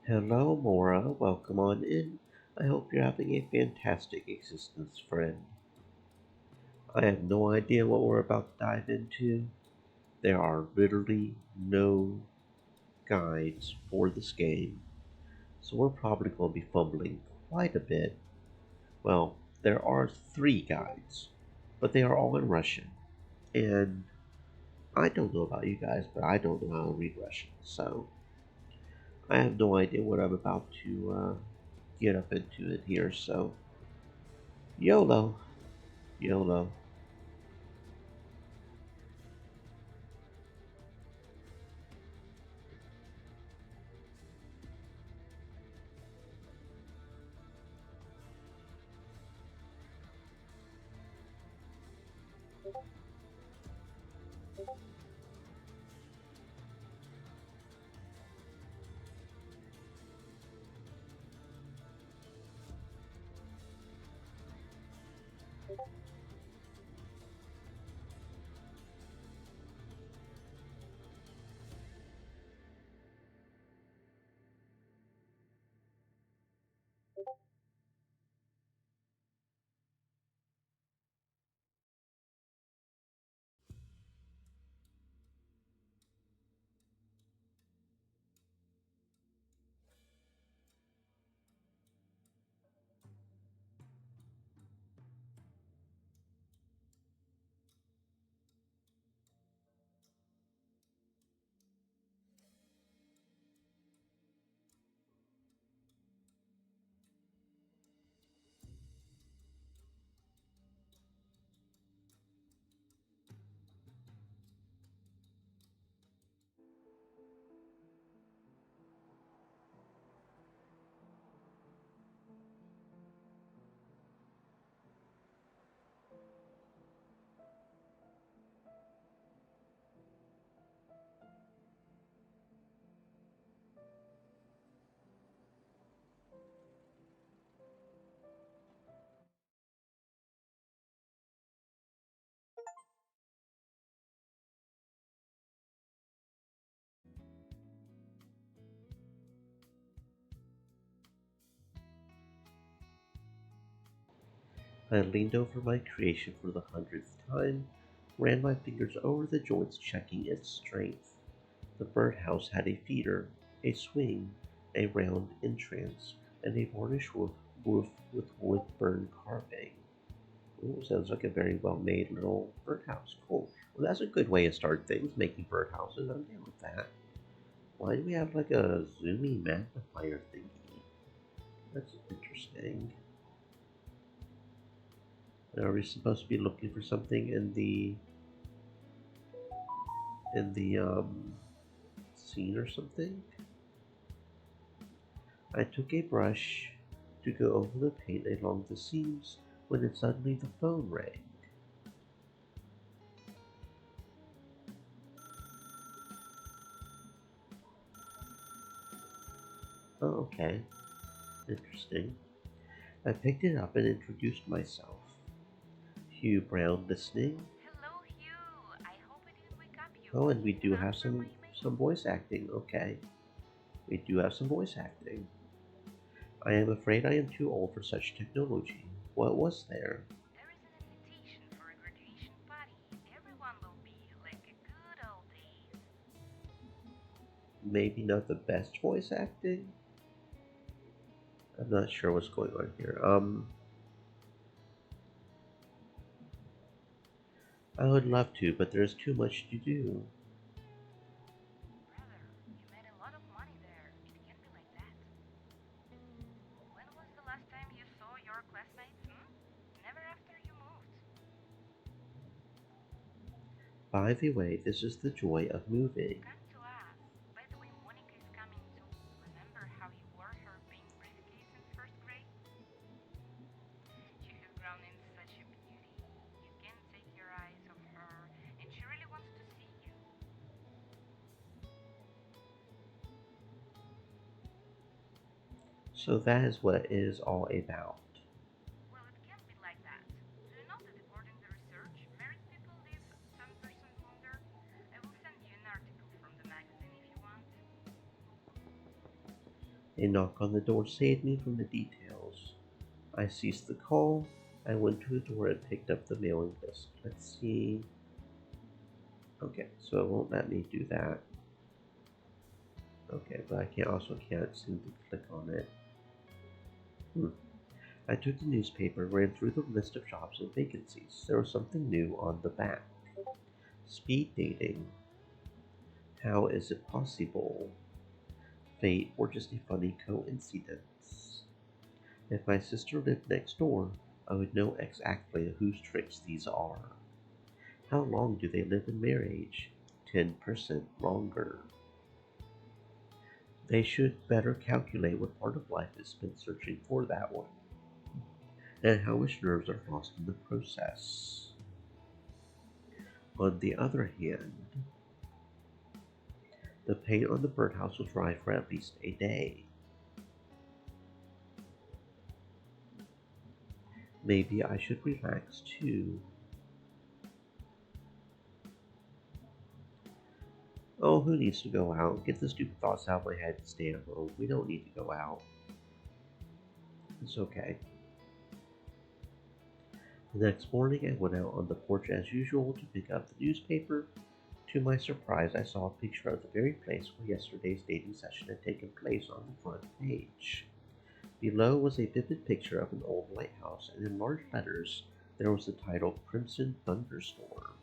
Hello, Mora. Welcome on in. I hope you're having a fantastic existence, friend. I have no idea what we're about to dive into. There are literally no guides for this game, so we're probably going to be fumbling quite a bit. Well, there are three guides, but they are all in Russian. And I don't know about you guys, but I don't know how to read Russian, so I have no idea what I'm about to get up into it here. So, YOLO. YOLO. I leaned over my creation for the hundredth time, ran my fingers over the joints, checking its strength. The birdhouse had a feeder, a swing, a round entrance, and a varnished roof with wood burn carving. Ooh, sounds like a very well made little birdhouse. Cool. Well, that's a good way to start things, making birdhouses. I'm down with that. Why do we have like a zoomy magnifier thingy? That's interesting. Are we supposed to be looking for something in the scene or something? I took a brush to go over the paint along the seams when then suddenly the phone rang. Oh, okay. Interesting. I picked it up and introduced myself. Hugh Brown listening. Hello, Hugh. I hope I didn't wake up you. Oh, and we do Can have answer my some email? voice acting. Okay. We do have some voice acting. I am afraid I am too old for such technology. What was there? There is an invitation for a graduation party. Everyone will be like a good old days. Maybe not the best voice acting? I'm not sure what's going on here. I would love to, but there's too much to do. Brother, you made a lot of money there. It can't be like that. When was the last time you saw your classmates? Never after you moved. By the way, this is the joy of moving. Come to us. By the way, Monica is coming too. Remember how you wore her pink briefcase in first grade? She has grown into such a beauty. You can't take your eyes off her, and she really wants to see you. So that is what it is all about. Well, it can't be like that. Do you know that according to research, married people live 7% longer? I will send you an article from the magazine if you want. A knock on the door saved me from the details. I ceased the call. I went to the door and picked up the mailing list. Let's see. Okay, so it won't let me do that. Okay, but I can't seem to click on it. I took the newspaper, ran through the list of jobs and vacancies. There was something new on the back. Speed dating. How is it possible? Fate or just a funny coincidence? If my sister lived next door, I would know exactly whose tricks these are. How long do they live in marriage? 10% longer. They should better calculate what part of life is spent searching for that one, and how much nerves are lost in the process. On the other hand, the paint on the birdhouse will dry for at least a day. Maybe I should relax too. Oh, who needs to go out? Get the stupid thoughts out of my head and stay at home. We don't need to go out. It's okay. The next morning, I went out on the porch as usual to pick up the newspaper. To my surprise, I saw a picture of the very place where yesterday's dating session had taken place on the front page. Below was a vivid picture of an old lighthouse, and in large letters there was the title Crimson Thunderstorm.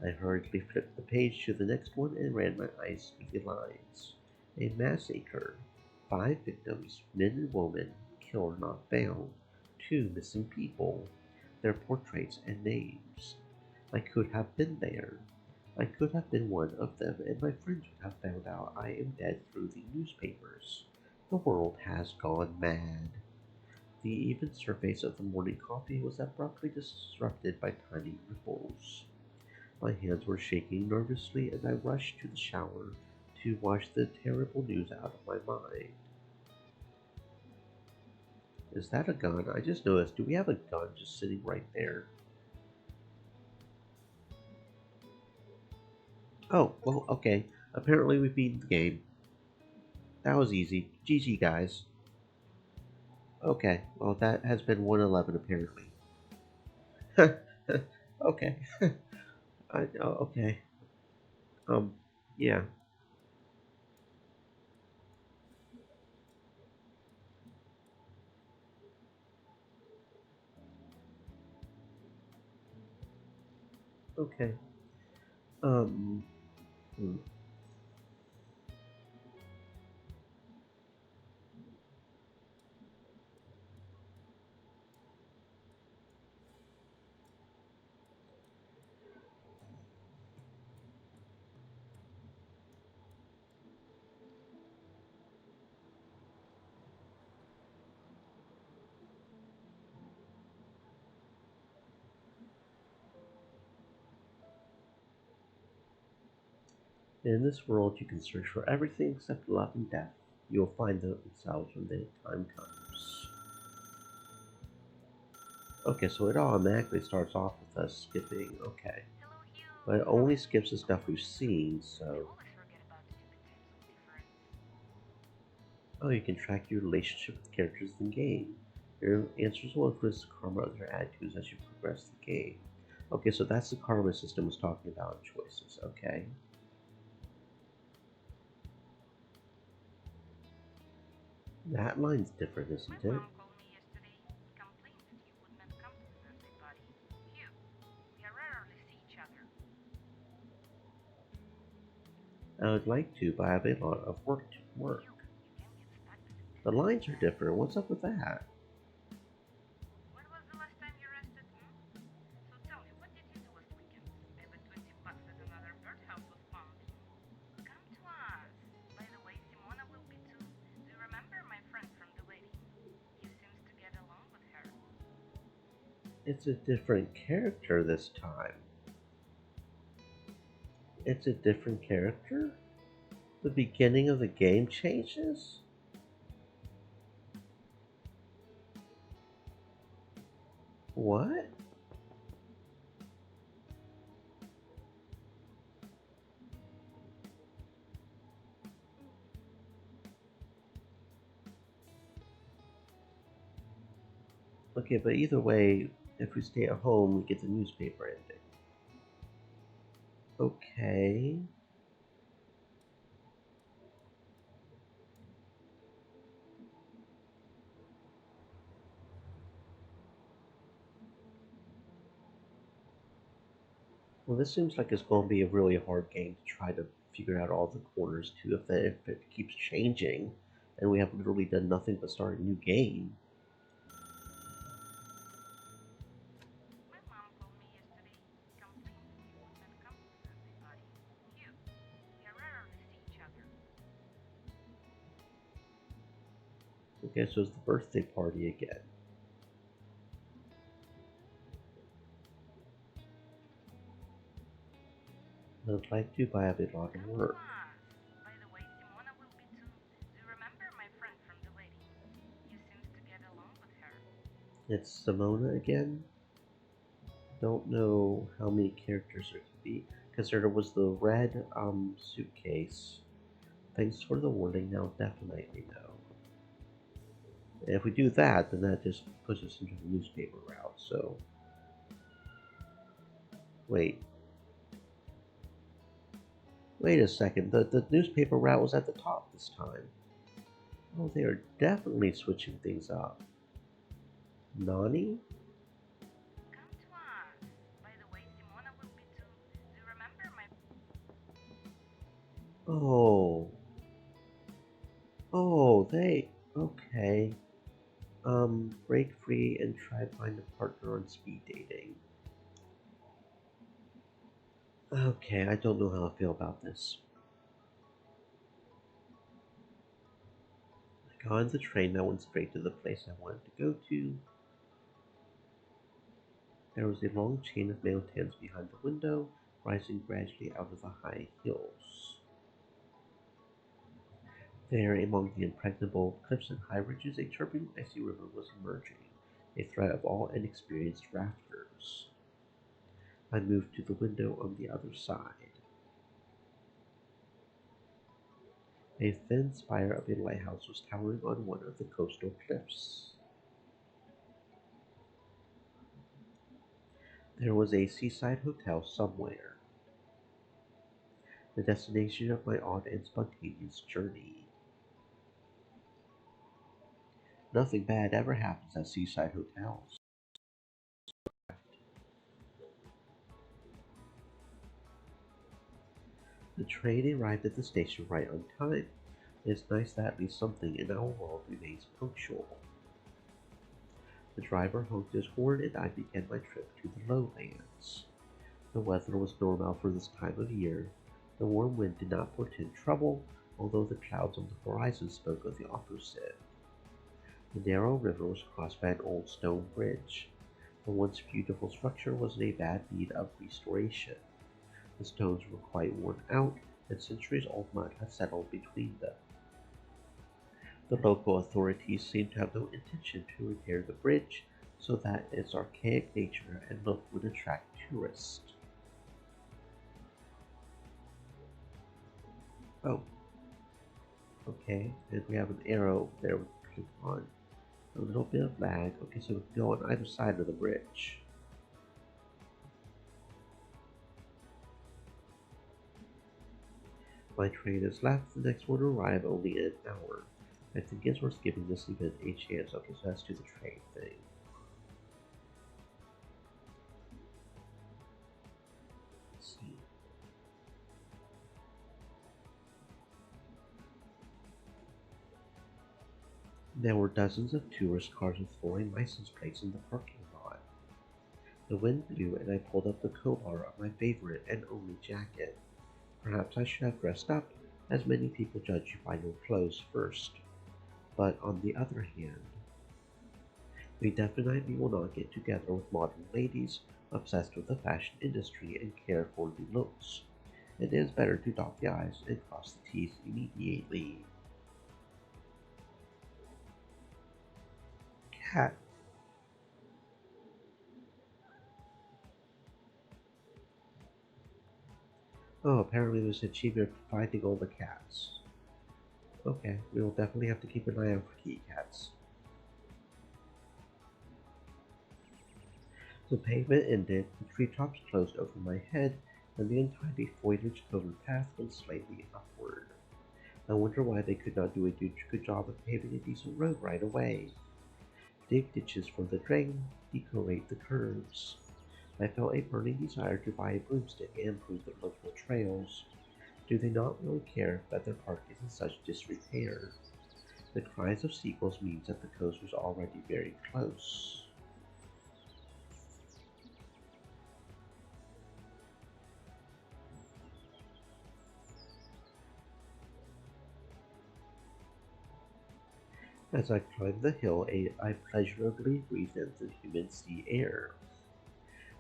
I hurriedly flipped the page to the next one and ran my eyes through the lines. A massacre. 5 victims, men and women, killed not found. 2 missing people. Their portraits and names. I could have been there. I could have been one of them, and my friends would have found out I am dead through the newspapers. The world has gone mad. The even surface of the morning coffee was abruptly disrupted by tiny ripples. My hands were shaking nervously, and I rushed to the shower to wash the terrible news out of my mind. Is that a gun? I just noticed. Do we have a gun just sitting right there? Oh, well, okay. Apparently we beat the game. That was easy. GG, guys. Okay, well, that has been 111 apparently. Okay. Okay. Um, yeah. Okay. Um, hmm. In this world, you can search for everything except love and death. You will find themselves when the time comes. Okay, so it automatically starts off with us skipping. Okay. Hello, Hugh. But it How are only you? skips the stuff we've seen, I so. always forget about stupid times of difference. Oh, you can track your relationship with characters in the game. Your answers will influence the karma of their attitudes as you progress the game. Okay, so that's the karma system was talking about in choices. Okay. That line's different, My isn't it? mom called me yesterday, complained that you would not come to the birthday party. Hugh, we rarely see each other. I would like to, but I have a lot of work to work. Hugh, you can get stuck with a The business like lines are that. different. What's up with that? When was the last time you rested? So tell me, what did you do last weekend? I bet 20 bucks that another birdhouse was found. Come to us. By the way, Simona will be too. Do you remember my friend from the wedding? You seems to get along with her. It's a different character this time. It's a different character? The beginning of the game changes? What? Okay, but either way, if we stay at home, we get the newspaper ending. Okay. Well, this seems like it's going to be a really hard game to try to figure out all the corners to if it keeps changing, and we have literally done nothing but start a new game. My mom told me yesterday, come clean, you wouldn't come to the birthday party. Cute. We rarely see each other. Okay, so it's the birthday party again. I'd like to, but I have a lot of Come to work. us. By the way, Simona will be too. Do you remember my friend from the wedding? You seems to get along with her. It's Simona again. Don't know how many characters there could be, because there was the red suitcase. Thanks for the warning. Now definitely know. And if we do that, then that just puts us into the newspaper route. So wait, wait a second. The newspaper route was at the top this time. Oh, they are definitely switching things up. Nani? Come to us. By the way, Simona will be too. Do you remember my. Oh, oh, they. Okay. Break free and try to find a partner on speed dating. Okay, I don't know how I feel about this. I got on the train and I went straight to the place I wanted to go to. There was a long chain of male tents behind the window, rising gradually out of the high hills. There, among the impregnable cliffs and high ridges, a turbulent, icy river was emerging, a threat of all inexperienced rafters. I moved to the window on the other side. A thin spire of a lighthouse was towering on one of the coastal cliffs. There was a seaside hotel somewhere, the destination of my odd and spontaneous journey. Nothing bad ever happens at seaside hotels. The train arrived at the station right on time. It's nice that at least something in our world remains punctual. The driver honked his horn and I began my trip to the lowlands. The weather was normal for this time of year. The warm wind did not portend trouble, although the clouds on the horizon spoke of the opposite. The narrow river was crossed by an old stone bridge. The once beautiful structure was in a bad need of restoration. The stones were quite worn out, and centuries-old mud had settled between them. The local authorities seemed to have no intention to repair the bridge so that its archaic nature and look would attract tourists. Oh, okay, and we have an arrow there we can click on. A little bit of lag. Okay, so we can go on either side of the bridge. My train has left. The next one will arrive only in an hour. I think it's worth giving this event a chance. Okay, so let's do the train thing. Let's see. There were dozens of tourist cars with foreign license plates in the parking lot. The wind blew and I pulled up the collar of my favorite and only jacket. Perhaps I should have dressed up, as many people judge you by your clothes first. But on the other hand, we definitely will not get together with modern ladies obsessed with the fashion industry and care for the looks. It is better to dot the I's and cross the T's immediately. Cat. Oh, apparently there's an achievement for finding all the cats. Okay, we will definitely have to keep an eye out for key cats. The pavement ended, the treetops closed over my head, and the entirely foliage-covered path went slightly upward. I wonder why they could not do a good job of paving a decent road right away. Dig ditches for the drain, decorate the curves. I felt a burning desire to buy a broomstick and improve the local trails. Do they not really care that their park is in such disrepair? The cries of seagulls means that the coast was already very close. As I climbed the hill, I pleasurably breathed in the humid sea air.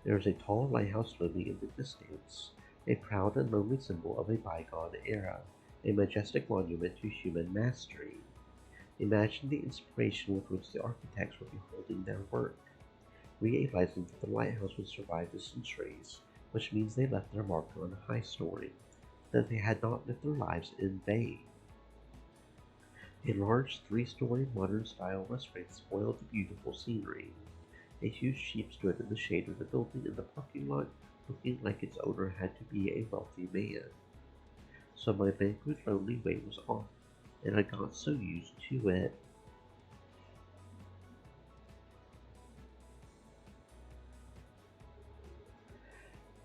There is a tall lighthouse looming in the distance, a proud and lonely symbol of a bygone era, a majestic monument to human mastery. Imagine the inspiration with which the architects were beholding their work, realizing that the lighthouse would survive the centuries, which means they left their mark on high story, that they had not lived their lives in vain. A large three-story modern-style restaurant spoiled the beautiful scenery. A huge sheep stood in the shade of the building in the parking lot, looking like its owner had to be a wealthy man. So my languid, lonely way was off, and I got so used to it.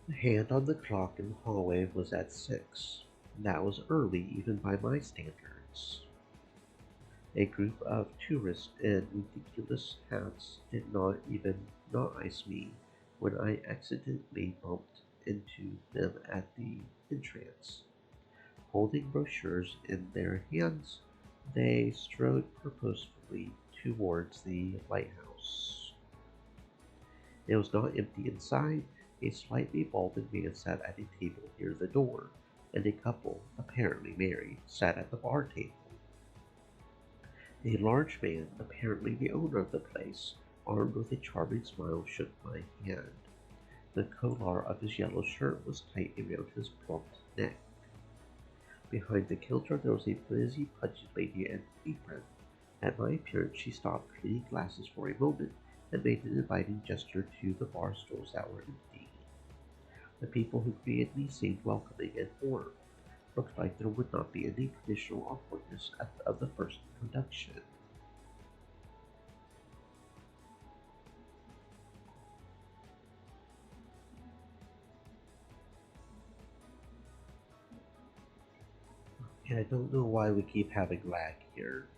The hand on the clock in the hallway was at 6. That was early even by my standards. A group of tourists in ridiculous hats did not even notice me when I accidentally bumped into them at the entrance. Holding brochures in their hands, they strode purposefully towards the lighthouse. It was not empty inside. A slightly balding man sat at a table near the door, and a couple, apparently married, sat at the bar table. A large man, apparently the owner of the place, armed with a charming smile, shook my hand. The collar of his yellow shirt was tight around his plump neck. Behind the counter there was a busy, pudgy lady in an apron. At my appearance she stopped cleaning glasses for a moment and made an inviting gesture to the bar stools that were empty. The people who greeted me seemed welcoming and warm. Looked like there would not be any traditional awkwardness of the first introduction. And I don't know why we keep having lag here.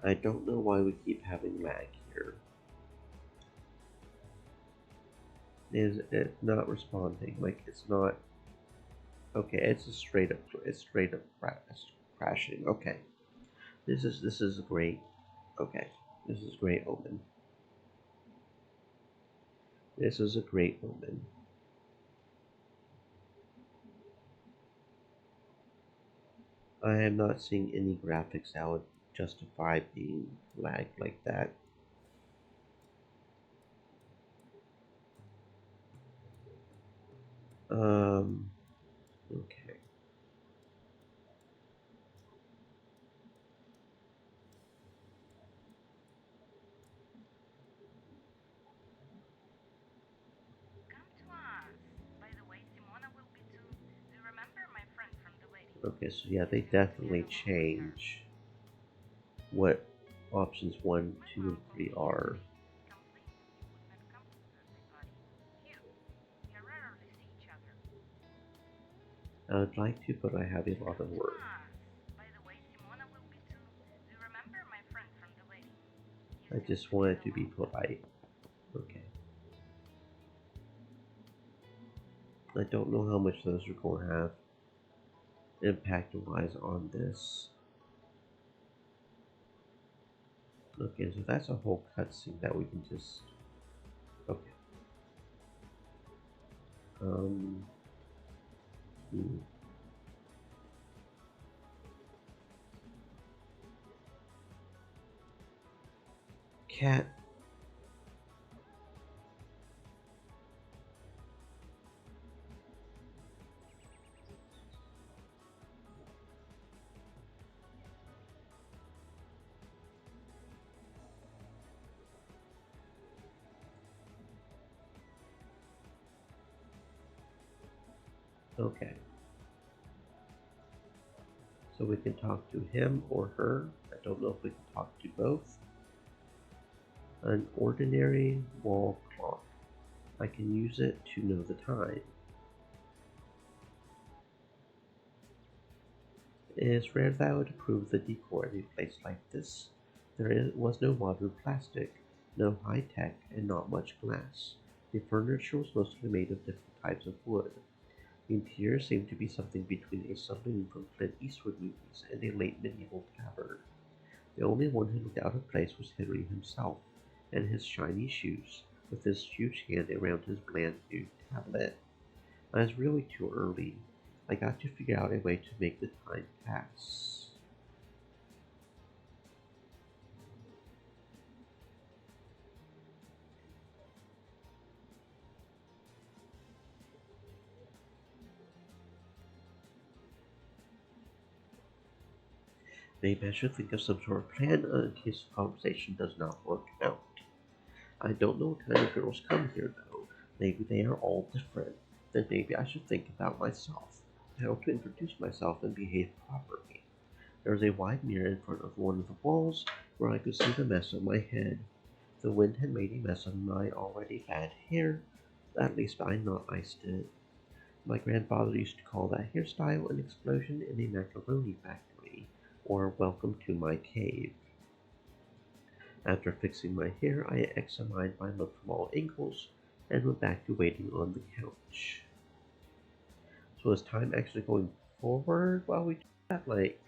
I don't know why we keep having lag here. Is it not responding? Like it's not. Okay, it's straight up crashing. Okay, this is great. Okay, this is great omen. This is a great omen. I am not seeing any graphics that would justify being lagged like that. Um, okay. Come to us. By the way, Simona will be too. Do you remember my friend from the wedding? Okay, so yeah, they Used to get definitely along with her. change what options one, My 2, and mom 3 convinced are. me. Complained you would not come to the birthday party. Phew. We rarely see each other. I would like to, but I have a lot Come of to work. us. By the way, Simona will be too. Do you remember my friend from the wedding? I Used just to get wanted to be along with her. polite. Okay. I don't know how much those are going to have impact wise on this. Okay, so that's a whole cutscene that we can just. Okay. Um. Hmm. Cat. Okay. So we can talk to him or her. I don't know if we can talk to both. An ordinary wall clock. I can use it to know the time. It is rare that I would approve the decor in a place like this. Was no modern plastic, no high tech, and not much glass. The furniture was mostly made of different types of wood. The interior seemed to be something between a saloon from Clint Eastwood movies and a late medieval tavern. The only one who looked out of place was Henry himself, and his shiny shoes, with his huge hand around his bland new tablet. I was really too early. I got to figure out a way to make the time pass. Maybe I should think of some sort of plan in case the conversation does not work out. I don't know what kind of girls come here, though. Maybe they are all different. Then maybe I should think about myself, how to introduce myself and behave properly. There was a wide mirror in front of one of the walls where I could see the mess of my head. The wind had made a mess of my already bad hair. At least I not iced it. My grandfather used to call that hairstyle an explosion in a macaroni factory, or welcome to my cave. After fixing my hair, I examined my look from all angles and went back to waiting on the couch. So is time actually going forward while we do that? Like,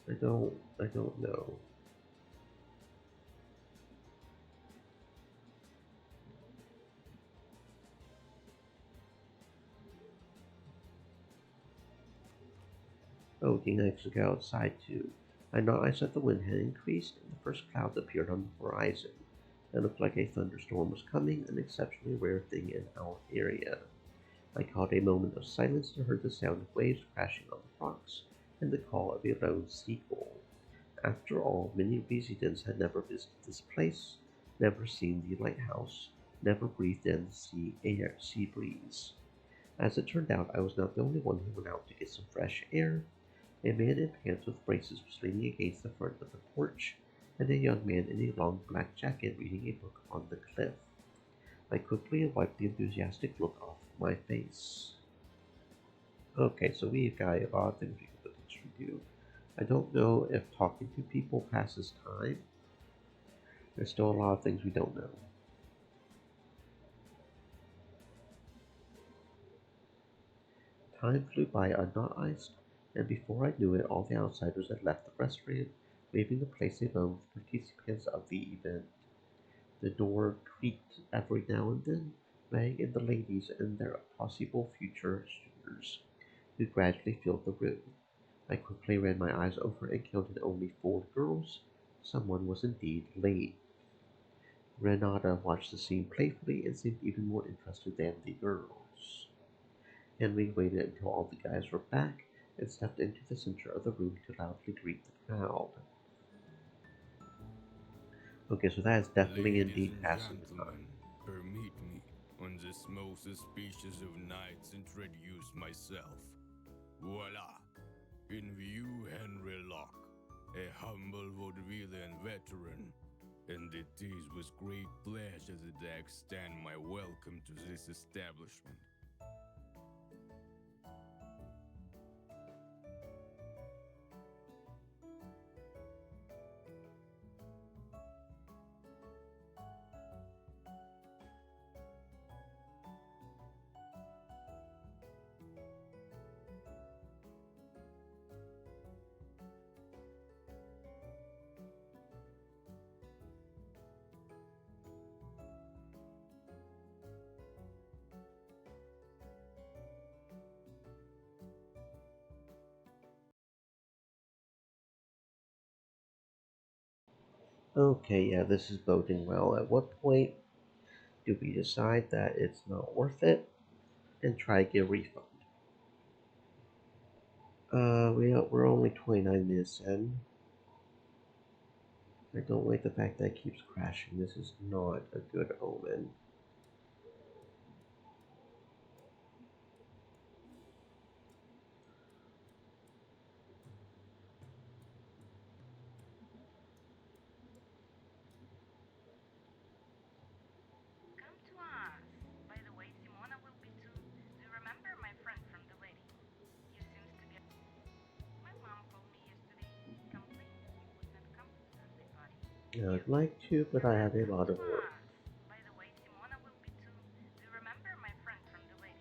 I don't know. Oh, we can actually go outside too. I noticed that the wind had increased and the first clouds appeared on the horizon. It looked like a thunderstorm was coming, an exceptionally rare thing in our area. I caught a moment of silence to hear the sound of waves crashing on the rocks and the call of a lone seagull. After all, many residents had never visited this place, never seen the lighthouse, never breathed in the sea breeze. As it turned out, I was not the only one who went out to get some fresh air. A man in pants with braces was leaning against the front of the porch, and a young man in a long black jacket reading a book on the cliff. I quickly wiped the enthusiastic look off my face. Okay, so we've got a lot of things we can potentially do. I don't know if talking to people passes time. There's still a lot of things we don't know. Time flew by unnoticed, and before I knew it, all the outsiders had left the restaurant, leaving the place alone with participants of the event. The door creaked every now and then, letting in the ladies and their possible future suitors, who gradually filled the room. I quickly ran my eyes over and counted only 4 girls. Someone was indeed late. Renata watched the scene playfully and seemed even more interested than the girls. Henry waited until all the guys were back and stepped into the center of the room to loudly greet the crowd. Okay, so that is definitely Ladies indeed and passing the time. gentlemen, permit me, on this most auspicious of nights, introduce myself. Voila! In view, Henry Locke, a humble vaudevillian veteran, and it is with great pleasure that I extend my welcome to this establishment. Okay, yeah, this is boding well. At what point do we decide that it's not worth it and try to get a refund? We're only 29 minutes in. I don't like the fact that it keeps crashing. This is not a good omen. Come to us. By the way, Simona will be too. Do you remember my friend from the wedding? You seems to be. My mom called me yesterday, complaining you would not come to the birthday party. You I'd like to, but I have a come lot to of work. us. By the way, Simona will be too. Do you remember my friend from the wedding?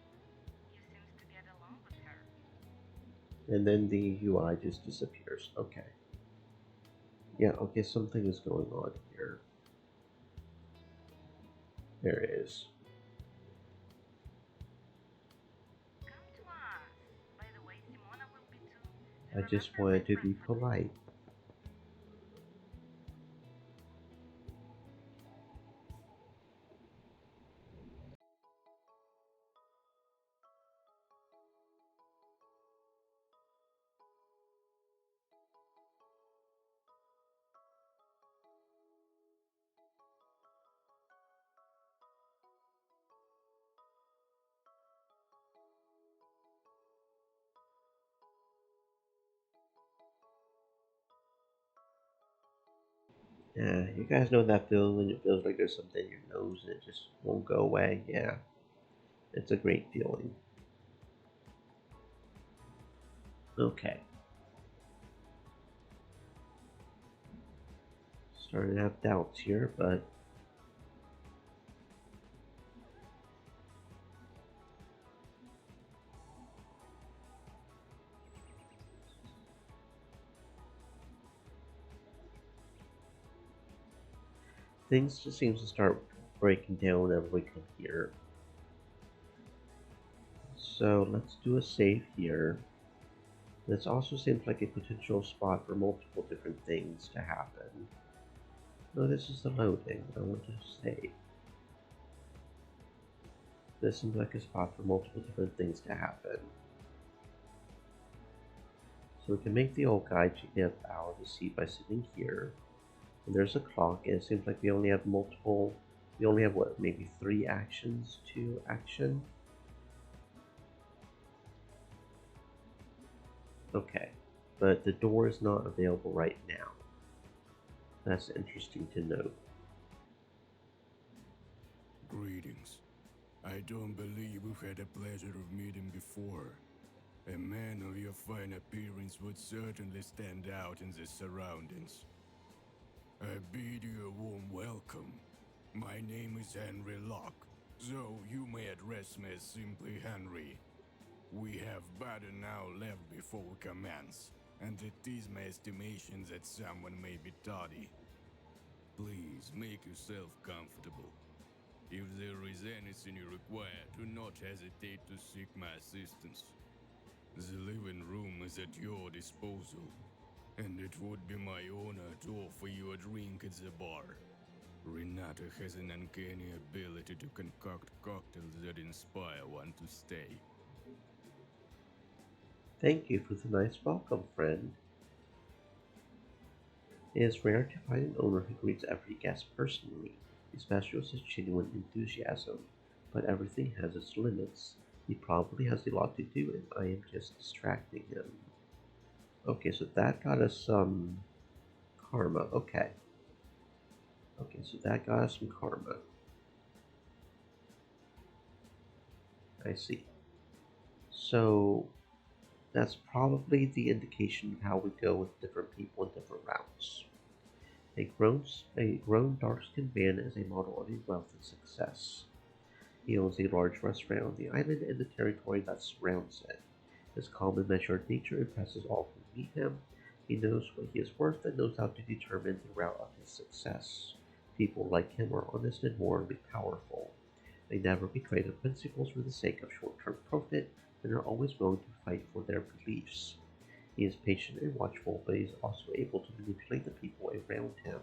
You seems to get along with her. And then the UI just disappears. Okay. Yeah, okay, something is going on here. There it is. Come to us. By the way, Simona will be too. Do I you just remember my wanted to friend be from. polite. Yeah, you guys know that feeling when it feels like there's something in your nose and it just won't go away? Yeah, it's a great feeling. Okay. Starting to have doubts here, but things just seems to start breaking down whenever we come here. So let's do a save here. This also seems like a potential spot for multiple different things to happen. No, this is the loading. I want to save. This seems like a spot for multiple different things to happen. So we can make the old guy get out of the seat by sitting here. And there's a clock, and it seems like we only have what, maybe 3 actions to action? Okay, but the door is not available right now. That's interesting to note. Greetings. I don't believe we've had the pleasure of meeting before. A man of your fine appearance would certainly stand out in the surroundings. I bid you a warm welcome. My name is Henry Locke, so you may address me as simply Henry. We have but an hour left before we commence, and it is my estimation that someone may be tardy. Please make yourself comfortable. If there is anything you require, do not hesitate to seek my assistance. The living room is at your disposal, and it would be my honor to offer you a drink at the bar. Renata has an uncanny ability to concoct cocktails that inspire one to stay. Thank you for the nice welcome, friend. It is rare to find an owner who greets every guest personally, especially with such genuine enthusiasm, but everything has its limits. He probably has a lot to do, and I am just distracting him. Okay, so that got us some karma. Okay. Okay, so that got us some karma. I see. So that's probably the indication of how we go with different people in different routes. A grown dark-skinned man is a model of a wealth and success. He owns a large restaurant on the island and the territory that surrounds it. His calm and measured nature impresses all who meet him. He knows what he is worth and knows how to determine the route of his success. People like him are honest and morally powerful. They never betray their principles for the sake of short-term profit and are always willing to fight for their beliefs. He is patient and watchful, but he is also able to manipulate the people around him.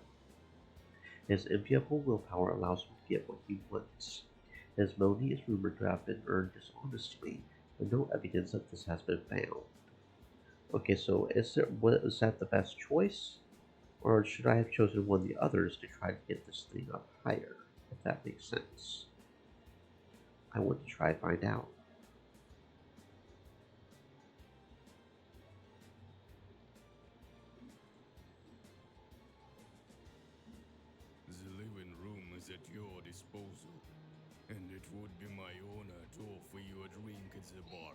His enviable willpower allows him to get what he wants. His money is rumored to have been earned dishonestly, but no evidence of this has been found. Okay, so is that the best choice? Or should I have chosen one of the others to try to get this thing up higher? If that makes sense. I want to try to find out. The living room is at your disposal, and it would be my honor to offer you a drink at the bar.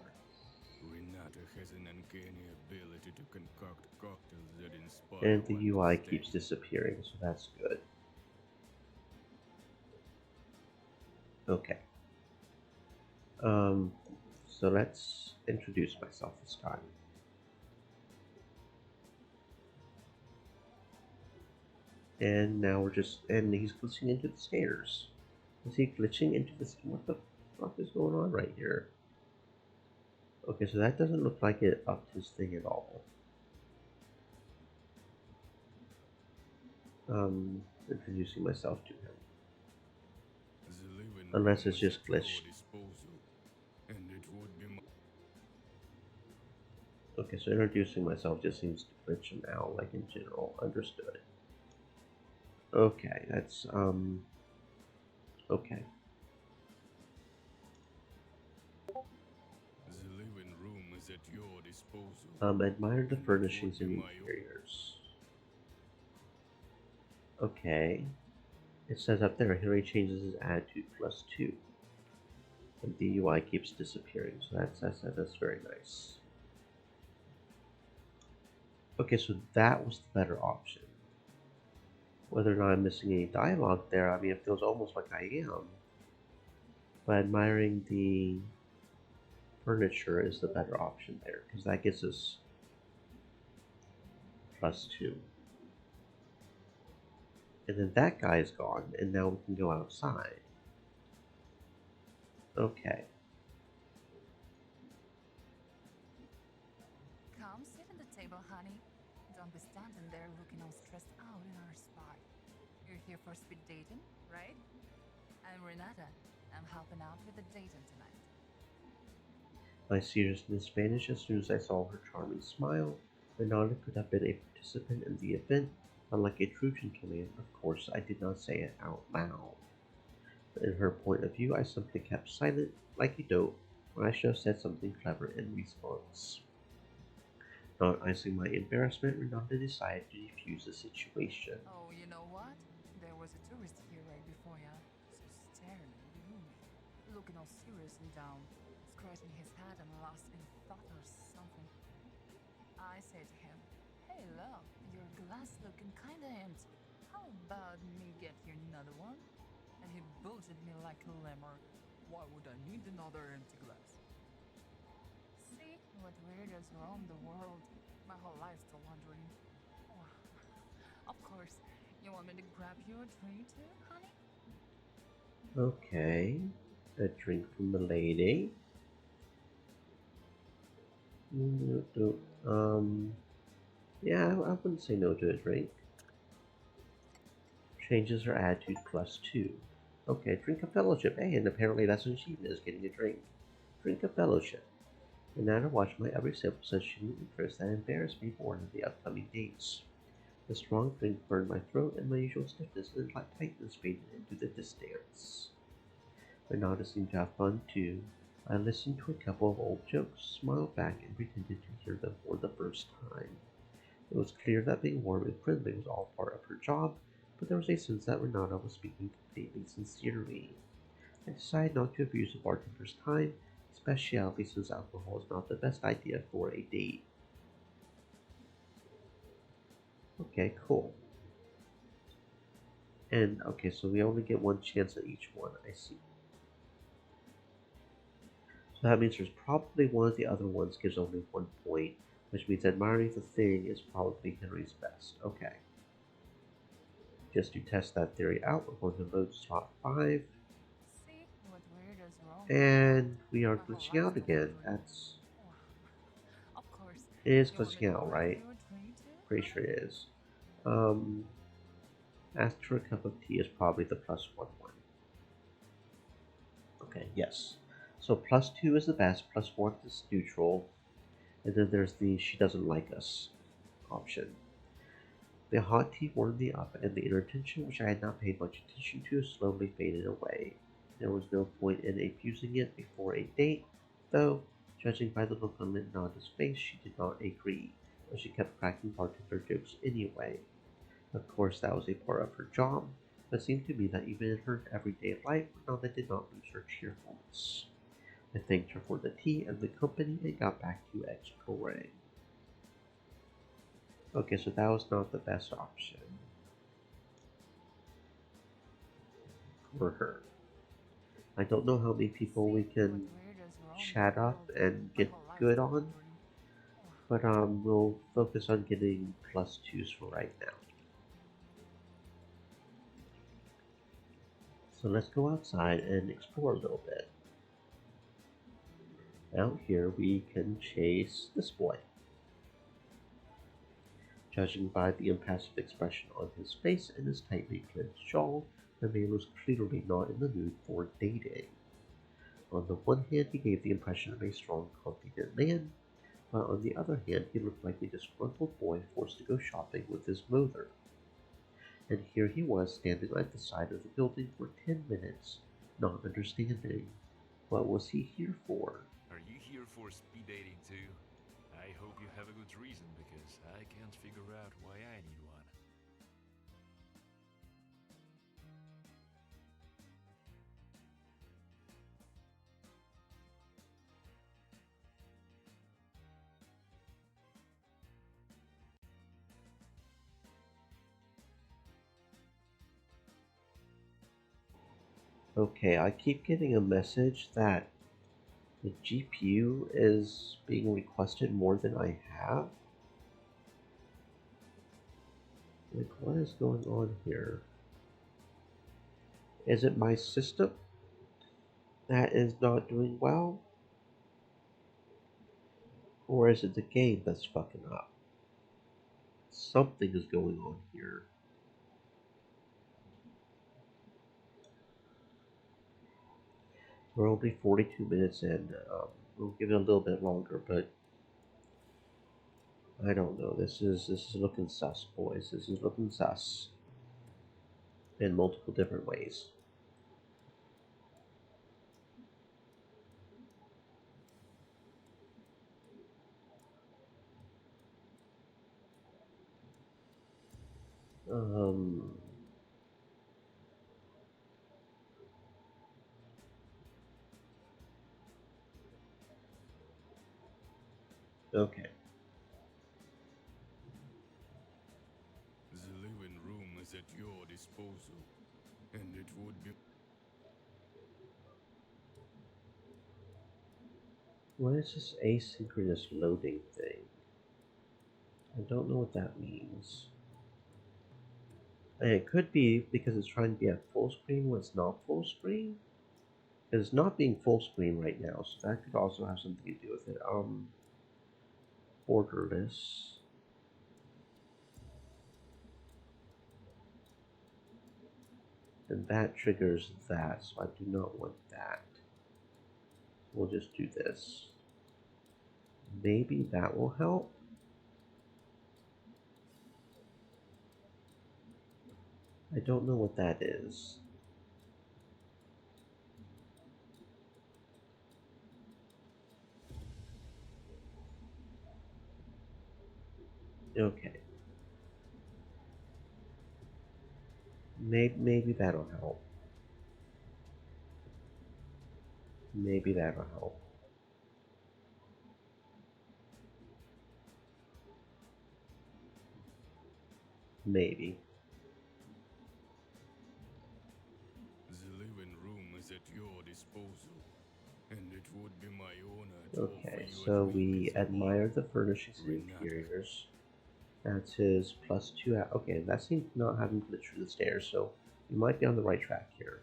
Renata has an uncanny ability to concoct cocktails that inspire And the UI keeps understanding. disappearing, so that's good. Okay. Um, so let's introduce myself this time. And now and he's glitching into the stairs. Is he glitching into this? What the fuck is going on right here? Okay, so that doesn't look like it upped his thing at all. Introducing myself to him. Unless it's just glitched. Okay, so introducing myself just seems to glitch now, like in general. Understood. Okay, that's, okay. The living room is at your disposal. Admire the furnishings and interiors. Okay. It says up there, Henry changes his attitude +2. And the UI keeps disappearing, so that's very nice. Okay, so that was the better option. Whether or not I'm missing any dialogue there, I mean, it feels almost like I am. But admiring the furniture is the better option there, because that gets us +2. And then that guy is gone, and now we can go outside. Okay. Come sit at the table, honey. Don't be standing there looking all stressed out in our spot. You're here for speed dating, right? I'm Renata. I'm helping out with the dating tonight. My seriousness vanished as soon as I saw her charming smile. Renata could have been a participant in the event, but like a true gentleman, of course, I did not say it out loud. In her point of view, I simply kept silent, like a dope, when I should have said something clever in response. Not icing my embarrassment, Renata decided to defuse the situation. Oh, you know what? There was a tourist here right before ya. So staring and gloomy, looking all serious and down, scratching his head and lost in thought or something. I said to him, "Hey, love, your glass looking kinda empty. How about me get you another one?" And he bolted me like a lemur. Why would I need another empty glass? See what weirdos roam the world. My whole life's still wondering. Of course, you want me to grab you a drink too, honey? Okay, a drink from the lady. Yeah, I wouldn't say no to a drink. Changes her attitude +2. Okay, drink of fellowship. Hey, and apparently that's what she is, getting a drink. Drink of fellowship. Renata watched my every sip with such genuine interest that embarrassed me more than the upcoming dates. The strong drink burned my throat, and my usual stiffness and tightness faded into the distance. Renata seemed to have fun too. I listened to a couple of old jokes, smiled back, and pretended to hear them for the first time. It was clear that being warm and friendly was all part of her job, but there was a sense that Renata was speaking completely sincerely. I decided not to abuse the bartender's time, especially since alcohol is not the best idea for a date. Okay, cool. And okay, so we only get one chance at each one, I see. So that means there's probably one of the other ones gives only 1 point, which means admiring the thing is probably Henry's best. Okay. Just to test that theory out, we're going to load slot 5. See what weirdos roam. And we are glitching out again. Of course. It is You want me glitching to out, grab right? you a drink too, Pretty honey? sure it is. Um, Asked for a cup of tea is probably the +1 one. Okay, yes. So +2 is the best, +1 is neutral, and then there's the she doesn't like us option. The hot tea warmed me up, and the inner tension, which I had not paid much attention to, slowly faded away. There was no point in abusing it before a date, though, judging by the look on Nana's face, she did not agree, but she kept cracking bartender jokes anyway. Of course, that was a part of her job, but it seemed to me that even in her everyday life, Nana did not lose her cheerfulness. I thanked her for the tea and the company and got back to exploring. Okay, so that was not the best option for her. I don't know how many people we can chat up and get good on, but we'll focus on getting +2s for right now. So let's go outside and explore a little bit. Out here we can chase this boy. Judging by the impassive expression on his face and his tightly clenched jaw, the man was clearly not in the mood for dating. On the one hand, he gave the impression of a strong, confident man, but on the other hand, he looked like a disgruntled boy forced to go shopping with his mother. And here he was standing at the side of the building for 10 minutes, not understanding. What was he here for? Are you here for speed dating too? I hope you have a good reason because I can't figure out why I need one. Okay, I keep getting a message that the GPU is being requested more than I have. Like, what is going on here? Is it my system that is not doing well? Or is it the game that's fucking up? Something is going on here. We're only 42 minutes in. We'll give it a little bit longer, but I don't know. This is looking sus, boys. This is looking sus in multiple different ways. Um. Okay. The living room is at your disposal, and it would be. What is this asynchronous loading thing? I don't know what that means. And it could be because it's trying to be at full screen when it's not full screen. It's not being full screen right now, so that could also have something to do with it. Borderless. And that triggers that, so I do not want that. We'll just do this. Maybe that will help. I don't know what that is. Okay. Maybe that'll help. Maybe that'll help. Maybe. The living room is at your disposal, and it would be my honor to offer Okay, you so a drink we as a admire bow. the furnishings and Renata. interiors. That's his +2 out. Okay, that seems to not having glitch through the stairs, so we might be on the right track here.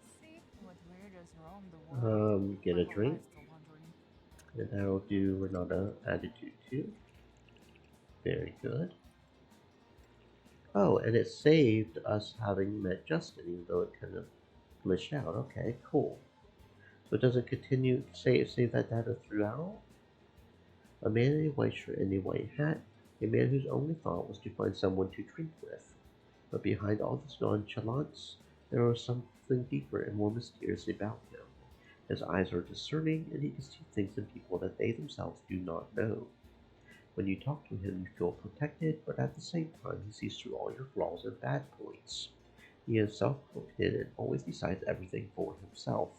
See what weirdos roam the world. Get My a whole drink. life's still wondering. And that'll do Renata attitude too. Very good. Oh, and it saved us having met Justin, even though it kind of glitched out. Okay, cool. So it doesn't continue save that data throughout? A man in a white shirt and a white hat, a man whose only thought was to find someone to drink with. But behind all this nonchalance, there was something deeper and more mysterious about him. His eyes are discerning, and he can see things in people that they themselves do not know. When you talk to him, you feel protected, but at the same time, he sees through all your flaws and bad points. He is self-confident and always decides everything for himself,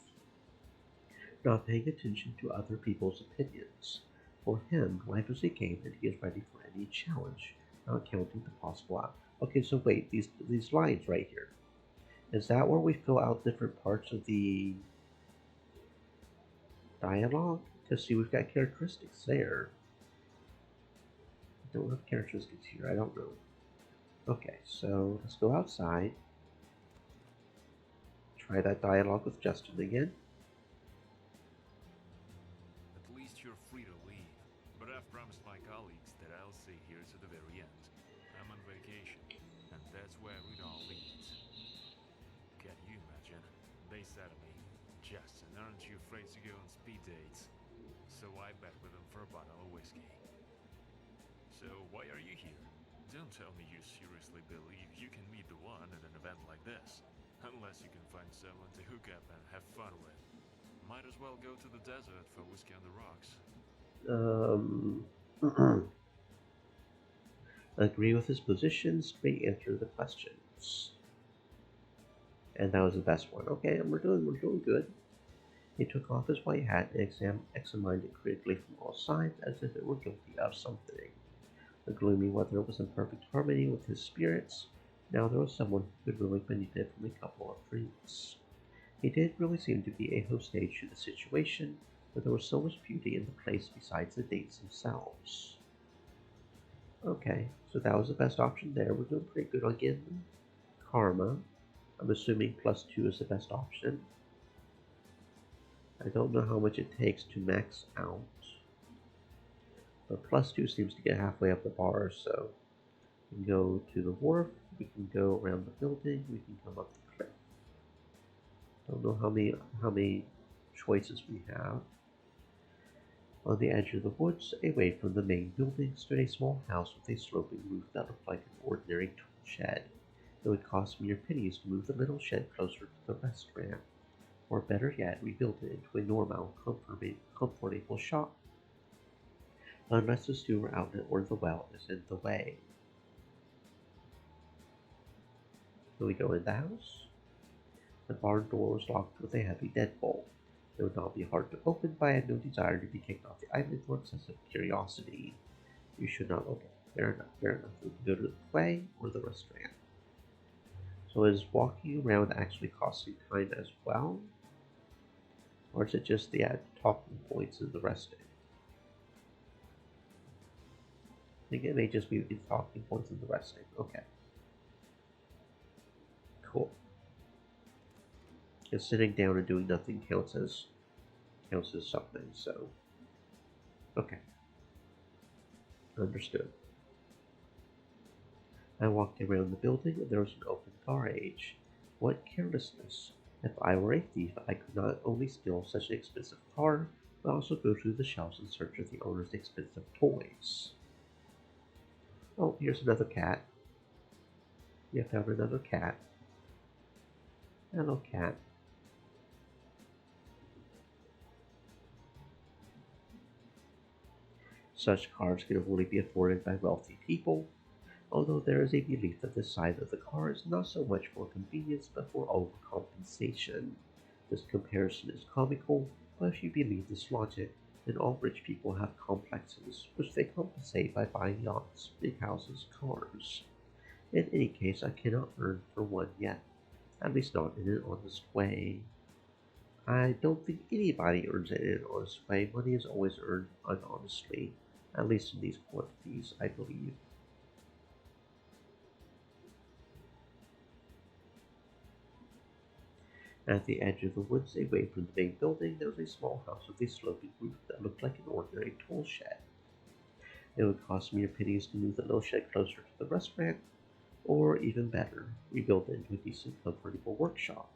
not paying attention to other people's opinions. For him, life is a game and he is ready for any challenge, not counting the possible out. Okay, so wait, these lines right here. Is that where we fill out different parts of the dialogue? Because see, we've got characteristics there. I don't have characteristics here, I don't know. Okay, so let's go outside. Try that dialogue with Justin again. At least you're free to leave. But I've promised my colleagues that I'll stay here to the very end. I'm on vacation, and that's where it all leads. Can you imagine? They said to me, Justin, aren't you afraid to go on speed dates? So I bet with them for a bottle of whiskey. So why are you here? Don't tell me you seriously believe you can meet the one at an event like this. Unless you can find someone to hook up and have fun with. Might as well go to the desert for whiskey on the rocks. Agree with his position, straight answer the questions. And that was the best one. Okay, we're doing good. He took off his white hat and examined it critically from all sides as if it were guilty of something. The gloomy weather was in perfect harmony with his spirits. Now there was someone who could really benefit from a couple of drinks. He did really seem to be a hostage to the situation, but there was so much beauty in the place besides the dates themselves. Okay, so that was the best option there. We're doing pretty good on getting karma. I'm assuming +2 is the best option. I don't know how much it takes to max out. But +2 seems to get halfway up the bar, so we can go to the wharf, we can go around the building, we can come up the cliff. Don't know how many choices we have. On the edge of the woods, away from the main building, stood a small house with a sloping roof that looked like an ordinary tool shed. It would cost mere pennies to move the little shed closer to the restaurant, or better yet, rebuild it into a normal, comfortable shop. Unless the sewer outlet or the well is in the way. Can we go in the house? The barn door was locked with a heavy deadbolt. It would not be hard to open, but I had no desire to be kicked off the island for excessive curiosity. You should not. Okay, fair enough, fair enough. We can go to the play or the restaurant. So is walking around actually costing time as well? Or is it just the talking points and the resting? I think it may just be the talking points and the resting. Okay. Cool. Because sitting down and doing nothing counts as something, so okay. Understood. I walked around the building and there was an open garage. What carelessness. If I were a thief, I could not only steal such an expensive car, but also go through the shelves in search of the owner's expensive toys. Oh, here's another cat. You found another cat. Hello, cat. Such cars can only be afforded by wealthy people, although there is a belief that the size of the car is not so much for convenience but for overcompensation. This comparison is comical, but if you believe this logic, then all rich people have complexes, which they compensate by buying yachts, big houses, cars. In any case, I cannot earn for one yet, at least not in an honest way. I don't think anybody earns it in an honest way. Money is always earned unhonestly, at least in these quantities, I believe. At the edge of the woods, away from the main building, there was a small house with a sloping roof that looked like an ordinary tool shed. It would cost mere pennies to move the little shed closer to the restaurant, Or even better, rebuilt into a decent, comfortable workshop.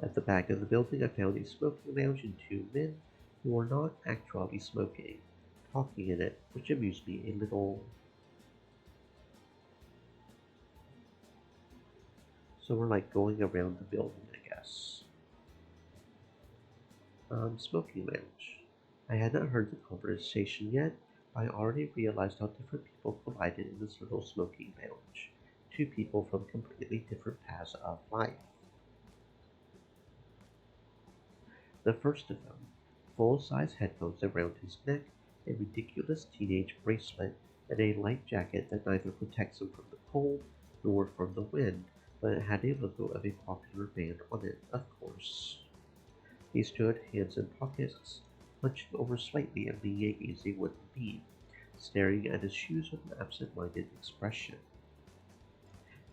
At the back of the building, I found a smoking lounge and two men who were not actually smoking, talking in it, which amused me a little. So we're like going around the building, I guess. Smoking lounge. I had not heard the conversation yet, but I already realized how different people collided in this little smoking lounge. Two people from completely different paths of life. The first of them, full-size headphones around his neck, a ridiculous teenage bracelet, and a light jacket that neither protects him from the cold nor from the wind, but it had a logo of a popular band on it, of course. He stood, hands in pockets, hunching over slightly and leaning against a wooden beam, staring at his shoes with an absent-minded expression.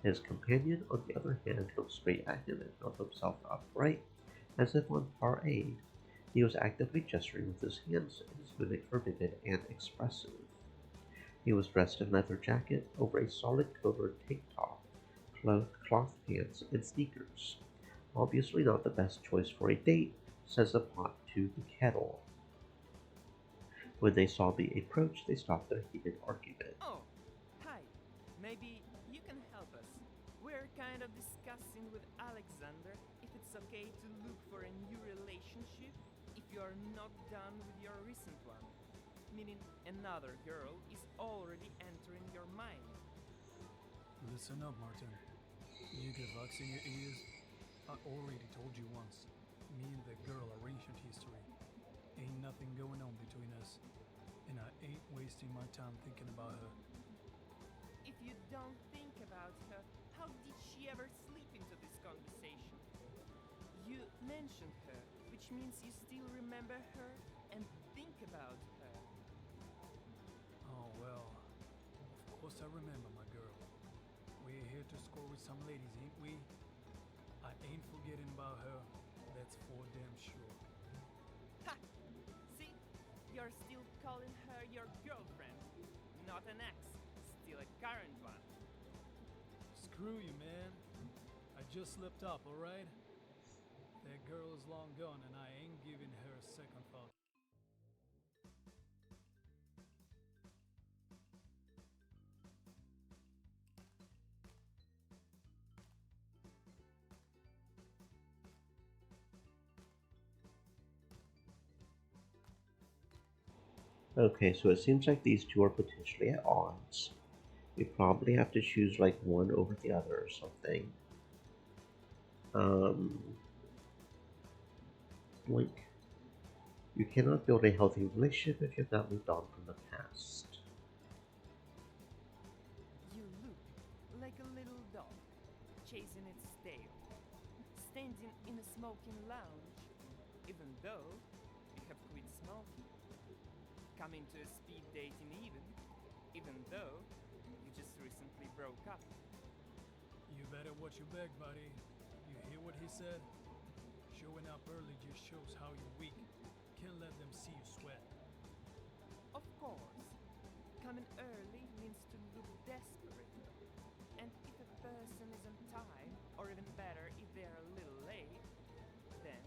His companion, on the other hand, looked straight at him and held himself upright, as if on parade. He was actively gesturing with his hands, his mimics were vivid and expressive. He was dressed in leather jacket over a solid-colored tank top, cloth pants, and sneakers. Obviously not the best choice for a date, says the pot to the kettle. When they saw me approach, they stopped their heated argument. Oh, hi. Maybe you can help us. We're kind of discussing with Alexander if it's okay to look for a new relationship if you are not done with your recent one. Meaning another girl is already entering your mind. Listen up, Martin. You get bugs in your ears? I already told you once. Me and the girl are ancient history. Ain't nothing going on between us. And I ain't wasting my time thinking about her. If you don't think about her, how did she ever slip into this conversation? You mentioned her, which means you still remember her and think about her. Oh well, of course I remember my girl. We're here to score with some ladies, ain't we? I ain't forgetting about her, that's for damn sure. Ha! See? You're still calling her your girlfriend. Not an ex, still a current one. Screw you, man. I just slipped up, alright? That girl is long gone and I ain't giving her a second thought. Okay, so it seems like these two are potentially at odds. We probably have to choose like one over the other or something. Blink. You cannot build a healthy relationship if you have not moved on from the past. You look like a little dog, chasing its tail, standing in a smoking lounge, even though you have quit smoking. Coming to a speed dating even though you just recently broke up. You better watch your back, buddy. You hear what he said? Showing up early just shows how you're weak. Can't let them see you sweat. Of course, coming early means to look desperate. And if a person isn't tired, or even better, if they're a little late, then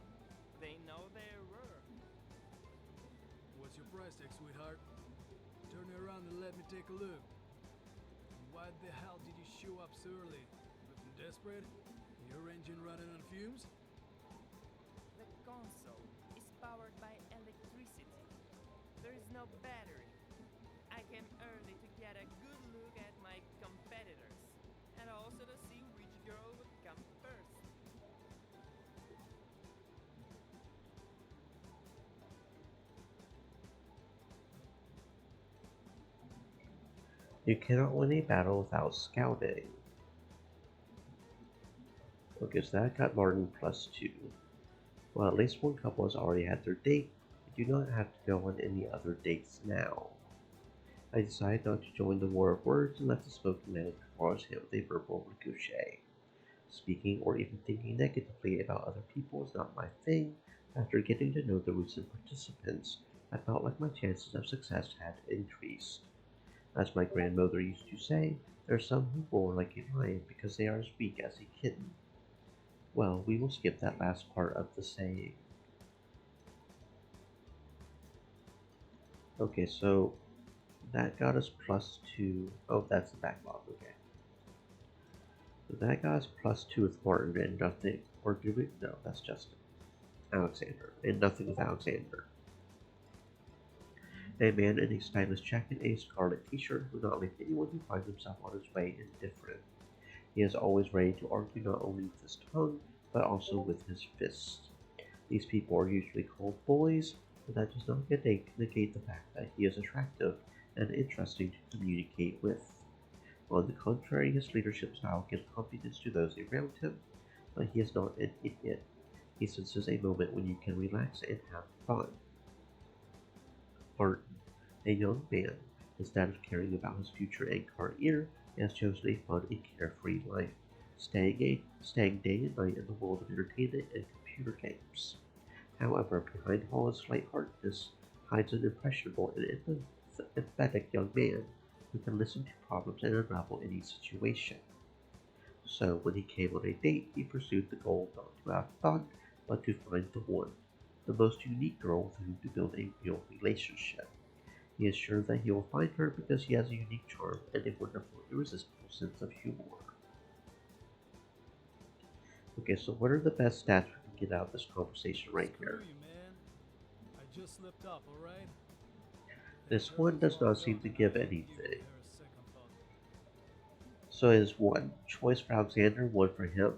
they know their worth. What's your price tag, sweetheart? Turn around and let me take a look. Why the hell did you show up so early? Looking desperate? Your engine running on fumes? The console is powered by electricity. There is no battery. I came early to get a good look at my competitors, and also to see which girl would come first. You cannot win a battle without scouting. Okay, so that got Martin +2. Well, at least one couple has already had their date. We do not have to go on any other dates now. I decided not to join the war of words and let the smoking man cause him with a verbal ricochet. Speaking or even thinking negatively about other people is not my thing. After getting to know the recent participants, I felt like my chances of success had increased. As my grandmother used to say, there are some who roar like a lion because they are as weak as a kitten. Well, we will skip that last part of the saying. Okay, so that got us +2. Oh, that's the backlog, okay. So that got us +2 with Martin and nothing. Or do we? No, that's Justin. Alexander. And nothing with Alexander. A man in a stylish jacket and a scarlet t-shirt who not like anyone who finds himself on his way indifferent. He is always ready to argue not only with his tongue, but also with his fists. These people are usually called bullies, but that does not negate the fact that he is attractive and interesting to communicate with. On the contrary, his leadership style gives confidence to those around him, but he is not an idiot. He senses a moment when you can relax and have fun. Martin, a young man, instead of caring about his future and career, has chosen a fun and carefree life, staying day and night in the world of entertainment and computer games. However, behind all his lightheartedness hides an impressionable and empathetic young man who can listen to problems and unravel any situation. So, when he came on a date, he pursued the goal not to have fun, but to find the one, the most unique girl with whom to build a real relationship. He is sure that he will find her because he has a unique charm and a wonderful, irresistible sense of humor. Okay, so what are the best stats we can get out of this conversation right here? Screw you, man. I just slipped up, alright? This one does not seem to give anything. So it is 1 choice for Alexander, 1 for him.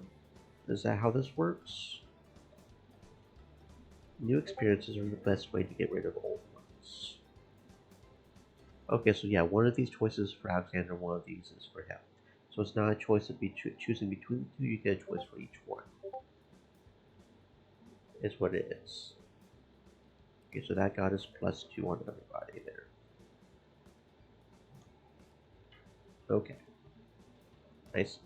Is that how this works? New experiences are the best way to get rid of old ones. Okay, so yeah, one of these choices for Alexander, one of these is for him. So it's not a choice of choosing between the two, you get a choice for each one. Is what it is. Okay, so that got us +2 on everybody there. Okay. Nice.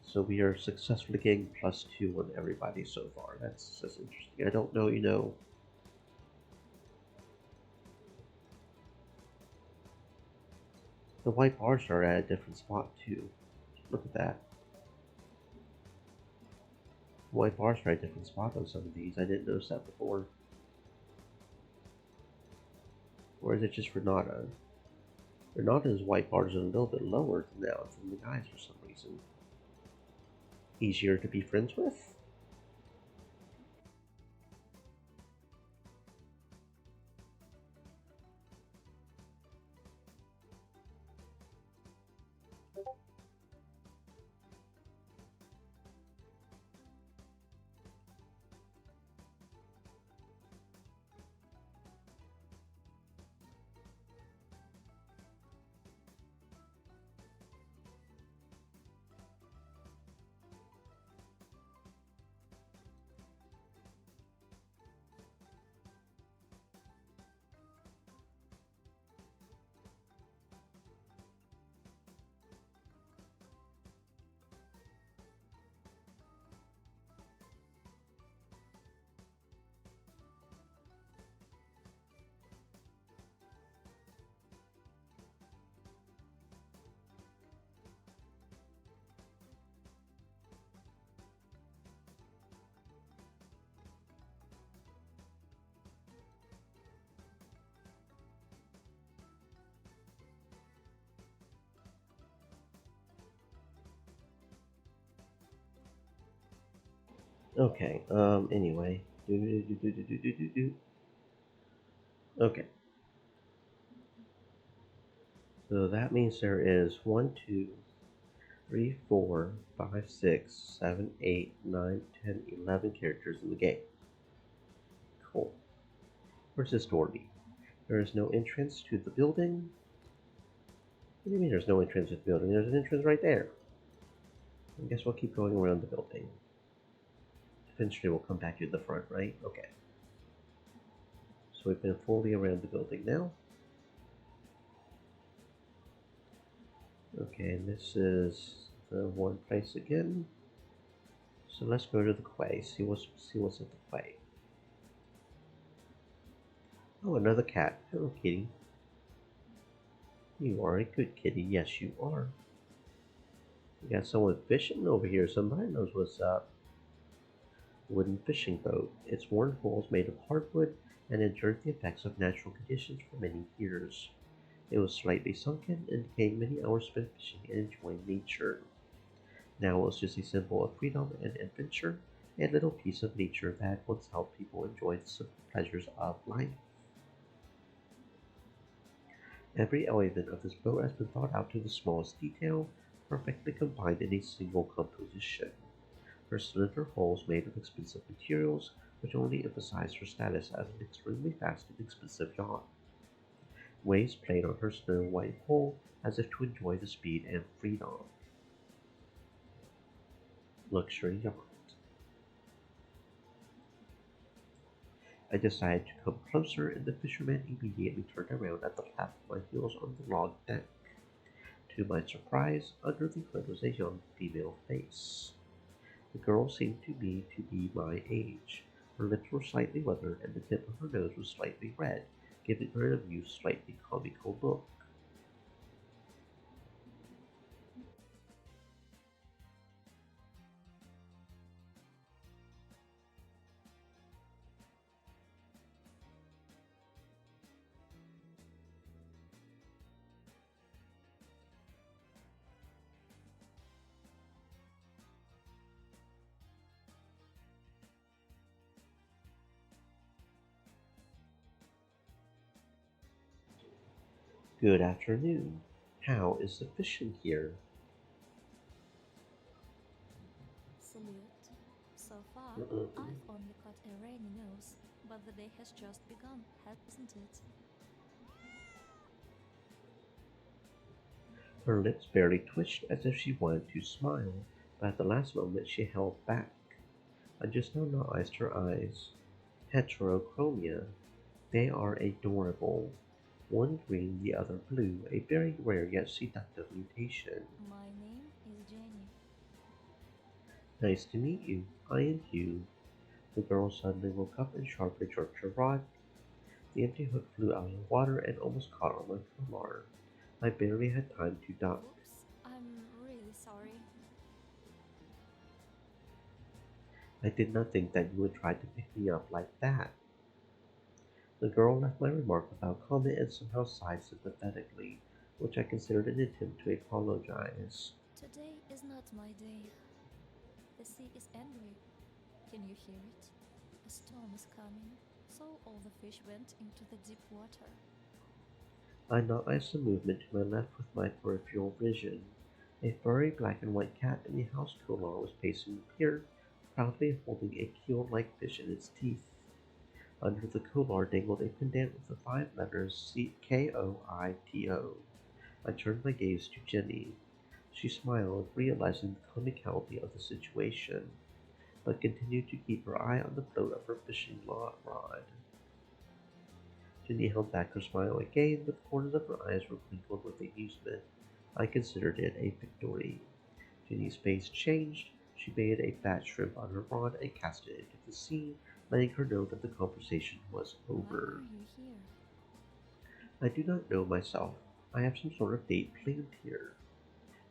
So we are successfully getting +2 on everybody so far. That's interesting. I don't know, the white bars are at a different spot too. Look at that. White bars are at a different spot on some of these. I didn't notice that before. Or is it just Renata? Renata's white bars are a little bit lower than the guys for some reason. Easier to be friends with? Okay, anyway. Okay. So that means there is 1, 2, 3, 4, 5, 6, 7, 8, 9, 10, 11 characters in the game. Cool. Where's this door lead? There is no entrance to the building. What do you mean there's no entrance to the building? There's an entrance right there. I guess we'll keep going around the building. Eventually we'll come back to the front, right? Okay. So we've been fully around the building now. Okay, and this is the one place again. So let's go to the quay, see what's at the quay. Oh, another cat. Hello, kitty. You are a good kitty. Yes, you are. We got someone fishing over here. Somebody knows what's up. Wooden fishing boat. Its worn hull is made of hardwood and endured the effects of natural conditions for many years. It was slightly sunken, indicating many hours spent fishing and enjoying nature. Now it was just a symbol of freedom and adventure, a little piece of nature that had once helped people enjoy the simple pleasures of life. Every element of this boat has been thought out to the smallest detail, perfectly combined in a single composition. Her slender hull is made of expensive materials, which only emphasize her status as an extremely fast and expensive yacht. Waves played on her snow white hull as if to enjoy the speed and freedom. Luxury yacht. I decided to come closer, and the fisherman immediately turned around at the flap of my heels on the log deck. To my surprise, under the hood was a young female face. The girl seemed to me to be my age. Her lips were slightly weathered, and the tip of her nose was slightly red, giving her an amused, slightly comical look. Good afternoon. How is the fishing here? Salute. So far, Mm-mm. I've only caught a rainy nose, but the day has just begun, hasn't it? Her lips barely twitched as if she wanted to smile, but at the last moment she held back. I just now noticed her eyes. Heterochromia. They are adorable. One green, the other blue, a very rare yet seductive mutation. My name is Jenny. Nice to meet you. I am Hugh. The girl suddenly woke up and sharply jerked her rod. The empty hook flew out of the water and almost caught on my collar. I barely had time to duck. Oops, I'm really sorry. I did not think that you would try to pick me up like that. The girl left my remark without comment and somehow sighed sympathetically, which I considered an attempt to apologize. Today is not my day. The sea is angry. Can you hear it? A storm is coming, so all the fish went into the deep water. I noticed a movement to my left with my peripheral vision. A furry black and white cat in the house couloir was pacing the pier, proudly holding a keel-like fish in its teeth. Under the couloir dangled a pendant with the five letters Koito. I turned my gaze to Jenny. She smiled, realizing the comicality of the situation, but continued to keep her eye on the float of her fishing rod. Jenny held back her smile again, but the corners of her eyes were twinkled with amusement. I considered it a victory. Jenny's face changed. She baited a fat shrimp on her rod and cast it into the sea, letting her know that the conversation was Why over. are you here? I do not know myself. I have some sort of date planned here.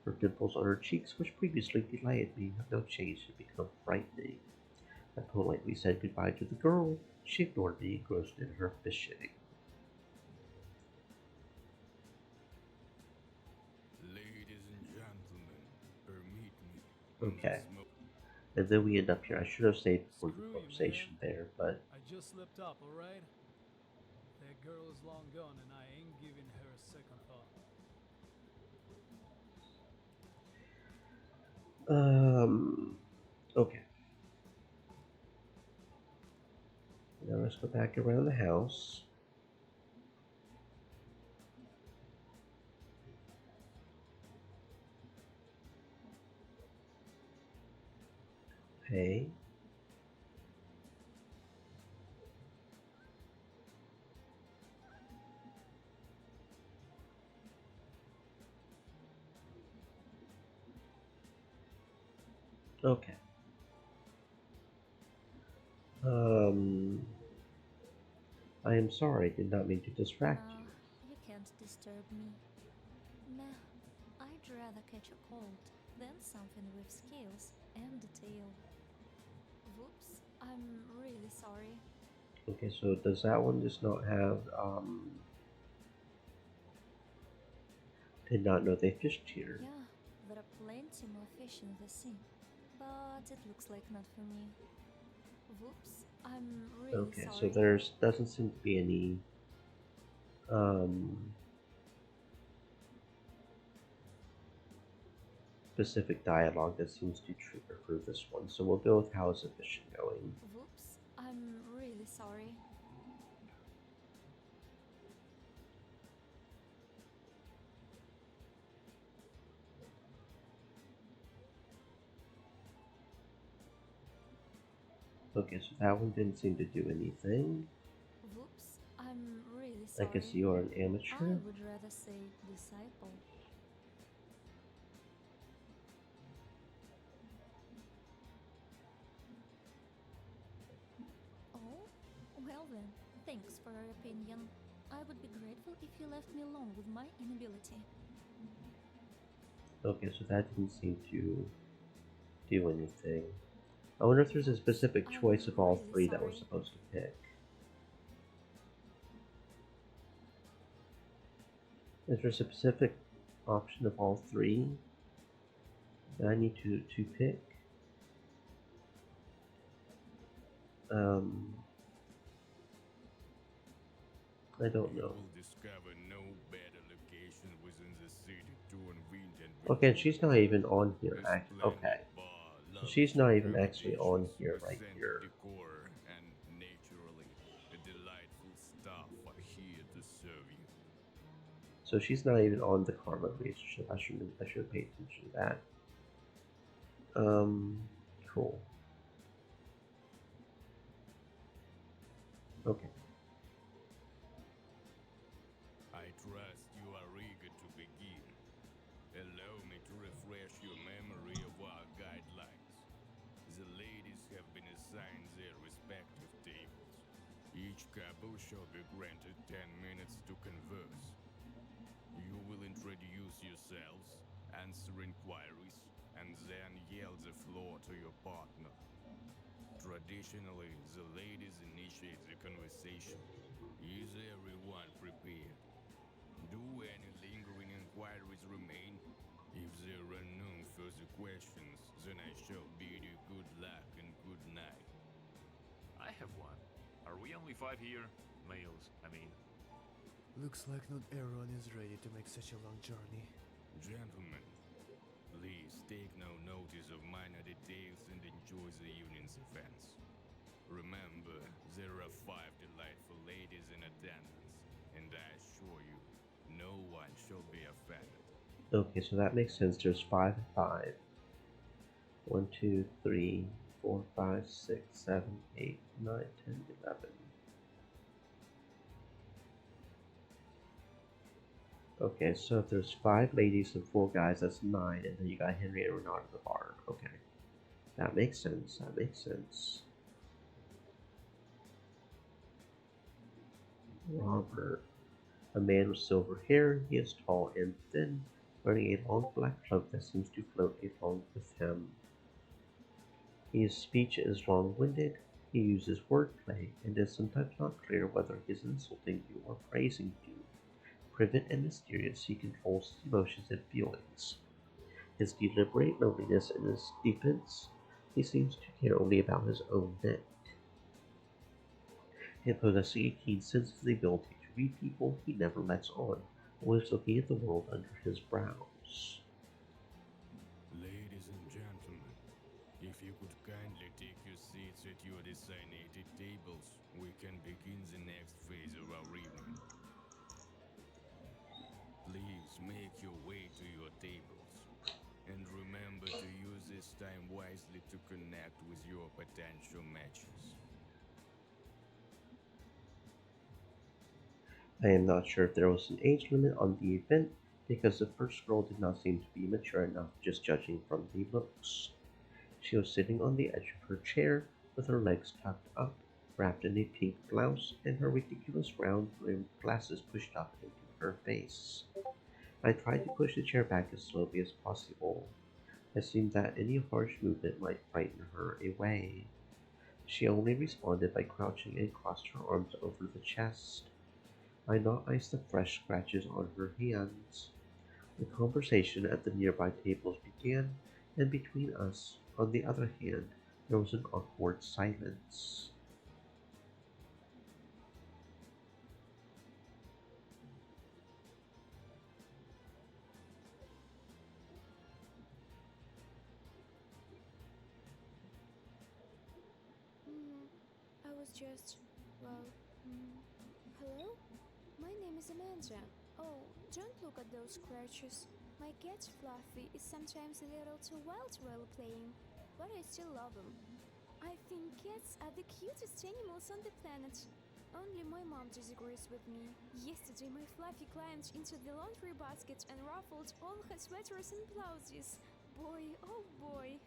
Her dimples on her cheeks, which previously delighted me, have now changed and become frightening. I politely said goodbye to the girl. She ignored me, engrossed in her fishing. Ladies and gentlemen, permit me Okay. this And then we end up here. I should have stayed for the Screw you, conversation man. there, but I just slipped up, alright? That girl is long gone and I ain't giving her a second thought. okay. Now let's go back around the house. Okay. Okay. Um, I am sorry, I did not mean to distract you. You can't disturb me. Meh, I'd rather catch a cold than something with scales and a tail. Whoops, I'm really sorry. Okay, so does that one just not have, did not know they fished here. Yeah, there are plenty more fish in the sea, but it looks like not for me. Whoops, I'm really Okay, so sorry. there's doesn't seem to be any, um, specific dialogue that seems to trigger for this one. So we'll go with how's the fishing going. Whoops, I'm really sorry. Okay, so that one didn't seem to do anything. Whoops, I'm really I sorry. guess you're an I amateur. would rather say disciple. Oh, well then, thanks for your opinion. I would be grateful if you left me alone with my inability. Okay, so that didn't seem to do anything. I wonder if there's a specific I'm choice of all really three that we're sorry. supposed to pick. Is there a specific option of all three that I need to pick? I don't You know. will discover no better location within the city to unwind and Okay, and rejuvenate. she's not even on here. A splendid Okay, bar, so she's not even actually on accommodations, here a right scent here. decor, and naturally, a delightful staff are here to serve you. So she's not even on the karma relationship. I should pay attention to that. Cool. Okay. I trust you are eager to begin. Allow me to refresh your memory of our guidelines. The ladies have been assigned their respective tables. Each couple shall be granted 10 minutes to converse. You will introduce yourselves, answer inquiries, and then yield the floor to your partner. Traditionally, the ladies initiate the conversation. Is everyone prepared? Do any lingering inquiries remain? If there are no further questions, then I shall bid you good luck and good night. I have one. Are we only 5 here? Males, I mean. Looks like not everyone is ready to make such a long journey. Gentlemen, please take no notice of minor details and enjoy the union's events. Remember, there are 5 delightful ladies in attendance, and I assure you, no one shall be offended. Okay, so that makes sense. There's 5 and 5. 1, 2, 3, 4, 5, 6, 7, 8, 9, 10, 11. Okay, so if there's 5 ladies and 4 guys, that's 9, and then you got Henry and Renard at the bar. Okay. That makes sense. That makes sense. Robert. A man with silver hair. He is tall and thin, wearing a long black cloak that seems to float along with him. His speech is long-winded. He uses wordplay, and is sometimes not clear whether he is insulting you or praising you. Privet and mysterious, he controls his emotions and feelings. His deliberate loneliness in his defense, he seems to care only about his own neck. In possessing a keen sense of the ability to read people, he never lets on, always looking at the world under his brows. Ladies and gentlemen, if you could kindly take your seats at your designated tables, we can begin the next phase of our evening. Please make your way to your tables, and remember to use this time wisely to connect with your potential matches. I am not sure if there was an age limit on the event, because the first girl did not seem to be mature enough, just judging from the looks. She was sitting on the edge of her chair, with her legs tucked up, wrapped in a pink blouse and her ridiculous round-rimmed glasses pushed up into her face. I tried to push the chair back as slowly as possible. It seemed that any harsh movement might frighten her away. She only responded by crouching and crossed her arms over the chest. I noticed the fresh scratches on her hands. The conversation at the nearby tables began, and between us, on the other hand, there was an awkward silence. I was just, well, hello? My name is Amanda. Oh, don't look at those scratches. My cat Fluffy is sometimes a little too wild while playing, but I still love him. I think cats are the cutest animals on the planet. Only my mom disagrees with me. Yesterday, my Fluffy climbed into the laundry basket and ruffled all her sweaters and blouses. Boy, oh boy.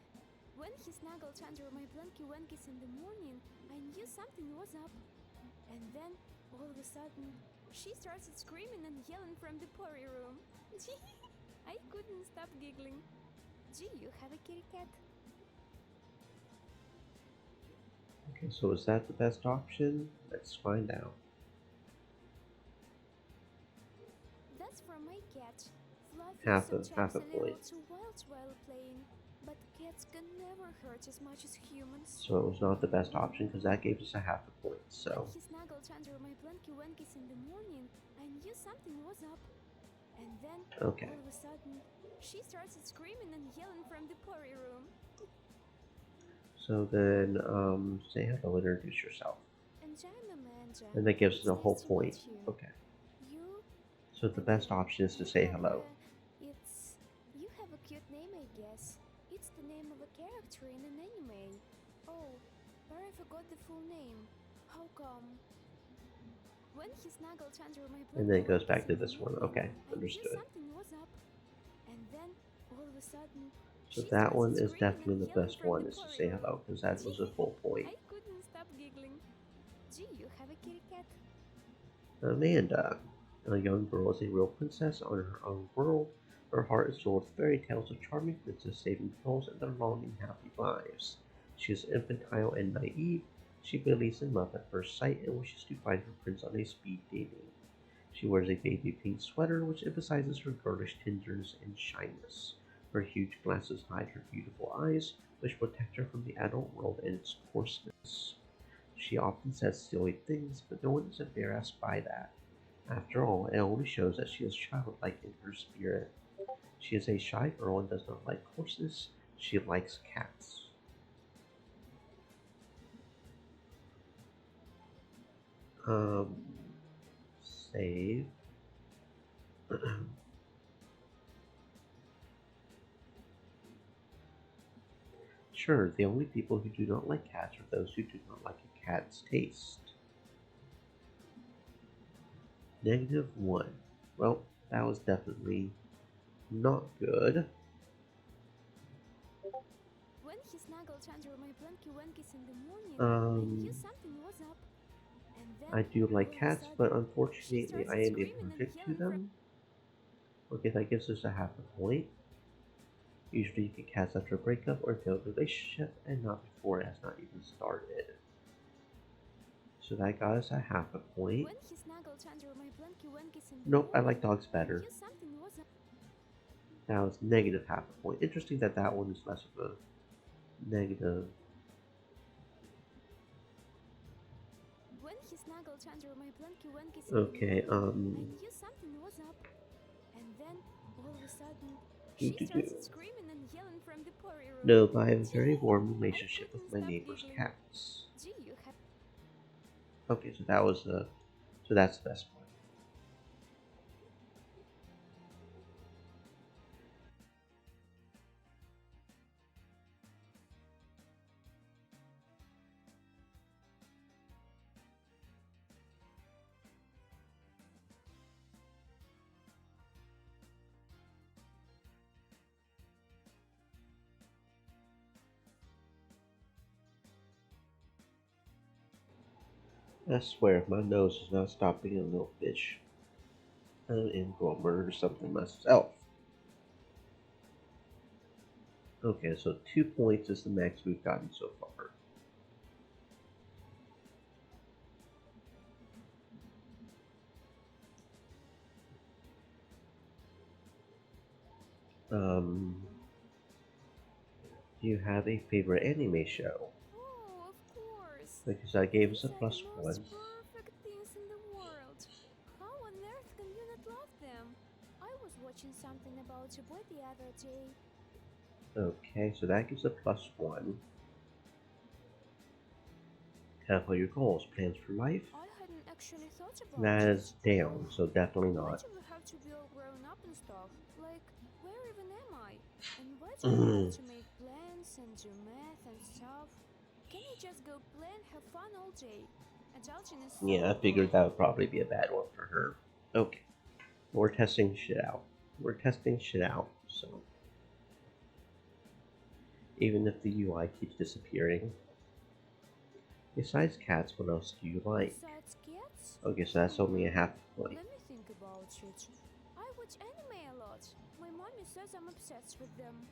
When he snuggled under my blanky wankies in the morning, I knew something was up. And then, all of a sudden, she started screaming and yelling from the potty room. I couldn't stop giggling. Do you have a kitty cat? Okay, so is that the best option? Let's find out. That's for my cat. Fluffy Half is a sometimes a little point. too wild while playing, but cats can never hurt as much as humans. So it was not the best option because that gave us a half a point. So When he snuggled under my blanky wankies in the morning, I knew something was up. And then, okay. all of a sudden, she started screaming and yelling from the potty room. So then say hello and introduce yourself. And I'm Amanda. And that gives us It's a whole nice to point. meet you. Okay. You? So the best option is to say hello. You have a cute name, I guess. It's the name of a character in an anime. Oh, but I forgot the full name. How come? When he snuggled under my And then it goes back to this one. Okay, understood. Something was up. And then, all of a sudden, So that one is definitely the best one, is to say hello, because that was a full point. I couldn't stop giggling. Do you have a kitty cat? Amanda. A young girl is a real princess on her own world. Her heart is filled with fairy tales of charming princes saving pearls and their long and happy lives. She is infantile and naive. She believes in love at first sight and wishes to find her prince on a speed dating. She wears a baby pink sweater which emphasizes her girlish tenderness and shyness. Her huge glasses hide her beautiful eyes, which protect her from the adult world and its coarseness. She often says silly things, but no one is embarrassed by that. After all, it only shows that she is childlike in her spirit. She is a shy girl and does not like coarseness. She likes cats. Save. Sure, the only people who do not like cats are those who do not like a cat's taste. -1. Well, that was definitely not good. When he snuggled under my blanky wankies in the morning, I knew something was up. And then, I do like all of a cats, sudden, but she unfortunately I started am screaming and allergic to yelling from them. Okay, that gives us a half a point. Usually you get cats after a breakup or failed relationship and not before it has not even started. So that got us a half a point. When he snuggled under my blanky wankies in the Nope, I morning, like dogs I better. knew something was up. That was negative half a point. Interesting that that one is less of a negative. When he snuggled under my blanky wankies Okay, in the morning, I knew something was up. And then, all of a sudden, she started screaming and yelling from the potty room. Nope, I have a very warm relationship with my neighbor's cats. Do you have... Okay, so that was so that's the best one. I swear, if my nose does not stop being a little fish, I'm in for a murder or something myself. Okay, so 2 points is the max we've gotten so far. Do you have a favorite anime show? Oh, of course. Because I gave us These a are the plus most one. perfect things in the world. How on earth can you not love them? I was watching something about a boy the other day. Okay, so that gives a plus one. Tackle your goals, plans for life. I hadn't actually thought about That it. is down, so definitely Why not. do we have to be all grown up and stuff? Like, where even am I? And why do we have to make plans and do math and stuff? Can you just go play and have fun all day? Adulting is so Yeah, I figured boring. that would probably be a bad one for her. Okay, we're testing shit out. We're testing shit out, so even if the UI keeps disappearing. Besides cats, what else do you like? Besides cats? Okay, so that's only a half point. Let me think about it. I watch anime a lot. My mommy says I'm obsessed with them.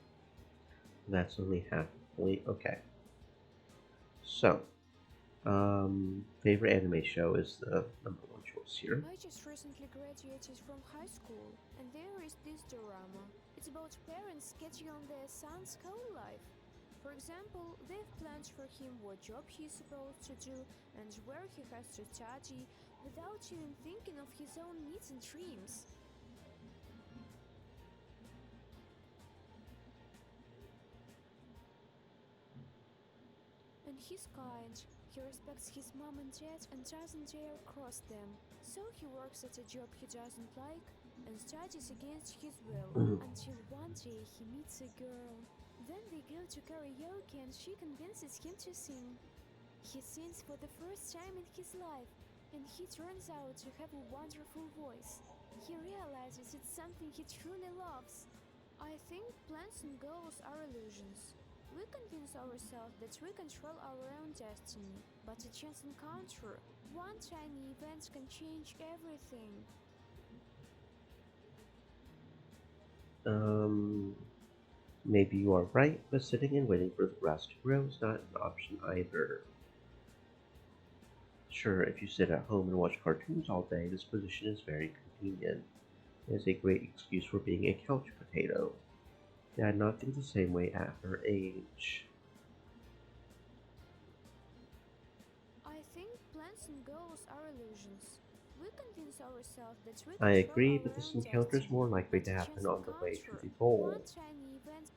That's only half a point. Okay. So, favorite anime show is the number one choice here. I just recently graduated from high school, and there is this drama. It's about parents scheduling their son's school life. For example, they've planned for him what job he's supposed to do and where he has to study without even thinking of his own needs and dreams. And he's kind. He respects his mom and dad and doesn't dare cross them. So he works at a job he doesn't like and studies against his will until one day he meets a girl. Then they go to karaoke and she convinces him to sing. He sings for the first time in his life and he turns out to have a wonderful voice. He realizes it's something he truly loves. I think plans and goals are illusions. We convince ourselves that we control our own destiny, but a chance encounter, one tiny event can change everything. Maybe you are right, but sitting and waiting for the grass to grow is not an option either. Sure, if you sit at home and watch cartoons all day, this position is very convenient. It is a great excuse for being a couch potato. They had not think the same way at her age. I think plans and goals are illusions. We convince ourselves that we I control agree, our but this own encounter is destiny, more likely but to a happen chance on the way to encounter, the goal. one tiny event.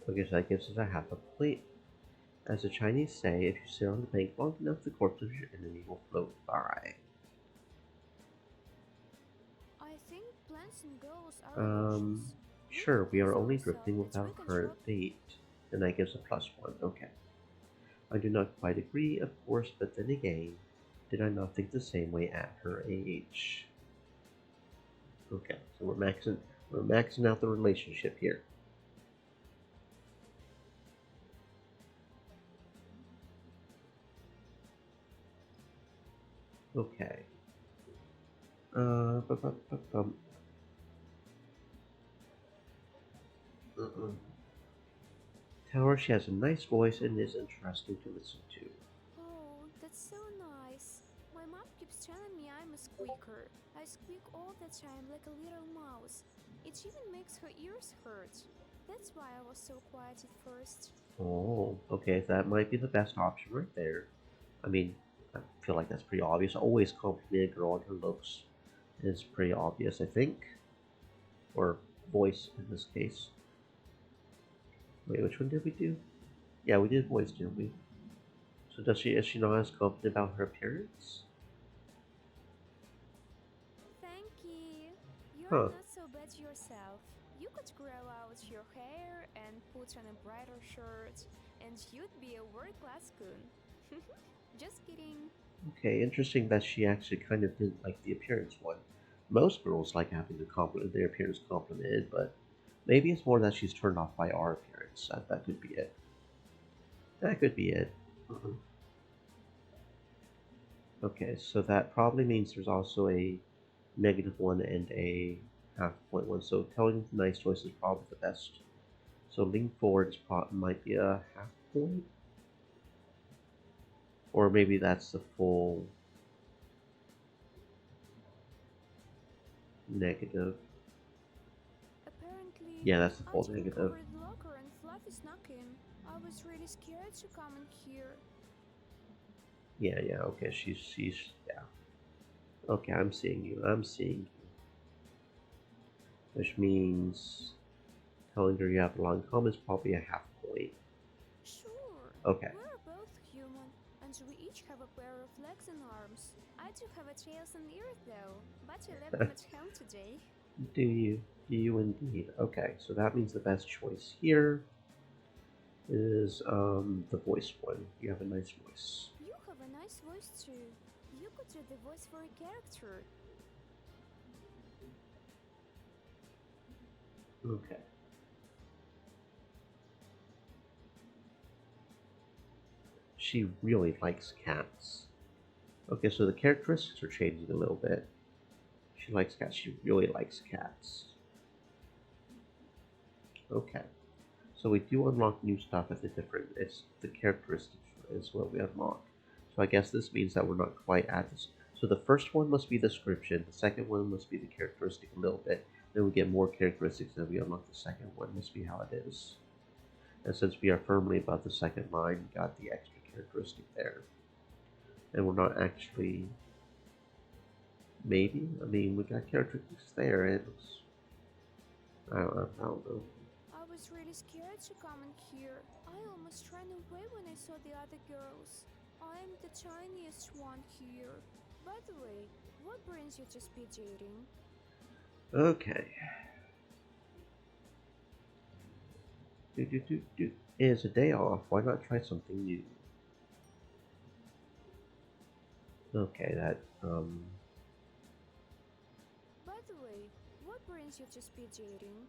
Okay, so that gives us a half a point. As the Chinese say, if you sit on the bank long enough, the corpse of your enemy will float by. I think plans and goals are illusions. Sure, we are only convince ourselves drifting that without we current control. fate. And that gives a plus one. Okay. I do not quite agree, of course, but then again, did I not think the same way at her age? Okay, so we're maxing out the relationship here. Okay. Bum. Tell her she has a nice voice and is interesting to listen to. Oh, that's so nice. My mom keeps telling me I'm a squeaker. I squeak all the time like a little mouse. It even makes her ears hurt. That's why I was so quiet at first. Oh, okay, that might be the best option right there. I mean, I feel like that's pretty obvious. Always compliment a girl on her looks. It's pretty obvious, I think. Or voice in this case. Wait, which one did we do? Yeah, we did voice, didn't we? So is she not as confident about her appearance? Thank you. You're Huh. not so bad yourself. You could grow out your hair and put on a brighter shirt, and you'd be a world-class coon. Just kidding. Okay, interesting that she actually kind of didn't like the appearance one. Most girls like having their appearance complimented, but maybe it's more that she's turned off by our appearance. That could be it. That could be it. Okay, so that probably means there's also a -1 and a half point one. So telling the nice choice is probably the best. So lean forward is might be a half point, or maybe that's the full negative. Apparently, Yeah, that's the I full didn't negative. cover the locker and Fluffy snuck in. I was really scared to come in here. Yeah, okay, she's yeah. Okay, I'm seeing you. I'm seeing you. Which means telling her you have a long comb is probably a half point. Sure, Okay. we're both human, and we each have a pair of legs and arms. I do have a tails and ears though, but I left them at home today. Do you? Do you indeed? Okay, so that means the best choice here is the voice one. You have a nice voice. You have a nice voice too. You could do the voice for a character. Okay. She really likes cats. Okay, so the characteristics are changing a little bit. She likes cats. She really likes cats. Okay. So we do unlock new stuff at the different. It's the characteristics is what we unlock. So I guess this means that we're not quite at this. So the first one must be the description. The second one must be the characteristic a little bit. Then we get more characteristics. Then we unlock the second one. Must be how it is. And since we are firmly above the second line, we got the extra characteristic there. And we're not actually. Maybe. I mean, we got characteristics there. And it's, I don't know. I was really scared to come in here. I almost ran away when I saw the other girls. I'm the tiniest one here. By the way, what brings you to speed dating? Okay. It's a day off. Why not try something new? Okay, that By the way, what brings you to speed dating?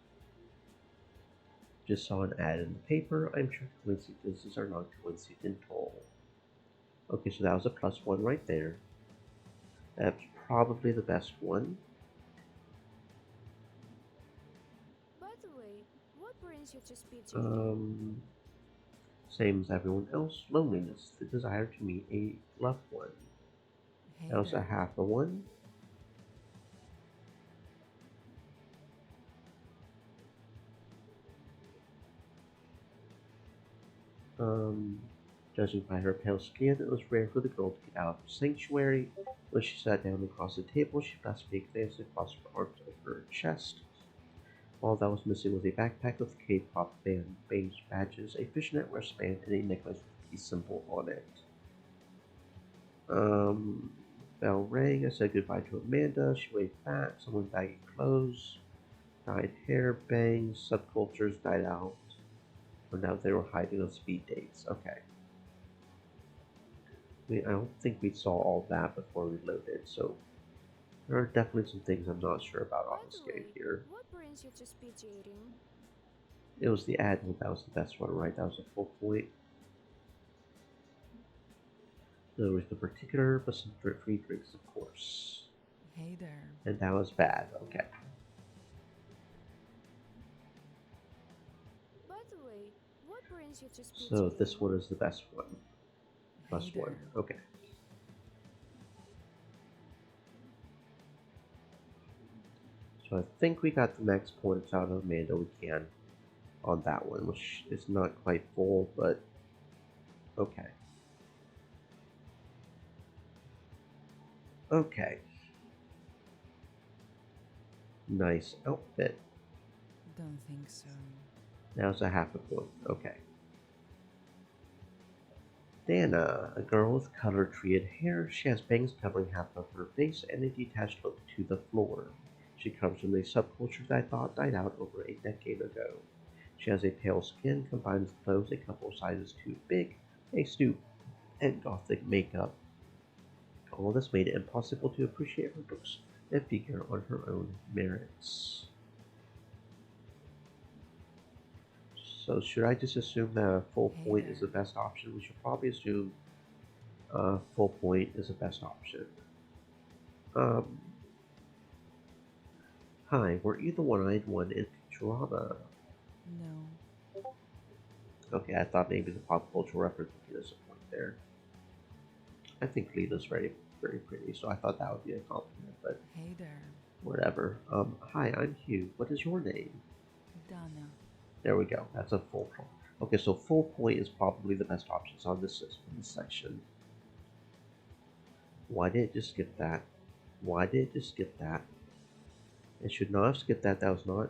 just saw an ad in the paper. I'm sure coincidences are not coincidental. Okay, so that was a +1 right there. That's probably the best one. By the way, what brings you to speed dating? Same as everyone else. Loneliness, the desire to meet a loved one. Hey That was a there. half a one. Judging by her pale skin, it was rare for the girl to get out of the sanctuary. When she sat down across the table, she passed a big glance across her arms over her chest. All that was missing was a backpack with K-pop band beige badges, a fishnet wristband, and a necklace with a peace symbol on it. Bell rang. I said goodbye to Amanda. She waved back. Someone baggy clothes, dyed hair, bangs, subcultures died out. But now they were hiding on speed dates. Okay. I don't think we saw all that before we loaded, so there are definitely some things I'm not sure about on By this the game way, here. what brings you to speed dating? It was the ad one that was the best one, right? That was a full point. There was the particular, but some free drinks, of course. Hey there. And that was bad. Okay. By the way, what brings you to speed So dating? this one is the best one. Plus Hey one. there. Okay. So I think we got the max points out of Amanda we can on that one, which is not quite full, but okay. Okay. Nice outfit. Don't think so. Now's a half a point. Okay. Dana, a girl with color-treated hair. She has bangs covering half of her face and a detached look to the floor. She comes from a subculture that I thought died out over a decade ago. She has a pale skin combined with clothes a couple sizes too big, a stoop, and gothic makeup. All this made it impossible to appreciate her looks and figure on her own merits. So should I just assume that a full Hey point is the there. best option? We should probably assume Full point is the best option. Um, Hi, weren't you the one-eyed one in Futurama? No. Okay, I thought maybe the pop culture reference would get us a point there. I think Lita's very, very pretty, so I thought that would be a compliment, but Hey there, whatever. Hi, I'm Hugh. What is your name? Dana. There we go. That's a full point. Okay, so full point is probably the best options on this section. Why did it just skip that? Why did it just skip that? It should not have skipped that. That was not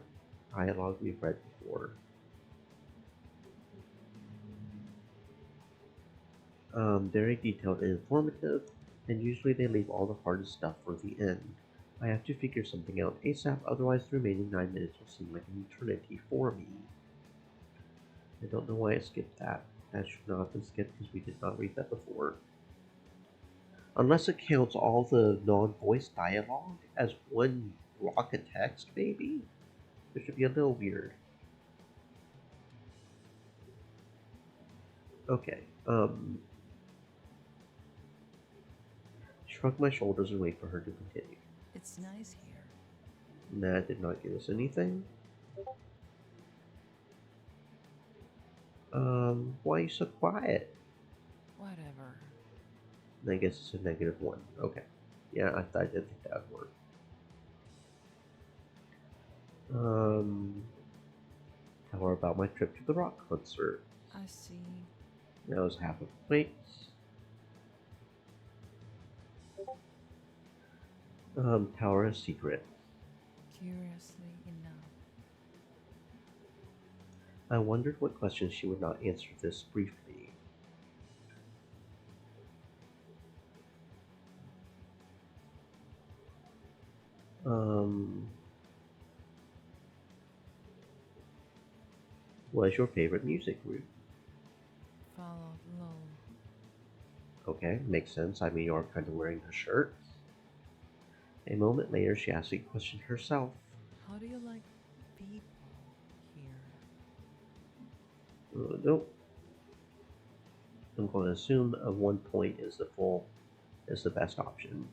dialogue we've read before. Very detailed and informative, and usually they leave all the hardest stuff for the end. I have to figure something out ASAP, otherwise the remaining 9 minutes will seem like an eternity for me. I don't know why I skipped that. That should not have been skipped because we did not read that before. Unless it counts all the non-voice dialogue as one block of text, maybe? It should be a little weird. Okay, shrug my shoulders and wait for her to continue. It's nice here. That did not give us anything. Why are you so quiet? Whatever. I guess it's a -1. Okay. Yeah, I did think that would work. Tell her about my trip to the rock concert. I see. That was half a point. Tell her a secret. Curiously enough. I wondered what questions she would not answer this briefly. What is your favorite music group? Followed low. Okay, makes sense. I mean, you're kind of wearing her shirt. A moment later, she asked a question herself. How do you like people here? Nope. I'm going to assume a 1 point is the best option.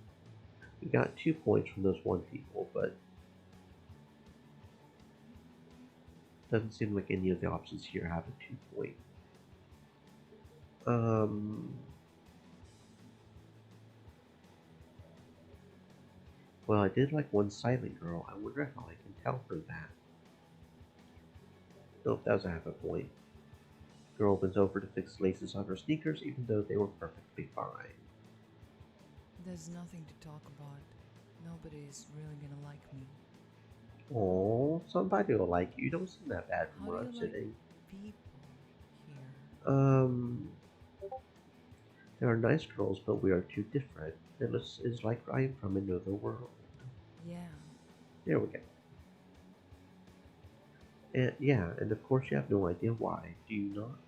We got 2 points from those 1 people, but doesn't seem like any of the options here have a 2 point. Well, I did like one silent girl. I wonder how I can tell her that. Nope, that was a half a point. Girl bends over to fix laces on her sneakers, even though they were perfectly fine. There's nothing to talk about. Nobody's really gonna like me. Oh, somebody will like you. You don't seem that bad from How where do I'm you like sitting. people here? There are nice girls, but we are too different. This is like I am from another world. Yeah. There we go. And yeah, and of course you have no idea why, do you not?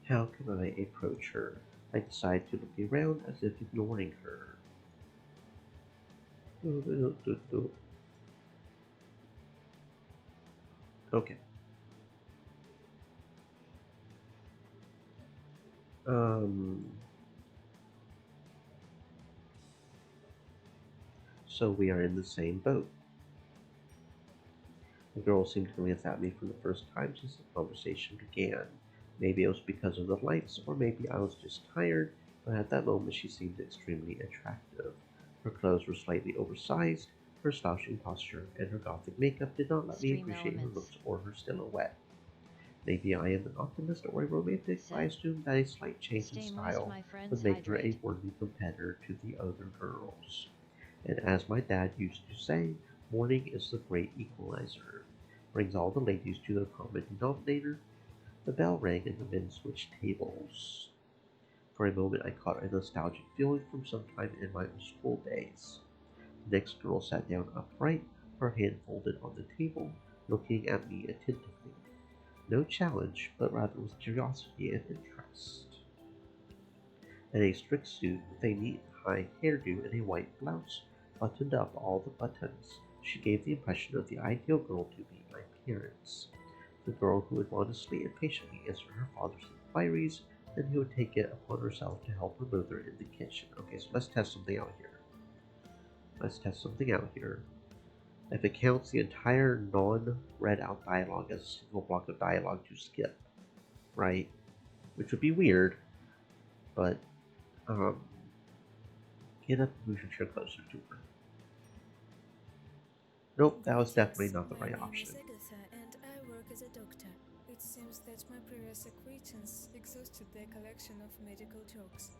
How can I approach her? I decide to look around as if ignoring her. Okay. So we are in the same boat. The girl seemed to glance at me for the first time since the conversation began. Maybe it was because of the lights, or maybe I was just tired, but at that moment she seemed extremely attractive. Her clothes were slightly oversized, her slouching posture, and her gothic makeup did not let me Extreme appreciate her elements. looks or her silhouette. Maybe I am an optimist or a romantic, but I assumed that a slight change in Stay moist, style my friends, would make her a hydrate. worthy competitor to the other girls. And as my dad used to say, morning is the great equalizer. Brings all the ladies to their common denominator. The bell rang and the men switched tables. For a moment I caught a nostalgic feeling from some time in my school days. The next girl sat down upright, her hand folded on the table, looking at me attentively. No challenge, but rather with curiosity and interest. In a strict suit with a neat high hairdo and a white blouse, buttoned up all the buttons, She gave the impression of the ideal girl to be my parents. The girl who would modestly and patiently answer her father's inquiries, and who would take it upon herself to help her mother in the kitchen. Okay, so let's test something out here. If it counts the entire non-read out dialogue as a single block of dialogue to skip, right? Which would be weird, but get up and move your chair closer to her. Nope, that was definitely not the right option. My name is Agatha, and I work as a doctor. It seems that my previous acquaintance exhausted their collection of medical jokes.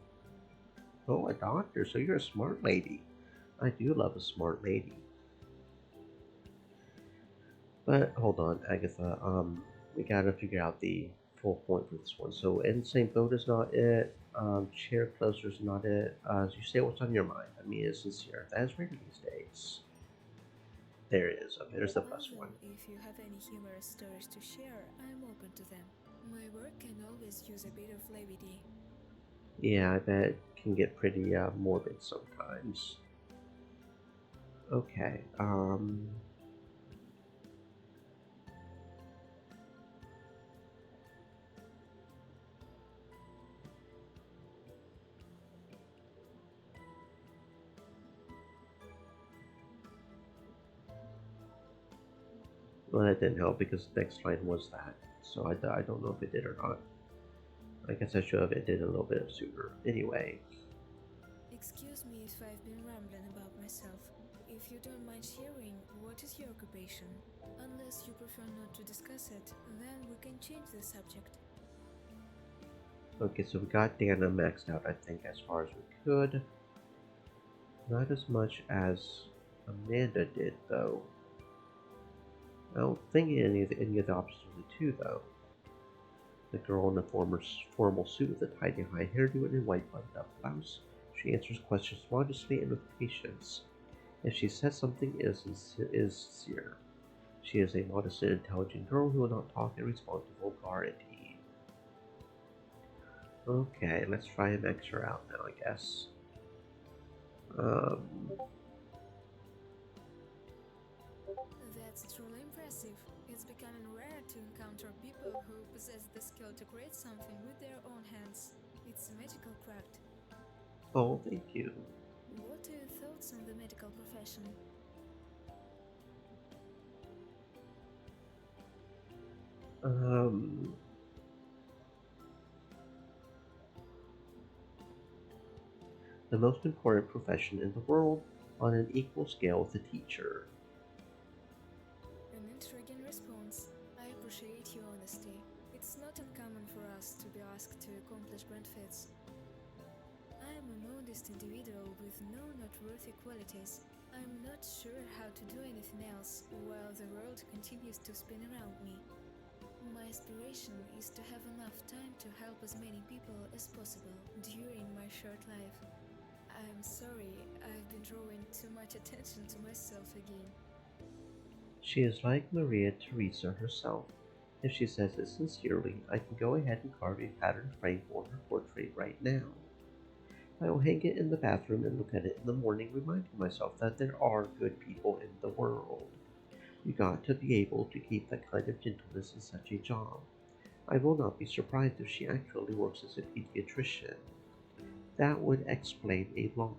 Oh, a doctor, so you're a smart lady. I do love a smart lady. But hold on, Agatha. We gotta figure out the full point for this one. So, in the same boat is not it. Chair closer is not it. You say what's on your mind. I mean, it's sincere. That is rare these days. There it is. Okay, there's the first one. If you have any humorous stories to share, I'm open to them. My work can always use a bit of levity. Yeah, I bet it can get pretty morbid sometimes. Okay. Well, that didn't help because the next line was that. So I don't know if it did or not. I guess I should have ended a little bit sooner. Anyway. Excuse me if I've been rambling about myself. If you don't mind sharing, what is your occupation? Unless you prefer not to discuss it, then we can change the subject. Okay, so we got Dana maxed out, I think, as far as we could. Not as much as Amanda did, though. I don't think any of the options really too, though. The girl in the formal suit with a tidy high hairdo and a white buttoned-up blouse. She answers questions modestly and with patience. If she says something, it is sincere. She is a modest and intelligent girl who will not talk and respond to vulgarity. Okay, let's try and max her out now, I guess. That's truly impressive. It's becoming rare to encounter people who possess the skill to create something with their own hands. It's a medical craft. Oh, thank you. What are your thoughts on the medical profession? The most important profession in the world, on an equal scale with a teacher. An intriguing response. I appreciate your honesty. It's not uncommon for us to be asked to accomplish benefits. I am a modest individual with no noteworthy qualities. I'm not sure how to do anything else while the world continues to spin around me. My aspiration is to have enough time to help as many people as possible during my short life. I'm sorry, I've been drawing too much attention to myself again. She is like Maria Theresa herself. If she says it sincerely, I can go ahead and carve a pattern frame for her portrait right now. I will hang it in the bathroom and look at it in the morning, reminding myself that there are good people in the world. You got to be able to keep that kind of gentleness in such a job. I will not be surprised if she actually works as a pediatrician. That would explain a lot.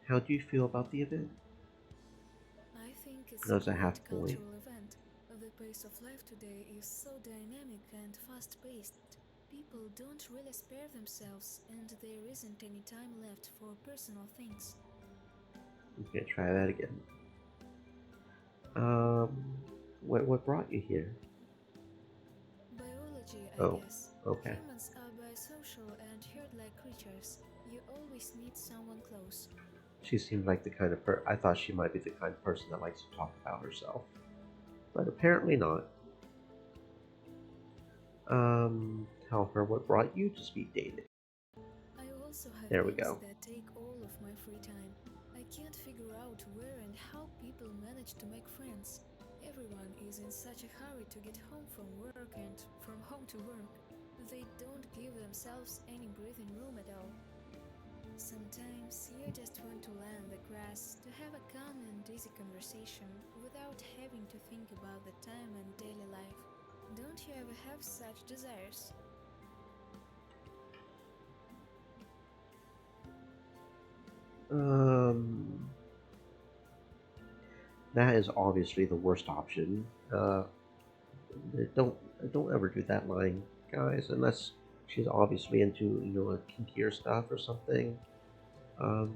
How do you feel about the event? I think it's That was a great half point. cultural event. The pace of life today is so dynamic and fast-paced. People don't really spare themselves, and there isn't any time left for personal things. Okay, try that again. What brought you here? Biology, I Oh, guess. okay. Humans are bisocial and herd-like creatures. You always need someone close. She seemed like the kind of I thought she might be the kind of person that likes to talk about herself. But apparently not. Tell her what brought you to speed dating. I also have There we bills go. that take all of my free time. I can't figure out where and how people manage to make friends. Everyone is in such a hurry to get home from work and from home to work. They don't give themselves any breathing room at all. Sometimes you just want to lie on the grass to have a calm and easy conversation without having to think about the time and daily life. Don't you ever have such desires? Um, that is obviously the worst option. Don't don't ever do that line, guys, unless she's obviously into like kinkier stuff or something. Um,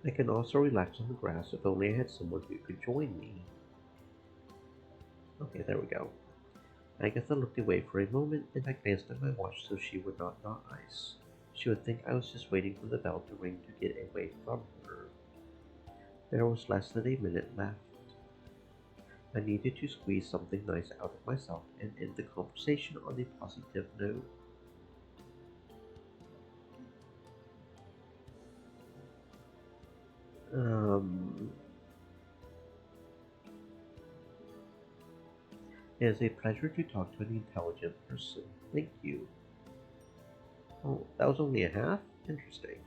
I can also relax on the grass if only I had someone who could join me. Okay, there we go. Agatha looked away for a moment, and I glanced at my watch so she would not notice. She would think I was just waiting for the bell to ring to get away from her. There was less than a minute left. I needed to squeeze something nice out of myself and end the conversation on a positive note. Um, it is a pleasure to talk to an intelligent person. Thank you. Oh, that was only a half? Interesting.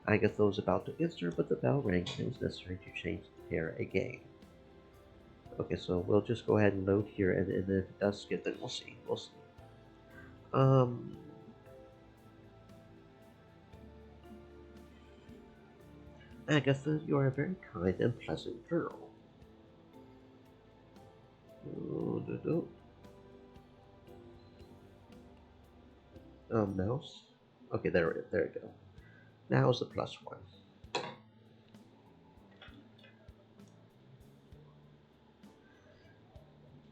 Agatha was about to answer, but the bell rang and it was necessary to change the pair again. Okay, so we'll just go ahead and load here, and then if it does skip, then we'll see. We'll see. Um, Agatha, you are a very kind and pleasant girl. Mouse. Okay, there we go. Now's the plus one.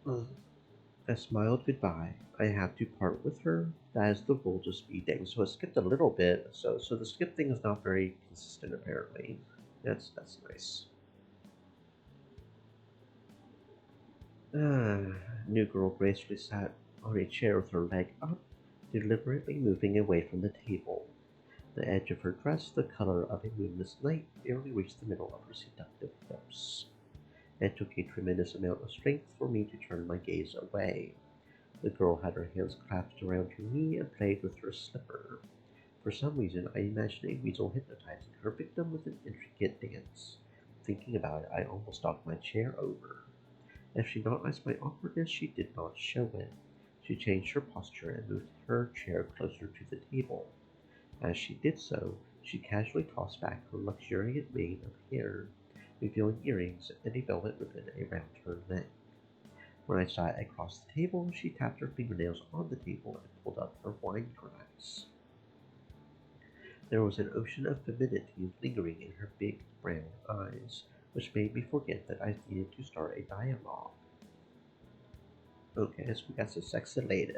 Mm. I smiled goodbye. I have to part with her. That is the rules of speeding. So it skipped a little bit. So the skip thing is not very consistent apparently. That's nice. New girl gracefully sat on a chair with her leg up, deliberately moving away from the table. The edge of her dress, the color of a moonless night, barely reached the middle of her seductive hips. It took a tremendous amount of strength for me to turn my gaze away. The girl had her hands clasped around her knee and played with her slipper. For some reason, I imagined a weasel hypnotizing her victim with an intricate dance. Thinking about it, I almost knocked my chair over. If she noticed my awkwardness, she did not show it. She changed her posture and moved her chair closer to the table. As she did so, she casually tossed back her luxuriant mane of hair, revealing earrings and a velvet ribbon around her neck. When I sat across the table, she tapped her fingernails on the table and pulled up her wine glass. There was an ocean of femininity lingering in her big brown eyes, which made me forget that I needed to start a dialogue. Okay, so we got some sexy lady.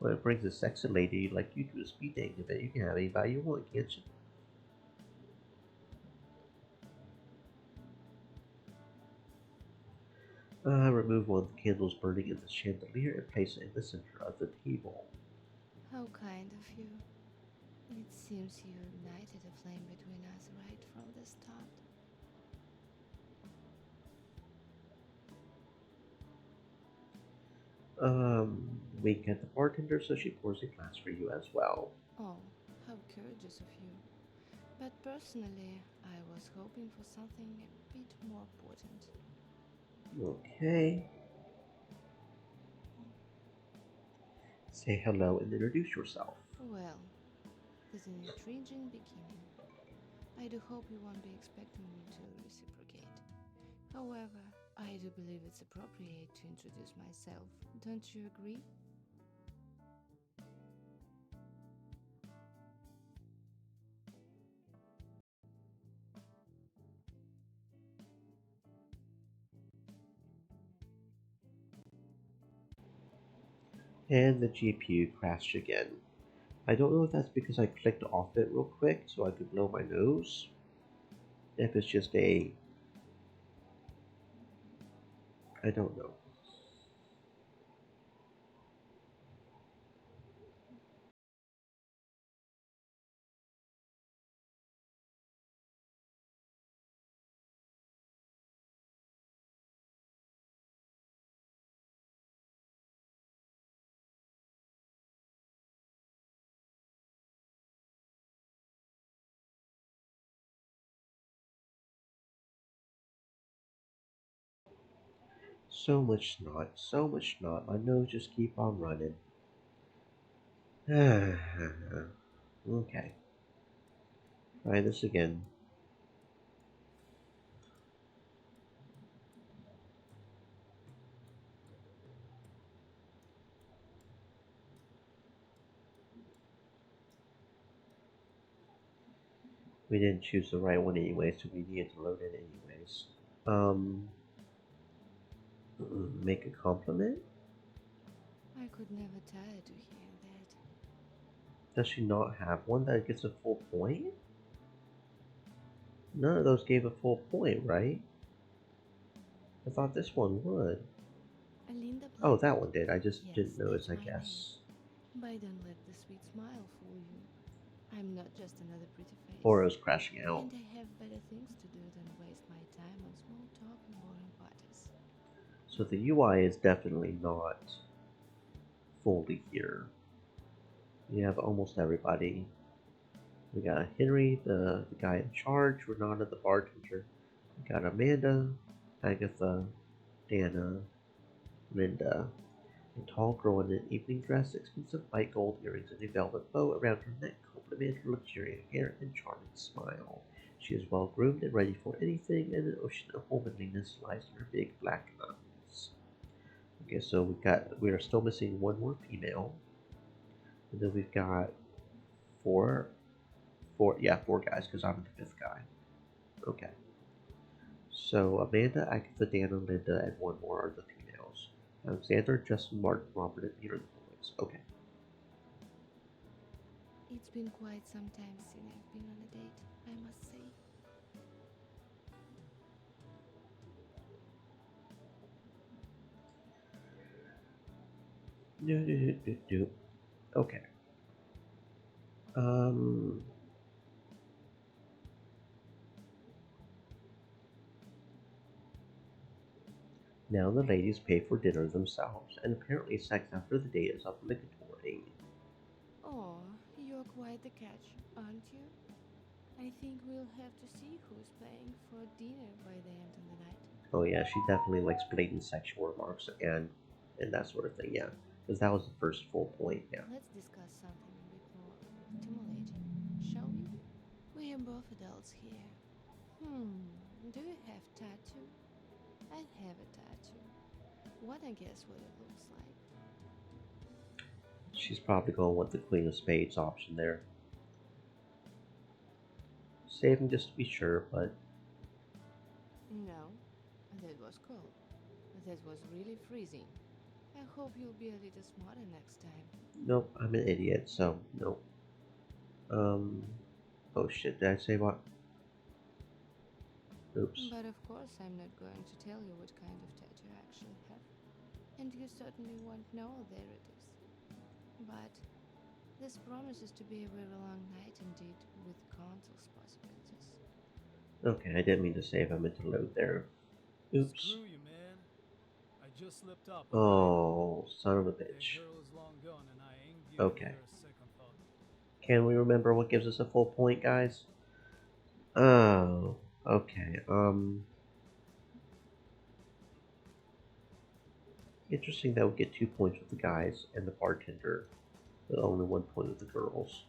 Well, it brings a sexy lady like you to a speed dating event. You can have anybody you want, can't you? Remove one of the candles burning in the chandelier and place it in the center of the table. How kind of you. It seems you ignited a flame between us right from the start. Wink at the bartender so she pours a glass for you as well. Oh, how courageous of you. But personally, I was hoping for something a bit more potent. Okay. Say hello and introduce yourself. Well, it's an intriguing beginning. I do hope you won't be expecting me to reciprocate. However, I do believe it's appropriate to introduce myself. Don't you agree? And the GPU crashed again. I don't know if that's because I clicked off it real quick so I could blow my nose. If it's just I don't know. So much snot, so much snot. My nose just keep on running. Okay, try this again. We didn't choose the right one anyway, so we needed to load it anyways. Um, make a compliment? I could never tire to hear that. Does she not have one that gets a full point? None of those gave a full point, right? I thought this one would. Linda Oh, played that one did. I just Yes, didn't notice, that's I my guess. But don't let the sweet smile fool you. I'm not just another pretty face. Or it was crashing out. And I have better things to do than waste my time on small talk and boring parties. So the UI is definitely not fully here. We have almost everybody. We got Henry, the guy in charge, Renata, the bartender. We got Amanda, Agatha, Dana, Linda. A tall girl in an evening dress, expensive white gold earrings, and a velvet bow around her neck complement her luxuriant hair and charming smile. She is well groomed and ready for anything, and an ocean of womanliness lies in her big black eyes. Okay, so we are still missing one more female, and then we've got four guys because I'm the fifth guy. Okay, so Amanda, Agatha, Dana, Linda, and one more are the females. Alexander, Justin, Martin, Robert, and Peter are the boys. Okay. It's been quite some time since I've been on a date, I must say. Okay. Now the ladies pay for dinner themselves, and apparently sex after the date is obligatory. Oh, you're quite the catch, aren't you? I think we'll have to see who's paying for dinner by the end of the night. Oh yeah, she definitely likes blatant sexual remarks and that sort of thing. Yeah, because that was the first full point. Yeah. Let's discuss something a bit more stimulating, shall we? We are both adults here. Do you have tattoo? I have a tattoo. Wanna guess what it looks like? She's probably going with the Queen of Spades option there. Saving just to be sure, but No, that was cold. That was really freezing. I hope you'll be a little smarter next time. nope, I'm an idiot, so nope. Oh shit, did I say what? Oops. But of course I'm not going to tell you what kind of tattoo I actually have. And you certainly won't know there it is. But this promises to be a very long night indeed, with countless possibilities. Okay, I didn't mean to save. I meant to load there. Oops. Screw you, man. I just slipped up. Oh, son of a bitch. That girl is long gone, and I ain't giving Okay. her a second thought. Can we remember what gives us a full point, guys? Oh, okay. Interesting that we get 2 points with the guys and the bartender, but only 1 point with the girls.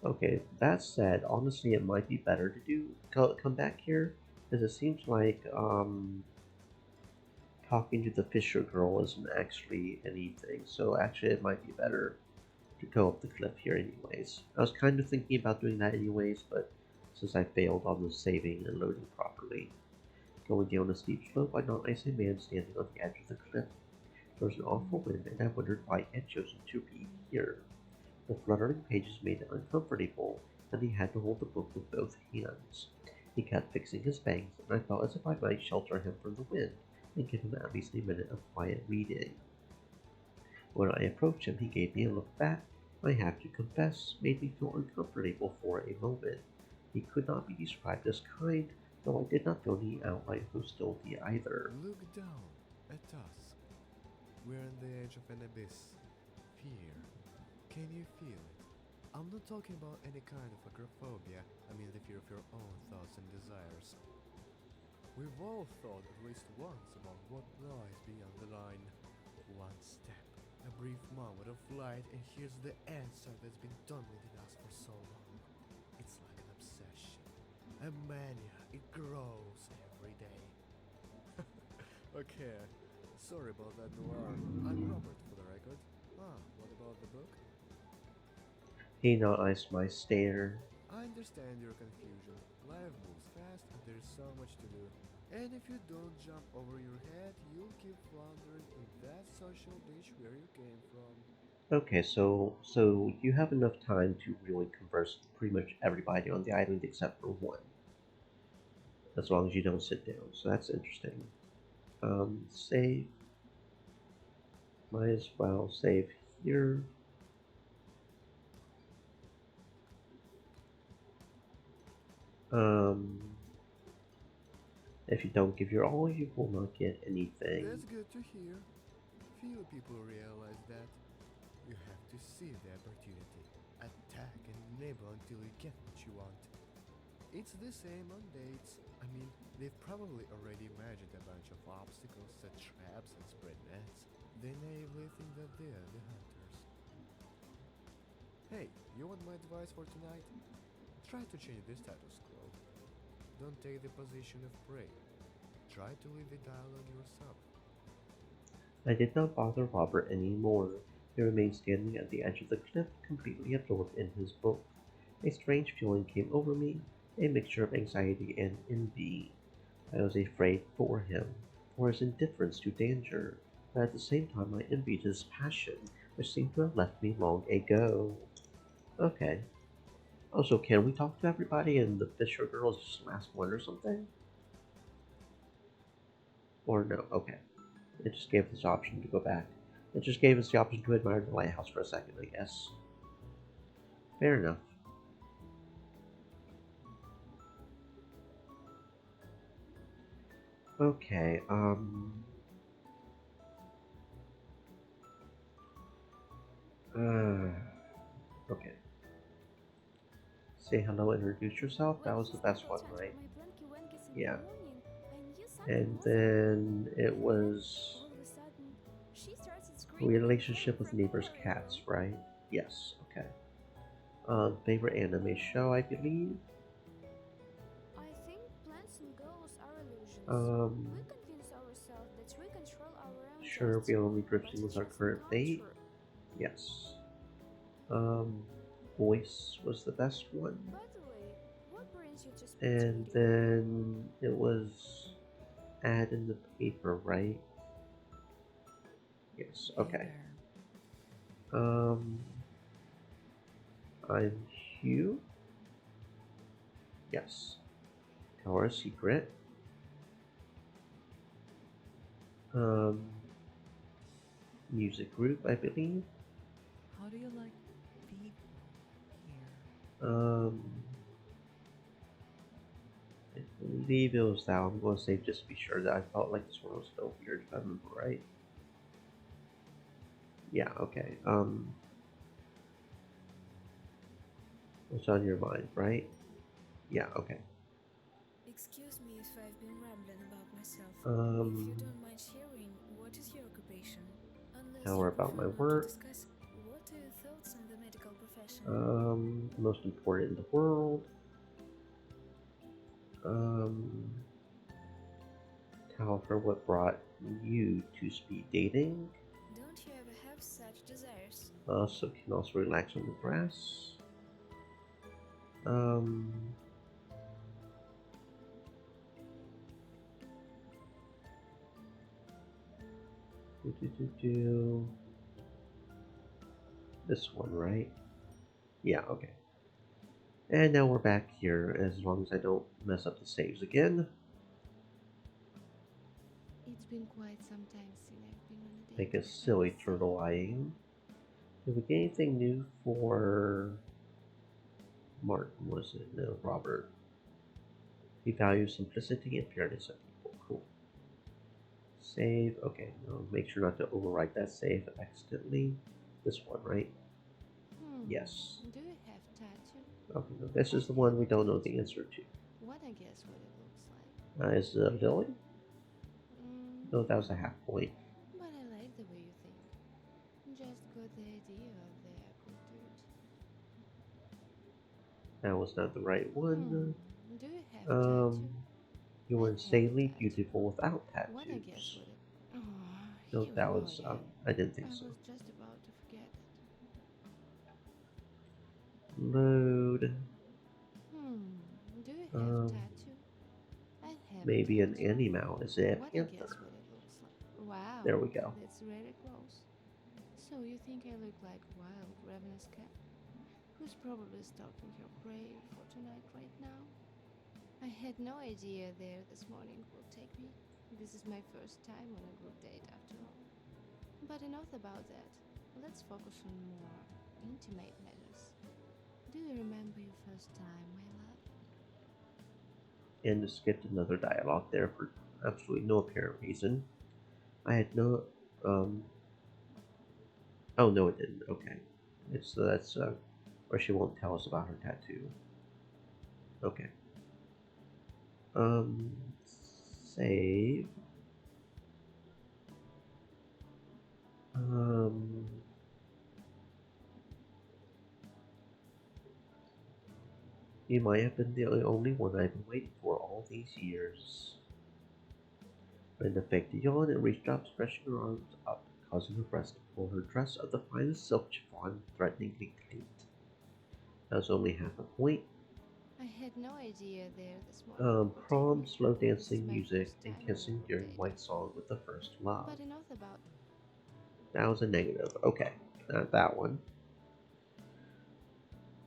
Okay, that said, honestly, it might be better to come back here, because it seems like, talking to the Fisher girl isn't actually anything, so actually it might be better to go up the cliff here anyways. I was kind of thinking about doing that anyways, but since I failed on the saving and loading properly. Going down a steep slope, I noticed a man standing on the edge of the cliff. There was an awful wind, and I wondered why he had chosen to be here. The fluttering pages made it uncomfortable, and he had to hold the book with both hands. He kept fixing his bangs, and I felt as if I might shelter him from the wind and give him at least a minute of quiet reading. When I approached him, he gave me a look that, I have to confess, made me feel uncomfortable for a moment. He could not be described as kind, though I did not feel any outline of hostility either. Look down at us. We're on the edge of an abyss. Fear. Can you feel it? I'm not talking about any kind of agoraphobia. I mean the fear of your own thoughts and desires. We've all thought at least once about what lies beyond the line. One step, a brief moment of light, and here's the answer that's been dominating us for so long. It's like an obsession, a mania. It grows every day. Okay, sorry about that, Noir. I'm Robert, for the record. What about the book? He noticed my stare. I understand your confusion. Life moves fast and there's so much to do. And if you don't jump over your head, you'll keep floundering in that social ditch where you came from. Okay, so you have enough time to really converse with pretty much everybody on the island except for one, as long as you don't sit down. So that's interesting. Save. Might as well save here. Um, if you don't give your all, you will not get anything. That's good to hear. Few people realize that. You have to seize the opportunity. Attack and nibble until you get what you want. It's the same on dates. I mean, they've probably already imagined a bunch of obstacles, set traps, and spread nets. They naively think that they're the hunters. Hey, you want my advice for tonight? Try to change the status quo. Don't take the position of prey. Try to lead the dialogue yourself. I did not bother Robert any more. He remained standing at the edge of the cliff, completely absorbed in his book. A strange feeling came over me, a mixture of anxiety and envy. I was afraid for him, for his indifference to danger, but at the same time I envied his passion, which seemed to have left me long ago. Okay. Also, can we talk to everybody and the Fisher girl is just the last one or something? Or no? Okay. It just gave us this option to go back. It just gave us the option to admire the lighthouse for a second, I guess. Fair enough. Okay, okay. Say hello, introduce yourself. That was the best one, right? Yeah. And then it was relationship with neighbors' cats, right? Yes. Okay. Favorite anime show, I believe. I think plants and goals are illusions. Um, We convince ourselves that we control our own sure, we destiny, are only but drifting it's with our just current not fate. true. Yes. Voice was the best one. By the way, what brings you to And Spitsmedia? then it was ad in the paper, right? Yes, Hey okay. there. I'm Hugh. Yes. Tower Secret. Music group, I believe. How do you like people here? I believe it was that. I'm going to say just to be sure that I felt like this one was still weird, if I remember right. Yeah, okay. What's on your mind, right? Yeah, okay. Excuse me if I've been rambling about myself. If Um, you don't mind sharing, what is your occupation? Unless Tell you her about my prefer not to work. discuss, what are your thoughts on the medical profession? Most important in the world. Tell her what brought you to speed dating. Don't you ever have such desires? So can also relax on the grass. Um, do. This one, right? Yeah, okay. And now we're back here, as long as I don't mess up the saves again. It's been quite some time since I've been on a date. Make a I silly must say. turtle eyeing. Did we get anything new for Martin, was it? No, Robert. He values simplicity and fairness of people. Cool. Save. Okay, no, make sure not to overwrite that save accidentally. This one, right? Yes. Do you Okay, no, this is the one we don't know the answer to. Wanna guess what it looks like? Is it a villain? Mm, No, that was a half point. but I like the way you think. Just got the idea there, could do it. That was not the right one. Do you have a Um, tattoo? you were I have a insanely tattoo. beautiful without Wanna guess tattoos. what it? Oh, No, here we that go was again. I didn't I think so. was just about to forget it. Load. Do you have a Um, tattoo? I have maybe a an tattoo. animal. Is it a Wanna guess panther? what it looks like? Wow, There we go. that's really close. So you think I look like wild, ravenous cat? Who's probably stalking her prey for tonight right now? I had no idea there this morning would take me. This is my first time on a group date after all. But enough about that. Let's focus on more intimate matters. Do you remember your first time, my love? And just skipped another dialogue there for absolutely no apparent reason. I had no. Oh no, it didn't. Okay, that's where she won't tell us about her tattoo. Okay. Um, save. Um, you might have been the only one I've been waiting for all these years. Brenda faked a yawn and reached up, stretching her arms up, causing her breast to pull her dress of the finest silk chiffon threateningly tight. That was only half a point. I had no idea there this morning. Prom, slow This is dancing my music, first and time on a kissing group during date White after Song all. with the first love. But enough about. That was a negative. Okay, not that one.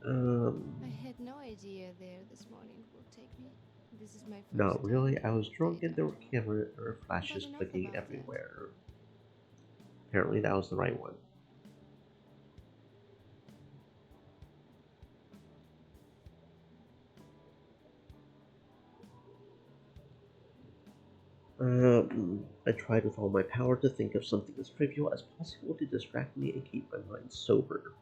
I had no idea there this morning would take me. This is my first Not really. time I on a was group drunk date and there were after all. camera or flashes But enough flicking about that. everywhere. Apparently, that was the right one. I tried with all my power to think of something as trivial as possible to distract me and keep my mind sober.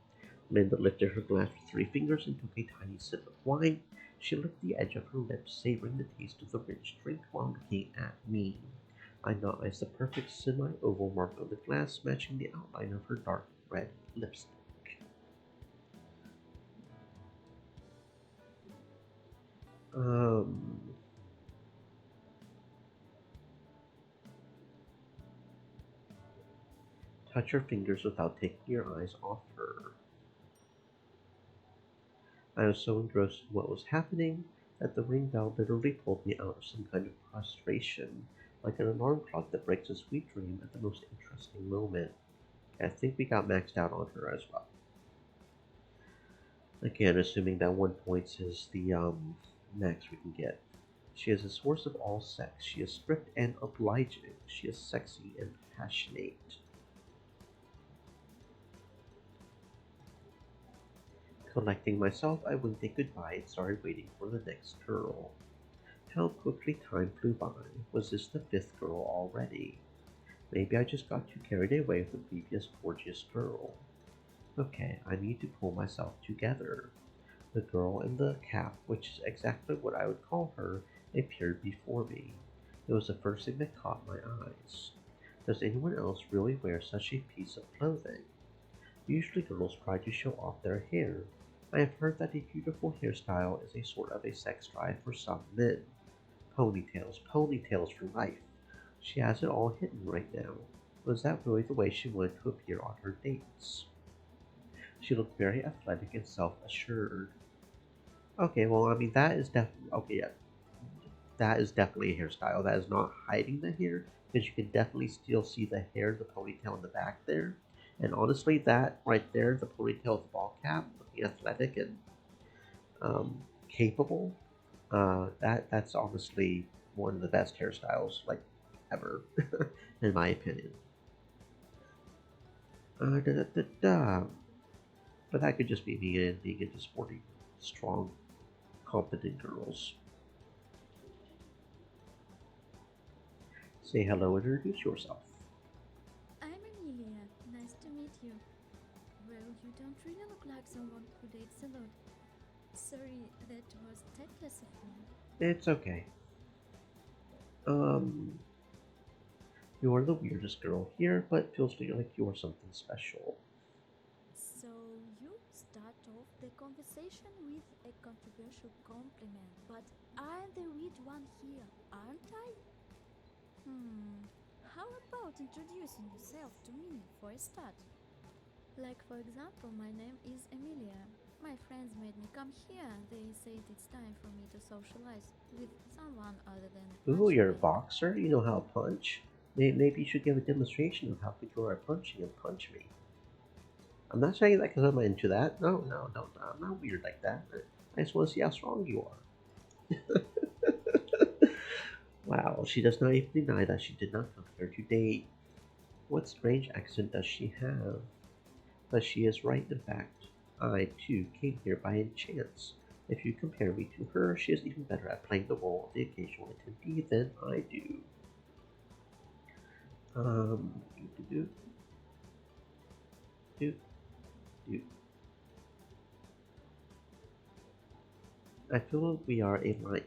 Amanda lifted her glass with 3 fingers and took a tiny sip of wine. She licked the edge of her lips, savoring the taste of the rich drink while looking at me. I noticed the perfect semi-oval mark on the glass, matching the outline of her dark red lipstick. Touch her fingers without taking your eyes off her. I was so engrossed in what was happening that the ring bell literally pulled me out of some kind of prostration, like an alarm clock that breaks a sweet dream at the most interesting moment. I think we got maxed out on her as well. Again, assuming that 1 point is the max we can get. She is a source of all sex. She is strict and obliging. She is sexy and passionate. Collecting myself, I winked a goodbye and started waiting for the next girl. How quickly time flew by. Was this the 5th girl already? Maybe I just got too carried away with the previous gorgeous girl. Okay, I need to pull myself together. The girl in the cap, which is exactly what I would call her, appeared before me. It was the first thing that caught my eyes. Does anyone else really wear such a piece of clothing? Usually girls try to show off their hair. I have heard that a beautiful hairstyle is a sort of a sex drive for some men. Ponytails, ponytails for life. She has it all hidden right now. Was that really the way she wanted to appear on her dates? She looked very athletic and self-assured. Okay, well, I mean, that is definitely, okay, yeah. That is definitely a hairstyle. That is not hiding the hair, because you can definitely still see the hair, the ponytail in the back there. And honestly, that right there, the ponytail with the ball cap, looking athletic and capable, that's honestly one of the best hairstyles, like, ever, in my opinion. Da, da, da, da. But that could just be me and being into sporty, strong, competent girls. Say hello and introduce yourself. I'm Emilia. Nice to meet you. Well, you don't really look like someone who dates a lot. Sorry, that was tactless of me. It's okay. Um, you are the weirdest girl here, but feels like you are something special. So you start off the conversation with a controversial compliment, but I'm the weird one here, aren't I? How about introducing yourself to me for a start? Like, for example, my name is Emilia. My friends made me come here. They said it's time for me to socialize with someone other than Ooh, punching you're a me. boxer? You know how to punch? Maybe you should give a demonstration of how good you are at punching and punch me. I'm not saying that because I'm into that. No, no, no, no, I'm not weird like that. I just want to see how strong you are. Wow, she does not even deny that she did not come here to date. What strange accent does she have? But she is right, in fact. I, too, came here by chance. If you compare me to her, she is even better at playing the role of the occasional attendee than I do. Do, do, do, do. I feel we are alike.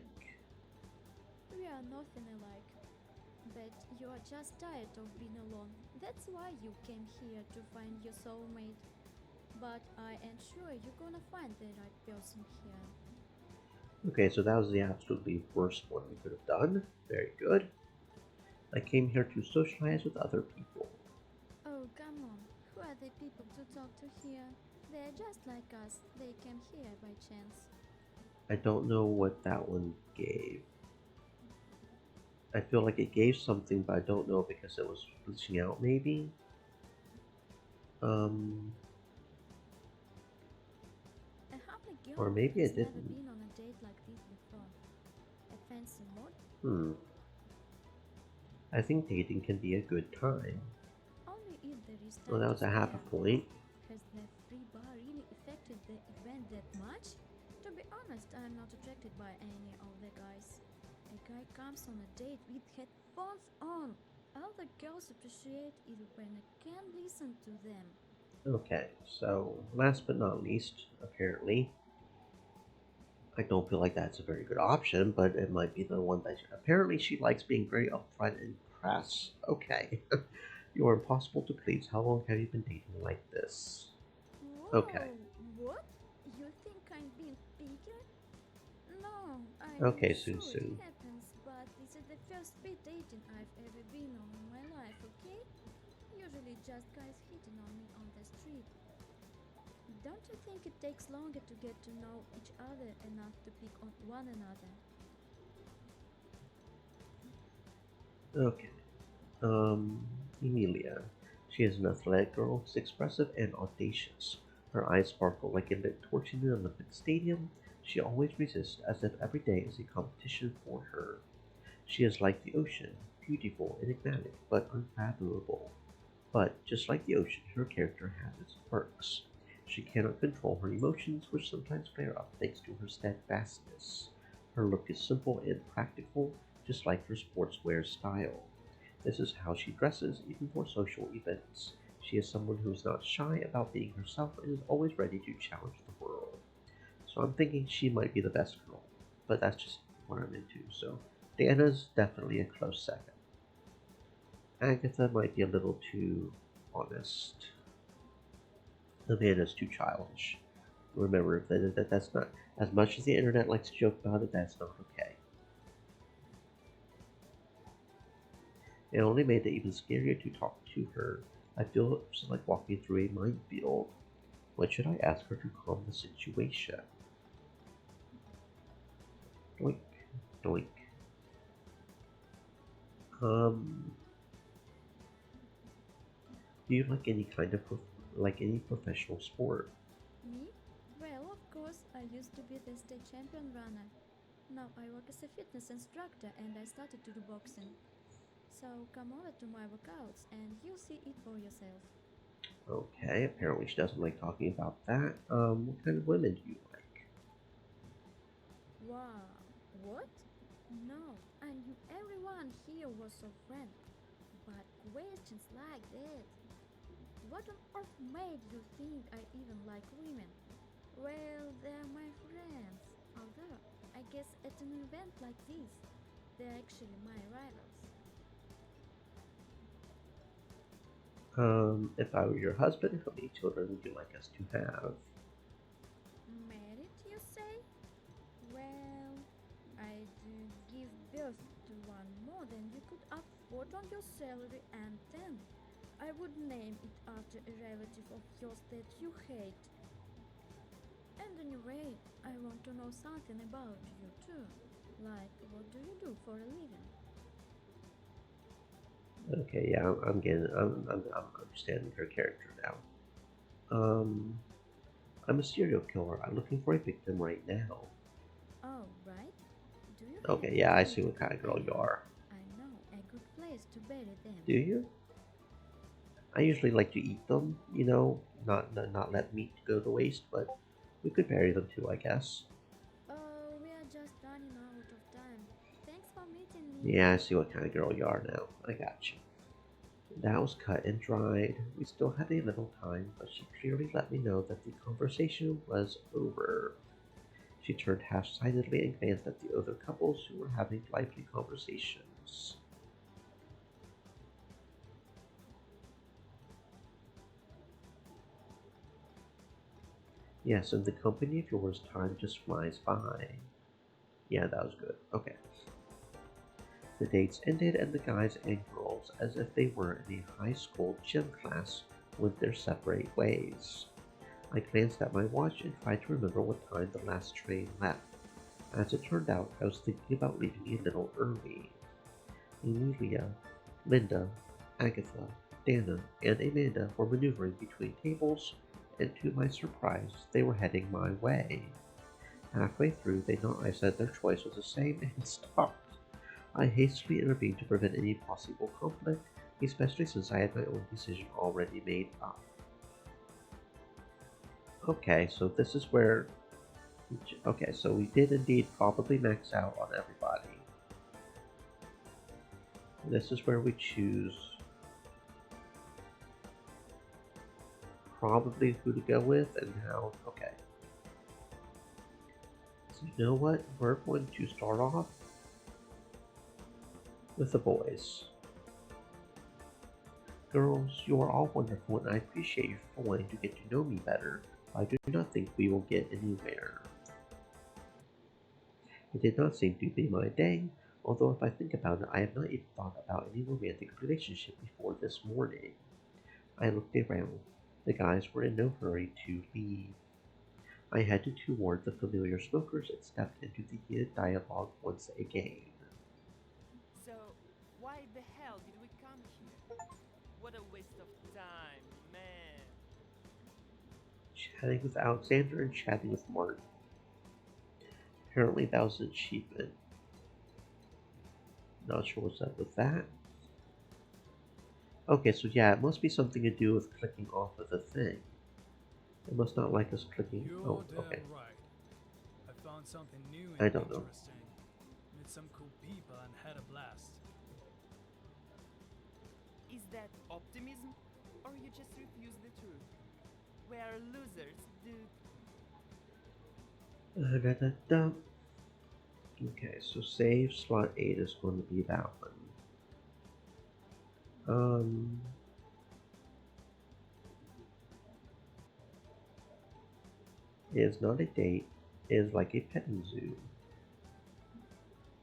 We are nothing alike. But you are just tired of being alone. That's why you came here to find your soulmate. But I am sure you're gonna find the right person here. Okay, so that was the absolutely worst one we could have done. Very good. I came here to socialize with other people. Oh, come on. Who are the people to talk to here? They're just like us. They came here by chance. I don't know what that one gave. I feel like it gave something, but I don't know because it was glitching out, maybe? Um, A happy or girl maybe has it never didn't. been on a date like this before. A fancy mod? Hmm. I think dating can be a good time. Only if there is Well, time that to was a half a spare. point. Has the free bar really affected the event that much? To be honest, I'm not attracted by any of the guys. A guy comes on a date with headphones on. All the girls appreciate is when I can listen to them. Okay, so last but not least, apparently, I don't feel like that's a very good option, but it might be the one that apparently she likes being very upfront and crass. Okay. You are impossible to please. How long have you been dating like this? Okay. Whoa, what? You think I'm being picky? No, I'm Okay, Sue sure it Sue. happens, but this is the first speed dating I've ever been on in my life, okay? Usually just guys hitting on me on the street. Don't you think it takes longer to get to know each other enough to pick on one another? Okay. Um, Emilia. She is an athletic girl who's expressive and audacious. Her eyes sparkle like a lit torch in an Olympic stadium. She always resists as if every day is a competition for her. She is like the ocean, beautiful, enigmatic, but unfathomable. But, just like the ocean, her character has its quirks. She cannot control her emotions, which sometimes flare up thanks to her steadfastness. Her look is simple and practical, just like her sportswear style. This is how she dresses, even for social events. She is someone who is not shy about being herself and is always ready to challenge the world. So I'm thinking she might be the best girl, but that's just what I'm into. So Diana's definitely a close second. Agatha might be a little too honest. Amanda's too childish. Remember that's not as much as the internet likes to joke about it. That's not okay. It only made it even scarier to talk to her. I feel it's like walking through a minefield. What should I ask her to calm the situation? Doink, doink. Um, do you like any kind of any professional sport? Me? Well, of course, I used to be the state champion runner. Now I work as a fitness instructor and I started to do boxing. So come over to my workouts and you'll see it for yourself. Okay, apparently she doesn't like talking about that. What kind of women do you like? Wow, what? No, I knew everyone here was so friendly. But questions like that. What on earth made you think I even like women? Well, they're my friends. Although, I guess at an event like this, they're actually my rivals. If I were your husband, how many children would you like us to have? Married, you say? Well, I do give birth to one more than you could afford on your salary, and then I would name it after a relative of yours that you hate. And anyway, I want to know something about you too. Like, what do you do for a living? Okay, yeah, I'm understanding her character now. Um, I'm a serial killer. I'm looking for a victim right now. Oh, right. Do you have Okay, any yeah, I see what relatives kind of girl you around? are. I know a good place to bury them. Do you? I usually like to eat them, you know, not let meat go to waste, but we could bury them too, I guess. Oh, we are just running out of time. Thanks for meeting me. Yeah, I see what kind of girl you are now. I got you. That was cut and dried. We still had a little time, but she clearly let me know that the conversation was over. She turned half-sightedly and glanced at the other couples who were having lively conversations. Yes, in the company of yours, time just flies by. Yeah, that was good. Okay. The dates ended, and the guys and girls, as if they were in a high school gym class, went their separate ways. I glanced at my watch and tried to remember what time the last train left. As it turned out, I was thinking about leaving a little early. Emilia, Linda, Agatha, Dana, and Amanda were maneuvering between tables, and to my surprise, they were heading my way. Halfway through, they noticed that their choice was the same and stopped. I hastily intervened to prevent any possible conflict, especially since I had my own decision already made up. Okay, so this is where. Okay, so we did indeed probably max out on everybody. This is where we choose probably who to go with and how. Okay. So you know what? We're going to start off with the boys. Girls, you are all wonderful and I appreciate you for wanting to get to know me better. I do not think we will get anywhere. It did not seem to be my day, although if I think about it, I have not even thought about any romantic relationship before this morning. I looked around. The guys were in no hurry to leave. I headed toward the familiar smokers and stepped into the heated dialogue once again. So, why the hell did we come here? What a waste of time, man. Chatting with Alexander and chatting with Martin. Apparently that was an achievement. Not sure what's up with that. Okay, so yeah, it must be something to do with clicking off of the thing. It must not like us clicking. You're Oh, damn okay. right. I found something new I and don't know. interesting. Met some cool people and had a blast. Is that optimism? Or you just refuse the truth? We are losers, dude. Da-da-da-da. Okay, so save slot 8 is going to be that one. It is not a date, it is like a petting zoo.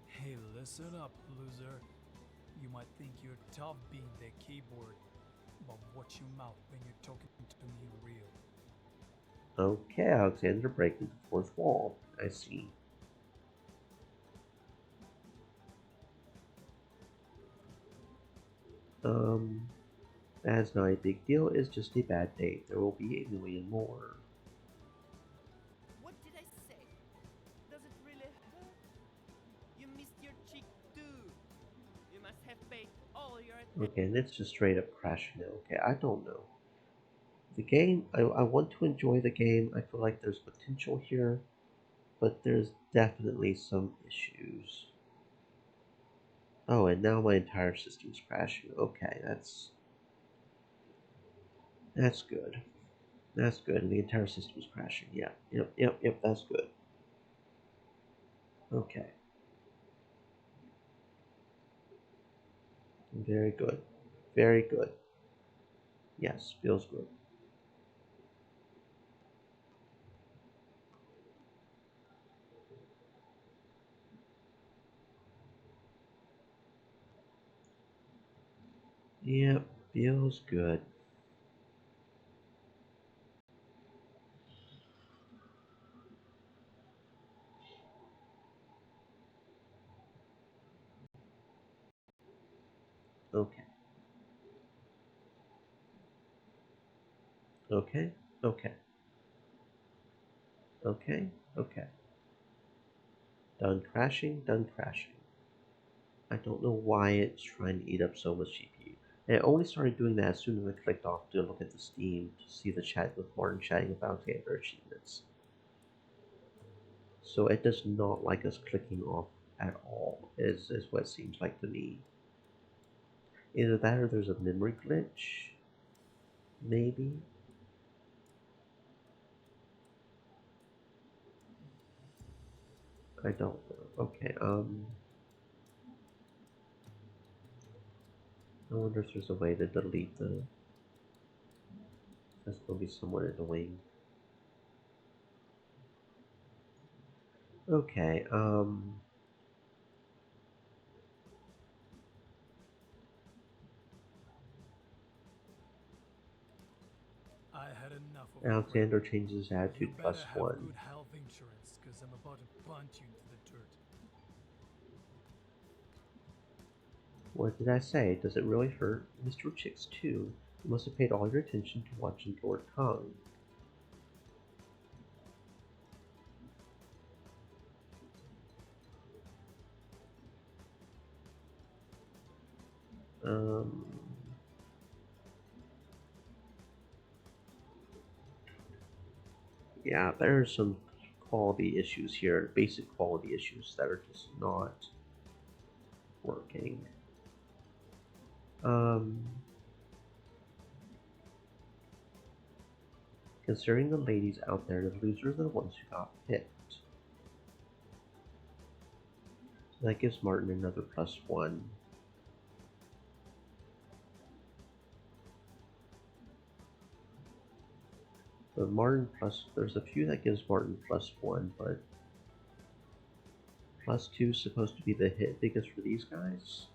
Hey, listen up, loser. You might think you're tough being the keyboard, but watch your mouth when you're talking to me real. Okay, Alexander breaking the fourth wall. I see. That's not a big deal, it's just a bad date. There will be a million more. What did I say? Does it really hurt? You missed your chick too. You must have paid all your attention. Okay, and it's just straight up crashing now. Okay, I don't know. The game, I want to enjoy the game. I feel like there's potential here, but there's definitely some issues. Oh, and now my entire system's crashing. Okay, that's good. That's good. And the entire system is crashing. Yeah. Yep. That's good. Okay. Very good. Very good. Yes, feels good. Yep, feels good. Okay. Okay. Okay. Okay. Okay. Done crashing. Done crashing. I don't know why it's trying to eat up so much GPU. And it only started doing that as soon as I clicked off to look at the Steam to see the chat with Martin chatting about Xander achievements. So it does not like us clicking off at all, is what it seems like to me. Either that or there's a memory glitch. Maybe. I don't know. Okay, I wonder if there's a way to delete the... That's gonna be somewhat annoying. Okay, I had enough of Alexander changes his you attitude better plus have 1. good health insurance, because I'm about to punt you into the dirt. What did I say? Does it really hurt? Mr. Chicks too. You must have paid all your attention to watching Lord Kong. Um... Yeah, there are some quality issues here, basic quality issues that are just not working. Considering the ladies out there, the losers are the ones who got picked. So that gives Martin another plus 1. But Martin plus, there's a few that gives Martin plus 1, but plus 2 is supposed to be the hit biggest for these guys.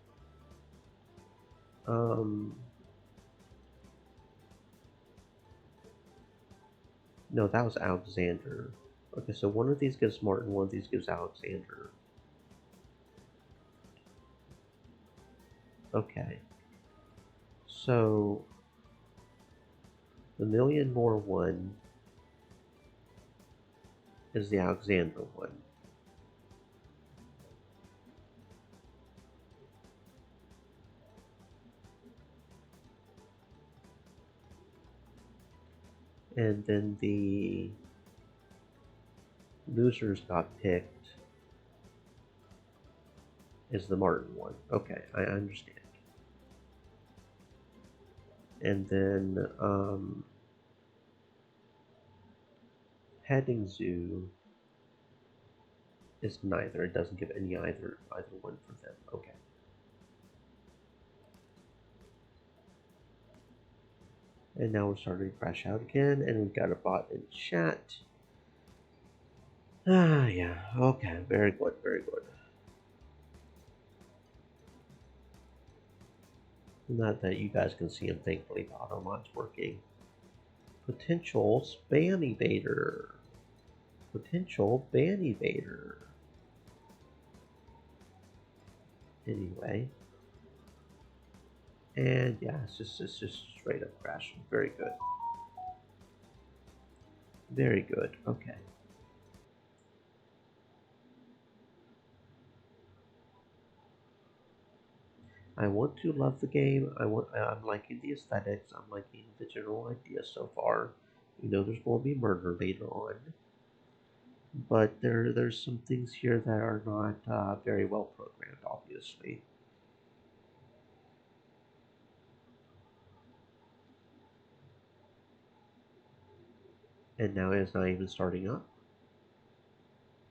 No, that was Alexander. Okay, so one of these gives Martin, one of these gives Alexander. Okay. So the million more one is the Alexander one. And then the losers got picked is the Martin one. Okay, I understand. And then Petting Zoo is neither. It doesn't give any either one for them. Okay. And now we're starting to crash out again, and we've got a bot in chat. Ah, yeah. Okay, very good, very good. Not that you guys can see him, thankfully. The auto mod's working. Potential spam evader. Potential ban evader. Anyway. And yeah, it's just straight up crashing. Very good. Very good. Okay. I want to love the game. I'm liking the aesthetics. I'm liking the general idea so far. You know, there's going to be murder later on, but there's some things here that are not very well programmed, obviously. And now it's not even starting up.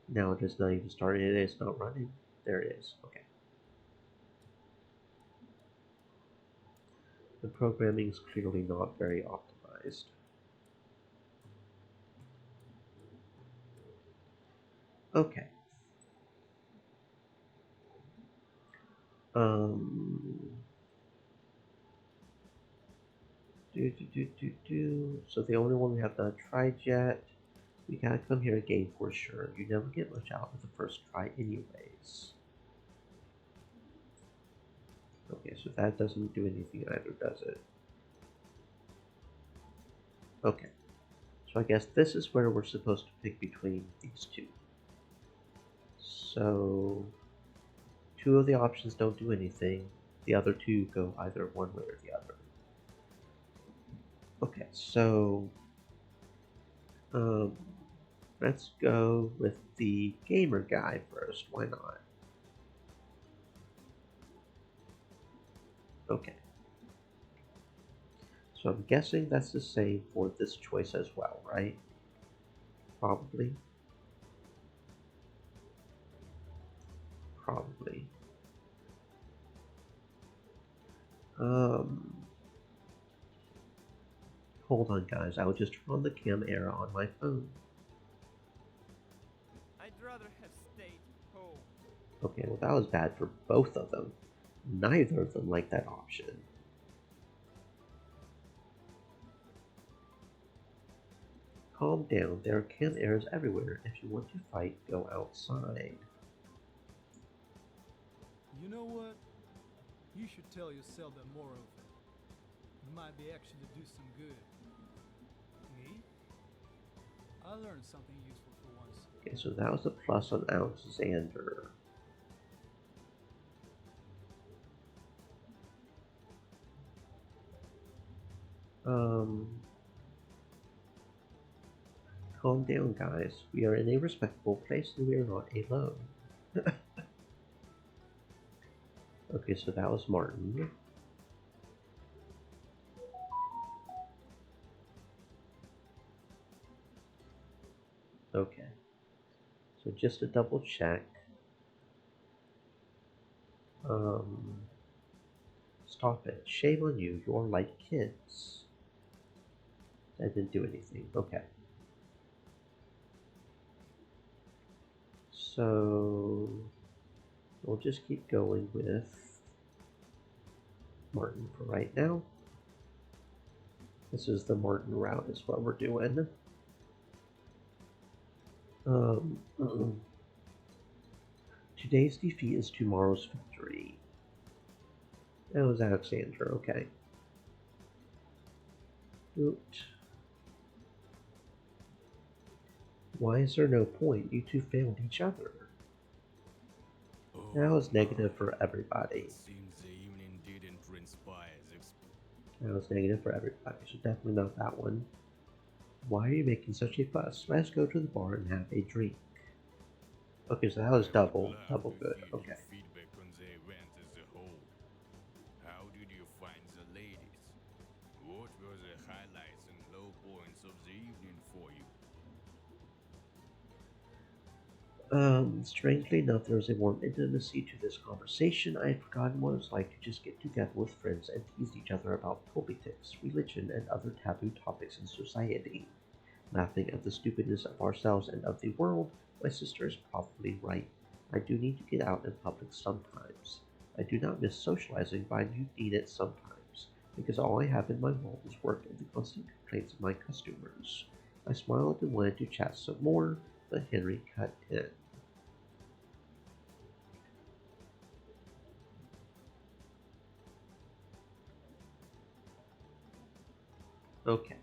Now it is not even starting. It is not running. There it is. Okay. The programming is clearly not very optimized. Okay. So the only one we have not tried yet. We gotta come here again for sure. You never get much out of the first try anyways. Okay, so that doesn't do anything either, does it? Okay. So I guess this is where we're supposed to pick between these two. So two of the options don't do anything. The other two go either one way or the other. Okay, so let's go with the gamer guy first. Why not? Okay. So I'm guessing that's the same for this choice as well, right? Probably. Probably. Hold on, guys. I will just turn on the cam era on my phone. I'd rather have stayed home. Okay, well that was bad for both of them. Neither of them liked that option. Calm down. There are cam errors everywhere. If you want to fight, go outside. You know what? You should tell yourself that more often. It might be actually do some good. Me? I learned something useful for once. Okay, so that was a plus on Alexander. Calm down, guys. We are in a respectable place and we are not alone. Okay, so that was Martin. Okay. So just to double check. Stop it. Shame on you. You're like kids. That didn't do anything. Okay. So we'll just keep going with Martin for right now. This is the Martin route is what we're doing. Today's defeat is tomorrow's victory. That was Alexander, okay. Oops. Why is there no point? You two failed each other. That was negative for everybody. Seems the evening didn't transpire as That was negative for everybody, so definitely not that one. Why are you making such a fuss? Let's go to the bar and have a drink. Okay, so that was double good, okay. Feedback on the event as a whole. How did you find the ladies? What were the highlights and low points of the evening for you? Strangely enough, there was a warm intimacy to this conversation. I had forgotten what it was like to just get together with friends and tease each other about politics, religion, and other taboo topics in society. Laughing at the stupidness of ourselves and of the world, my sister is probably right. I do need to get out in public sometimes. I do not miss socializing, but I do need it sometimes, because all I have in my world is work and the constant complaints of my customers. I smiled and wanted to chat some more, but Henry cut in. Okay.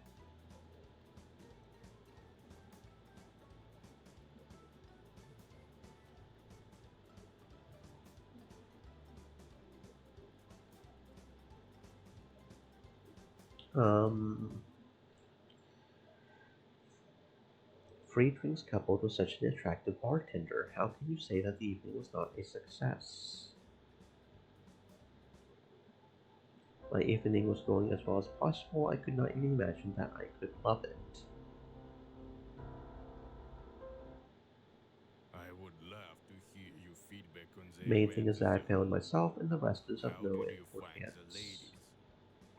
Free drinks coupled with such an attractive bartender. How can you say that the evening was not a success? My evening was going as well as possible. I could not even imagine that I could love it. main thing is that I found myself, and the rest is of How no did you find the importance. ladies?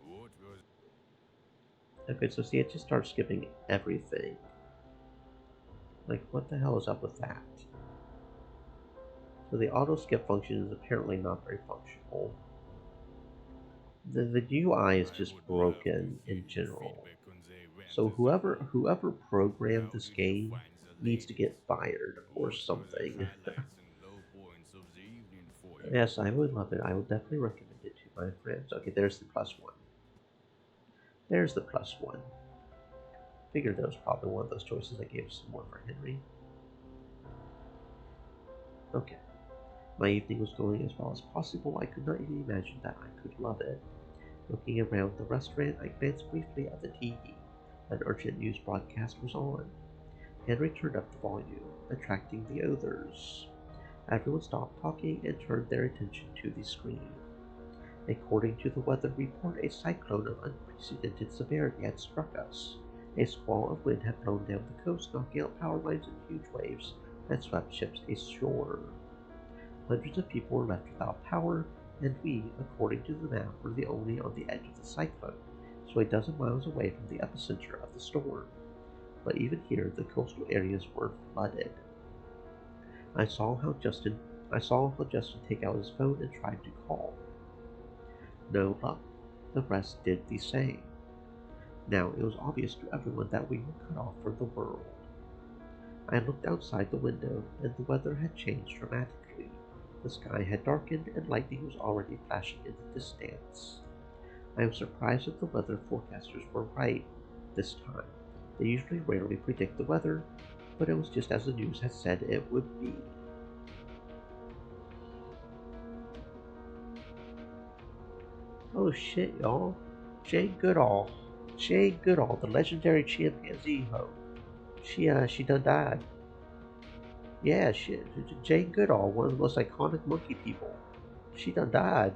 What was Okay, so see, it just starts skipping everything. Like, what the hell is up with that? So the auto skip function is apparently not very functional. The UI is I just would love to broken hear in your general. feedback on the event So as a whole. whoever programmed How this did you game find the needs to ladies? get fired or What were the something. highlights and low points of the evening for you? Yes, I would love it. I would definitely recommend it to my friends. Okay, there's the +1. There's the +1. Figured that was probably one of those choices I gave some more for Henry. Okay. My evening was going as well as possible. I could not even imagine that I could love it. Looking around the restaurant, I glanced briefly at the TV. An urgent news broadcast was on. Henry turned up the volume, attracting the others. Everyone stopped talking and turned their attention to the screen. According to the weather report, a cyclone of unprecedented severity had struck us. A squall of wind had blown down the coast, knocking out power lines and huge waves that swept ships ashore. Hundreds of people were left without power, and we, according to the map, were the only on the edge of the cyclone, so a dozen miles away from the epicenter of the storm. But even here, the coastal areas were flooded. I saw how Justin take out his phone and tried to call. No luck. The rest did the same. Now it was obvious to everyone that we were cut off from the world. I looked outside the window, and the weather had changed dramatically. The sky had darkened, and lightning was already flashing in the distance. I was surprised that the weather forecasters were right this time. They usually rarely predict the weather, but it was just as the news had said it would be. Oh shit, y'all. Jane Goodall. Jane Goodall, the legendary chimpanzee hoe. She done died. Yeah, Jane Goodall, one of the most iconic monkey people. She done died.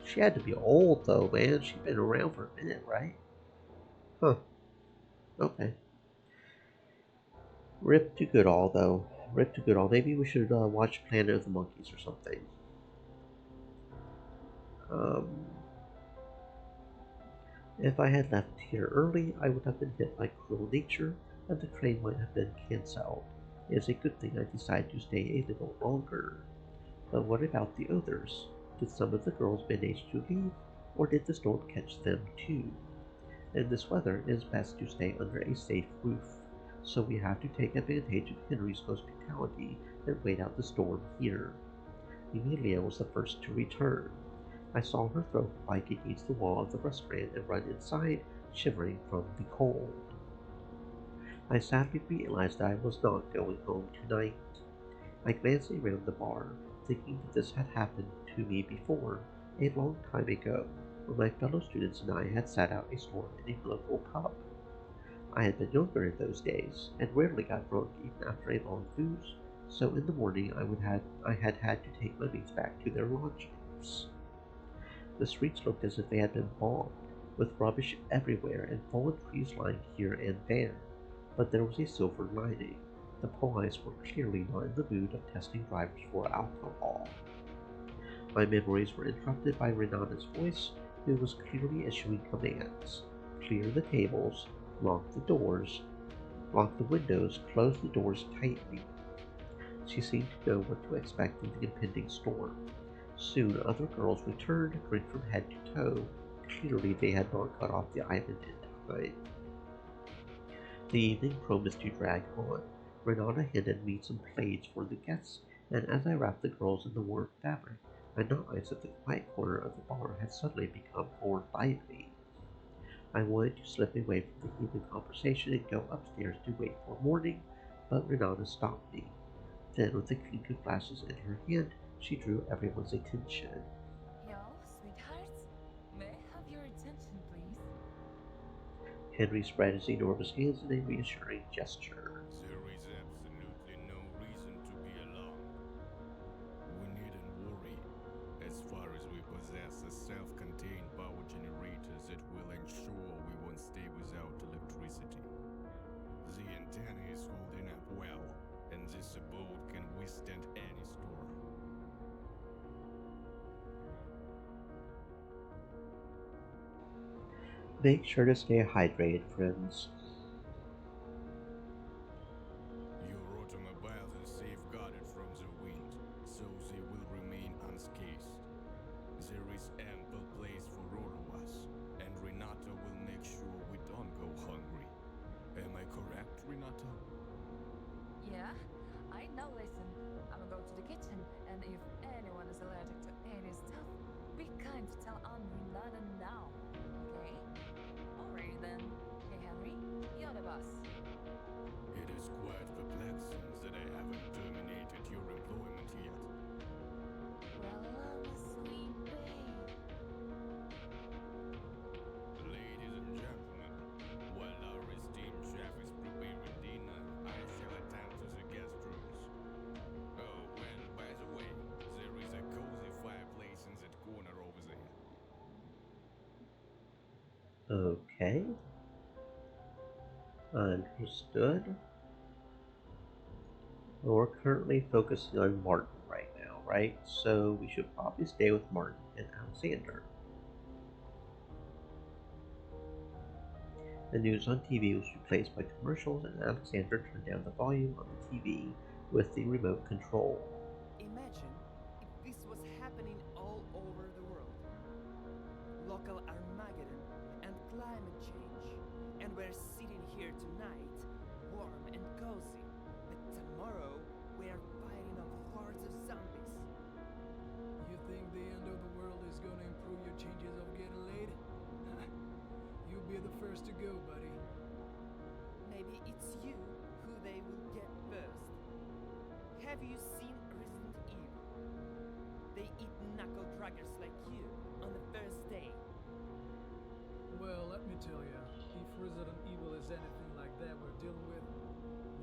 She had to be old though, man. She'd been around for a minute, right? Huh. Okay. Rip to Goodall, though. Rip to Goodall. Maybe we should watch Planet of the Monkeys or something. Um, if I had left here early, I would have been hit by cruel nature, and the train might have been cancelled. It's a good thing I decided to stay a little longer. But what about the others? Did some of the girls manage to leave, or did the storm catch them too? In this weather, it is best to stay under a safe roof, so we have to take advantage of Henry's hospitality and wait out the storm here. Emilia was the first to return. I saw her throw her bike against the wall of the restaurant and run inside, shivering from the cold. I sadly realized that I was not going home tonight. I glanced around the bar, thinking that this had happened to me before, a long time ago, when my fellow students and I had sat out a storm in a local pub. I had been younger in those days, and rarely got drunk even after a long booze, so in the morning I had had to take my mates back to their lodgings. The streets looked as if they had been bombed, with rubbish everywhere and fallen trees lying here and there, but there was a silver lining. The police were clearly not in the mood of testing drivers for alcohol. My memories were interrupted by Renata's voice, who was clearly issuing commands. Clear the tables, lock the doors, lock the windows, close the doors tightly. She seemed to know what to expect from the impending storm. Soon other girls returned, drink from head to toe. Clearly they had not got off the island in time. The evening promised to drag on. Renata handed me some plates for the guests, and as I wrapped the girls in the warm fabric, I noticed that the quiet corner of the bar had suddenly become more lively. I wanted to slip away from the evening conversation and go upstairs to wait for morning, but Renata stopped me. Then, with the clink of glasses in her hand, she drew everyone's attention. Yo, sweethearts, may I have your attention, please? Henry spread his enormous hands in a reassuring gesture. There is absolutely no reason to be alarmed. We needn't worry, as far as we possess a self-contained power generators that will ensure we won't stay without electricity. The antenna is holding up well, and this abode can withstand any storm. Make sure to stay hydrated, friends. Your automobiles are safeguarded from the wind, so they will remain unscathed. There is ample place for all of us, and Renata will make sure we don't go hungry. Am I correct, Renata? Yeah? I now listen. I'ma go to the kitchen, and if anyone is allergic to any stuff, be kind to tell Aunt Renata now. Okay? Alright then. Hey Henry, you're the boss. It is quite perplexing that I haven't terminated your employment yet. Well, I'm a sweet babe. Ladies and gentlemen, while our esteemed chef is preparing dinner, I shall attend to the guest rooms. Oh, and by the way, there is a cozy fireplace in that corner over there. Okay. Understood. Well, we're currently focusing on Martin right now, right? So we should probably stay with Martin and Alexander. The news on TV was replaced by commercials, and Alexander turned down the volume on the TV with the remote control. Imagine if this was happening all over the world. Local Armageddon and climate change. And we're sitting here tonight, warm and cozy. But tomorrow, we are fighting off hordes of zombies. You think the end of the world is gonna improve your chances of getting laid? You'll be the first to go, buddy. Maybe it's you who they will get first. Have you seen Resident Evil? They eat knuckle draggers like you on the first day. Well, let me tell you, if Resident Evil is anything like that we're dealing with,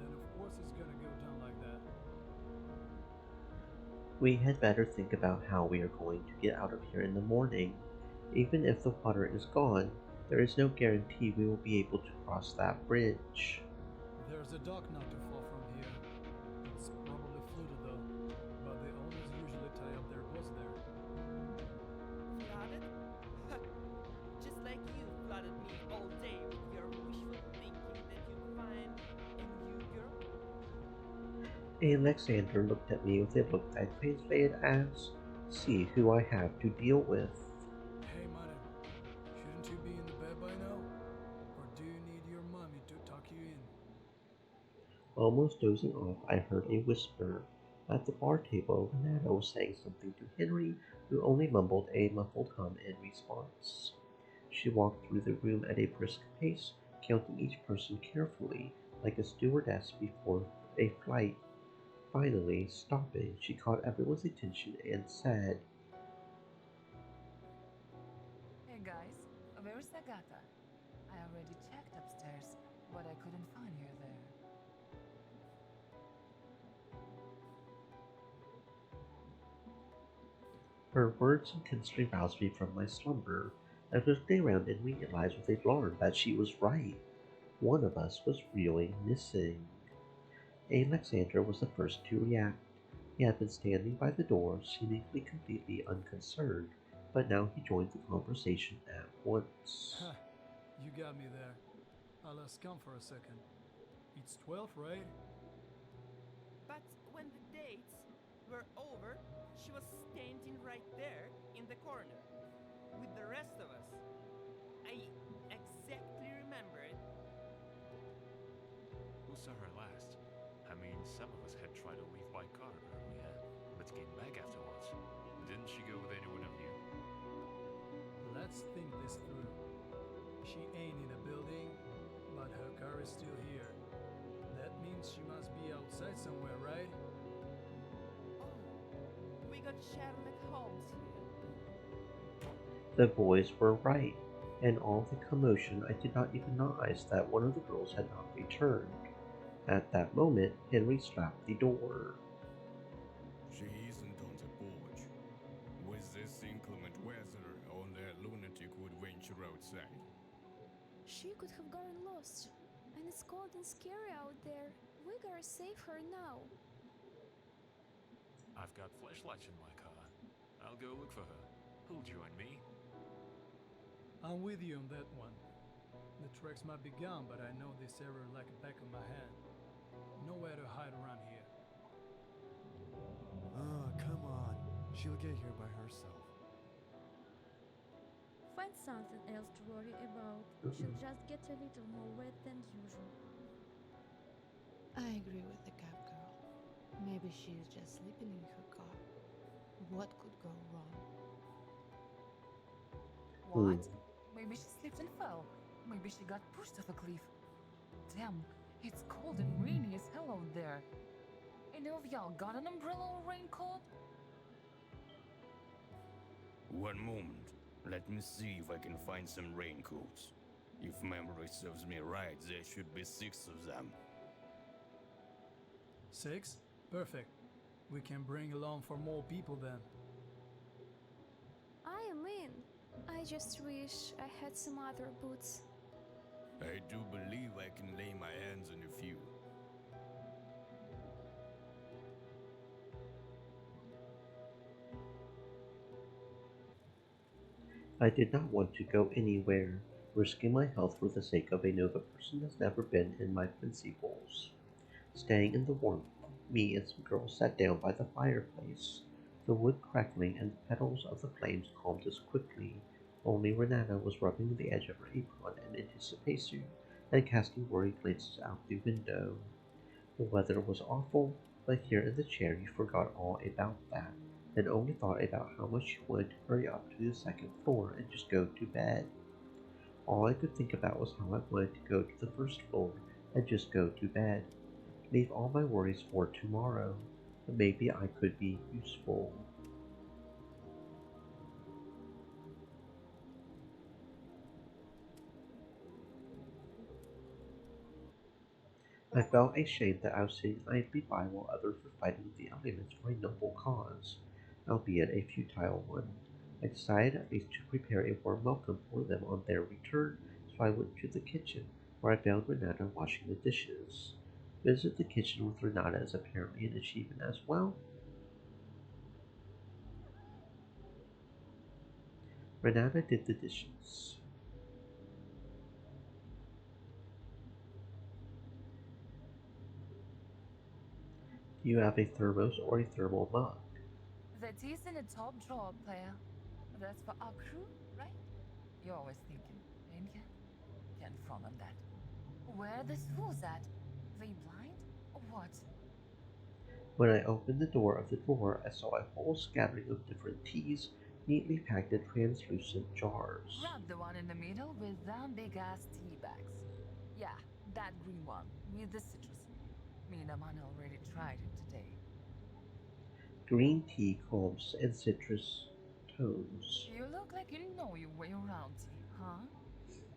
then of course it's gonna go down like that. We had better think about how we are going to get out of here in the morning. Even if the water is gone, there is no guarantee we will be able to cross that bridge. There's a dock not too far from here. It's probably flooded though, but the owners usually tie up their boats there. Flooded? Just like you flooded me all day with your wishful thinking that you'd find a new girl. Alexander looked at me with a look I translated as, "See who I have to deal with." Hey, Martin, shouldn't you be in the bed by now? Or do you need your mommy to tuck you in? Almost dozing off, I heard a whisper. At the bar table, Renata was saying something to Henry, who only mumbled a muffled hum in response. She walked through the room at a brisk pace, counting each person carefully, like a stewardess before a flight. Finally, stopping, she caught everyone's attention and said, Hey guys, where's Agatha? I already checked upstairs, but I couldn't find her there. Her words intensely roused me from my slumber. I looked around and realized with alarm that she was right. One of us was really missing. Alexander was the first to react. He had been standing by the door, seemingly completely unconcerned, but now he joined the conversation at once. Ha! You got me there. Let's come for a second. It's 12, right? But when the dates were over, she was standing right there in the corner with the rest of us. I exactly remember it. Who saw her last? I mean, some of us had tried to leave by car earlier, but came back afterwards. Didn't she go with anyone of you? Let's think this through. She ain't in a building, but her car is still here. That means she must be outside somewhere, right? Oh, we got Sherlock Holmes here. The boys were right. In all the commotion, I did not even notice that one of the girls had not returned. At that moment, Henry slapped the door. She isn't on the porch. With this inclement weather, only a lunatic would venture outside. She could have gotten lost. And it's cold and scary out there. We gotta save her now. I've got flashlights in my car. I'll go look for her. Who'll join me? I'm with you on that one. The tracks might be gone, but I know this area like the back of my hand. Nowhere to hide around here. Ah, come on. She'll get here by herself. Find something else to worry about. She'll just get a little more wet than usual. I agree with the cab girl. Maybe she's just sleeping in her car. What could go wrong? What? Maybe she slipped and fell. Maybe she got pushed off a cliff. Damn, it's cold and rainy as hell out there. Any of y'all got an umbrella or raincoat? One moment. Let me see if I can find some raincoats. If memory serves me right, there should be 6 of them. 6? Perfect. We can bring along for more people then. I am in. I just wish I had some other boots. I do believe I can lay my hands on a few. I did not want to go anywhere, risking my health for the sake of a Nova person has never been in my principles. Staying in the warmth, me and some girls sat down by the fireplace. The wood crackling and the petals of the flames calmed us quickly. Only Renata was rubbing the edge of her apron in anticipation and casting worried glances out the window. The weather was awful, but here in the chair you forgot all about that, and only thought about how much you wanted to hurry up to the second floor and just go to bed. All I could think about was how I wanted to go to the first floor and just go to bed. Leave all my worries for tomorrow, but maybe I could be useful. I felt ashamed that I was sitting idly by while others were fighting the elements for a noble cause, albeit a futile one. I decided at least to prepare a warm welcome for them on their return, so I went to the kitchen, where I found Renata washing the dishes. Visit the kitchen with Renata is apparently an achievement as well. Renata did the dishes. Do you have a thermos or a thermal mug? The tea's in the top drawer, player. That's for our crew, right? You're always thinking, ain't ya? Can't front on that. Where are the fools at? They blind? Or what? When I opened the door of the drawer, I saw a whole scattering of different teas, neatly packed in translucent jars. Grab the one in the middle with them big ass tea bags. Yeah, that green one with the citrus. Me and Amanda already tried it today. Green tea calms and citrus tones. You look like you know your way around tea, huh?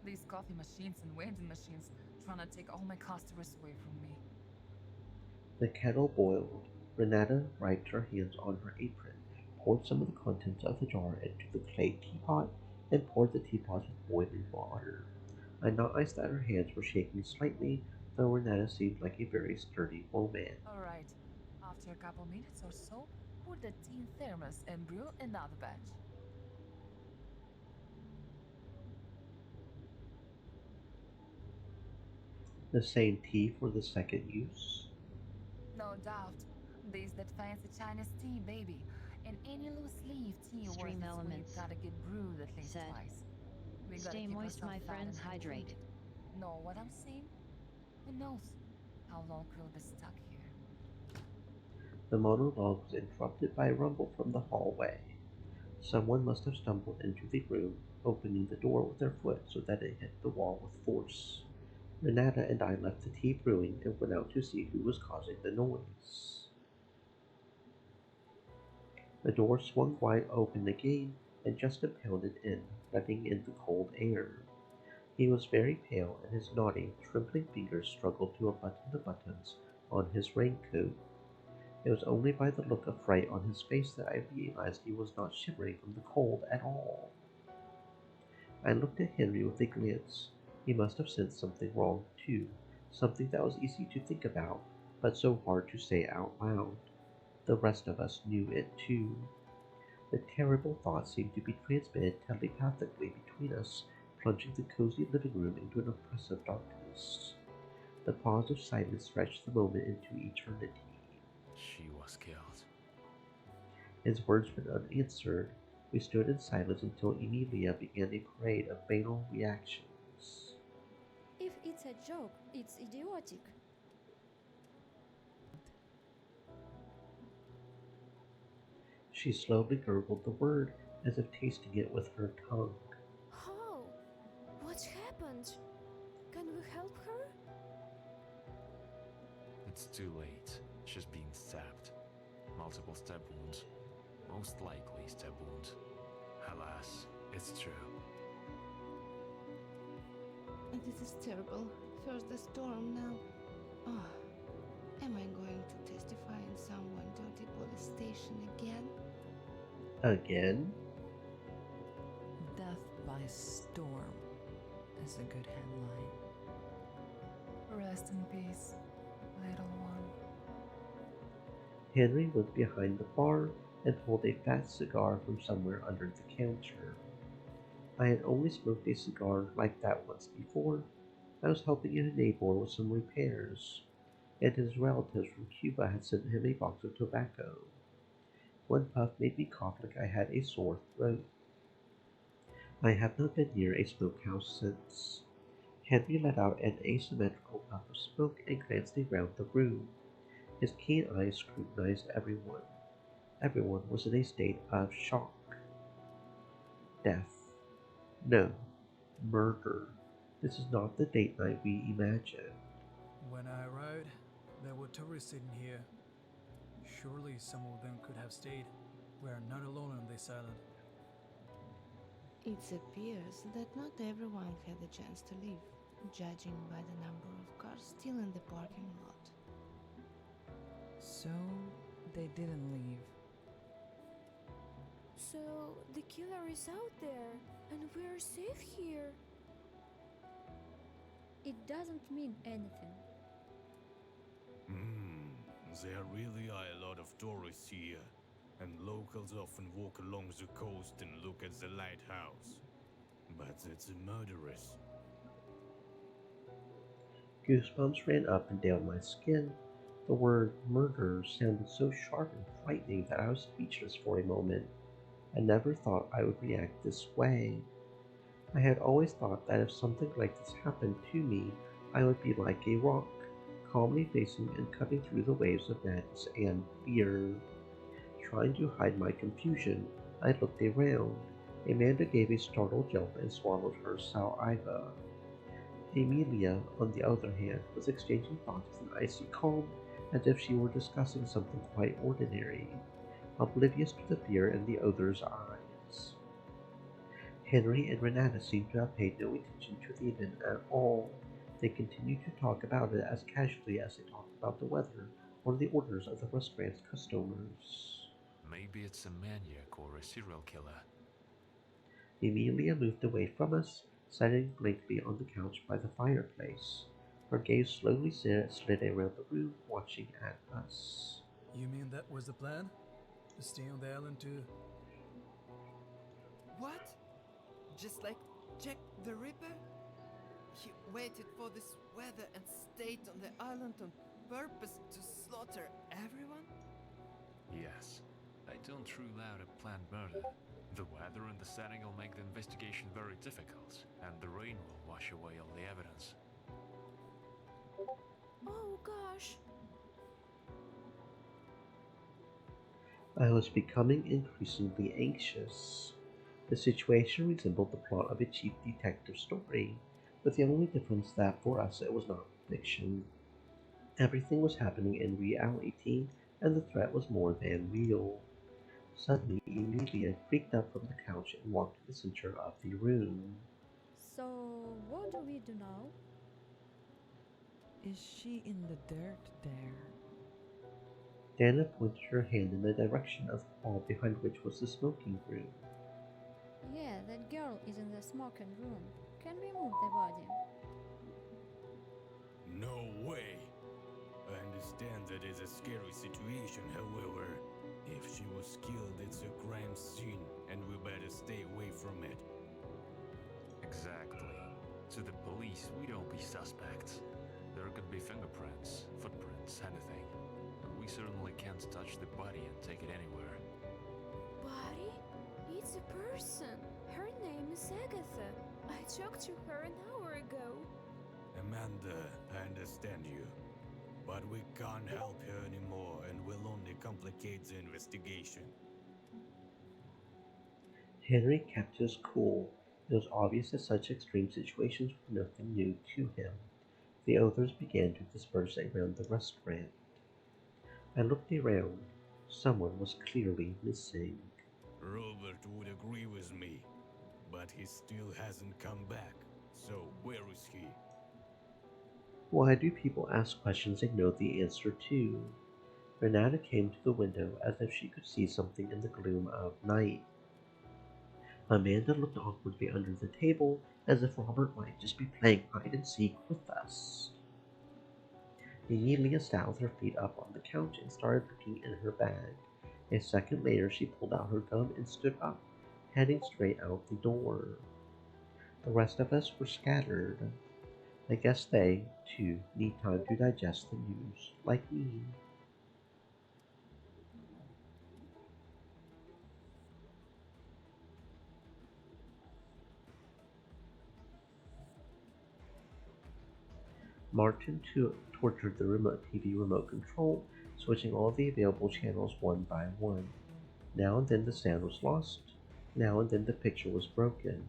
These coffee machines and vending machines trying to take all my customers away from me. The kettle boiled. Renata wiped her hands on her apron, poured some of the contents of the jar into the clay teapot, and poured the teapot with boiling water. I noticed that her hands were shaking slightly, though Renata seemed like a very sturdy woman. Alright, after a couple minutes or so, put the tea in thermos and brew another batch. The same tea for the second use? No doubt. This that fancy Chinese tea, baby. And any loose leaf tea worth Stream its elements. weight gotta get brewed at least Set. twice. We gotta Stay keep moist, ourselves my fat friends. and Hydrate. hydrated. Know what I'm saying? Who knows how long we'll be stuck here? The monologue was interrupted by a rumble from the hallway. Someone must have stumbled into the room, opening the door with their foot so that it hit the wall with force. Renata and I left the tea brewing and went out to see who was causing the noise. The door swung wide open again, and Justin pounded in, letting in the cold air. He was very pale, and his knotty, trembling fingers struggled to unbutton the buttons on his raincoat. It was only by the look of fright on his face that I realized he was not shivering from the cold at all. I looked at Henry with a glance. He must have sensed something wrong, too, something that was easy to think about, but so hard to say out loud. The rest of us knew it, too. The terrible thought seemed to be transmitted telepathically between us, plunging the cozy living room into an oppressive darkness. The pause of silence stretched the moment into eternity. She was killed. His words went unanswered. We stood in silence until Emilia began a parade of banal reactions. If it's a joke, it's idiotic. She slowly gurgled the word as if tasting it with her tongue. How? What happened? Can we help her? It's too late. She's being stabbed. Multiple stab wounds. Most likely stab wound. Alas, it's true. This is terrible. First the storm, now. Oh, am I going to testify in some 130 police station again? Again? Death by storm is a good headline. Rest in peace, little one. Henry went behind the bar and pulled a fat cigar from somewhere under the counter. I had only smoked a cigar like that once before. I was helping a neighbor with some repairs, and his relatives from Cuba had sent him a box of tobacco. One puff made me cough like I had a sore throat. I have not been near a smokehouse since. Henry let out an asymmetrical puff of smoke and glanced around the room. His keen eyes scrutinized everyone. Everyone was in a state of shock. Death. No. Murder. This is not the date night we imagined. When I arrived, there were tourists sitting here. Surely some of them could have stayed. We are not alone on this island. It appears that not everyone had the chance to leave, judging by the number of cars still in the parking lot. So, they didn't leave. So, the killer is out there, and we're safe here. It doesn't mean anything. There really are a lot of tourists here, and locals often walk along the coast and look at the lighthouse. But it's murderous. Goosebumps ran up and down my skin. The word murder sounded so sharp and frightening that I was speechless for a moment. I never thought I would react this way. I had always thought that if something like this happened to me, I would be like a rock, calmly facing and cutting through the waves of madness and fear. Trying to hide my confusion, I looked around. Amanda gave a startled yelp and swallowed her saliva. Emilia, on the other hand, was exchanging thoughts with an icy calm, as if she were discussing something quite ordinary, oblivious to the fear in the other's eyes. Henry and Renata seemed to have paid no attention to the event at all. They continued to talk about it as casually as they talked about the weather or the orders of the restaurant's customers. Maybe it's a maniac or a serial killer. Emilia moved away from us, sitting blankly on the couch by the fireplace. Her gaze slowly slid around the room, watching at us. You mean that was the plan? To stay on the island too? What? Just like Jack the Ripper? He waited for this weather and stayed on the island on purpose to slaughter everyone? Yes, I don't rule out a planned murder. The weather and the setting will make the investigation very difficult, and the rain will wash away all the evidence. Oh gosh. I was becoming increasingly anxious. The situation resembled the plot of a cheap detective story, with the only difference that for us it was not fiction. Everything was happening in reality, and the threat was more than real. Suddenly, Emilia creaked up from the couch and walked to the center of the room. So, what do we do now? Is she in the dirt there? Dana pointed her hand in the direction of the wall behind which was the smoking room. Yeah, that girl is in the smoking room. Can we move the body? No way! I understand that is a scary situation, however. If she was killed, it's a crime scene, and we better stay away from it. Exactly. To the police, we'd all be suspects. There could be fingerprints, footprints, anything. But we certainly can't touch the body and take it anywhere. Buddy? It's a person. Her name is Agatha. I talked to her an hour ago. Amanda, I understand you. But we can't help her anymore and will only complicate the investigation. Henry kept his cool. It was obvious that such extreme situations were nothing new to him. The others began to disperse around the restaurant. I looked around. Someone was clearly missing. Robert would agree with me, but he still hasn't come back. So where is he? Why do people ask questions they know the answer to? Renata came to the window as if she could see something in the gloom of night. Amanda looked awkwardly under the table as if Robert might just be playing hide and seek with us. Leah sat with her feet up on the couch and started looking in her bag. A second later, she pulled out her gum and stood up, heading straight out the door. The rest of us were scattered. I guess they, too, need time to digest the news, like me. Martin tortured the TV remote control, switching all the available channels one by one. Now and then the sound was lost. Now and then the picture was broken.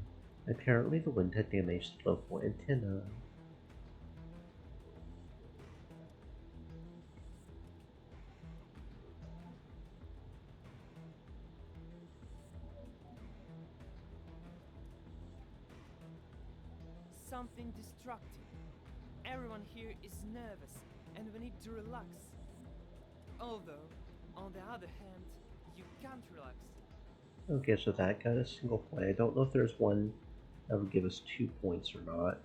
Apparently the wind had damaged the local antenna. Something destructive. Everyone here is nervous and we need to relax. Although, on the other hand, you can't relax. Okay, so that got a single point. I don't know if there's one that would give us 2 points or not.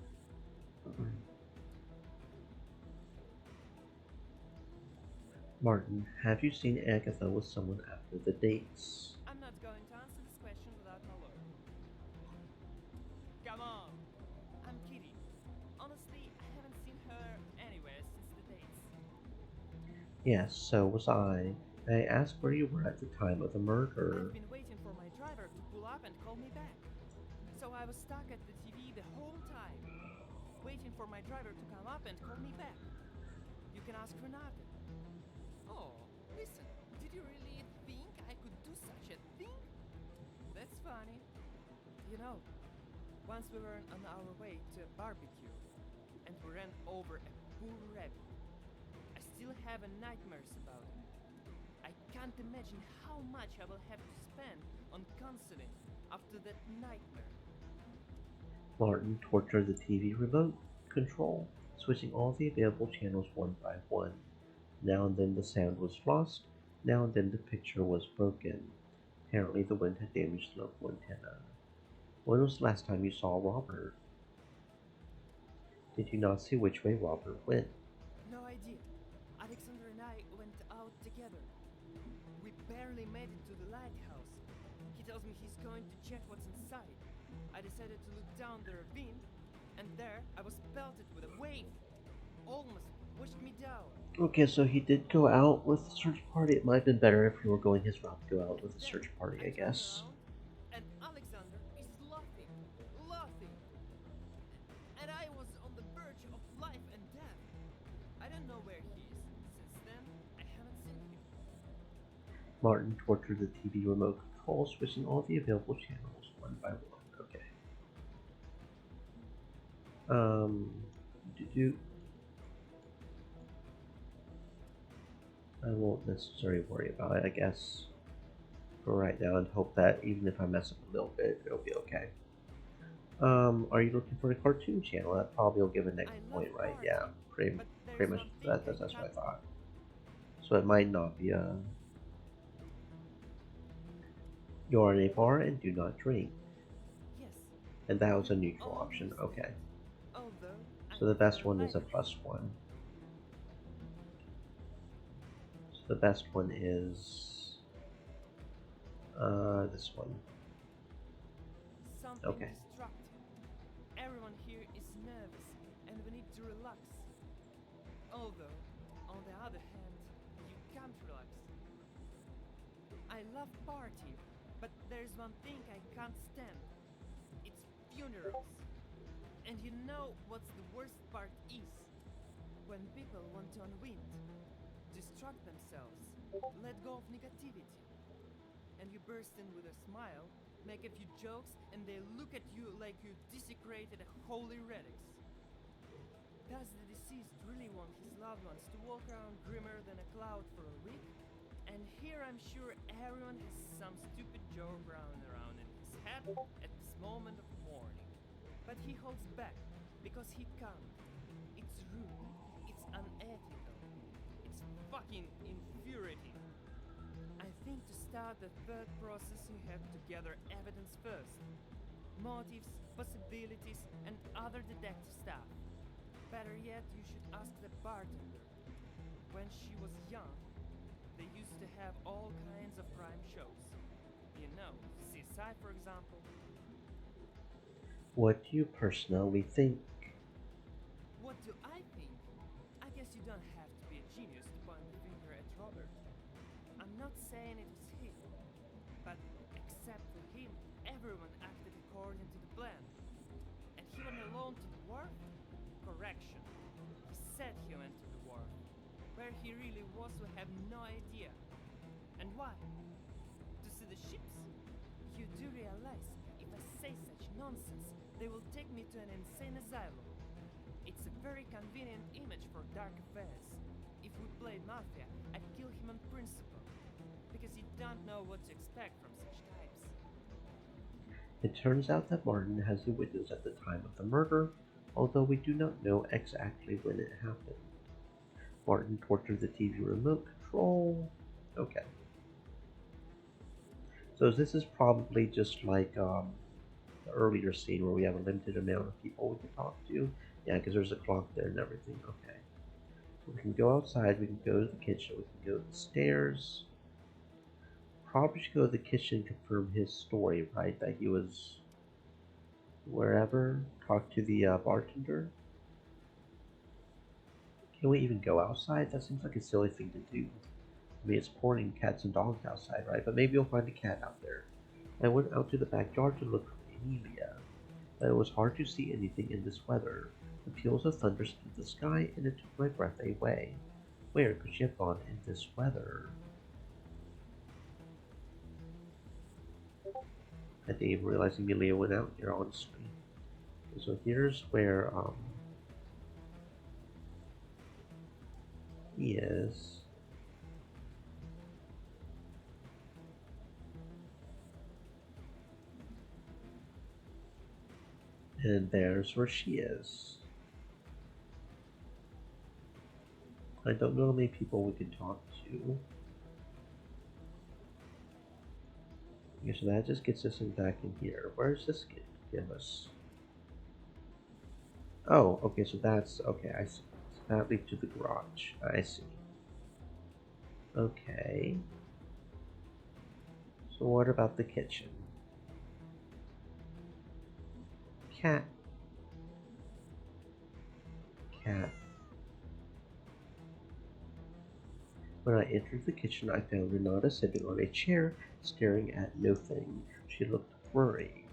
Martin, have you seen Agatha with someone after the dates? I'm not going to answer this question without my lawyer. Come on! I'm kidding. Honestly, I haven't seen her anywhere since the dates. Yes, so was I. I asked where you were at the time of the murder. I've been waiting for my driver to pull up and call me back. So I was stuck at the TV the whole time, waiting for my driver to come up and call me back. You can ask Renata. Oh, listen, did you really think I could do such a thing? That's funny. You know, once we were on our way to a barbecue, and we ran over a poor rabbit. I still have nightmares about it. I can't imagine how much I will have to spend on counseling after that nightmare. Martin tortured the TV remote control, switching all the available channels one by one. Now and then the sound was lost, now and then the picture was broken. Apparently the wind had damaged the local antenna. When was the last time you saw Robert? Did you not see which way Robert went? No idea. Alexander and I went out together. We barely made it to the lighthouse. He tells me he's going to check what's inside. I decided to look down the ravine, and there I was pelted with a wave. Almost pushed me down. Okay, so he did go out with the search party. It might have been better if he were going his route to go out with the search party, I guess. And Alexander is laughing. And I was on the verge of life and death. I don't know where he is. Since then, I haven't seen him. Martin tortured the TV remote control, switching all the available channels one by one. Okay. I won't necessarily worry about it, I guess, for right now, and hope that even if I mess up a little bit, it'll be okay. Are you looking for a cartoon channel? That probably will give a negative point, right? Yeah, pretty much. That's what I thought. So it might not be a. You're in a bar and do not drink. Yes. And that was a neutral option. Okay. So the best one is a +1. So the best one is this one. Something Okay. destructive. Everyone here is Although, on the other hand, you can't relax. I love partying, but there's one thing I can't stand. It's funerals. And you know what's the worst part is? When people want to unwind, distract themselves, let go of negativity, and you burst in with a smile, make a few jokes, and they look at you like you desecrated a holy relics. Does the deceased really want his loved ones to walk around grimmer than a cloud for a week? And here I'm sure everyone has some stupid joke round around in his head at this moment of mourning. But he holds back because he can't. It's rude. It's unethical. It's fucking infuriating. I think to start the third process you have to gather evidence first. Motives, possibilities, and other detective stuff. Better yet, you should ask the bartender. When she was young, they used to have all kinds of crime shows. You know, CSI for example. What do you personally think? What do I think? I guess you don't have to be a genius to point the finger at Robert. I'm not saying it was him, but except for him, everyone acted according to the plan. And he went alone to the wharf? Correction. He said he went to the wharf. Where he really was, we have no idea. And why? To see the ships? You do realize, if I say such nonsense, they will take me to an insane asylum. It's a very convenient image for dark affairs. If we played Mafia, I'd kill him on principle. Because you don't know what to expect from such types. It turns out that Martin has a witness at the time of the murder, although we do not know exactly when it happened. Martin tortured the TV remote control. Okay. So this is probably just like the earlier scene where we have a limited amount of people we can talk to. Yeah, because there's a clock there and everything. Okay. So we can go outside, we can go to the kitchen, we can go to the stairs. Probably should go to the kitchen and confirm his story, right? That he was wherever. Talk to the bartender. Can we even go outside? That seems like a silly thing to do. I mean, it's pouring cats and dogs outside, right? But maybe you'll find a cat out there. I went out to the backyard to look for Emilia, but it was hard to see anything in this weather. The peals of thunder split the sky, and it took my breath away. Where could she have gone in this weather? I didn't even realize Emilia went out here, honestly. So here's where, he is. And there's where she is. I don't know how many people we can talk to. Okay, so that just gets us back in here. Where's this give us? Oh, okay, so that's, okay, I see. So that leads to the garage. I see. Okay. So what about the kitchen? Cat. Cat. When I entered the kitchen, I found Renata sitting on a chair, staring at nothing. She looked worried.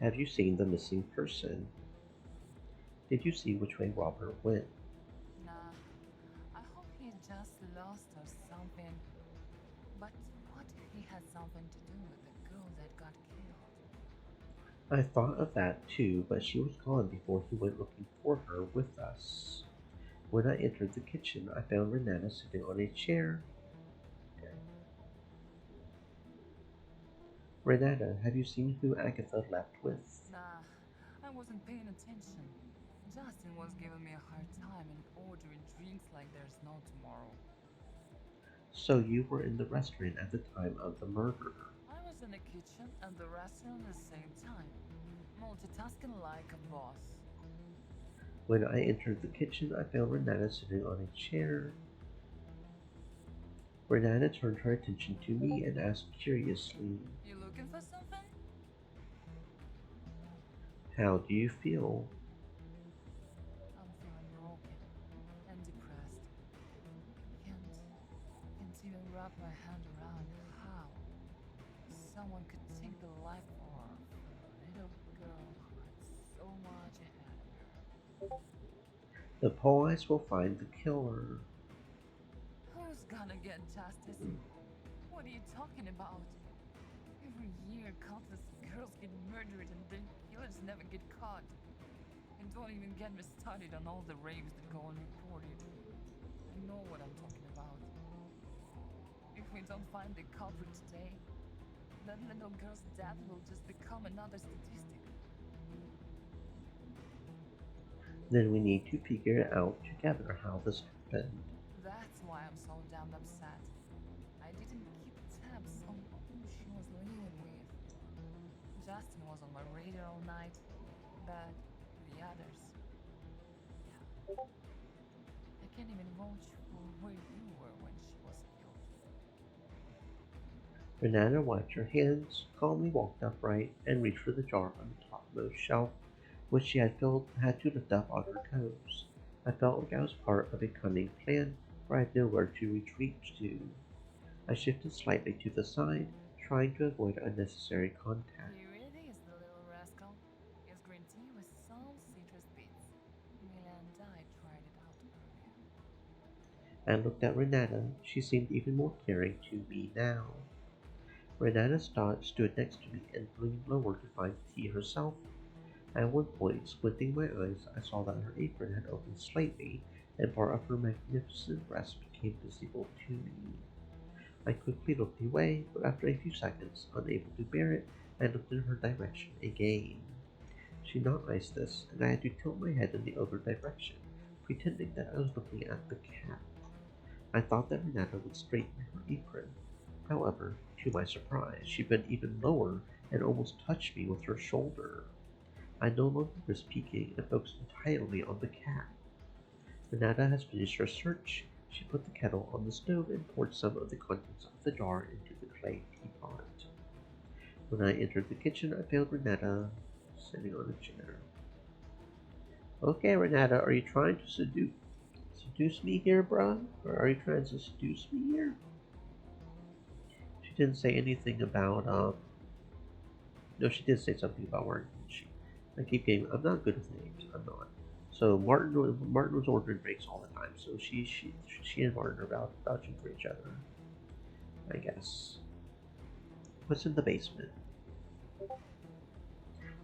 Have you seen the missing person? Did you see which way Robert went? Nah, I hope he just lost or something. But what if he had something to do with the girl that got killed? I thought of that too, but she was gone before he went looking for her with us. When I entered the kitchen, I found Renata sitting on a chair. Okay. Renata, have you seen who Agatha left with? Nah, I wasn't paying attention. Justin was giving me a hard time and ordering drinks like there's no tomorrow. So you were in the restaurant at the time of the murder. I was in the kitchen and the restaurant at the same time, multitasking like a boss. When I entered the kitchen, I found Renata sitting on a chair. Renata turned her attention to me and asked curiously, You looking for something? How do you feel? I'm feeling broken and even wrap my hand around how someone could take the life of a little girl who had so much ahead of her. The police will find the killer. Who's gonna get justice? What are you talking about? Every year, countless girls get murdered and the killers never get caught. And don't even get me started on all the rapes that go unreported. I know what I'm talking about. If we don't find the culprit today, that little girl's death will just become another statistic. Then we need to figure out together how this happened. That's why I'm so damned upset. I didn't keep tabs on who she was living with. Justin was on my radar all night, but the others. Yeah. I can't even vouch for where you were when she was killed. Renata wiped her hands, calmly walked upright, and reached for the jar on the topmost shelf, which she had to lift up on her toes. I felt like I was part of a cunning plan, for I had nowhere to retreat to. I shifted slightly to the side, trying to avoid unnecessary contact. Here it is, the little rascal. It's green tea with some citrus bits. Mila and I tried it out earlier. I looked at Renata. She seemed even more caring to me now. Renata stood next to me and leaned lower to find the tea herself. At one point, squinting my eyes, I saw that her apron had opened slightly, and part of her magnificent breast became visible to me. I quickly looked away, but after a few seconds, unable to bear it, I looked in her direction again. She noticed this, and I had to tilt my head in the other direction, pretending that I was looking at the cat. I thought that Renata would straighten her apron. However, to my surprise, she bent even lower and almost touched me with her shoulder. I no longer was peeking and focused entirely on the cat. Renata has finished her search. She put the kettle on the stove and poured some of the contents of the jar into the clay teapot. When I entered the kitchen, I found Renata sitting on a chair. Okay, Renata, are you trying to seduce me here, bruh? Or are you trying to seduce me here? She didn't say anything about, no, she did say something about Martin, didn't she? I keep getting, I'm not good with names, I'm not. So Martin was ordering drinks all the time, so she and Martin are vouching for each other, I guess. What's in the basement?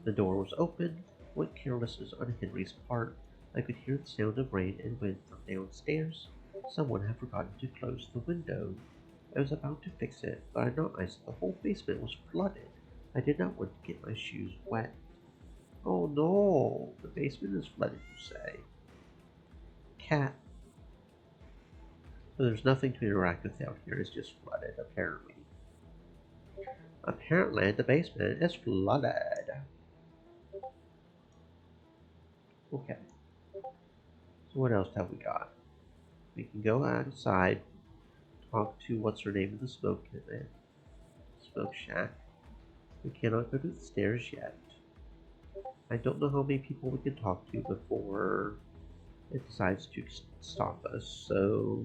The door was open. What carelessness on Henry's part. I could hear the sound of rain and wind from downstairs. Someone had forgotten to close the window. I was about to fix it, but I noticed the whole basement was flooded. I did not want to get my shoes wet. Oh no, the basement is flooded, you say. Cat. But there's nothing to interact with out here, it's just flooded, apparently. Apparently, the basement is flooded. Okay. So what else have we got? We can go outside, talk to what's her name in the smoke shack. We cannot go to the stairs yet. I don't know how many people we can talk to before it decides to stop us, so...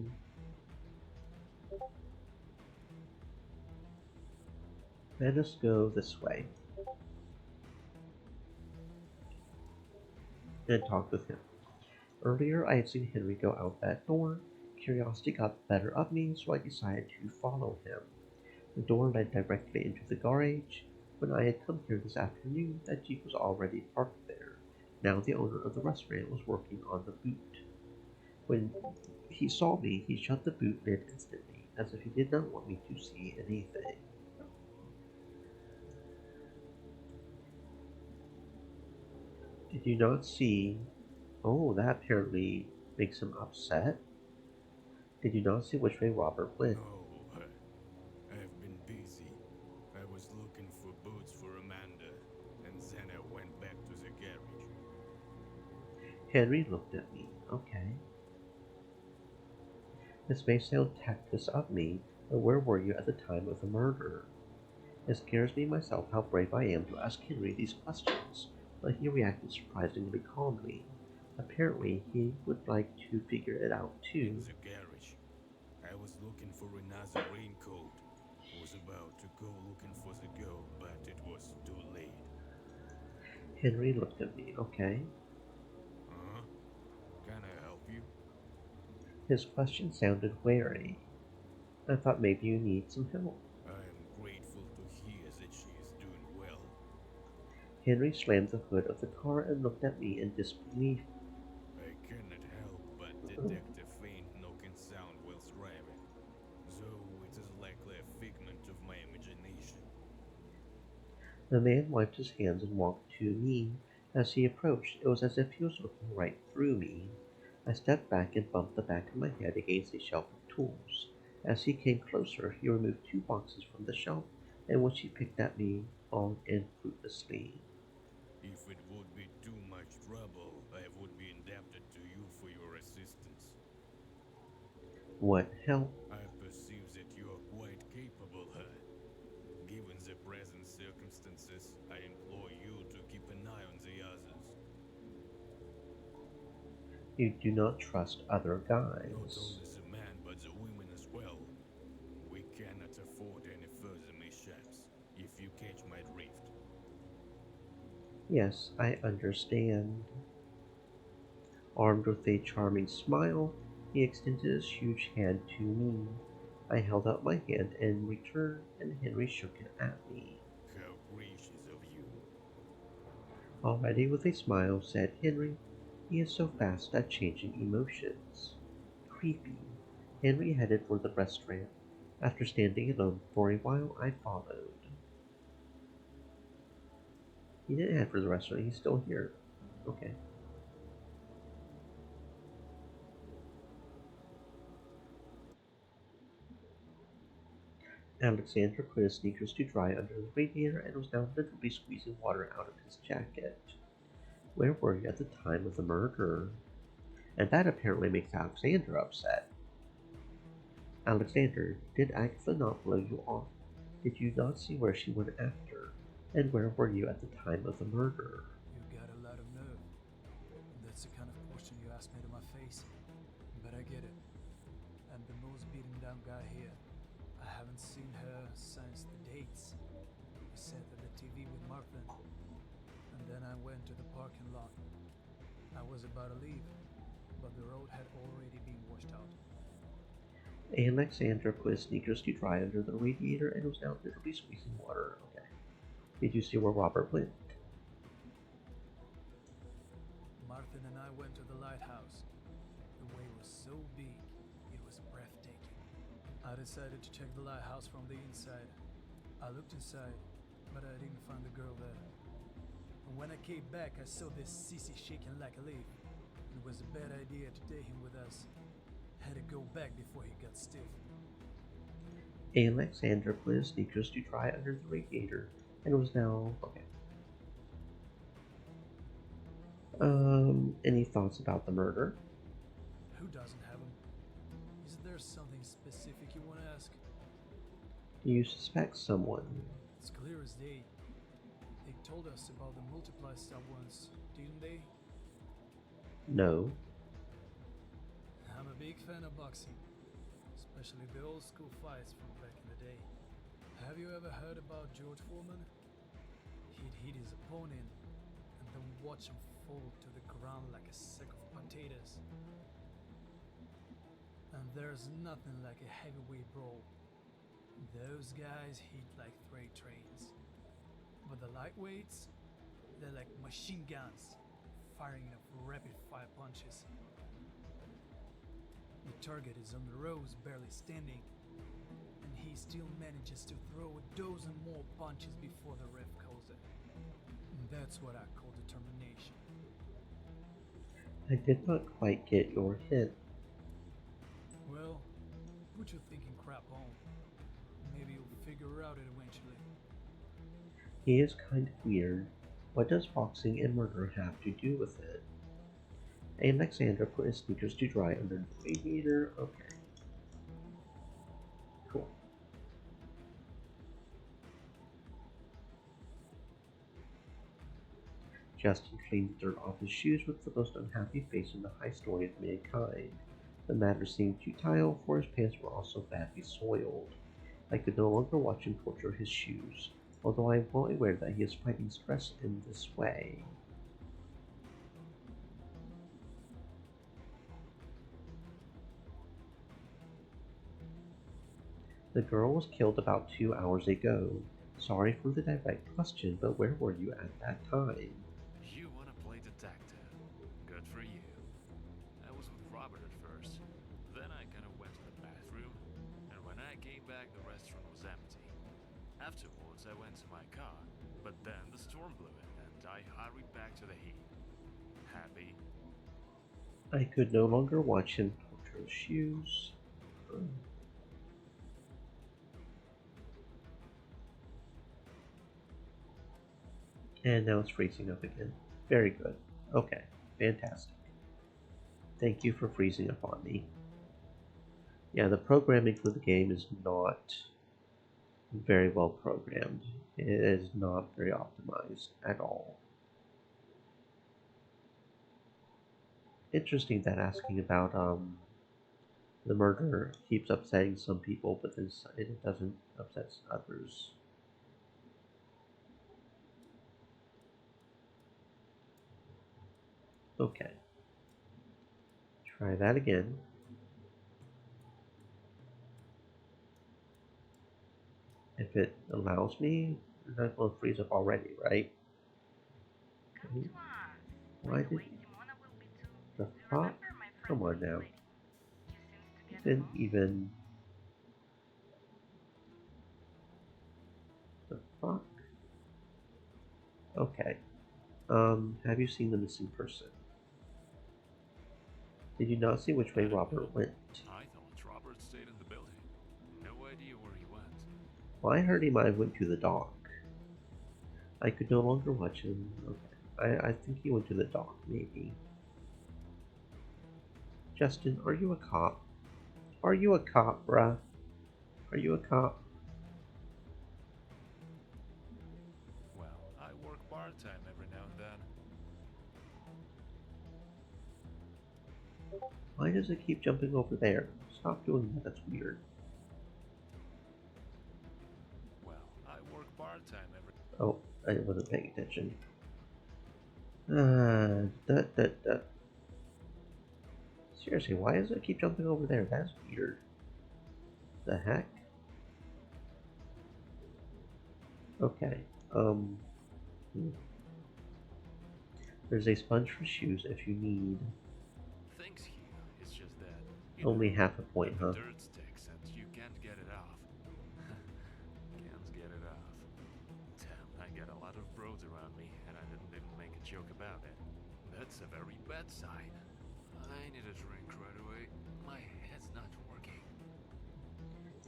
let us go this way. And talk with him. Earlier, I had seen Henry go out that door. Curiosity got the better of me, so I decided to follow him. The door led directly into the garage. When I had come here this afternoon, that Jeep was already parked there. Now the owner of the restaurant was working on the boot. When he saw me, he shut the boot lid instantly, as if he did not want me to see anything. Did you not see? Oh, that apparently makes him upset. Did you not see which way Robert went? Oh, I've been busy. I was looking for boots for Amanda, and then I went back to the garage. Henry looked at me. Okay. This may sound tactless of me, but where were you at the time of the murder? It scares me myself how brave I am to ask Henry these questions, but he reacted surprisingly calmly. Apparently, he would like to figure it out too. In the garage. I was looking for another raincoat. Was about to go looking for the girl, but it was too late. Henry looked at me. Okay. Huh? Can I help you? His question sounded wary. I thought maybe you need some help. I am grateful to hear that she is doing well. Henry slammed the hood of the car and looked at me in disbelief. I cannot help but detect a faint knocking sound whilst driving, though it is likely a figment of my imagination. The man wiped his hands and walked to me. As he approached, it was as if he was looking right through me. I stepped back and bumped the back of my head against a shelf of tools. As he came closer, he removed 2 boxes from the shelf, and which he picked at me long and fruitlessly. If it would be too much trouble, I would be indebted to you for your assistance. What help? I perceive that you are quite capable, huh? Given the present circumstances, I implore you to keep an eye on the others. You do not trust other Not guys. only the men, but the women as well. We cannot afford any further mishaps, if you catch my drift. Yes, I understand. Armed with a charming smile, he extended his huge hand to me. I held out my hand in return, and Henry shook it at me. How gracious of you. Already with a smile, said Henry, he is so fast at changing emotions. Creepy. Henry headed for the restaurant. After standing alone for a while, I followed. He didn't head for the restaurant, he's still here. Okay. Alexander put his sneakers to dry under the radiator and was now literally squeezing water out of his jacket. Where were you at the time of the murder? And that apparently makes Alexander upset. Alexander, did Agatha not blow you off? Did you not see where she went after? And where were you at the time of the murder? You got a lot of nerve. That's the kind of question you asked me to my face. But I get it. I'm the most beaten down guy here. I haven't seen her since the dates. We sat at the TV with Martin. And then I went to the parking lot. I was about to leave, but the road had already been washed out. Alexander put his sneakers to dry under the radiator and was now literally squeezing water. Okay. Did you see where Robert went? Martin and I went to the lighthouse. The wave was so big, it was breathtaking. I decided to check the lighthouse from the inside. I looked inside, but I didn't find the girl there. And when I came back, I saw this sissy shaking like a leaf. It was a bad idea to take him with us. Had to go back before he got stiff. Alexander put his sneakers to dry under the radiator and was now okay. Any thoughts about the murder? Who doesn't have him? Is there something specific you want to ask? Do you suspect someone? It's clear as day. They told us about the multiply stuff once, didn't they? No. I'm a big fan of boxing, especially the old school fights from back in the day. Have you ever heard about George Foreman? He'd hit his opponent and then watch him fall to the ground like a sack of potatoes. And there's nothing like a heavyweight brawl. Those guys hit like freight trains. But the lightweights, they're like machine guns, firing off rapid fire punches. The target is on the ropes, barely standing, and he still manages to throw a dozen more punches before the ref calls it. And that's what I call determination. I did not quite get your hint. Well, put your thinking crap on. Maybe you'll figure out it eventually. He is kind of weird. What does boxing and murder have to do with it? Alexander put his sneakers to dry under the radiator. Okay. Cool. Justin cleaned the dirt off his shoes with the most unhappy face in the high story of mankind. The matter seemed futile, for his pants were also badly soiled. I could no longer watch him torture his shoes, although I am well aware that he is fighting stress in this way. The girl was killed about 2 hours ago. Sorry for the direct question, but where were you at that time? You want to play detective? Good for you. I was with Robert at first. Then I kind of went to the bathroom, and when I came back, the restaurant was empty. Afterwards, I went to my car, but then the storm blew in, and I hurried back to the heat. Happy? I could no longer watch him torture his shoes. And now it's freezing up again. Very good. Okay, fantastic. Thank you for freezing up on me. Yeah, the programming for the game is not very well programmed. It is not very optimized at all. Interesting that asking about the murder keeps upsetting some people, but then it doesn't upset others. Okay. Try that again. If it allows me, it's not going to freeze up already, right? Come to us. Why By the did way, Simona will be too. the You fuck? remember my friend Come on First now. Lady? She seems to get Didn't along. even. The fuck? Okay. Have you seen the missing person? Did you not see which way Robert went? I thought Robert stayed in the building. No idea where he went. Well, I heard he might have went to the dock. I could no longer watch him. Okay. I think he went to the dock, maybe. Justin, are you a cop? Are you a cop, bruh? Are you a cop? Well, I work part-time every now and then. Why does it keep jumping over there? Stop doing that, that's weird. Well, I work part-time every... Oh, I wasn't paying attention. Da. Seriously, why does it keep jumping over there? That's weird. The heck? Okay, There's a sponge for shoes if you need. Thanks, Hugh. It's just that... Only half a point, huh? Dirt sticks and you can't get it off. Can't get it off. Damn, I get a lot of bros around me, and I didn't even make a joke about it. That's a very bad sign. I need a drink right away. My head's not working.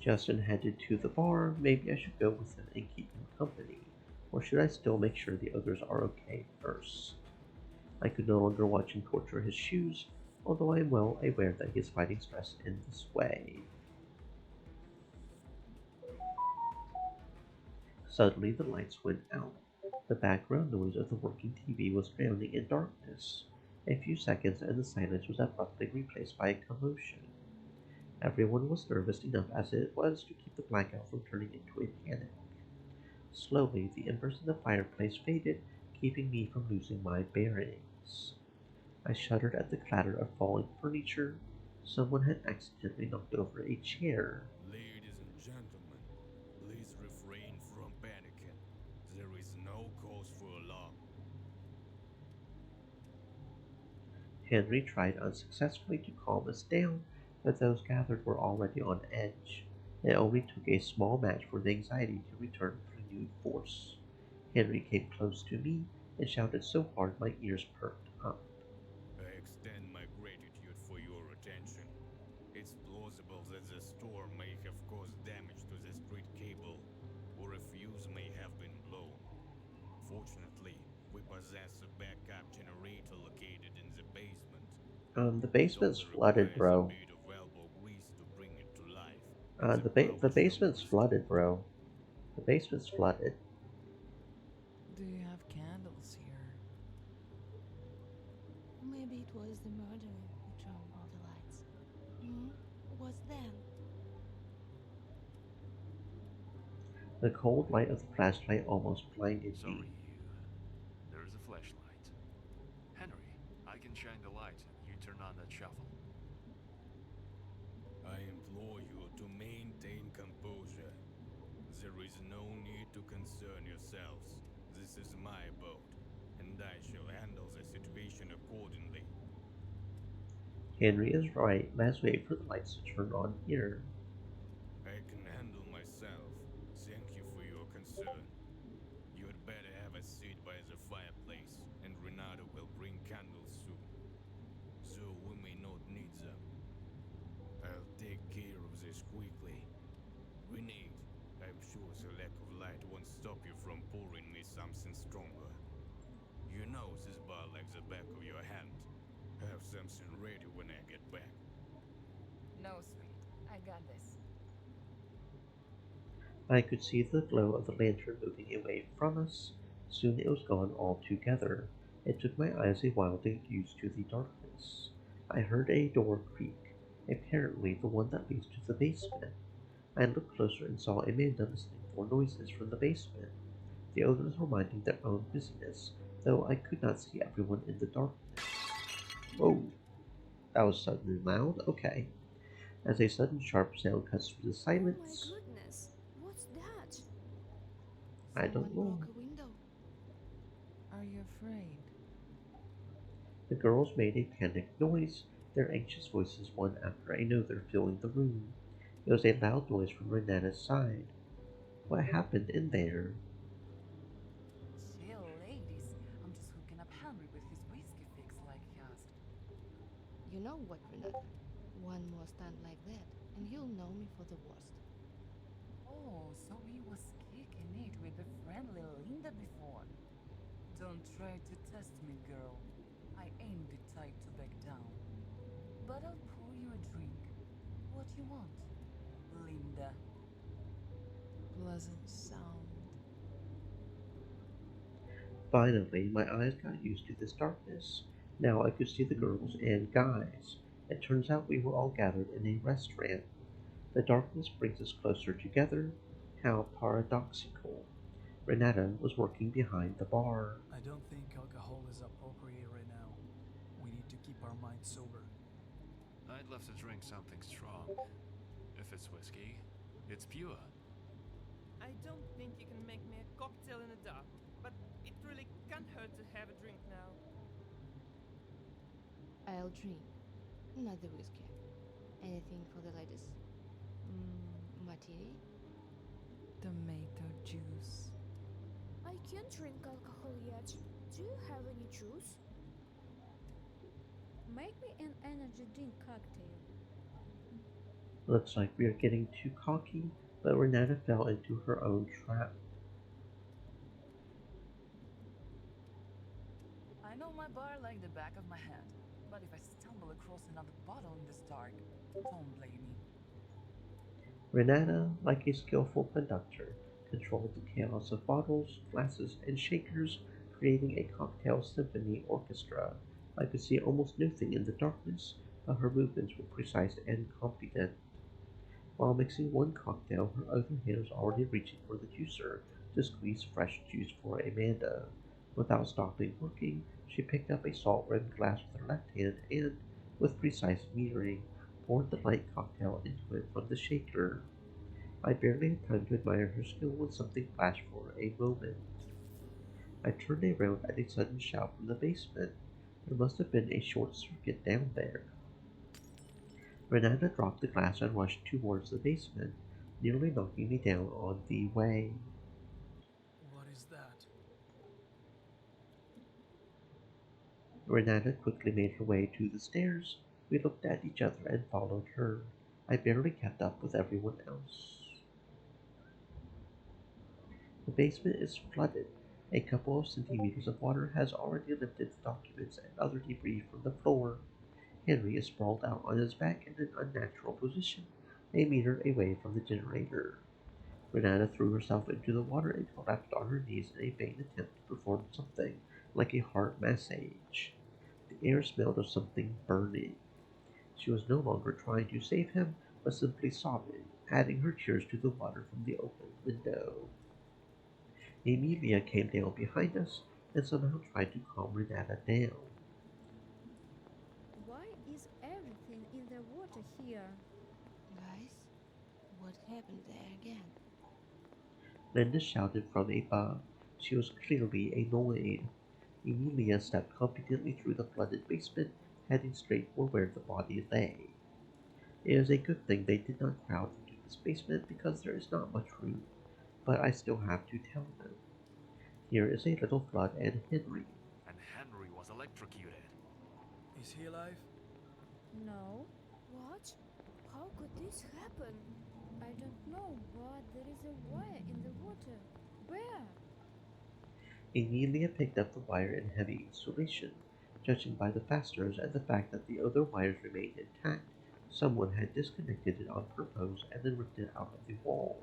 Justin headed to the bar. Maybe I should go with him and keep him company. Or should I still make sure the others are okay first? I could no longer watch him torture his shoes, although I am well aware that he is fighting stress in this way. Suddenly the lights went out. The background noise of the working TV was drowning in darkness. A few seconds and the silence was abruptly replaced by a commotion. Everyone was nervous enough as it was to keep the blackout from turning into a panic. Slowly, the embers in the fireplace faded, keeping me from losing my bearings. I shuddered at the clatter of falling furniture. Someone had accidentally knocked over a chair. Ladies and gentlemen, please refrain from panicking. There is no cause for alarm. Henry tried unsuccessfully to calm us down, but those gathered were already on edge. It only took a small match for the anxiety to return with renewed force. Henry came close to me and shouted so hard my ears perked up. I extend my gratitude for your attention. It's plausible that the storm may have caused damage to the street cable, or a fuse may have been blown. Fortunately, we possess a backup generator located in the basement. The basement's flooded, bro. The basement's flooded, bro. The basement's flooded. Do you have candles here? Maybe it was the murderer who turned all the lights. The cold light of the flashlight almost blinded Sorry, me. there's a flashlight. Henry, I can shine the light and you turn on that shovel. I implore you to maintain composure. There is no need to concern yourselves. This is my boat, and I shall handle the situation accordingly. Henry is right. Let's wait for the lights to turn on here. I can handle myself. Thank you for your concern. You had better have a seat by the fireplace, and Renato will bring candles soon. So we may not need them. I'll take care of this quickly. Renate, I'm sure the lack of light won't stop you from pouring me something stronger. You know this bar like the back of your hand. Have something ready when I get back. No, sweet. I got this. I could see the glow of the lantern moving away from us. Soon it was gone altogether. It took my eyes a while to get used to the darkness. I heard a door creak, apparently the one that leads to the basement. I looked closer and saw Amanda listening for noises from the basement. The others were minding their own business, though I could not see everyone in the darkness. Whoa, that was sudden and loud. Okay. As a sudden sharp sound cuts through the Oh my silence, goodness, what's that? I Someone don't know. broke a window. Are you afraid? The girls made a panicked noise, their anxious voices one after another filling the room. It was a loud noise from Renata's side. What happened in there? Chill, ladies. I'm just hooking up Henry with his whiskey fix like he asked. You know what, Renata? One more stunt like that, and you'll know me for the worst. Oh, so he was kicking it with the friendly Linda before. Don't try to test me, girl. I ain't the type to back down. But I'll pour you a drink. What you want, Linda? Pleasant sound. Finally, my eyes got used to this darkness. Now I could see the girls and guys. It turns out we were all gathered in a restaurant. The darkness brings us closer together. How paradoxical. Renata was working behind the bar. I don't think alcohol is appropriate right now. We need to keep our minds sober. I'd love to drink something strong. If it's whiskey, it's pure. I don't think you can make me a cocktail in the dark, but it really can't hurt to have a drink now. I'll drink, not the whiskey. Anything for the ladies? Martini? Tomato juice. I can't drink alcohol yet. Do you have any juice? Make me an energy drink cocktail. Looks like we are getting too cocky, but Renata fell into her own trap. I know my bar like the back of my hand, but if I stumble across another bottle in this dark, don't blame me. Renata, like a skillful conductor, controlled the chaos of bottles, glasses, and shakers, creating a cocktail symphony orchestra. I could see almost nothing in the darkness, but her movements were precise and confident. While mixing one cocktail, her other hand was already reaching for the juicer to squeeze fresh juice for Amanda. Without stopping working, she picked up a salt-rimmed glass with her left hand and, with precise metering, poured the light cocktail into it from the shaker. I barely had time to admire her skill when something flashed for a moment. I turned around at a sudden shout from the basement. There must have been a short circuit down there. Renata dropped the glass and rushed towards the basement, nearly knocking me down on the way. What is that? Renata quickly made her way to the stairs. We looked at each other and followed her. I barely kept up with everyone else. The basement is flooded. A couple of centimeters of water has already lifted the documents and other debris from the floor. Henry is sprawled out on his back in an unnatural position, a meter away from the generator. Renata threw herself into the water and collapsed on her knees in a vain attempt to perform something like a heart massage. The air smelled of something burning. She was no longer trying to save him, but simply sobbing. adding her tears to the water from the open window. Emilia came down behind us and somehow tried to calm Renata down. Why is everything in the water here? Guys, what happened there again? Linda shouted from above. She was clearly annoyed. Emilia stepped confidently through the flooded basement, heading straight for where the body lay. It is a good thing they did not crowd into this basement because there is not much room, but I still have to tell them. Here is a little Flood and Henry. And Henry was electrocuted. Is he alive? No. What? How could this happen? I don't know, but there is a wire in the water. Where? Emilia picked up the wire in heavy insulation. Judging by the fasteners and the fact that the other wires remained intact, someone had disconnected it on purpose and then ripped it out of the wall.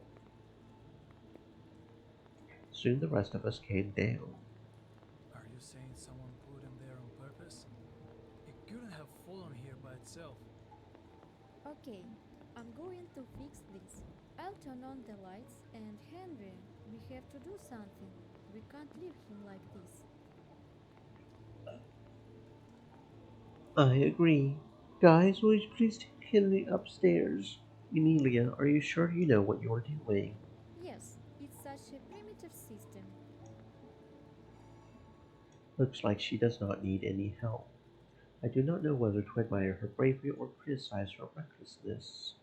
Soon the rest of us came down. Are you saying someone put him there on purpose? It couldn't have fallen here by itself. Okay, I'm going to fix this. I'll turn on the lights and Henry, we have to do something. We can't leave him like this. I agree. Guys, will you please take Henry upstairs? Emilia, are you sure you know what you're doing? Yes, it's such a primitive system. Looks like she does not need any help. I do not know whether to admire her bravery or criticize her recklessness.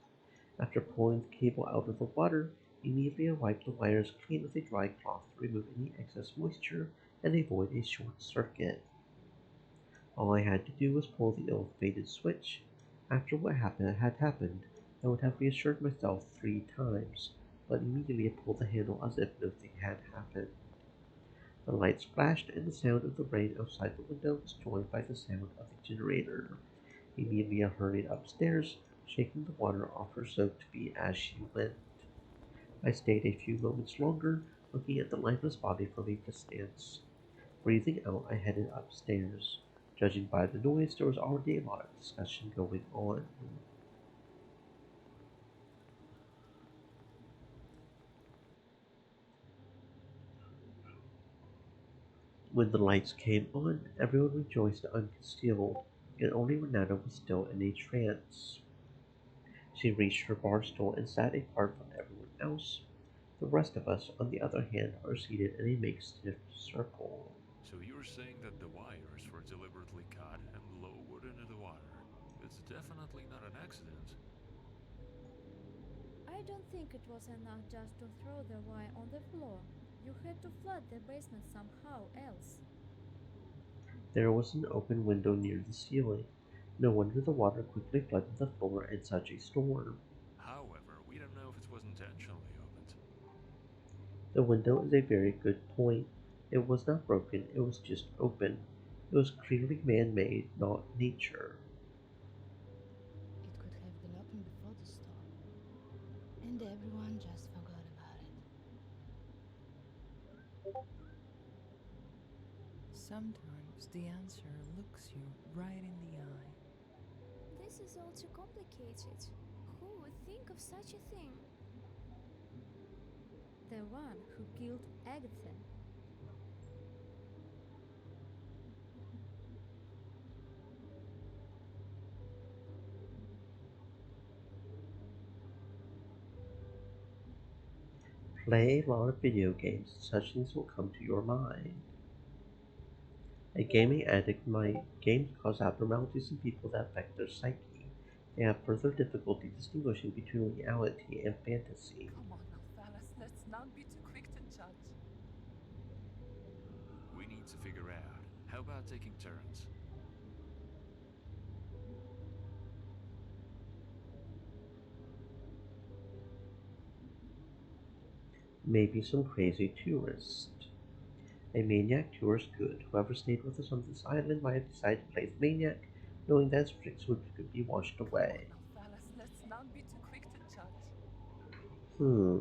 After pulling the cable out of the water, Emilia wiped the wires clean with a dry cloth to remove any excess moisture and avoid a short circuit. All I had to do was pull the ill-fated switch. After what had happened, I would have reassured myself 3 times, but Emilia pulled the handle as if nothing had happened. The lights flashed, and the sound of the rain outside the window was joined by the sound of the generator. Emilia hurried upstairs, shaking the water off her soaked feet as she went. I stayed a few moments longer, looking at the lifeless body from a distance. Breathing out, I headed upstairs. Judging by the noise, there was already a lot of discussion going on. When the lights came on, everyone rejoiced unconcealed, and only Renata was still in a trance. She reached her bar stool and sat apart from everyone else. The rest of us, on the other hand, are seated in a makeshift circle. So you're saying that the wires were deliberately cut and lowered into the water? It's definitely not an accident. I don't think it was enough just to throw the wire on the floor. You had to flood the basement somehow else. There was an open window near the ceiling. No wonder the water quickly flooded the floor in such a storm. However, we don't know if it was intentionally opened. The window is a very good point. It was not broken, it was just open. It was clearly man-made, not nature. It could have been opened before the storm, and everyone just forgot about it. Sometimes the answer looks you right in the eye. This is all too complicated. Who would think of such a thing? The one who killed Agatha. Play a lot of video games, such things will come to your mind. A gaming addict might. Games cause abnormalities in people that affect their psyche. They have further difficulty distinguishing between reality and fantasy. Come on now, fellas, let's not be too quick to judge. We need to figure out. How about taking turns? Maybe some crazy tourist. A maniac tour is good. Whoever stayed with us on this island might have decided to play the maniac, knowing that his tricks could be washed away. Come on now, fellas, let's not be too quick to judge. Hmm.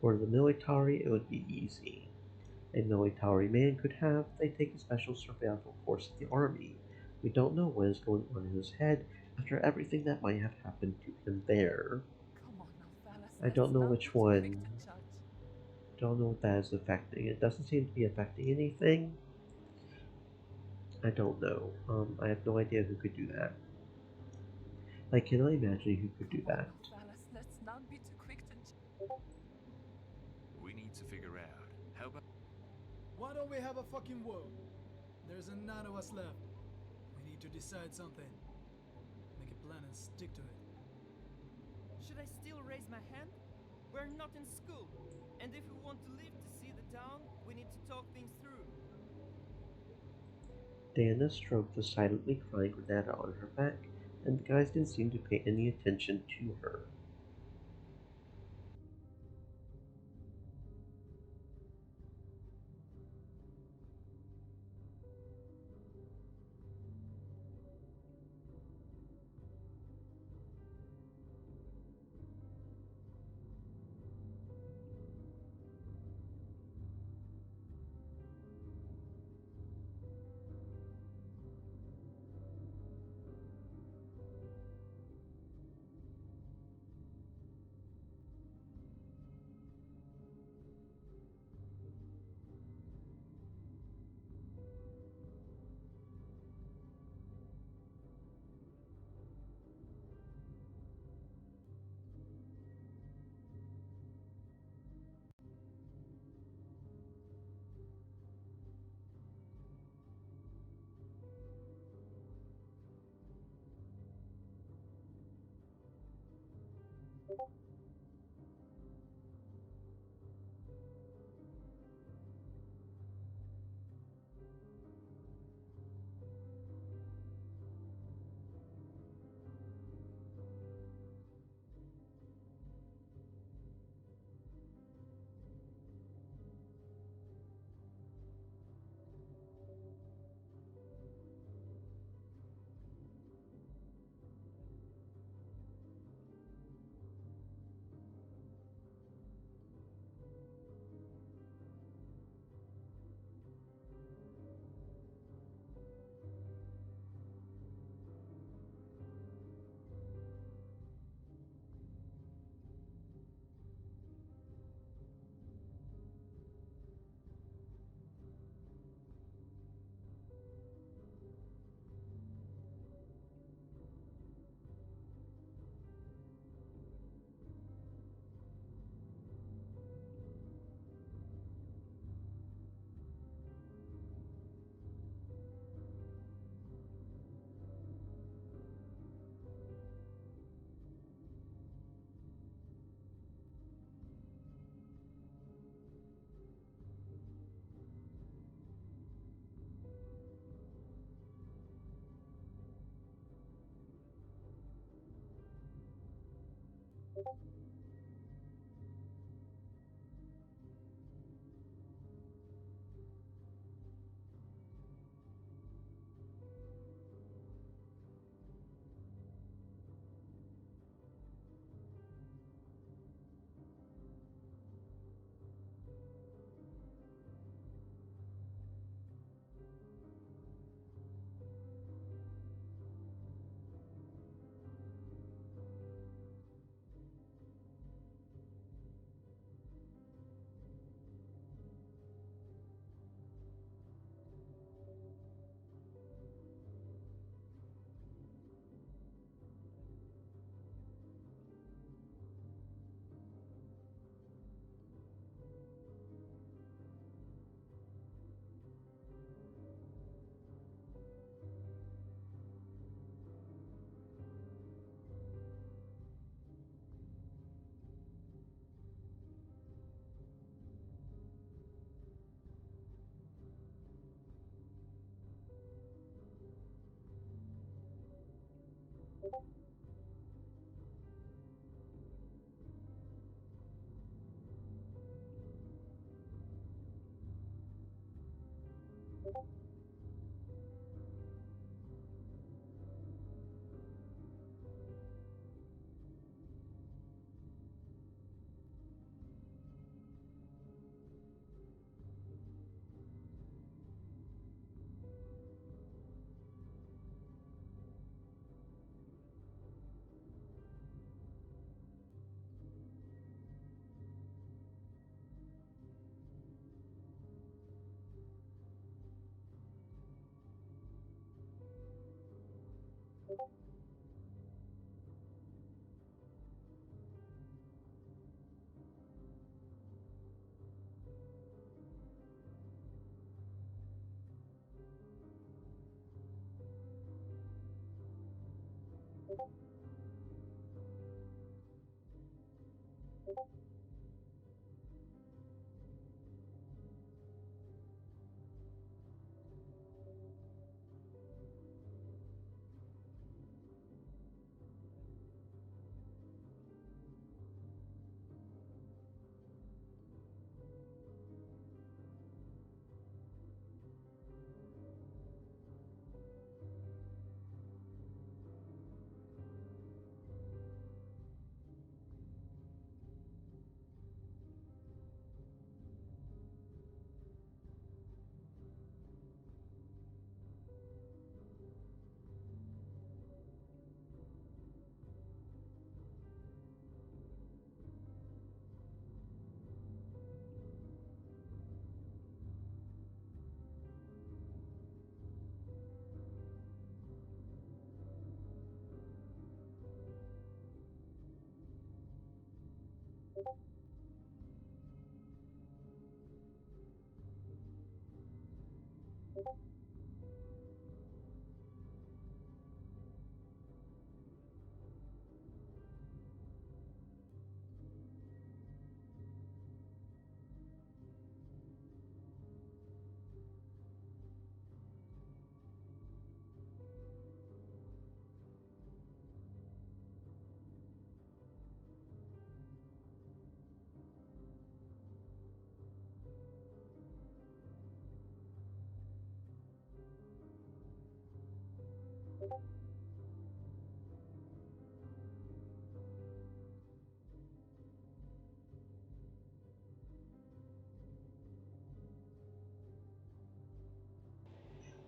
For the military, it would be easy. A military man could have. They take a special survival course at the army. We don't know what is going on in his head after everything that might have happened to him there. Come on now, fellas, I don't let's know not which be too quick one. to judge. Don't know what that is affecting. It doesn't seem to be affecting anything. I don't know. I have no idea who could do that. I cannot imagine who could do Come on that. now, fellas, let's not be too quick to judge. We need to figure out how about Why don't we have a fucking vote? There's none of us left. We need to decide something. Make a plan and stick to it. Should I still raise my hand? We're not in school. And if we want to live to see the town, we need to talk things through. Diana stroked the silently crying Renata on her back, and the guys didn't seem to pay any attention to her.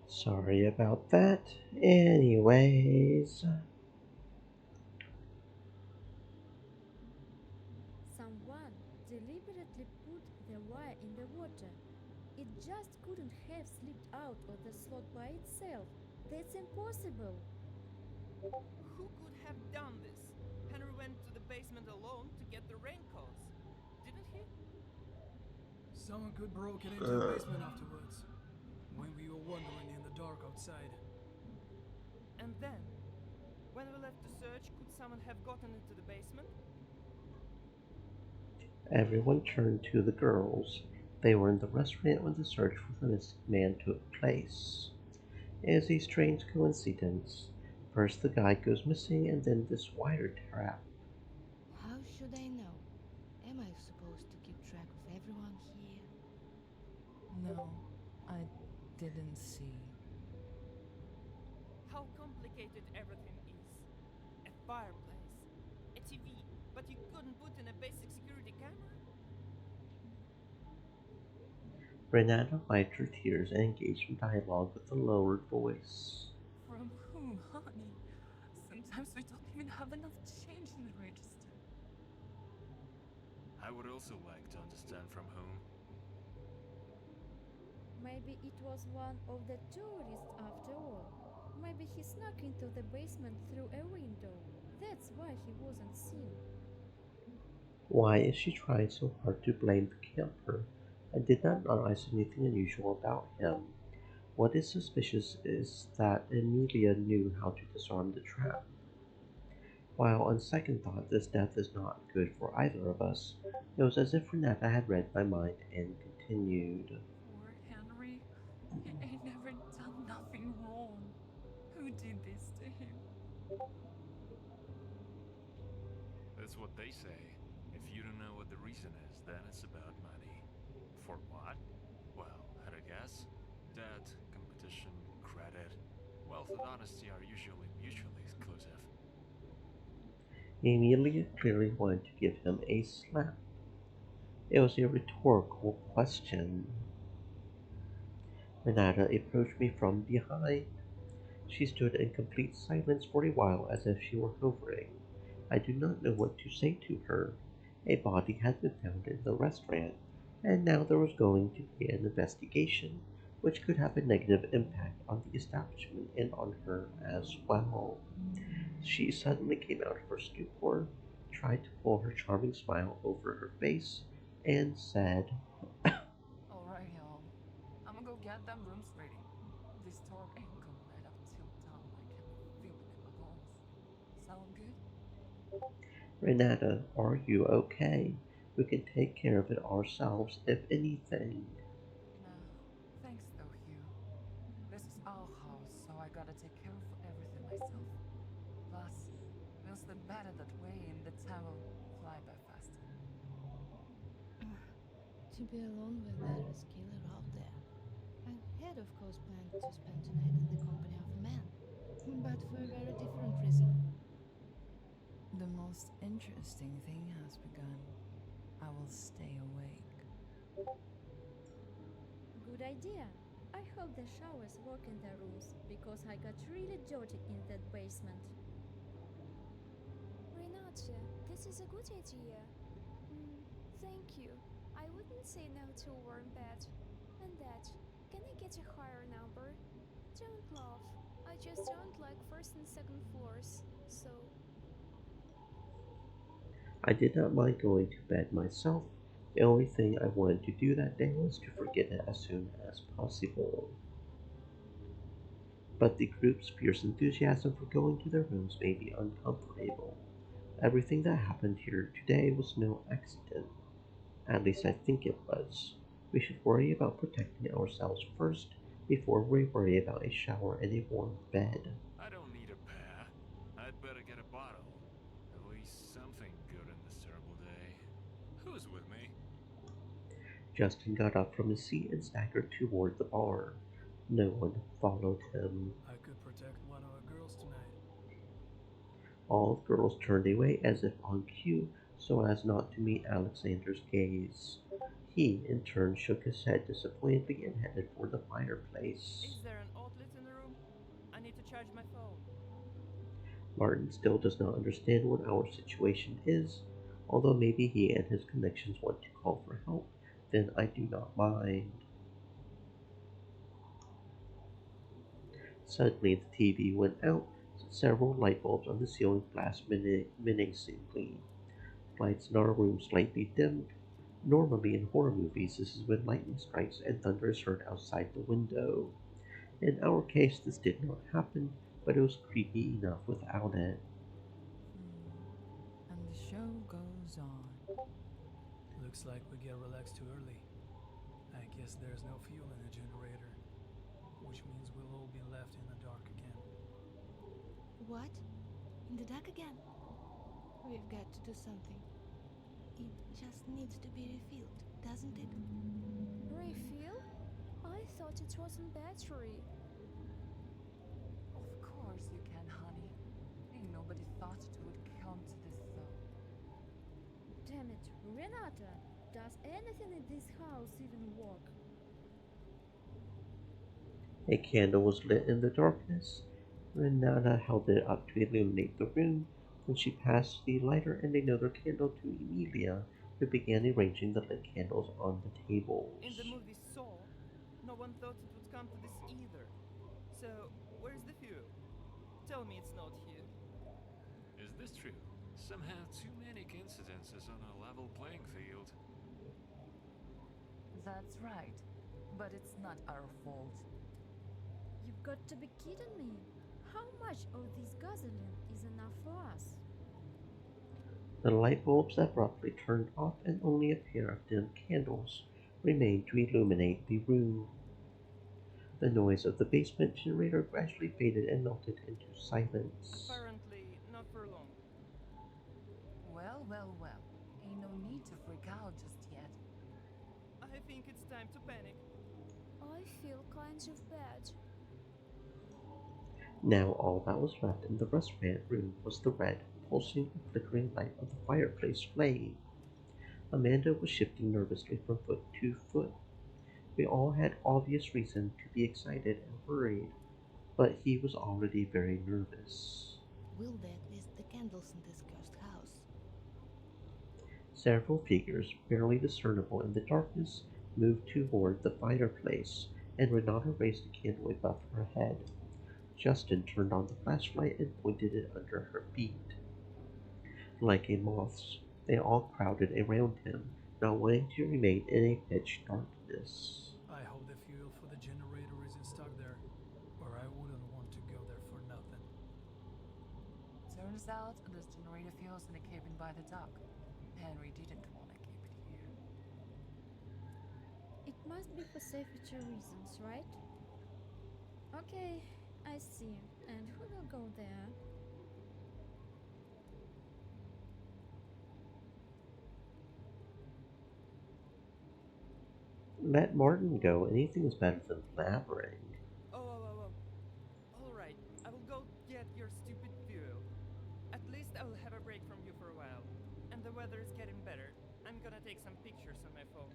Sorry about that. Anyways, Someone deliberately put the wire in the water. It just couldn't have slipped out of the slot by itself. That's impossible. Who could have done this? Henry went to the basement alone to get the raincoats, didn't he? Someone could broke it into the basement afterwards, when we were wandering in the dark outside. And then, when we left to search, could someone have gotten into the basement? everyone turned to the girls. They were in the restaurant when the search for the missing man took place. It is a strange coincidence. First the guy goes missing and then this wire trap. How should I know? Am I supposed to keep track of everyone here? No, I didn't see. How complicated everything is. A fireplace, a TV, but you couldn't put in a basic security camera? Renata wiped her tears and engaged in dialogue with a lowered voice. From whom, honey? Sometimes we don't even have enough change in the register. I would also like to understand from whom. Maybe it was one of the tourists after all. Maybe he snuck into the basement through a window. That's why he wasn't seen. Why is she trying so hard to blame the camper? I did not notice anything unusual about him. What is suspicious is that Emilia knew how to disarm the trap. While on second thought this death is not good for either of us, it was as if Renata had read my mind and continued. Poor Henry. He ain't never done nothing wrong. Who did this to him? That's what they say. If you don't know what the reason is, then it's about money. For what? Well, had a guess? Debt, competition, credit. Wealth and honesty are usually mutually exclusive. Emilia clearly wanted to give him a slap. It was a rhetorical question. Renata approached me from behind. She stood in complete silence for a while as if she were hovering. I do not know what to say to her. A body had been found in the restaurant, and now there was going to be an investigation, which could have a negative impact on the establishment and on her as well. She suddenly came out of her stupor, tried to pull her charming smile over her face, and said, Alright, y'all. I'ma go get them rooms ready. This storm ain't gonna let up till dawn. I can feel it in my bones. Sound good? Renata, are you okay? We can take care of it ourselves, if anything. Nah, thanks though, Hugh. This is our house, so I gotta take care of everything myself. Plus, we'll sleep better that way and the time will fly by faster. To be alone with that is killer out there. I had, of course, planned to spend tonight in the company of a man, but for a very different reason. The most interesting thing has begun. I will stay awake. Good idea. I hope the showers work in the rooms because I got really dirty in that basement. Renata, this is a good idea. Thank you. I wouldn't say no to a warm bed. And that, can I get a higher number? Don't laugh. I just don't like first and second floors, so. I did not mind going to bed myself. The only thing I wanted to do that day was to forget it as soon as possible. but the group's fierce enthusiasm for going to their rooms made me uncomfortable. Everything that happened here today was no accident. At least I think it was. We should worry about protecting ourselves first before we worry about a shower and a warm bed. I don't need a pair. I'd better get a bottle. At least something good in this terrible day. Who's with me? Justin got up from his seat and staggered toward the bar. No one followed him. I could protect one of our girls tonight. All the girls turned away as if on cue so as not to meet Alexander's gaze. He, in turn, shook his head disappointedly and headed for the fireplace. Is there an outlet in the room? I need to charge my phone. Martin still does not understand what our situation is, although maybe he and his connections want to call for help, then I do not mind. Suddenly the TV went out, several light bulbs on the ceiling flashed menacingly. Lights in our room slightly dimmed. Normally in horror movies this is when lightning strikes and thunder is heard outside the window. In our case this did not happen, but it was creepy enough without it. And the show goes on. Looks like we get relaxed too early. I guess there's no fuel in the generator, which means we'll all be left in the dark again. What? In the dark again? We've got to do something. It just needs to be refilled, doesn't it? Refill? I thought it wasn't battery. Of course you can, honey. Ain't nobody thought it would come to this though. Damn it, Renata! Does anything in this house even work? A candle was lit in the darkness. Renata held it up to illuminate the room. Then she passed the lighter and another candle to Emilia, who began arranging the lit candles on the tables. In the movie Saw, no one thought it would come to this either. So, where's the fuel? Tell me it's not here. Is this true? Somehow too many coincidences on a level playing field. That's right. But it's not our fault. You've got to be kidding me! How much of this gasoline is enough for us? The light bulbs abruptly turned off and only a pair of dim candles remained to illuminate the room. The noise of the basement generator gradually faded and melted into silence. Apparently, not for long. Well, well, well. Ain't no need to freak out just yet. I think it's time to panic. I feel kind of bad. Now all that was left in the restaurant room was the red, pulsing and flickering light of the fireplace flame. Amanda was shifting nervously from foot to foot. We all had obvious reason to be excited and worried, but he was already very nervous. Will they at least the candles in this cursed house? Several figures, barely discernible in the darkness, moved toward the fireplace, and Renata raised a candle above her head. Justin turned on the flashlight and pointed it under her feet. Like a moths, they all crowded around him, not wanting to remain in a pitch darkness. I hope the fuel for the generator isn't stuck there, or I wouldn't want to go there for nothing. Turns out this generator fuels in the cabin by the dock. Henry didn't want to keep it here. It must be for safety reasons, right? Okay, I see. And who will go there? Let Martin go. Anything is better than blabbering. Oh. Alright, I will go get your stupid fuel. At least I will have a break from you for a while. And the weather is getting better. I'm gonna take some pictures on my phone.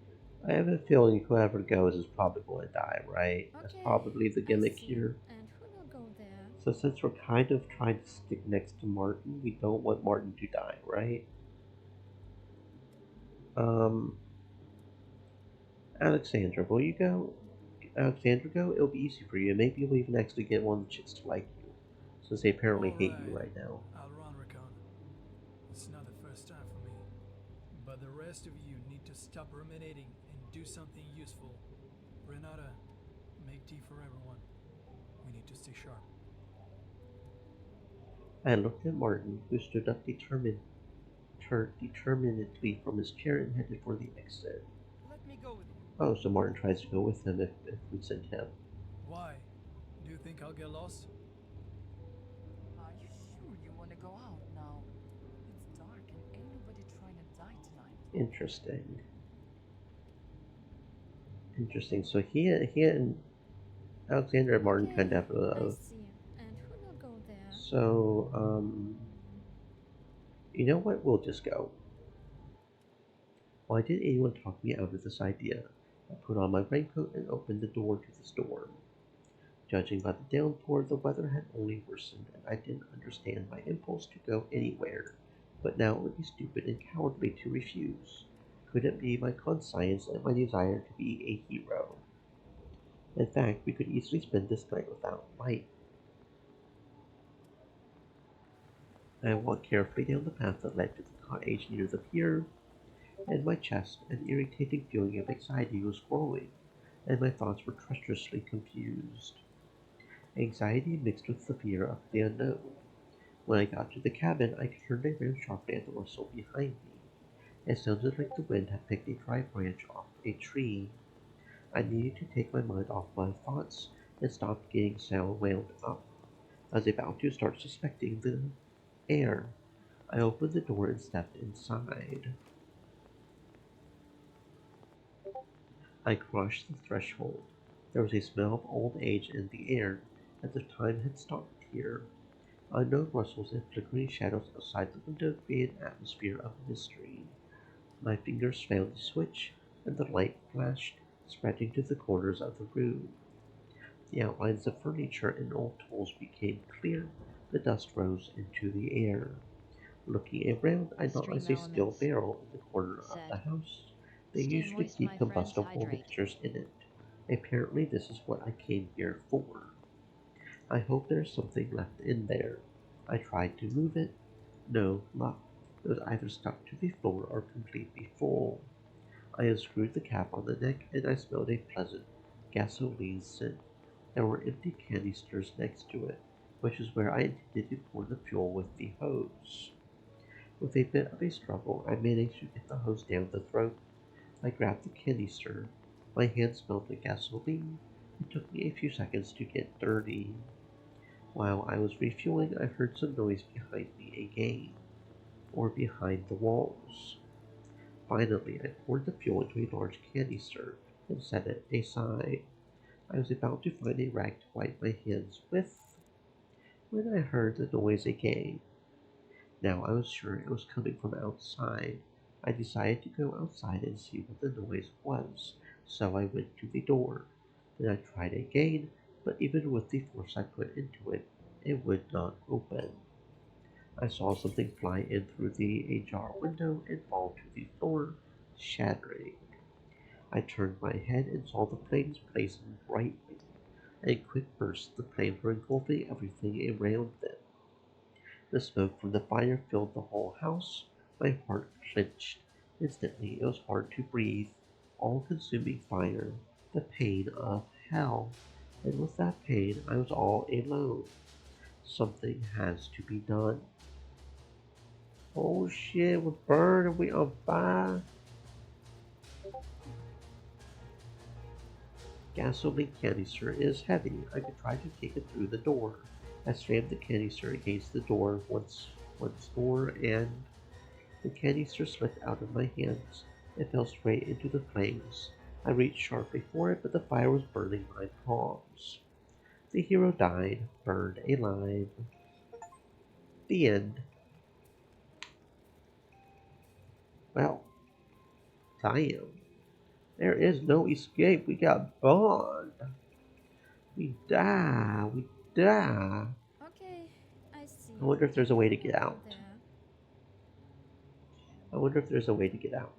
I have a feeling whoever goes is probably going to die, right? That's Okay, probably the I gimmick see. here. And who will go there? So since we're kind of trying to stick next to Martin, we don't want Martin to die, right? Alexandra, will you go? Alexandra, go? It'll be easy for you. Maybe you'll even actually get one of the chicks to like you, since they apparently hate you right now. I'll run, Raccoon. It's not the first time for me. But the rest of you need to stop ruminating and do something useful. Renata, make tea for everyone. We need to stay stay sharp. I looked at Martin, who stood up determinedly from his chair and headed for the exit. Let me go with you. Oh, so Martin tries to go with him if we send him. Why? Do you think I'll get lost? Are you sure you want to go out now? It's dark and ain't nobody trying to die tonight. Interesting. Interesting. So he and Alexander and Martin kind of have I a. see. And who will go there? So, you know what? We'll just go. Why did anyone talk me out of this idea? I put on my raincoat and opened the door to the storm. Judging by the downpour, the weather had only worsened, and I didn't understand my impulse to go anywhere. But now it would be stupid and cowardly to refuse. Could it be my conscience and my desire to be a hero? In fact, we could easily spend this night without light. I walked carefully down the path that led to the cottage near the pier. In my chest, an irritating feeling of anxiety was growing, and my thoughts were treacherously confused. Anxiety mixed with the fear of the unknown. When I got to the cabin, I turned around sharply at the rustle behind me. It sounded like the wind had picked a dry branch off a tree. I needed to take my mind off my thoughts and stop getting so wound up. I was about to start suspecting the air. I opened the door and stepped inside. I crossed the threshold. There was a smell of old age in the air, as if time had stopped here. Unknown rustles and flickering shadows outside the window created an atmosphere of mystery. My fingers found the switch, and the light flashed, spreading to the corners of the room. The outlines of furniture and old tools became clear. The dust rose into the air. Looking around, I noticed a steel barrel in the corner of the house. They usually keep combustible mixtures in it. Apparently, this is what I came here for. I hope there's something left in there. I tried to move it. No luck. It was either stuck to the floor or completely full. I unscrewed the cap on the neck, and I smelled a pleasant gasoline scent. There were empty canisters next to it, which is where I intended to pour the fuel with the hose. With a bit of a struggle, I managed to get the hose down the throat. I grabbed the canister. My hand smelled the gasoline. It took me a few seconds to get dirty. While I was refueling, I heard some noise behind me again, or behind the walls. Finally, I poured the fuel into a large canister and set it aside. I was about to find a rag to wipe my hands with when I heard the noise again. Now I was sure it was coming from outside. I decided to go outside and see what the noise was, so I went to the door. Then I tried again, but even with the force I put into it, it would not open. I saw something fly in through the ajar window and fall to the floor, shattering. I turned my head and saw the flames blazing brightly. In quick bursts, the flames were engulfing everything around them. The smoke from the fire filled the whole house. My heart clenched. Instantly, it was hard to breathe. All-consuming fire, the pain of hell. And with that pain, I was all alone. Something has to be done. Oh shit, we're burning, we on fire. Gasoline canister is heavy. I could try to take it through the door. I slammed the canister against the door once more, and the canister slipped out of my hands. It fell straight into the flames. I reached sharply for it, but the fire was burning my palms. The hero died, burned alive. The end. Well, damn. There is no escape. We got burned. We die. We die. Okay, I see. I wonder if there's a way to get Hello out. there. I wonder if there's a way to get out.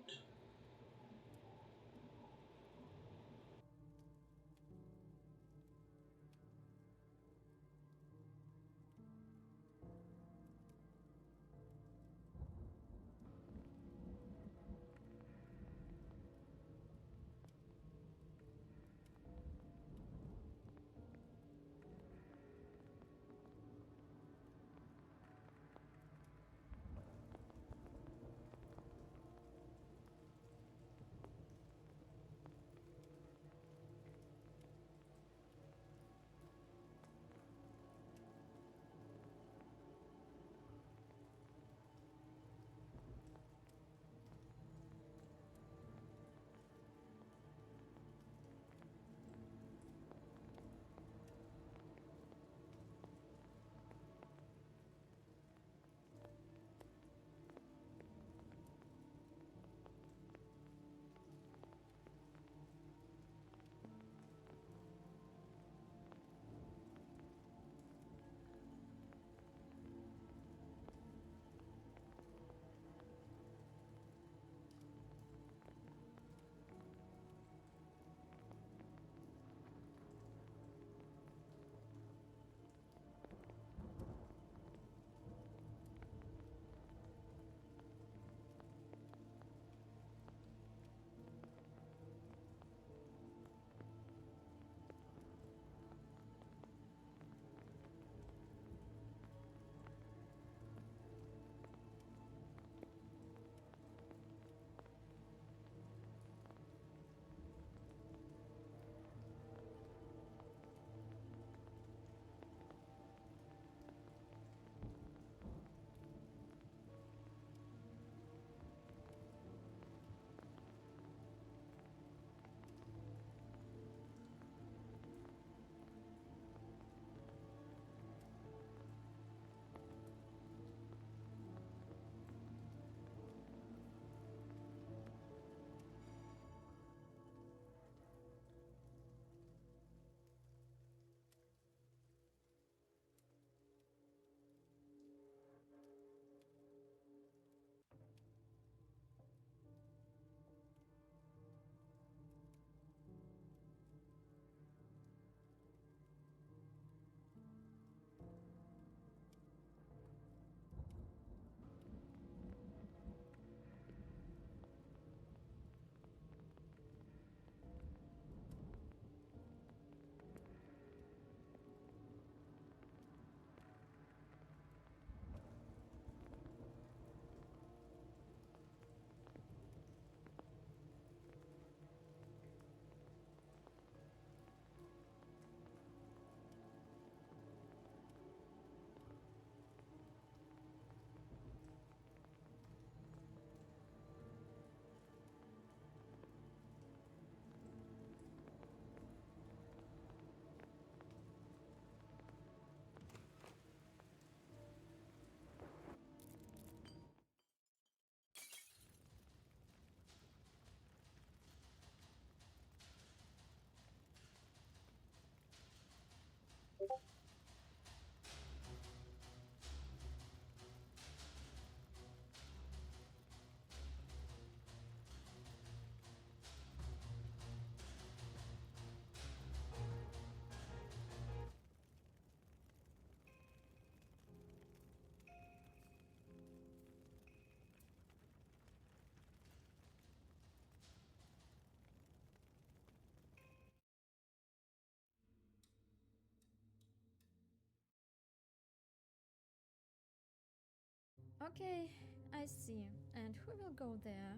Okay, I see. And who will go there?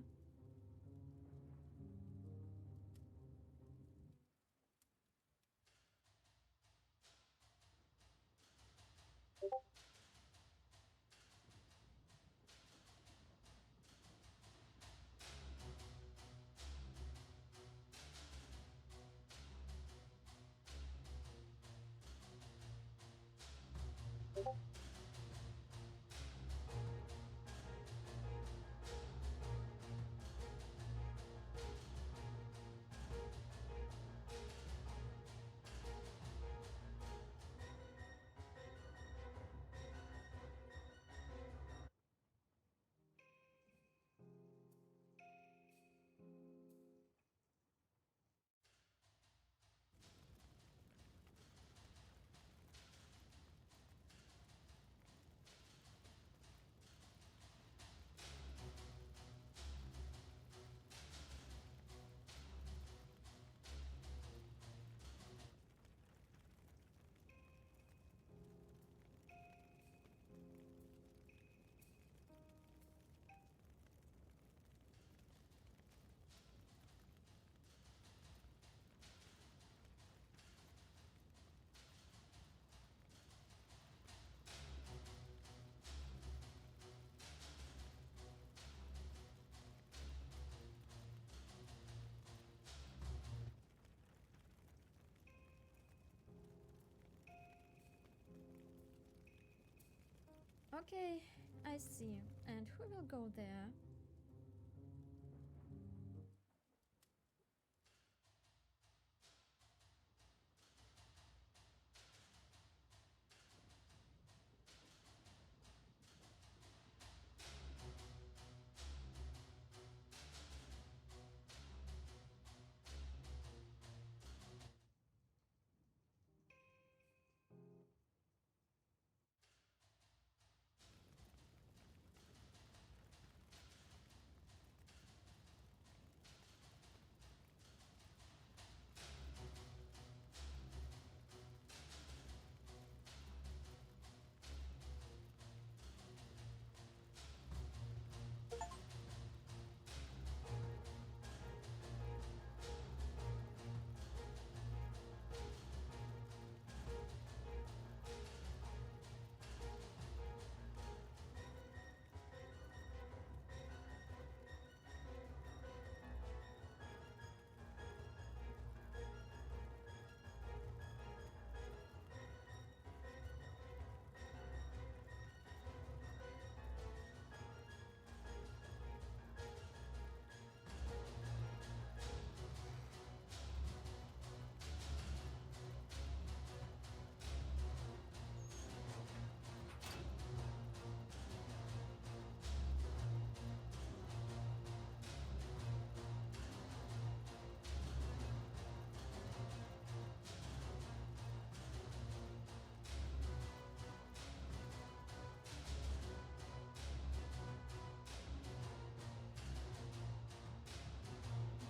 Okay, I see. And who will go there?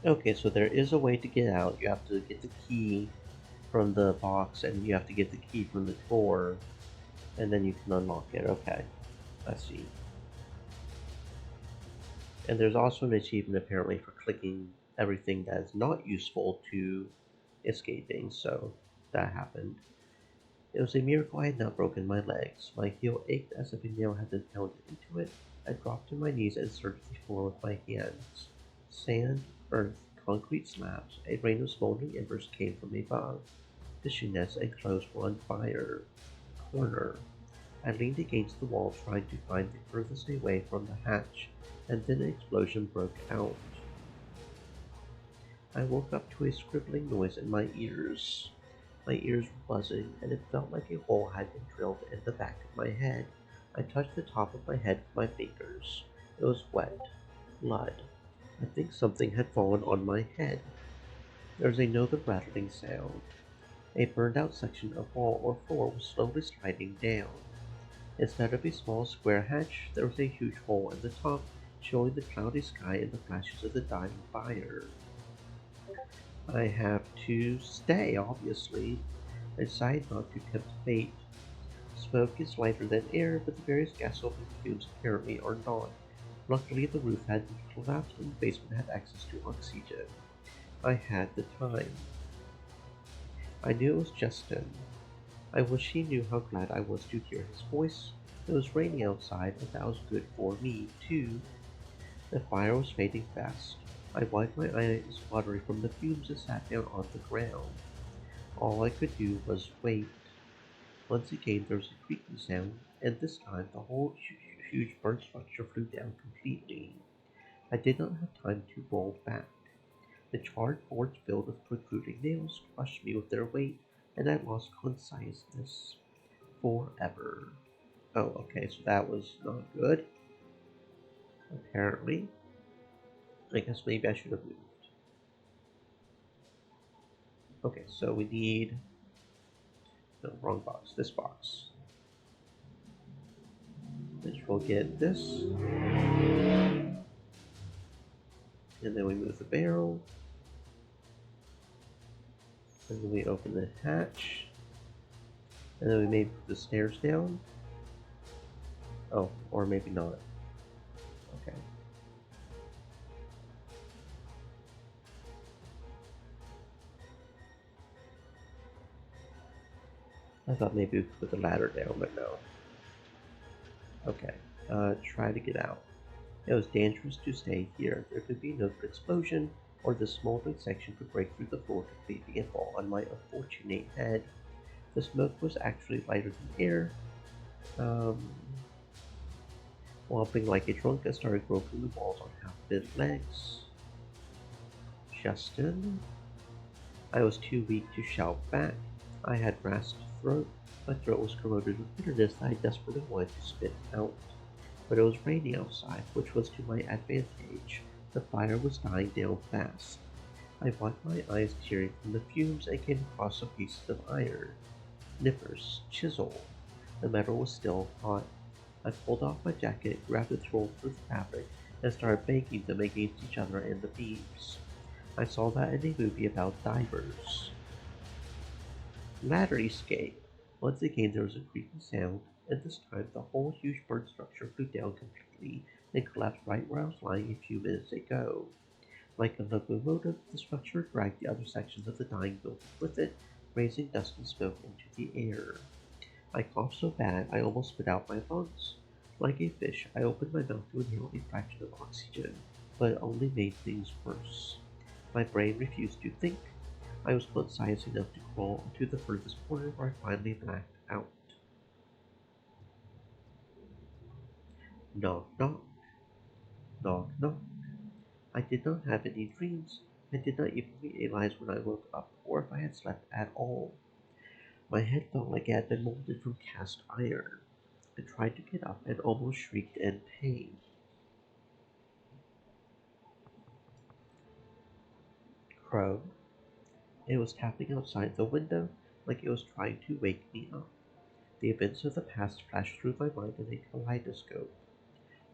Okay, so there is a way to get out. You have to get the key from the box, and you have to get the key from the door, and then you can unlock it. Okay, I see. And there's also an achievement apparently for clicking everything that is not useful to escaping, so that happened. It was a miracle I had not broken my legs. My heel ached as if a nail had been pounded into it. I dropped to my knees and searched the floor with my hands. Sand, earth, concrete slabs, a rain of smoldering embers came from above. Fishing nets and clothes were on fire. Corner. I leaned against the wall trying to find the furthest away from the hatch, and then an explosion broke out. I woke up to a scribbling noise in my ears. My ears were buzzing, and it felt like a hole had been drilled in the back of my head. I touched the top of my head with my fingers. It was wet. Blood. I think something had fallen on my head. There was another rattling sound. A burned out section of wall or floor was slowly sliding down. Instead of a small square hatch, there was a huge hole in the top, showing the cloudy sky and the flashes of the dying fire. I have to stay, obviously. I decided not to tempt fate. Smoke is lighter than air, but the various gasoline fumes apparently are not. Luckily, the roof had collapsed and the basement had access to oxygen. I had the time. I knew it was Justin. I wish he knew how glad I was to hear his voice. It was raining outside, and that was good for me, too. The fire was fading fast. I wiped my eyes watering from the fumes and sat down on the ground. All I could do was wait. Once again there was a creaking sound, and this time the whole huge burnt structure flew down completely. I did not have time to roll back. The charred boards filled with protruding nails crushed me with their weight, and I lost consciousness forever. Oh, okay, so that was not good. Apparently. I guess maybe I should have moved. Okay, so we need... No, wrong box. This box. Which we'll get this. And then we move the barrel. And then we open the hatch. And then we may put the stairs down. Oh, or maybe not. Okay. I thought maybe we could put the ladder down, but no. Okay, try to get out. It was dangerous to stay here. There could be another explosion, or the smoldering section could break through the floor completely and fall on my unfortunate head. The smoke was actually lighter than air. Whopping like a drunk, I started groping the walls on half-bent legs. Justin? I was too weak to shout back. I had rasped throat. My throat was corroded with bitterness that I desperately wanted to spit out. But it was raining outside, which was to my advantage. The fire was dying down fast. I wiped my eyes tearing from the fumes and came across some pieces of iron. Nippers, chisel. The metal was still hot. I pulled off my jacket, grabbed its roll through the fabric, and started banging them against each other and the beams. I saw that in a movie about divers. Ladder escape. Once again there was a creaking sound, and this time the whole huge burnt structure flew down completely and collapsed right where I was lying a few minutes ago. Like a locomotive, the structure dragged the other sections of the dying building with it, raising dust and smoke into the air. I coughed so bad I almost spit out my lungs. Like a fish, I opened my mouth to inhale a fraction of oxygen, but it only made things worse. My brain refused to think. I was conscious enough to crawl to the furthest corner where I finally blacked out. Knock, knock. Knock, knock. I did not have any dreams. I did not even realize when I woke up, or if I had slept at all. My head felt like it had been molded from cast iron. I tried to get up and almost shrieked in pain. Crow. It was tapping outside the window, like it was trying to wake me up. The events of the past flashed through my mind in a kaleidoscope.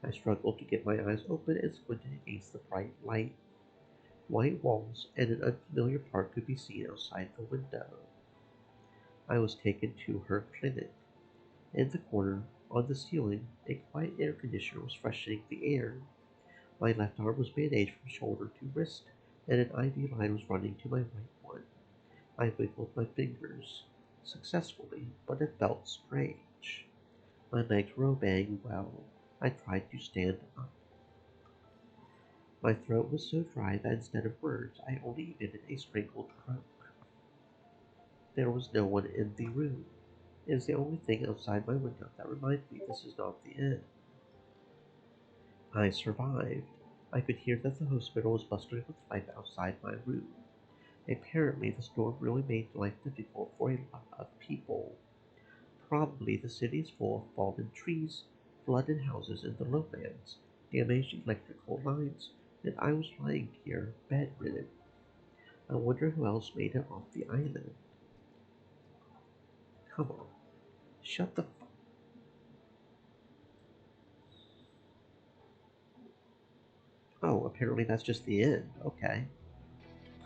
I struggled to get my eyes open and squinted against the bright light. White walls and an unfamiliar park could be seen outside the window. I was taken to her clinic. In the corner, on the ceiling, a quiet air conditioner was freshening the air. My left arm was bandaged from shoulder to wrist, and an IV line was running to my right one. I wiggled my fingers, successfully, but it felt strange. My legs were obeying well. I tried to stand up. My throat was so dry that instead of words, I only emitted a strangled croak. There was no one in the room. It is the only thing outside my window that reminds me this is not the end. I survived. I could hear that the hospital was bustling with life outside my room. Apparently, the storm really made life difficult for a lot of people. Probably the city is full of fallen trees, flooded houses in the lowlands, damaged electrical lines, and I was lying here, bedridden. I wonder who else made it off the island. Come on. Shut the fuck. Oh, apparently that's just the end. Okay.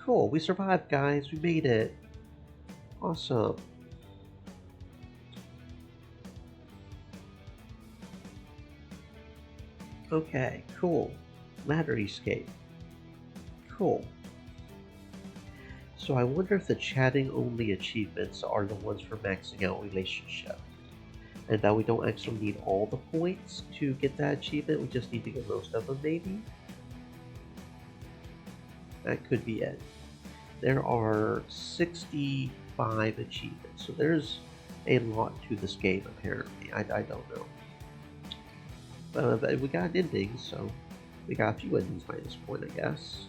Cool, we survived, guys. We made it. Awesome. Okay, cool. Ladder escape. Cool. So I wonder if the chatting only achievements are the ones for maxing out relationship. And that we don't actually need all the points to get that achievement, we just need to get most of them maybe? That could be it. There are 65 achievements, so there's a lot to this game apparently. I don't know. But we got an ending, so we got a few endings by this point, I guess.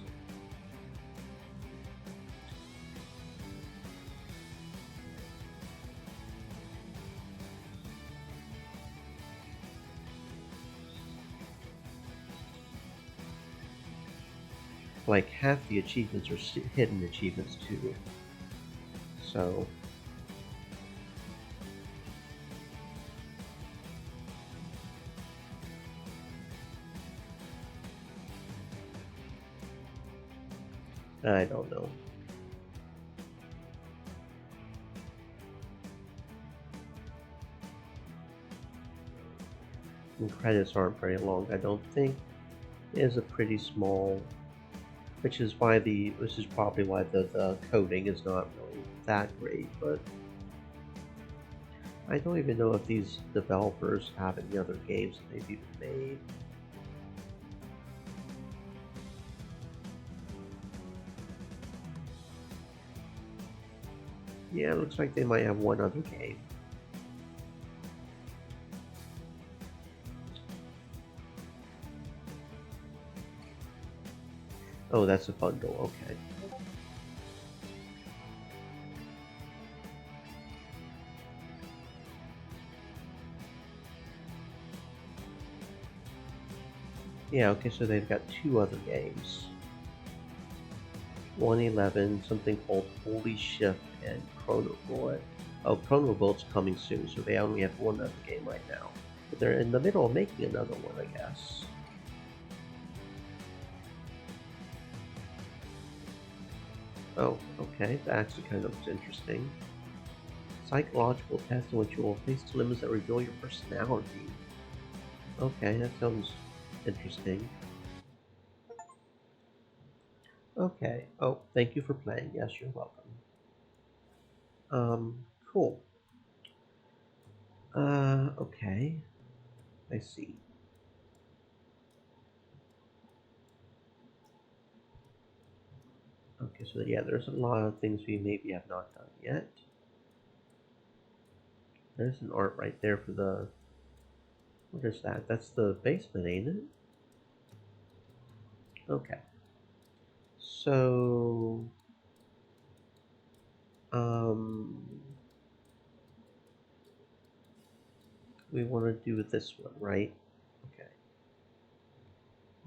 Like half the achievements are hidden achievements too. So I don't know. And credits aren't very long, I don't think. It is a pretty small, which is probably why the coding is not really that great, but I don't even know if these developers have any other games that they've even made. Yeah, it looks like they might have one other game. Oh, that's a bundle, okay. Yeah, okay, so they've got two other games. 111, something called Holy Shift, and Chrono Bullet. Oh, Chrono Bullet's coming soon, so they only have one other game right now. But they're in the middle of making another one, I guess. Oh, okay, that actually kind of looks interesting. Psychological test in which you will face dilemmas that reveal your personality. Okay, that sounds interesting. Okay. Oh, thank you for playing. Yes, you're welcome. Cool. Okay. I see. Okay, so yeah, there's a lot of things we maybe have not done yet. There's an art right there for the... What is that? That's the basement, ain't it? Okay. So... we want to do this one, right? Okay.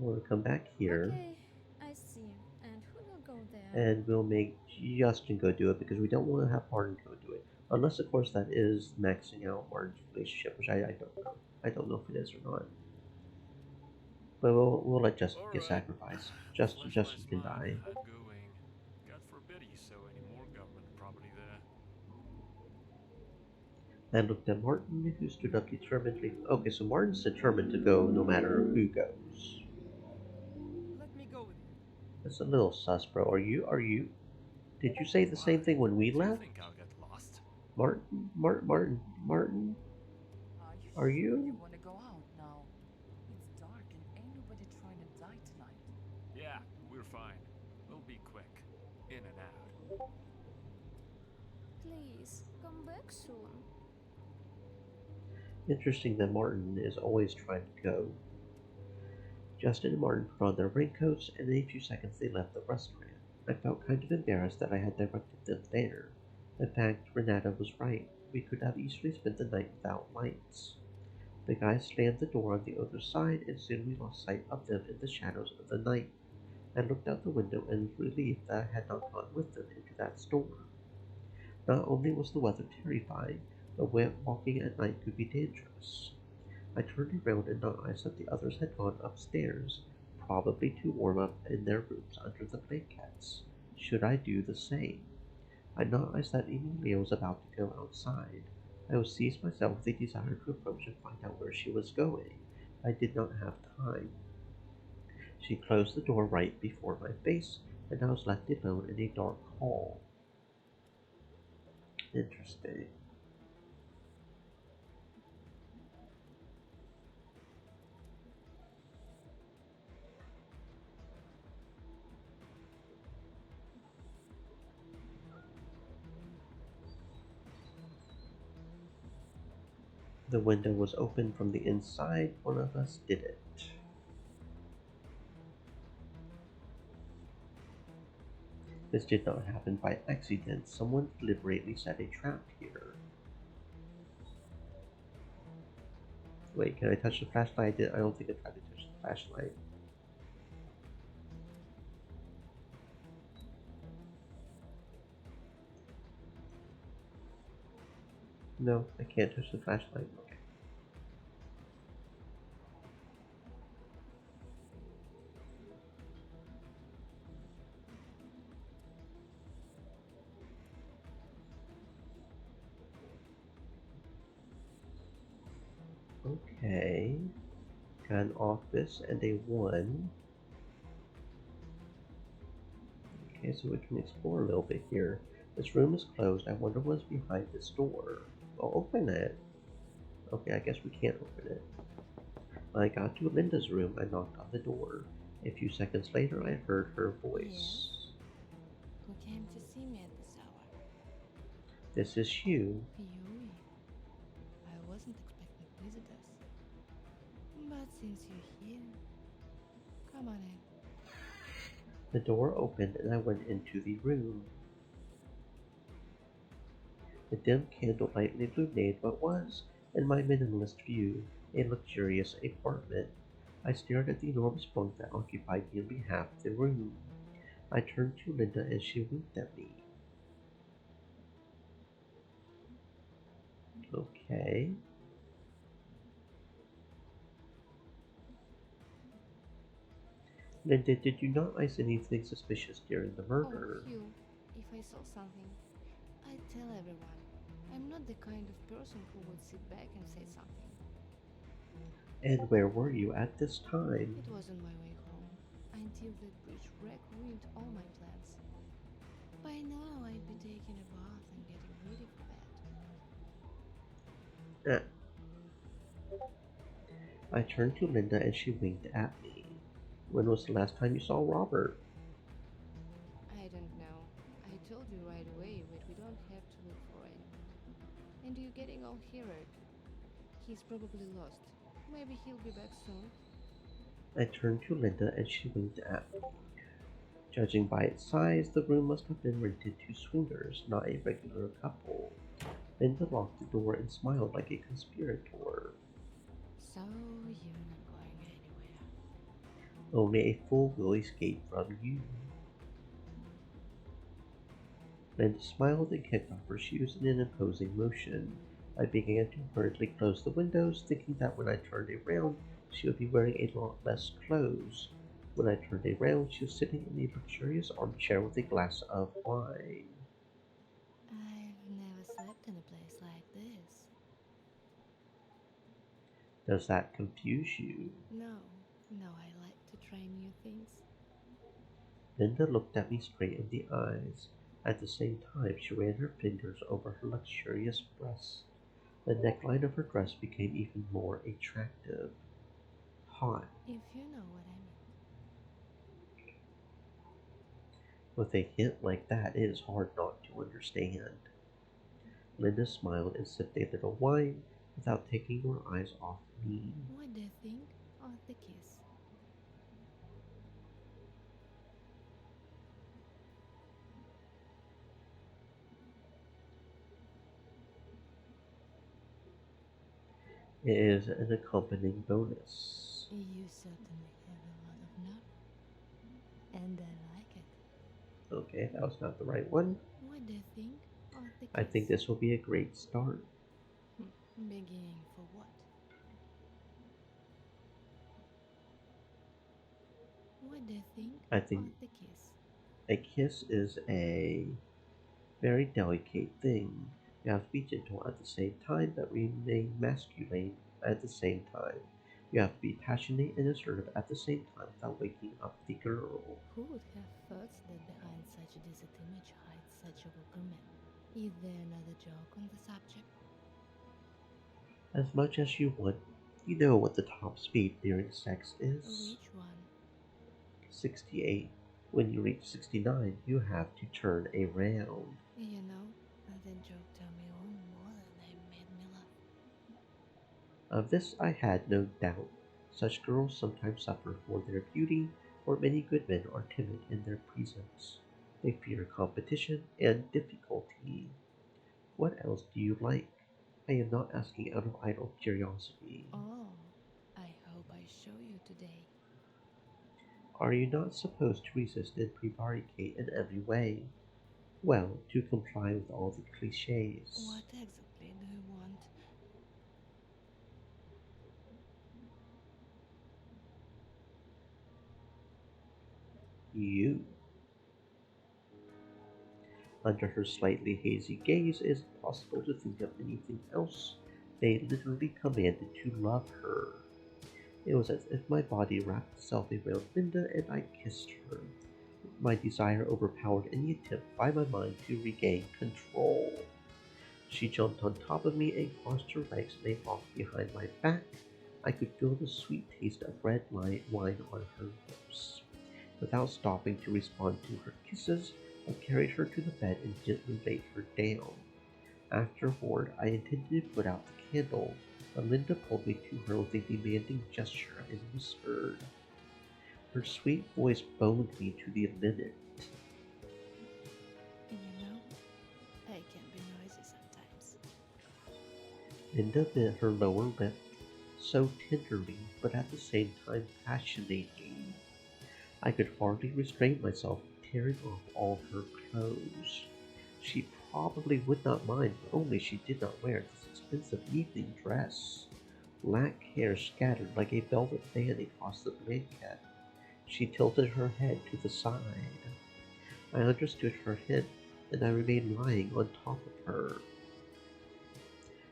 We'll come back here. Okay, I see. And who will go there? And we'll make Justin go do it because we don't want to have Martin go do it. Unless, of course, that is maxing out Martin's relationship, which I don't know. I don't know if it is or not. But we'll let Justin get sacrificed. Justin can die. God forbid he saw any more government property there. And looked at Martin, who stood up determinedly. Okay, so Martin's determined to go no matter who goes. Let me go with you. That's a little sus, bro. Are you? Did you say the same thing when we left? Think I'll get lost? Martin? Are you? You want to go out now? It's dark and ain't nobody trying to die tonight. Yeah, we're fine. We'll be quick. In and out. Please, come back soon. Interesting that Martin is always trying to go. Justin and Martin put on their raincoats, and in a few seconds they left the restaurant. I felt kind of embarrassed that I had directed them there. In fact, Renata was right. We could have easily spent the night without lights. The guys slammed the door on the other side, and soon we lost sight of them in the shadows of the night. I looked out the window and was relieved that I had not gone with them into that storm. Not only was the weather terrifying, but walking at night could be dangerous. I turned around and noticed that the others had gone upstairs, probably to warm up in their rooms under the blankets. Should I do the same? I noticed that Emilia was about to go outside. I was seized myself with a desire to approach and find out where she was going. I did not have time. She closed the door right before my face, and I was left alone in a dark hall. Interesting. The window was open from the inside. One of us did it. This did not happen by accident. Someone deliberately set a trap here. Wait, can I touch the flashlight? I don't think I tried to touch the flashlight. No, I can't touch the flashlight. Okay. Okay. Got an office and a 1. Okay, so we can explore a little bit here. This room is closed. I wonder what's behind this door. I'll open it. Okay, I guess we can't open it. I got to Linda's room. I knocked on the door. A few seconds later, I heard her voice. Yes? Who came to see me at this hour? This is Hugh. Yui. I wasn't expecting visitors. But since you're here, come on in. The door opened and I went into the room. The dim candlelight illuminated what was, in my minimalist view, a luxurious apartment. I stared at the enormous bunk that occupied nearly half the room. I turned to Linda and she winked at me. Okay. Linda, did you not notice anything suspicious during the murder? Oh, Hugh, if I saw something, I'd tell everyone. I'm not the kind of person who would sit back and say something. And where were you at this time? It was on my way home, until that bridge wreck ruined all my plans. By now, I'd be taking a bath and getting ready for bed. I turned to Linda and she winked at me. When was the last time you saw Robert? I don't know. I told you right away, but we don't have to look for it. And you're getting all heroic. He's probably lost. Maybe he'll be back soon. I turned to Linda and she winked at me. Judging by its size, the room must have been rented to swingers, not a regular couple. Linda locked the door and smiled like a conspirator. So you're not going anywhere. Only a fool will escape from you. Linda smiled and kicked off her shoes in an imposing motion. I began to hurriedly close the windows, thinking that when I turned around, she would be wearing a lot less clothes. When I turned around, she was sitting in a luxurious armchair with a glass of wine. I've never slept in a place like this. Does that confuse you? No, I like to try new things. Linda looked at me straight in the eyes. At the same time, she ran her fingers over her luxurious breasts. The neckline of her dress became even more attractive. Hot. If you know what I mean. With a hint like that, it is hard not to understand. Linda smiled and sipped a little wine without taking her eyes off me. What do you think of the kiss? It is an accompanying bonus. You certainly have a lot of nerve. And I like it. Okay, that was not the right one. What do you think of the kiss? I think this will be a great start. Beginning for what? What do you think I think of the kiss? a kiss is a very delicate thing. You have to be gentle at the same time, but remain masculine at the same time. You have to be passionate and assertive at the same time without waking up the girl. Who would have thought that behind such a decent image hides such a vulgar man? Is there another joke on the subject? As much as you want, you know what the top speed during sex is? Which one? 68. When you reach 69, you have to turn around. You know, that joke turned me on more than it made me laugh. Of this I had no doubt. Such girls sometimes suffer for their beauty, or many good men are timid in their presence. They fear competition and difficulty. What else do you like? I am not asking out of idle curiosity. Oh, I hope I show you today. Are you not supposed to resist and prevaricate in every way? Well, to comply with all the cliches. What exactly do you want? You. Under her slightly hazy gaze, it is impossible to think of anything else. They literally commanded to love her. It was as if my body wrapped itself around Linda and I kissed her. My desire overpowered any attempt by my mind to regain control. She jumped on top of me and crossed her legs and lay off behind my back. I could feel the sweet taste of red wine on her lips. Without stopping to respond to her kisses, I carried her to the bed and gently laid her down. Afterward, I intended to put out the candle, but Linda pulled me to her with a demanding gesture and whispered. Her sweet voice boned me to the limit. You know, I can be noisy sometimes. Linda bit her lower lip, so tenderly, but at the same time passionately. I could hardly restrain myself from tearing off all her clothes. She probably would not mind if only she did not wear this expensive evening dress. Black hair scattered like a velvet fan across the blanket. She tilted her head to the side. I understood her hint, and I remained lying on top of her.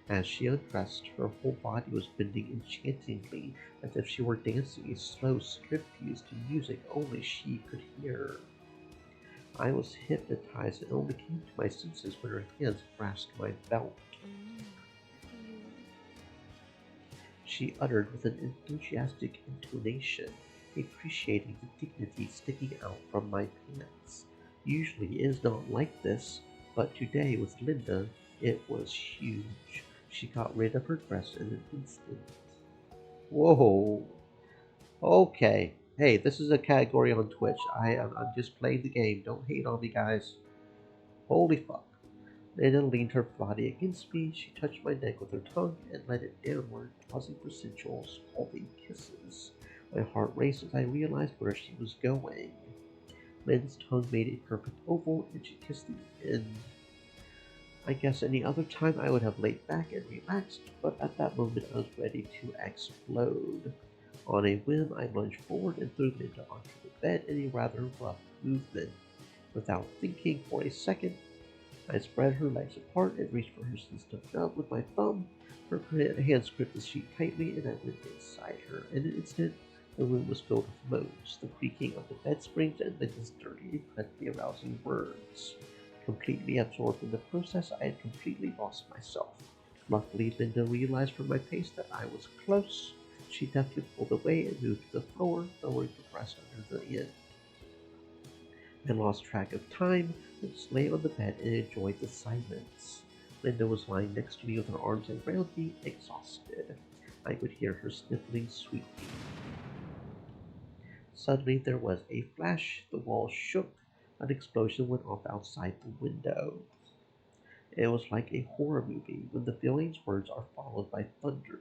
As she undressed, her whole body was bending enchantingly, as if she were dancing a slow striptease to music only she could hear. I was hypnotized and only came to my senses when her hands grasped my belt. You. She uttered with an enthusiastic intonation, appreciating the dignity sticking out from my pants. Usually it is not like this, but today with Linda it was huge. She got rid of her dress in an instant. Whoa. Okay. Hey, this is a category on Twitch. I'm just playing the game. Don't hate on me, guys. Holy fuck. Lena leaned her body against me. She touched my neck with her tongue and led it downward, pausing for sensual, scalding kisses. My heart raced as I realized where she was going. Lena's tongue made a perfect oval, and she kissed the end. I guess any other time I would have laid back and relaxed, but at that moment I was ready to explode. On a whim, I lunged forward and threw Linda onto the bed in a rather rough movement. Without thinking for a second, I spread her legs apart and reached for her sensitive nub with my thumb. Her hands gripped the sheet tightly, and I went inside her. In an instant, the room was filled with moans, the creaking of the bed springs, and Linda's dirty, incredibly arousing words. Completely absorbed in the process, I had completely lost myself. Luckily, Linda realized from my pace that I was close. She deftly pulled away and moved to the floor, lowering the breast under the end. I lost track of time, and just lay on the bed and enjoyed the silence. Linda was lying next to me with her arms around me, exhausted. I could hear her sniffling sweetly. Suddenly there was a flash, the walls shook, an explosion went off outside the window. It was like a horror movie when the villain's words are followed by thunder.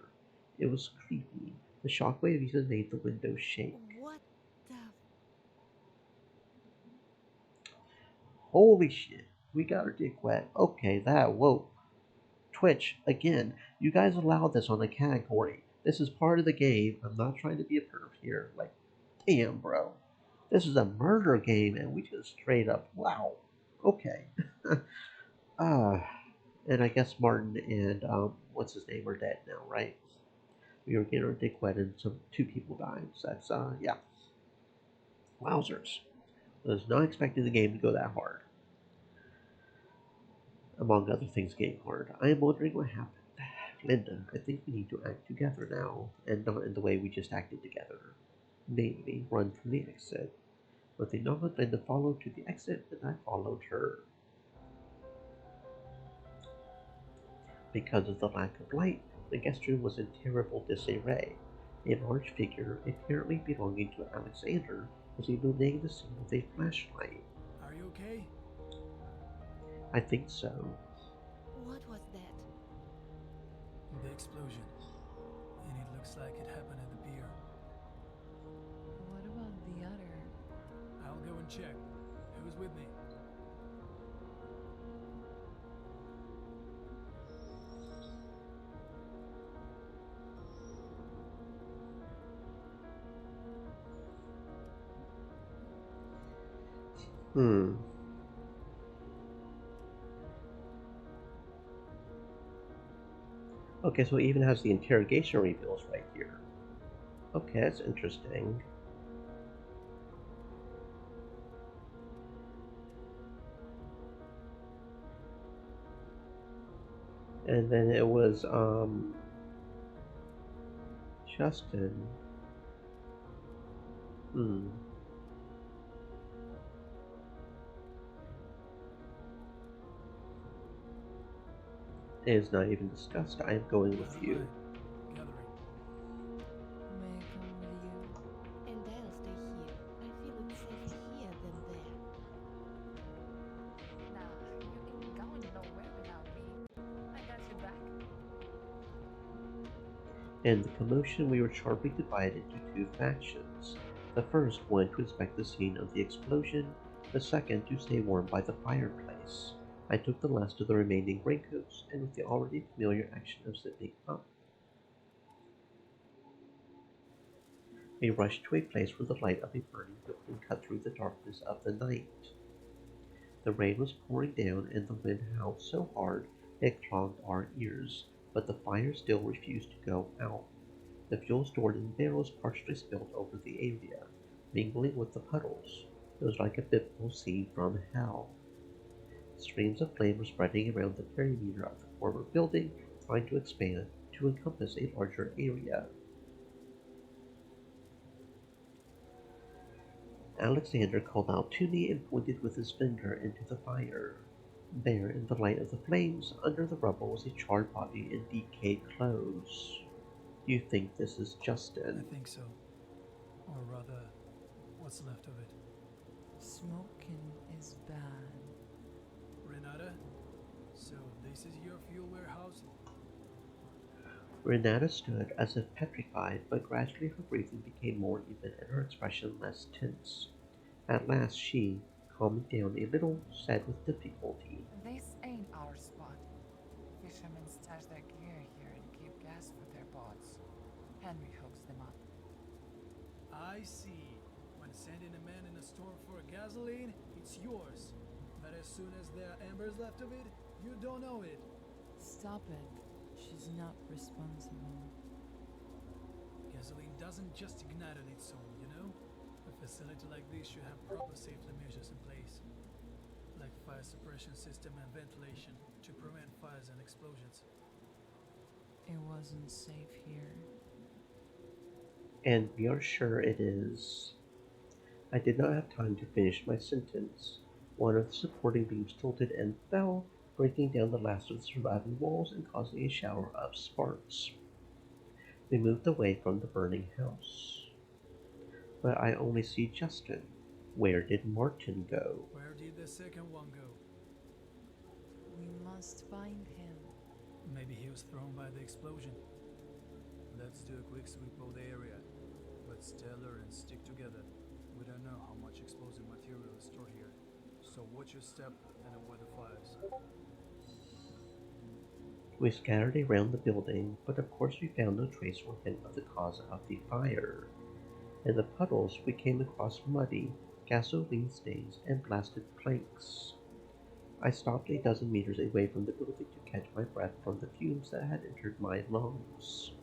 It was creepy. The shockwave even made the window shake. What the? Holy shit, we got our dick wet. Okay, that, whoa. Twitch, again, you guys allow this on the category. This is part of the game. I'm not trying to be a perv here. Like, damn, bro. This is a murder game, and we just straight up, wow. Okay. And I guess Martin and, what's his name, are dead now, right? We were getting our dick wet and two people died. So that's, yeah. Wowzers. I was not expecting the game to go that hard. Among other things getting hard. I am wondering what happened. Linda, I think we need to act together now, and not in the way we just acted together. Namely, run from the exit. With a nod, Linda followed to the exit, and I followed her. Because of the lack of light, the guest room was in terrible disarray. A large figure, apparently belonging to Alexander, was illuminating the scene with a flashlight. Are you okay? I think so. What was that? The explosion. And it looks like it happened at the pier. What about the other? I'll go and check. Who's with me? Okay, so it even has the interrogation reveals right here. Okay, that's interesting. And then it was, Justin. It is not even discussed. I am going with you. Gathering. May I come with you? And I'll stay here. I feel it's safer here than there. Nah, you ain't going nowhere without me. I got you back. In the commotion, we were sharply divided into two factions. The first wanted to inspect the scene of the explosion, the second to stay warm by the fireplace. I took the last of the remaining raincoats, and with the already familiar action of zipping up, we rushed to a place where the light of a burning building cut through the darkness of the night. The rain was pouring down, and the wind howled so hard it clogged our ears, but the fire still refused to go out. The fuel stored in barrels partially spilled over the area, mingling with the puddles. It was like a biblical scene from hell. Streams of flame were spreading around the perimeter of the former building, trying to expand to encompass a larger area. Alexander called out to me and pointed with his finger into the fire. There, in the light of the flames, under the rubble was a charred body in decayed clothes. You think this is Justin? I think so. Or rather, what's left of it. Smoking is bad. Renata? So this is your fuel warehouse? Renata stood as if petrified, but gradually her breathing became more even and her expression less tense. At last she, calming down a little, said with difficulty, This ain't our spot. Fishermen stash their gear here and keep gas for their boats. Henry hooks them up. I see. When sending a man in a store for gasoline, it's yours. But as soon as there are embers left of it, you don't own it. Stop it. She's not responsible. Gasoline doesn't just ignite on its own, you know? A facility like this should have proper safety measures in place, like fire suppression system and ventilation to prevent fires and explosions. It wasn't safe here. and we are sure it is. I did not have time to finish my sentence. One of the supporting beams tilted and fell, breaking down the last of the surviving walls and causing a shower of sparks. We moved away from the burning house. But I only see Justin. Where did Martin go? Where did the second one go? We must find him. Maybe he was thrown by the explosion. Let's do a quick sweep of the area, but stellar and stick together. We don't know how much explosive material is stored here, so watch your step and avoid the fires. We scattered around the building, but of course we found no trace or hint of the cause of the fire. In the puddles we came across muddy, gasoline stains and blasted planks. I stopped a dozen meters away from the building to catch my breath from the fumes that had entered my lungs.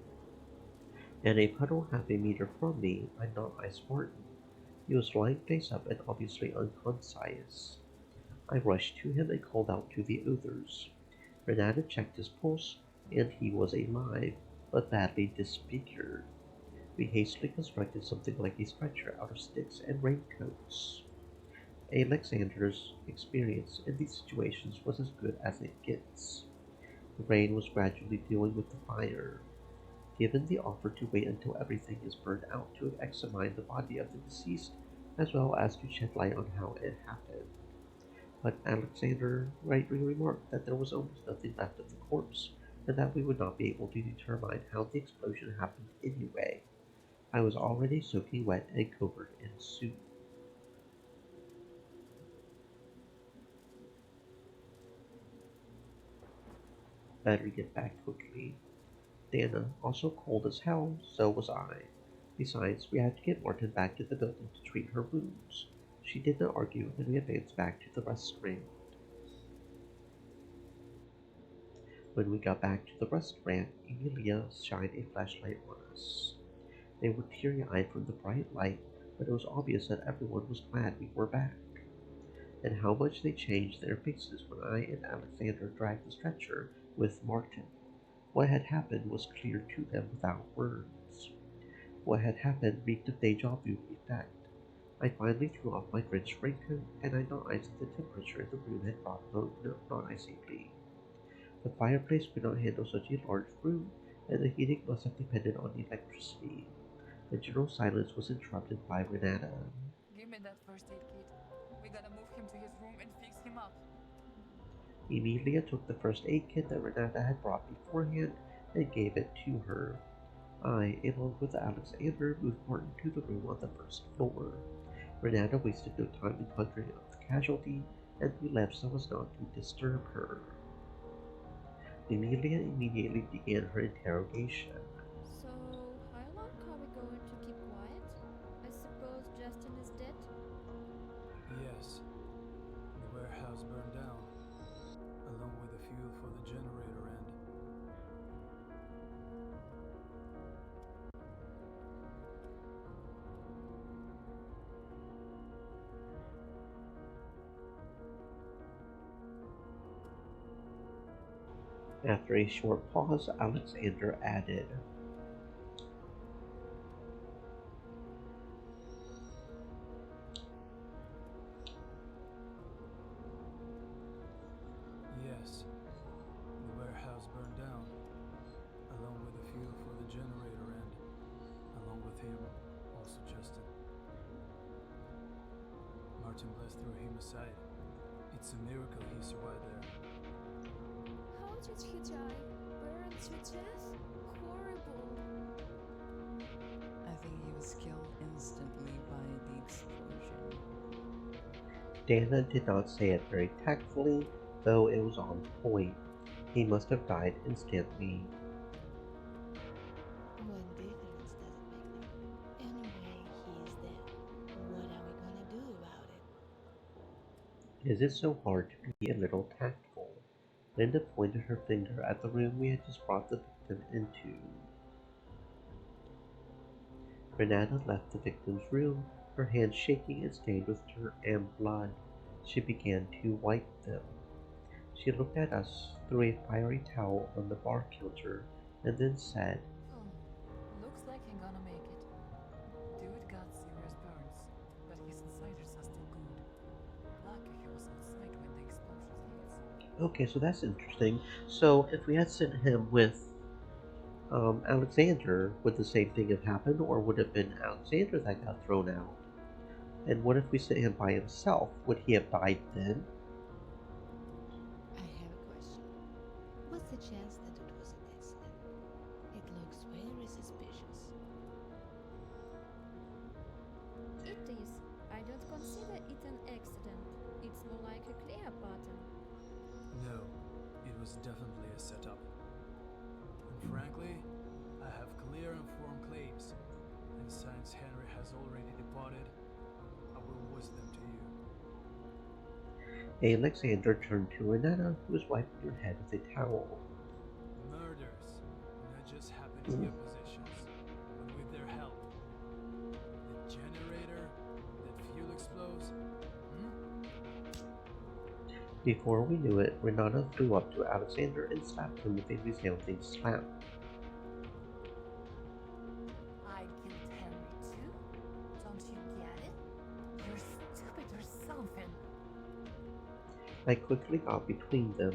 In a puddle half a meter from me, I not-eyed Martin. He was lying face up and obviously unconscious. I rushed to him and called out to the others. Renata checked his pulse, and he was alive, but badly disfigured. We hastily constructed something like a stretcher out of sticks and raincoats. Alexander's experience in these situations was as good as it gets. The rain was gradually dealing with the fire. Given the offer to wait until everything is burned out to examine the body of the deceased, as well as to shed light on how it happened. But Alexander rightly remarked that there was almost nothing left of the corpse, and that we would not be able to determine how the explosion happened anyway. I was already soaking wet and covered in soup. Better get back quickly. Dana, also cold as hell, so was I. Besides, we had to get Martin back to the building to treat her wounds. She did not argue, and we advanced back to the restaurant. When we got back to the restaurant, Emilia shined a flashlight on us. They were teary-eyed from the bright light, but it was obvious that everyone was glad we were back. And how much they changed their faces when I and Alexander dragged the stretcher with Martin. What had happened was clear to them without words. What had happened reeked of deja vu effect. I finally threw off my drenched raincoat, and I noticed that the temperature in the room had dropped noticeably. The fireplace could not handle such a large room, and the heating must have depended on electricity. The general silence was interrupted by Renata. Give me that first aid kit. We gotta move him to his room and fix him up. Emilia took the first aid kit that Renata had brought beforehand and gave it to her. I, along with Alexander, moved Martin to the room on the first floor. Renata wasted no time in conjuring up the casualty, and we left so as not to disturb her. Emilia immediately began her interrogation. So, how long are we going to keep quiet? I suppose Justin is dead? Yes, the warehouse burned down, along with the fuel for the generator and... After a short pause, Alexander added, Yes, the warehouse burned down, along with the fuel for the generator and, along with him, also Justin. Martin Bless threw him aside. It's a miracle he survived there. How did he die? Burned to death? Horrible. I think he was killed instantly by the explosion. Dana did not say it very tactfully, though it was on point. He must have died instantly. What difference does it make them? Anyway, he's dead. What are we gonna do about it? Is it so hard to be a little tactful? Linda pointed her finger at the room we had just brought the victim into. Renata left the victim's room, her hands shaking and stained with dirt and blood. She began to wipe them. She looked at us through a fiery towel on the bar counter and then said, Looks like he gonna make it. Dude got serious burns, but his insiders are still good. Lucky he was inside when the explosion hits. okay, so that's interesting. So if we had sent him with Alexander, would the same thing have happened, or would it have been Alexander that got thrown out? And what if we sent him by himself? Would he have died then? I have a question. What's the chance that it was an accident? It looks very suspicious. It is. I don't consider it an accident. It's more like a clear pattern. No, it was definitely a setup. And frankly, I have clear and firm claims, and since Henry has already departed, I will voice them to you. Alexander turned to Renata, who was wiping her head with a towel. Murders, not just happenstance positions. Before we knew it, Renata flew up to Alexander and slapped him with a resounding slap. I killed Henry too? Don't you get it? You're stupid or something. I quickly got between them.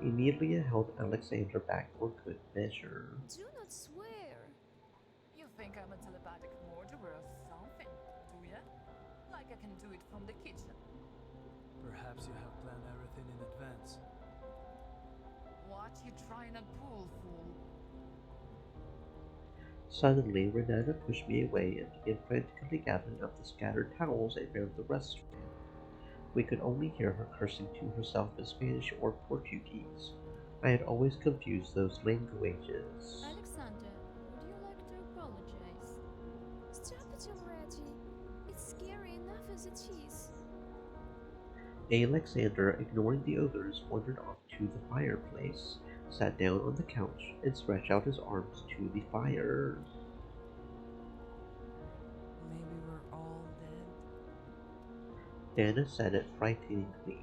Emilia held Alexander back for good measure. Do not swear. You think I'm a telepathic murderer or something, do ya? Like I can do it from the kitchen. Perhaps you have planned everything in advance. What you trying to pull, fool? Suddenly, Renata pushed me away and began frantically gathering up the scattered towels around the restaurant. We could only hear her cursing to herself in Spanish or Portuguese. I had always confused those languages. Alexander, would you like to apologize? Stop it already. It's scary enough as it is. Alexander, ignoring the others, wandered off to the fireplace, sat down on the couch, and stretched out his arms to the fire. Maybe we're all dead. Dana said it frighteningly.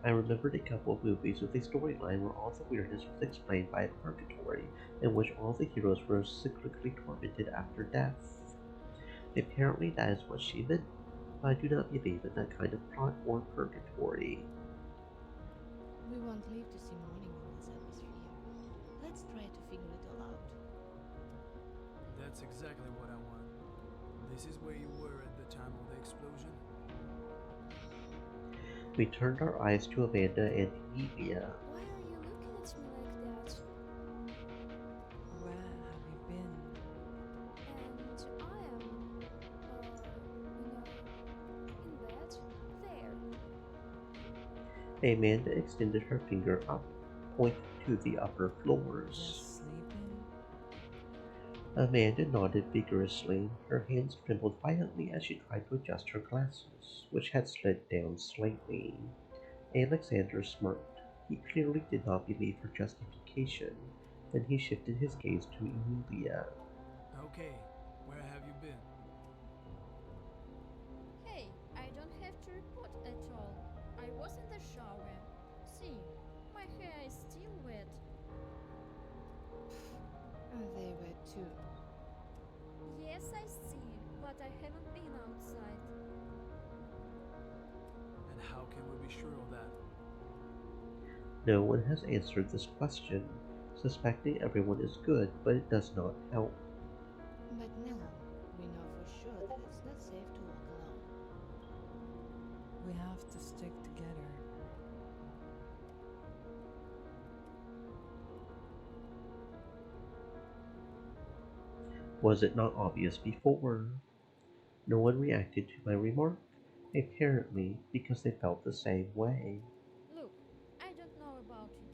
I remembered a couple of movies with a storyline where all the weirdness was explained by a purgatory, in which all the heroes were cyclically tormented after death. Apparently that is what she meant, but I do not believe in that kind of plot or purgatory. We won't live to see morning in this atmosphere. Let's try to figure it all out. That's exactly what I want. This is where you were at the time of the explosion? We turned our eyes to Amanda and Emilia. Why are you looking at me like that? Where have you been? And I am, in bed. There. Amanda extended her finger up, pointing to the upper floors. Just sleeping? Amanda nodded vigorously. Her hands trembled violently as she tried to adjust her glasses, which had slid down slightly. Alexander smirked. He clearly did not believe her justification. Then he shifted his gaze to Emilia. Okay, where have you been? Hey, I don't have to report at all. I was in the shower. See, my hair is still wet. And they were too. Yes, I see, but I haven't been outside. And how can we be sure of that? No one has answered this question. Suspecting everyone is good, but it does not help. But now, we know for sure that it's not safe to walk alone. We have to stick together. Was it not obvious before? No one reacted to my remark, apparently because they felt the same way. Look, I don't know about you,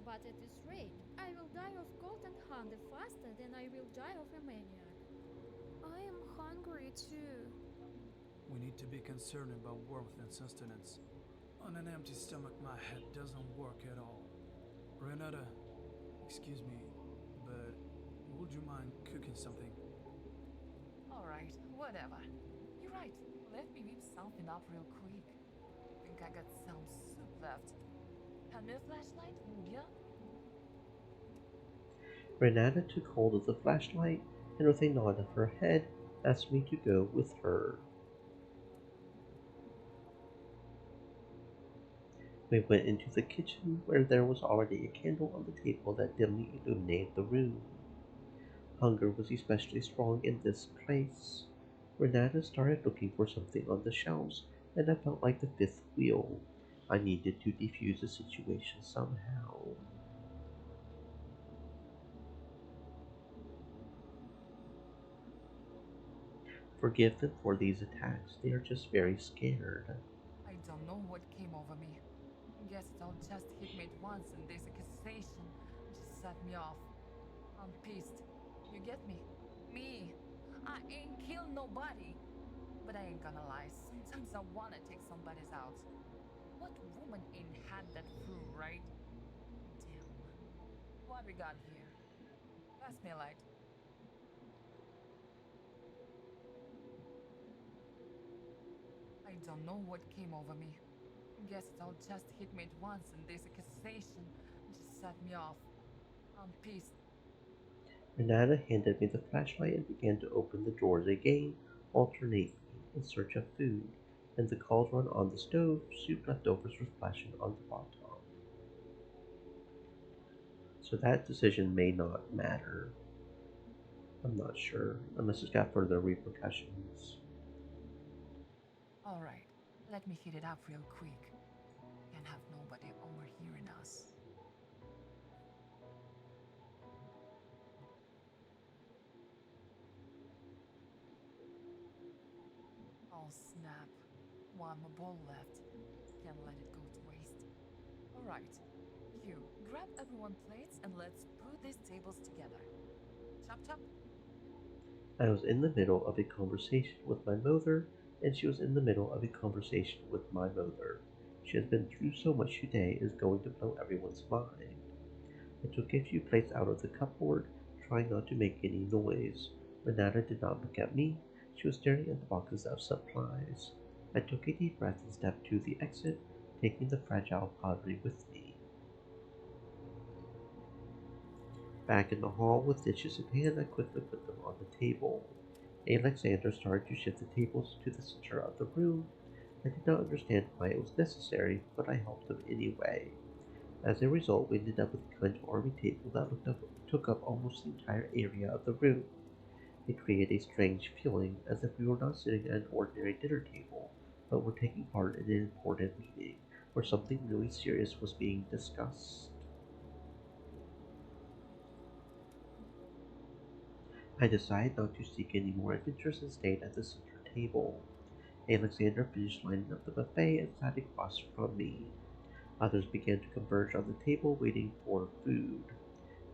but at this rate, I will die of cold and hunger faster than I will die of a maniac. I am hungry too. We need to be concerned about warmth and sustenance. On an empty stomach, my head doesn't work at all. Renata, excuse me, but would you mind cooking something? Alright, whatever. You're right. Let me whip something up real quick. Think I got some soup left. Hand me a flashlight, would ya? Renata took hold of the flashlight and with a nod of her head asked me to go with her. We went into the kitchen where there was already a candle on the table that dimly illuminated the room. Hunger was especially strong in this place. Renata started looking for something on the shelves, and I felt like the fifth wheel. I needed to defuse the situation somehow. Forgive them for these attacks, they are just very scared. I don't know what came over me. Guess it all just hit me at once, and this accusation just set me off. I'm pissed. You get me? Me. I ain't killed nobody. But I ain't gonna lie, sometimes I wanna take somebody's out. What woman ain't had that through, right? Damn. What we got here? Pass me a light. I don't know what came over me. Guess it all just hit me at once, and this accusation just set me off. I'm pissed. Renata handed me the flashlight and began to open the drawers again, alternately, in search of food, and the cauldron on the stove, soup leftovers were splashing on the bottom. So that decision may not matter. I'm not sure, unless it's got further repercussions. Alright, let me heat it up real quick. Can't have nobody overhearing us. Oh snap. One more bowl left. Can't let it go to waste. Alright. You, grab everyone plates and let's put these tables together. Chop chop. I was in the middle of a conversation with my mother, and she was in the middle of a conversation with my mother. She has been through so much today, it is going to blow everyone's mind. I took a few plates out of the cupboard, trying not to make any noise. Renata did not look at me. She was staring at the boxes of supplies. I took a deep breath and stepped to the exit, taking the fragile pottery with me. Back in the hall with dishes in hand, I quickly put them on the table. Alexander started to shift the tables to the center of the room. I did not understand why it was necessary, but I helped him anyway. As a result, we ended up with a kind of army table that took up almost the entire area of the room. It created a strange feeling, as if we were not sitting at an ordinary dinner table, but were taking part in an important meeting, where something really serious was being discussed. I decided not to seek any more adventures and stayed at the center table. Alexander finished lining up the buffet and sat across from me. Others began to converge on the table, waiting for food.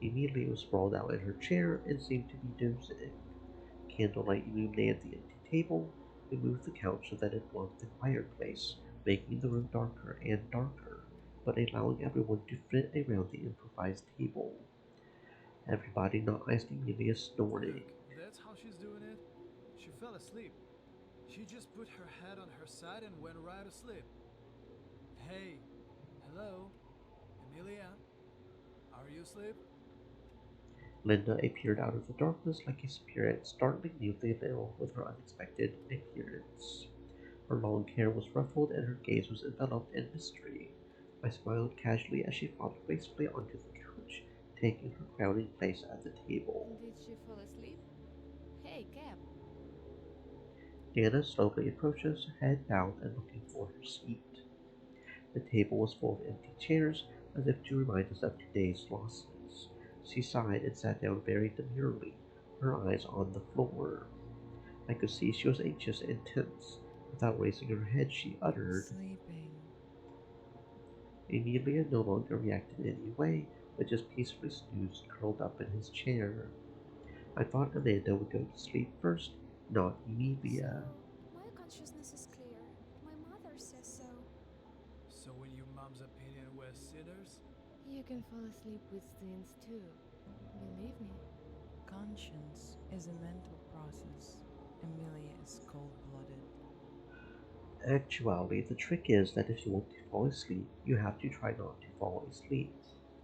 Emilia was sprawled out in her chair and seemed to be dozing. Candlelight illuminated the empty table. We moved the couch so that it blocked the fireplace, making the room darker and darker, but allowing everyone to fit around the improvised table. Everybody noticed Emilia snoring. Look, that's how she's doing it. She fell asleep. She just put her head on her side and went right to sleep. Hey, hello, Emilia? Are you asleep? Linda appeared out of the darkness like a spirit, startling Neely Veil with her unexpected appearance. Her long hair was ruffled and her gaze was enveloped in mystery. I smiled casually as she flopped gracefully onto the couch, taking her crowning place at the table. Did she fall asleep? Hey, Cap. Dana slowly approached us, head bowed and looking for her seat. The table was full of empty chairs, as if to remind us of today's losses. She sighed and sat down very demurely, her eyes on the floor. I could see she was anxious and tense. Without raising her head, she uttered, Sleeping. Emilia no longer reacted in any way, but just peacefully snoozed, curled up in his chair. I thought Amanda would go to sleep first, not Emilia. So, my consciousness is clear. My mother says so. So, in your mom's opinion, we're sinners? You can fall asleep with sins too. Believe me. Conscience is a mental process. Emilia is cold-blooded. Actually, the trick is that if you want to fall asleep, you have to try not to fall asleep.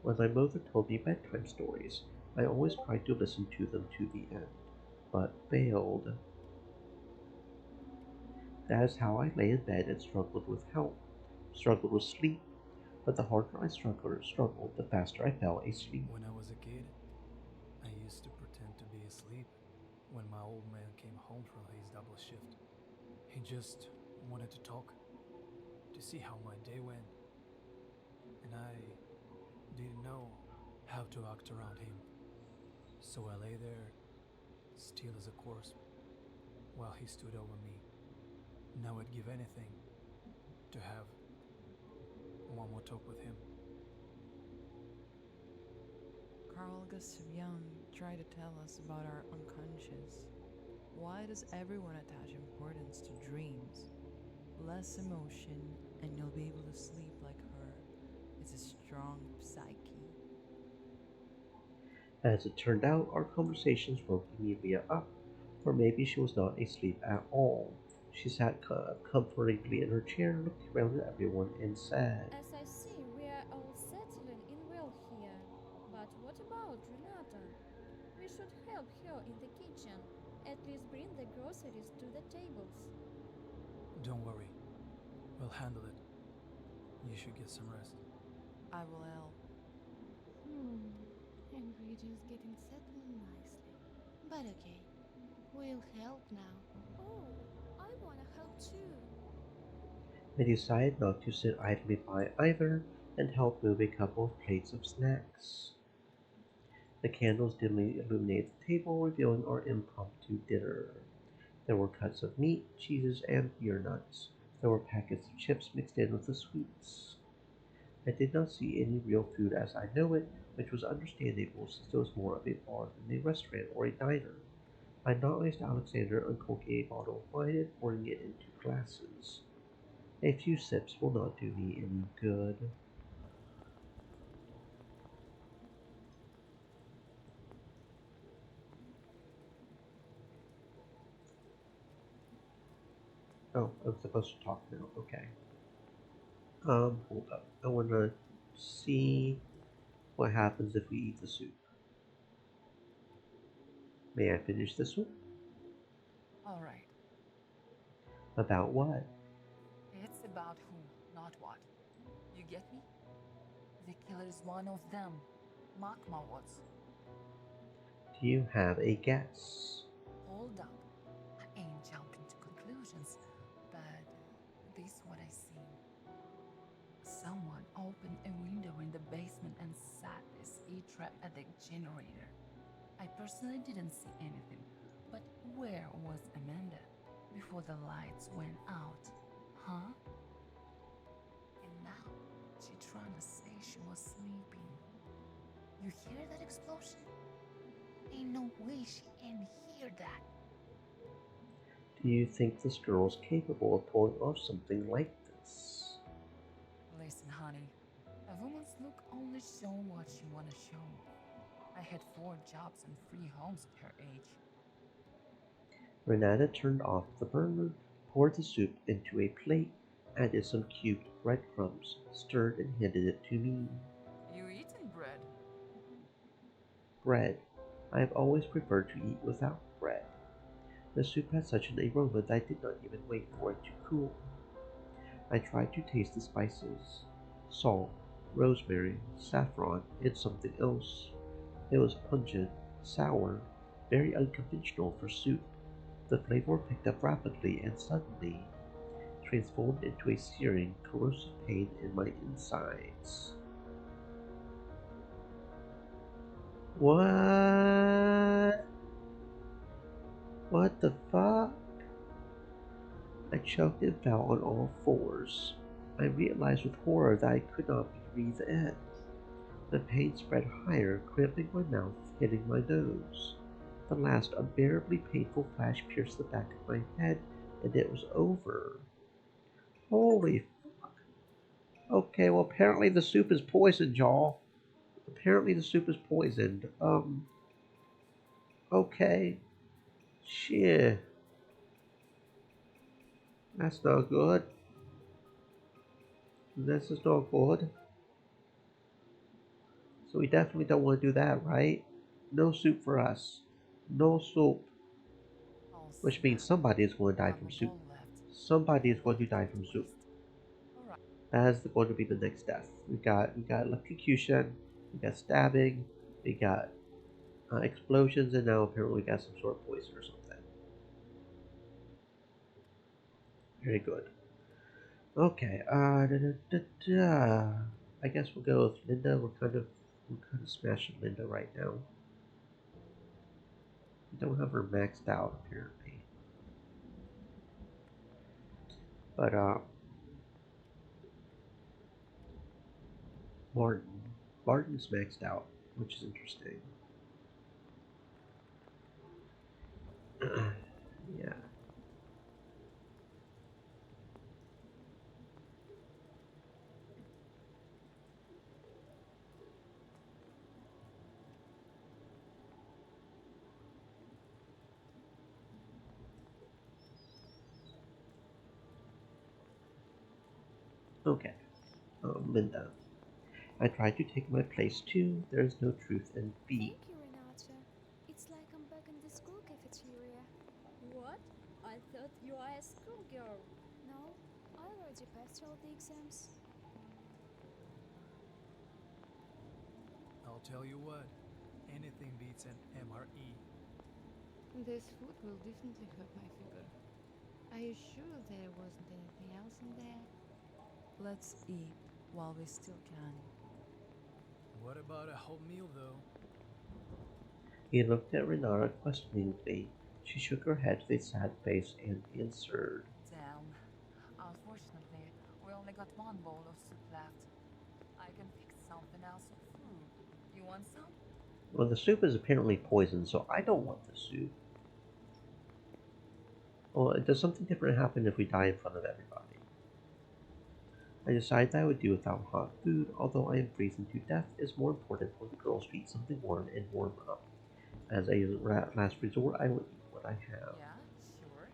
When my mother told me bedtime stories, I always tried to listen to them to the end, but failed. That is how I lay in bed and struggled with health, struggled with sleep, but the harder I struggled, the faster I fell asleep. When I was a kid, I used to pretend to be asleep when my old man came home from his double shift. He just wanted to talk, to see how my day went. And I didn't know how to act around him. So I lay there, still as a corpse, while he stood over me. Now I'd give anything to have one more talk with him. Carl Gustav Jung tried to tell us about our unconscious. Why does everyone attach importance to dreams? Less emotion, and you'll be able to sleep like her. It's a strong psyche. As it turned out, our conversations woke Emilia up, or maybe she was not asleep at all. She sat comfortably in her chair, looked around at everyone, and said, As I see, we are all settling in well here. But what about Renata? We should help her in the kitchen. At least bring the groceries to the tables. Don't worry. We'll handle it. You should get some rest. I will help. Ingredients getting settled nicely. But okay, we'll help now. Oh, I wanna help too. They decided not to sit idly by either and helped move a couple of plates of snacks. The candles dimly illuminated the table, revealing our impromptu dinner. There were cuts of meat, cheeses, and beer nuts. There were packets of chips mixed in with the sweets. I did not see any real food as I know it, which was understandable since it was more of a bar than a restaurant or a diner. I acknowledged Alexander uncorking a bottle of wine and pouring it into glasses. A few sips will not do me any good. Oh, I'm supposed to talk now. Okay. Hold up. I want to see what happens if we eat the soup. May I finish this one? All right. About what? It's about who, not what. You get me? The killer is one of them. Mark my words. Do you have a guess? Hold up. I ain't jumping to conclusions, but this what I see. Someone opened a window in the basement and set this E-trap at the generator. I personally didn't see anything, but where was Amanda before the lights went out? Huh? And now she trying to say she was sleeping. You hear that explosion? Ain't no way she ain't hear that. Do you think this girl's capable of pulling off something like this? Listen, honey, a woman's look only show what she wanna show. I had 4 jobs and 3 homes at her age. Renata turned off the burner, poured the soup into a plate, added some cubed breadcrumbs, stirred and handed it to me. You eating bread? Bread. I have always preferred to eat without bread. The soup had such an aroma that I did not even wait for it to cool. I tried to taste the spices. Salt, rosemary, saffron, and something else. It was pungent, sour, very unconventional for soup. The flavor picked up rapidly and suddenly transformed into a searing, corrosive pain in my insides. What? What the fuck? I choked and fell on all fours. I realized with horror that I could not breathe in. The pain spread higher, cramping my mouth, hitting my nose. The last unbearably painful flash pierced the back of my head, and it was over. Holy fuck. Okay, well apparently the soup is poisoned, y'all. Apparently the soup is poisoned. Okay. Shit. That's not good. This is not good. So we definitely don't want to do that, right? No soup for us. No soup. Oh, Which means snap. somebody is going to die Not from a soup. ball left. Somebody is What going to a die from soup. waste. All right. That is going to be the next death. We got electrocution, we got stabbing, we got explosions, and now apparently we got some sort of poison or something. Very good. Okay. I guess we'll go with Linda. We're kind of smashing Linda right now. We don't have her maxed out apparently, but Martin. Martin's maxed out, which is interesting. Yeah. Okay, Linda. I tried to take my place too. There is no truth in B. Thank you, Renata. It's like I'm back in the school cafeteria. What? I thought you are a schoolgirl. No, I already passed all the exams. I'll tell you what, anything beats an MRE. This food will definitely hurt my finger. Are you sure there wasn't anything else in there? Let's eat while we still can. What about a whole meal, though? He looked at Renata questioningly. She shook her head with a sad face and answered. Damn. Unfortunately, we only got one bowl of soup left. I can fix something else with food. You want some? Well, the soup is apparently poison, so I don't want the soup. Well, does something different happen if we die in front of everybody? I decided I would do without hot food, although I am freezing to death. It's more important for the girls to eat something warm and warm up. As a last resort, I will eat what I have. Yeah, sure.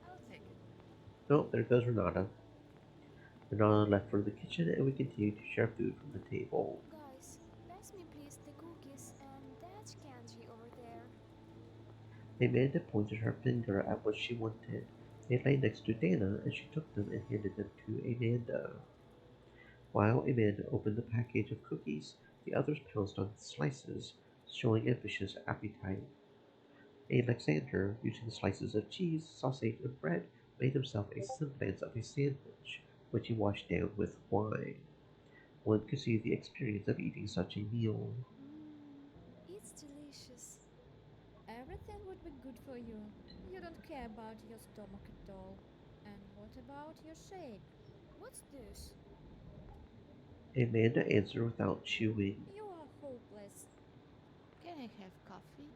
I'll take it. Oh, there goes Renata. Renata left for the kitchen, and we continued to share food from the table. Guys, pass me please the cookies and that candy over there. Amanda pointed her finger at what she wanted. They lay next to Dana, and she took them and handed them to Amanda. While Amanda opened the package of cookies, the others pounced on the slices, showing a vicious appetite. Alexander, using slices of cheese, sausage, and bread, made himself a semblance of a sandwich, which he washed down with wine. One could see the experience of eating such a meal. It's delicious. Everything would be good for you. You don't care about your stomach at all. And what about your shape? What's this? Amanda answered without chewing. You are hopeless. Can I have coffee?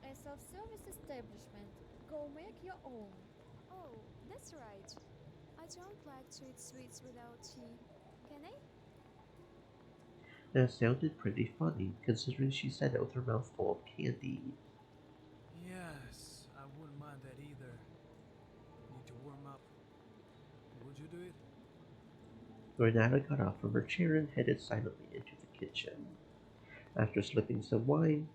A self-service establishment. Go make your own. Oh, that's right. I don't like to eat sweets without tea. Can I? That sounded pretty funny, considering she said it with her mouth full of candy. Yes, I wouldn't mind that either. Need to warm up. Would you do it? Renata got off from her chair and headed silently into the kitchen. After slipping some wine,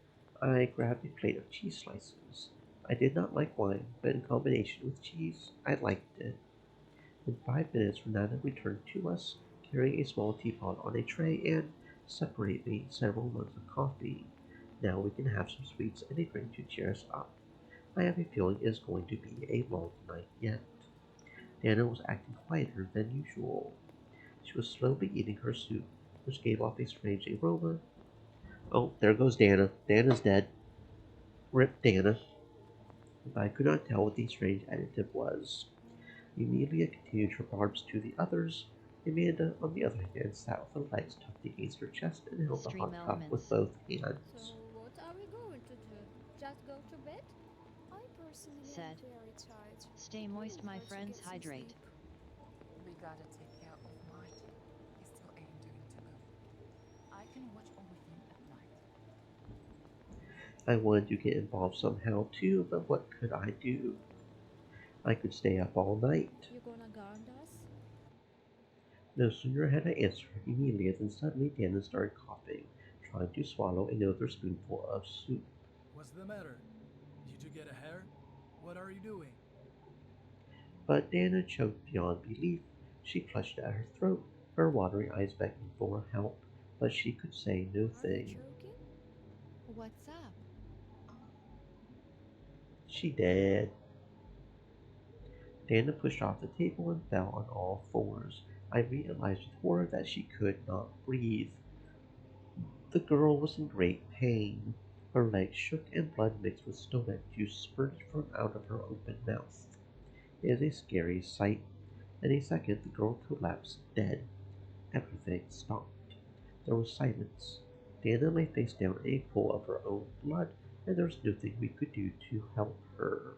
I grabbed a plate of cheese slices. I did not like wine, but in combination with cheese, I liked it. In 5 minutes, Renata returned to us, carrying a small teapot on a tray and, separately, several mugs of coffee. Now we can have some sweets and a drink to cheer us up. I have a feeling it is going to be a long night yet. Dana was acting quieter than usual. She was slowly eating her soup, which gave off a strange aroma. Oh, there goes Dana. Dana's dead. Rip Dana. But I could not tell what the strange additive was. Emilia continued her barbs to the others. Amanda, on the other hand, sat with her legs tucked against her chest and held the hot cup with both hands. So what are we going to do? Just go to bed? I personally Said. am very tired. Stay moist, Really my hard to friends, get some hydrate. sleep. We gotta take care of Martin. He's still 8 during taboo. I can watch over him at night. I wanted to get involved somehow too, but what could I do? I could stay up all night. You gonna guard us? No sooner had I answered Emilia than suddenly Dana started coughing, trying to swallow another spoonful of soup. What's the matter? Did you get a hair? What are you doing? But Dana choked beyond belief. She clutched at her throat, her watery eyes begging for help, but she could say no Are you thing. joking? What's up? She dead. Dana pushed off the table and fell on all fours. I realized with horror that she could not breathe. The girl was in great pain. Her legs shook and blood mixed with stomach juice spurted from out of her open mouth. It is a scary sight. In a second, the girl collapsed dead. Everything stopped. There was silence. Dana lay face down in a pool of her own blood, and there was nothing we could do to help her.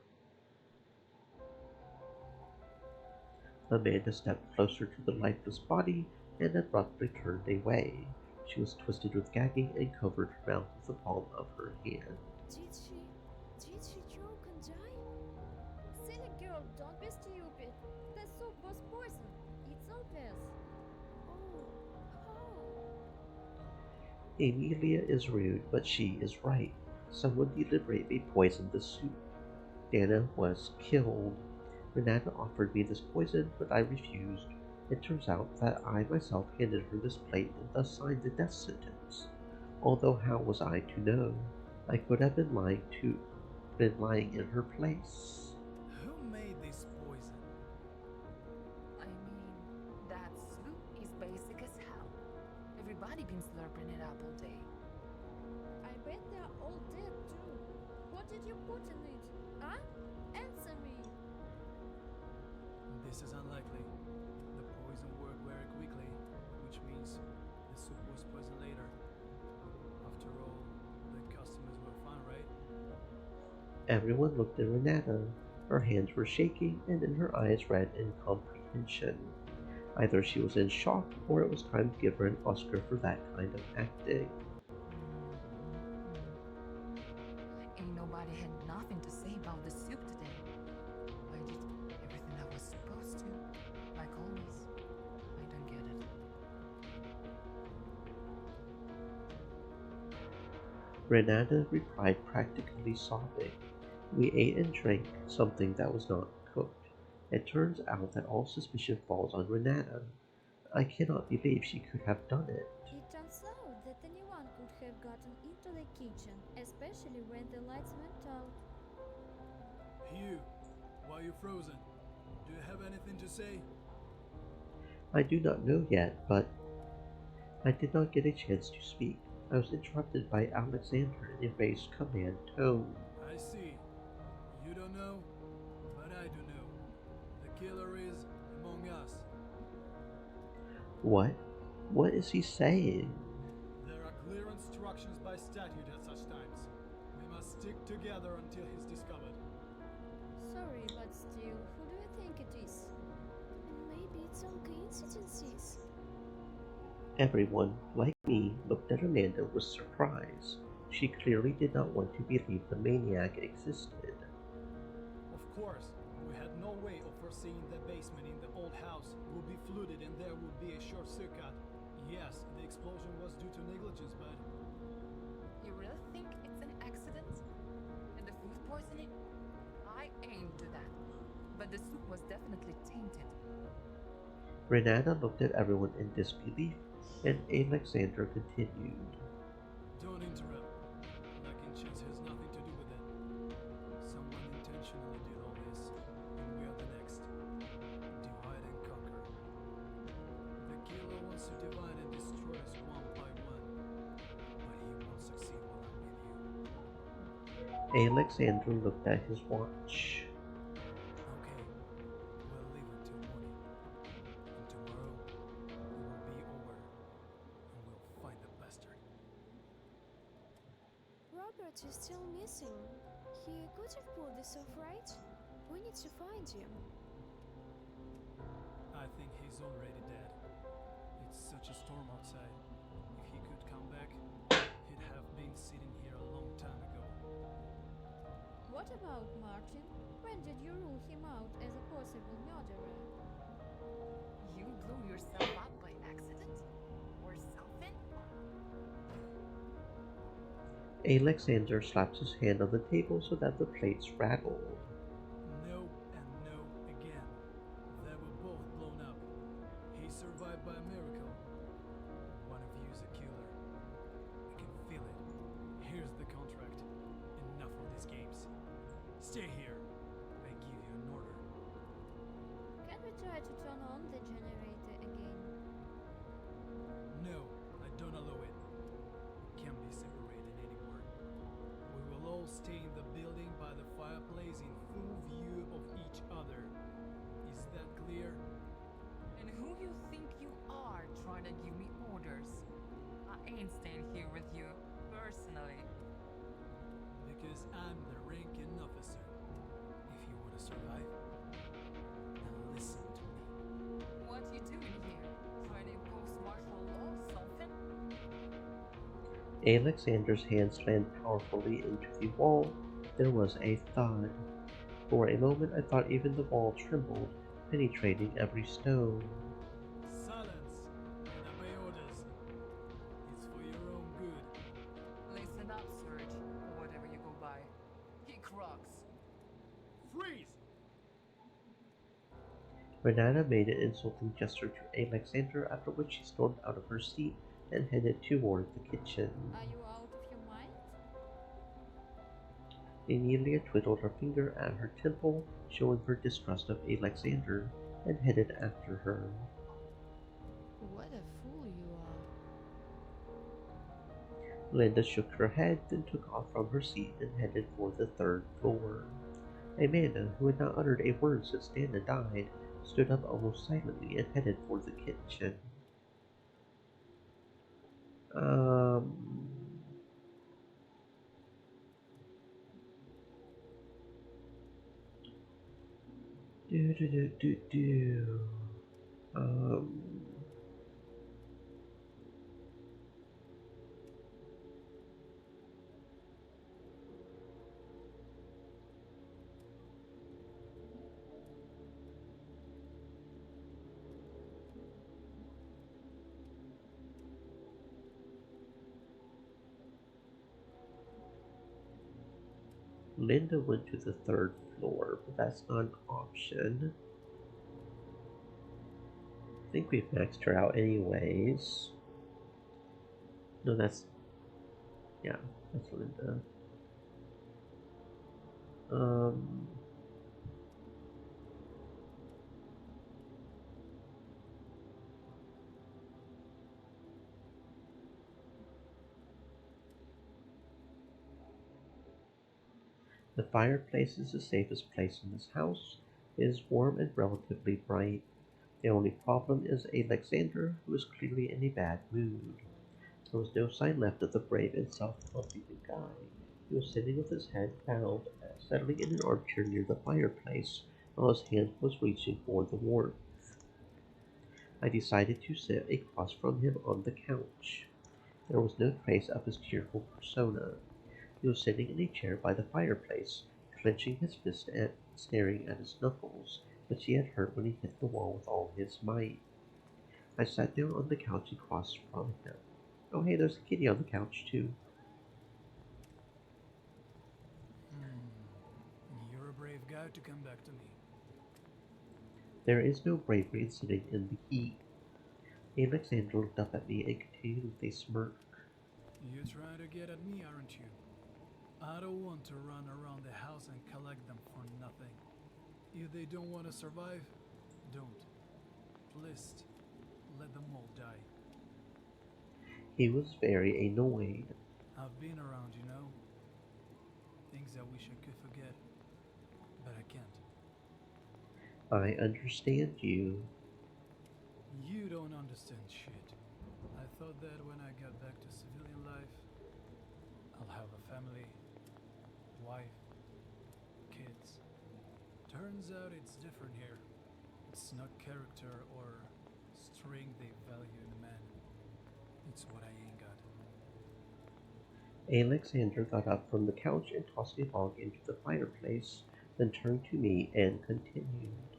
Amanda stepped closer to the lifeless body and abruptly turned away. She was twisted with gagging and covered her mouth with the palm of her hand. Did she choke and die? Silly girl, don't be stupid. The soup was poison. It's obvious. Amelia is rude, but she is right. Someone deliberately poisoned the soup. Dana was killed. Renata offered me this poison, but I refused. It turns out that I myself handed her this plate and thus signed the death sentence. Although how was I to know? I could have been lying in her place. Who made this poison? I mean, that soup is basic as hell. Everybody been slurping it up all day. I bet they're all dead too. What did you put in it? Huh? Answer me! This is unlikely. The poison worked very quickly, which means the soup was poisoned later. After all, the customers were fine, right? Everyone looked at Renata. Her hands were shaking, and in her eyes read incomprehension. Either she was in shock, or it was time to give her an Oscar for that kind of acting. Ain't nobody had nothing to say about the soup today. I did everything I was supposed to. Like always. I don't get it. Renata replied, practically sobbing. We ate and drank something that was not cooked. It turns out that all suspicion falls on Renata. I cannot believe she could have done it. It turns out that anyone could have gotten into the kitchen, especially when the lights went out. Hugh, why are you frozen? Do you have anything to say? I do not know yet, but I did not get a chance to speak. I was interrupted by Alexander in a raised command tone. I see. You don't know, but I do know. The killer is among us. What? What is he saying? There are clear instructions by statute at such times. We must stick together until he's discovered. Sorry, but still, who do you think it is? And maybe it's some coincidences. Everyone, like me, looked at Amanda with surprise. She clearly did not want to believe the maniac existed. Of course, we had no way of foreseeing the basement in the old house would be flooded and there would be a short circuit. Yes, the explosion was due to negligence, but You really think it's an accident? And the food poisoning? I ain't do that. But the soup was definitely tainted. Renata looked at everyone in disbelief, and Alexander continued. don't interrupt. Lucky chance has nothing to do with it. Someone intentionally did all this, and we are the next. Divide and conquer. The killer wants to divide and destroy us one by one, but he won't succeed while I'm with you. Alexander looked at his watch. Okay, we'll leave until morning. And tomorrow, it will be over, and we'll find the bastard. Robert is still missing. He could have pulled this off, right? We need to find him. I think he's already dead. It's such a storm outside. If he could come back, he'd have been sitting here a long time ago. What about Martin? When did you rule him out as a possible murderer? You blew yourself up by accident? Or something? Alexander slapped his hand on the table so that the plates rattled. No and no again. They were both blown up. He survived by a miracle. One of you is a killer. I can feel it. Here's the contract. Enough of these games. Stay here. I give you an order. Can we try to turn on the generator again? No, I don't allow it. We can't be separated anymore. We will all stay in the building by the fireplace in full view of each other. Is that clear? And who you think you are trying to give me orders? I ain't staying here with you, personally. Because I'm the ranking officer. If you want to survive, then listen to me. What you doing here? Trying to impose martial law or something? Alexander's hand slammed powerfully into the wall. There was a thud. For a moment I thought even the wall trembled, penetrating every stone. Silence and obey orders. It's for your own good. freeze! Renata made an insulting gesture to Alexander, after which she stormed out of her seat and headed toward the kitchen. Are you out of your mind? Emilia twiddled her finger at her temple, showing her distrust of Alexander, and headed after her. What a fool you are. Linda shook her head, then took off from her seat and headed for the third floor. Amanda, who had not uttered a word since Dana died, stood up almost silently and headed for the kitchen. Um, Linda went to the third floor, but that's not an option. I think we've maxed her out anyways. No, yeah, that's Linda. The fireplace is the safest place in this house. It is warm and relatively bright. The only problem is Alexander, who is clearly in a bad mood. There was no sign left of the brave and self-confident guy. He was sitting with his head bowed, settling in an armchair near the fireplace, while his hand was reaching for the warmth. I decided to sit across from him on the couch. There was no trace of his cheerful persona. He was sitting in a chair by the fireplace, clenching his fist and staring at his knuckles, which he had hurt when he hit the wall with all his might. I sat down on the couch across from him. Oh hey, there's a kitty on the couch too. You're a brave guy to come back to me. There is no bravery in sitting in the heat. Alexander looked up at me and continued with a smirk. You're trying to get at me, aren't you? I don't want to run around the house and collect them for nothing. If they don't want to survive, don't. Please, let them all die. He was very annoyed. I've been around, you know. Things I wish I could forget, but I can't. I understand you. You don't understand shit. I thought that when I got back to civilian life, I'll have a family, wife, kids. Turns out it's different here. It's not character or strength they value in a man. It's what I ain't got. Alexander got up from the couch and tossed a log into the fireplace, then turned to me and continued.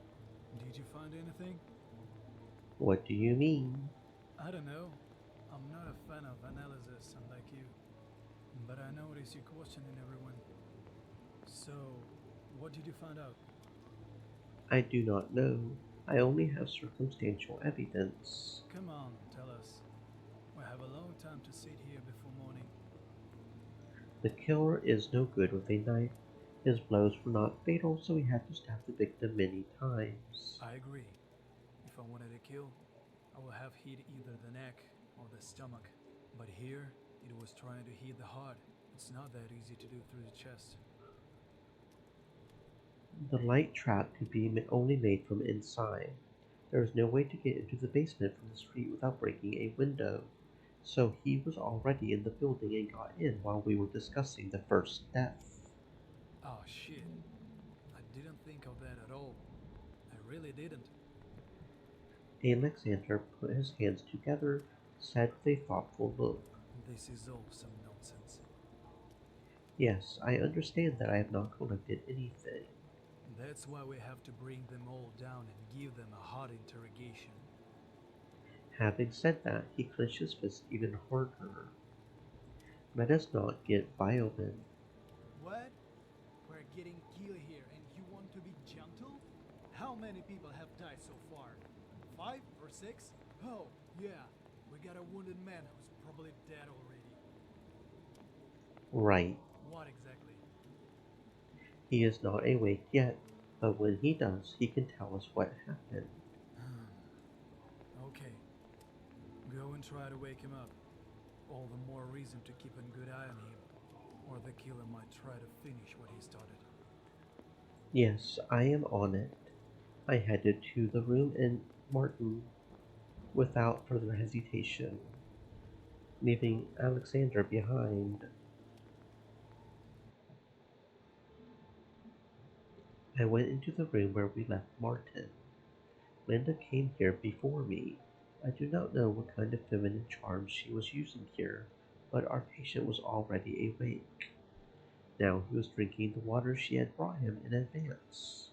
Did you find anything? What do you mean? I don't know. I'm not a fan of analysis, unlike you. But I notice you questioning everyone. So, what did you find out? I do not know. I only have circumstantial evidence. Come on, tell us. We have a long time to sit here before morning. The killer is no good with a knife. His blows were not fatal, so he had to stab the victim many times. I agree. If I wanted to kill, I would have hit either the neck or the stomach. But here, it was trying to hit the heart. It's not that easy to do through the chest. The light trap could be only made from inside. There was no way to get into the basement from the street without breaking a window. So he was already in the building and got in while we were discussing the first death. Oh shit. I didn't think of that at all. I really didn't. Alexander put his hands together, said with a thoughtful look. This is all some nonsense. Yes, I understand that I have not collected anything. That's why we have to bring them all down and give them a hot interrogation. Having said that, he clenched his fist even harder. Let us not get violent. What? We're getting killed here, and you want to be gentle? How many people have died so far? 5 or 6? Oh, yeah. We got a wounded man who's probably dead already. Right. What exactly? He is not awake yet, but when he does, he can tell us what happened. Okay. Go and try to wake him up. All the more reason to keep a good eye on him, or the killer might try to finish what he started. Yes, I am on it. I headed to the room and Martin, without further hesitation, leaving Alexander behind. I went into the room where we left Martin. Linda came here before me. I do not know what kind of feminine charm she was using here, but our patient was already awake. Now he was drinking the water she had brought him in advance.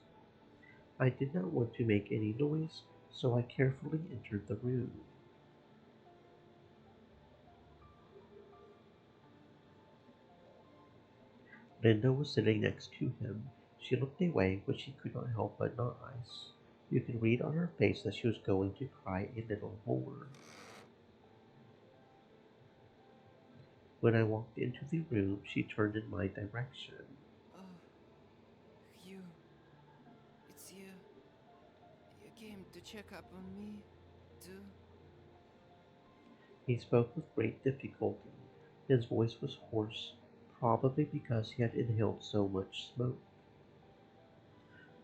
I did not want to make any noise, so I carefully entered the room. Linda was sitting next to him. She looked away, but she could not help but notice. You could read on her face that she was going to cry a little more. When I walked into the room, she turned in my direction. Oh, Hugh. It's you. You came to check up on me, too? He spoke with great difficulty. His voice was hoarse, probably because he had inhaled so much smoke.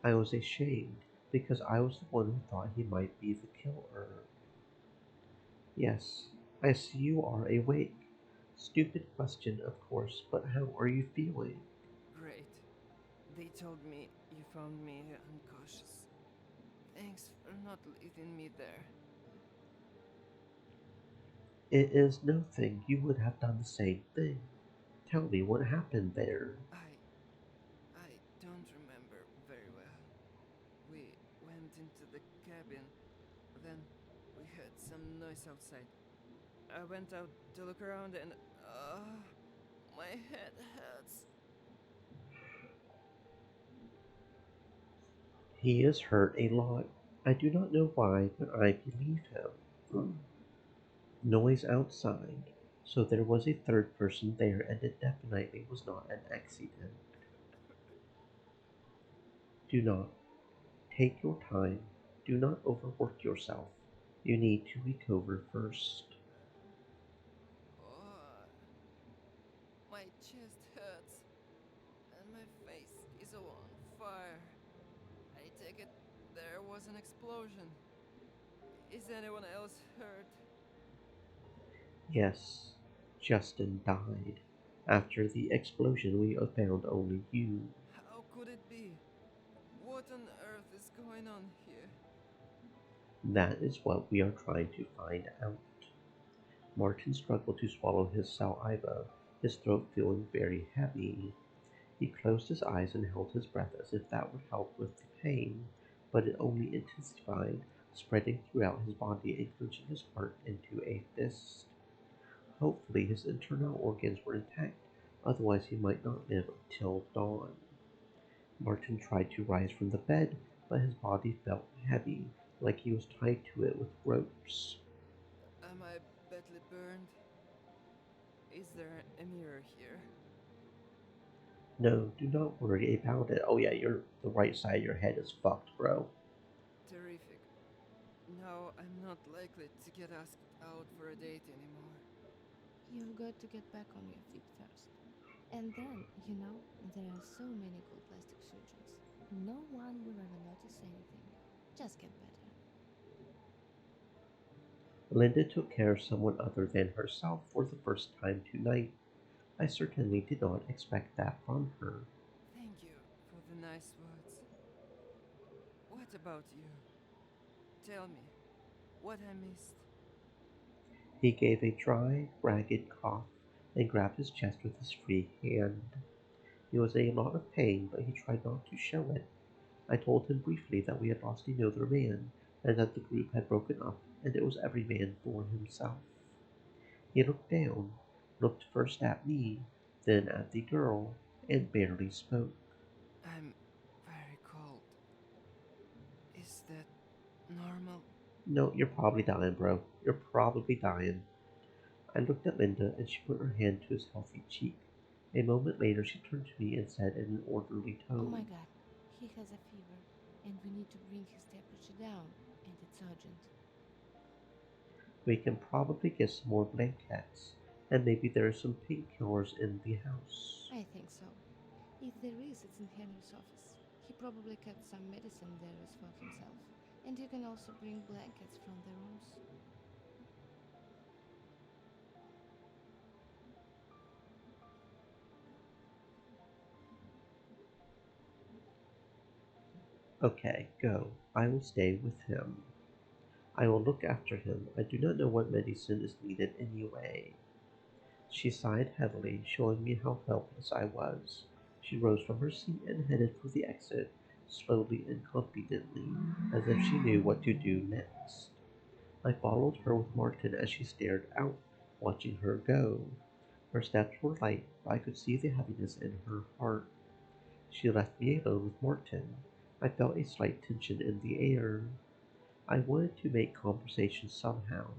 I was ashamed, because I was the one who thought he might be the killer. Yes, I see you are awake. Stupid question, of course, but how are you feeling? Great. They told me you found me unconscious. Thanks for not leaving me there. It is nothing. You would have done the same thing. Tell me what happened there. I don't remember very well. We went into the cabin, then we heard some noise outside. I went out to look around and my head hurts. He is hurt a lot. I do not know why, but I believe him. Noise outside. So there was a third person there, and it definitely was not an accident. Do not. Take your time. Do not overwork yourself. You need to recover first. Oh, my chest hurts and my face is all on fire. I take it there was an explosion. Is anyone else hurt? Yes, Justin died. After the explosion, we found only you. How could it be? What on earth is going on here? That is what we are trying to find out. Martin struggled to swallow his saliva, his throat feeling very heavy. He closed his eyes and held his breath as if that would help with the pain, but it only intensified, spreading throughout his body and clenching his heart into a fist. Hopefully his internal organs were intact, otherwise he might not live until dawn. Martin tried to rise from the bed, but his body felt heavy, like he was tied to it with ropes. Am I badly burned? Is there a mirror here? No, do not worry about it. Oh yeah, the right side of your head is fucked, bro. Terrific. Now I'm not likely to get asked out for a date anymore. You've got to get back on your feet first. And then, there are so many cool plastic surgeons. No one will ever notice anything. Just get better. Linda took care of someone other than herself for the first time tonight. I certainly did not expect that from her. Thank you for the nice words. What about you? Tell me, what I missed. He gave a dry, ragged cough and grabbed his chest with his free hand. He was in a lot of pain, but he tried not to show it. I told him briefly that we had lost another man, and that the group had broken up, and it was every man for himself. He looked down, looked first at me, then at the girl, and barely spoke. normal? No, you're probably dying, bro. You're probably dying. I looked at Linda, and she put her hand to his healthy cheek. A moment later, she turned to me and said in an orderly Oh tone, my god, he has a fever, and we need to bring his temperature down, and it's urgent. "We can probably get some more blankets, and maybe there are some painkillers in the house." I think so. If there is, it's in Henry's office. He probably kept some medicine there as for himself. And you can also bring blankets from the rooms. "Okay, go. I will stay with him. I will look after him. I do not know what medicine is needed anyway." She sighed heavily, showing me how helpless I was. She rose from her seat and headed for the exit, slowly and confidently, as if she knew what to do next. I followed her with Martin as she stared out, watching her go. Her steps were light, but I could see the heaviness in her heart. She left me alone with Martin. I felt a slight tension in the air. I wanted to make conversation somehow.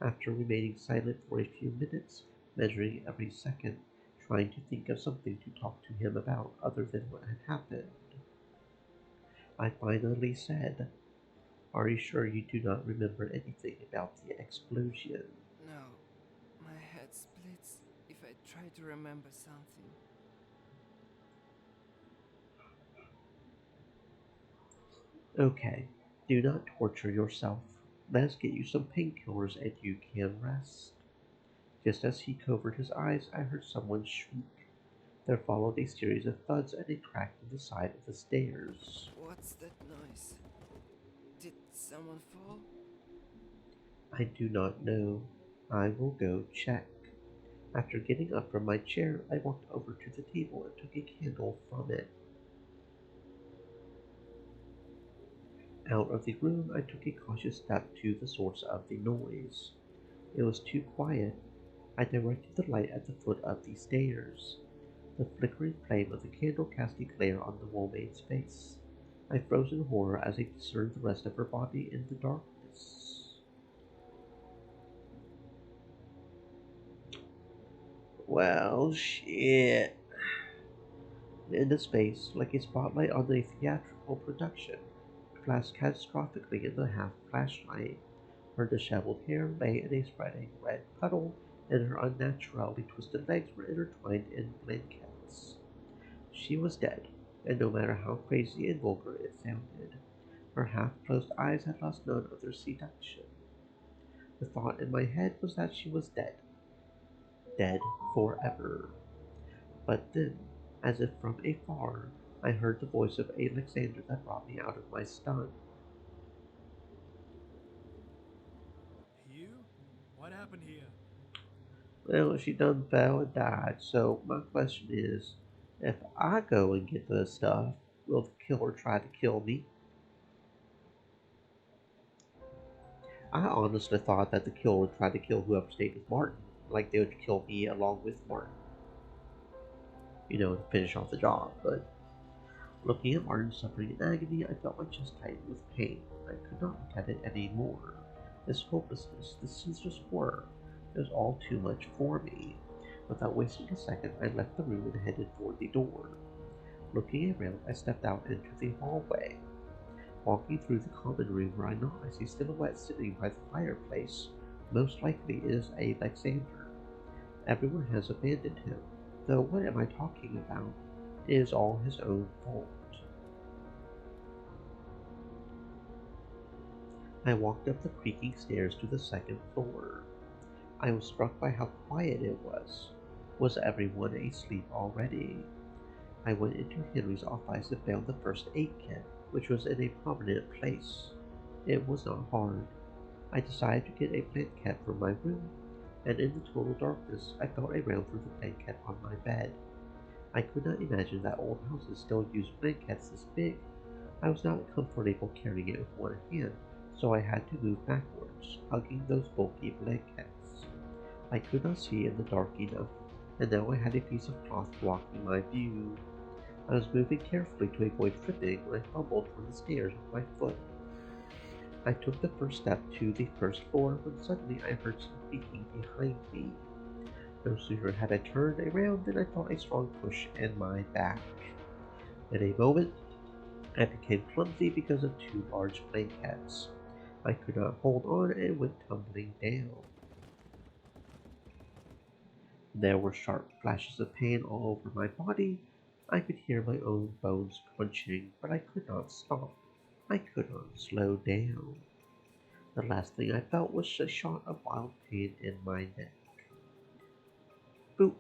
After remaining silent for a few minutes, measuring every second, trying to think of something to talk to him about other than what had happened, I finally said, "Are you sure you do not remember anything about the explosion?" No. My head splits if I try to remember something. "Okay, do not torture yourself. Let us get you some painkillers and you can rest." Just as he covered his eyes, I heard someone shriek. There followed a series of thuds and a crack in the side of the stairs. What's that noise? Did someone fall? I do not know. I will go check. After getting up from my chair, I walked over to the table and took a candle from it. Out of the room, I took a cautious step to the source of the noise. It was too quiet. I directed the light at the foot of the stairs. The flickering flame of the candle cast a glare on the woman's face. I froze in horror as I discerned the rest of her body in the darkness. Well, shit. In the space, like a spotlight on a theatrical production, flashed catastrophically in the half flashlight. Her disheveled hair lay in a spreading red puddle, and her unnaturally twisted legs were intertwined in blankets. She was dead, and no matter how crazy and vulgar it sounded, her half-closed eyes had lost none of their seduction. The thought in my head was that she was dead. Dead forever. But then, as if from afar, I heard the voice of Alexander that brought me out of my stun. Hugh? What happened here? Well, she done fell and died, so my question is, if I go and get the stuff, will the killer try to kill me? I honestly thought that the killer would try to kill whoever stayed with Martin, like they would kill me along with Martin, to finish off the job, but looking at Martin suffering in agony, I felt my chest tighten with pain. I could not look at it anymore. This hopelessness, this senseless horror, it was all too much for me. Without wasting a second, I left the room and headed for the door. Looking around, I stepped out into the hallway. Walking through the common room where I know I see silhouette sitting by the fireplace, most likely it is Alexander. Everyone has abandoned him, though what am I talking about? It is all his own fault. I walked up the creaking stairs to the second floor. I was struck by how quiet it was. Was everyone asleep already? I went into Henry's office and found the first aid kit, which was in a prominent place. It was not hard. I decided to get a blanket from my room, and in the total darkness, I felt around for the blanket on my bed. I could not imagine that old houses still used blankets this big. I was not comfortable carrying it with one hand, so I had to move backwards, hugging those bulky blankets. I could not see in the dark enough, and now I had a piece of cloth blocking my view. I was moving carefully to avoid tripping when I fumbled for the stairs with my foot. I took the first step to the first floor when suddenly I heard some creaking behind me. No sooner had I turned around than I felt a strong push in my back. In a moment, I became clumsy because of two large blankets. I could not hold on and went tumbling down. There were sharp flashes of pain all over my body. I could hear my own bones crunching, but I could not stop. I could not slow down. The last thing I felt was a shot of wild pain in my neck. Boop!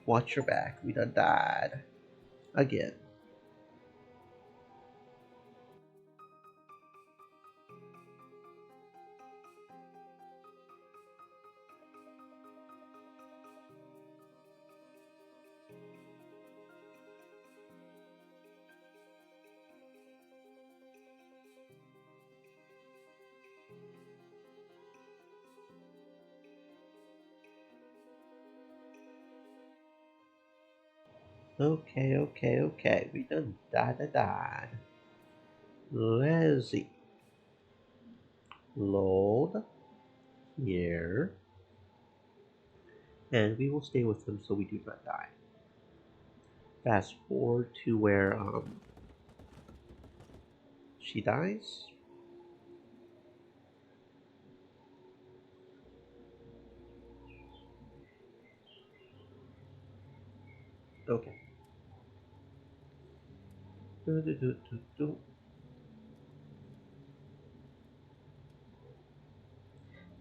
Watch your back, we done died. Again. Okay. We done died. Let's see. Load here. And we will stay with him so we do not die. Fast forward to where she dies. Okay.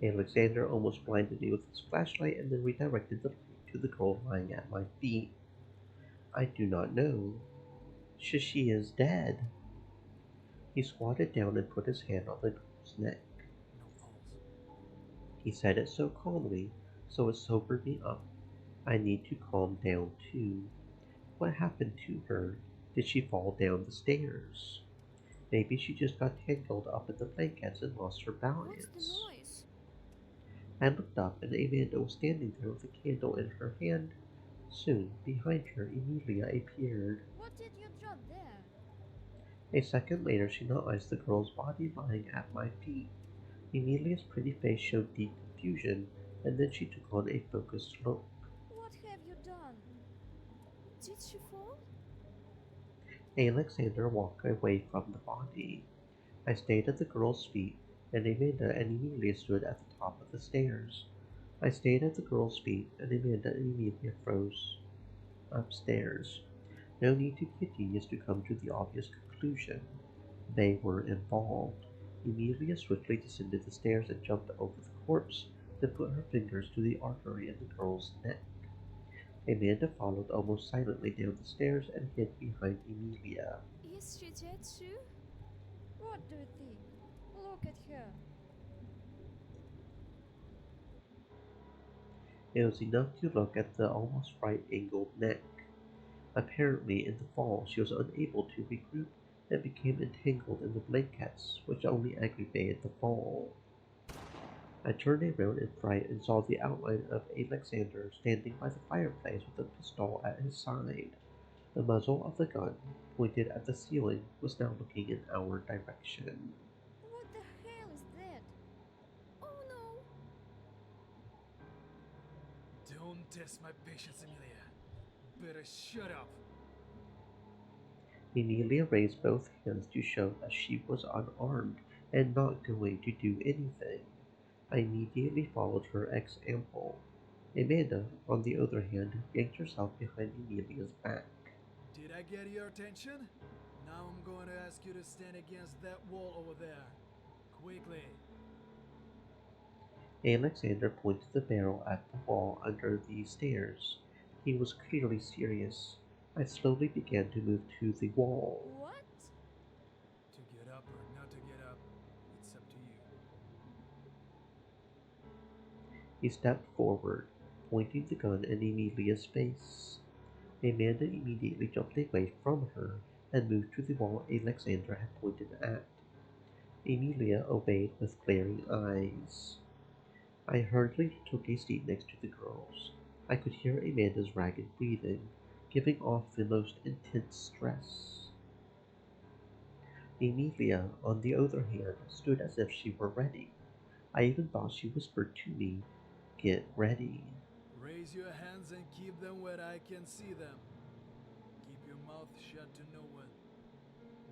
Alexander almost blinded me with his flashlight and then redirected the light to the girl lying at my feet. I do not know. She is dead. He squatted down and put his hand on the girl's neck. No pulse. He said it so calmly, so it sobered me up. I need to calm down too. What happened to her? Did she fall down the stairs? Maybe she just got tangled up in the blankets and lost her balance. What's the noise? I looked up and Amanda was standing there with a candle in her hand. Soon, behind her, Emilia appeared. What did you drop there? A second later, she noticed the girl's body lying at my feet. Emilia's pretty face showed deep confusion, and then she took on a focused look. What have you done? Did she fall? Alexander walked away from the body. I stayed at the girl's feet, and Amanda and Emilia stood at the top of the stairs. I stayed at the girl's feet, and Amanda and Emilia froze upstairs. No need to get genius to come to the obvious conclusion. They were involved. Emilia swiftly descended the stairs and jumped over the corpse, then put her fingers to the artery in the girl's neck. Amanda followed almost silently down the stairs and hid behind Emilia. Is she dead too? What do you think? Look at her. It was enough to look at the almost right-angled neck. Apparently, in the fall, she was unable to regroup and became entangled in the blankets, which only aggravated the fall. I turned around in fright and saw the outline of Alexander standing by the fireplace with a pistol at his side. The muzzle of the gun, pointed at the ceiling, was now looking in our direction. What the hell is that? Oh no! Don't test my patience, Emilia. Better shut up. Emilia raised both hands to show that she was unarmed and not going to do anything. I immediately followed her example. Amanda, on the other hand, yanked herself behind Emilia's back. Did I get your attention? Now I'm going to ask you to stand against that wall over there. Quickly. Alexander pointed the barrel at the wall under the stairs. He was clearly serious. I slowly began to move to the wall. What? To get up or not to get up, it's up to you. He stepped forward, pointing the gun in Emilia's face. Amanda immediately jumped away from her and moved to the wall Alexander had pointed at. Emilia obeyed with glaring eyes. I hurriedly took a seat next to the girls. I could hear Amanda's ragged breathing, giving off the most intense stress. Emilia, on the other hand, stood as if she were ready. I even thought she whispered to me, "Get ready." Raise your hands and keep them where I can see them. Keep your mouth shut to no one.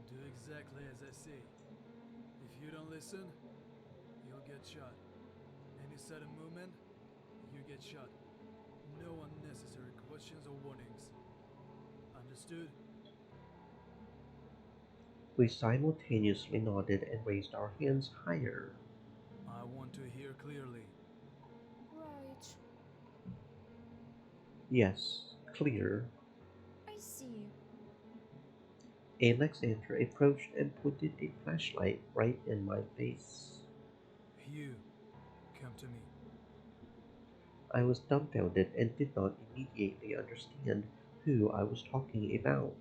Do exactly as I say. If you don't listen, you'll get shot. Any sudden movement, you get shot. No unnecessary questions or warnings. Understood? We simultaneously nodded and raised our hands higher. I want to hear clearly. Right. Yes, clear. I see. Alexander approached and pointed a flashlight right in my face. You, come to me. I was dumbfounded and did not immediately understand who I was talking about.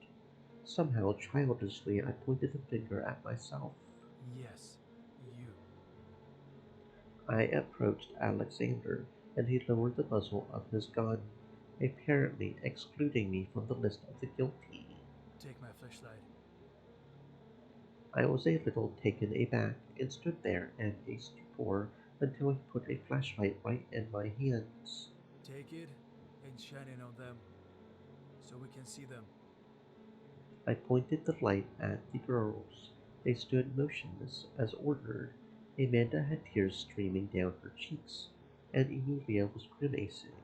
Somehow, childishly, I pointed the finger at myself. Yes, you. I approached Alexander, and he lowered the muzzle of his gun, apparently excluding me from the list of the guilty. Take my flashlight. I was a little taken aback and stood there in a stupor until he put a flashlight right in my hands. Take it and shine it on them so we can see them. I pointed the light at the girls. They stood motionless as ordered. Amanda had tears streaming down her cheeks, and Emilia was grimacing.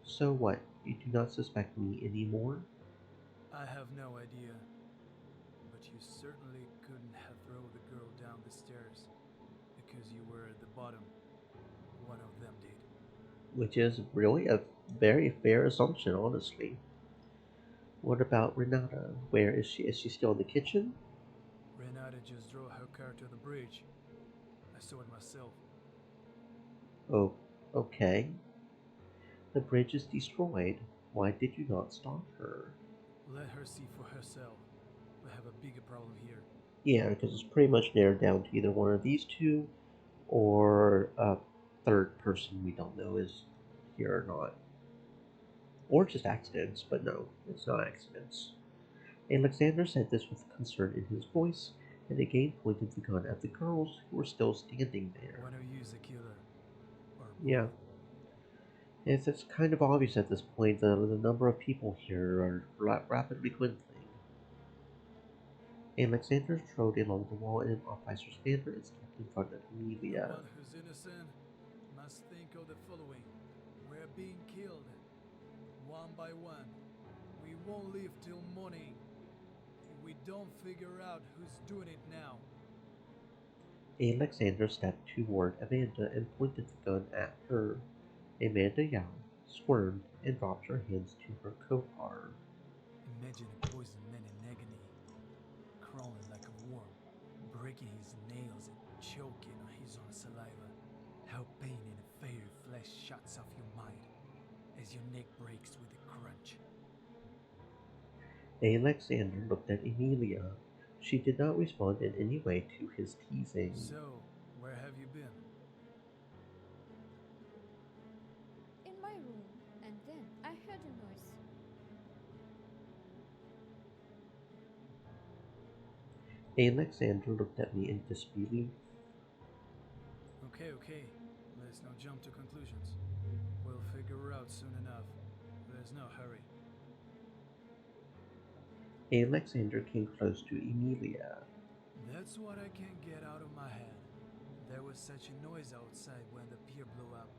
"So what? You do not suspect me any more?" I have no idea, but you certainly couldn't have thrown the girl down the stairs because you were at the bottom. One of them did. Which is really a very fair assumption, honestly. What about Renata? Where is she? Is she still in the kitchen? Renata just drove her car to the bridge. I saw it myself. Oh, okay. The bridge is destroyed. Why did you not stop her? Let her see for herself. We have a bigger problem here. Yeah, because it's pretty much narrowed down to either one of these two or a third person we don't know is here or not. Or just accidents, but no, it's not accidents. Alexander said this with concern in his voice, and again pointed the gun at the girls who were still standing there. One of you is a killer. Or both. Yeah. It's kind of obvious at this point that the number of people here are rapidly dwindling. Alexander strode along the wall in an officer's standard and stepped in front of The Emilia. one who's innocent must think of the following. We're being killed. One by one. We won't leave till morning. If we don't figure out who's doing it now. Alexander stepped toward Amanda and pointed the gun at her. Amanda yelled, squirmed, and dropped her hands to her coat-arm. Imagine a poisoned man in agony, crawling like a worm, breaking his nails and choking on his own saliva. How pain and fiery flesh shuts off your mind as your neck breaks with a crunch. Alexander looked at Emilia. She did not respond in any way to his teasing. So, where have you been? In my room, and then I heard a noise. Alexander looked at me in disbelief. Okay. Let's not jump to conclusions. We'll figure out soon enough. There's no hurry. Alexander came close to Emilia. That's what I can't get out of my head. There was such a noise outside when the pier blew up.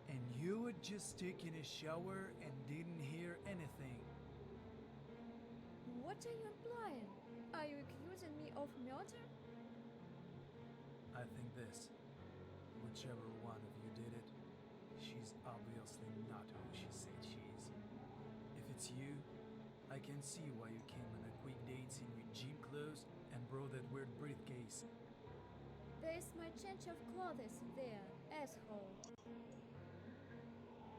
And you were just taking a shower and didn't hear anything. What are you implying? Are you accusing me of murder? I think this. Whichever one of you did it, she's obviously not who she said she is. If it's you, I can see why you came on a quick date in your gym clothes and brought that weird briefcase. There's my change of clothes there, asshole.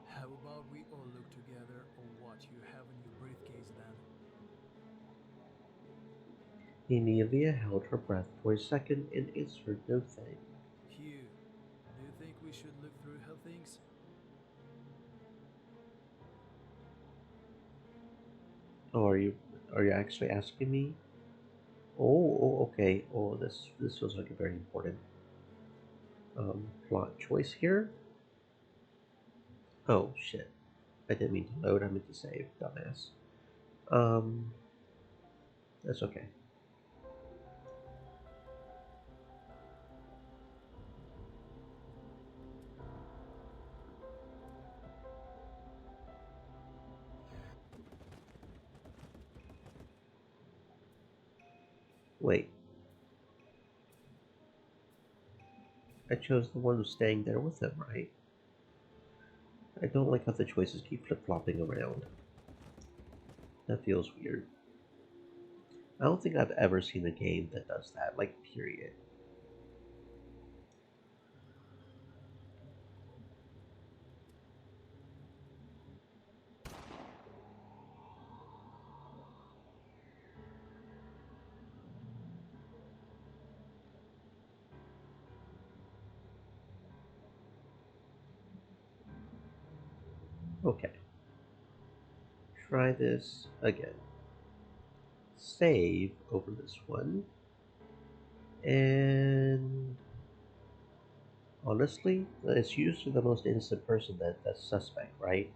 How about we all look together on what you have in your briefcase then? Emilia held her breath for a second and answered no thing. Hugh, do you think we should look through her things? Oh, are you actually asking me? Okay. Oh, this feels like a very important plot choice here. Oh shit! I didn't mean to load. I meant to save. Dumbass. Um, that's okay. Wait, I chose the one who's staying there with him, right? I don't like how the choices keep flip-flopping around. That feels weird. I don't think I've ever seen a game that does that, like, period. Okay, try this again. Save over this one, and honestly, it's usually the most innocent person that's suspect, right?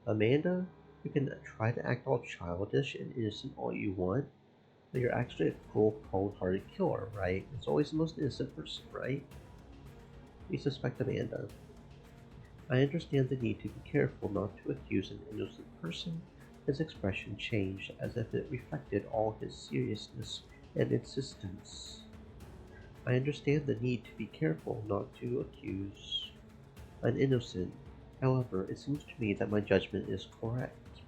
Amanda, you can try to act all childish and innocent all you want, but you're actually a cruel, cold-hearted killer, right? It's always the most innocent person, right? We suspect Amanda. I understand the need to be careful not to accuse an innocent person. His expression changed as if it reflected all his seriousness and insistence. I understand the need to be careful not to accuse an innocent. However, it seems to me that my judgment is correct.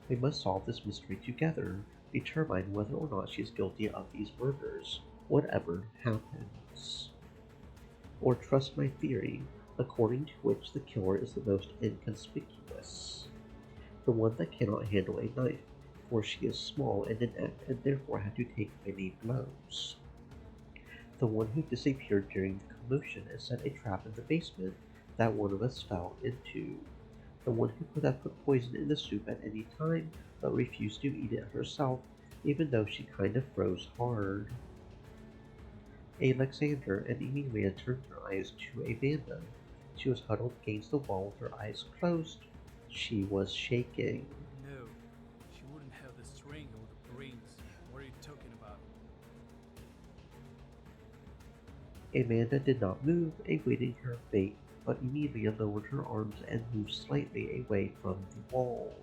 We must solve this mystery together, determine whether or not she is guilty of these murders, whatever happens. Or trust my theory, according to which the killer is the most inconspicuous, the one that cannot handle a knife, for she is small and inept and therefore had to take many blows. The one who disappeared during the commotion and set a trap in the basement that one of us fell into. The one who could have put poison in the soup at any time, but refused to eat it herself, even though she kind of froze hard. Alexander and Emilia turned their eyes to Amanda. She was huddled against the wall with her eyes closed. She was shaking. No, she wouldn't have the strength or the brains. What are you talking about? Amanda did not move, awaiting her fate, but Emilia lowered her arms and moved slightly away from the wall.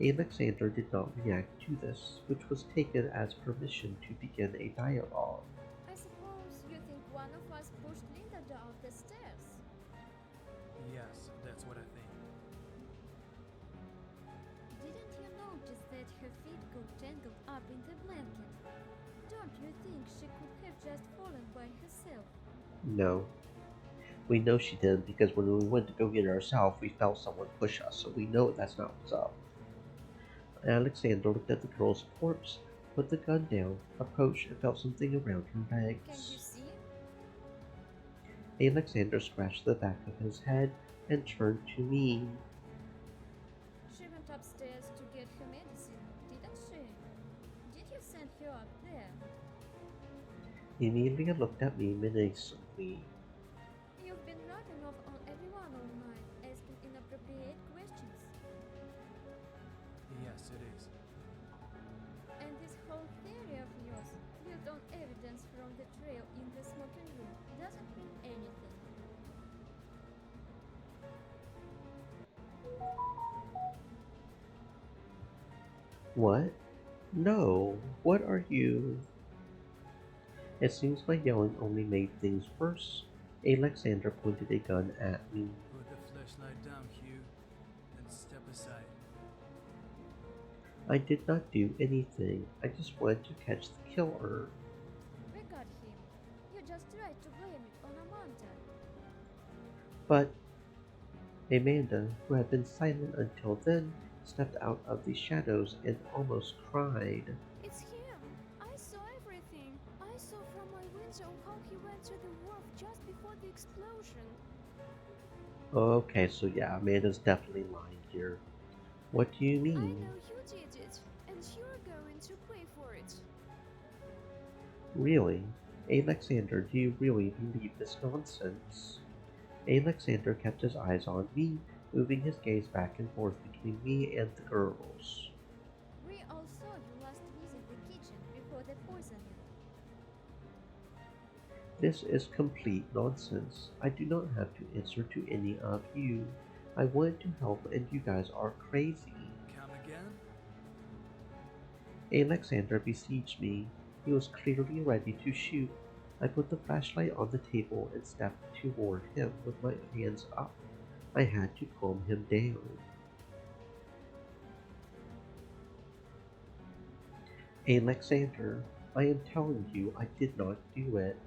Alexander did not react to this, which was taken as permission to begin a dialogue. I suppose you think one of us pushed Linda down the stairs? Yes, that's what I think. Didn't you notice that her feet got tangled up in the blanket? Don't you think she could have just fallen by herself? No. We know she didn't because when we went to go get her ourselves, we felt someone push us, so we know that's not what's up. Alexander looked at the girl's corpse, put the gun down, approached, and felt something around her Can you legs. see? Alexander scratched the back of his head and turned to me. She went upstairs to get her medicine, didn't she? Did you send her up there? Emilia looked at me menacingly. You've been knocking off on everyone all night, asking inappropriate questions. Yes, it is. And this whole theory of yours, built on evidence from the trail in the smoking room, doesn't mean anything. What? No. What are you? It seems my yelling only made things worse. Alexander pointed a gun at me. Put the flashlight down, Hugh, and step aside. I did not do anything. I just wanted to catch the killer. We got him. You just tried to blame it on Amanda. But Amanda, who had been silent until then, stepped out of the shadows and almost cried. It's him! I saw everything! I saw from my window how he went to the wharf just before the explosion. Okay, so yeah, Amanda's definitely lying here. What do you I mean? know you did it, and you're going to pay for it. Really? Alexander, do you really believe this nonsense? Alexander kept his eyes on me, moving his gaze back and forth between me and the girls. We all saw you last visit the kitchen before the poisoning. This is complete nonsense. I do not have to answer to any of you. I wanted to help and you guys are crazy. Come again? Alexander besieged me. He was clearly ready to shoot. I put the flashlight on the table and stepped toward him with my hands up. I had to calm him down. Alexander, I am telling you I did not do it.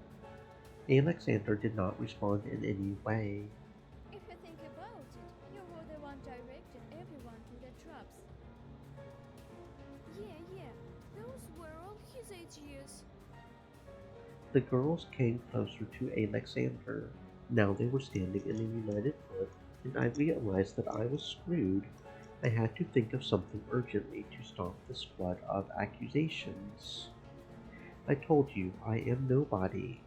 Alexander did not respond in any way. If you think about it, you were the one directed everyone to the traps. Yeah, those were all his ideas. The girls came closer to Alexander. Now they were standing in a united front, and I realized that I was screwed. I had to think of something urgently to stop this flood of accusations. I told you, I am nobody.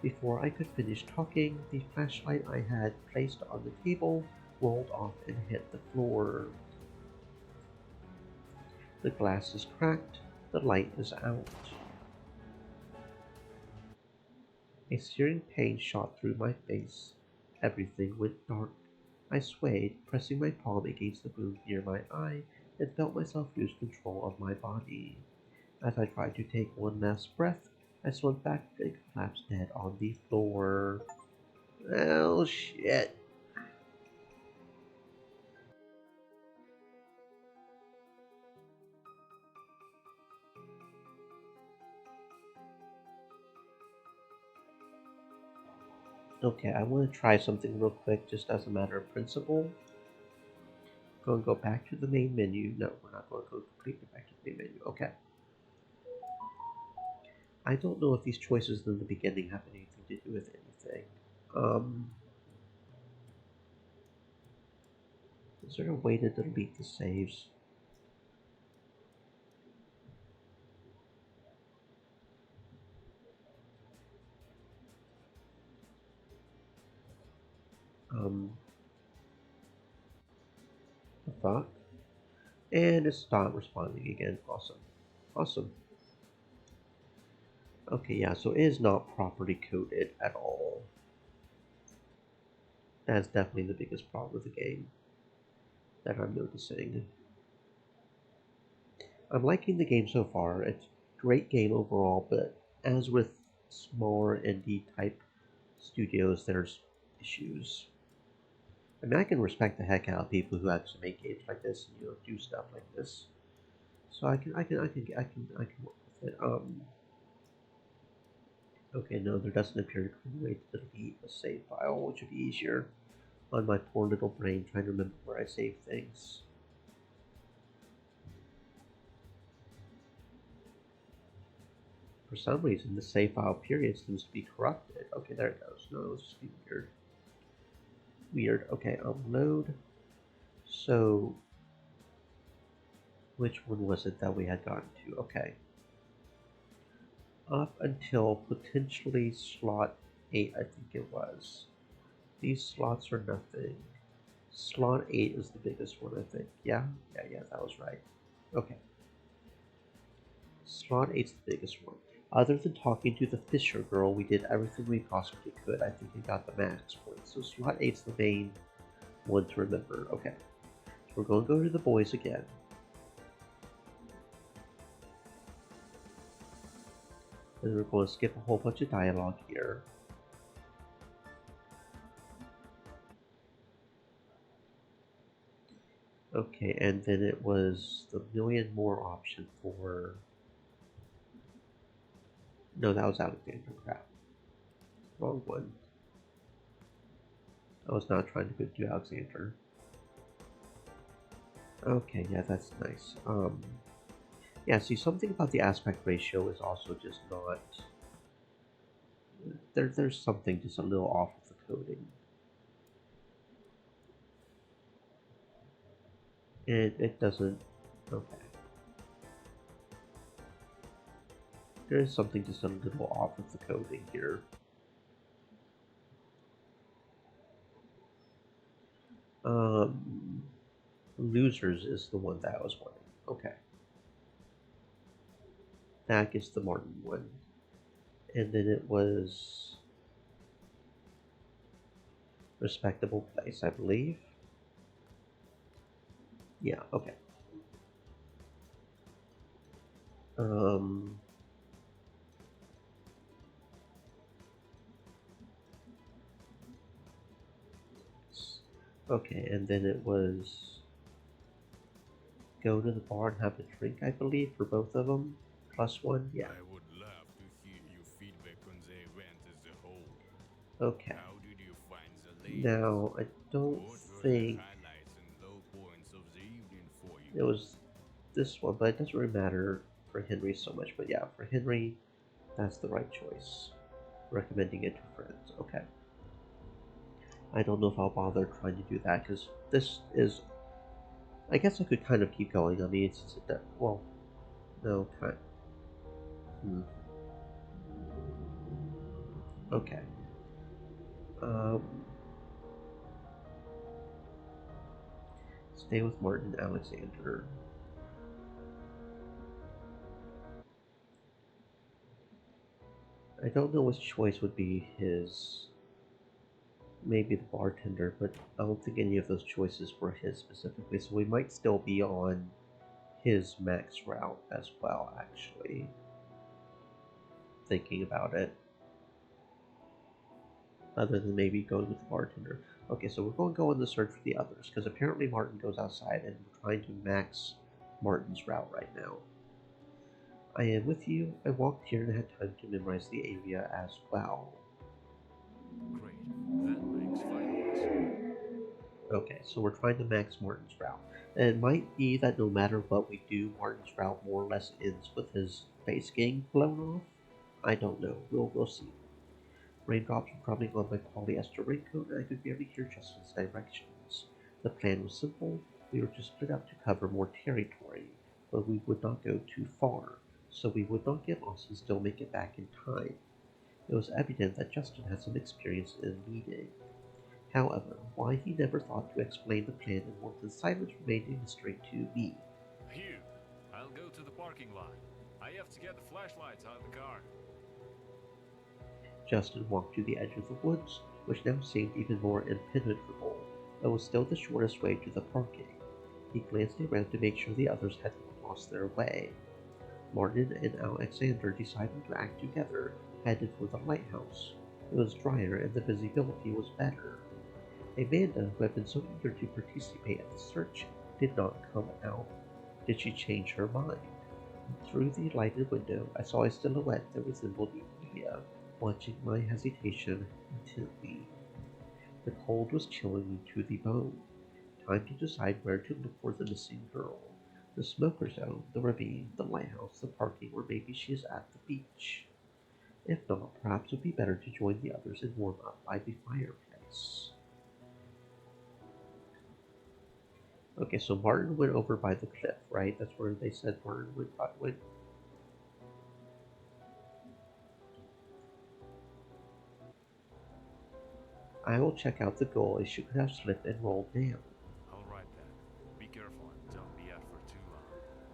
Before I could finish talking, the flashlight I had placed on the table rolled off and hit the floor. The glass is cracked, the light is out. A searing pain shot through my face. Everything went dark. I swayed, pressing my palm against the wound near my eye, and felt myself lose control of my body. As I tried to take one last breath, I slumped back and collapsed dead on the floor. Oh shit. Okay, I want to try something real quick just as a matter of principle. Going to go back to the main menu. No, we're not going to go completely back to the main menu. Okay. I don't know if these choices in the beginning have anything to do with anything. Is there a way to delete the saves? The fuck? And it's not responding again. Awesome. Awesome. Okay, yeah, so it is not properly coded at all. That's definitely the biggest problem with the game that I'm noticing. I'm liking the game so far. It's a great game overall, but as with smaller indie type studios, there's issues. I mean, I can respect the heck out of people who actually make games like this and do stuff like this. So I can work with it. Okay, no, there doesn't appear to be a way to delete a save file, which would be easier on my poor little brain trying to remember where I save things. For some reason, the save file period seems to be corrupted. Okay, there it goes. No, it's just be weird. Weird. Okay, load. So, which one was it that we had gotten to? Okay. Up until potentially slot 8, I think it was. These slots are nothing. Slot 8 is the biggest one, I think. Yeah, that was right. Okay. Slot 8's the biggest one. Other than talking to the Fisher girl, we did everything we possibly could. I think we got the max points. So slot 8's the main one to remember. Okay. So we're going to go to the boys again. And we're going to skip a whole bunch of dialogue here. Okay, and then it was the million more option for... No, that was Alexander. Crap. Wrong one. I was not trying to do Alexander. Okay, yeah, that's nice. Yeah, see, something about the aspect ratio is also just not... There's something just a little off with the coding. It doesn't... Okay. There is something just a little off with the coding here. Losers is the one that I was wanting. Okay. That gets the Martin one. And then it was Respectable Place, I believe. Yeah, okay. Okay, and then it was go to the bar and have a drink, I believe, for both of them. +1, yeah. I would love to hear your feedback on the event as a whole. Okay. How did you find the ladies? Now, I don't What were think the highlights and low points of the evening for you? it was this one, but it doesn't really matter for Henry so much. But yeah, for Henry, that's the right choice. Recommending it to friends. Okay. I don't know if I'll bother trying to do that because this is. I guess I could kind of keep going. I mean, it's well, no, kind. Okay. Um, stay with Martin Alexander. I don't know which choice would be his. Maybe the bartender, but I don't think any of those choices were his specifically, so we might still be on his max route as well, actually. Thinking about it. Other than maybe going with the bartender. Okay, so we're going to go on the search for the others, because apparently Martin goes outside, and we're trying to max Martin's route right now. I am with you. I walked here and had time to memorize the area as well. Great. That makes 5 of us. Okay, so we're trying to max Martin's route. And it might be that no matter what we do, Martin's route more or less ends with his face getting blown off. I don't know. We'll see. Raindrops were dropping on my polyester raincoat, and I could barely hear Justin's directions. The plan was simple. We were to split up to cover more territory, but we would not go too far, so we would not get lost and still make it back in time. It was evident that Justin had some experience in leading. However, why he never thought to explain the plan in more than silence remained a mystery to me. Hugh, I'll go to the parking lot. I have to get the flashlights out of the car. Justin walked to the edge of the woods, which now seemed even more impenetrable, but was still the shortest way to the parking. He glanced around to make sure the others hadn't lost their way. Martin and Alexander, deciding to act together, headed for the lighthouse. It was drier and the visibility was better. Amanda, who had been so eager to participate at the search, did not come out. Did she change her mind? Through the lighted window, I saw a silhouette that resembled Emilia, watching my hesitation intently. The cold was chilling me to the bone. Time to decide where to look for the missing girl. The smoker zone, the ravine, the lighthouse, the parking, or maybe she is at the beach. If not, perhaps it would be better to join the others and warm up by the fireplace. Okay, so Martin went over by the cliff, right? That's where they said Martin went. I will check out the goal as she could have slipped and rolled down. Alright then. Be careful and don't be out for too long.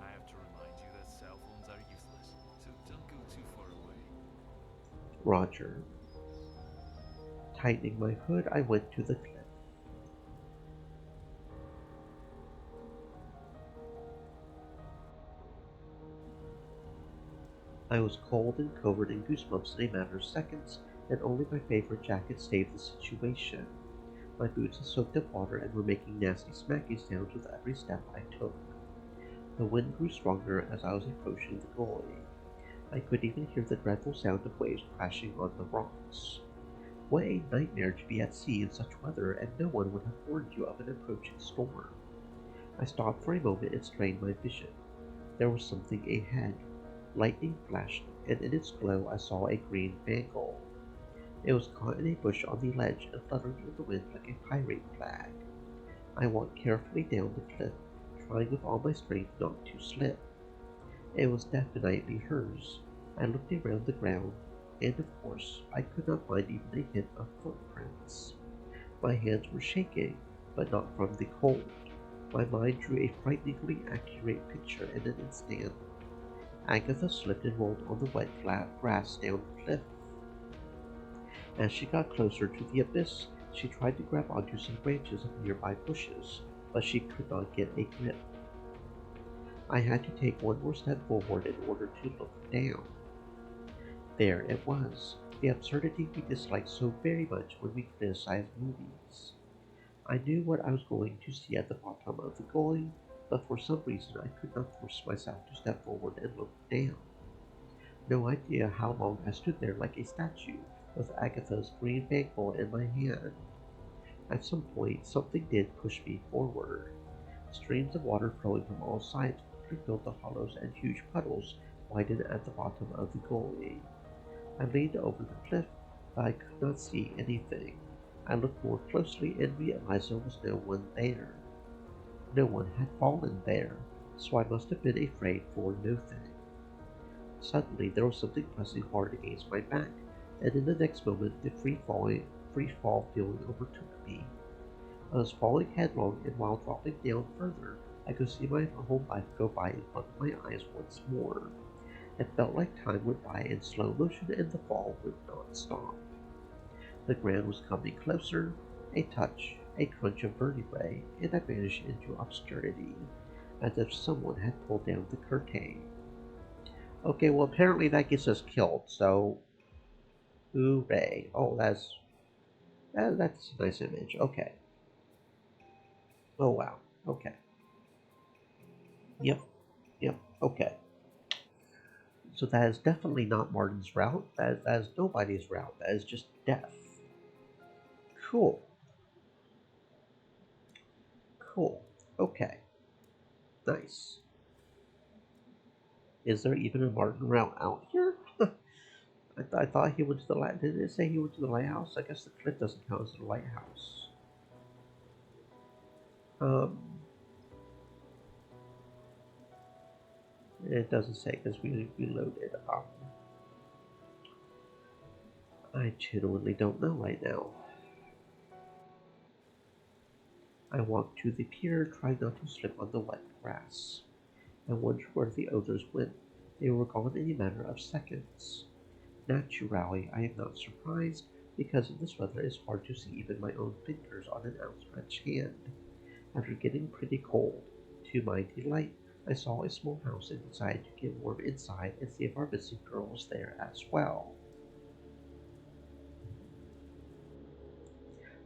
I have to remind you that cell phones are useless, so don't go too far away. Roger. Tightening my hood, I went to the cliff. I was cold and covered in goosebumps in a matter of seconds, and only my favorite jacket saved the situation. My boots had soaked up water and were making nasty smacky sounds with every step I took. The wind grew stronger as I was approaching the gully. I could even hear the dreadful sound of waves crashing on the rocks. What a nightmare to be at sea in such weather, and no one would have warned you of an approaching storm. I stopped for a moment and strained my vision. There was something ahead. Lightning flashed, and in its glow I saw a green bangle. It was caught in a bush on the ledge and fluttered in the wind like a pirate flag. I walked carefully down the cliff, trying with all my strength not to slip. It was definitely hers. I looked around the ground, and of course I could not find even a hint of footprints. My hands were shaking, but not from the cold. My mind drew a frighteningly accurate picture in an instant. Agatha slipped and rolled on the wet grass down the cliff. As she got closer to the abyss, she tried to grab onto some branches of nearby bushes, but she could not get a grip. I had to take one more step forward in order to look down. There it was, the absurdity we dislike so very much when we criticize movies. I knew what I was going to see at the bottom of the gully, but for some reason I could not force myself to step forward and look down. No idea how long I stood there like a statue, with Agatha's green bagel in my hand. At some point, something did push me forward. Streams of water flowing from all sides quickly filled the hollows, and huge puddles widened at the bottom of the gully. I leaned over the cliff, but I could not see anything. I looked more closely and realized there was no one there. No one had fallen there, so I must have been afraid for nothing. Suddenly there was something pressing hard against my back, and in the next moment the free fall feeling overtook me. I was falling headlong, and while dropping down further, I could see my whole life go by in front of my eyes once more. It felt like time went by in slow motion, and the fall would not stop. The ground was coming closer, a touch, a crunch of vertebrae, and I vanished into obscurity, as if someone had pulled down the curtain. Okay, well apparently that gets us killed, so hooray. Oh, that's a nice image. Okay. Oh wow. Okay. Yep. Yep. Okay. So that is definitely not Martin's route. That is nobody's route. That is just death. Cool. Cool. Okay. Nice. Is there even a Martin route out here? I thought he went to the light. Did it say he went to the lighthouse? I guess the cliff doesn't count as the lighthouse. It doesn't say because we reloaded. I genuinely don't know right now. I walked to the pier, trying not to slip on the wet grass. I wondered where the others went. They were gone in a matter of seconds. Naturally, I am not surprised, because in this weather it is hard to see even my own fingers on an outstretched hand. After getting pretty cold, to my delight, I saw a small house and decided to get warm inside and see if our missing girl was there as well.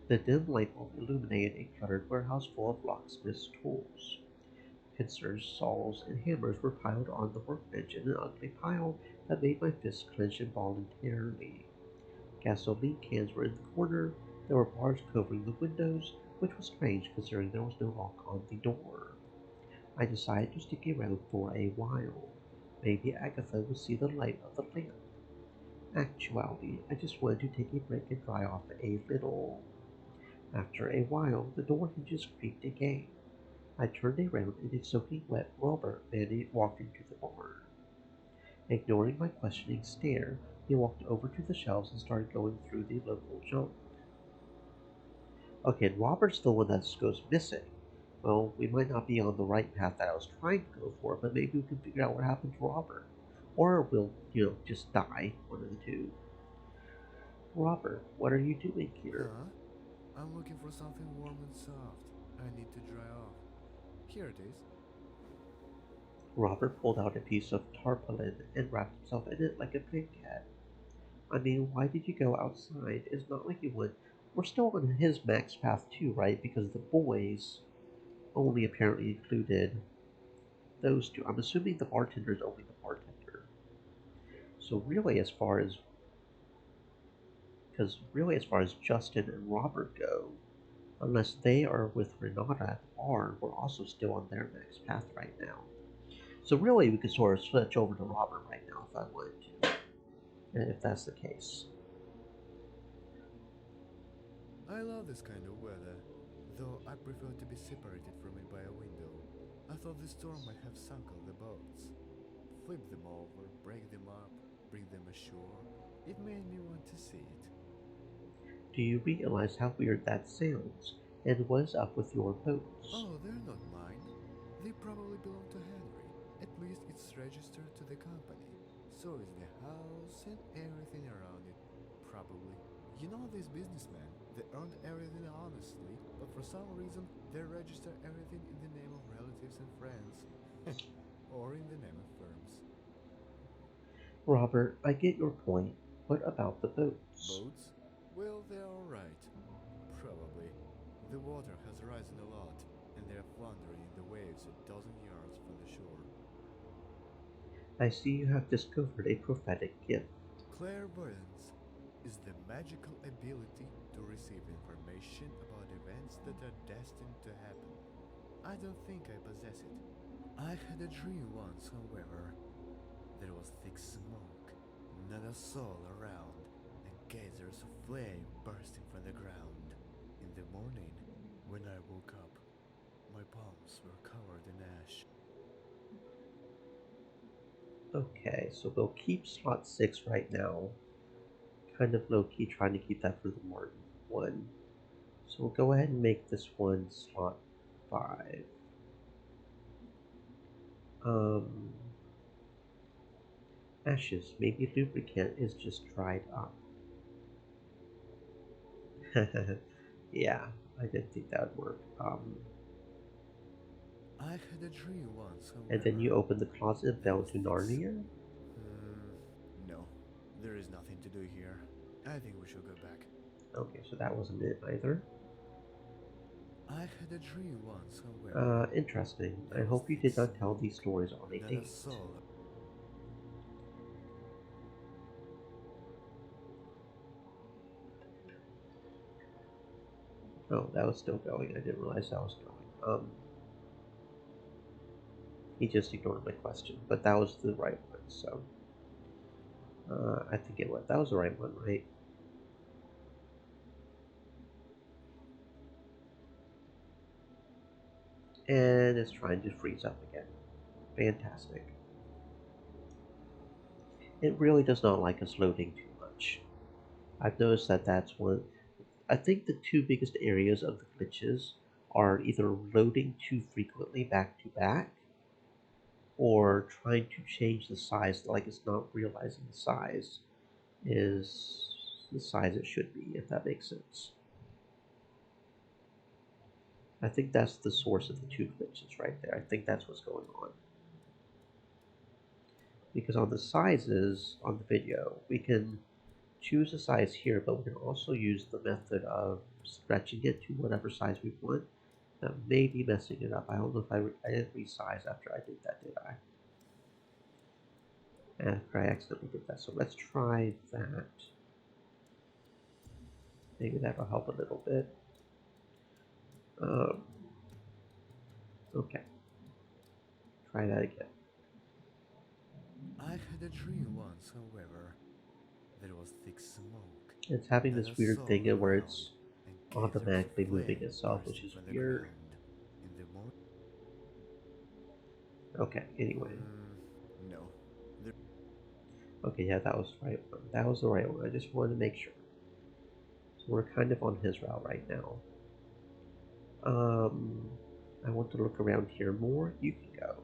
The dim light bulb illuminated a cluttered warehouse full of locksmith's tools. Pincers, saws, and hammers were piled on the workbench in an ugly pile that made my fists clench involuntarily. Gasoline cans were in the corner. There were bars covering the windows, which was strange considering there was no lock on the door. I decided to stick around for a while. Maybe Agatha would see the light of the lamp. Actually, I just wanted to take a break and dry off a little. After a while, the door hinges creaked again. I turned around and a soaking wet Robert walked into the barn. Ignoring my questioning stare, he walked over to the shelves and started going through the local junk. Okay, Robert's the one that goes missing. Well, we might not be on the right path that I was trying to go for, but maybe we can figure out what happened to Robert. Or we'll, just die, one of the two. Robert, what are you doing here? Huh? I'm looking for something warm and soft. I need to dry off. Here it is. Robert pulled out a piece of tarpaulin and wrapped himself in it like a big cat. I mean, why did you go outside? It's not like you would. We're still on his max path too, right? Because the boys only apparently included those two. I'm assuming the bartender is only the bartender. So really, as far as Justin and Robert go, unless they are with Renata at the bar, we're also still on their max path right now. So really, we could sort of switch over to Robert right now if I wanted to, and if that's the case. I love this kind of weather, though I prefer to be separated from it by a window. I thought the storm might have sunk all the boats. Flip them over, break them up. bring them ashore. It made me want to see it. Do you realize how weird that sounds? And what is up with your boats? Oh, they're not mine. They probably belong to Henry. At least it's registered to the company. So is the house and everything around it. Probably. You know these businessmen, they earned everything honestly, but for some reason they register everything in the name of relatives and friends. Or in the name of firms. Robert, I get your point. What about the boats? Boats? Well, they're alright. Probably. The water has risen a lot, and they're floundering in the waves a dozen yards from the shore. I see you have discovered a prophetic gift. Clairvoyance is the magical ability to receive information about events that are destined to happen. I don't think I possess it. I had a dream once, however. There was thick smoke, not a soul around, and geysers of flame bursting from the ground. In the morning, when I woke up, my palms were covered in ash. Okay, so we'll keep slot 6 right now. Kind of low-key trying to keep that for the Martin one. So we'll go ahead and make this one slot 5. Ashes. Maybe lubricant is just dried up. Yeah, I didn't think that would work. I had a dream once, however. And then you open the closet and fell into Narnia? No, there is nothing to do here. I think we should go back. Okay, so that wasn't it either. I had a dream once, however. Interesting. I hope you did not tell these stories on a Not date. a soul. Oh, that was still going. I didn't realize that was going. He just ignored my question, but that was the right one, so. I think it was. That was the right one, right? And it's trying to freeze up again. Fantastic. It really does not like us loading too much. I've noticed that that's one. I think the two biggest areas of the glitches are either loading too frequently back to back, or trying to change the size, like it's not realizing the size is the size it should be, if that makes sense. I think that's the source of the two glitches right there. I think that's what's going on. Because on the sizes on the video, we can choose a size here, but we can also use the method of stretching it to whatever size we want. That may be messing it up. I don't know if I didn't resize after I did that, did I? After I accidentally did that. So let's try that. Maybe that'll help a little bit. Okay. Try that again. I had a dream once, however. There was thick smoke. It's having this weird thing where it's and automatically geysers of moving flame itself, which bursting is from the weird. ground. In the Okay, anyway. No. Okay, yeah, that was the right one. That was the right one. I just wanted to make sure. So we're kind of on his route right now. I want to look around here more. You can go.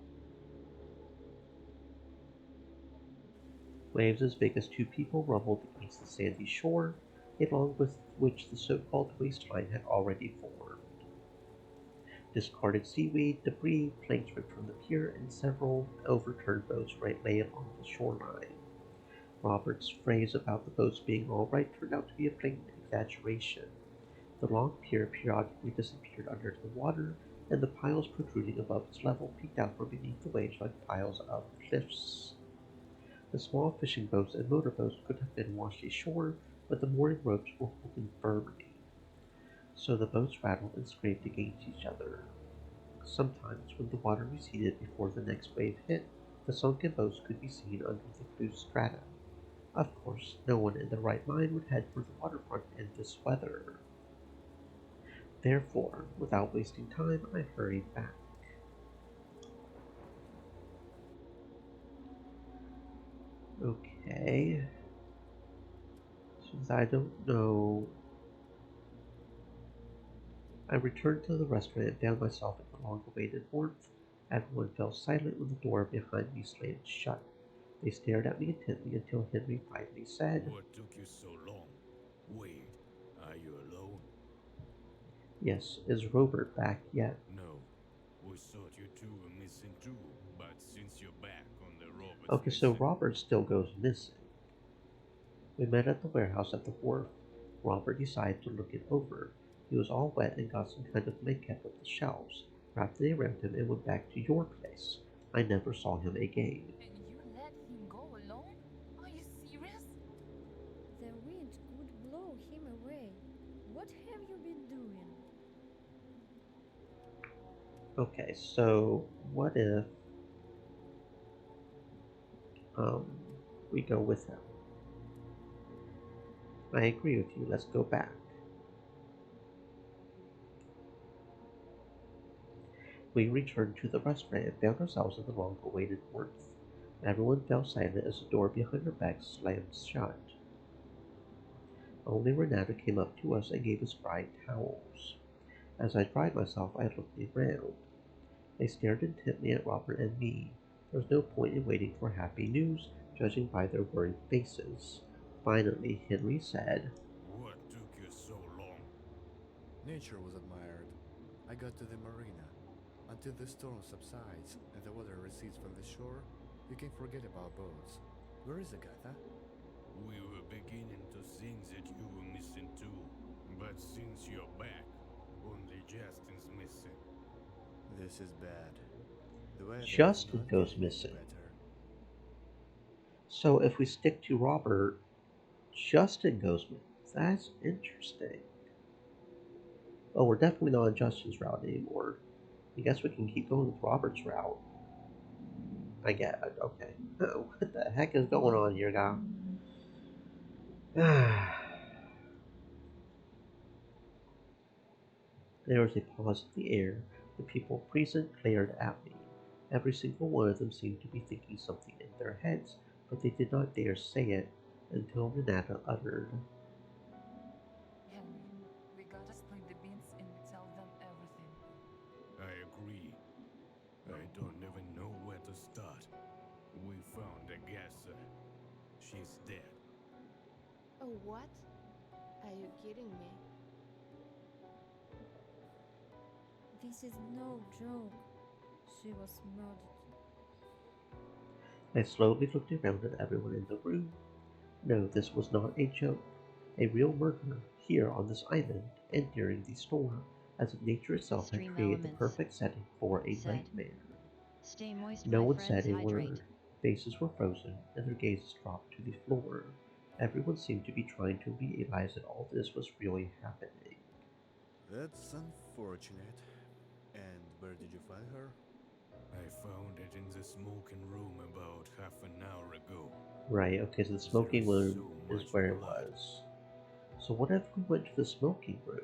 Waves as big as 2 people rumbled against the sandy shore, along with which the so-called waistline had already formed. Discarded seaweed, debris, planks ripped from the pier, and several overturned boats lay along the shoreline. Robert's phrase about the boats being all right turned out to be a plain exaggeration. The long pier periodically disappeared under the water, and the piles protruding above its level peeked out from beneath the waves like piles of cliffs. The small fishing boats and motorboats could have been washed ashore, but the mooring ropes were holding firmly. So the boats rattled and scraped against each other. Sometimes, when the water receded before the next wave hit, the sunken boats could be seen under the blue strata. Of course, no one in their right mind would head for the waterfront in this weather. Therefore, without wasting time, I hurried back. . Okay. Since I don't know. I returned to the restaurant and found myself in the long-awaited warmth. Everyone fell silent when the door behind me slammed shut. They stared at me intently until Henry finally said, What took you so long? Wait, are you alone? "Yes, is Robert back yet?" No. We thought you two were missing too, but since you're back on the Robert's Okay, so missing. Robert still goes missing. We met at the warehouse at the wharf. Robert decided to look it over. He was all wet and got some kind of makeup off the shelves, wrapped it around him, and went back to your place. I never saw him again. And you let him go alone? Are you serious? The wind could blow him away. What have you been doing? Okay, so what if um, we go with him? I agree with you. Let's go back. We returned to the restaurant and found ourselves in the long-awaited warmth. Everyone fell silent as the door behind our backs slammed shut. Only Renata came up to us and gave us dry towels. As I dried myself, I looked around. They stared intently at Robert and me. There was no point in waiting for happy news, judging by their worried faces. Finally, Henry said, What took you so long? Nature was admired. I got to the marina. Until the storm subsides and the water recedes from the shore, you can forget about boats. Where is Agatha? We were beginning to think that you were missing too. But since you're back, only Justin's missing. This is bad. The weather is Justin not goes getting any missing. better. So if we stick to Robert, Justin goes missing. That's interesting. Oh, we're definitely not on Justin's route anymore. I guess we can keep going with Robert's route. I get it. Okay. What the heck is going on here, guy? There was a pause in the air. The people present glared at me. Every single one of them seemed to be thinking something in their heads, but they did not dare say it until Renata uttered, Henry, we gotta split the beans and tell them everything. I agree. I don't even know where to start. We found Agatha. She's dead. Oh, what? Are you kidding me? This is no joke. She was murdered. I slowly looked around at everyone in the room. No, this was not a joke. A real murder, here on this island, and during the storm, as if nature itself had Stream created the elements. perfect setting for a Said. nightmare. Stay moist, No my one friends, said a hydrate. word. Faces were frozen, and their gazes dropped to the floor. Everyone seemed to be trying to realize that all this was really happening. That's unfortunate. And where did you find her? I found it in the smoking room about half an hour ago. Right, okay, so the smoking There room so is much where it blood. was. So what if we went to the smoking room?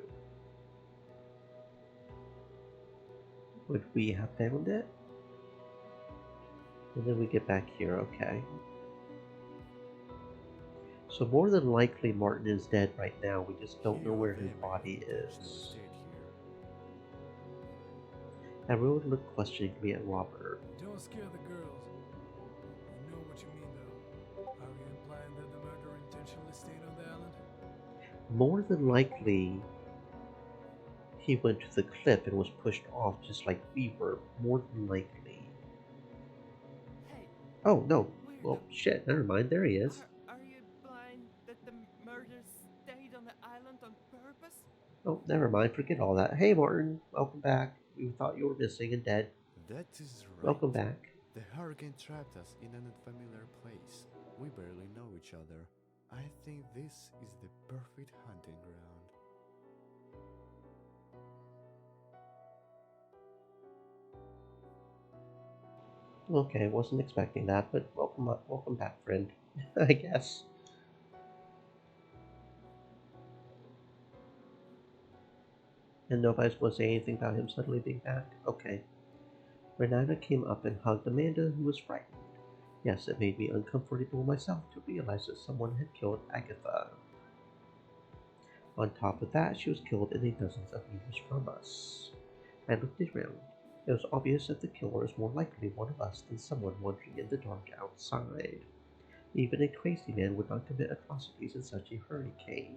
Would we have found it? And then we get back here, okay. So more than likely Martin is dead right now, we just don't know He or where they his may have body intentionally is. stayed here. Everyone looked questioningly at Robert. Don't scare the girls. You know what you mean, though. Are you implying that the murderer intentionally stayed on the island? More than likely, he went to the cliff and was pushed off just like we were. More than likely. Hey, Oh, no. weirdo. Well, shit, never mind. There he is. Are you implying that the murderer stayed on the island on purpose? Oh, never mind. Forget all that. Hey, Martin. Welcome back. We thought you were missing and dead. That is right. Welcome back. The hurricane trapped us in an unfamiliar place. We barely know each other. I think this is the perfect hunting ground. Okay, wasn't expecting that, but welcome back, friend. I guess. And nobody's going to say anything about him suddenly being back? Okay. Renata came up and hugged Amanda, who was frightened. Yes, it made me uncomfortable myself to realize that someone had killed Agatha. On top of that, she was killed in a dozens of meters from us. I looked around. It was obvious that the killer is more likely one of us than someone wandering in the dark outside. Even a crazy man would not commit atrocities in such a hurricane.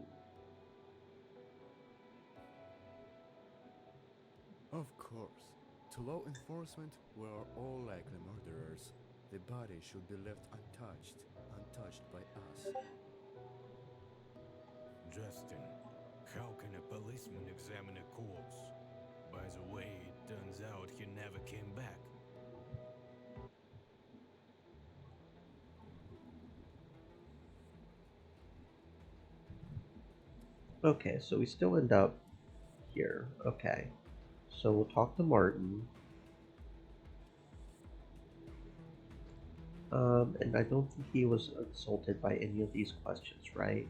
Of course. To law enforcement, we are all likely murderers. The body should be left untouched by us. Justin, how can a policeman examine a corpse? By the way, it turns out he never came back. Okay, so we still end up here. Okay. So we'll talk to Martin. And I don't think he was insulted by any of these questions, right?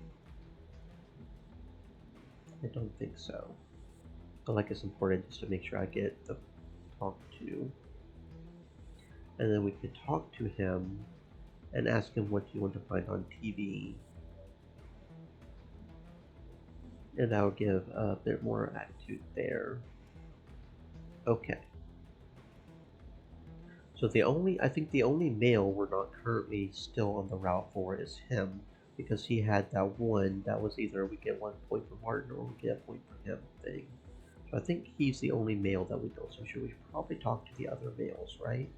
I don't think so. But like it's important just to make sure I get the talk to. And then we could talk to him and ask him what you want to find on TV. And that'll give a bit more attitude there. Okay. So I think the only male we're not currently still on the route for is him, because he had that one that was either we get 1 point for Martin or we get a point for him thing. So I think he's the only male that we know, so should we probably talk to the other males, right?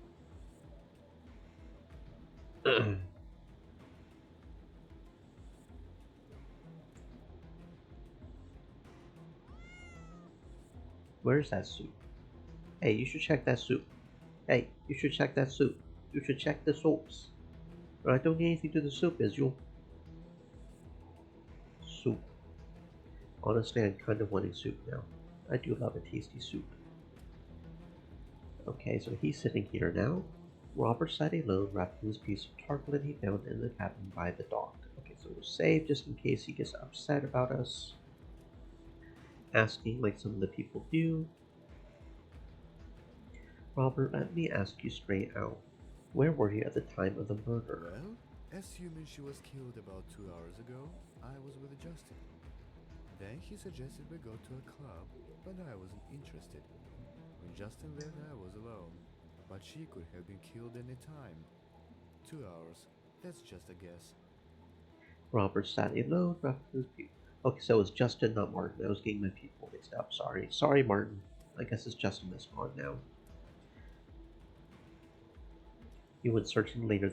Where's that suit? Hey, you should check that suit. Hey, you should check that suit. You should check the soaps. Alright, don't get anything to the soup, is you? Soup. Honestly, I'm kind of wanting soup now. I do love a tasty soup. Okay, so he's sitting here now. Robert sat alone, wrapped in his piece of tarpaulin he found in the cabin by the dock. Okay, so we'll save just in case he gets upset about us asking like some of the people do. Robert, let me ask you straight out. Where were you at the time of the murder? Well, assuming she was killed about 2 hours ago, I was with Justin. Then he suggested we go to a club, but I wasn't interested. When Justin left, I was alone. But she could have been killed any time. 2 hours. That's just a guess. Robert sat alone, wrapped in his piece. Okay, so it's Justin, not Martin. I was getting my people mixed up. Sorry. Sorry, Martin. I guess it's Justin that's gone now. You went searching later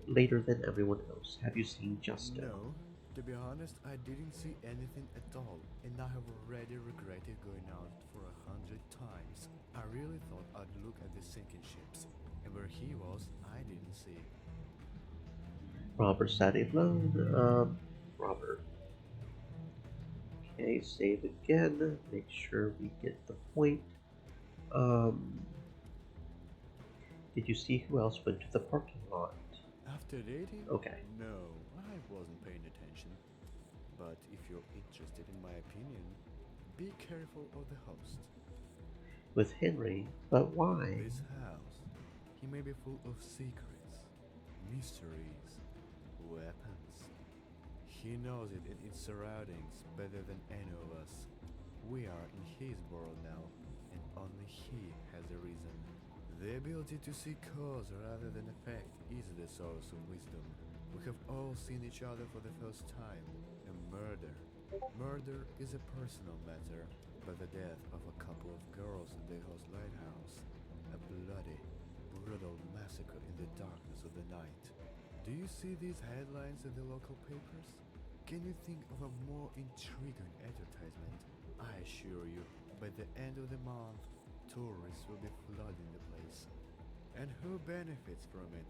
later than everyone else. Have you seen Justin? No. To be honest, I didn't see anything at all, and I have already regretted going out for 100 times. I really thought I'd look at the sinking ships, and where he was, I didn't see. Robert sat alone. Robert. Okay, save again. Make sure we get the point. Did you see who else went to the parking lot? After dating? Okay. No, I wasn't paying attention. But if you're interested in my opinion, be careful of the host. With Henry? But why? This house, he may be full of secrets, mysteries, weapons. He knows it in its surroundings better than any of us. We are in his world now, and only he has a reason. The ability to see cause rather than effect is the source of wisdom. We have all seen each other for the first time. A murder. Murder is a personal matter, but the death of a couple of girls in the Host Lighthouse. A bloody, brutal massacre in the darkness of the night. Do you see these headlines in the local papers? Can you think of a more intriguing advertisement? I assure you, by the end of the month, tourists will be flooding the place. And who benefits from it?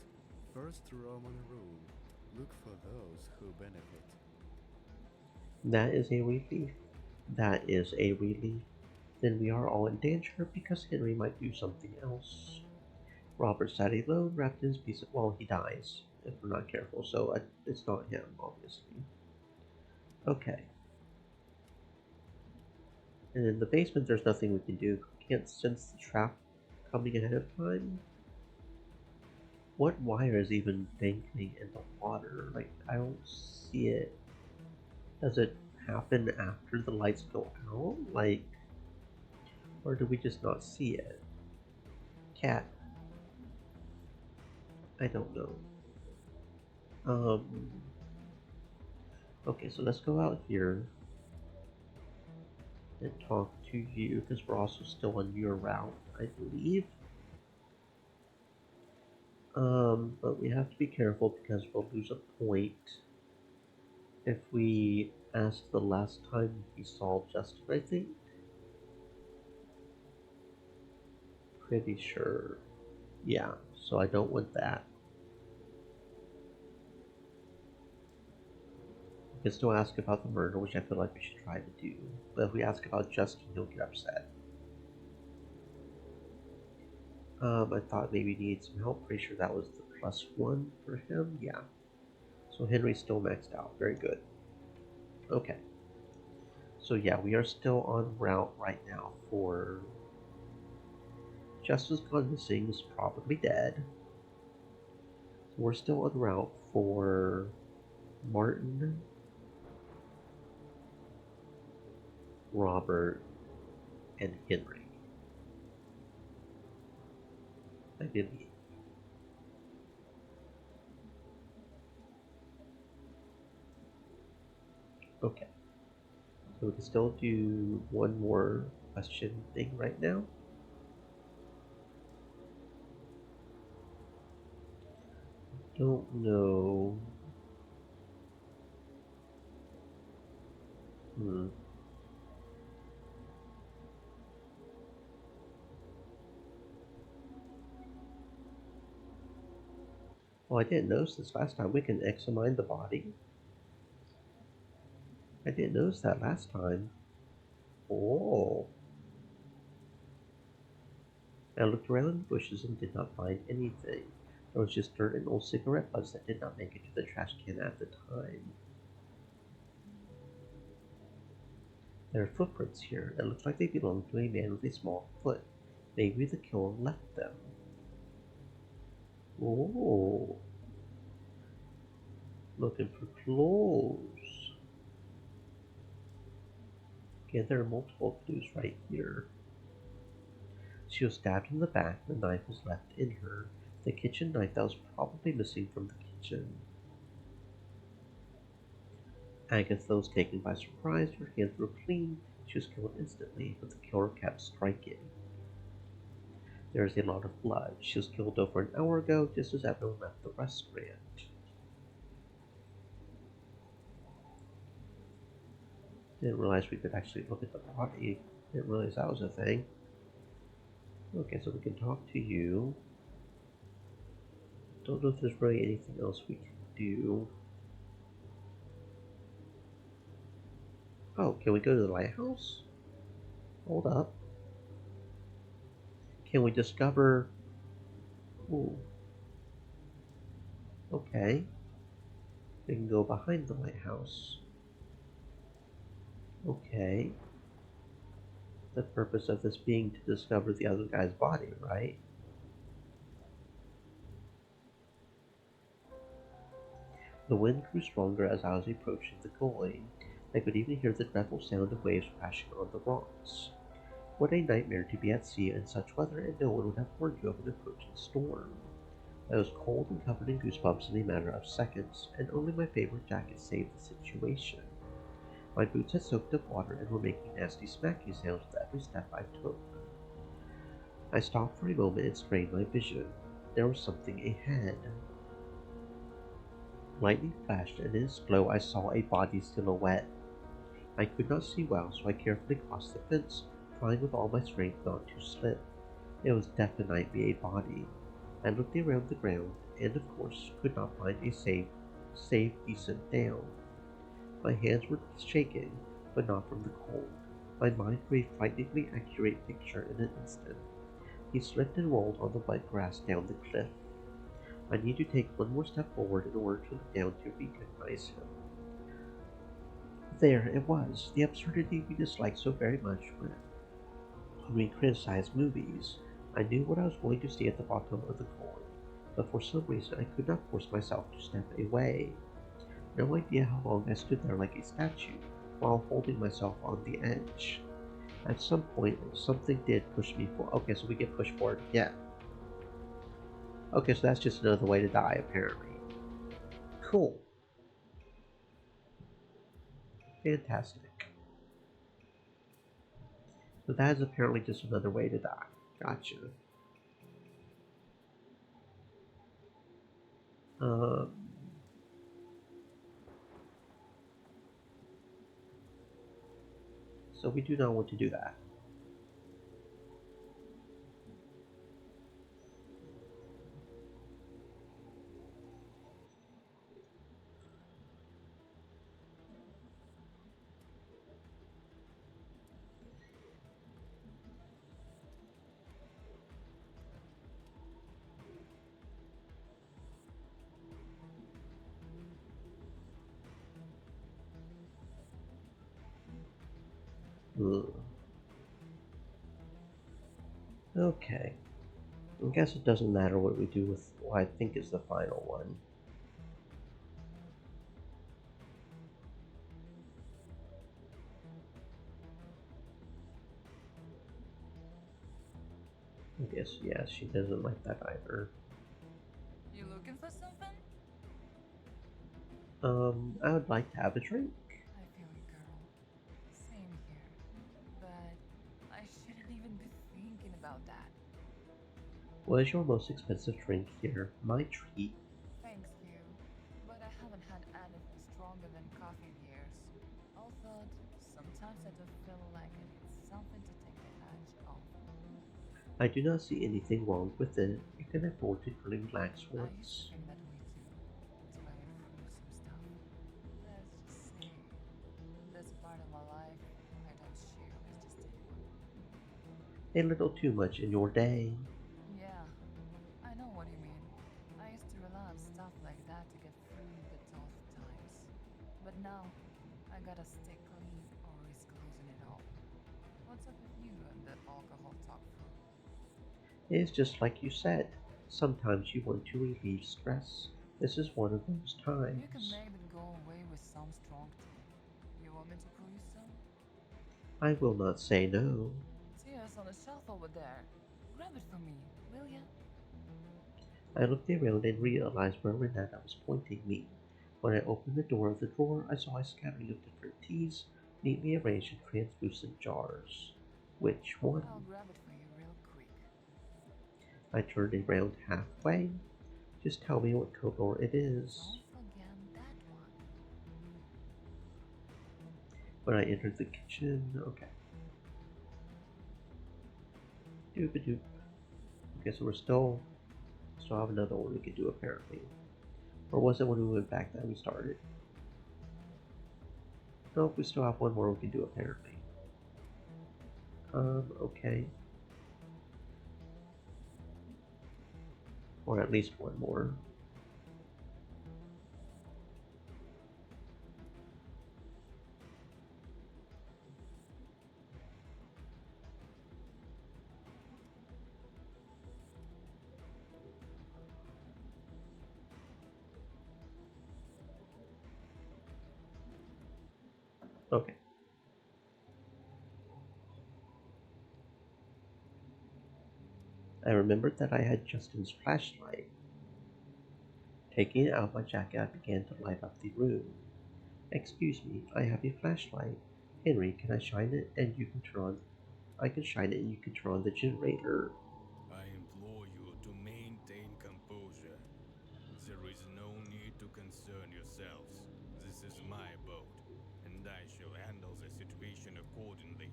First Roman rule, look for those who benefit. That is a relief. That is a relief. Then we are all in danger because Henry might do something else. Robert sat alone, wrapped in his piece of... Well, he dies if we're not careful, so it's not him, obviously. Okay. And in the basement, there's nothing we can do. Can't sense the trap coming ahead of time. What wire is even dangling in the water? Like, I don't see it. Does it happen after the lights go out? Like, or do we just not see it? Cat. I don't know. Okay, so let's go out here and talk to you because we're also still on your route, I believe. But we have to be careful because we'll lose a point if we ask the last time he saw Justin, I think. Pretty sure. Yeah, so I don't want that. We can still ask about the murder, which I feel like we should try to do. But if we ask about Justin, he'll get upset. I thought maybe he needed some help. Pretty sure that was the +1 for him. Yeah. So Henry's still maxed out. Very good. Okay. So yeah, we are still on route right now for Justin's gone missing, is probably dead. So we're still on route for Martin, Robert, and Henry. I believe. Okay. So we can still do one more question thing right now. Don't know. Well, I didn't notice this last time. We can examine the body. I didn't notice that last time. Oh. I looked around in the bushes and did not find anything. There was just dirt and old cigarette butts that did not make it to the trash can at the time. There are footprints here. It looks like they belong to a man with a small foot. Maybe the killer left them. Oh. Looking for clothes. Okay, there are multiple clues right here. She was stabbed in the back. The knife was left in her. The kitchen knife that was probably missing from the kitchen. Agatha was taken by surprise. Her hands were clean. She was killed instantly, but the killer kept striking. There is a lot of blood. She was killed over an hour ago, just as everyone left the restaurant. Didn't realize we could actually look at the body. Didn't realize that was a thing. Okay, so we can talk to you. Don't know if there's really anything else we can do. Oh, can we go to the lighthouse? Hold up. Can we discover... Ooh. Okay. We can go behind the lighthouse. Okay. The purpose of this being to discover the other guy's body, right? The wind grew stronger as I was approaching the gully. I could even hear the dreadful sound of waves crashing on the rocks. What a nightmare to be at sea in such weather, and no one would have warned you of an approaching storm. I was cold and covered in goosebumps in a matter of seconds, and only my favorite jacket saved the situation. My boots had soaked up water and were making nasty smacking sounds with every step I took. I stopped for a moment and strained my vision. There was something ahead. Lightning flashed, and in its glow I saw a body silhouette. I could not see well, so I carefully crossed the fence, trying with all my strength not to slip. It was definitely a body. I looked around the ground, and of course could not find a safe descent down. My hands were shaking, but not from the cold. My mind drew a frighteningly accurate picture in an instant. He slipped and rolled on the wet grass down the cliff. I need to take one more step forward in order to look down to recognize him. There it was, the absurdity we dislike so very much when we criticize movies. I knew what I was going to see at the bottom of the gully. but for some reason I could not force myself to step away. No idea how long I stood there like a statue, while holding myself on the edge. At some point, something did push me forward. Okay, so we get pushed forward again. Okay, so that's just another way to die, apparently. Cool. Fantastic. So that is apparently just another way to die. Gotcha. So we do not want to do that. Okay. I guess it doesn't matter what we do with what I think is the final one. I guess, yeah, she doesn't like that either. You looking for something? I would like to have a drink. I feel you, girl. Same here. But I shouldn't even be thinking about that. What is your most expensive drink here? My treat. Thanks, you. But I haven't had anything stronger than coffee in years. Although, sometimes I do feel like I need something to take the edge off. I do not see anything wrong with it. You can afford to relax I used once. to think that way too, until I went through some stuff. Let's just say, there's a part of my life I don't share with just anyone. A little too much in your day. Yeah, I know what you mean. I used to rely on stuff like that to get through the tough times. But now, I gotta stay clean or risk losing it all. What's up with you and that alcohol talk food? It is just like you said. Sometimes you want to relieve stress. This is one of those You can times. make them go away with some strong tea. You want me to pour you some? I will not say no. Tears on the shelf over there. Grab it for me, will ya? I looked around and realized where Renata was pointing me. When I opened the door of the drawer, I saw a scattering of different teas, neatly arranged in translucent jars. Which one? I'll grab it for you real quick. I turned around halfway. Just tell me what color it is. Don't forget that one. When I entered the kitchen, okay. Doop-a-doop. Okay, so we're still have another one we could do apparently. Or was it when we went back that we started? Nope, we still have one more we can do apparently. Okay. Or at least one more. Okay. I remembered that I had Justin's flashlight. Taking it out of my jacket, I began to light up the room. Excuse me, I have a flashlight. Henry, can I shine it and you can turn on I can shine it and you can turn on the generator. I implore you to maintain composure. There is no need to concern yourselves. This is my boat, and I shall handle the situation accordingly.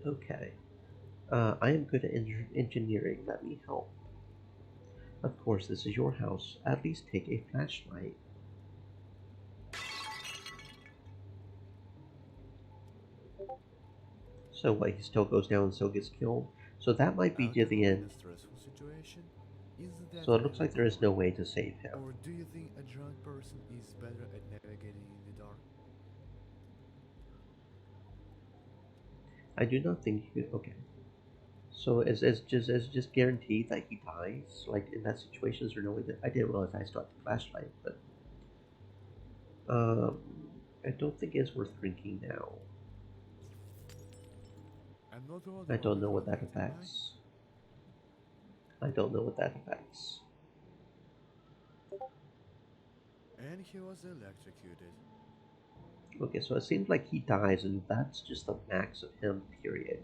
Okay. I am good at engineering. Let me help. Of course, this is your house. At least take a flashlight. So what, he still goes down and still gets killed? So that might be to the end. So it looks like there is no way to save him. Or do you think a drunk person is better at navigating in the dark? I do not think you... Okay. So is just guaranteed that he dies? Like in that situation, is there no way that I didn't realize I still had the flashlight, but um, I don't think it's worth drinking now. Another I other don't know what overlooked that item, eh? affects. I don't know what that affects. And he was electrocuted. Okay, so it seems like he dies, and that's just the max of him. Period.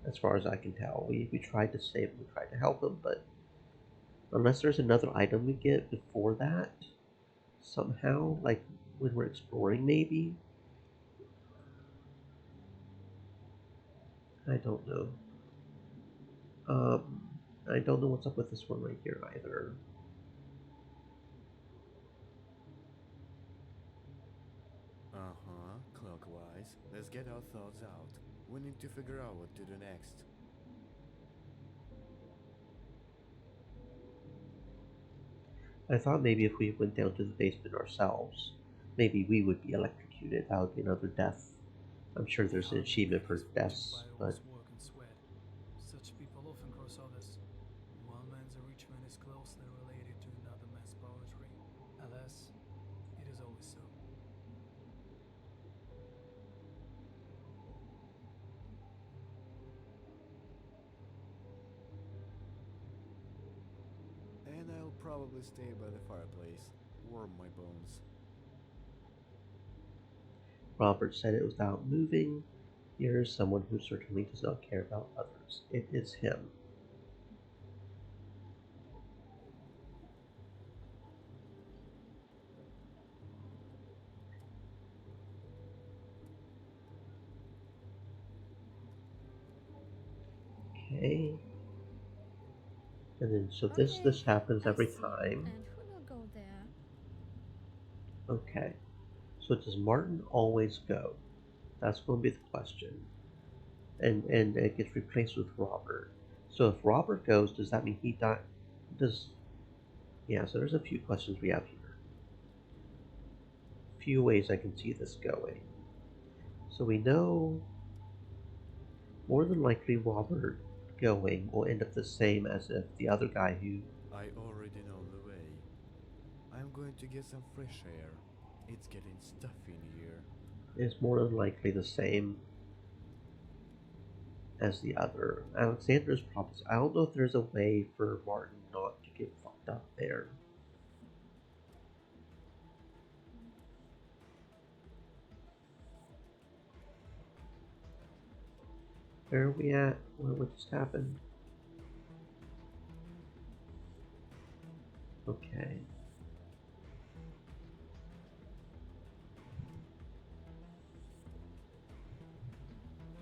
As far as I can tell, we tried to save him, we tried to help him, but unless there's another item we get before that, somehow, like when we're exploring, maybe. I don't know. Um, I don't know what's up with this one right here either. Uh-huh, clockwise. Let's get our thoughts out. We need to figure out what to do next. I thought maybe if we went down to the basement ourselves, maybe we would be electrocuted. That would be another death. I'm sure there's an Hardly achievement for pays for just deaths, by but one's work and sweat. Such people often cross others. One man's enrichment is closely related to another man's poetry. Alas, it is always so. And I'll probably stay by the fireplace, warm my bones. Robert said it without moving. Here is someone who certainly does not care about others. It is him. Okay. And then so this Okay, happens I every see. time. And who will go there? Okay. So does Martin always go? That's going to be the question. And it gets replaced with Robert. So if Robert goes, does that mean he died? Does Yeah, so there's a few questions we have here. Few ways I can see this going. So we know more than likely Robert going will end up the same as if the other guy who I already know the way. I'm going to get some fresh air. It's getting stuffy in here. is more than likely the same as the other. Alexander's problem is I don't know if there's a way for Martin not to get fucked up there. Where are we at? What just happened? Okay.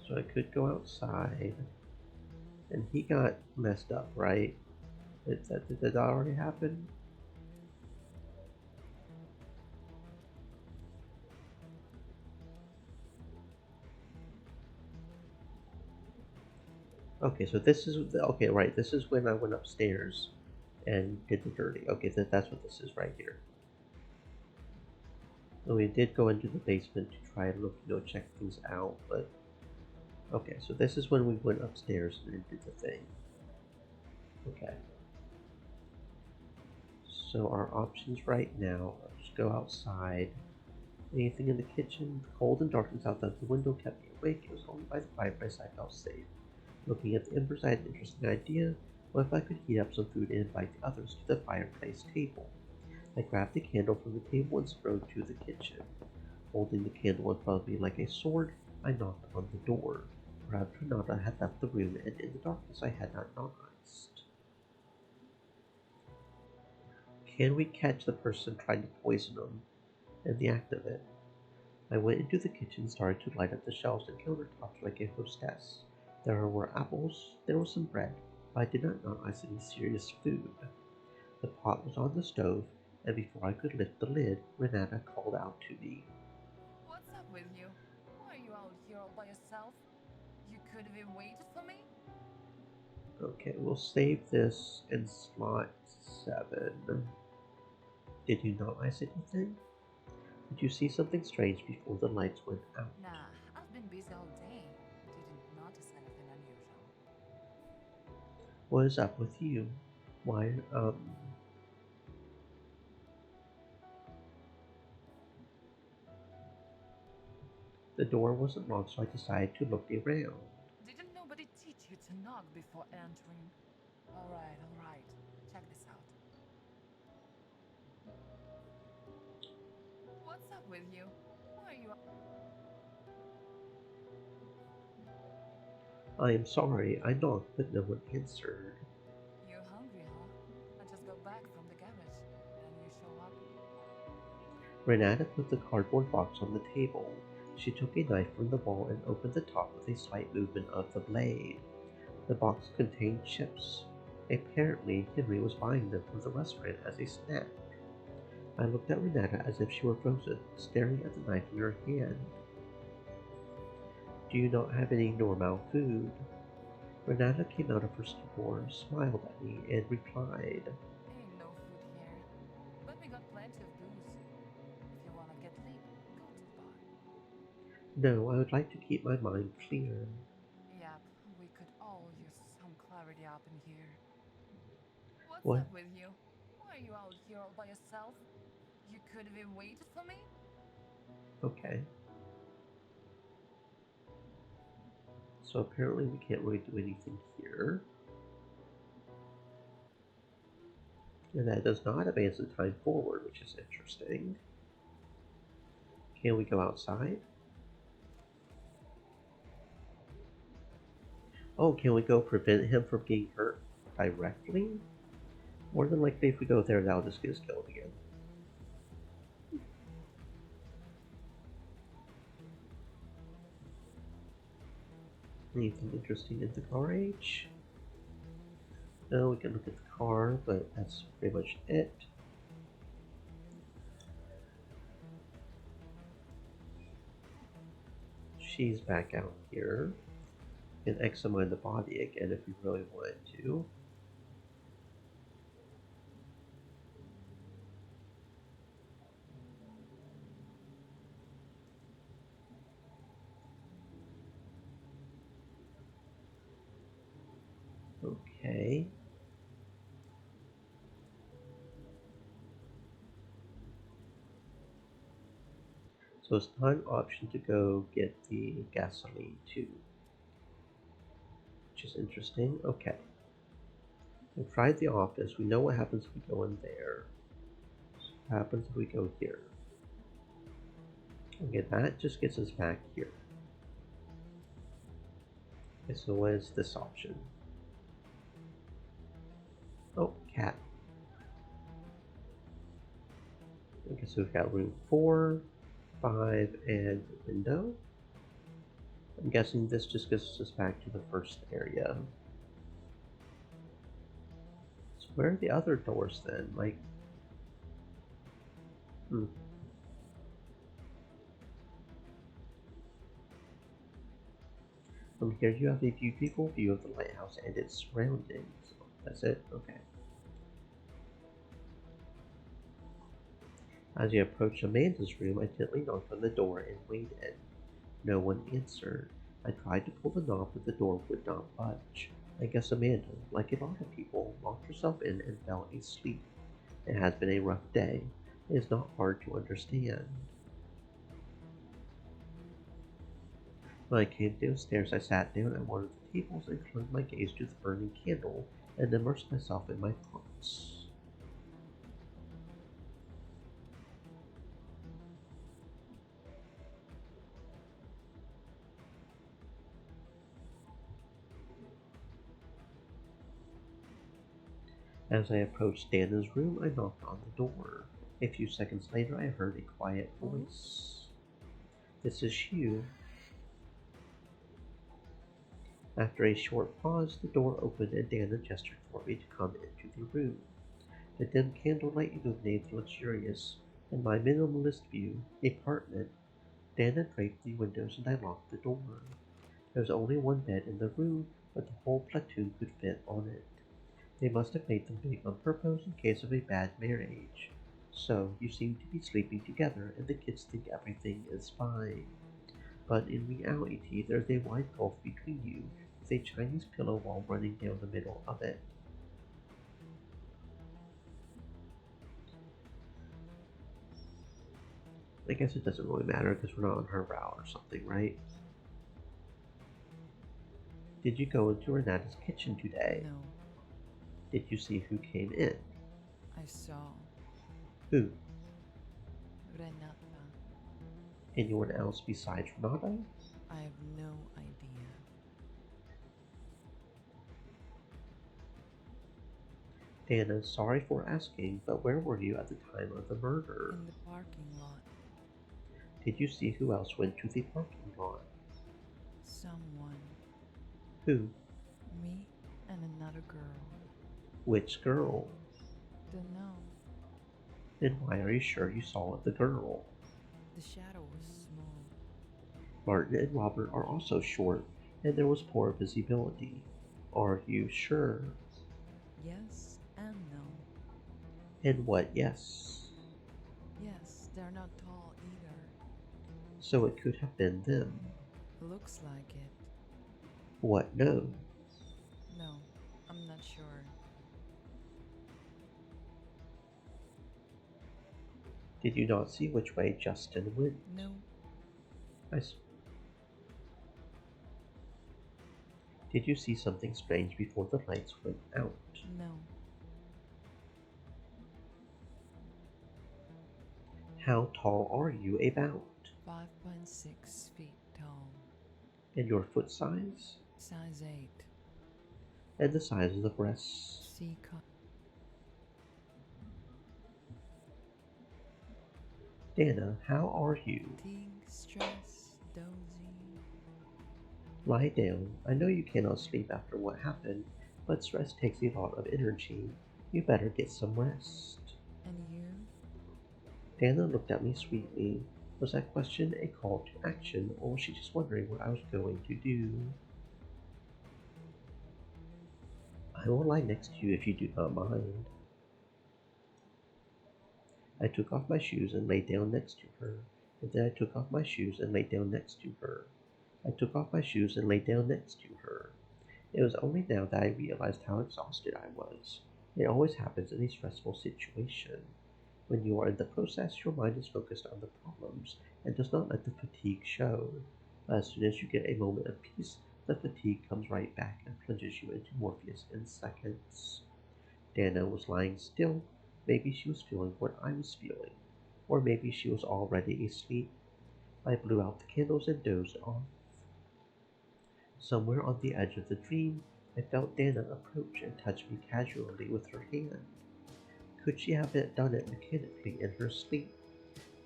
So I could go outside. And he got messed up, right? Did that already happen? Okay, so this is okay, right? This is when I went upstairs and did the dirty. Okay, that's what this is right here. And we did go into the basement to try and look, check things out, but okay, so this is when we went upstairs and did the thing. Okay. So our options right now are just go outside. Anything in the kitchen? The cold and darkness outside the window kept me awake. It was only by the fireplace I felt safe. Looking at the embers, I had an interesting idea. What if I could heat up some food and invite the others to the fireplace table? I grabbed the candle from the table and strode to the kitchen. Holding the candle in front of me like a sword, I knocked on the door. Perhaps Renata had left the room, and in the darkness I had not noticed. Can we catch the person trying to poison them in the act of it? I went into the kitchen and started to light up the shelves and countertops like a hostess. There were apples, there was some bread, but I did not notice any serious food. The pot was on the stove, and before I could lift the lid, Renata called out to me. What's up with you? Why are you out here all by yourself? You could have waited for me? Okay, we'll save this in slot 7. Did you notice anything? Did you see something strange before the lights went out? Nah, I've been busy all day. Didn't notice anything unusual. What is up with you? Why, The door wasn't locked, so I decided to look around. Didn't nobody teach you to knock before entering? Alright. Check this out. What's up with you? Why are you... I am sorry, I knocked, but no one answered. You hungry, huh? I just got back from the garage, and you show up. Renata put the cardboard box on the table. She took a knife from the wall and opened the top with a slight movement of the blade. The box contained chips. Apparently, Henry was buying them from the restaurant as a snack. I looked at Renata as if she were frozen, staring at the knife in her hand. Do you not have any normal food? Renata came out of her store, smiled at me, and replied, Ain't no food here, but we got plenty of booze. If you wanna get lit, go to the bar. No, I would like to keep my mind clear. Yep, we could all use some clarity up in here. What's What? up with you? Why are you out here all by yourself? You could have waited for me? Okay. So apparently we can't really do anything here. And that does not advance the time forward, which is interesting. Can we go outside? Oh, can we go prevent him from getting hurt directly? More than likely, if we go there, that'll just get us killed again. Anything interesting in the car age? No, we can look at the car, but that's pretty much it. She's back out here. We can examine the body again if we really wanted to. Okay. So it's not an option to go get the gasoline too, which is interesting. Okay. We've tried the office. We know what happens if we go in there. What happens if we go here? Okay, that just gets us back here. Okay, so what is this option? Oh, cat. Okay, so we've got room 4, 5, and window. I'm guessing this just gets us back to the first area. So where are the other doors then? Like, From here you have a beautiful view of the lighthouse and its surroundings. That's it? Okay. As you approach Amanda's room, I gently knocked on the door and waited. No one answered. I tried to pull the knob, but the door would not budge. I guess Amanda, like a lot of people, locked herself in and fell asleep. It has been a rough day. It is not hard to understand. When I came downstairs, I sat down at one of the tables and clung my gaze to the burning candle and immersed myself in my thoughts. As I approached Dana's room, I knocked on the door. A few seconds later, I heard a quiet voice. This is Hugh. After a short pause, the door opened and Dana gestured for me to come into the room. The dim candlelight illuminated the luxurious, in my minimalist view, apartment. Dana draped the windows and I locked the door. There was only one bed in the room, but the whole platoon could fit on it. They must have made them big on purpose in case of a bad marriage. So, you seem to be sleeping together and the kids think everything is fine. But in reality, there's a wide gulf between you, with a Chinese pillow wall running down the middle of it. I guess it doesn't really matter because we're not on her route or something, right? Did you go into Renata's kitchen today? No, Did you see who came in? I saw Who? Renata. Anyone else besides Renata? I have no idea. Dana, sorry for asking, but where were you at the time of the murder? In the parking lot, Did you see who else went to the parking lot? someone, Who? me and another girl. Which girl? Don't know. Then why are you sure you saw the girl? The shadow was small. Martin and Robert are also short, and there was poor visibility. Are you sure? Yes and no. And what yes? Yes, they're not tall either. So it could have been them. Looks like it. What no? No, I'm not sure. Did you not see which way Justin went? No, Did you see something strange before the lights went out? no. How tall are you about? 5.6 feet tall. And your foot size? Size 8. And the size of the breasts? C cut. Dana, how are you? Fatigue, stress, dozy. Lie down. I know you cannot sleep after what happened, but stress takes a lot of energy. You better get some rest. And you? Dana looked at me sweetly. Was that question a call to action, or was she just wondering what I was going to do? I will lie next to you if you do not mind. I took off my shoes and lay down next to her, and then I took off my shoes and lay down next to her. I took off my shoes and lay down next to her. It was only now that I realized how exhausted I was. It always happens in a stressful situation. When you are in the process, your mind is focused on the problems and does not let the fatigue show. As soon as you get a moment of peace, the fatigue comes right back and plunges you into Morpheus in seconds. Dana was lying still. Maybe she was feeling what I was feeling, or maybe she was already asleep. I blew out the candles and dozed off. Somewhere on the edge of the dream, I felt Dana approach and touch me casually with her hand. Could she have done it mechanically in her sleep?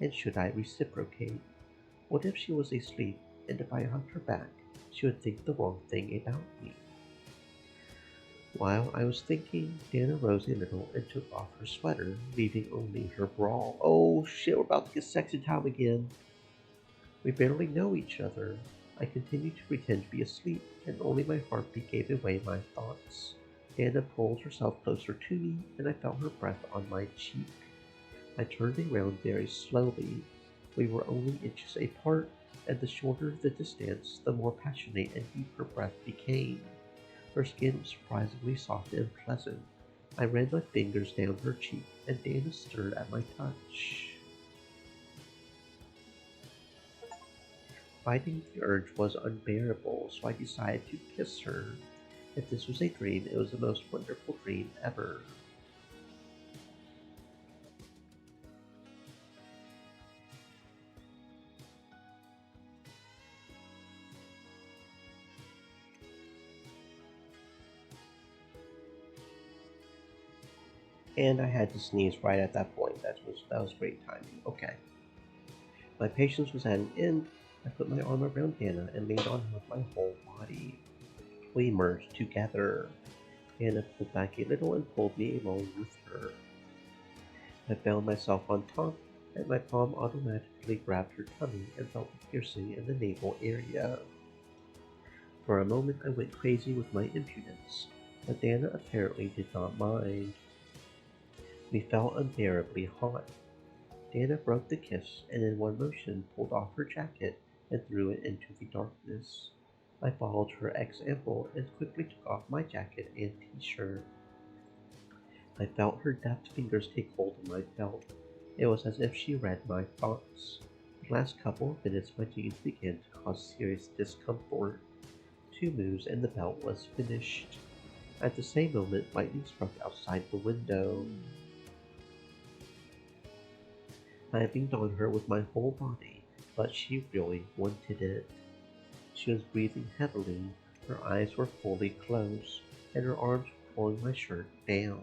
And should I reciprocate? What if she was asleep, and if I hugged her back, she would think the wrong thing about me? While I was thinking, Dana rose a little and took off her sweater, leaving only her bra. Oh shit, we're about to get sexy time again. We barely know each other. I continued to pretend to be asleep, and only my heartbeat gave away my thoughts. Dana pulled herself closer to me, and I felt her breath on my cheek. I turned around very slowly. We were only inches apart, and the shorter the distance, the more passionate and deep her breath became. Her skin was surprisingly soft and pleasant. I ran my fingers down her cheek, and Dana stirred at my touch. Fighting the urge was unbearable, so I decided to kiss her. If this was a dream, it was the most wonderful dream ever. And I had to sneeze right at that point. That was great timing. Okay. My patience was at an end. I put my arm around Dana and leaned on her with my whole body. We merged together. Dana pulled back a little and pulled me along with her. I found myself on top, and my palm automatically grabbed her tummy and felt the piercing in the navel area. For a moment I went crazy with my impudence, but Dana apparently did not mind. We felt unbearably hot. Dana broke the kiss and in one motion pulled off her jacket and threw it into the darkness. I followed her example and quickly took off my jacket and t-shirt. I felt her deft fingers take hold of my belt. It was as if she read my thoughts. The last couple of minutes my jeans began to cause serious discomfort. 2 moves and the belt was finished. At the same moment, lightning struck outside the window. I leaned on her with my whole body, but she really wanted it. She was breathing heavily, her eyes were fully closed, and her arms were pulling my shirt down.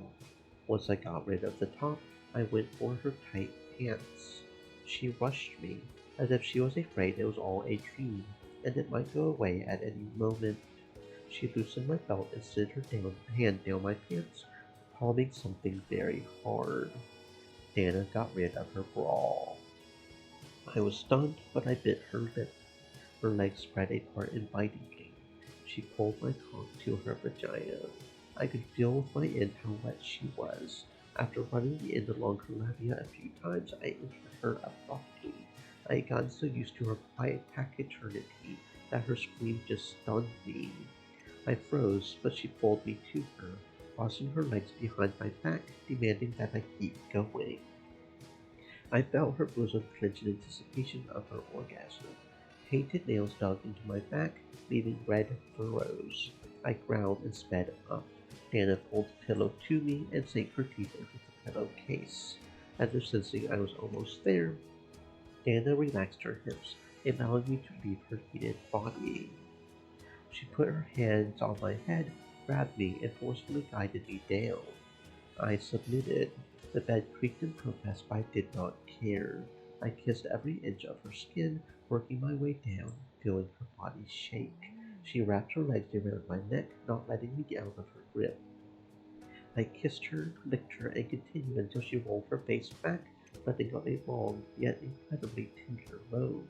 Once I got rid of the top, I went for her tight pants. She rushed me, as if she was afraid it was all a dream, and it might go away at any moment. She loosened my belt and slid her hand down my pants, palming something very hard. Dana got rid of her bra. I was stunned, but I bit her lip. Her legs spread apart invitingly. She pulled my cock to her vagina. I could feel with my end how wet she was. After running the end along her labia a few times, I entered her abruptly. I had gotten so used to her quiet taciturnity that her scream just stunned me. I froze, but she pulled me to her, crossing her legs behind my back, demanding that I keep going. I felt her bosom clench in anticipation of her orgasm. Painted nails dug into my back, leaving red furrows. I growled and sped up. Dana pulled the pillow to me and sank her teeth into the pillowcase. As if sensing I was almost there, Dana relaxed her hips, allowing me to leave her heated body. She put her hands on my head, grabbed me, and forcefully guided me down. I submitted. The bed creaked in protest, but I did not care. I kissed every inch of her skin, working my way down, feeling her body shake. She wrapped her legs around my neck, not letting me get out of her grip. I kissed her, licked her, and continued until she rolled her face back, letting out a long, yet incredibly tender moan.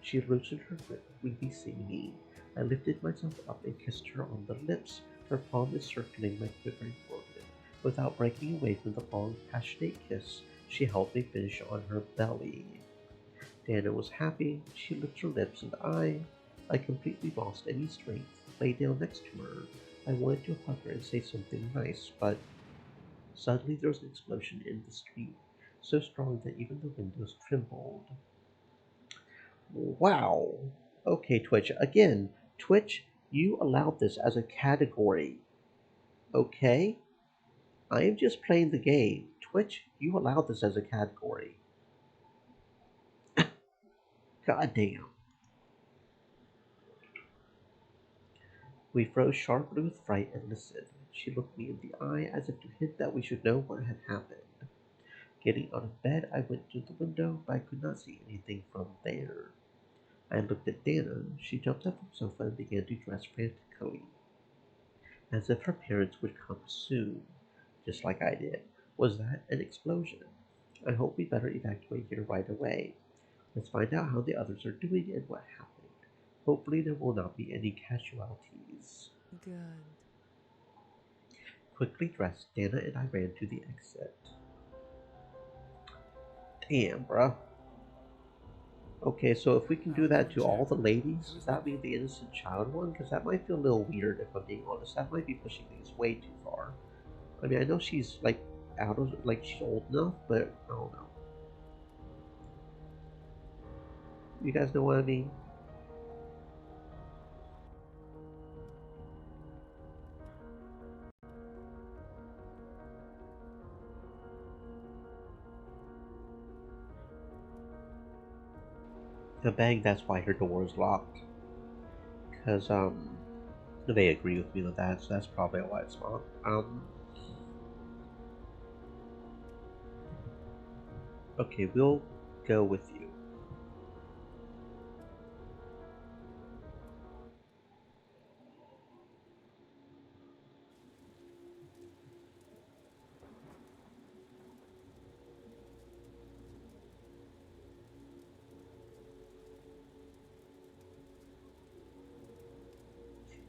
She loosened her grip, releasing me. I lifted myself up and kissed her on the lips, her palm encircling my quivering forehead. Without breaking away from the long, passionate kiss, she helped me finish on her belly. Dana was happy. She licked her lips, and I completely lost any strength, lay down next to her. I wanted to hug her and say something nice, but suddenly there was an explosion in the street, so strong that even the windows trembled. Wow. Okay, Twitch. Again, Twitch, you allowed this as a category. Okay? I am just playing the game. Twitch, you allowed this as a category. God damn. We froze sharply with fright and listened. She looked me in the eye as if to hint that we should know what had happened. Getting out of bed, I went to the window, but I could not see anything from there. I looked at Dana. She jumped up from the sofa and began to dress frantically, as if her parents would come soon, just like I did. Was that an explosion? I hope we better evacuate here right away. Let's find out how the others are doing and what happened. Hopefully there will not be any casualties. Good. Quickly dressed, Dana and I ran to the exit. Damn, bruh. Okay, so if we can do that to all the ladies, does that mean the innocent child one? Because that might feel a little weird if I'm being honest. That might be pushing things way too far. I mean, I know she's like she's old enough, but I don't know. You guys know what I mean? The bang, that's why her door is locked. Because, they agree with me with that, so that's probably why it's locked. Okay, we'll go with you.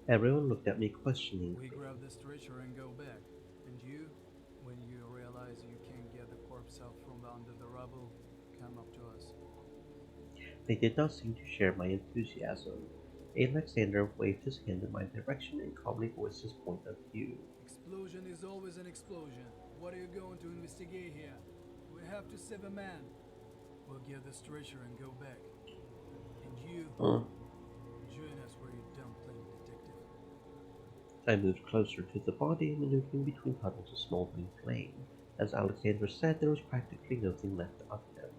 Everyone looked at me questioningly. We grab the stretcher and go back. And you, when you realize you can't get the corpse out from under the rubble, come up to us. They did not seem to share my enthusiasm. Alexander waved his hand in my direction and calmly voiced his point of view. Explosion is always an explosion. What are you going to investigate here? We have to save a man. We'll get the stretcher and go back. And you, join us where you're done playing detective. I moved closer to the body, maneuvering between puddles of smoldering flame. As Alexander said, there was practically nothing left of him.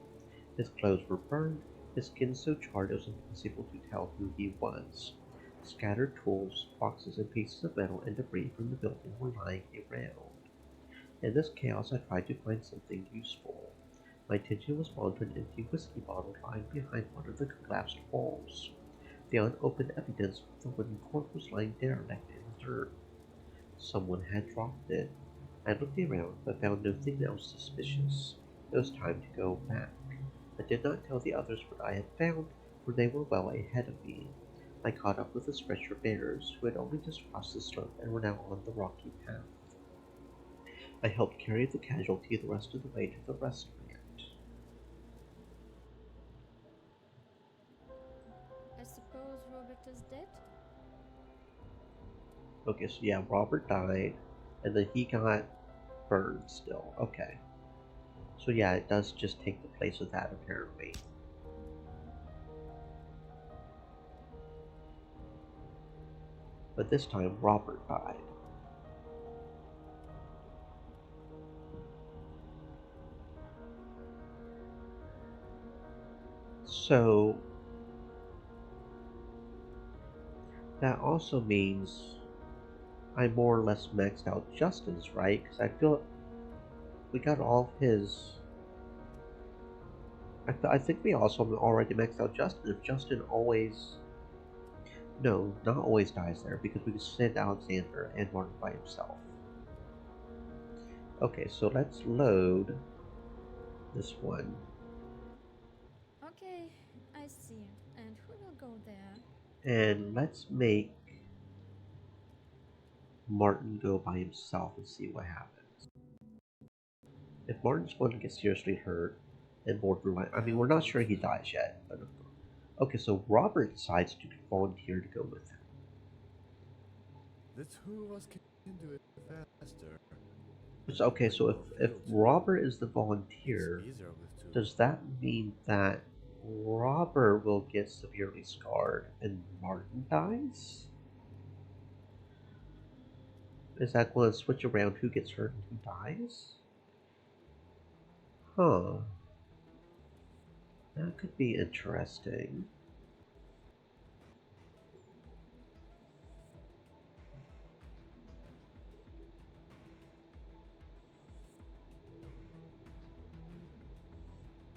His clothes were burned, his skin so charred it was impossible to tell who he was. Scattered tools, boxes, and pieces of metal and debris from the building were lying around. In this chaos, I tried to find something useful. My attention was drawn to an empty whiskey bottle lying behind one of the collapsed walls. The unopened evidence of the wooden cork was lying derelict in the dirt. Someone had dropped it. I looked around, but found nothing else suspicious. It was time to go back. I did not tell the others what I had found, for they were well ahead of me. I caught up with the stretcher bearers, who had only just crossed the slope and were now on the rocky path. I helped carry the casualty the rest of the way to the restaurant. I suppose Robert is dead? Okay, so yeah, Robert died, and then he got burned still. Okay. So yeah, it does just take the place of that, apparently. But this time, Robert died. So that also means I more or less maxed out Justin's, right? Because I feel we got all of his. I think we also already maxed out Justin. If Justin always. No, not always dies there, because we can send Alexander and Martin by himself. Okay, so let's load this one. Okay, I see. And who will go there? And let's make Martin go by himself and see what happens. If Martin's going to get seriously hurt and borderline, I mean, we're not sure he dies yet. But okay, so Robert decides to volunteer to go with him. The two of us can do it faster. Okay, so if Robert is the volunteer, does that mean that Robert will get severely scarred and Martin dies? Is that going to switch around who gets hurt and who dies? Huh. That could be interesting.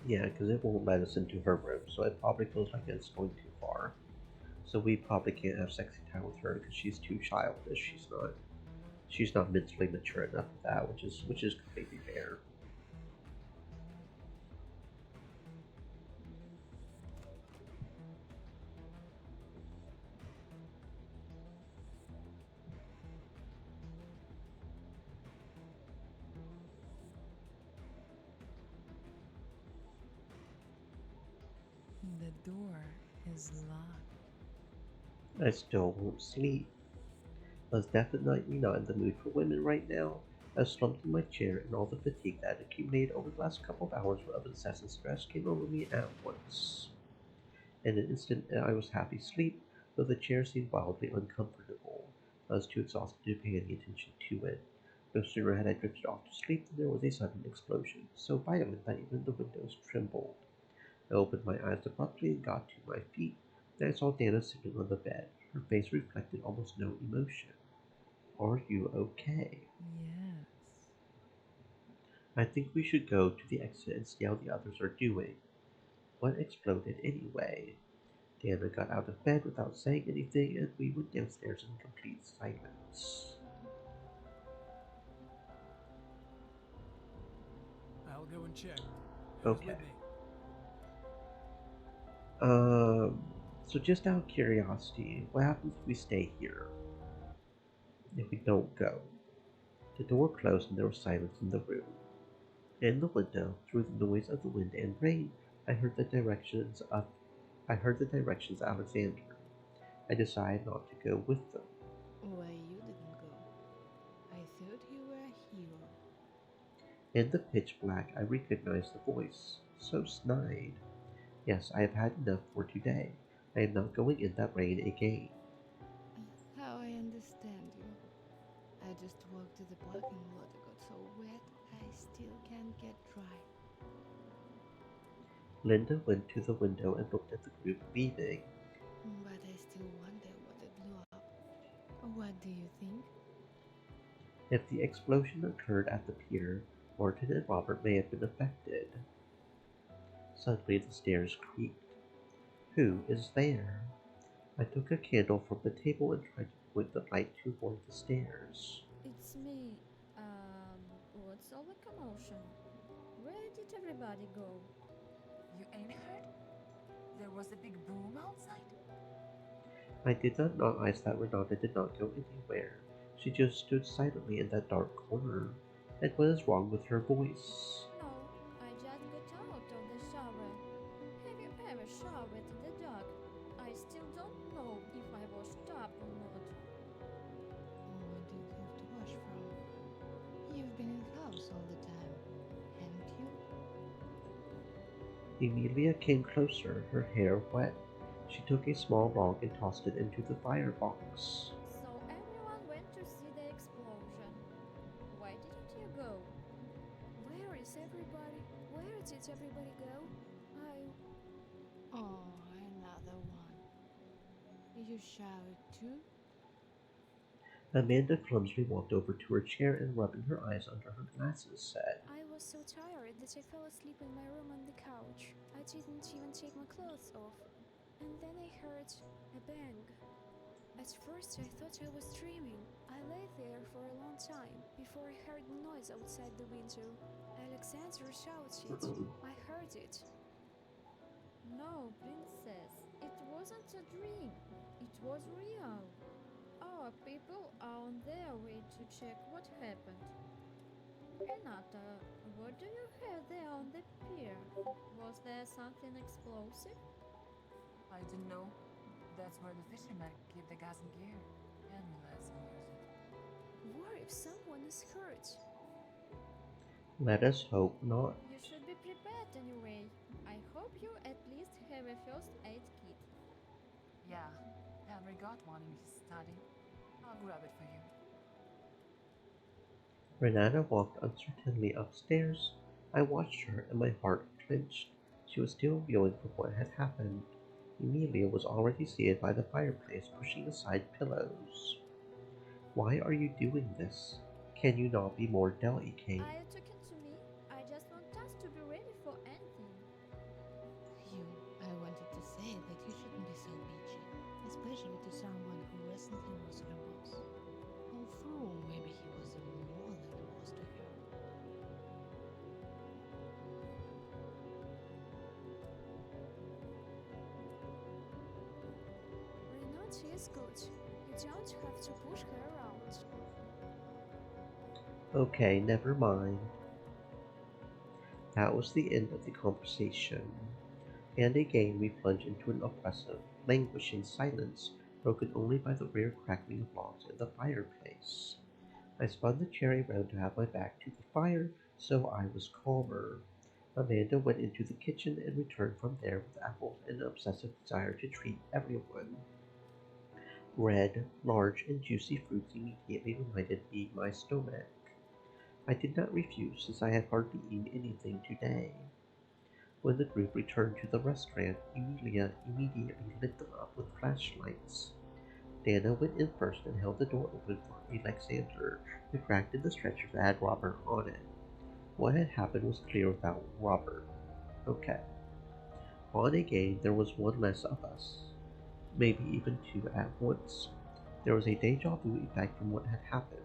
Yeah, because it won't let us into her room, so it probably feels like it's going too far. So we probably can't have sexy time with her because she's too childish. She's not mentally mature enough for that, which is completely fair. The door is locked. I still won't sleep. I was definitely not in the mood for women right now. I was slumped in my chair, and all the fatigue that had accumulated over the last couple of hours of incessant stress came over me at once. In an instant, I was half asleep, though the chair seemed wildly uncomfortable. I was too exhausted to pay any attention to it. No sooner had I drifted off to sleep than there was a sudden explosion, so violent that even the windows trembled. I opened my eyes abruptly and got to my feet. Then I saw Dana sitting on the bed. Her face reflected almost no emotion. Are you okay? Yes. I think we should go to the exit and see how the others are doing. What exploded anyway? Dana got out of bed without saying anything, and we went downstairs in complete silence. I'll go and check. Okay. With me? So just out of curiosity, what happens if we stay here? If we don't go? The door closed and there was silence in the room. In the window, through the noise of the wind and rain, I heard the directions Alexander. I decided not to go with them. Why you didn't go? I thought you were a hero. In the pitch black, I recognized the voice. So snide. Yes, I have had enough for today. I am not going in that rain again. How I understand you. I just walked to the parking lot. I got so wet, I still can't get dry. Linda went to the window and looked at the group leaving. But I still wonder what it blew up. What do you think? If the explosion occurred at the pier, Martin and Robert may have been affected. Suddenly the stairs creaked. Who is there? I took a candle from the table and tried to point the light toward the stairs. It's me. What's all the commotion? Where did everybody go? You ain't heard? There was a big boom outside. I did not notice that Renata did not go anywhere. She just stood silently in that dark corner. And what is wrong with her voice? No, I just got out of the shower. Have you ever showered in the dark? I still don't know if I washed up or not. Where do you have to wash from? You've been in the house all the time, haven't you? Emilia came closer, her hair wet. She took a small log and tossed it into the firebox. So everyone went to see the explosion. Why didn't you go? Where is everybody? Where did everybody go? Oh, another one. You showered too? Amanda clumsily walked over to her chair and rubbing her eyes under her glasses said, I was so tired that I fell asleep in my room on the couch. I didn't even take my clothes off. And then I heard a bang. At first I thought I was dreaming. I lay there for a long time before I heard a noise outside the window. Alexander shouted. I heard it. No, princess. It wasn't a dream. It was real. Our people are on their way to check what happened. Renata, what do you have there on the pier? Was there something explosive? I don't know. That's where the fishermen keep the gas and gear. And relax music. What if someone is hurt? Let us hope not. You should be prepared anyway. I hope you at least have a first aid kit. Yeah, Henry got one in his study. I'll grab it for you. Renata walked uncertainly upstairs. I watched her and my heart clenched. She was still reeling from what had happened. Emilia was already seated by the fireplace, pushing aside pillows. Why are you doing this? Can you not be more delicate? Are you talking to me? I just want us to be ready for anything. I wanted to say that you shouldn't be so bitchy, especially to someone who recently was her boss. Although maybe he was more than a boss to her. Renata is good. You don't have to push her around. Okay, never mind. That was the end of the conversation. And again we plunge into an oppressive, languishing silence, broken only by the rare crackling of logs in the fireplace. I spun the chair around to have my back to the fire, so I was calmer. Amanda went into the kitchen and returned from there with apples and an obsessive desire to treat everyone. Red, large, and juicy fruits immediately reminded me my stomach. I did not refuse, since I had hardly eaten anything today. When the group returned to the restaurant, Emilia immediately lit them up with flashlights. Dana went in first and held the door open for Alexander, who cracked in the stretcher that had Robert on it. What had happened was clear without Robert. Okay. On again, there was one less of us. Maybe even two at once. There was a deja vu effect from what had happened.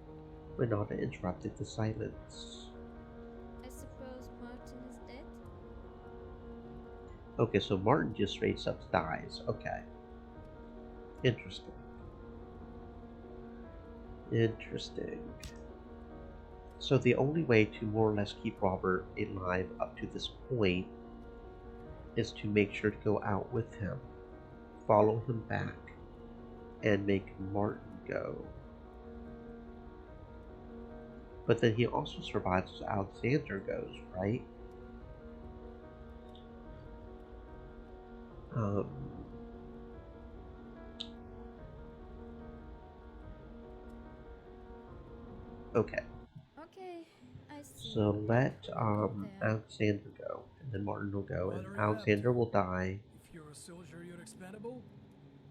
Renata interrupted the silence. I suppose Martin is dead? Okay, so Martin just straight up dies. Okay. Interesting. Interesting. So the only way to more or less keep Robert alive up to this point is to make sure to go out with him. Follow him back. and make Martin go. But then he also survives as Alexander goes, right? Okay. Okay, I see. So let Then Alexander go, and then Martin will go, Well, and hurry up, Alexander dude. will die. If you're a soldier, you're expendable.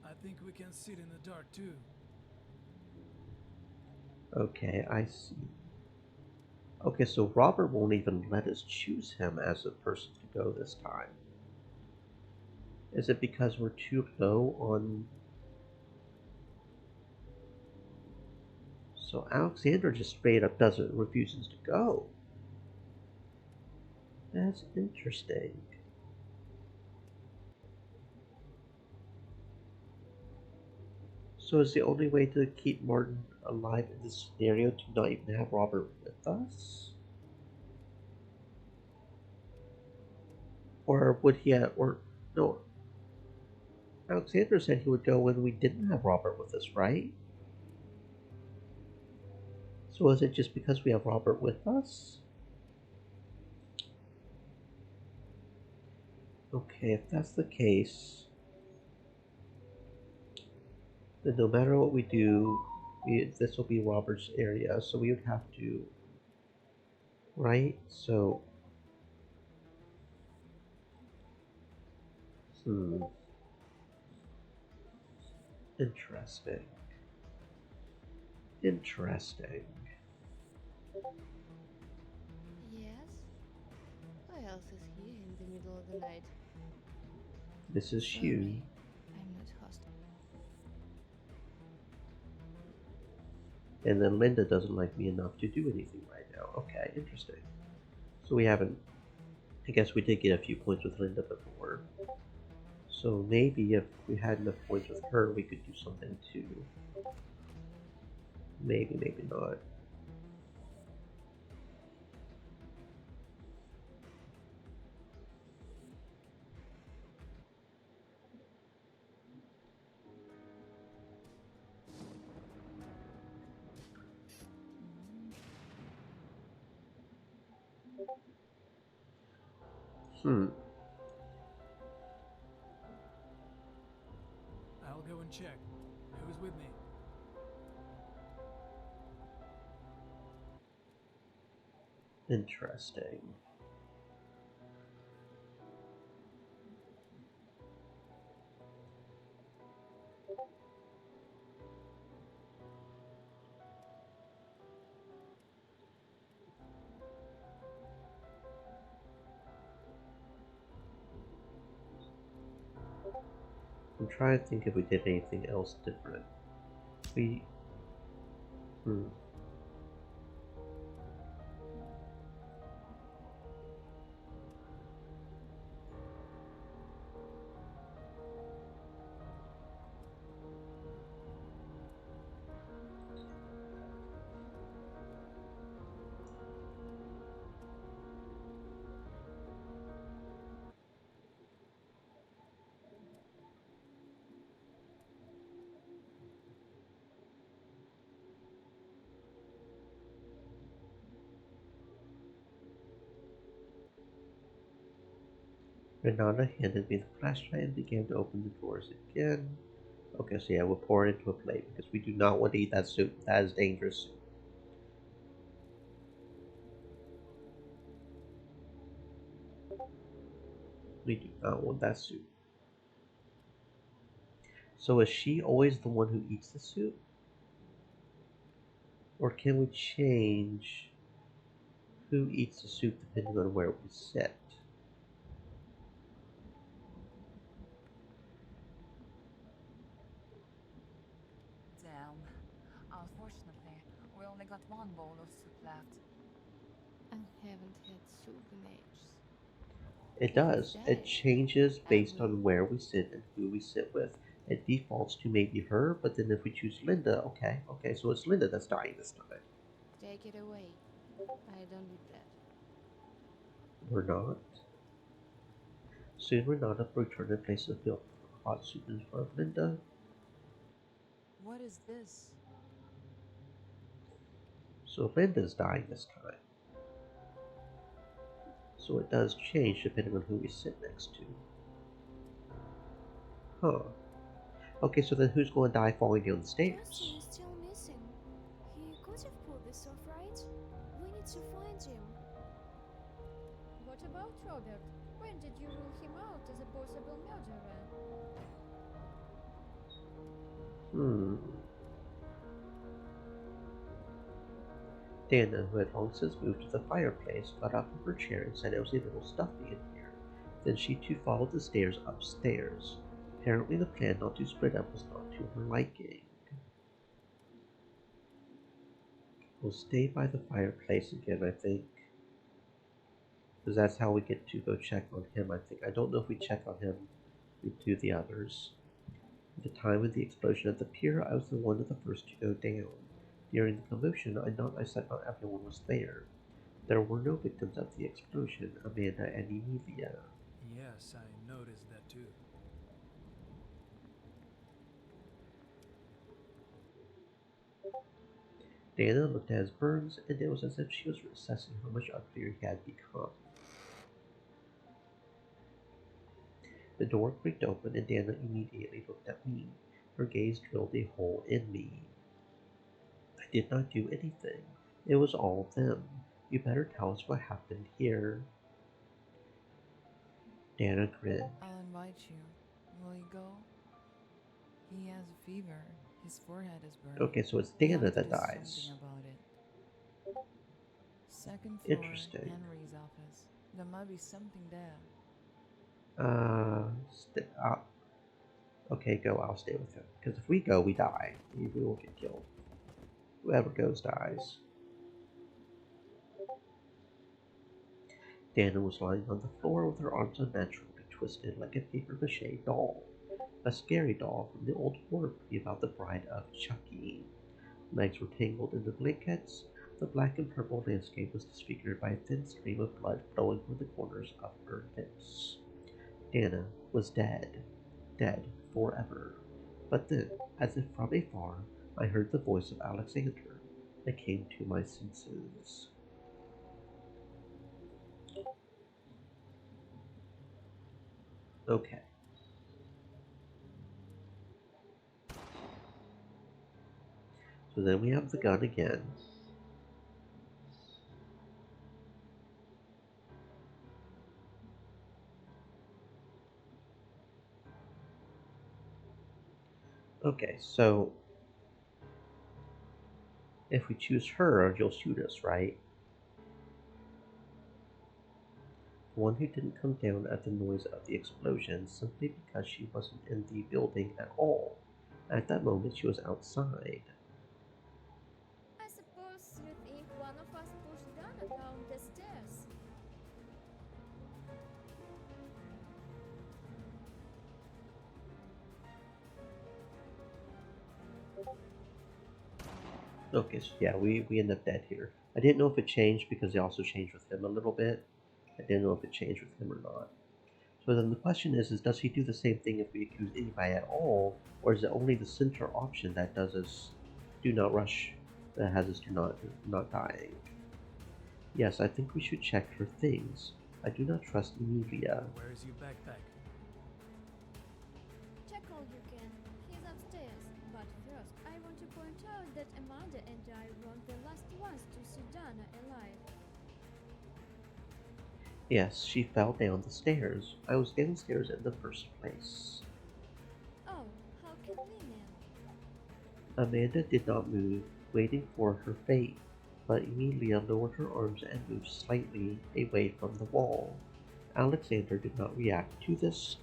I think we can sit in the dark too. Okay, I see. Okay, so Robert won't even let us choose him as a person to go this time. Is it because we're too low on... So Alexander just straight up refuses to go. That's interesting. So is the only way to keep Martin alive in this scenario to not even have Robert with us? Or would he have, or no, Alexander said he would go when we didn't have Robert with us, right? So is it just because we have Robert with us? Okay, if that's the case, then no matter what we do, this will be Robert's area, so we would have to, right? So, interesting. Interesting. Yes? Who else is here in the middle of the night? This is Sorry, Hugh. I'm not hostile. And then Linda doesn't like me enough to do anything right now. Okay, interesting. So we haven't... I guess we did get a few points with Linda before. So maybe if we had enough points with her, we could do something too. Maybe, maybe not. I'll go and check. Who's with me? Interesting. I'm trying to think if we did anything else different. We... Renata handed me the flashlight and began to open the doors again. Okay, so yeah, we'll pour it into a plate because we do not want to eat that soup. That is dangerous soup. We do not want that soup. So is she always the one who eats the soup? Or can we change who eats the soup depending on where we sit? Damn. Unfortunately, we only got one bowl of soup left. I haven't had soup in ages. It does. It changes based on where we sit and who we sit with. It defaults to maybe her, but then if we choose Linda, okay, so it's Linda that's dying this time. Take it away. I don't need that. We're not. Soon Renata will return and place a field hot soup in front of Linda. What is this? So Linda's dying this time. So it does change depending on who we sit next to. Huh. Okay, so then who's going to die falling down the Justin stairs? is still missing. He could have pulled this off, right? We need to find him. What about Robert? When did you rule him out as a possible murderer? Dana, who had long since moved to the fireplace, got up from her chair and said it was a little stuffy in here. Then she too followed the stairs upstairs. Apparently the plan not to split up was not to her liking. We'll stay by the fireplace again, I think. Because that's how we get to go check on him, I think. I don't know if we check on him, we do the others. At the time of the explosion at the pier, I was the one of the first to go down. During the commotion, I thought not everyone was there. There were no victims of the explosion, Amanda and Emilia. Yes, I noticed that too. Dana looked at his burns, and it was as if she was assessing how much uglier he had become. The door creaked open, and Dana immediately looked at me. Her gaze drilled a hole in me. I did not do anything. It was all them. You better tell us what happened here. Dana grinned. I'll invite you. Will you go? He has a fever. His forehead is burning. Okay, so it's We Dana have to that do dies. something about it. Second floor, Interesting. Henry's office. There might be something there. Okay, go. I'll stay with him. Because if we go, we die. We will get killed. Whoever goes dies. Dana was lying on the floor with her arms unnaturally twisted like a papier-mâché doll. A scary doll from the old horror movie about the bride of Chucky. Legs were tangled in the blankets. The black and purple landscape was disfigured by a thin stream of blood flowing from the corners of her lips. Dana was dead. Dead forever. But then, as if from afar, I heard the voice of Alexander. I came to my senses. Okay. So then we have the gun again. Okay, so if we choose her, you'll shoot us, right? The one who didn't come down at the noise of the explosion simply because she wasn't in the building at all. At that moment, she was outside. I suppose you think one of us pushed Dana down the stairs. Okay, so yeah, we end up dead here. I didn't know if it changed because they also changed with him a little bit. I didn't know if it changed with him or not. So then the question is does he do the same thing if we accuse anybody at all, or is it only the center option that does us do not rush, that has us do not dying? Yes, I think we should check her things. I do not trust Emilia. Where's your backpack? Check all you can. He's upstairs. But first, I want to point out that Amanda and I weren't the last ones to see Dana alive. Yes, she fell down the stairs. I was downstairs in the first place. Oh, how convenient. Amanda did not move, waiting for her fate, but Emilia lowered her arms and moved slightly away from the wall. Alexander did not react to this,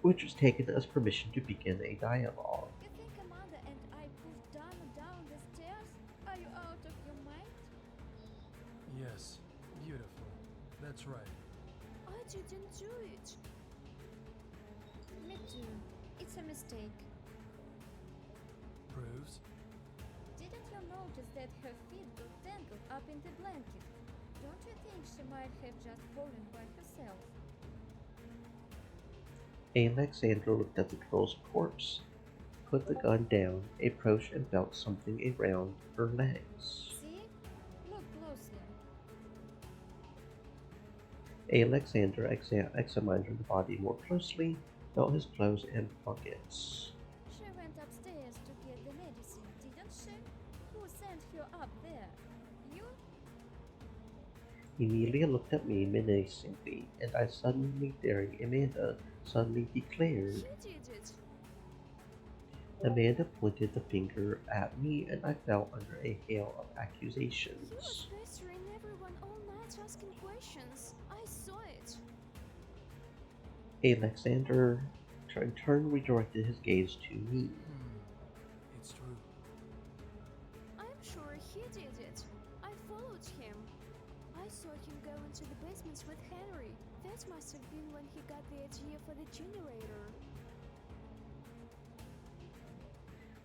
which was taken as permission to begin a dialogue. You think Amanda and I pushed Dana down the stairs? Are you out of your mind? Yes, beautiful. That's right. I didn't do it. Me too. It's a mistake. Proves? Didn't you notice that her feet got tangled up in the blanket? Don't you think she might have just fallen by herself? Alexander looked at the girl's corpse. put the gun down, approached and felt something around her legs. See? Look closely. Alexander examined her body more closely, felt his clothes and pockets. She went upstairs to get the medicine, didn't she? Who sent her up there? You? Emilia looked at me menacingly, and I suddenly, daring Amanda, suddenly declared. You did it. Amanda pointed the finger at me, and I fell under a hail of You accusations. was pestering everyone all night asking questions. I saw it. Alexander in turn redirected his gaze to me. It's true. I'm sure he did it. I followed him. I saw him go into the basement with Henry. That must have been when he got the idea for the generator.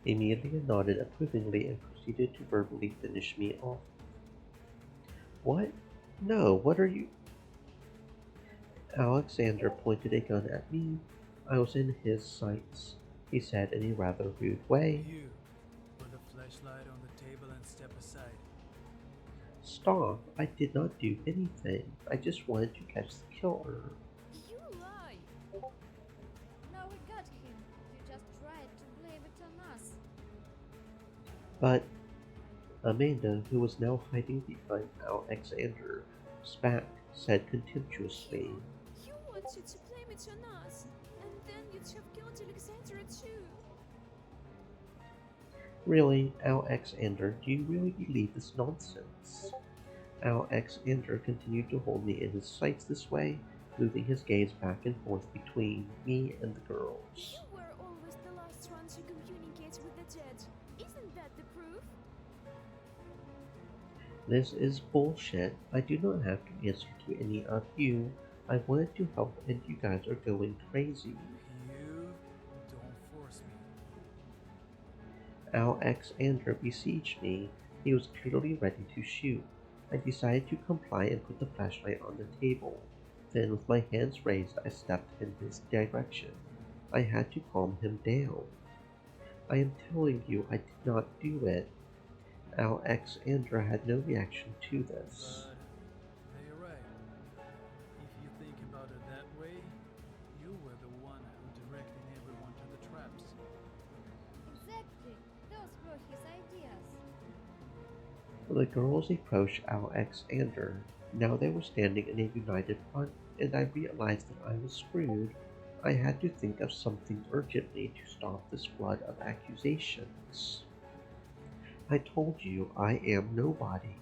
Emilia nodded approvingly and proceeded to verbally finish me off. What? No, what are you? Alexander pointed a gun at me. I was in his sights, he said in a rather rude way. You put the flashlight on the table and step aside. Stop, I did not do anything. I just wanted to catch the killer. You lie. Now we got him. You just tried to blame it on us. But Amanda, who was now hiding behind Alexander, spat, said contemptuously, You wanted to blame it on us, and then you'd have killed Alexandra too. Really, Alexander, do you really believe this nonsense? Alexander continued to hold me in his sights this way, moving his gaze back and forth between me and the girls. You were always the last one to communicate with the dead. Isn't that the proof? This is bullshit. I do not have to answer to any of you. I wanted to help and you guys are going crazy. You don't force me. Alexander besieged me. He was clearly ready to shoot. I decided to comply and put the flashlight on the table. Then, with my hands raised, I stepped in his direction. I had to calm him down. I am telling you, I did not do it. Alexander had no reaction to this. But you're right. If you think about it that way, you were the one who directed everyone to the traps. Exactly. Those were his ideas. The girls approached Alexander. Now they were standing in a united front, and I realized that I was screwed. I had to think of something urgently to stop this flood of accusations. I told you I am nobody.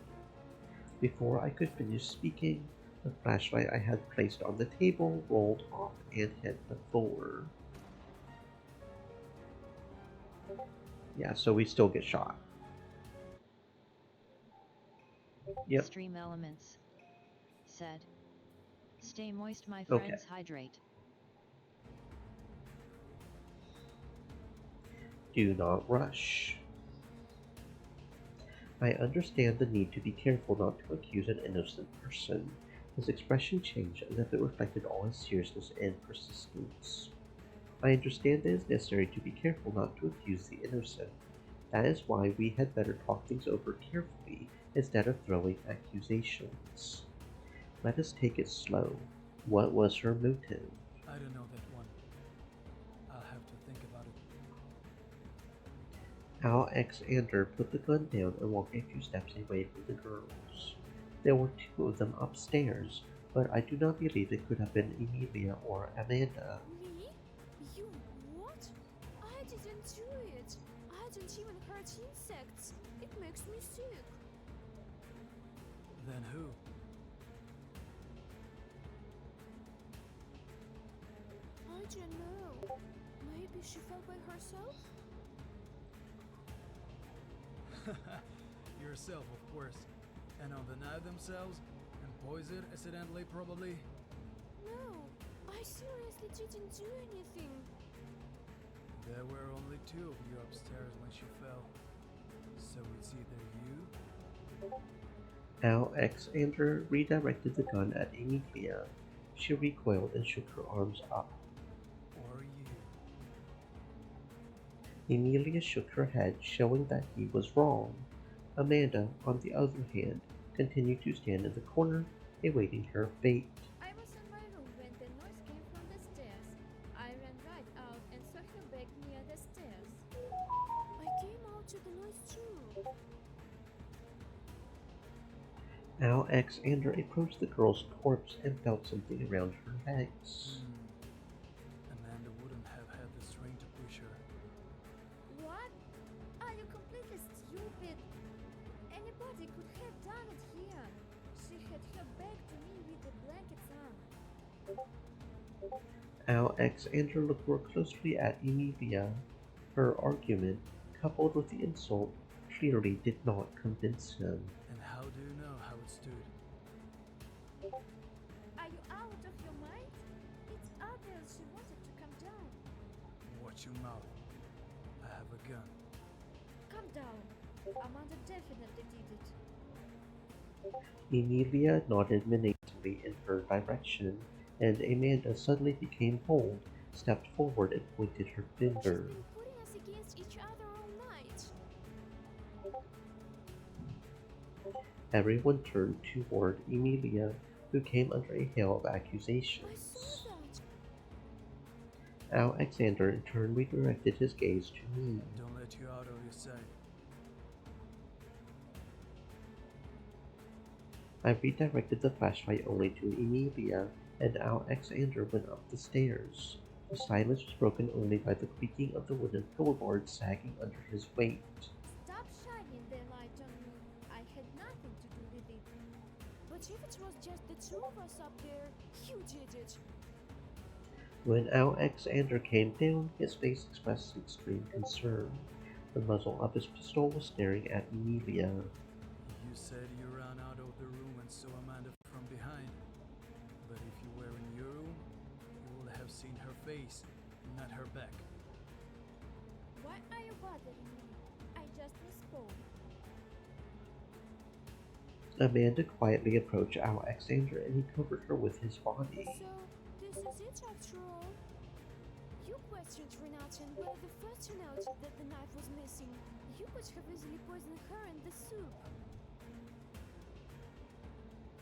Before I could finish speaking, the flashlight I had placed on the table rolled off and hit the floor. Yeah, so we still get shot. Yep. Stream elements. Said. Stay moist, my Okay. friends. Hydrate. Do not rush. I understand the need to be careful not to accuse an innocent person. His expression changed as if it reflected all his seriousness and persistence. I understand that it is necessary to be careful not to accuse the innocent. That is why we had better talk things over carefully instead of throwing accusations. Let us take it slow. What was her motive? I don't know that one. I'll have to think about it. Alexander put the gun down and walked a few steps away from the girls. There were two of them upstairs, but I do not believe it could have been Emilia or Amanda. Me? You what? I didn't do it. I didn't even hurt insects. It makes me sick. Then who? I don't know. Maybe she fell by herself? Yourself, of course. And on the knife themselves? And poisoned accidentally, probably? No, I seriously didn't do anything. There were only two of you upstairs when she fell. So it's either you. Alexander redirected the gun at Emilia. She recoiled and shook her arms up. Or you. Emilia shook her head, showing that he was wrong. Amanda, on the other hand, continued to stand in the corner, awaiting her fate. I was in my room when the noise came from the stairs. I ran right out and saw her back near the stairs. I came out to the noise too. Alexander approached the girl's corpse and felt something around her legs. Amanda wouldn't have had the strength to push her. What? Are you completely stupid? Anybody could have done it here. She had her back to me with the blankets on. Alexander looked more closely at Emilia. Her argument, coupled with the insult, clearly did not convince him. And how do you know how it stood? Are you out of your mind? It's obvious she wanted to come down. Watch your mouth. I have a gun. Come down. Amanda definitely did it. Emilia nodded menacingly in her direction, and Amanda suddenly became bold, stepped forward and pointed her finger. She's been putting us against each other all night. Everyone turned toward Emilia, who came under a hail of accusations. I saw that. Alexander in turn redirected his gaze to me. Don't let you out of your sight. I redirected the flashlight only to Emilia, and Alexander went up the stairs. The silence was broken only by the creaking of the wooden floorboards sagging under his weight. Stop shining the light on me. I had nothing to do with it. But if it was just the two of us up there, you did it. When Alexander came down, his face expressed extreme concern. The muzzle of his pistol was staring at Emilia. You said you ran out of the room and saw Amanda from behind. But if you were in your room, you would have seen her face, not her back. Why are you bothering me? I just misspoke. Amanda quietly approached Alexander and he covered her with his body. So, this is it after all? You questioned Renata and were the first to note that the knife was missing. You could have easily poisoned her in the soup.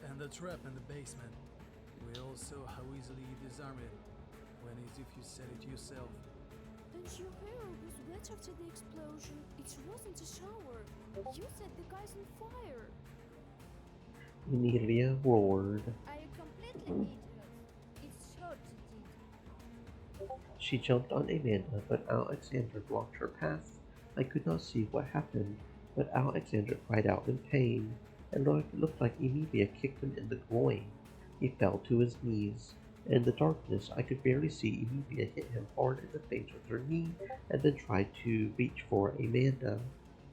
And the trap in the basement. We all saw how easily you disarmed it, when as if you said it yourself. And your hair was wet after the explosion. It wasn't a shower. You set the guys on fire. Emilia roared. Are you completely idiot? It's short to did. She jumped on Amanda, but Alexander blocked her path. I could not see what happened, but Alexander cried out in pain. It looked like Emilia kicked him in the groin. He fell to his knees. In the darkness, I could barely see Emilia hit him hard in the face with her knee and then tried to reach for Amanda,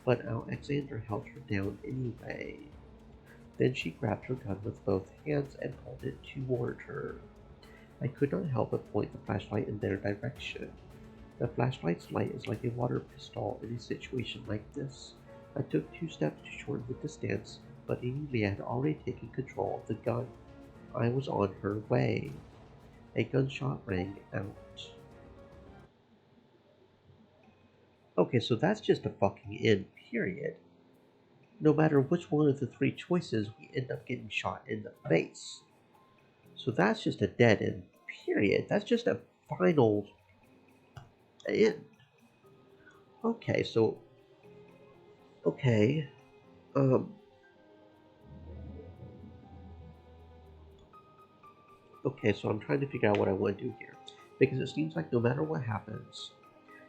but Alexander held her down anyway. Then she grabbed her gun with both hands and pulled it toward her. I could not help but point the flashlight in their direction. The flashlight's light is like a water pistol in a situation like this. I took 2 steps to shorten the distance, but Emilia had already taken control of the gun. I was on her way. A gunshot rang out. Okay, so that's just a fucking end, period. No matter which one of the 3 choices, we end up getting shot in the face. So that's just a dead end, period. That's just a final end. Okay, so... Okay. Okay, so I'm trying to figure out what I want to do here. Because it seems like no matter what happens,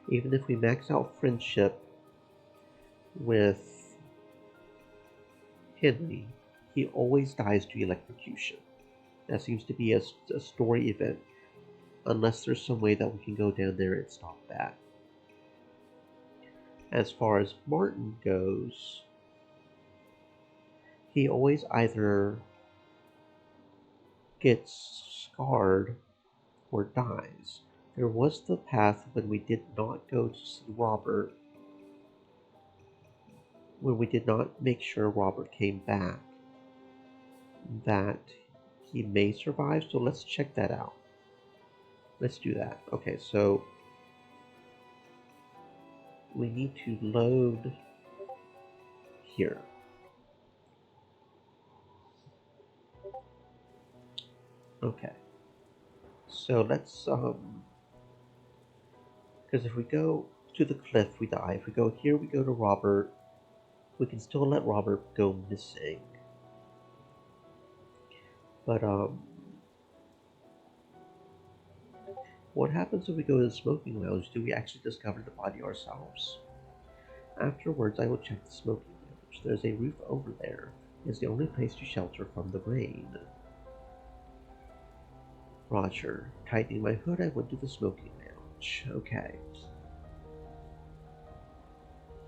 even if we max out friendship with Henry, he always dies to electrocution. That seems to be a story event. Unless there's some way that we can go down there and stop that. As far as Martin goes, he always either gets scarred or dies. There was the path when we did not go to see Robert, when we did not make sure Robert came back, that he may survive, so let's check that out. Let's do that. Okay, so we need to load here. Okay. So let's because if we go to the cliff, we die. If we go here, we go to Robert. We can still let Robert go missing. But what happens if we go to the smoking lounge? Do we actually discover the body ourselves? Afterwards, I will check the smoking lounge. There's a roof over there. It's the only place to shelter from the rain. Roger. Tightening my hood, I went to the smoking lounge. Okay.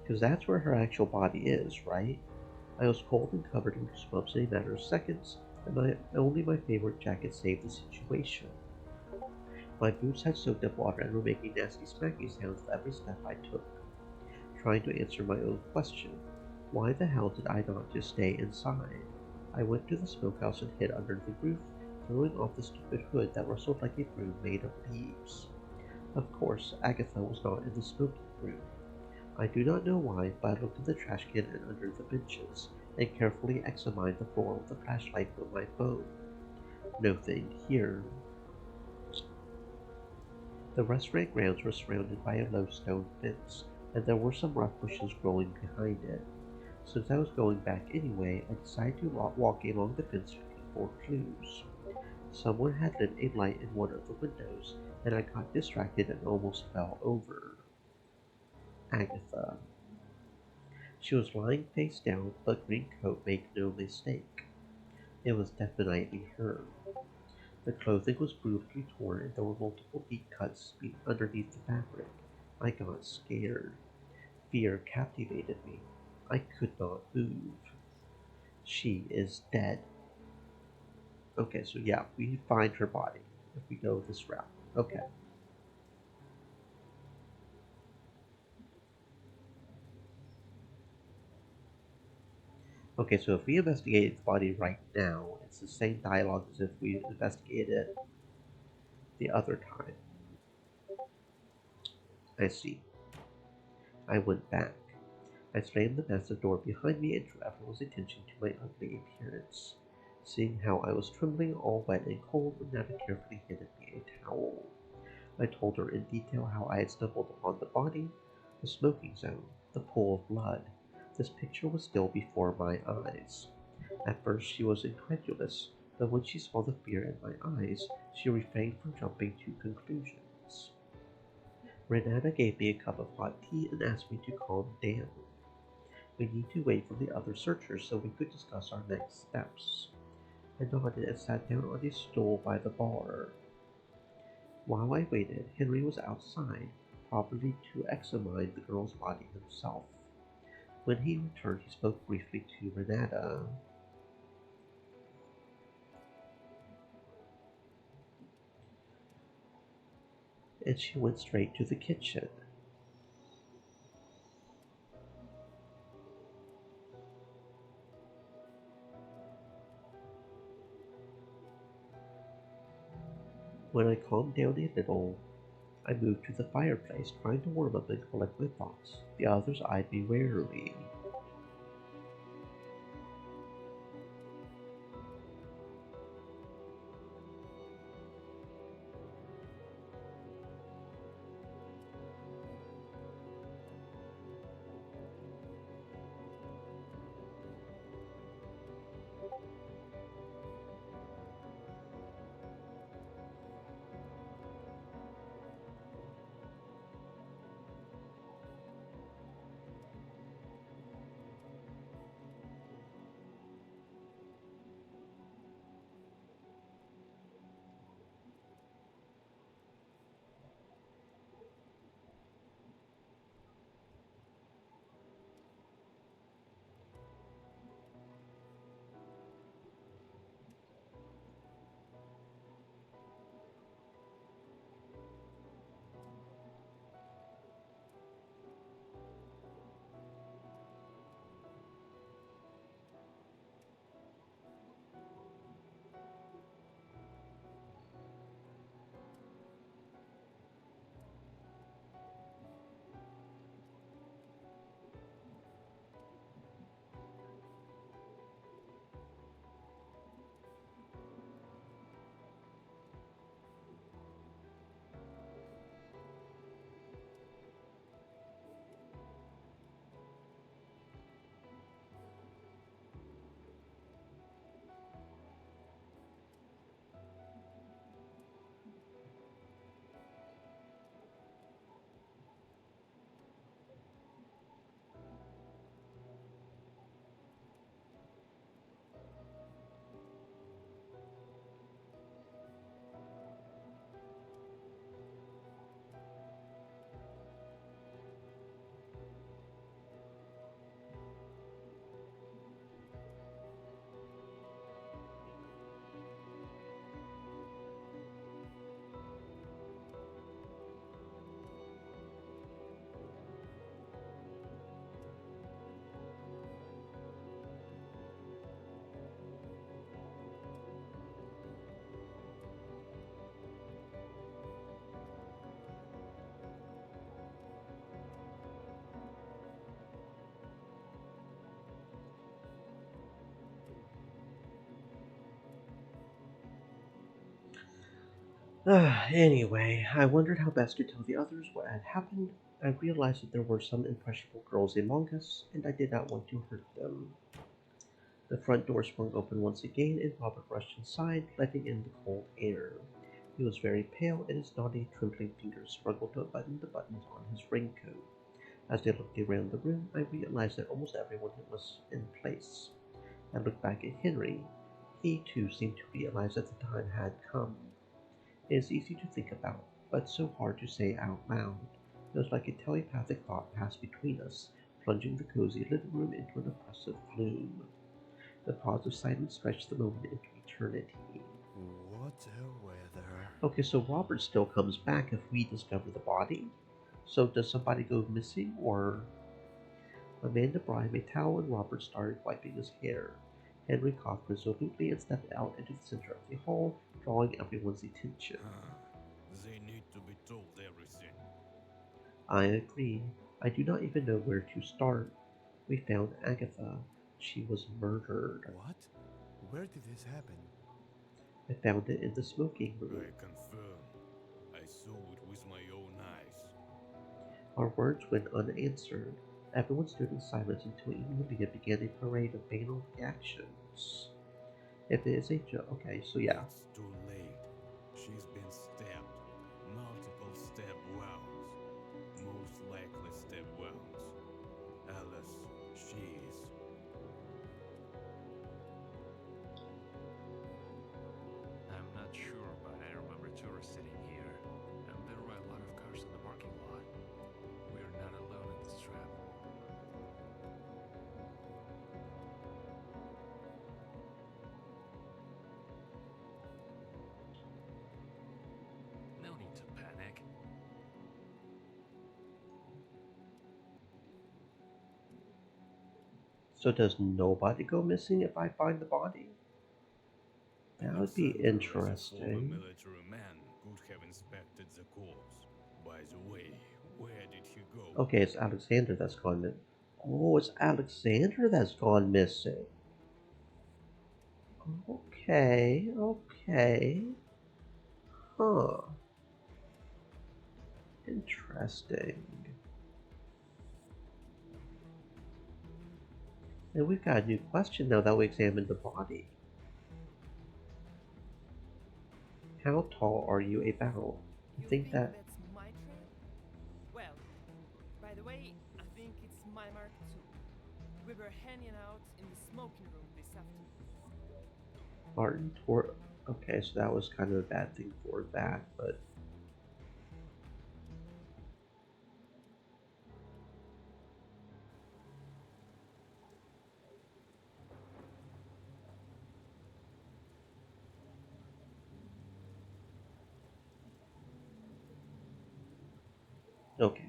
Because that's where her actual body is, right? I was cold and covered in goosebumps in a matter of seconds, and only my favorite jacket saved the situation. My boots had soaked up water and were making nasty smacking sounds with every step I took. Trying to answer my own question. Why the hell did I not just stay inside? I went to the smokehouse and hid under the roof, throwing off the stupid hood that rustled like a broom made of leaves. Of course, Agatha was not in the smoking room. I do not know why, but I looked in the trash can and under the benches, and carefully examined the floor with a flashlight from my phone. Nothing here. The restaurant grounds were surrounded by a low stone fence, and there were some rough bushes growing behind it. Since I was going back anyway, I decided to walk along the fence looking for clues. Someone had lit a light in one of the windows, and I got distracted and almost fell over. Agatha. She was lying face down, but green coat made no mistake. It was definitely her. The clothing was brutally torn and there were multiple deep cuts underneath the fabric. I got scared. Fear captivated me. I could not move. She is dead. Okay, so yeah, we find her body if we go this route. Okay. Okay, so if we investigate the body right now, it's the same dialogue as if we investigated it the other time. I see. I went back. I slammed the massive door behind me and drew everyone's attention to my ugly appearance. Seeing how I was trembling, all wet and cold, Renata carefully handed me a towel. I told her in detail how I had stumbled upon the body, the smoking zone, the pool of blood. This picture was still before my eyes. At first she was incredulous, but when she saw the fear in my eyes, she refrained from jumping to conclusions. Renata gave me a cup of hot tea and asked me to calm down. We need to wait for the other searchers so we could discuss our next steps. I nodded and sat down on a stool by the bar. While I waited, Henry was outside, probably to examine the girl's body himself. When he returned, he spoke briefly to Renata. And she went straight to the kitchen. When I calmed down a little, I moved to the fireplace, trying to warm up and collect my thoughts. The others eyed me warily. Anyway, I wondered how best to tell the others what had happened. I realized that there were some impressionable girls among us, and I did not want to hurt them. The front door swung open once again, and Robert rushed inside, letting in the cold air. He was very pale, and his naughty, trembling fingers struggled to unbutton the buttons on his raincoat. As they looked around the room, I realized that almost everyone was in place. I looked back at Henry. He too seemed to realize that the time had come. It is easy to think about, but so hard to say out loud. It was like a telepathic thought passed between us, plunging the cozy living room into an oppressive gloom. The pause of silence stretched the moment into eternity. What a weather. Okay, so Robert still comes back if we discover the body. So does somebody go missing, or... Amanda brought him a towel and Robert started wiping his hair. Henry coughed resolutely and stepped out into the center of the hall, drawing everyone's attention. They need to be told everything. I agree. I do not even know where to start. We found Agatha. She was murdered. What? Where did this happen? I found it in the smoking room. I confirm. I saw it with my own eyes. Our words went unanswered. Everyone stood in silence until Emilia began a parade of banal reactions. If it is a joke, okay, so yeah. It's too late. She's been stabbed. Multiple stab wounds. Most likely stab wounds. Alice, she's... I'm not sure, but I remember tourists sitting here, and there were a lot of cars in the parking lot. We're not alone in this trap. No need to panic. So does nobody go missing if I find the body? That would be Alexander, as a former interesting. military man, could have inspected the corpse. By the way, where did he go? Okay, it's Alexander that's gone missing. Oh, it's Alexander that's gone missing. Okay, okay. Huh. Interesting. And we've got a new question now that we examined the body. How tall are you about? I You think that... that's my trail? Well, by the way, I think it's my mark too. We were hanging out in the smoking room this afternoon. Martin Tor... Okay, so that was kind of a bad thing for that, but... Okay.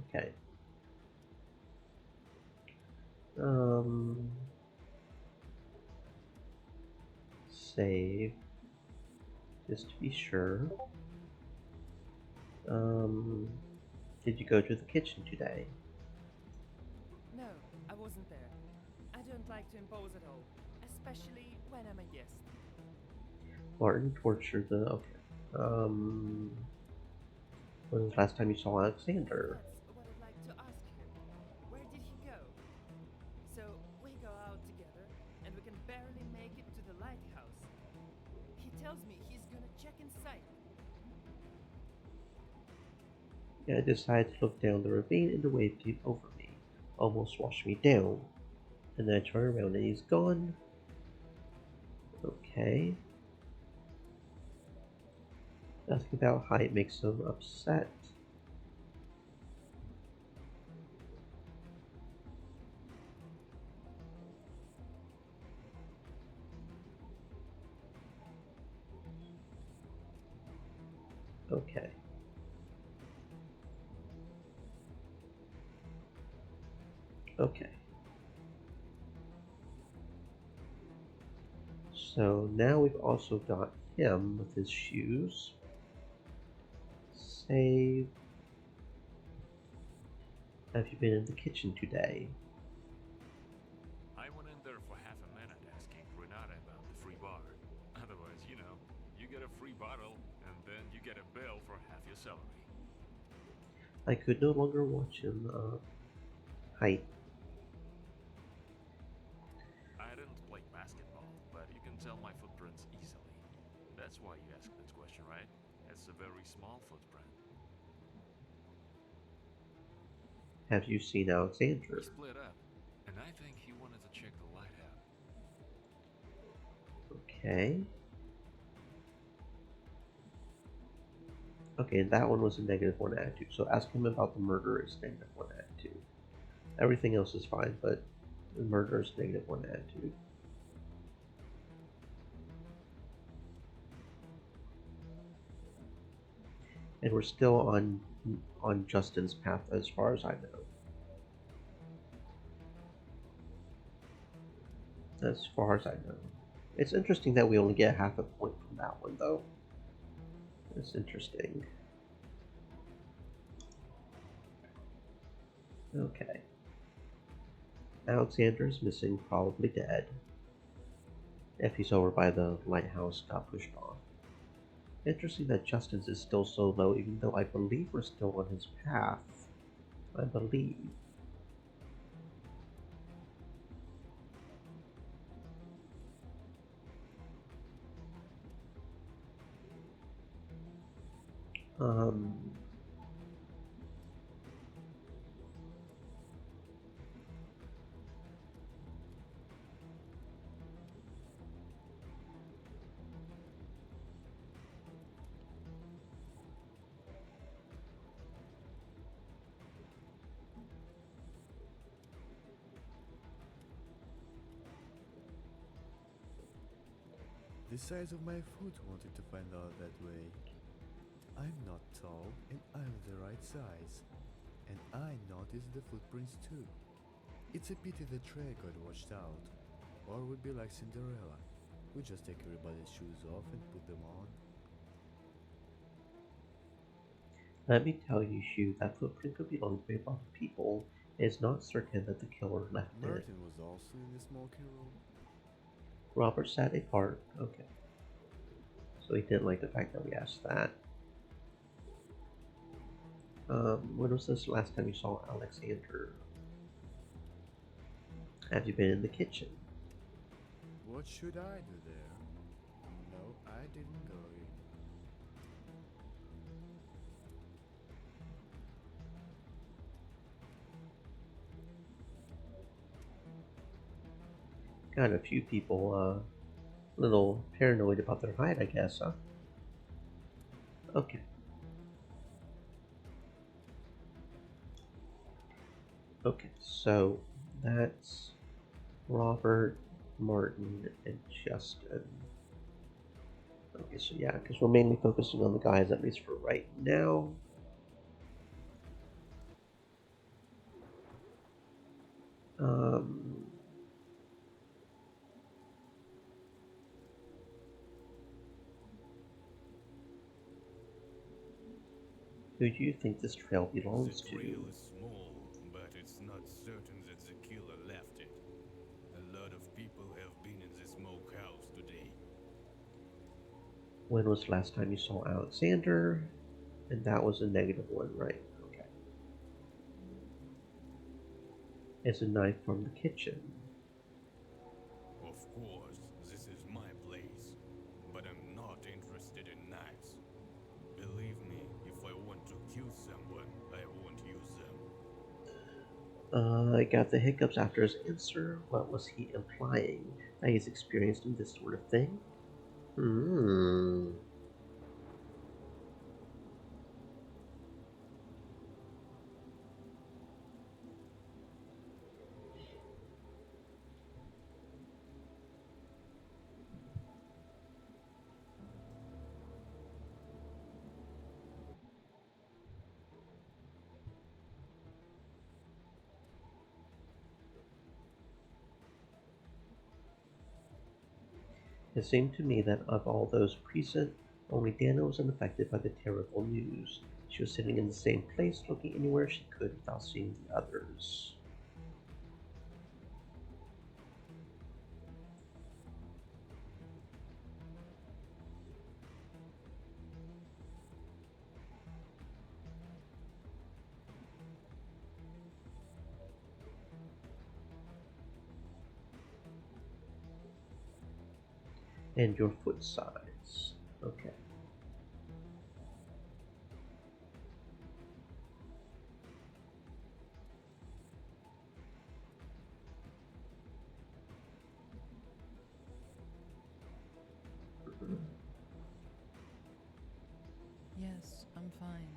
Okay. Save. Just to be sure. Did you go to the kitchen today? No, I wasn't there. I don't like to impose at all, especially when I'm a guest. Martin tortured the... Okay. When was the last time you saw Alexander? That's what I'd like to ask him. Where did he go? So we go out together, and we can barely make it to the lighthouse. He tells me he's gonna check inside. Yeah, I decided to look down the ravine and the wave came over me, almost washed me down. And then I turn around and he's gone. Okay. Asking about how it makes him upset. Okay. Okay. So now we've also got him with his shoes. Save. Have you been in the kitchen today? I went in there for half a minute asking Renata about the free bar. Otherwise, you get a free bottle and then you get a bill for half your salary. I could no longer watch him hide. I didn't play basketball, but you can tell my footprints easily. That's why you asked that question, right? It's a very small footprint. Have you seen We Alexander? split up, and I think he wanted to check the lighthouse. Okay. Okay, and that one was a -1 attitude. So ask him about the murder is -1 attitude. Everything else is fine, but the murder is -1 attitude. And we're still on Justin's path as far as I know. As far as I know. It's interesting that we only get half a point from that one, though. It's interesting. Okay. Alexander's missing, probably dead. If he's over by the lighthouse, got pushed off. Interesting that Justin's is still so low, even though I believe we're still on his path. I believe. Um... The size of my foot wanted to find out that way. I'm not tall and I'm the right size. And I noticed the footprints too. It's a pity the trail got washed out. Or we'd be like Cinderella. We just take everybody's shoes off and put them on. Let me tell you, Shu, that footprint could belong to a lot of people. It's not certain that the killer left it. Martin was also in the smoking room. Robert sat apart. Okay. So he didn't like the fact that we asked that. When was this last time you saw Alexander? Have you been in the kitchen? What should I do there? No, I didn't go in. Got a few people a little paranoid about their height, I guess, huh? Okay. Okay, so that's Robert, Martin, and Justin. Okay, so yeah, because we're mainly focusing on the guys, at least for right now. Who do you think this trail belongs The to? trail is small, but it's not certain that the killer left it. A lot of people have been in the smokehouse today. When was the last time you saw Alexander? And that was a -1, right? Okay. It's a knife from the kitchen. Of course, this is my place, but I'm not interested in knives. Believe me, if I want to kill someone, I won't use them. I got the hiccups after his answer. What was he implying? That he's experienced in this sort of thing? It seemed to me that of all those present, only Dana was unaffected by the terrible news. She was sitting in the same place, looking anywhere she could without seeing the others. And your foot size. Okay. Yes, I'm fine.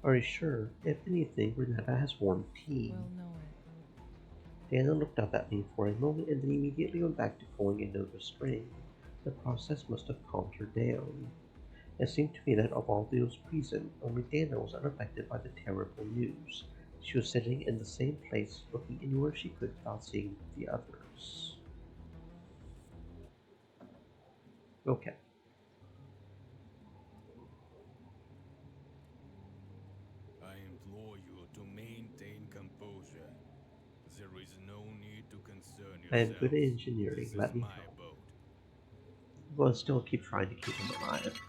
Are you sure? If anything, Renata has warm tea. Well, know it. Dana looked up at me for a moment and then immediately went back to pulling a note of string. The process must have calmed her down. It seemed to me that of all those present, only Dana was unaffected by the terrible news. She was sitting in the same place, looking anywhere she could without seeing the others. Okay. I implore you to maintain composure. There is no need to concern I am yourself. good at engineering, This let is me my help. boat. Well, I still keep trying to keep him alive.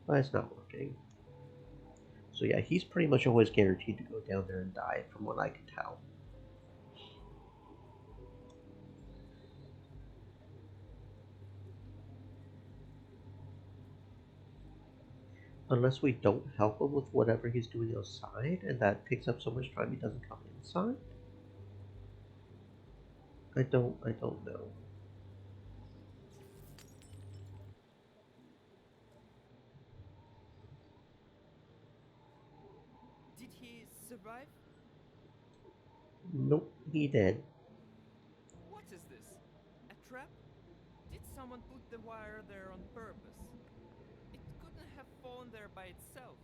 But it's not working. So yeah, he's pretty much always guaranteed to go down there and die, from what I can tell. Unless we don't help him with whatever he's doing outside, and that takes up so much time he doesn't come inside. I don't know. Did he survive? Nope, he did. What is this? A trap? Did someone put the wire there on purpose? It couldn't have fallen there by itself.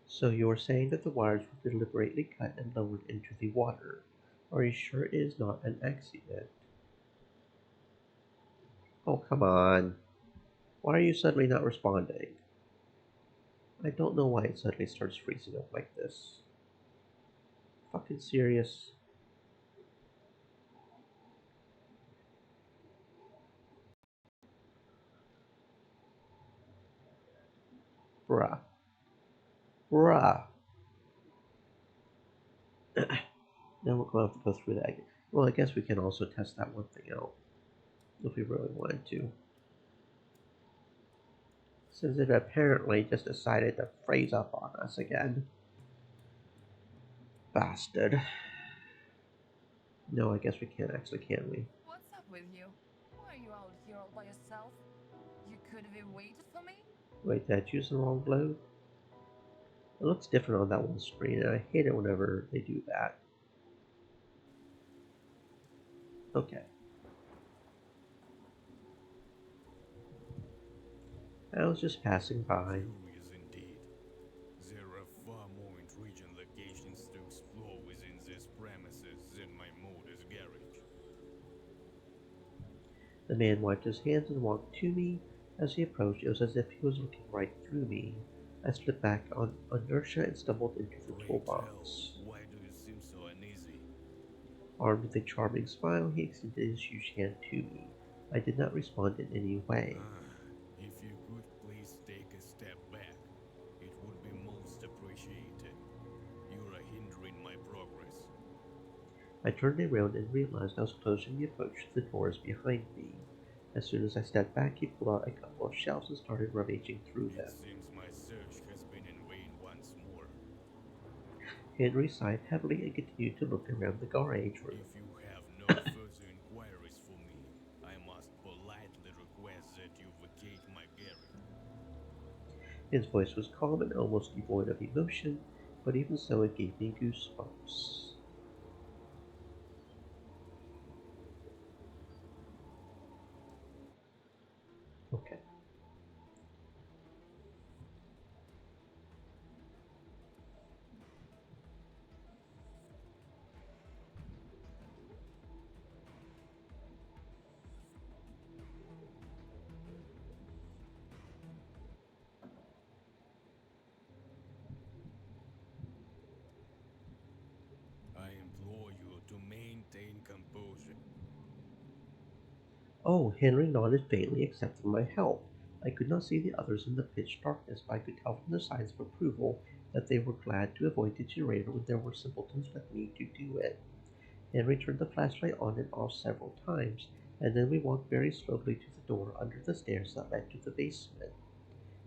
So you're saying that the wires were deliberately cut and lowered into the water. Are you sure it is not an accident? Oh, come on. Why are you suddenly not responding? I don't know why it suddenly starts freezing up like this. Fucking serious? Bruh. Bruh. Now we're going to have to go through that again. Well, I guess we can also test that one thing out. If we really wanted to. Since it apparently just decided to freeze up on us again. Bastard. No, I guess we can't actually, can we? What's up with you? Why are you out here all by yourself? You could have waited for me? Wait, did I choose the wrong globe? It looks different on that one screen, and I hate it whenever they do that. Okay. I was just passing by. Curious indeed. There are far more intriguing locations to explore within these premises than my motor's garage. The man wiped his hands and walked to me. As he approached, it was as if he was looking right through me. I slipped back on inertia and stumbled into the Pray toolbox. tell, why do you seem so uneasy? Armed with a charming smile, he extended his huge hand to me. I did not respond in any way. If you could please take a step back, it would be most appreciated. You are hindering my progress. I turned around and realized I was closing the approach to the doors behind me. As soon as I stepped back, he pulled out a couple of shelves and started rummaging through them. It seems my search has been in vain once more. Henry sighed heavily and continued to look around the garage room. If you have no further inquiries for me, I must politely request that you vacate my garage. His voice was calm and almost devoid of emotion, but even so it gave me goosebumps. Okay. Oh, Henry nodded faintly, accepting my help. I could not see the others in the pitch darkness, but I could tell from their signs of approval that they were glad to avoid the generator when there were simpletons like me to do it. Henry turned the flashlight on and off several times, and then we walked very slowly to the door under the stairs that led to the basement.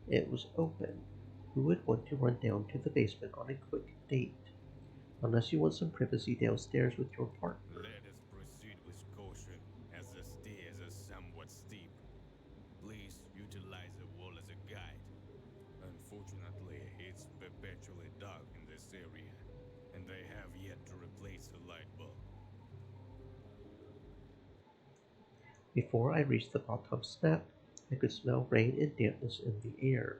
It was open. Who would want to run down to the basement on a quick date? Unless you want some privacy downstairs with your partner. Let us proceed with caution, as the stairs are somewhat steep. Please utilize the wall as a guide. Unfortunately, it's perpetually dark in this area, and they have yet to replace the light bulb. Before I reached the bottom step, I could smell rain and dampness in the air.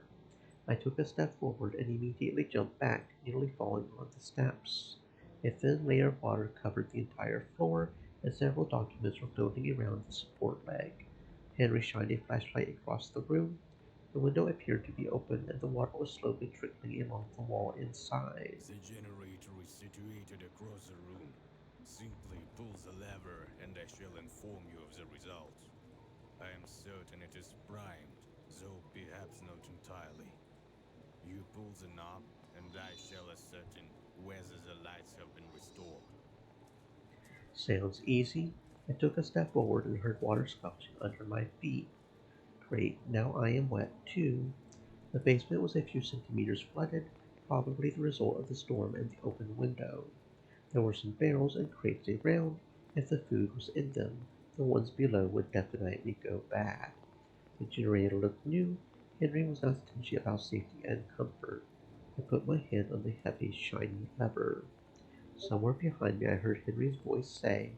I took a step forward and immediately jumped back, nearly falling on the steps. A thin layer of water covered the entire floor, and several documents were floating around the support leg. Henry shined a flashlight across the room. The window appeared to be open, and the water was slowly trickling along the wall inside. The generator is situated across the room. Simply pull the lever and I shall inform you of the results. I am certain it is primed, though perhaps not entirely. You pull the knob and I shall ascertain whether the lights have been restored. Sounds easy. I took a step forward and heard water splashing under my feet. Great, now I am wet too. The basement was a few centimeters flooded, probably the result of the storm and the open window. There were some barrels and crates around. If the food was in them, the ones below would definitely go bad. The generator looked new. Henry was not stingy about safety and comfort. I put my hand on the heavy, shiny lever. Somewhere behind me I heard Henry's voice say,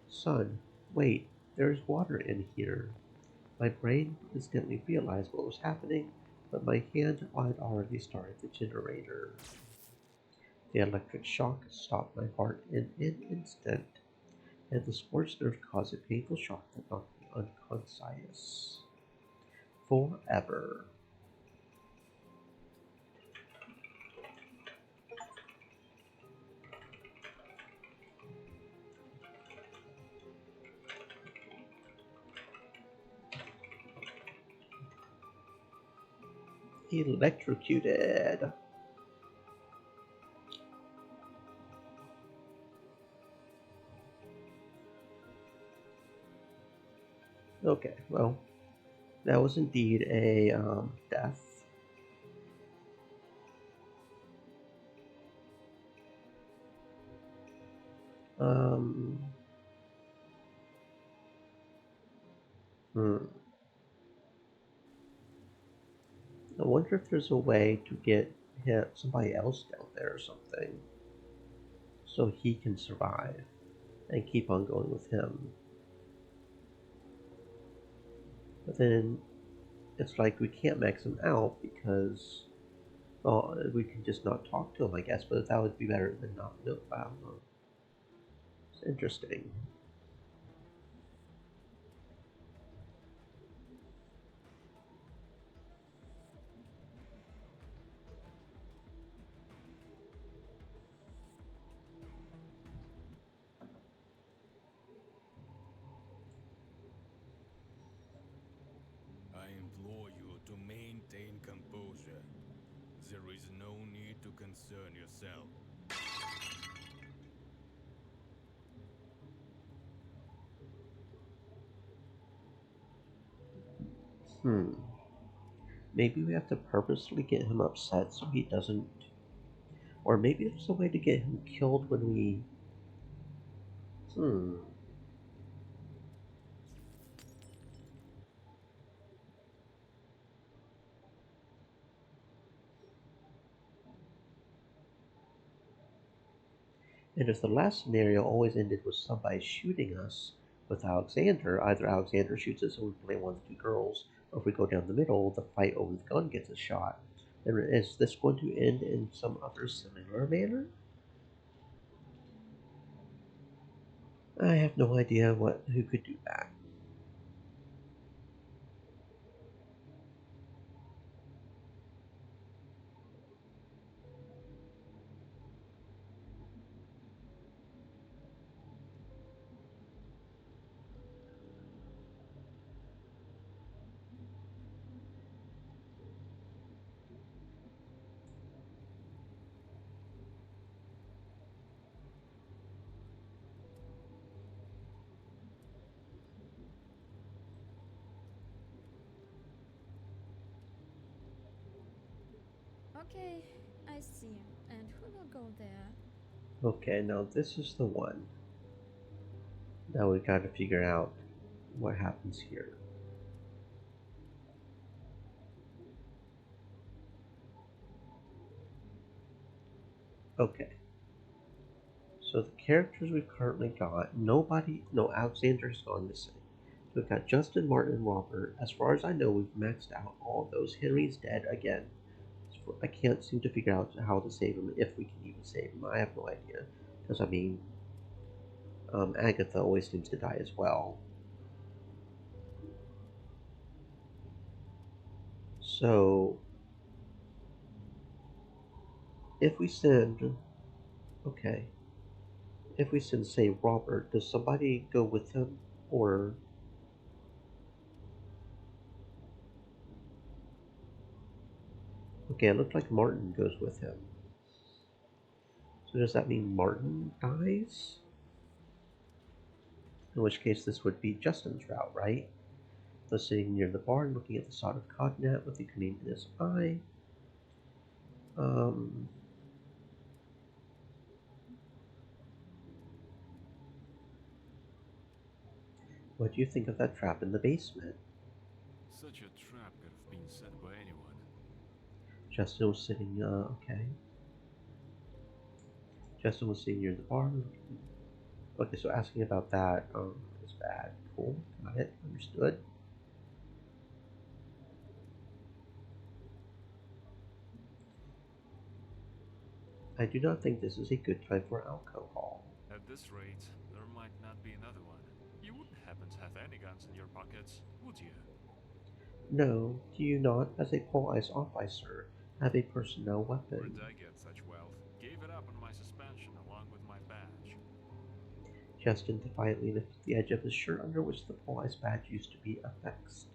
"Son, wait, there is water in here." My brain instantly realized what was happening, but my hand had already started the generator. The electric shock stopped my heart in an instant, and the scorched earth caused a painful shock that knocked me unconscious. Forever. Electrocuted. Okay, well, that was indeed a death. Um, hmm. I wonder if there's a way to get somebody else down there or something, so he can survive and keep on going with him. But then it's like we can't max him out because, well, we can just not talk to him, I guess. But that would be better than not. No, I don't know. It's interesting. I implore you to maintain composure. There is no need to concern yourself. Maybe we have to purposely get him upset so he doesn't. Or maybe there's a way to get him killed when we. And if the last scenario always ended with somebody shooting us with Alexander, either Alexander shoots us and we play one of the two girls, or if we go down the middle, the fight over the gun gets us shot. Then is this going to end in some other similar manner? I have no idea who could do that. Okay, I see. And who will go there? Okay, now this is the one. Now we gotta figure out what happens here. Okay. So the characters we've currently got, no, Alexander's gone missing. So we've got Justin, Martin, and Robert. As far as I know, we've maxed out all of those. Henry's dead again. I can't seem to figure out how to save him, if we can even save him. I have no idea. Because, I mean, Agatha always seems to die as well. So, if we send, okay, if we send, say, Robert, does somebody go with him, or, okay, it looked like Martin goes with him. So does that mean Martin dies? In which case this would be Justin's route, right? So sitting near the barn, looking at the soldered cognate with the gleam in his eye. What do you think of that trap in the basement? Such a trap could have been set by anyone. Justin was sitting, okay. Justin was sitting near the barn. Okay, so asking about that is bad. Cool, got it, understood. I do not think this is a good time for alcohol. At this rate, there might not be another one. You wouldn't happen to have any guns in your pockets, would you? No, do you not, as a police officer, have a personnel weapon? Where did I get such wealth? Gave it up on my suspension along with my badge. Justin defiantly lifted the edge of his shirt under which the police badge used to be affixed.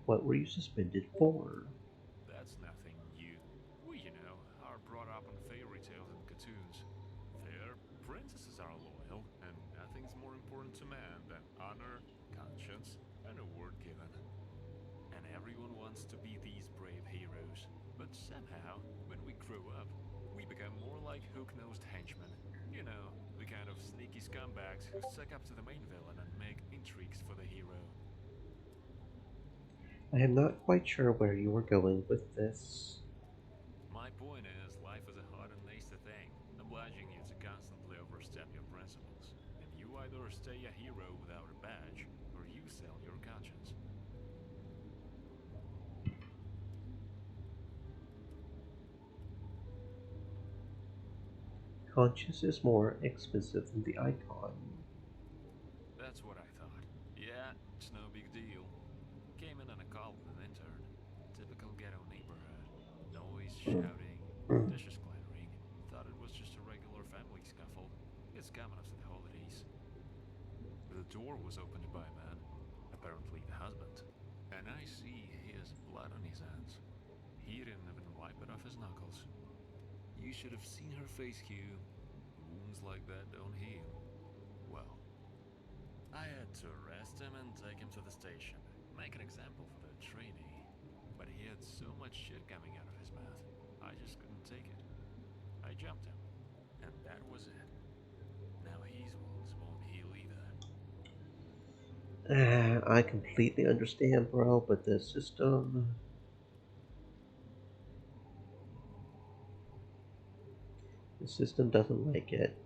What were you suspended for? That's nothing new. We, you know, are brought up on fairy tales and cartoons. Their princesses are loyal, and nothing's more important to man than honor, conscience, and a word given. And everyone wants to be these brave heroes. But somehow, when we grow up, we become more like hook-nosed henchmen. You know, the kind of sneaky scumbags who suck up to the main villain and make intrigues for the hero. I am not quite sure where you were going with this. My point is, life is a hard and nasty thing, obliging you to constantly overstep your principles. And you either stay a hero without a badge, or you sell your conscience. Conscience is more expensive than the icon. That's what I thought. Yeah, it's no big deal. Came in on a call with an intern. Typical ghetto neighborhood. Noise, shouting, dishes clattering. Thought it was just a regular family scuffle. It's common after the holidays. The door was opened by a man, apparently the husband. And I see he has blood on his hands. He didn't even wipe it off his knuckles. You should have seen her face, Hugh. Wounds like that don't heal. Well, I had to arrest him and take him to the station. Make an example for the trainee. But he had so much shit coming out of his mouth, I just couldn't take it. I jumped him. And that was it. Now his wounds won't heal either. I completely understand, bro, but the system... The system doesn't like it.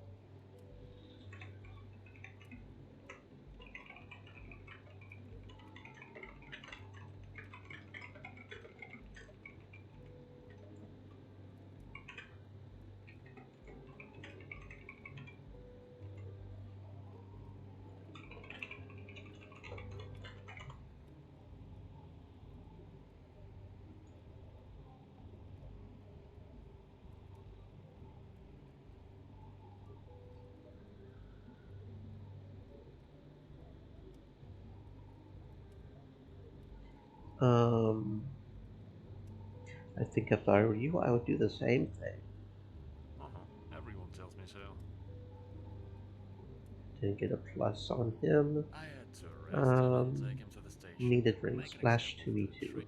I think if I were you, I would do the same thing. Everyone tells me so. Didn't get a plus on him. I had to arrest him and take him to the station. Need a drink. Splash to me too.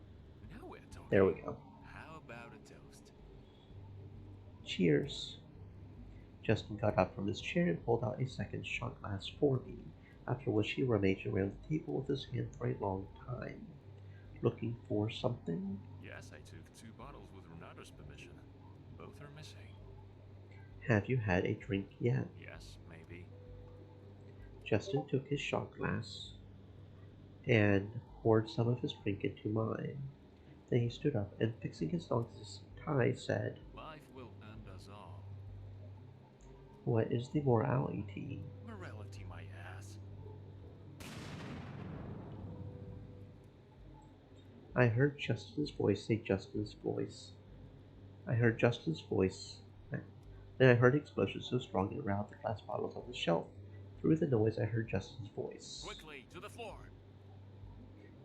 There we go. How about a toast? Cheers. Justin got up from his chair and pulled out a second shot glass for me, after which he rummaged around the table with his hand for a long time. Looking for something? Yes, I took 2 bottles with Renata's permission. Both are missing. Have you had a drink yet? Yes, maybe. Justin took his shot glass and poured some of his drink into mine. Then he stood up and, fixing his dog's tie, said, Life will end us all. "What is the morality?" Morality, my ass. I heard Justin's voice say Justin's voice. I heard Justin's voice. Then I heard an explosion so strong it rattled the glass bottles on the shelf. Through the noise, I heard Justin's voice. Quickly, to the floor!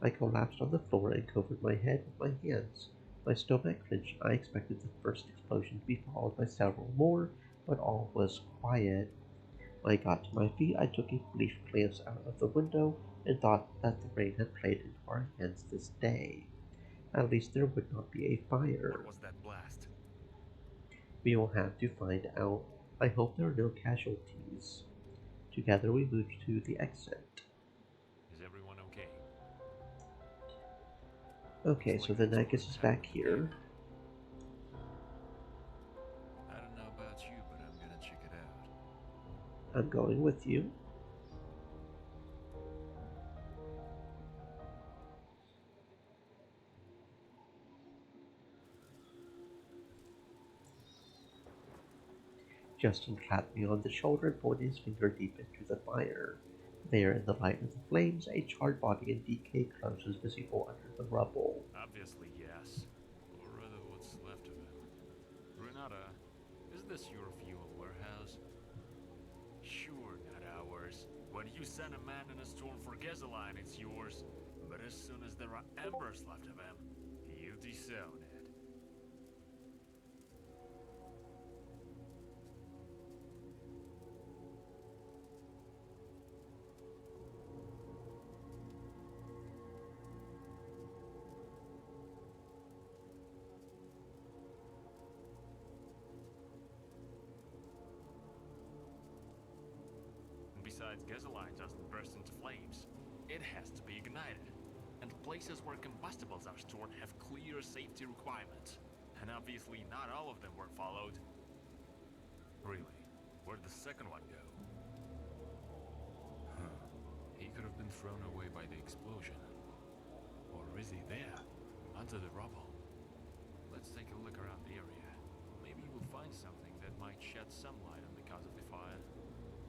I collapsed on the floor and covered my head with my hands. My stomach clenched. I expected the first explosion to be followed by several more, but all was quiet. When I got to my feet, I took a brief glance out of the window and thought that the rain had played into our hands this day. At least there would not be a fire. What was that blast? We will have to find out. I hope there are no casualties. Together we moved to the exit. Is everyone okay? Okay, so the Nagus is back here. I don't know about you, but I'm gonna check it out. I'm going with you. Justin clapped me on the shoulder and pointed his finger deep into the fire. There, in the light of the flames, a charred body in decayed clothes was visible under the rubble. Obviously, yes. Or rather, what's left of him. Renata, is this your fuel warehouse? Sure, not ours. When you send a man in a storm for gasoline, it's yours. But as soon as there are embers left of him, you disown it. Besides, gasoline doesn't burst into flames. It has to be ignited. And places where combustibles are stored have clear safety requirements. And obviously not all of them were followed. Really? Where'd the second one go? Huh. He could have been thrown away by the explosion. Or is he there? Under the rubble? Let's take a look around the area. Maybe we'll find something that might shed some light on the cause of the fire.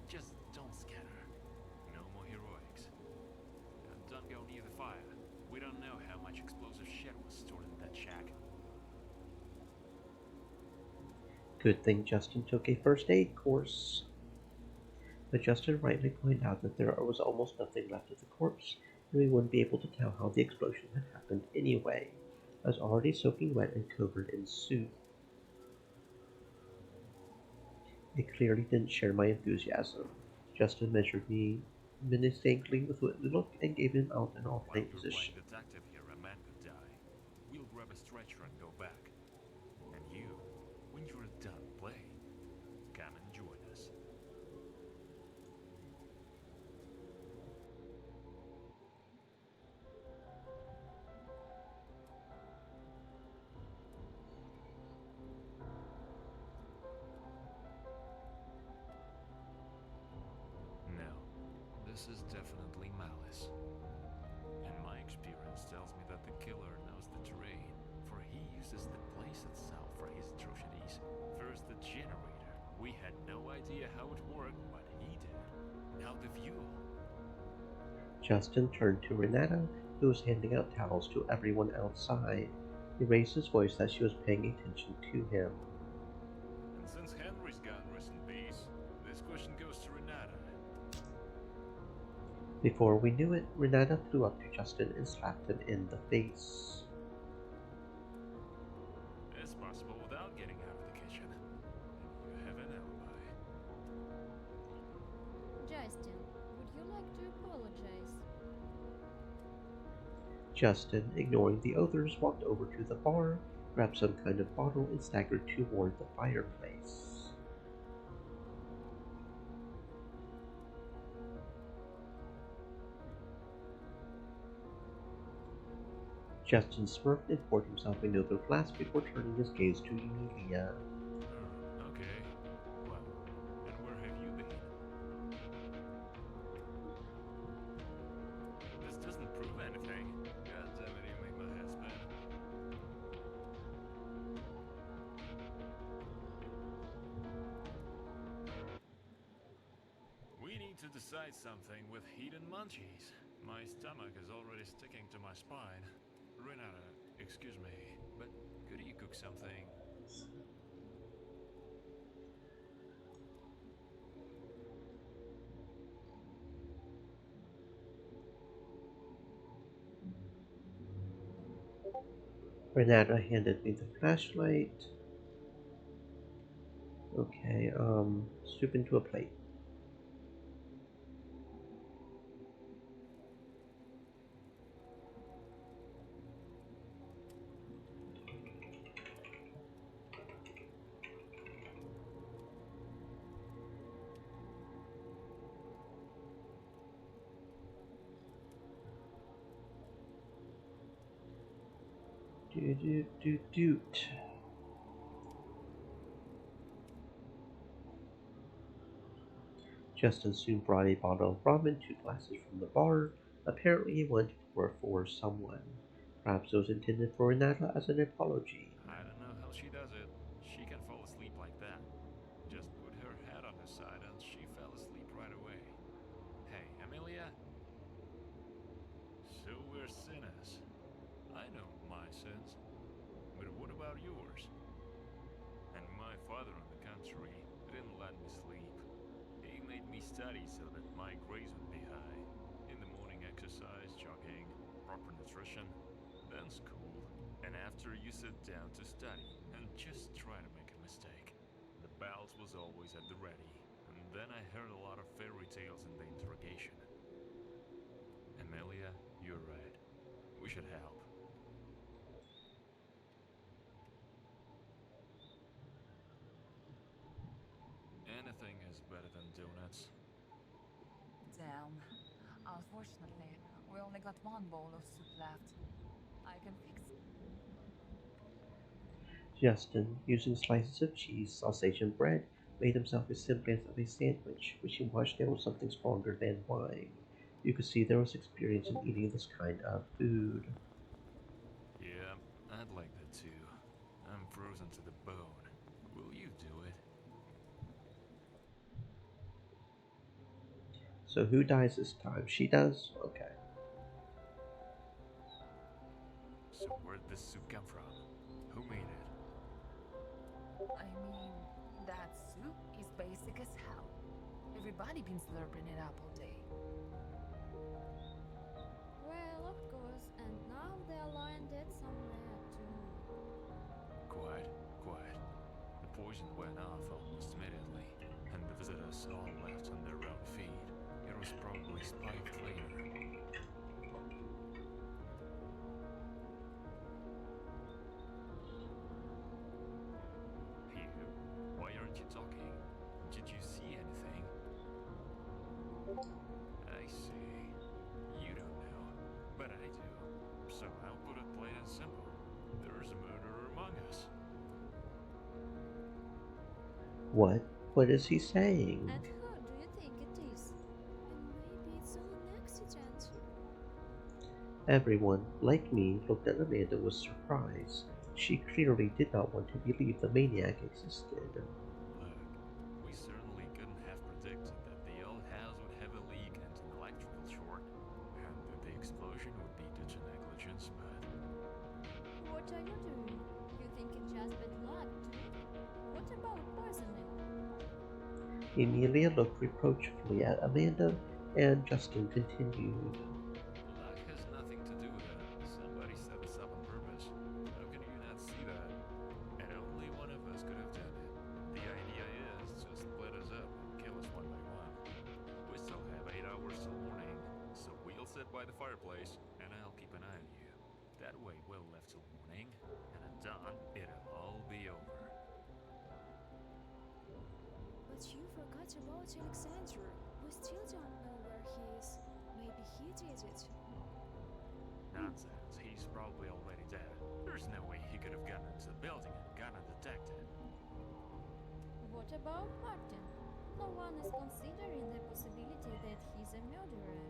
Just don't scatter. No more heroics. And don't go near the fire. We don't know how much explosive shit was stored in that shack. Good thing Justin took a first aid course. But Justin rightly pointed out that there was almost nothing left of the corpse, and we wouldn't be able to tell how the explosion had happened anyway. I was already soaking wet and covered in soup. It clearly didn't share my enthusiasm. Justin measured me menacingly with a look and gave him out an alternate position. Detective here, a man could die. We'll grab a stretcher and go back. And you, when you're done playing, come and join us. No, this is definitely malice. And my experience tells me that the killer knows the terrain, for he uses the place itself for his atrocities. First the generator. We had no idea how it worked, but he did. Now the fuel. Justin turned to Renata, who was handing out towels to everyone outside. He raised his voice as she was paying attention to him. And since Henry's gone, rest in peace, this question goes to Renata. Before we knew it, Renata flew up to Justin and slapped him in the face. It's possible without getting out of the kitchen. And you have an alibi. Justin, would you like to apologize? Justin, ignoring the others, walked over to the bar grabbed some kind of bottle, and staggered toward the fireplace. Justin smirked and poured himself another glass before turning his gaze to Emilia. Okay. Well, and where have you been? This doesn't prove anything. God damn it, you make my head spin. We need to decide something with heat and munchies. My stomach is already sticking to my spine. Renata, excuse me, but could you cook something? Renata handed me the flashlight. Okay, soup into a plate. Doot. Justin soon brought a bottle of rum and 2 glasses from the bar. Apparently he wanted to pour for someone. Perhaps it was intended for Renata as an apology. I don't know how she does it. She can fall asleep like that. Just put her head on her side and she fell asleep right away. Hey, Amelia? So we're sinners. I know my sins. But what about yours? And my father, on the contrary, didn't let me sleep. He made me study so that my grades would be high. In the morning, exercise, jogging, proper nutrition, then school. And after you sit down to study and just try to make a mistake. The bells was always at the ready. And then I heard a lot of fairy tales in the interrogation. Amelia, you're right. We should help. Anything is better than donuts. Damn. Unfortunately, we only got one bowl of soup left. I can fix it. Justin, using slices of cheese, sausage, and bread, made himself a semblance of a sandwich, which he washed down with something stronger than wine. You could see there was experience in eating this kind of food. Yeah, I'd like that too. I'm frozen to the bone. Will you do it? So who dies this time? She does? Okay. So where'd this soup come from? Who made it? I mean, that soup is basic as hell. Everybody been slurping it up all day. Well, of course, and now they're lying dead somewhere too. Quiet. The poison went off almost immediately, and the visitors all left on their own feet. It was probably spiked later. Hugh, why aren't you talking? Did you see anything? I see. You don't know, but I do. So I'll put it plain and simple. There's a murderer among us. What? What is he saying? And who do you think it is? And maybe it's all an accident. Everyone, like me, looked at Amanda with surprise. She clearly did not want to believe the maniac existed. Look, we certainly couldn't have predicted that the old house would have a leak and an electrical short, and that the explosion would be due to negligence, but What are you doing? You think it's just bad luck, too? What about poisoning? Emilia looked reproachfully at Amanda, and Justin continued. luck has nothing to do with it. Somebody set us up on purpose. How can you not see that? And only one of us could have done it. The idea is to split us up and kill us one by one. We still have 8 hours till morning, so we'll sit by the fireplace, and I'll keep an eye on you. That way we'll live till morning, and at dawn, What about Alexander? We still don't know where he is. Maybe he did it. Nonsense. He's probably already dead. There's no way he could have gotten into the building and gone undetected. What about Martin? No one is considering the possibility that he's a murderer.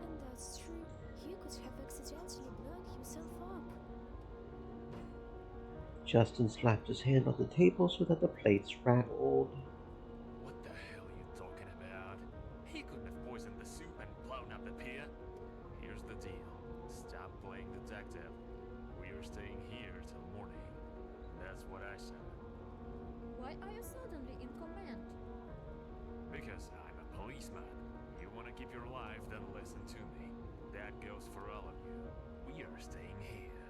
And that's true. He could have accidentally blown himself up. Justin slapped his hand on the table so that the plates rattled. What the hell are you talking about? He couldn't have poisoned the soup and blown up the pier. Here's the deal. Stop playing detective. We are staying here till morning. That's what I said. Why are you suddenly in command? Because I'm a policeman. You want to keep your life, then listen to me. That goes for all of you. We are staying here.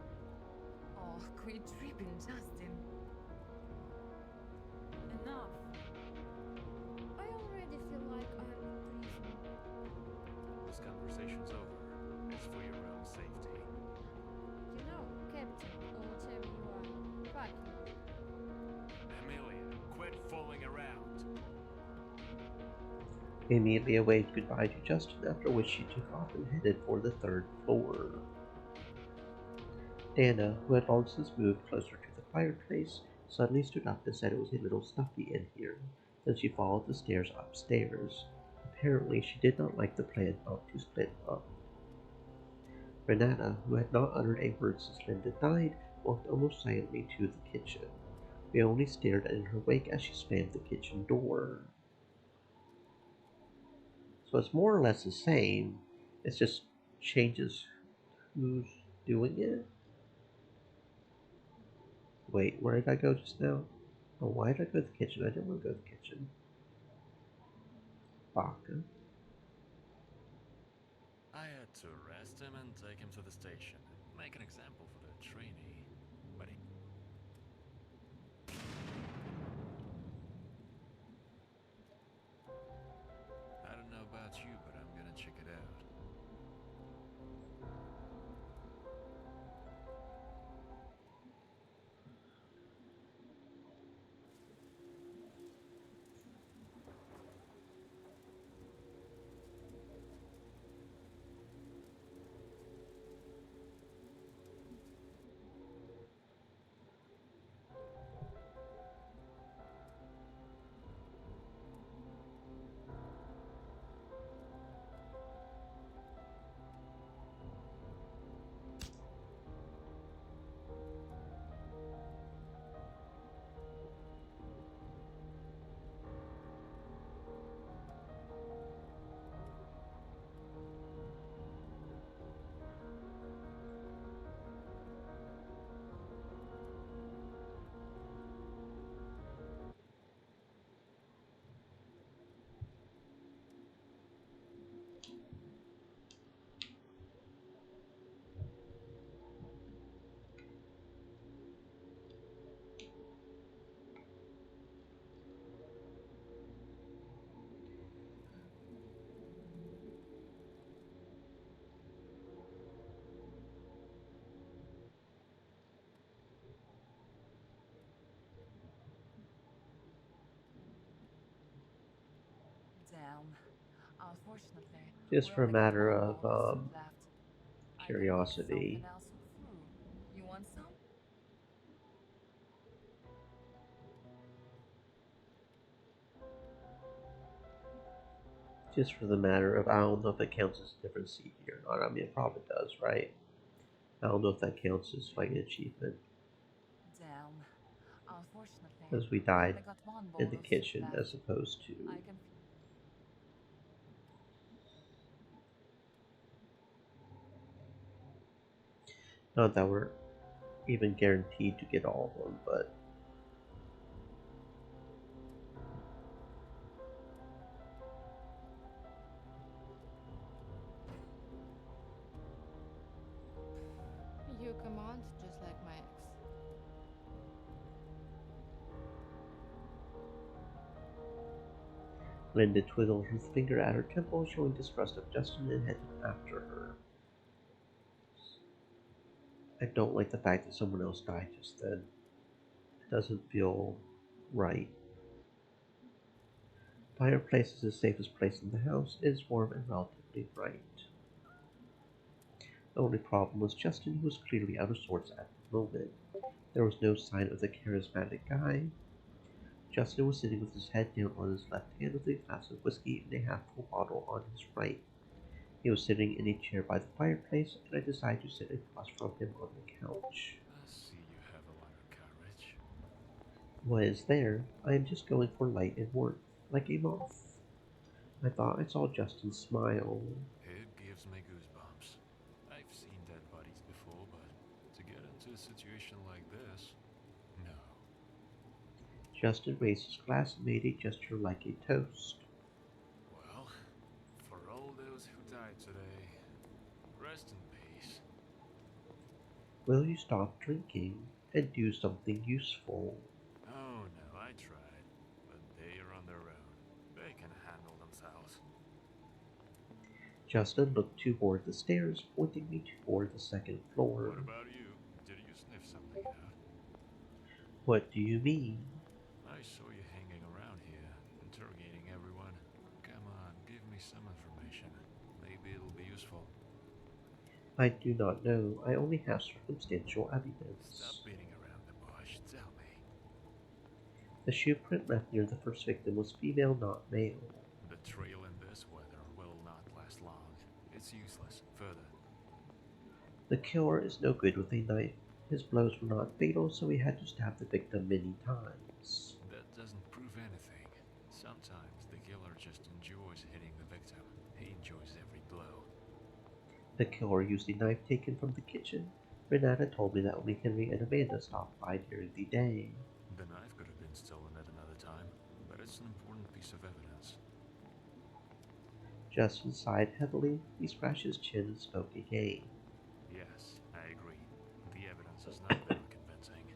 Oh, quit tripping, Justin. Enough. I already feel like I'm in prison. This conversation's over. It's for your own safety. You know, Captain, or whatever you are, fuck you. Amelia, quit fooling around. Amelia waved goodbye to Justin, after which she took off and headed for the 3rd floor. Dana, who had long since moved closer to the fireplace, suddenly stood up and said it was a little stuffy in here. Then she followed the stairs upstairs. Apparently, she did not like the plan not to split up. Renata, who had not uttered a word since Linda died, walked almost silently to the kitchen. We only stared in her wake as she slammed the kitchen door. So it's more or less the same. It just changes who's doing it. Wait, where did I go just now? Oh, why did I go to the kitchen? I didn't want to go to the kitchen. Baka. I had to arrest him and take him to the station. Make an example for the trainee. But he... I don't know about you, but I'm gonna check it out. Damn. Unfortunately, Just we for a only got matter one of bowl of soup left. I can make curiosity. something else with fruit. You want some? Just for the matter of, I don't know if it counts as a different CD or not. I mean, it probably does, right? I don't know if that counts as like an achievement. Damn. Unfortunately, As we we died only got one bowl in the of soup kitchen left. as opposed to... I can Not that we're even guaranteed to get all of them, but... You command just like my ex. Linda twiddled her finger at her temple, showing distrust of Justin, and headed after her. I don't like the fact that someone else died just then. It doesn't feel right. The fireplace is the safest place in the house. It is warm and relatively bright. The only problem was Justin, who was clearly out of sorts at the moment. There was no sign of the charismatic guy. Justin was sitting with his head down on his left hand with a glass of whiskey and a half-full bottle on his right. He was sitting in a chair by the fireplace, and I decided to sit across from him on the couch. I see you have a lot of courage. What is there? I am just going for light and warmth, like a moth. I thought I saw Justin smile. It gives me goosebumps. I've seen dead bodies before, but to get into a situation like this, no. Justin raised his glass and made a gesture like a toast. Well, for all those who died today, rest in peace. Will you stop drinking and do something useful? Oh no, I tried, but they are on their own. They can handle themselves. Justin looked toward the stairs, pointing me toward the second floor. What about you? Did you sniff something out? What do you mean? I saw you hanging around here, interrogating everyone. Come on, give me some information. Maybe it'll be useful. I do not know. I only have circumstantial evidence. Stop beating around the bush. Tell me. The shoe print left near the first victim was female, not male. The trail in this weather will not last long. It's useless. Further. The killer is no good with a knife. His blows were not fatal, so he had to stab the victim many times. That doesn't prove anything. Sometimes the killer just enjoys hitting the victim. He enjoys every blow. The killer used a knife taken from the kitchen. Renata told me that only Henry and Amanda stopped by during the day. The knife could have been stolen at another time, but it's an important piece of evidence. Justin sighed heavily. He scratched his chin and spoke again. Yes, I agree. The evidence is not very convincing.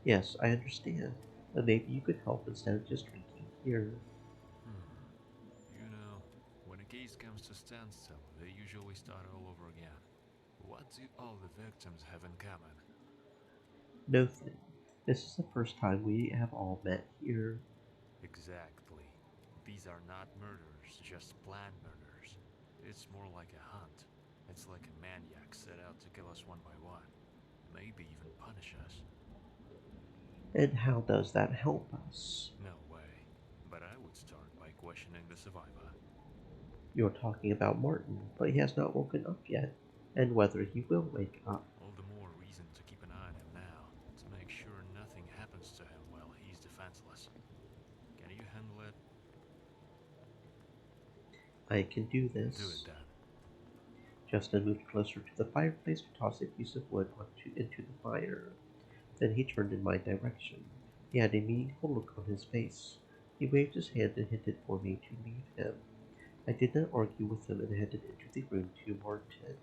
Yes, I understand. But maybe you could help instead of just drinking here. You know, when a case comes to standstill, they usually start all over again. What do all the victims have in common? Nothing. This is the first time we have all met here. Exactly. These are not murders, just planned murders. It's more like a hunt. It's like a maniac set out to kill us one by one. Maybe even punish us. And how does that help us? No way. But I would start by questioning the survivor. You're talking about Martin, but he has not woken up yet. And whether he will wake up. All the more reason to keep an eye on him now, to make sure nothing happens to him while he's defenseless. Can you handle it? I can do this. Do it then. Justin moved closer to the fireplace to toss a piece of wood into the fire. Then he turned in my direction. He had a meaningful look on his face. He waved his hand and hinted for me to leave him. I did not argue with him and headed into the room to Martin.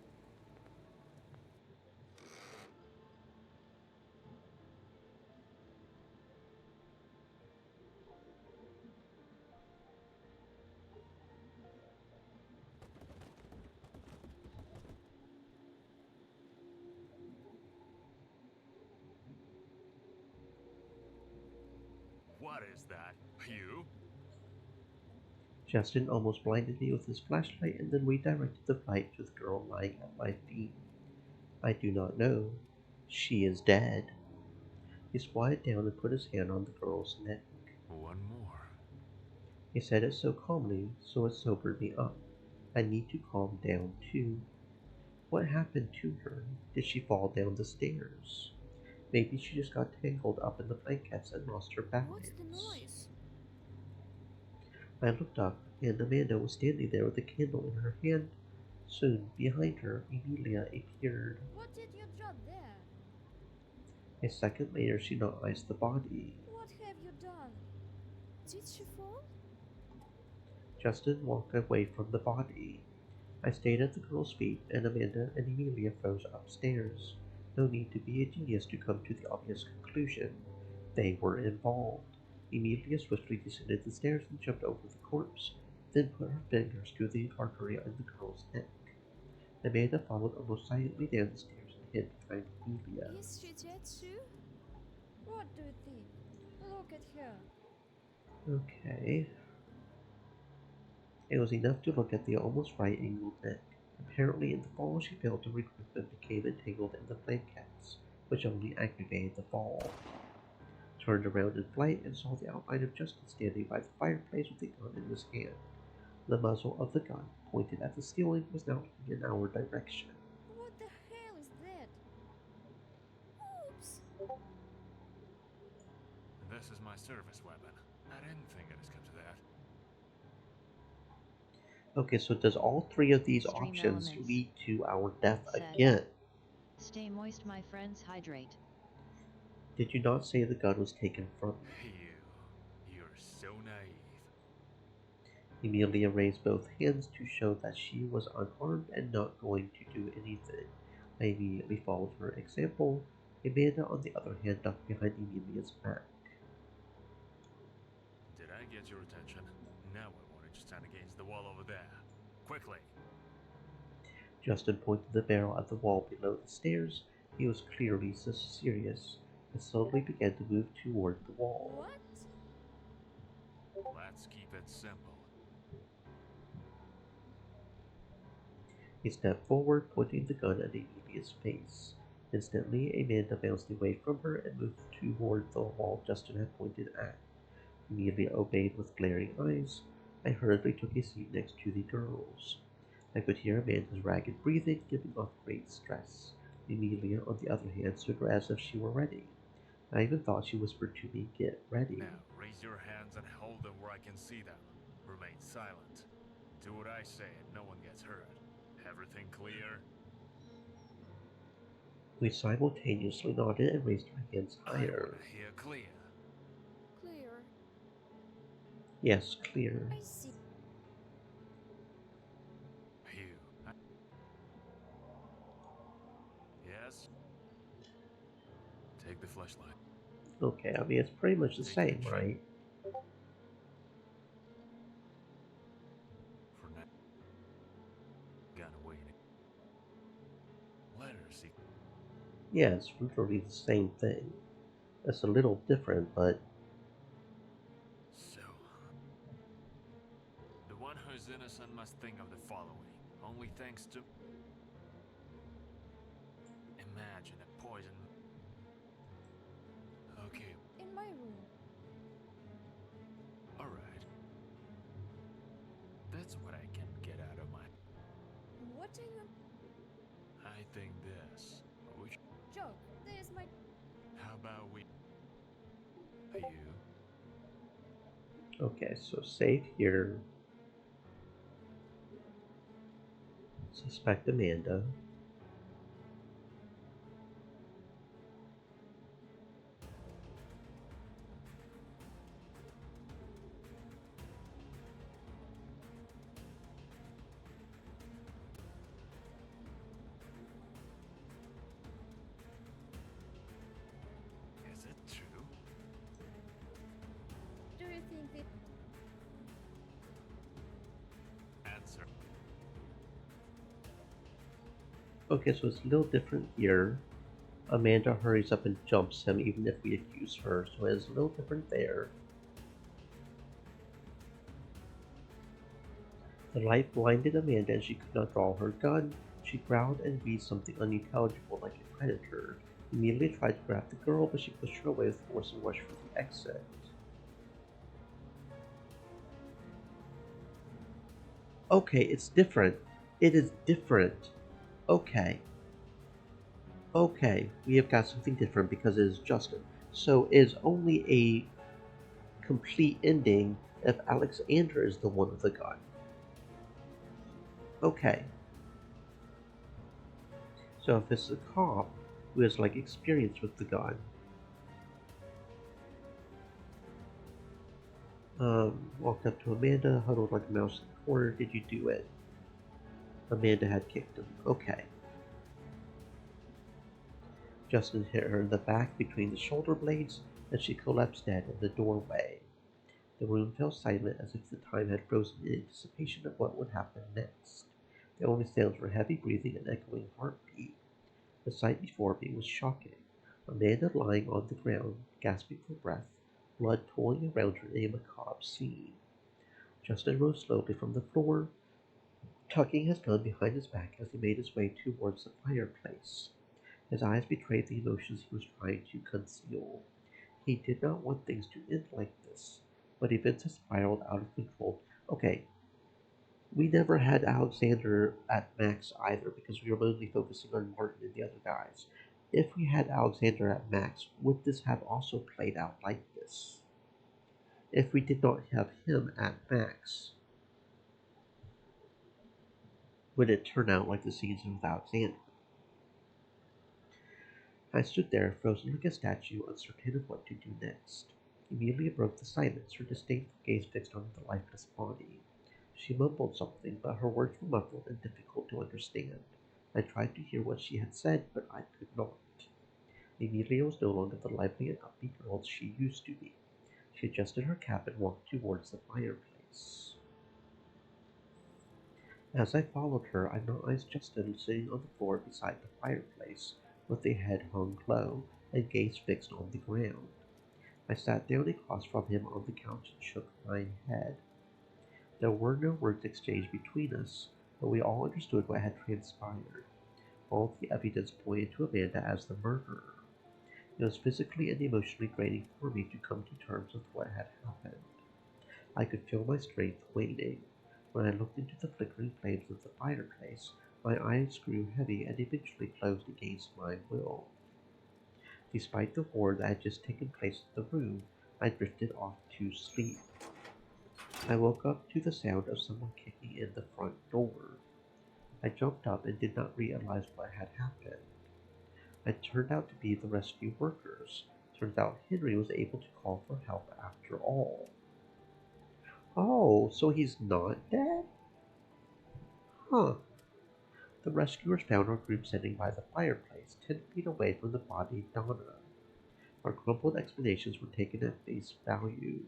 What is that? You? Justin almost blinded me with his flashlight and then redirected the light to the girl lying at my feet. I do not know. She is dead. He squatted down and put his hand on the girl's neck. One more. He said it so calmly, so it sobered me up. I need to calm down too. What happened to her? Did she fall down the stairs? Maybe she just got tangled up in the blankets and lost her balance. What's the noise? I looked up, and Amanda was standing there with a candle in her hand. Soon, behind her, Emilia appeared. What did you drop there? A second later, she noticed the body. What have you done? Did she fall? Justin walked away from the body. I stayed at the girl's feet, and Amanda and Emilia froze upstairs. No need to be a genius to come to the obvious conclusion. They were involved. Emilia swiftly descended the stairs and jumped over the corpse, then put her fingers through the artery on the girl's neck. Amanda followed almost silently down the stairs and hid behind Emilia. Is she dead too? What do you think? Look at her. Okay. It was enough to look at the almost right-angled neck. Apparently, in the fall, she failed to regroup and became entangled in the blankets, which only aggravated the fall. Turned around in flight and saw the outline of Justin standing by the fireplace with a gun in his hand. The muzzle of the gun, pointed at the ceiling, was now looking in our direction. What the hell is that? Oops! This is my service weapon. I didn't think it has come to that. Okay, so does all three of these Extreme options elements. lead to our death Said. again? Stay moist, my friends, hydrate. Did you not say the gun was taken from you? You're so naive. Emilia raised both hands to show that she was unarmed and not going to do anything. I immediately followed her example. Amanda, on the other hand, ducked behind Emilia's back. Did I get your attention? Now I want you to stand against the wall over there. Quickly. Justin pointed the barrel at the wall below the stairs. He was clearly serious. I slowly began to move toward the wall. What? Let's keep it simple. He stepped forward, pointing the gun at Emilia's face. Instantly, Amanda bounced away from her and moved toward the wall Justin had pointed at. Emilia obeyed with glaring eyes. I hurriedly took a seat next to the girls. I could hear Amanda's ragged breathing, giving off great stress. Emilia, on the other hand, stood as if she were ready. I even thought she whispered to me, "Get ready." Now, raise your hands and hold them where I can see them. Remain silent. Do what I say and no one gets hurt. Everything clear? We simultaneously nodded and raised our hands higher. Here, clear. Clear. Yes, clear. I see. Phew. Yes? Take the flashlight. Okay, I mean, it's pretty much the same, right? For now. Gun waiting. Letter sequence. Yeah, it's literally the same thing. It's a little different, but So, the one who is innocent must think of the following. Only thanks to... Imagine a poison... Okay, In my room. alright. That's what I can get out of my... What are you... I think this. Which... Joe, there's my... How about we... You? okay, so save here. Suspect Amanda. Is it true? Do you think that... Answer. Okay, so it's a little different here. Amanda hurries up and jumps him even if we accuse her, so it's a little different there. The light blinded Amanda and she could not draw her gun. She growled and breathed something unintelligible like a predator. Immediately tried to grab the girl, but she pushed her away with force and rushed for the exit. Okay, it's different. It is different. Okay. Okay, we have got something different because it is Justin. So it is only a complete ending if Alexander is the one with the gun. Okay. So if it's a cop who has like experience with the gun, walked up to Amanda, huddled like a mouse in the corner. Did you do it? Amanda had kicked him. Okay. Justin hit her in the back between the shoulder blades, and she collapsed dead in the doorway. The room fell silent as if the time had frozen in anticipation of what would happen next. The only sounds were heavy breathing and echoing heartbeat. The sight before me was shocking. Amanda lying on the ground, gasping for breath, blood pooling around her in a macabre scene. Justin rose slowly from the floor, tucking his gun behind his back as he made his way towards the fireplace. His eyes betrayed the emotions he was trying to conceal. He did not want things to end like this, but events had spiraled out of control. Okay, we never had Alexander at max either because we were mainly focusing on Martin and the other guys. If we had Alexander at max, would this have also played out like this? If we did not have him at max, would it turn out like the scenes with Alexander? I stood there, frozen like a statue, uncertain of what to do next. Emilia broke the silence, her disdainful gaze fixed on the lifeless body. She mumbled something, but her words were muffled and difficult to understand. I tried to hear what she had said, but I could not. Emilia was no longer the lively and upbeat girl she used to be. She adjusted her cap and walked towards the fireplace. As I followed her, I noticed Justin sitting on the floor beside the fireplace, with a head hung low and gaze fixed on the ground. I sat down across from him on the couch and shook my head. There were no words exchanged between us, but we all understood what had transpired. All of the evidence pointed to Amanda as the murderer. It was physically and emotionally draining for me to come to terms with what had happened. I could feel my strength waning. When I looked into the flickering flames of the fireplace, my eyes grew heavy and eventually closed against my will. Despite the horror that had just taken place in the room, I drifted off to sleep. I woke up to the sound of someone kicking in the front door. I jumped up and did not realize what had happened. It turned out to be the rescue workers. Turns out Henry was able to call for help after all. Oh, so he's not dead? Huh. The rescuers found our group sitting by the fireplace, 10 feet away from the body of Donna. Our crumpled explanations were taken at face value.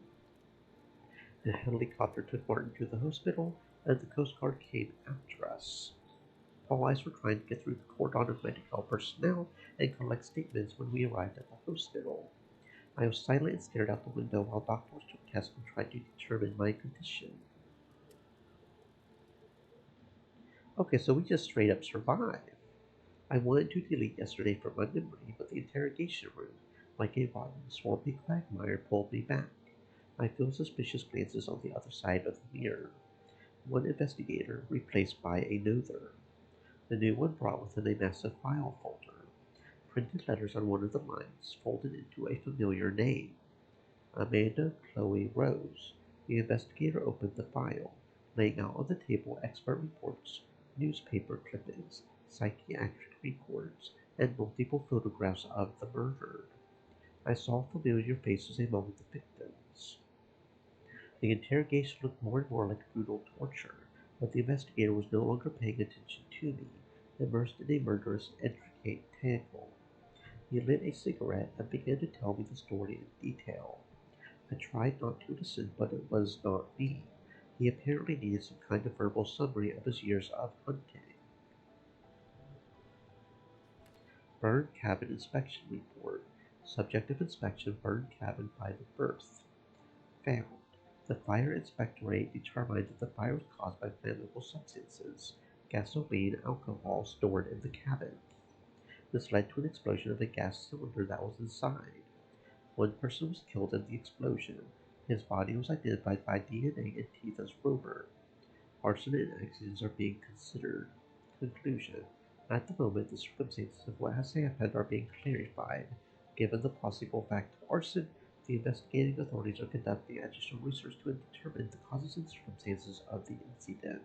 The helicopter took Martin to the hospital, and the Coast Guard came after us. All eyes were trying to get through the cordon of medical personnel and collect statements when we arrived at the hospital. I was silent and stared out the window while doctors took tests and tried to determine my condition. Okay, so we just straight up survived. I wanted to delete yesterday from my memory, but the interrogation room, like a rotten, swampy quagmire, pulled me back. I feel suspicious glances on the other side of the mirror. One investigator replaced by another. The new one brought with it a massive file folder. Printed letters on one of the lines folded into a familiar name. Amanda Chloe Rose. The investigator opened the file, laying out on the table expert reports, newspaper clippings, psychiatric reports, and multiple photographs of the murdered. I saw familiar faces among the victims. The interrogation looked more and more like brutal torture, but the investigator was no longer paying attention to me, immersed in a murderous, intricate tangle. He lit a cigarette and began to tell me the story in detail. I tried not to listen, but it was not me. He apparently needed some kind of verbal summary of his years of hunting. Burn cabin inspection report. Subject of inspection: burned cabin by the berth. Found. The fire inspectorate determined that the fire was caused by flammable substances, gasoline, and alcohol stored in the cabin. This led to an explosion of a gas cylinder that was inside. One person was killed in the explosion. His body was identified by DNA and teeth as Robert. Arson and accidents are being considered. Conclusion. At the moment, the circumstances of what has happened are being clarified. Given the possible fact of arson, the investigating authorities are conducting additional research to determine the causes and circumstances of the incident.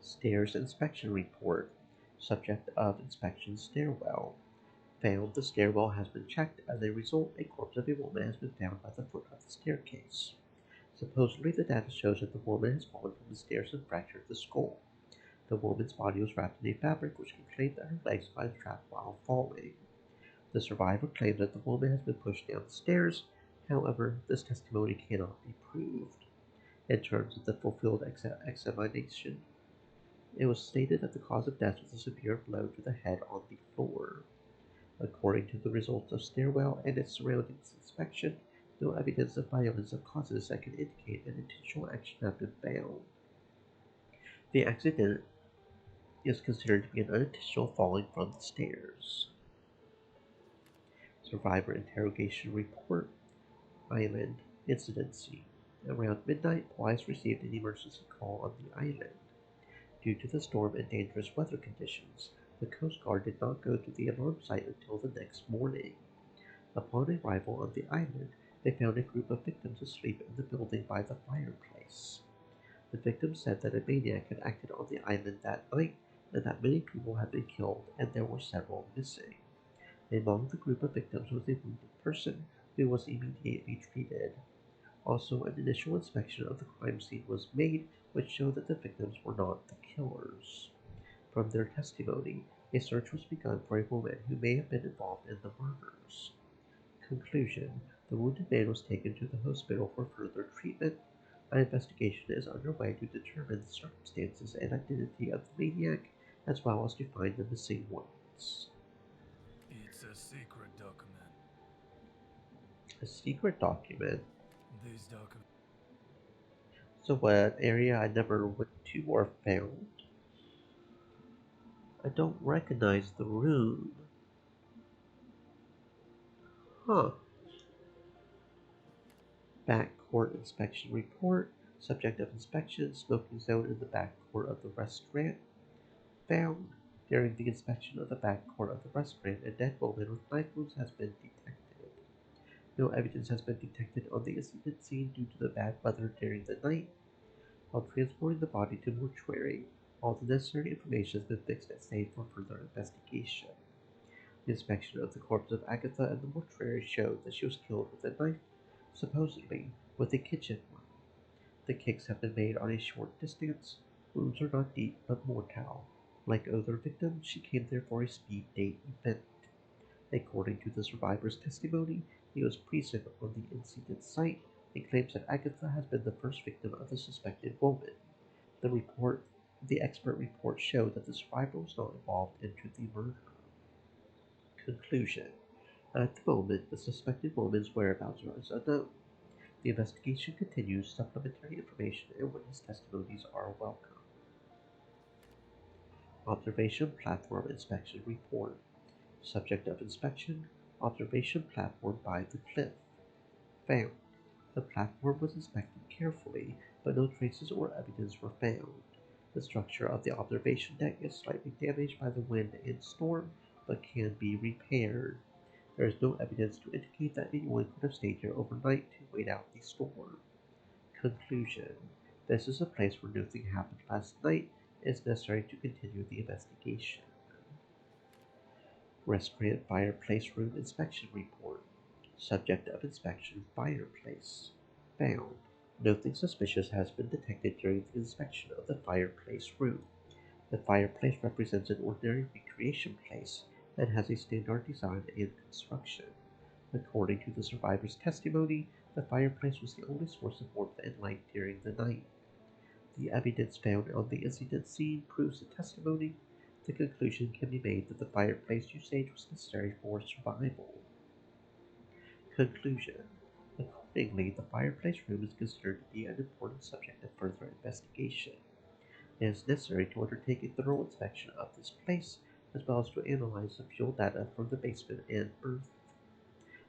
Stairs inspection report. Subject of inspection stairwell. Found the stairwell has been checked. As a result, a corpse of a woman has been found by the foot of the staircase. Supposedly, the data shows that the woman has fallen from the stairs and fractured the skull. The woman's body was wrapped in a fabric which can claim that her legs got trapped while falling. The survivor claimed that the woman has been pushed down the stairs. However, this testimony cannot be proved. In terms of the fulfilled examination, it was stated that the cause of death was a severe blow to the head on the floor. According to the results of stairwell and its surroundings inspection, no evidence of violence of causes that can indicate an intentional action have been found. The accident is considered to be an unintentional falling from the stairs. Survivor interrogation report. Island incident scene. Around midnight, police received an emergency call on the island. Due to the storm and dangerous weather conditions, the Coast Guard did not go to the alarm site until the next morning. Upon arrival on the island, they found a group of victims asleep in the building by the fireplace. The victims said that a maniac had acted on the island that night and that many people had been killed and there were several missing. Among the group of victims was a wounded person who was immediately treated. Also, an initial inspection of the crime scene was made, which showed that the victims were not the killers. From their testimony, a search was begun for a woman who may have been involved in the murders. Conclusion: the wounded man was taken to the hospital for further treatment. An investigation is underway to determine the circumstances and identity of the maniac, as well as to find the missing ones. It's a secret document. A secret document? This document. So what area I never went to or found? I don't recognize the room. Huh. Back court inspection report. Subject of inspection, smoking zone in the back court of the restaurant. Found. During the inspection of the back court of the restaurant, a dead woman with knife wounds has been detected. No evidence has been detected on the incident scene due to the bad weather during the night. While transporting the body to mortuary, all the necessary information has been fixed and saved for further investigation. The inspection of the corpse of Agatha in the mortuary showed that she was killed with a knife, supposedly with a kitchen one. The kicks have been made on a short distance. Wounds are not deep but mortal. Like other victims, she came there for a speed date event. According to the survivor's testimony, he was present on the incident site and claims that Agatha has been the first victim of the suspected woman. The expert report showed that the survivor was not involved into the murder. Conclusion: at the moment, the suspected woman's whereabouts is unknown. The investigation continues. Supplementary information and witness testimonies are welcome. Observation Platform Inspection Report. Subject of inspection: observation platform by the cliff. Found: the platform was inspected carefully, but no traces or evidence were found. The structure of the observation deck is slightly damaged by the wind and storm, but can be repaired. There is no evidence to indicate that anyone could have stayed here overnight to wait out the storm. Conclusion: this is a place where nothing happened last night. It is necessary to continue the investigation. Restaurant Fireplace Room Inspection Report. Subject of inspection: fireplace. Found: nothing suspicious has been detected during the inspection of the fireplace room. The fireplace represents an ordinary recreation place and has a standard design and construction. According to the survivor's testimony, the fireplace was the only source of warmth and light during the night. The evidence found on the incident scene proves the testimony. The conclusion can be made that the fireplace usage was necessary for survival. Conclusion: accordingly, the fireplace room is considered to be an important subject of further investigation. It is necessary to undertake a thorough inspection of this place, as well as to analyze the fuel data from the basement and earth.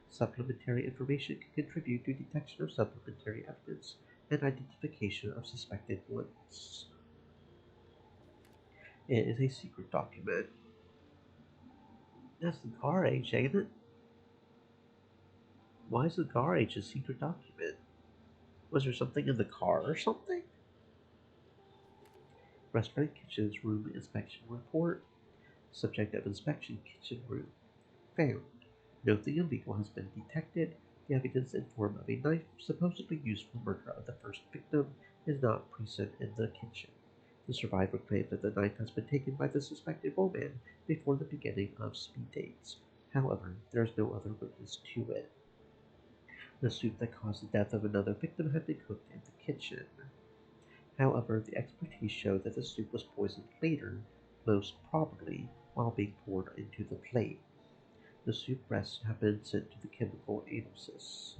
Supplementary information can contribute to detection of supplementary evidence and identification of suspected ones. It is a secret document. That's the car age, ain't it? Why is the car age a secret document? Was there something in the car or something? Restaurant Kitchen's Room Inspection Report. Subject of inspection kitchen room. Found. Nothing illegal has been detected. The evidence in form of a knife supposedly used for the murder of the first victim is not present in the kitchen. The survivor claimed that the knife has been taken by the suspected woman before the beginning of speed dates. However, there is no other witness to it. The soup that caused the death of another victim had been cooked in the kitchen. However, the expertise showed that the soup was poisoned later, most probably while being poured into the plate. The soup rests have been sent to the chemical analysis.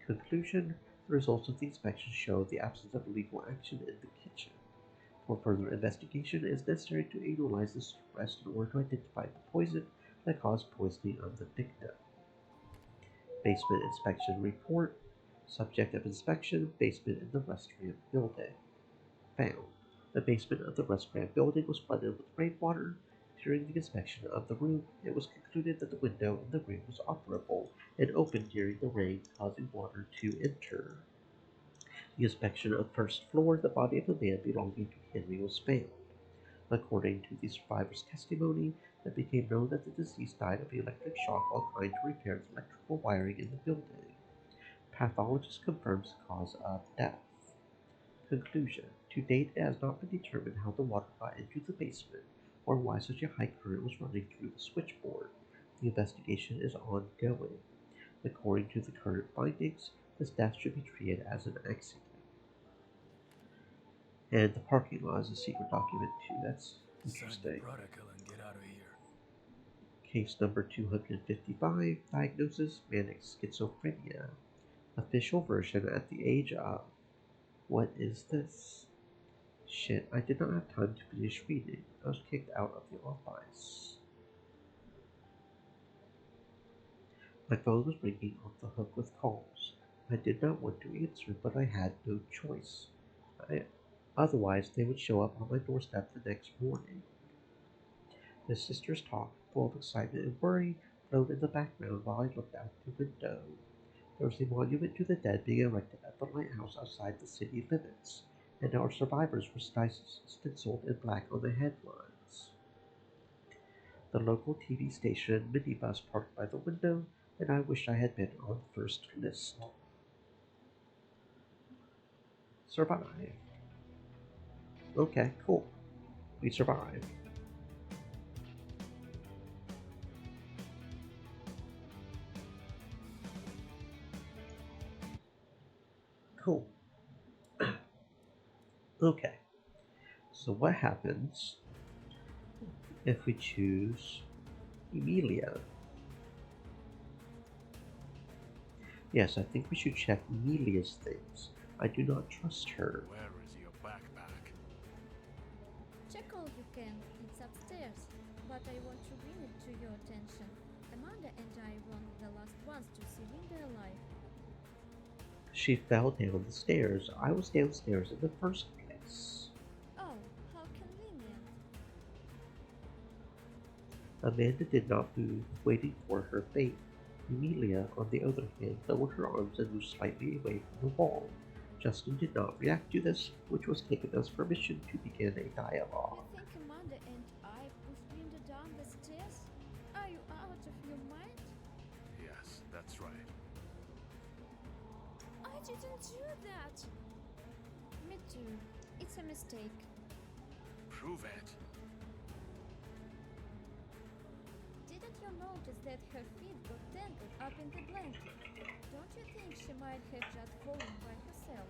Conclusion: the results of the inspection show the absence of illegal action in the kitchen. For further investigation, it is necessary to analyze the soup rest in order to identify the poison that caused poisoning of the victim. Basement inspection report. Subject of inspection: basement in the restaurant building. Found. The basement of the restaurant building was flooded with rainwater. During the inspection of the room, it was concluded that the window in the room was operable and opened during the rain, causing water to enter. The inspection of the first floor, the body of a man belonging to Henry was found. According to the survivor's testimony, it became known that the deceased died of electric shock while trying to repair the electrical wiring in the building. Pathologist confirms the cause of death. Conclusion: to date, it has not been determined how the water got into the basement or why such a high current was running through the switchboard. The investigation is ongoing. According to the current findings, this death should be treated as an accident. And the parking lot is a secret document too. That's interesting. Get out of here. Case number 255, diagnosis manic schizophrenia. Official version at the age of... What is this? Shit, I did not have time to finish reading. I was kicked out of the office. My phone was ringing off the hook with calls. I did not want to answer, but I had no choice. Otherwise, they would show up on my doorstep the next morning. The sisters talked, full of excitement and worry, flowed in the background while I looked out the window. There was a monument to the dead being erected at the lighthouse outside the city limits, and our survivors were stenciled in black on the headlines. The local TV station and minibus parked by the window, and I wish I had been on the first list. Survive. Okay, cool. We survived. Cool. Okay. So what happens if we choose Emilia? Yes, I think we should check Emilia's things. I do not trust her. Where is your backpack? Check all you can. It's upstairs. But I want to bring it to your attention. Amanda and I were the last ones to see Linda alive. She fell down the stairs. I was downstairs in the first place. Oh, how convenient. Amanda did not move, waiting for her fate. Emilia, on the other hand, lowered her arms and moved slightly away from the wall. Justin did not react to this, which was taken as permission to begin a dialogue. I think Amanda and I pushed Linda down the stairs? Are you out of your mind? Yes, that's right. I didn't do that! Me too. It's a mistake. Prove it. Didn't you notice that her feet got tangled up in the blanket? Don't you think she might have just fallen by herself?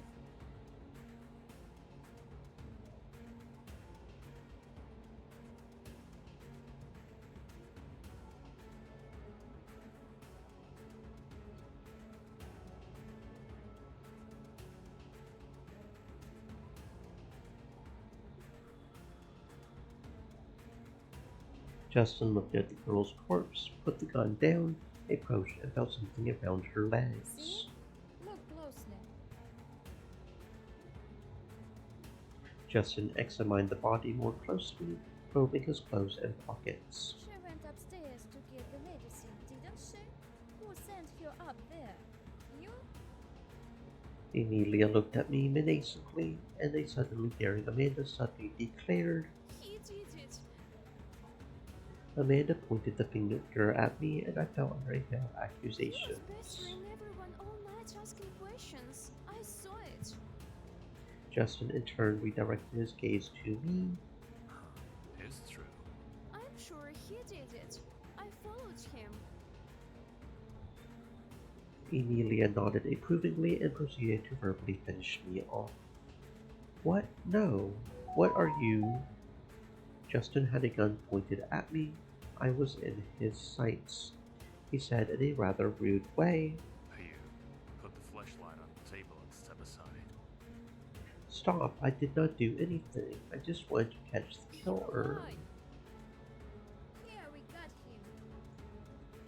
Justin looked at the girl's corpse, put the gun down, approached, and felt something around her legs. See? Look closely. Justin examined the body more closely, probing his clothes and pockets. She went upstairs to get the medicine, didn't she? Who sent her up there? You? Emilia looked at me menacingly, and a suddenly daring Amanda suddenly declared, He did it. Amanda pointed the finger at me, and I fell under a veil of He was accusations. pestering everyone all night asking questions. I saw it. Justin in turn redirected his gaze to me. It's true. I'm sure he did it. I followed him. Emilia nodded approvingly and proceeded to verbally finish me off. What? No. What are you? Justin had a gun pointed at me. I was in his sights. He said in a rather rude way. You put the flashlight on the table and step aside. Stop, I did not do anything. I just wanted to catch the killer. Why? Yeah, we got him.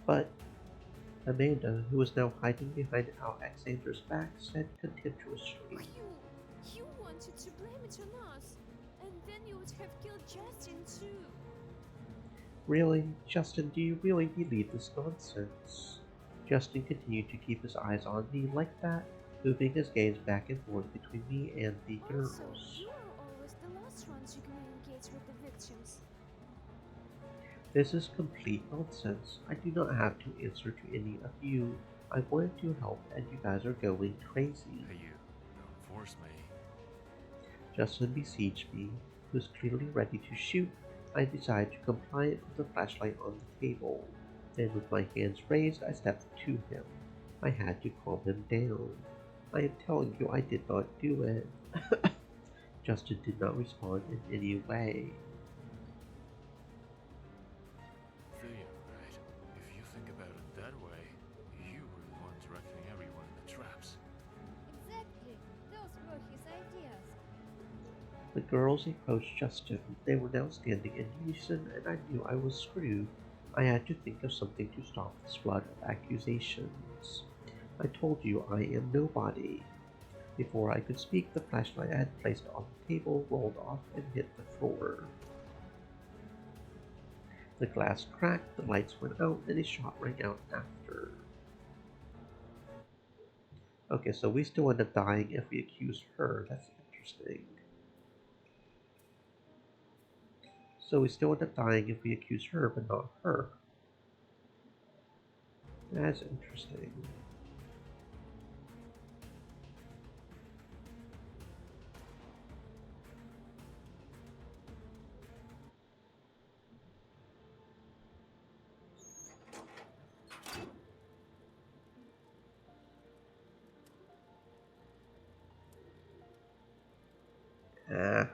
But Amanda, who was now hiding behind Alexander's back, said contemptuously. You wanted to blame it on us, and then you would have killed Justin too. Really? Justin, do you really believe this nonsense? Justin continued to keep his eyes on me like that, moving his gaze back and forth between me and the girls. Also, you are always the last one to communicate with the victims. This is complete nonsense. I do not have to answer to any of you. I wanted to help, and you guys are going crazy. Hey, you. Don't force me. Justin besieged me. He was clearly ready to shoot. I decided to comply and put the flashlight on the table. Then, with my hands raised, I stepped to him. I had to calm him down. I am telling you, I did not do it. Justin did not respond in any way. Thea, right? If you think about it that way, you were the one directing everyone in the traps. Exactly. Those were his ideas. The girls approached Justin. They were now standing in unison, and I knew I was screwed. I had to think of something to stop this flood of accusations. I told you I am nobody. Before I could speak, the flashlight I had placed on the table rolled off and hit the floor. The glass cracked, the lights went out, and a shot rang out after. Okay, so we still end up dying if we accuse her. That's interesting. So we still end up dying if we accuse her, but not her. That's interesting. Ah.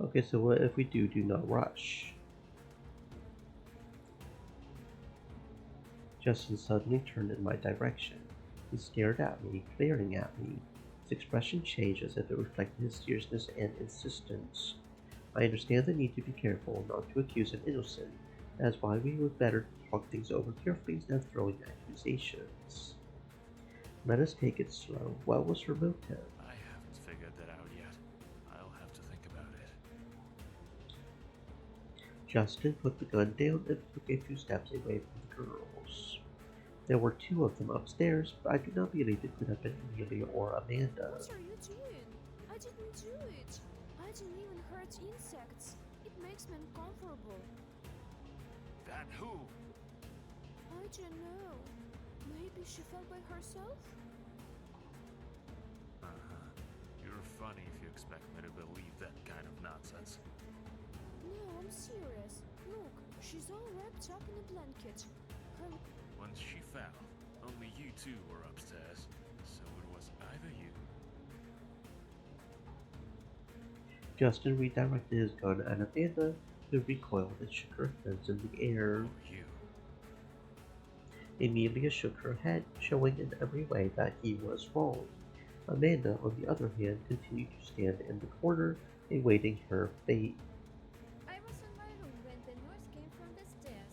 Okay, so what if we do not rush? Justin suddenly turned in my direction. He stared at me, glaring at me. His expression changed as if it reflected his seriousness and insistence. I understand the need to be careful not to accuse an innocent. That is why we would better talk things over carefully instead of throwing accusations. Let us take it slow. What was her motive? I haven't figured that out yet. I'll have to think about it. Justin put the gun down and took a few steps away from the girls. There were two of them upstairs, but I do not believe it could have been Emilia or Amanda. What are you doing? I didn't do it. I didn't even hurt insects. It makes me uncomfortable. Then who? I don't know. Maybe she fell by herself? You're funny if you expect me to believe that kind of nonsense. No, I'm serious. Look, she's all wrapped up in a blanket. Her... Once she fell, only you two were upstairs, so it was either you. Justin redirected his gun at Amanda, who recoiled and shook her hands in the air. You. Emilia shook her head, showing in every way that he was wrong. Amanda, on the other hand, continued to stand in the corner, awaiting her fate. I was in my room when the noise came from the stairs.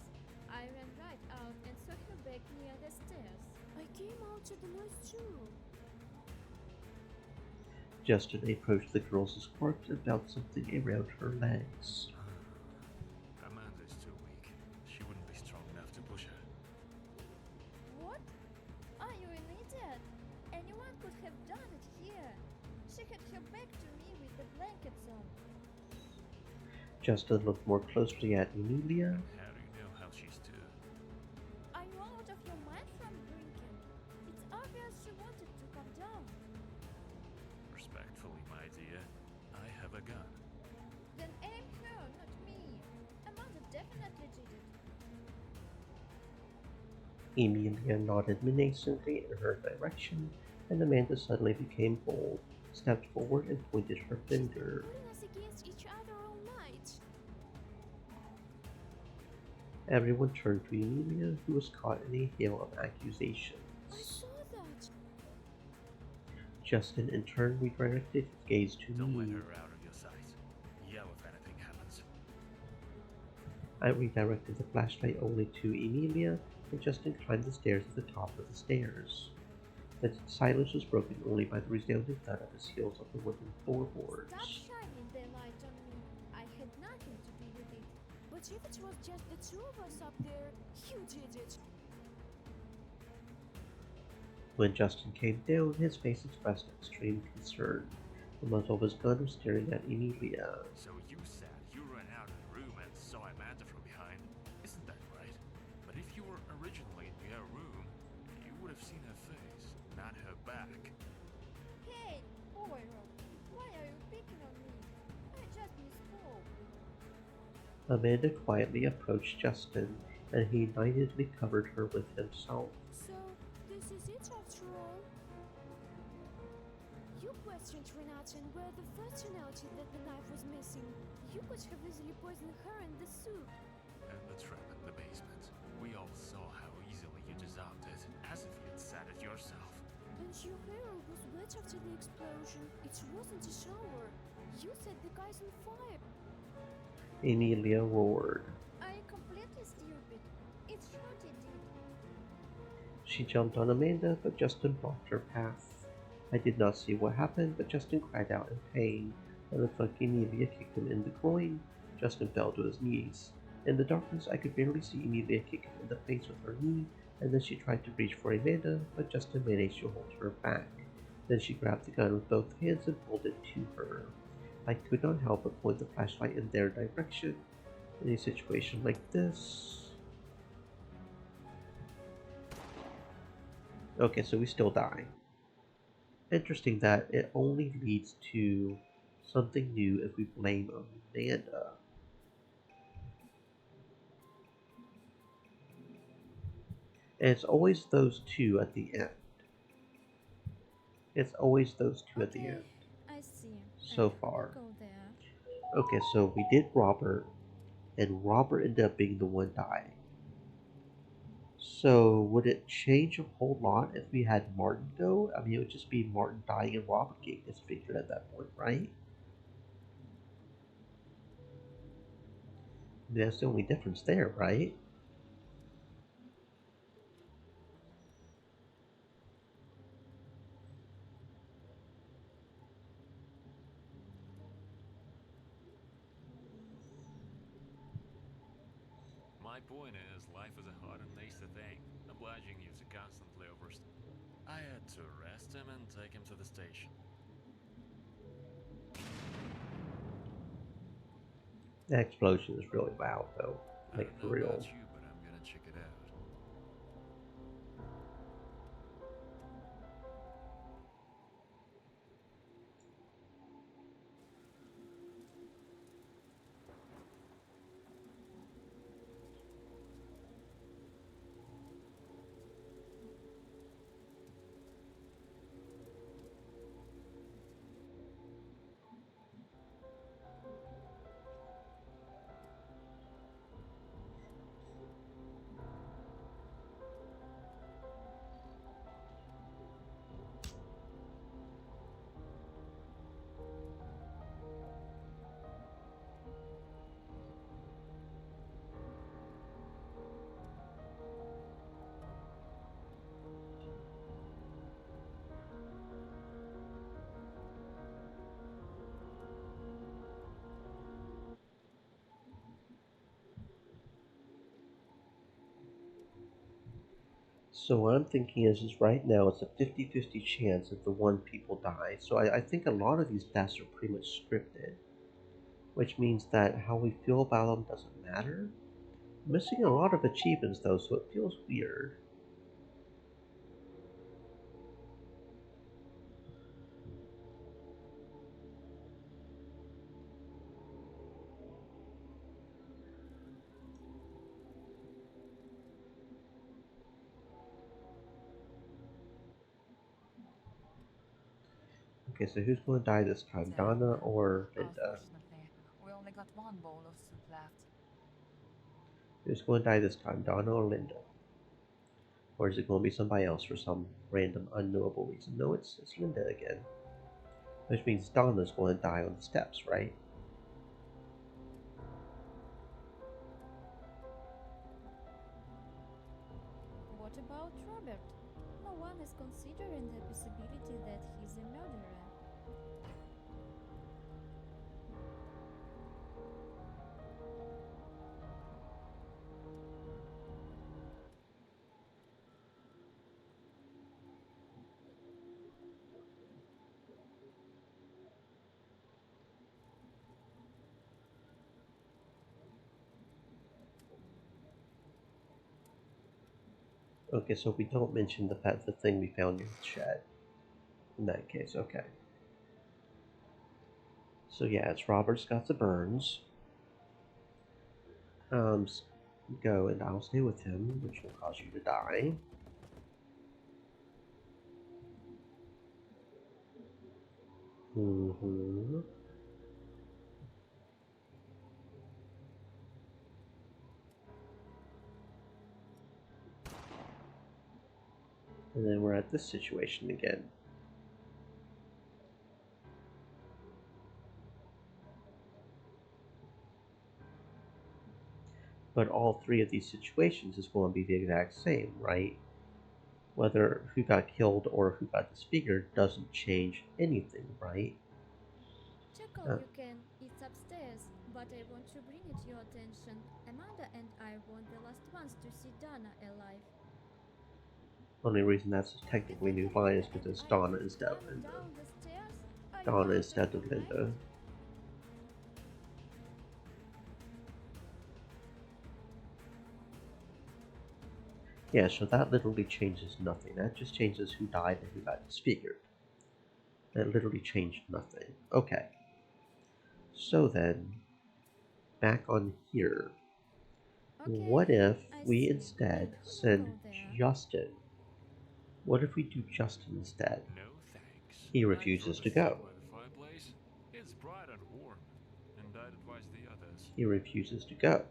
I ran right out and saw her back near the stairs. I came out to the noise too. Justin approached the girl's corpse and felt something around her legs. Amanda's too weak. She wouldn't be strong enough to push her. What? Are you an idiot? Anyone could have done it here. She had her back to me with the blankets on. Justin looked more closely at Emilia. How do you know how she stood? Are you out of your mind from drinking? It's obvious she wanted to come down. Respectfully, my dear, I have a gun. Then aim her, not me. Amanda definitely did it. Emilia nodded menacingly in her direction, and Amanda suddenly became bold, stepped forward, and pointed her finger. Putting us against each other all night. Everyone turned to Emilia, who was caught in a hail of accusations. I saw that. Justin in turn redirected his gaze to Don't let me. her out of your sight. Yell if anything happens. I redirected the flashlight only to Emilia, and Justin climbed the stairs at the top of the stairs. The silence was broken only by the resounding thud of his heels on the wooden floorboards. Stop shining the light on me. I had nothing to do with it. But if it was just the two of us up there, you did it. When Justin came down, his face expressed extreme concern. The muzzle of his gun was staring at Emilia. So you said you ran out of the room and saw Amanda from behind. Isn't that right? But if you were originally in her room, you would have seen her face, not her back. Hey, Moira, why are you picking on me? I just misspoke. Amanda quietly approached Justin, and he naively covered her with himself. So, this is it after all? You questioned Renata and were the first to notice that the knife was missing. You could have easily poisoned her in the soup. And the trap in the basement. We all saw how easily you dissolved it, as if you'd said it yourself. And your hair was wet after the explosion. It wasn't a shower. You set the guys on fire. Emilia roared. Are you completely stupid? It's Shorty did. She jumped on Amanda, but Justin blocked her path. I did not see what happened, but Justin cried out in pain. It looked like Emilia kicked him in the groin. Justin fell to his knees. In the darkness, I could barely see Emilia kick him in the face with her knee, and then she tried to reach for Amanda, but Justin managed to hold her back. Then she grabbed the gun with both hands and pulled it to her. I could not help but point the flashlight in their direction. In a situation like this... Okay, so we still die. Interesting that it only leads to something new if we blame Amanda. And it's always those two at the end. It's always those two at the end. I see. So far. Go there. Okay, so we did Robert, and Robert ended up being the one dying. So would it change a whole lot if we had Martin go? I mean, it would just be Martin dying and Robert getting disfigured at that point, right? I mean, that's the only difference there, right? My point is, life is a hard and nasty thing, obliging you to constantly overstep. I had to arrest him and take him to the station. That explosion is really loud, though. Like, I for don't know real. about you, but I'm gonna check it out. So what I'm thinking is right now it's a 50-50 chance that the one people die. So I think a lot of these deaths are pretty much scripted, which means that how we feel about them doesn't matter. I'm missing a lot of achievements though, so it feels weird. Okay, so who's going to die this time, Donna or Linda? Unfortunately, we only got one bowl of soup left. Who's going to die this time, Donna or Linda? Or is it going to be somebody else for some random unknowable reason? No, it's Linda again. Which means Donna's going to die on the steps, right? What about Robert? No one is considering the possibility that he's a murderer. Okay, so we don't mention the thing we found in the shed. In that case, okay. So yeah, it's Robert's got the burns. Go and I'll stay with him, which will cause you to die. Mm-hmm. And then we're at this situation again. But all three of these situations is going to be the exact same, right? Whether who got killed or who got disfigured doesn't change anything, right? Check all you can. It's upstairs, but I want to bring it to your attention. Amanda and I weren't the last ones to see Donna alive. Only reason that's technically new line is because Donna instead of Linda. Down the stairs? Are you Donna out instead of of your mind? Linda. Yeah, so that literally changes nothing. That just changes who died and who got disfigured. That literally changed nothing. Okay. So then, back on here. What if we instead send Justin? What if we do Justin instead? No thanks. He refuses to go. By the fireplace. It's bright and warm, and I'd advise the others. He refuses to go.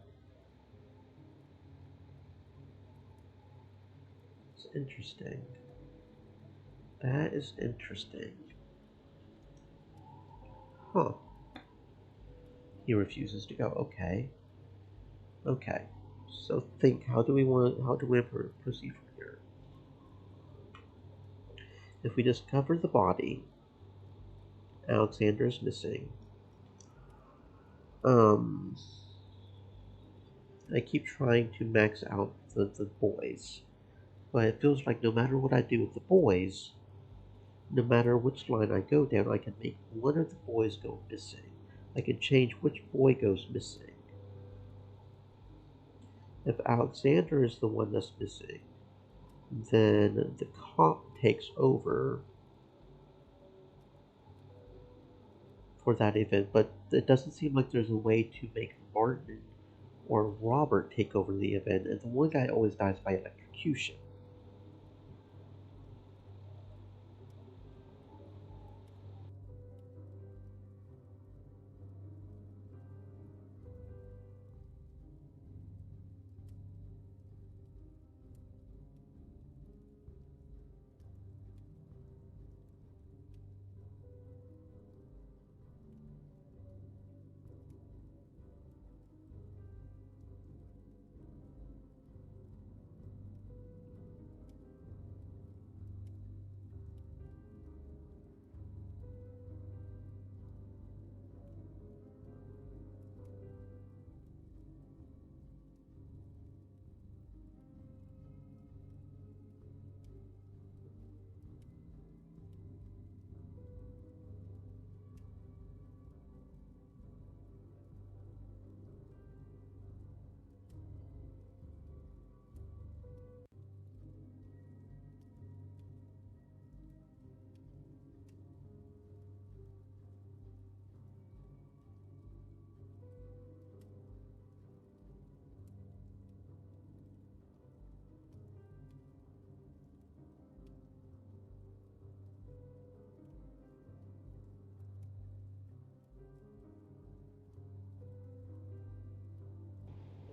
It's interesting. That is interesting. Huh. He refuses to go. Okay. Okay. So think, how do we proceed from here? If we discover the body, Alexander is missing. I keep trying to max out the boys, but it feels like no matter what I do with the boys, no matter which line I go down, I can make one of the boys go missing. I can change which boy goes missing. If Alexander is the one that's missing, then the cop takes over for that event, but it doesn't seem like there's a way to make Martin or Robert take over the event, and the one guy always dies by electrocution.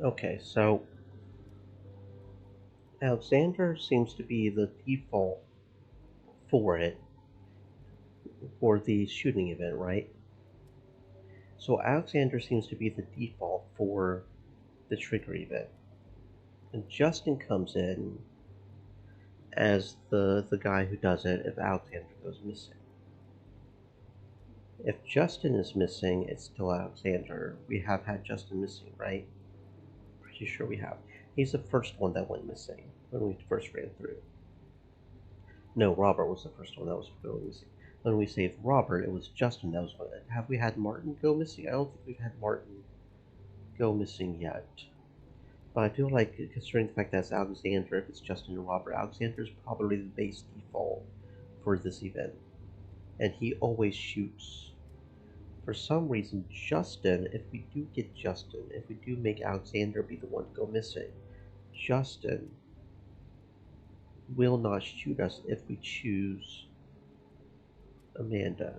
Okay, so Alexander seems to be the default for it, for the shooting event, right? So Alexander seems to be the default for the trigger event. And Justin comes in as the guy who does it if Alexander goes missing. If Justin is missing, it's still Alexander. We have had Justin missing, right? Pretty sure we have. He's the first one that went missing when we first ran through. No, Robert was the first one that was going missing. When we saved Robert, it was Justin that was going. Have we had Martin go missing? I don't think we've had Martin go missing yet. But I feel like, considering the fact that it's Alexander, if it's Justin and Robert, Alexander's probably the base default for this event. And he always shoots. For some reason, Justin, if we do get Justin, if we do make Alexander be the one to go missing, Justin will not shoot us if we choose Amanda,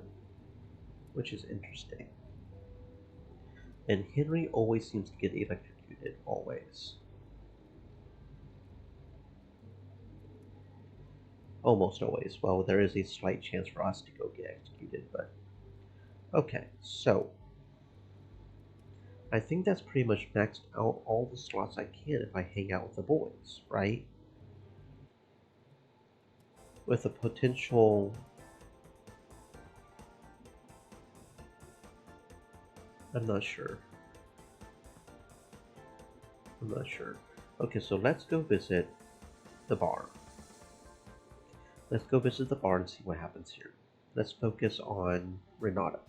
which is interesting. And Henry always seems to get electrocuted, always. Almost always. Well, there is a slight chance for us to go get executed, but... Okay, so... I think that's pretty much maxed out all the slots I can if I hang out with the boys, right? With a potential... I'm not sure. Okay, so let's go visit the bar. Let's go visit the bar and see what happens here. Let's focus on Renata.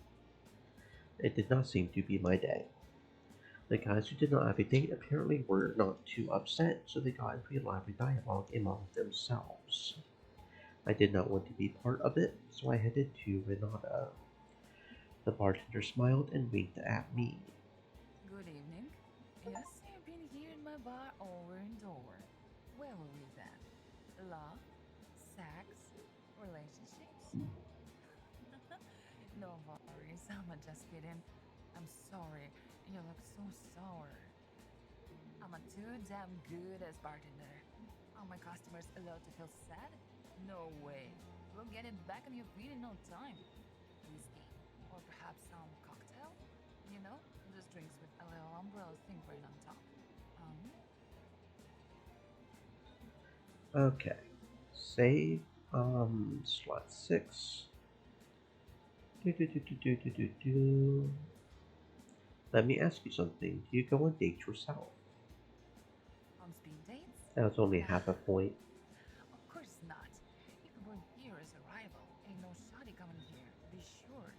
It did not seem to be my day. The guys who did not have a date apparently were not too upset, so they got into a lively dialogue among themselves. I did not want to be part of it, so I headed to Renata. The bartender smiled and winked at me. Good evening. Yes, you've been here in my bar over and over. Where were we then? Love? Sex? Relationships? No worries, I'm just kidding. I'm sorry, you look so sour. I'm a too damn good as bartender. Are my customers allowed to feel sad? No way. We'll get it back on your feet in no time. Whiskey. Or perhaps some cocktail? You know, just drinks with a little umbrella thing right on top. Okay. Save, slot 6. Let me ask you something. Do you go on dates yourself? On speed dates? That was only half a point. Of course not. If we were here as a rival, ain't no shoddy coming here, be sure.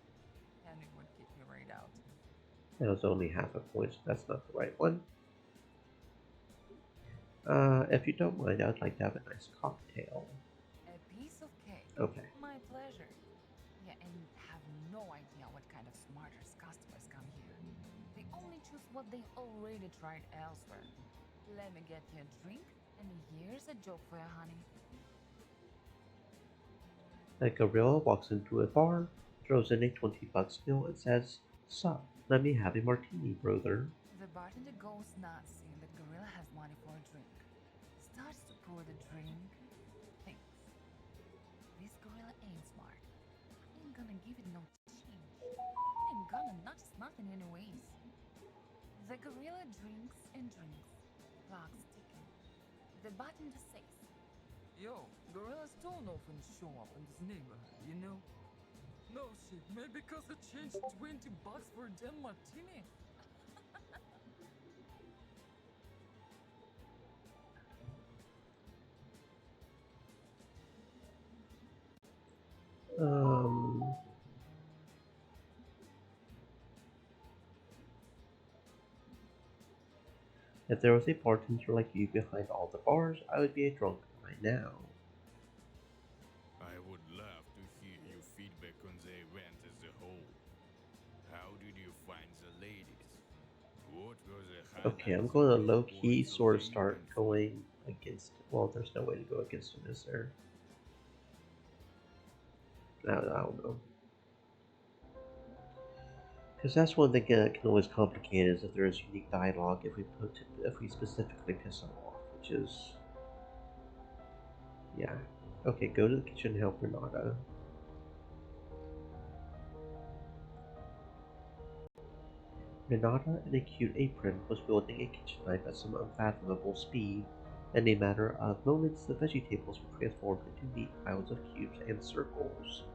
And it would kick me right out. That was only half a point, so that's not the right one. If you don't mind, I'd like to have a nice cocktail. A piece of cake. Okay. My pleasure. Yeah, and have no idea what kind of smarters customers come here. They only choose what they already tried elsewhere. Let me get you a drink, and here's a joke for you, honey. A gorilla walks into a bar, throws in a 20-bucks bill, and says, "Sup, let me have a martini, brother." The bartender goes nuts seeing the gorilla has money for a drink. Starts to pour the drink. Thinks, this gorilla ain't smart. Ain't gonna give it no change. Ain't gonna notice nothing anyways. The gorilla drinks and drinks. Clock's ticking. The bartender says, yo, gorillas don't often show up in this neighborhood, you know? No shit, maybe because I changed 20 bucks for a damn martini. If there was a bartender like you behind all the bars, I would be a drunk by now. I would love to hear your feedback on the event as a whole. How did you find the ladies? What were the highlights? Okay, I'm going to low-key sort of start going against... Well, there's no way to go against him, is there? I don't know. Because that's one thing that can always complicate is if there is unique dialogue if we specifically piss them off, which is yeah. Okay, go to the kitchen and help Renata. Renata, in a cute apron, was wielding a kitchen knife at some unfathomable speed. In a matter of moments, the vegetables were transformed into neat piles of cubes and circles.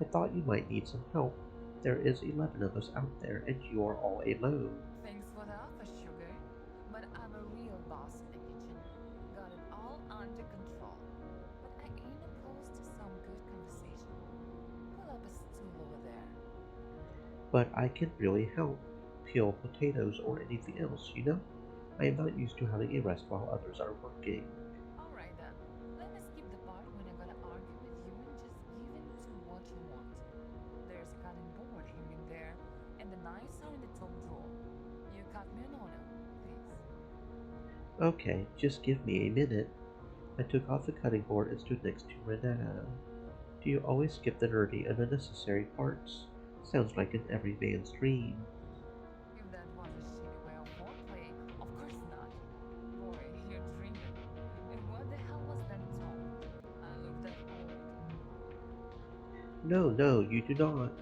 I thought you might need some help. There is 11 of us out there, and you are all alone. Thanks for the offer, sugar. But I'm a real boss in the kitchen. Got it all under control. But I ain't opposed to some good conversation. Pull up a stool over there. But I can really help. Peel potatoes or anything else, you know? I am not used to having a rest while others are working. Alright then. Let me skip the part when I'm gonna argue with you and just give in to what you want. There's a cutting board hanging there, and the knives are in the top drawer. You cut me an honor, please. Okay, just give me a minute. I took off the cutting board and stood next to Renata. Do you always skip the nerdy and unnecessary parts? Sounds like an every man's dream. If that was a shitty way of foreplay, of course not. Boy, you're dreaming. And what the hell was that tone? I look that old. No, you do not.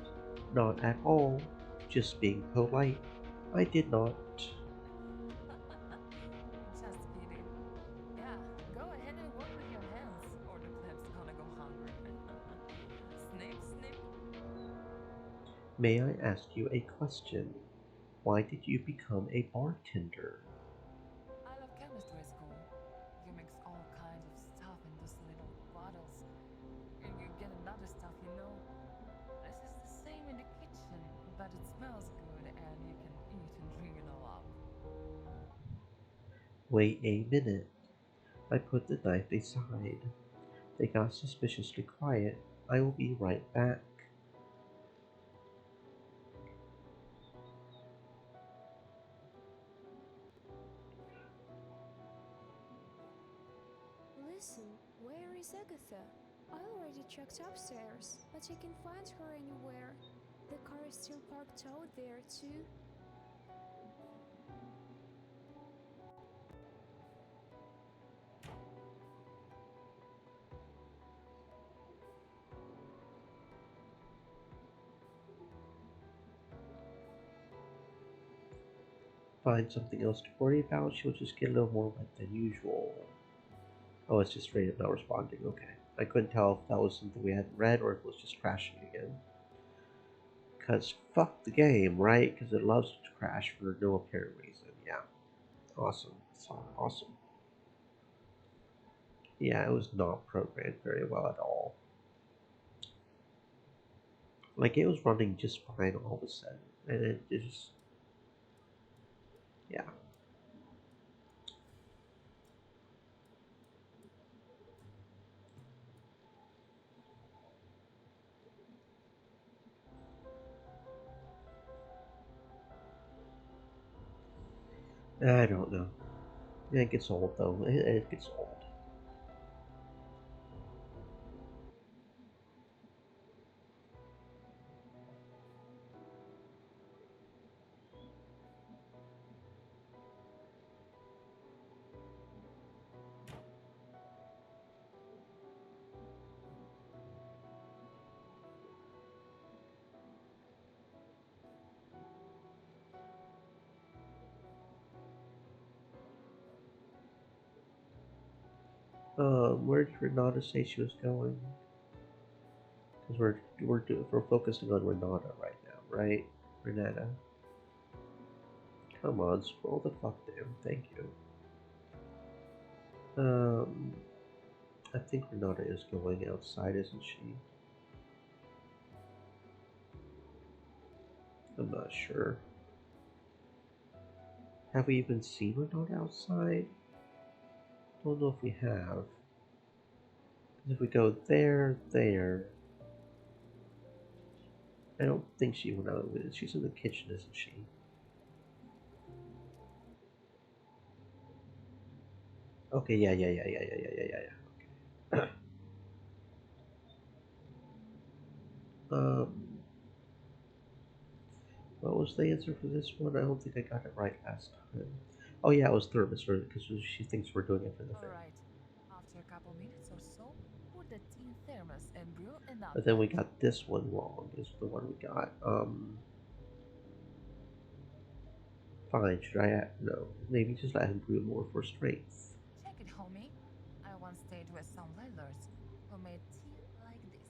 Not at all. Just being polite. I did not. Just kidding. Yeah, go ahead and work with your hands, or the pleb's gonna go hungry. Snip, snip. May I ask you a question? Why did you become a bartender? I love chemistry at school. You mix all kinds of stuff in those little bottles, and you get another stuff, you know. This is the same in the kitchen, but it smells good and you can eat and drink it all up. Wait a minute. I put the knife aside. They got suspiciously quiet. I will be right back. Listen, where is Agatha? I already checked upstairs, but I can't find her anywhere. The car is still parked out there, too. Find something else to worry about, she'll just get a little more wet than usual. Oh, it's just straight up not responding. Okay. I couldn't tell if that was something we hadn't read or if it was just crashing again. Because fuck the game, right? Because it loves to crash for no apparent reason. Yeah. Awesome. Awesome. Yeah, it was not programmed very well at all. Like, it was running just fine all of a sudden. And it just. Yeah. I don't know. Yeah, it gets old though. It gets old. Where did Renata say she was going? Because we're focusing on Renata right now, right? Renata. Come on, scroll the fuck down. Thank you. I think Renata is going outside, isn't she? I'm not sure. Have we even seen Renata outside? Don't know if we have. If we go there, I don't think she went out with it. She's in the kitchen, isn't she? Okay, yeah. Okay. What was the answer for this one? I don't think I got it right last time. Oh yeah, it was thermos, because she thinks we're doing it for the thing. Alright. After a couple minutes or so, put the tea in thermos and brew enough. But then we got this one wrong, is the one we got. Fine, should I add? No, maybe just let him brew more for strength. Check it, homie. I once stayed with some landlords who made tea like this.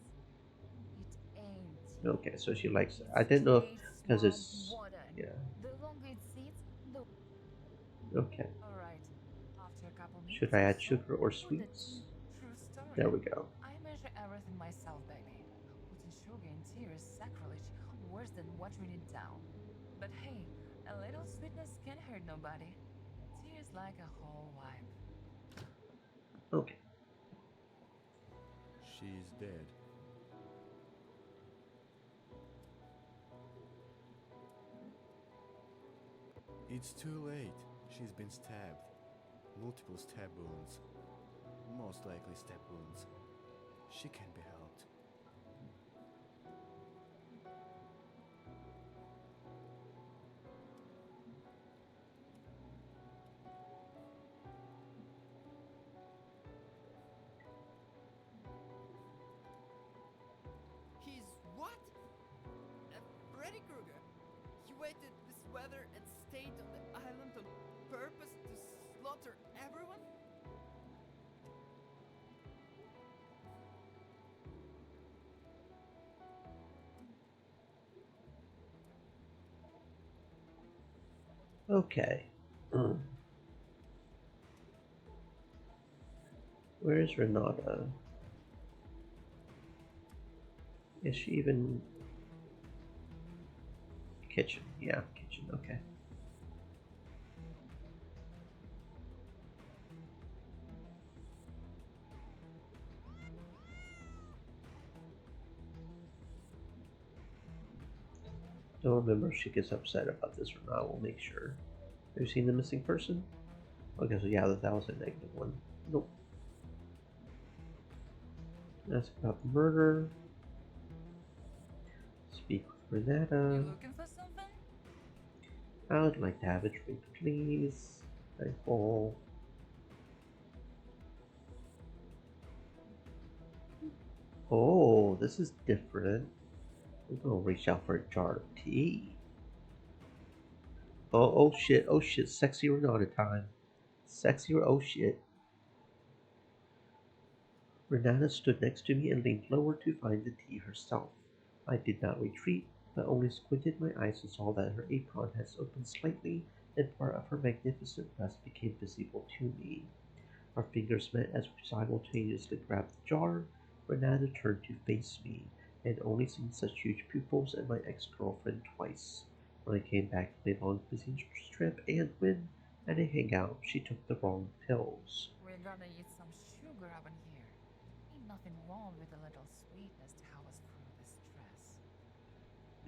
It ain't. Okay, so she likes it. I didn't know if, because it's, water. yeah. The longer it sits, the. Okay. Alright. After a couple minutes. Should I add or so, sugar or put the sweets? True story. There we go. I measure everything myself, baby. Putting sugar in tea is sacrilege, worse than watering it down. But hey, a little sweetness can't hurt nobody. Tea is like a whole vibe. Okay. She's dead. It's too late. She's been stabbed. Multiple stab wounds. Most likely stab wounds. She can be helped. He's what? Freddy Krueger. He waited this weather and stayed on the island on purpose to slaughter everyone? Okay. Where is Renata? Is she even... Kitchen. Yeah, kitchen. Okay. Don't remember if she gets upset about this or not. We'll make sure. Have you seen the missing person? Okay, so yeah, that was a negative one. Nope. Ask about the murder. Speak with Renata. You looking for something? I would like to have a drink, please. Thankful. Oh, this is different. I'm gonna reach out for a jar of tea. Oh shit, sexy Renata time. Sexy, oh shit. Renata stood next to me and leaned lower to find the tea herself. I did not retreat, but only squinted my eyes and saw that her apron had opened slightly, and part of her magnificent breast became visible to me. Our fingers met as we simultaneously grabbed the jar. Renata turned to face me. I had only seen such huge pupils in my ex-girlfriend twice. When I came back from a long visiting trip and when, at a hangout, she took the wrong pills. We're gonna eat some sugar up in here. Ain't nothing wrong with a little sweetness to help us through the stress.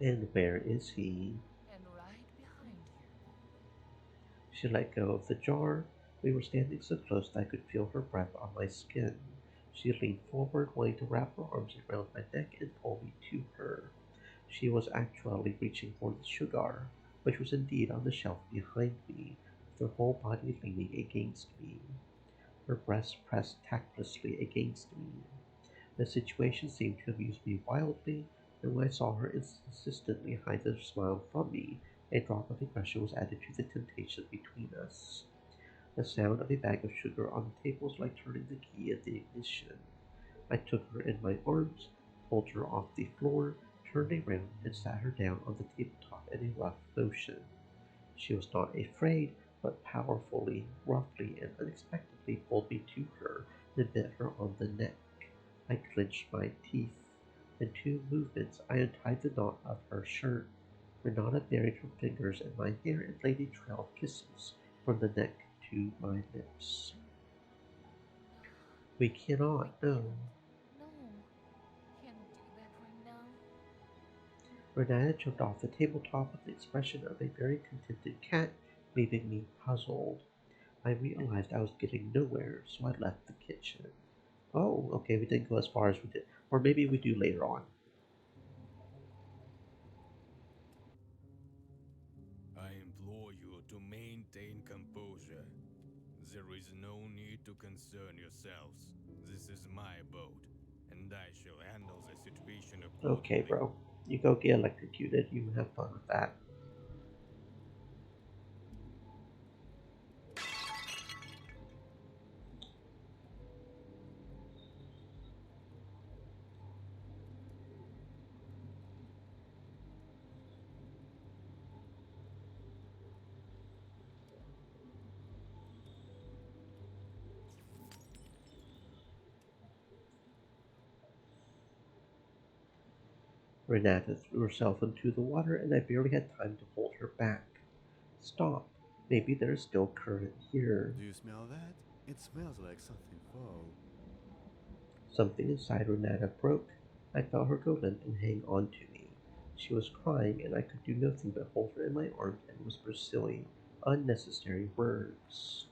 And where is he? And right behind you. She let go of the jar. We were standing so close that I could feel her breath on my skin. She leaned forward, wanting to wrap her arms around my neck and pull me to her. She was actually reaching for the sugar, which was indeed on the shelf behind me, with her whole body leaning against me. Her breast pressed tactlessly against me. The situation seemed to amuse me wildly, and when I saw her insistently hide the smile from me, a drop of aggression was added to the temptation between us. The sound of a bag of sugar on the table was like turning the key in the ignition. I took her in my arms, pulled her off the floor, turned around, and sat her down on the tabletop in a rough motion. She was not afraid, but powerfully, roughly, and unexpectedly pulled me to her and bit her on the neck. I clenched my teeth. In 2 movements, I untied the knot of her shirt. Renata buried her fingers in my hair and laid a trail of kisses from the neck to my lips. We cannot, no. No, can't do that right now. Renata jumped off the tabletop with the expression of a very contented cat, leaving me puzzled. I realized I was getting nowhere, so I left the kitchen. Oh, okay, we didn't go as far as we did. Or maybe we do later on. concern yourselves. This is my boat, and I shall handle the situation accordingly. Okay, bro. You go get electrocuted. You have fun with that. Renata threw herself into the water, and I barely had time to hold her back. Stop. Maybe there's still current here. Do you smell that? It smells like something foul. Something inside Renata broke. I felt her go limp and hang on to me. She was crying, and I could do nothing but hold her in my arms and whisper silly, unnecessary words.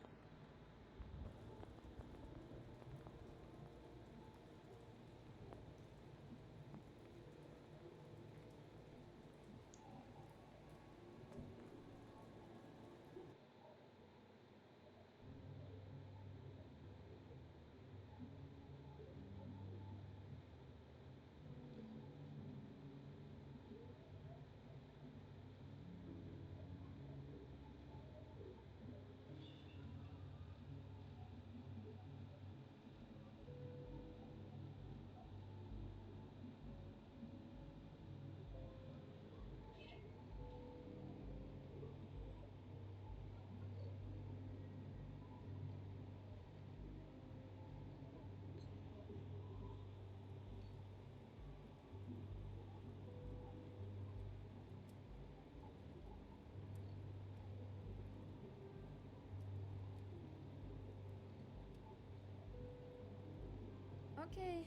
Okay,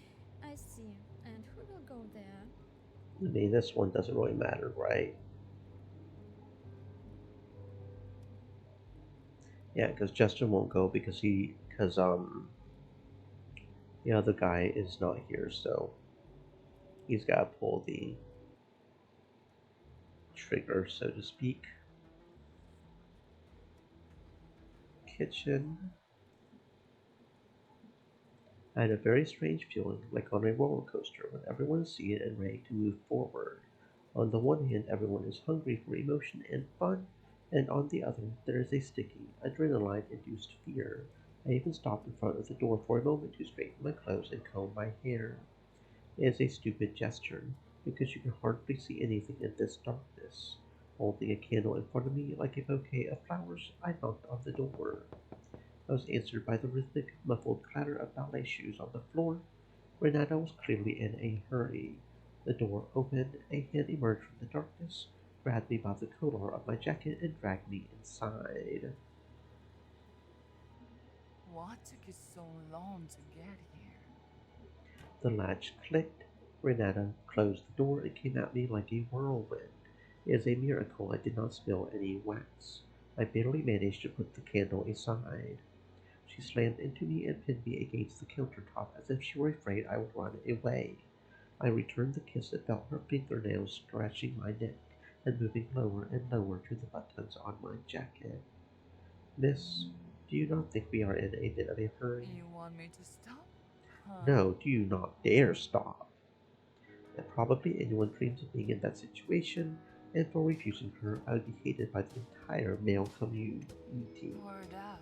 I see. And who will go there? I mean, this one doesn't really matter, right? Yeah, because Justin won't go because the other guy is not here, so he's got to pull the trigger, so to speak. Kitchen. I had a very strange feeling, like on a roller coaster, when everyone is seated and ready to move forward. On the one hand, everyone is hungry for emotion and fun, and on the other, there is a sticky, adrenaline-induced fear. I even stopped in front of the door for a moment to straighten my clothes and comb my hair. It is a stupid gesture, because you can hardly see anything in this darkness. Holding a candle in front of me like a bouquet of flowers, I knocked on the door. I was answered by the rhythmic, muffled clatter of ballet shoes on the floor. Renata was clearly in a hurry. The door opened, a hand emerged from the darkness, grabbed me by the collar of my jacket, and dragged me inside. What took you so long to get here? The latch clicked. Renata closed the door and came at me like a whirlwind. It is a miracle I did not spill any wax. I barely managed to put the candle aside. She slammed into me and pinned me against the countertop as if she were afraid I would run away. I returned the kiss and felt her fingernails scratching my neck and moving lower and lower to the buttons on my jacket. Miss, do you not think we are in a bit of a hurry? You want me to stop? Huh? No, do you not dare stop. And probably anyone dreams of being in that situation, and for refusing her, I would be hated by the entire male community. Word up.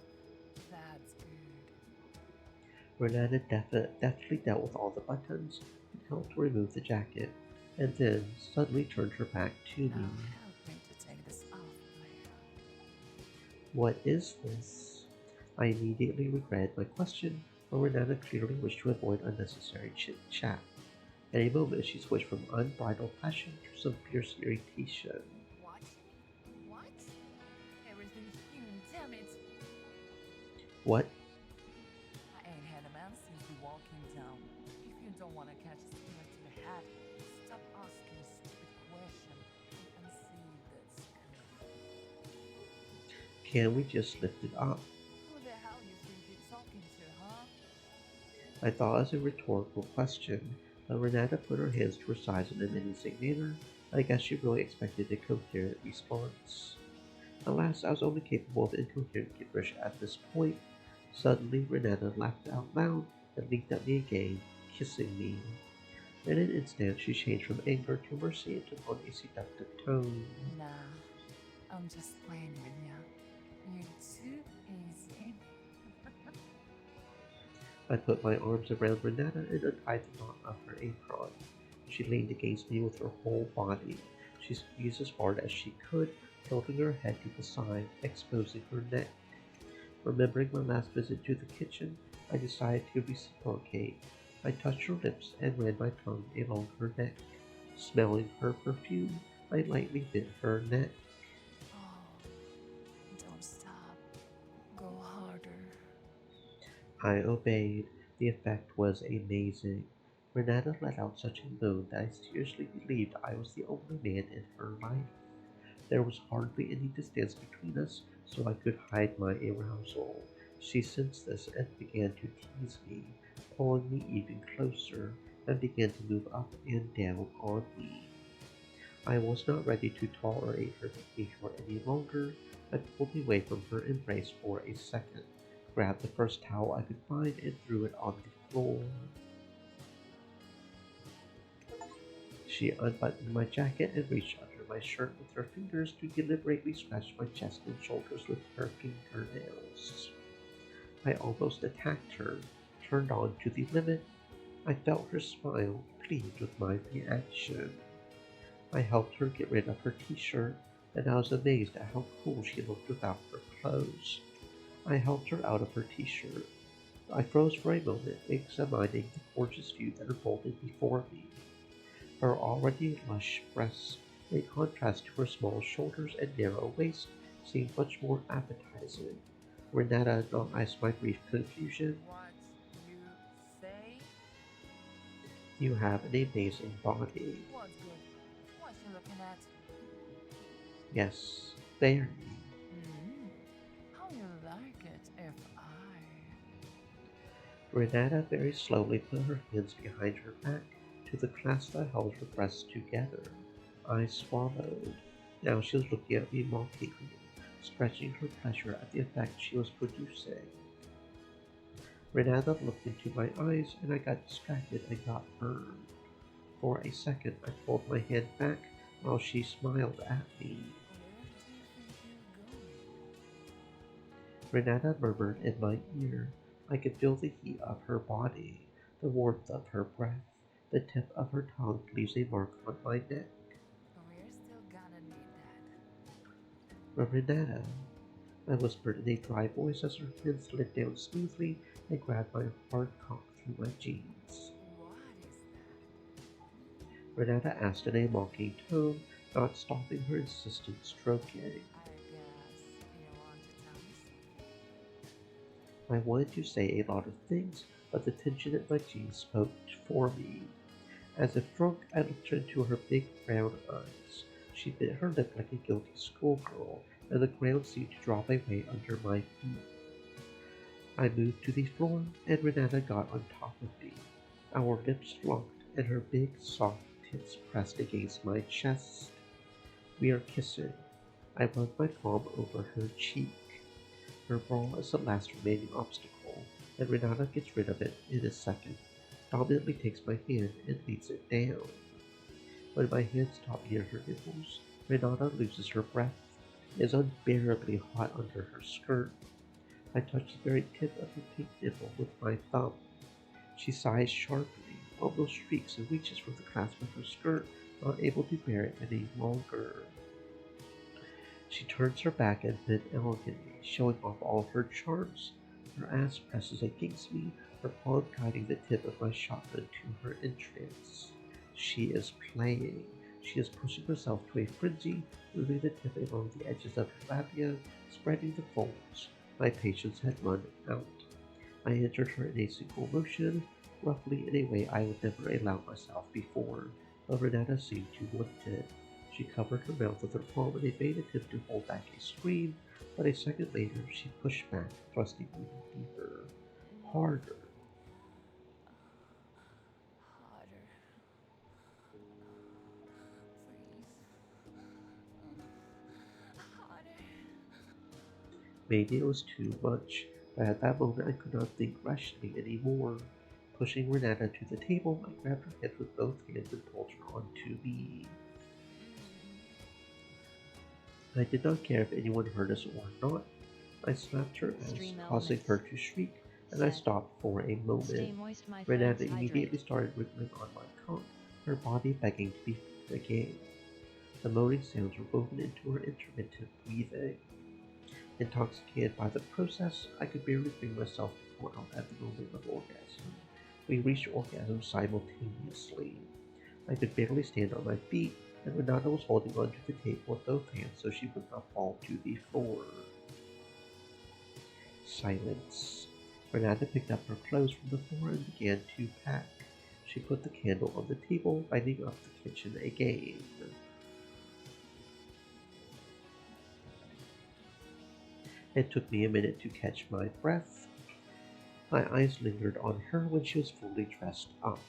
That's good. Renata deftly dealt with all the buttons and helped to remove the jacket, and then suddenly turned her back to me. Now help me to take this off, player. What is this? I immediately regretted my question, but Renata clearly wished to avoid unnecessary chit-chat. In a moment, she switched from unbridled passion to some fierce irritation. What? What? Everything's human, damn it! What? I ain't had a man since we walked him down. If you don't want to catch a spear to the head, stop asking stupid questions and see that's good. Can we just lift it up? Who the hell you think you're talking to, huh? I thought it was a rhetorical question, but Renata put her hands to her sides in a menacing manner. I guess she really expected a coherent response. Alas, I was only capable of incoherent gibberish at this point. Suddenly, Renata laughed out loud and leaped at me again, kissing me. In an instant, she changed from anger to mercy and took on a seductive tone. Nah, I'm just playing with you. You're too easy. I put my arms around Renata and untied the knot of her apron. She leaned against me with her whole body. She squeezed as hard as she could, tilting her head to the side, exposing her neck. Remembering my last visit to the kitchen, I decided to reciprocate. I touched her lips and ran my tongue along her neck. Smelling her perfume, I lightly bit her neck. Oh, don't stop. Go harder. I obeyed. The effect was amazing. Renata let out such a moan that I seriously believed I was the only man in her life. There was hardly any distance between us, so I could hide my arousal. She sensed this and began to tease me, pulling me even closer, and began to move up and down on me. I was not ready to tolerate her behavior any longer. I pulled away from her embrace for a second, grabbed the first towel I could find, and threw it on the floor. She unbuttoned my jacket and reached under my shirt with her fingers to deliberately scratch my chest and shoulders with her fingernails. I almost attacked her, turned on to the limit. I felt her smile, pleased with my reaction. I helped her get rid of her t-shirt, and I was amazed at how cool she looked without her clothes. I helped her out of her t-shirt. I froze for a moment, examining the gorgeous view that unfolded before me. Her already lush breasts, in contrast to her small shoulders and narrow waist, seemed much more appetizing. Renata noticed my brief confusion. What you say? You have an amazing body. What's good? What you looking at? Yes, very. How you like it if I... Renata very slowly put her hands behind her back to the clasp that held her breasts together. I swallowed. Now she was looking at me mockingly, stretching her pleasure at the effect she was producing. Renata looked into my eyes, and I got distracted and got burned. For a second, I pulled my hand back while she smiled at me. Renata murmured in my ear. I could feel the heat of her body, the warmth of her breath. The tip of her tongue leaves a mark on my neck. We're still gonna need that. Renata, I whispered in a dry voice as her hand slid down smoothly and grabbed my hard cock through my jeans. What is that? Renata asked in a mocking tone, not stopping her insistent stroking. I guess you want to tell me something. I wanted to say a lot of things, but the tension in my jeans spoke for me. As if drunk, I looked into her big brown eyes. She bit her lip like a guilty schoolgirl, and the ground seemed to drop away under my feet. I moved to the floor, and Renata got on top of me. Our lips locked, and her big, soft tits pressed against my chest. We are kissing. I rub my palm over her cheek. Her bra is the last remaining obstacle, and Renata gets rid of it in a second, dominantly takes my hand and leads it down. When my hands stop near her nipples, Renata loses her breath. It is unbearably hot under her skirt. I touch the very tip of her pink nipple with my thumb. She sighs sharply, almost shrieks, and reaches for the clasp of her skirt, not able to bear it any longer. She turns her back and bends elegantly, showing off all her charms. Her ass presses against me, her palm guiding the tip of my shotgun to her entrance. She is playing. She is pushing herself to a frenzy, moving the tip along the edges of her labia, spreading the folds. My patience had run out. I entered her in a single motion, roughly in a way I would never allow myself before, but Renata seemed to want it. She covered her mouth with her palm in a vain attempt to hold back a scream, but a second later she pushed back, thrusting me deeper, harder. Harder. Please. Harder. Maybe it was too much. but at that moment I could not think rationally anymore. Pushing Renata to the table, I grabbed her head with both hands and pulled her onto me. I did not care if anyone heard us or not. I slapped her ass, Stream causing elements. her to shriek, and I Set. stopped for a Stay moment. moist, my Renata friends. immediately Hydrate. started wriggling on my cock, her body begging to be fed again. The moaning sounds were woven into her intermittent breathing. Intoxicated by the process, I could barely bring myself to pull out at the moment of orgasm. We reached orgasm simultaneously. I could barely stand on my feet, and Renata was holding onto the table with both hands so she would not fall to the floor. Silence. Renata picked up her clothes from the floor and began to pack. She put the candle on the table, lighting up the kitchen again. It took me a minute to catch my breath. My eyes lingered on her when she was fully dressed up.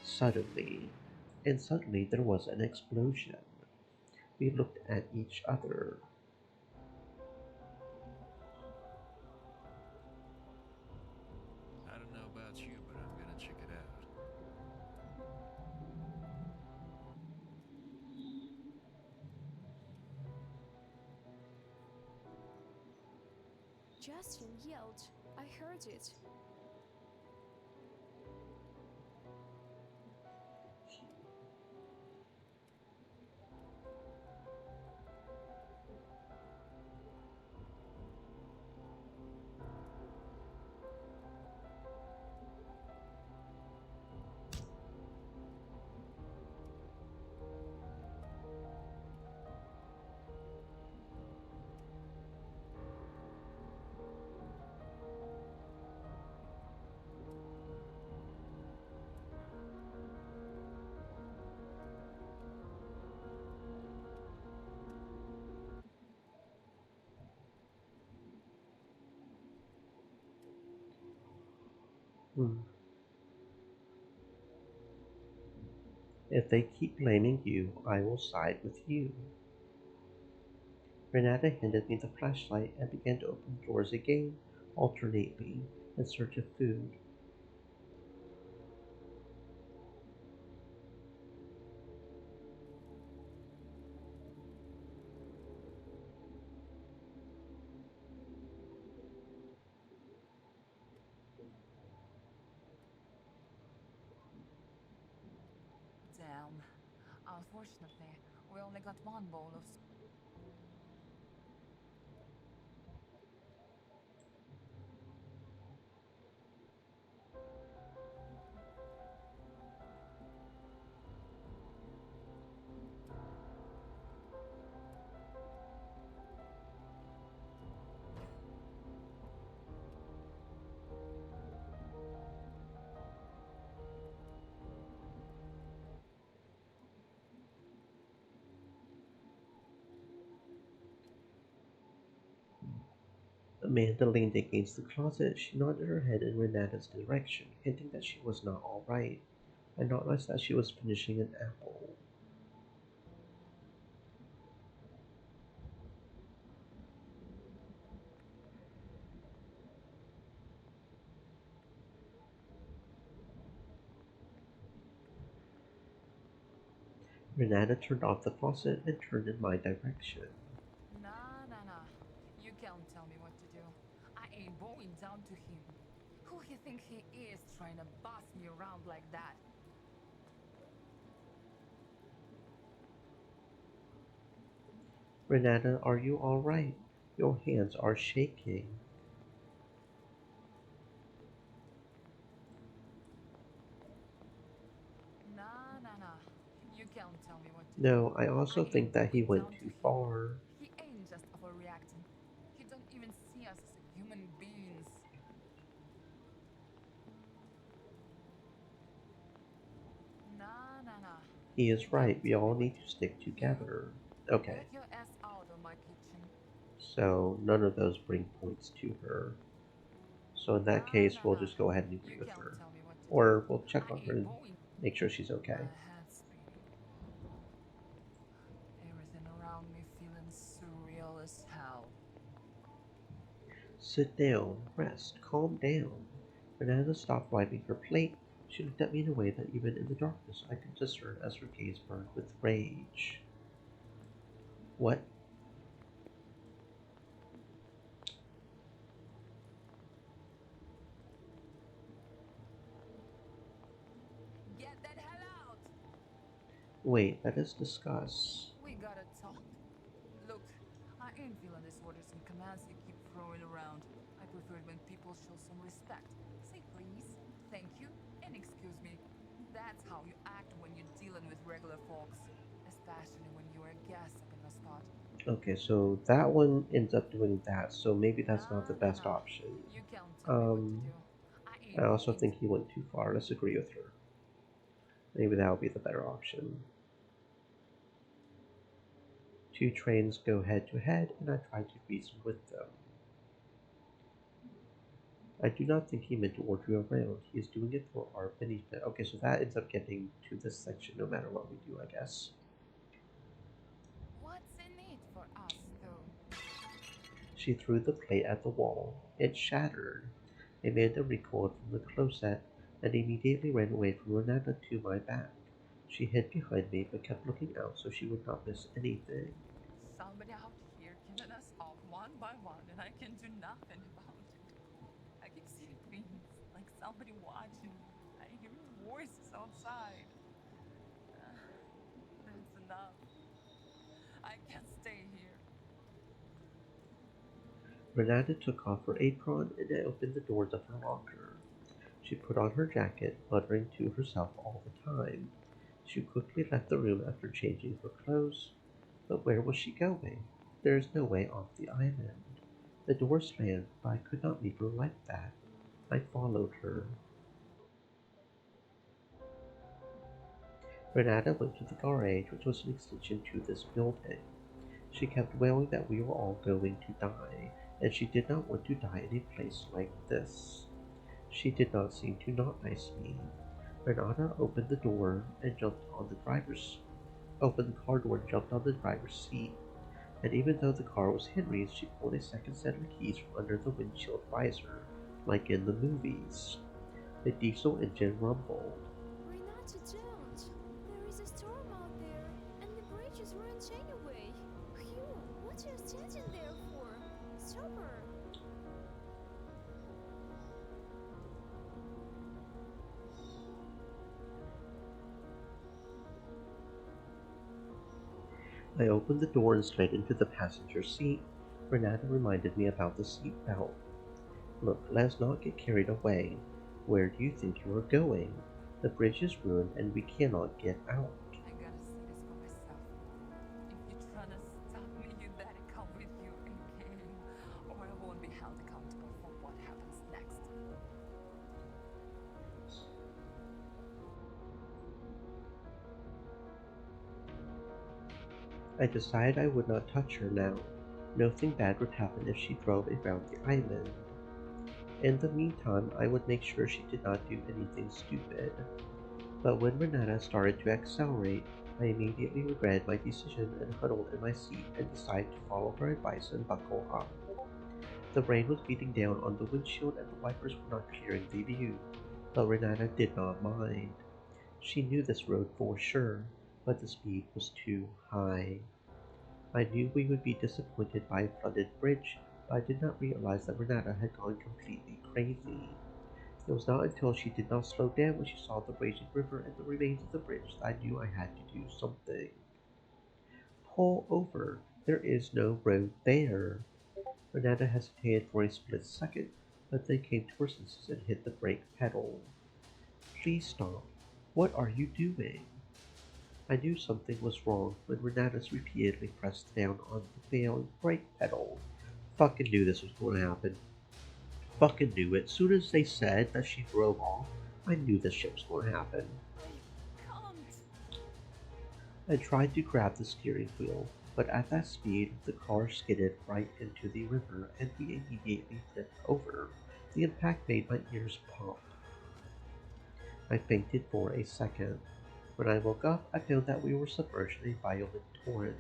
Suddenly there was an explosion. We looked at each other. I don't know about you, but I'm gonna check it out. Justin yelled. I heard it. If they keep blaming you, I will side with you. Renata handed me the flashlight and began to open doors again, alternately, in search of food. Damn. Unfortunately, we only got one bowl of. Amanda leaned against the closet. She nodded her head in Renata's direction, hinting that she was not all right. I noticed that she was finishing an apple. Renata turned off the faucet and turned in my direction. Nah. You can't tell me what to do. I ain't bowing down to him. Who he think he is trying to boss me around like that? Renata, are you all right? Your hands are shaking. Nah. You can't tell me what to do. No, I also I think ain't that he bowing went down to too him. far. He ain't just overreacting. He don't even see us as human beings. Nah. He You is right. can't We tell me all what need to to do. stick You together. Okay, get your ass out of my kitchen. so none of those bring points to her. So in that case, we'll Nah. just go ahead and agree You with can't her. tell me what to do. Or we'll check I on her ain't and bowing. make sure she's My okay. head's spinning. Everything around me feeling surreal as hell. Sit down, rest, calm down. Renata stopped wiping her plate. She looked at me in a way that even in the darkness I could discern as her gaze burned with rage. What? Get that hell out! Wait, let us discuss. We gotta talk. Look, I ain't feeling these orders and commands you keep throwing around. I prefer it when people show some respect. Say please, thank you, and excuse me. That's how you act when you're dealing with regular folks. Especially when you're a guest up in the spot. Okay, so that one ends up doing that, so maybe that's not the best No. option. You can't tell me what to do. I ain't I also going think to. he went too far. Let's agree with her. Maybe that would be the better option. Two trains go head to head, and I try to reason with them. I do not think he meant to order you around. He is doing it for our benefit. Okay, so that ends up getting to this section no matter what we do, I guess. What's in it for us, though? She threw the plate at the wall. It shattered. Amanda recoiled from the closet and immediately ran away from Renata to my back. She hid behind me but kept looking out so she would not miss anything. Somebody out here killing us off one by one, and I can do nothing about it. I keep seeing things, like somebody watching. I hear voices outside. That's enough. I can't stay here. Renata took off her apron and I opened the doors of her locker. She put on her jacket, muttering to herself all the time. She quickly left the room after changing her clothes. But where was she going? There is no way off the island. The door slammed, but I could not leave her like that. I followed her. Renata went to the garage, which was an extension to this building. She kept wailing that we were all going to die, and she did not want to die in a place like this. She did not seem to not nice me. Renata opened the door and jumped on the opened the car door and jumped on the driver's seat. And even though the car was Henry's, she pulled a second set of keys from under the windshield visor, like in the movies. The diesel engine rumbled. Renata, don't! There is a storm out there, and the bridge is ruined anyway. Phew, what are you standing there for? Stop her! I opened the door and slid into the passenger seat. Renata reminded me about the seat belt. Look, let's not get carried away. Where do you think you are going? The bridge is ruined and we cannot get out. I gotta see this for myself. If you're trying to stop me, you better come with you again, or I won't be held accountable for what happens next. I decided I would not touch her now. Nothing bad would happen if she drove around the island. In the meantime, I would make sure she did not do anything stupid. But when Renata started to accelerate, I immediately regretted my decision and huddled in my seat and decided to follow her advice and buckle up. The rain was beating down on the windshield and the wipers were not clearing the view, but Renata did not mind. She knew this road for sure, but the speed was too high. I knew we would be disappointed by a flooded bridge, but I did not realize that Renata had gone completely crazy. It was not until she did not slow down when she saw the raging river and the remains of the bridge that I knew I had to do something. Pull over. There is no road there. Renata hesitated for a split second, but then came to her senses and hit the brake pedal. Please stop. What are you doing? I knew something was wrong when Renata repeatedly pressed down on the failing brake pedal. Fucking knew this was going to happen. Fucking knew it. Soon as they said that she drove off, I knew this shit was going to happen. I tried to grab the steering wheel, but at that speed, the car skidded right into the river and we immediately flipped over. The impact made my ears pop. I fainted for a second. When I woke up, I found that we were submerged in a violent torrent.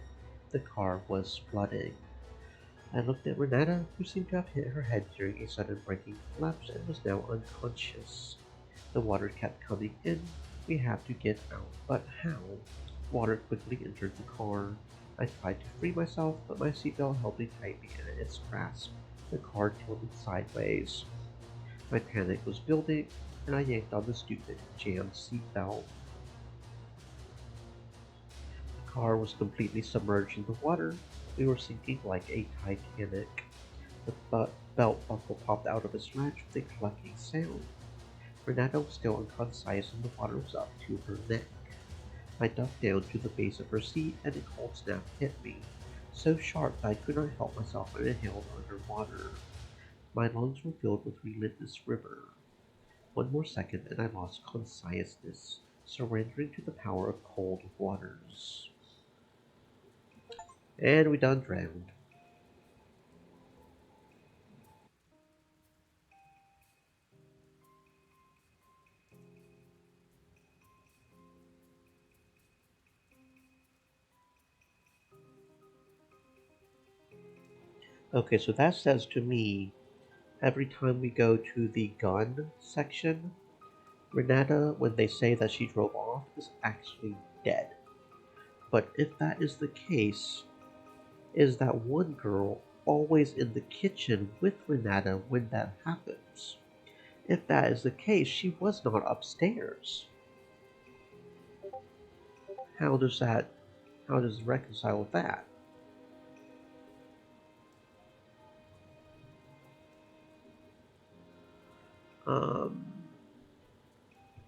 The car was flooding. I looked at Renata, who seemed to have hit her head during a sudden breaking collapse and was now unconscious. The water kept coming in. We have to get out, but how? Water quickly entered the car. I tried to free myself, but my seatbelt held me tightly in its grasp. The car tilted sideways. My panic was building, and I yanked on the stupid jammed seatbelt. The car was completely submerged in the water. We were sinking like a Titanic. The belt buckle popped out of its latch with a clucking sound. Renata was still unconscious and the water was up to her neck. I ducked down to the base of her seat and a cold snap hit me, so sharp that I could not help myself and inhaled underwater. My lungs were filled with relentless river. One more second and I lost consciousness, surrendering to the power of cold waters. And we done drowned. Okay, so that says to me, every time we go to the gun section, Renata, when they say that she drove off, is actually dead. But if that is the case, is that one girl always in the kitchen with Renata when that happens? If that is the case, she was not upstairs. How does it reconcile with that?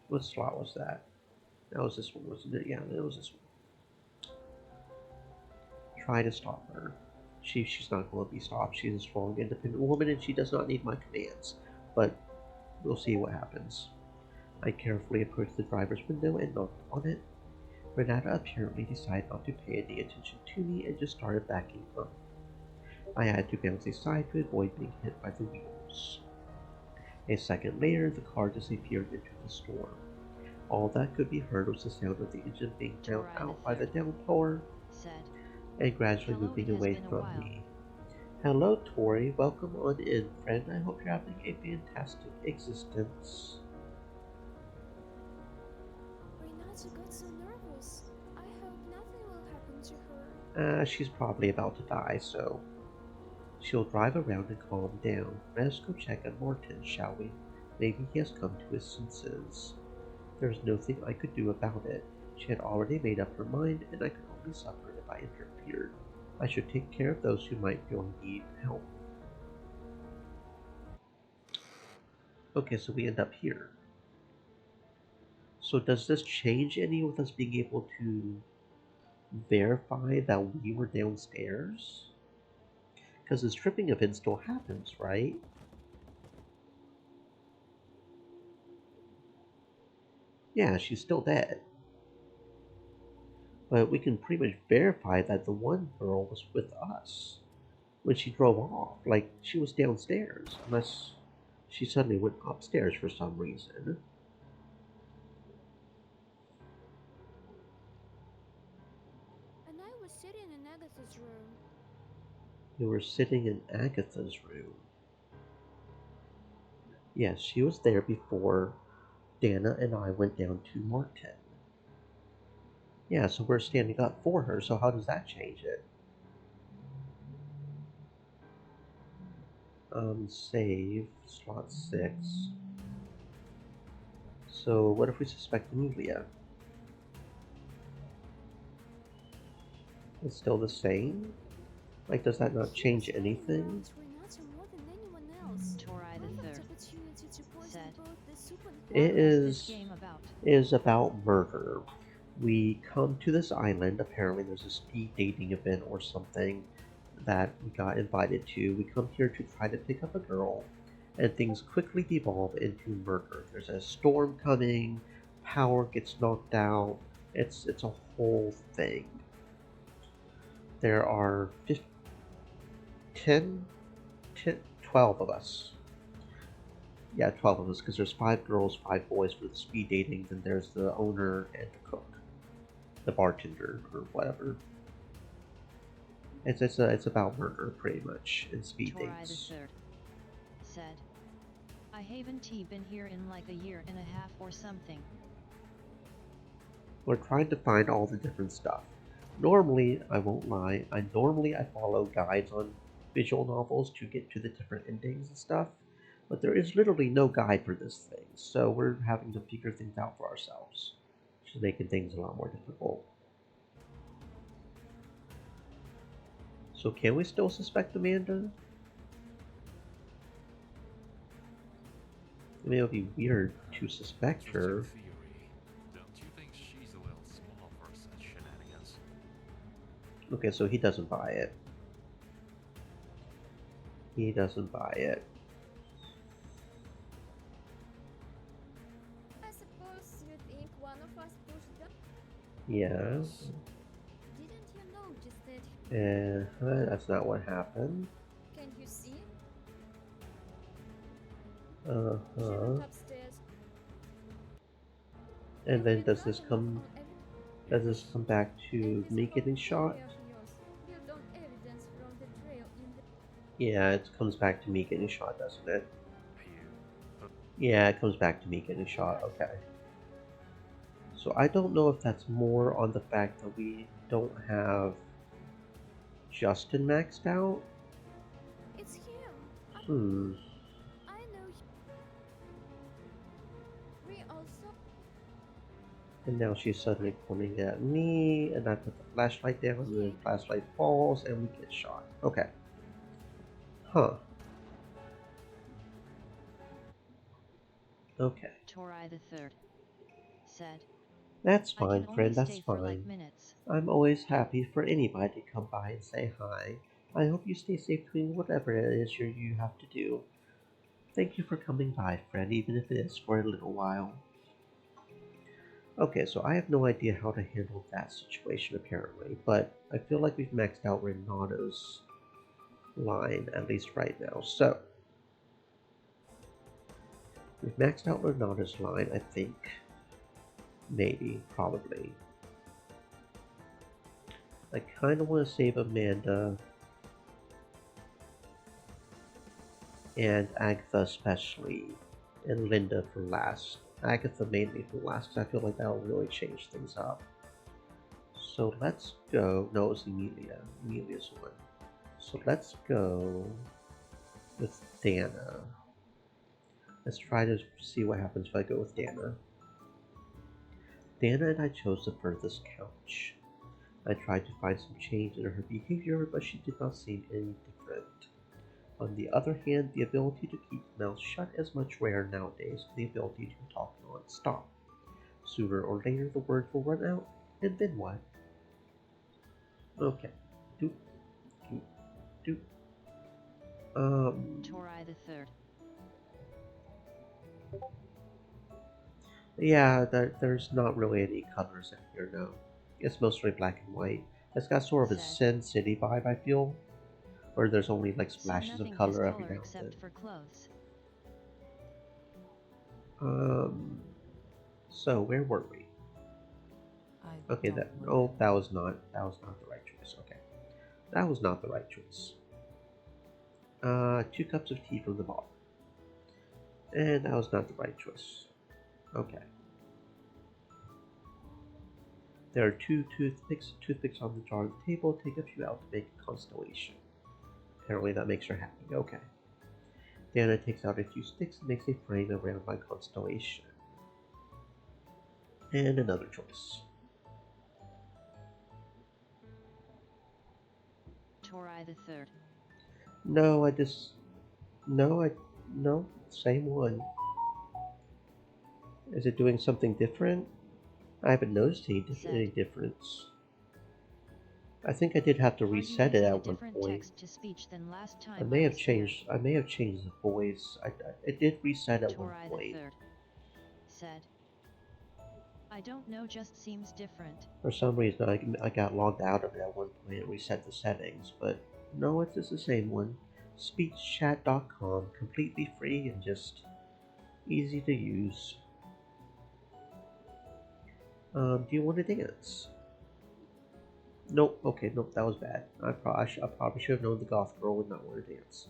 What slot was that? That was this one, wasn't it? Yeah, that was this one. Try to stop her. She's not going to be stopped. She's a strong, independent woman, and she does not need my commands. But we'll see what happens. I carefully approached the driver's window and knocked on it. Renata apparently decided not to pay any attention to me and just started backing up. I had to bounce aside to avoid being hit by the wheels. A second later, the car disappeared into the storm. All that could be heard was the sound of the engine being drowned out by the downpour and gradually moving away from me. Hello, Tori. Welcome on in, friend. I hope you're having a fantastic existence. Renata got so nervous. I hope nothing will happen to her. She's probably about to die, so she'll drive around and calm down. Let's go check on Morton, shall we? Maybe he has come to his senses. There's nothing I could do about it. She had already made up her mind, and I could only suffer if I interfered. I should take care of those who might feel need help. Okay, so we end up here. So does this change any with us being able to verify that we were downstairs? Because the stripping event still happens, right? Yeah, she's still dead. But we can pretty much verify that the one girl was with us when she drove off. Like, she was downstairs, unless she suddenly went upstairs for some reason. And I was sitting in Agatha's room. You were sitting in Agatha's room. Yes, she was there before Dana and I went down to Martin. Yeah, so we're standing up for her, so how does that change it? Save, slot 6. So what if we suspect Amelia? It's still the same? Like, does that not change anything? It is about murder. We come to this island. Apparently there's a speed dating event or something that we got invited to. We come here to try to pick up a girl, and things quickly devolve into murder. There's a storm coming, power gets knocked out. It's a whole thing. There are 12 of us. Yeah, 12 of us, because there's 5 girls, 5 boys for the speed dating, then there's the owner and the cook. The bartender, or whatever. It's about murder pretty much and speed Torai dates. the Third said, I haven't been here in like a year and a half or something. We're trying to find all the different stuff. Normally, I won't lie, I follow guides on visual novels to get to the different endings and stuff, but there is literally no guide for this thing, so we're having to figure things out for ourselves, which is making things a lot more difficult. So can we still suspect Amanda? I mean, it would be weird to suspect Just your her. theory. Don't you think she's a little small for such shenanigans? Okay, so he doesn't buy it. He doesn't buy it. I suppose you think one of us pushed them? Yeah. Didn't you notice that? That's not what happened. Can you see? She Uh-huh. went upstairs. And then You've does been this running come on back to me getting shot? built on evidence from the trail in the Yeah, it comes back to me getting shot, doesn't it? Phew. Yeah, it comes back to me getting shot, okay. So I don't know if that's more on the fact that we don't have Justin maxed out. It's him. I know him. We also And now she's suddenly pointing at me, and I put the flashlight down, and the flashlight falls, and we get shot. Okay. Huh. Okay. Torai the Third said, That's I fine, can only friend, that's stay for like fine. minutes. I'm always happy for anybody to come by and say hi. I hope you stay safe doing whatever it is you have to do. Thank you for coming by, friend, even if it is for a little while. Okay, so I have no idea how to handle that situation apparently, but I feel like we've maxed out Renato's line, at least right now. So, we've maxed out Renato's line, I think. Maybe, probably. I kind of want to save Amanda and Agatha especially, and Linda for last. Agatha mainly for last, because I feel like that'll really change things up. So let's go. No, it was Emilia. Emilia's one. So let's go with Dana. Let's try to see what happens if I go with Dana. Dana and I chose the furthest couch. I tried to find some change in her behavior, but she did not seem any different. On the other hand, the ability to keep mouths shut is much rarer nowadays than the ability to talk non-stop. Sooner or later, the words will run out, and then what? Okay. Doop, doop, doop. Torai the Third. Yeah, there's not really any colors in here, no. It's mostly black and white. It's got sort of a Sin City vibe, I feel. Where there's only like splashes of color every now and except then. for clothes. So where were we? Okay, that was not the right choice. Okay. That was not the right choice. 2 cups of tea from the bottle. And that was not the right choice. Okay. There are 2 toothpicks on the jar on the table. Take a few out to make a constellation. Apparently that makes her happy. Okay. Dana takes out a few sticks and makes a frame around my constellation. And another choice. Torai the Third. No, no, same one. Is it doing something different? I haven't noticed any difference. I think I did have to reset it at one point. I may have changed the voice. It did reset at one Torai point. the Third said, I don't know, just seems different. For some reason, I got logged out of it at one point and reset the settings, but no, it's just the same one. Speechchat.com, completely free and just easy to use. Do you want to dance? Nope, okay, nope, that was bad. I probably should have known the goth girl would not want to dance.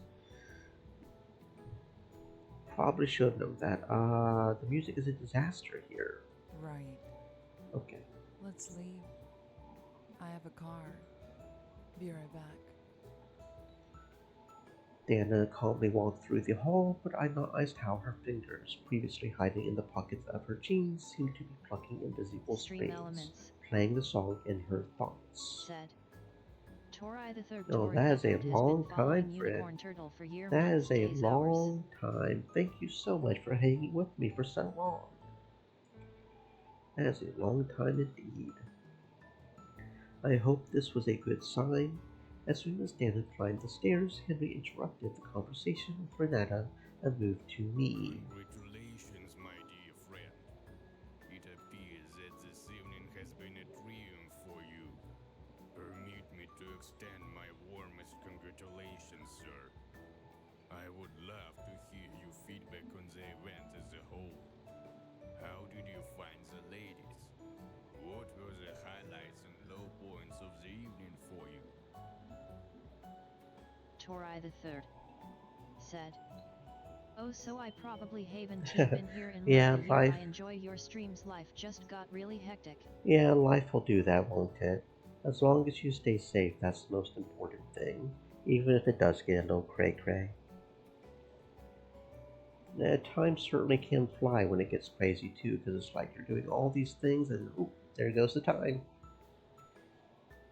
Probably should have known that. The music is a disaster here. Right. Okay. Let's leave. I have a car. Be right back. Dana calmly walked through the hall, but I noticed how her fingers, previously hiding in the pockets of her jeans, seemed to be plucking invisible Stream strings, elements. playing the song in her thoughts. Said. Torai the Third. Oh, Torai that the is a Third has long been following time, Unicorn friend. Turtle for year, That months, is a days, hours. long time. Thank you so much for hanging with me for so long. That is a long time indeed. I hope this was a good sign. As soon as Dana climbed the stairs, Henry interrupted the conversation with Renata and moved to me. Congratulations, my dear friend. It appears that this evening has been a triumph for you. Permit me to extend my warmest congratulations, sir. I would love to hear your feedback on the event as a whole. How did you find the ladies? What were the highlights and low points of the evening for you? Torai the Third. Said. Oh, so I probably haven't been here in Yeah, like a year. life. I enjoy your streams. Life just got really hectic. Yeah, life will do that, won't it? As long as you stay safe, that's the most important thing. Even if it does get a little cray-cray. Time certainly can fly when it gets crazy too, because it's like you're doing all these things and oop, there goes the time.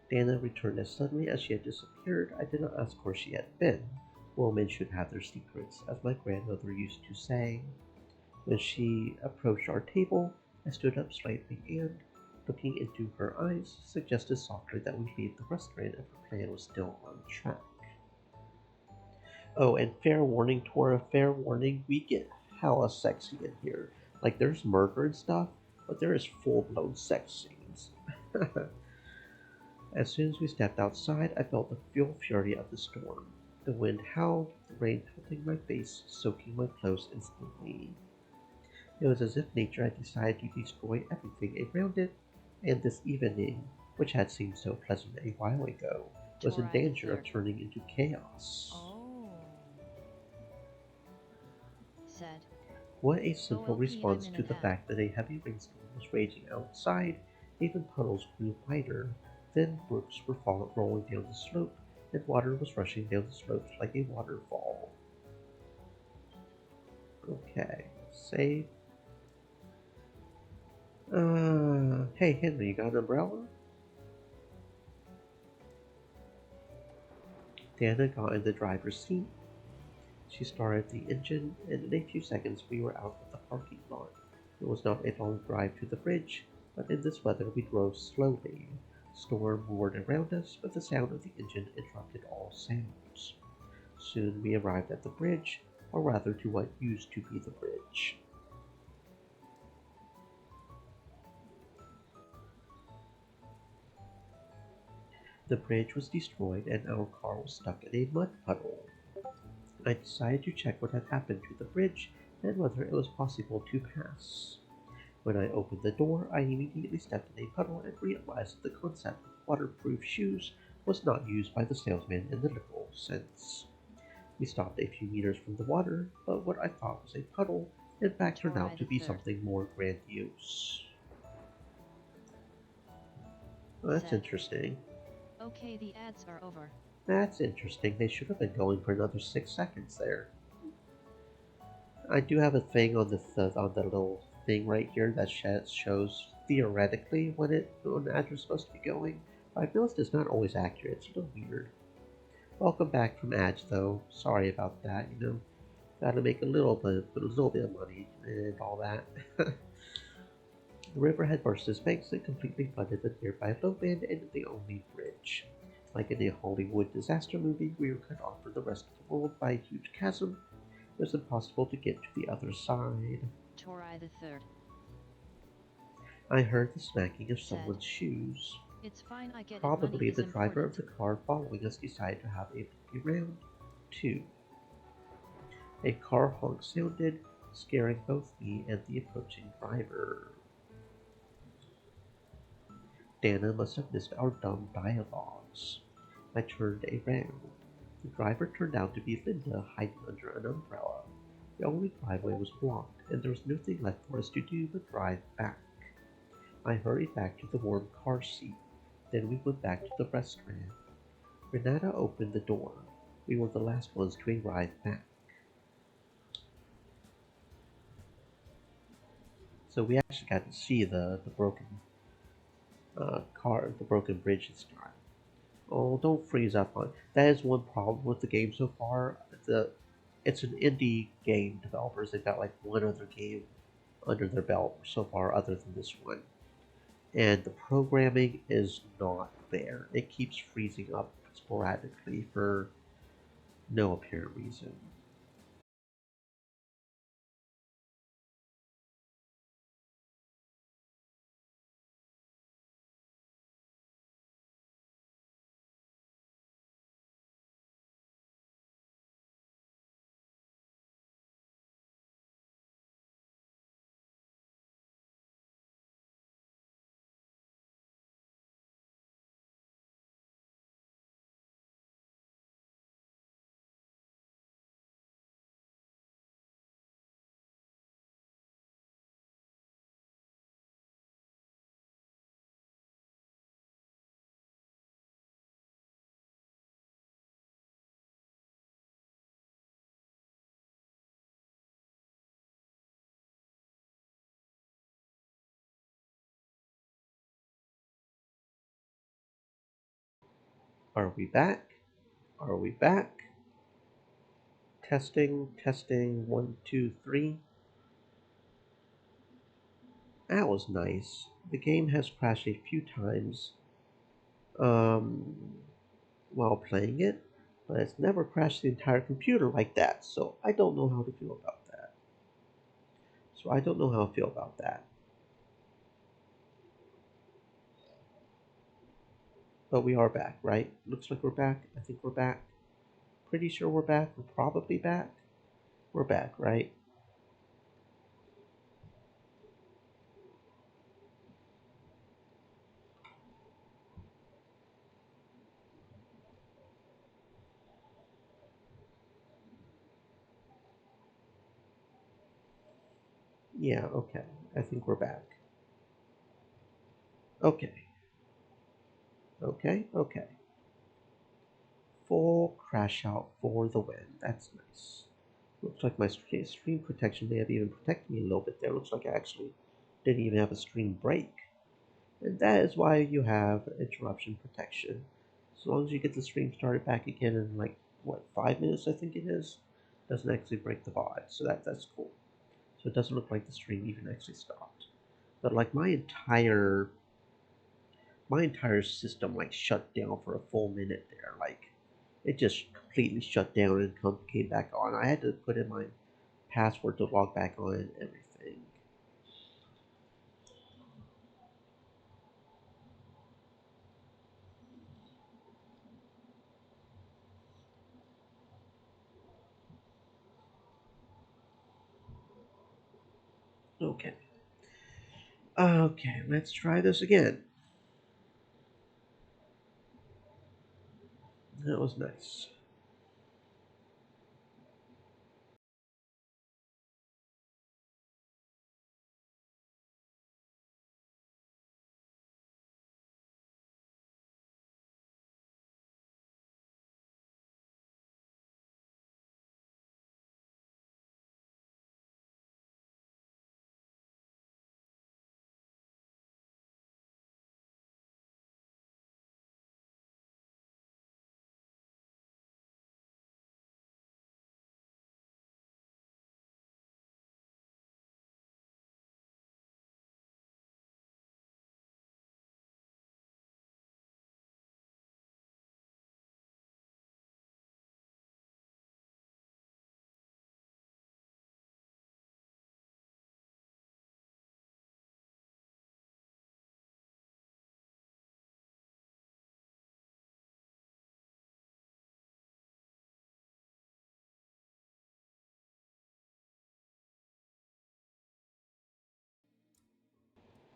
Dana returned as suddenly as she had disappeared. I did not ask where she had been. Women should have their secrets, as my grandmother used to say. When she approached our table, I stood up slightly and, looking into her eyes, suggested softly that we leave the restaurant if her plan was still on track. Oh, and fair warning, Tora, fair warning, we get hella sexy in here. Like, there's murder and stuff, but there is full-blown sex scenes. As soon as we stepped outside, I felt the full fury of the storm. The wind howled, the rain pelting my face, soaking my clothes instantly. It was as if nature had decided to destroy everything around it, and this evening, which had seemed so pleasant a while ago, was in danger of turning into chaos. Oh. Said. What a simple OLP, response I'm in to an the app. fact that a heavy rainstorm was raging outside. Even puddles grew wider. Thin brooks were rolling down the slope, and water was rushing down the slopes like a waterfall. Okay, save. Hey Henry, you got an umbrella? Dana got in the driver's seat. She started the engine, and in a few seconds we were out of the parking lot. It was not a long drive to the bridge, but in this weather we drove slowly. Storm roared around us, but the sound of the engine interrupted all sounds. Soon we arrived at the bridge, or rather to what used to be the bridge. The bridge was destroyed and our car was stuck in a mud puddle. I decided to check what had happened to the bridge and whether it was possible to pass. When I opened the door, I immediately stepped in a puddle and realized that the concept of waterproof shoes was not used by the salesman in the literal sense. We stopped a few meters from the water, but what I thought was a puddle in fact turned out to be something more grandiose. Well, that's interesting. Okay, the ads are over. That's interesting. They should have been going for another 6 seconds there. I do have a thing on the little thing right here that shows theoretically when the ad is supposed to be going. But I've noticed it's not always accurate. It's a little weird. Welcome back from ads, though. Sorry about that. You know, gotta make a little bit of money and all that. The river had burst its banks and completely flooded the nearby lowland and the only bridge. Like in a Hollywood disaster movie, we were cut off from the rest of the world by a huge chasm. It was impossible to get to the other side. Torai the Third. I heard the smacking of someone's shoes. It's fine, I get Probably it. the driver of the car following us decided to have a look around, too. A car honk sounded, scaring both me and the approaching driver. Dana must have missed our dumb dialogues. I turned around. The driver turned out to be Linda hiding under an umbrella. The only driveway was blocked, and there was nothing left for us to do but drive back. I hurried back to the warm car seat. Then we went back to the restaurant. Renata opened the door. We were the last ones to arrive back. So we actually got to see the broken car, the broken bridge this time. Oh, don't freeze up on. That is one problem with the game so far. It's an indie game developers. They've got like one other game under their belt so far, other than this one, and the programming is not there. It keeps freezing up sporadically for no apparent reason. Are we back? Are we back? Testing, testing, one, two, three. That was nice. The game has crashed a few times um, while playing it, but it's never crashed the entire computer like that, so I don't know how to feel about that. So I don't know how I feel about that. But we are back, right? Looks like we're back. I think we're back. Pretty sure we're back. We're probably back. We're back, right? Yeah, okay. I think we're back. Okay. Okay, okay. Full crash out for the win. That's nice. Looks like my stream protection may have even protected me a little bit there. Looks like I actually didn't even have a stream break. And that is why you have interruption protection. As long as you get the stream started back again in like, what, 5 minutes I think it is? Doesn't actually break the VOD, so that's cool. So it doesn't look like the stream even actually stopped. But like my entire system like shut down for a full minute there. Like it just completely shut down and came back on. I had to put in my password to log back on and everything. Okay. Okay, let's try this again. That was nice.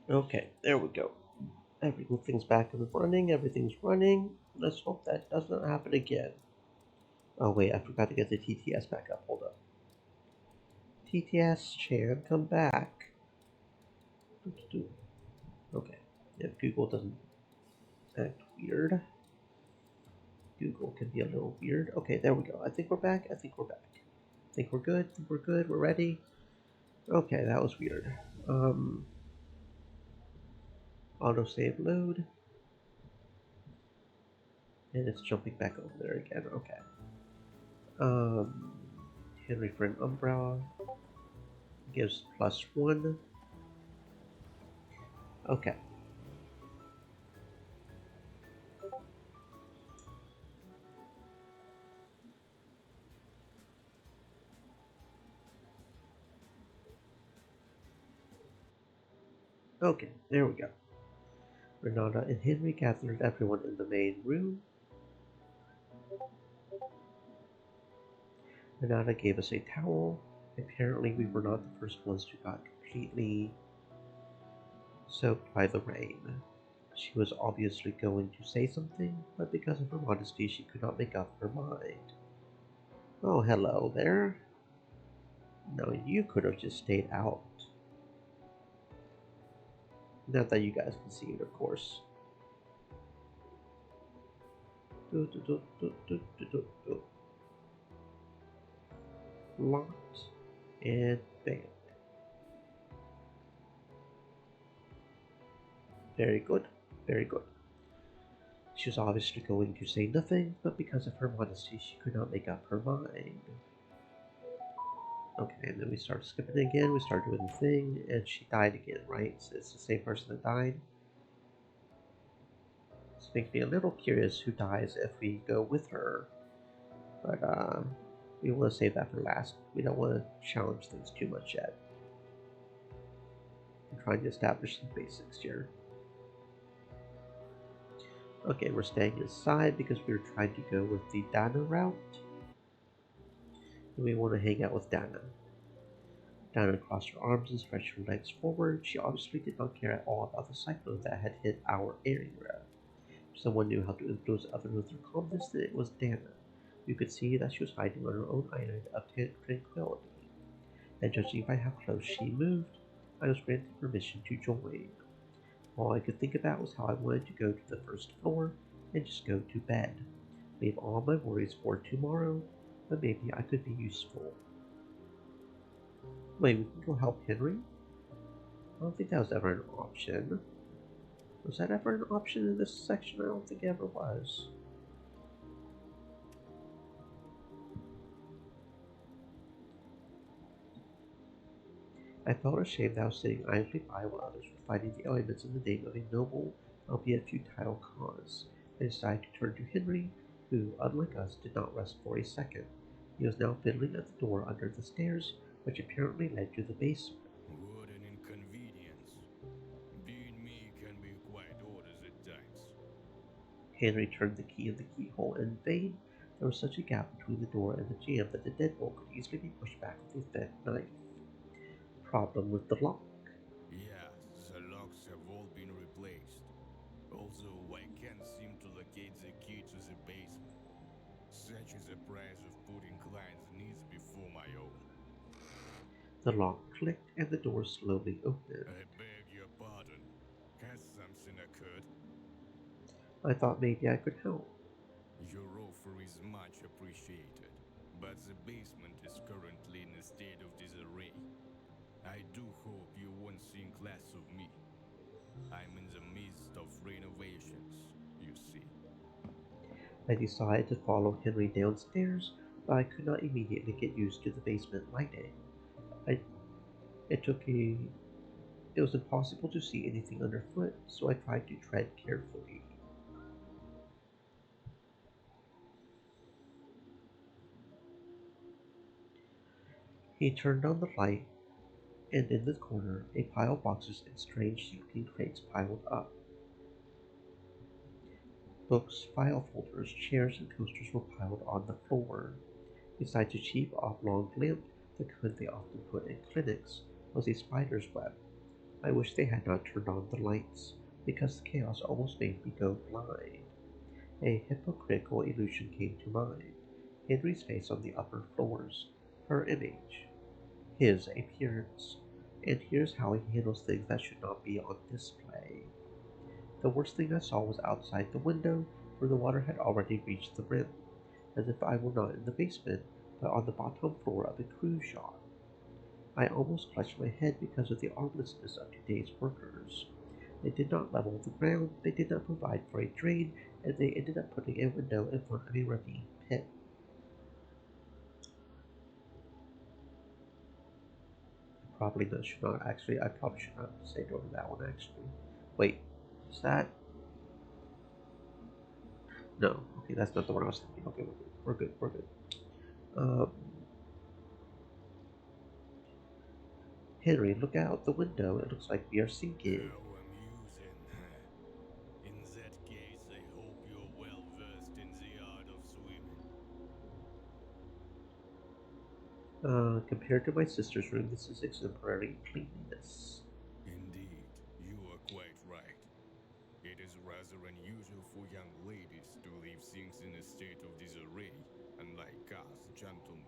Okay, there we go. Everything's back and running. Everything's running. Let's hope that doesn't happen again. Oh wait, I forgot to get the TTS back up. Hold up. TTS, Chan, come back. Okay. If Google doesn't act weird. Google can be a little weird. Okay, there we go. I think we're back. I think we're back. I think we're good. I think we're good. We're ready. Okay, that was weird. Autosave load. And it's jumping back over there again. Okay. Henry for an umbrella. Gives +1. Okay. Okay, there we go. Renata and Henry gathered everyone in the main room. Renata gave us a towel. Apparently we were not the first ones who got completely soaked by the rain. She was obviously going to say something, but because of her modesty she could not make up her mind. Oh, hello there. No, you could have just stayed out. Not that you guys can see it, of course. Locked and banned. Very good, very good. She was obviously going to say nothing, but because of her modesty, she could not make up her mind. Okay, and then we start skipping again, we start doing the thing, and she died again, right? So it's the same person that died. This makes me a little curious who dies if we go with her. But, we want to save that for last. We don't want to challenge things too much yet. I'm trying to establish some basics here. Okay, we're staying inside because we're trying to go with the Dana route. And we want to hang out with Dana. Dana crossed her arms and stretched her legs forward. She obviously did not care at all about the cyclone that had hit our area. If someone knew how to influence others with her calmness, then it was Dana. You could see that she was hiding on her own island of tranquility. And judging by how close she moved, I was granted permission to join. All I could think about was how I wanted to go to the first floor and just go to bed. Leave all my worries for tomorrow, but maybe I could be useful. Wait, we can go help Henry? I don't think that was ever an option. Was that ever an option in this section? I don't think it ever was. I felt ashamed that I was sitting idly by while others were fighting the elements in the name of a noble, albeit futile cause. I decided to turn to Henry, who, unlike us, did not rest for a second. He was now fiddling at the door under the stairs, which apparently led to the basement. What an inconvenience. Being me can be quite orders at times. Henry turned the key in the keyhole, and in vain. There was such a gap between the door and the jamb that the deadbolt could easily be pushed back with a thin knife. Problem with the lock. Yeah, the locks have all been replaced. Also, I can't seem to locate the key to the basement. Such is the price of putting clients' needs before my own. The lock clicked and the door slowly opened. I beg your pardon. Has something occurred? I thought maybe I could help. Your offer is much appreciated, but the basement is currently in a state of disarray. I do hope you won't think less of me. I'm in the midst of renovations, you see. I decided to follow Henry downstairs, but I could not immediately get used to the basement lighting. It was impossible to see anything underfoot, so I tried to tread carefully. He turned on the light, and in the corner, a pile of boxes and strange-looking crates piled up. Books, file folders, chairs, and coasters were piled on the floor. Besides a cheap oblong lamp, the kind they often put in clinics, was a spider's web. I wish they had not turned on the lights. because the chaos almost made me go blind. A hypocritical illusion came to mind. Henry's face on the upper floors, her image, his appearance, and here's how he handles things that should not be on display. The worst thing I saw was outside the window, where the water had already reached the rim, as if I were not in the basement, but on the bottom floor of a cruise yacht. I almost clutched my head because of the armlessness of today's workers. They did not level the ground, they did not provide for a drain, and they ended up putting a window in front of a ravine pit. I probably should not say no to that one actually. Wait, is that? No, okay, that's not the one I was thinking. Okay, we're good, we're good. Um, Henry, look out the window. It looks like we are sinking. How amusing. In that case, I hope you're well versed in the art of swimming. Compared to my sister's room, this is exemplary cleanliness. Indeed, you are quite right. It is rather unusual for young ladies to leave things in a state of disarray, unlike us gentlemen.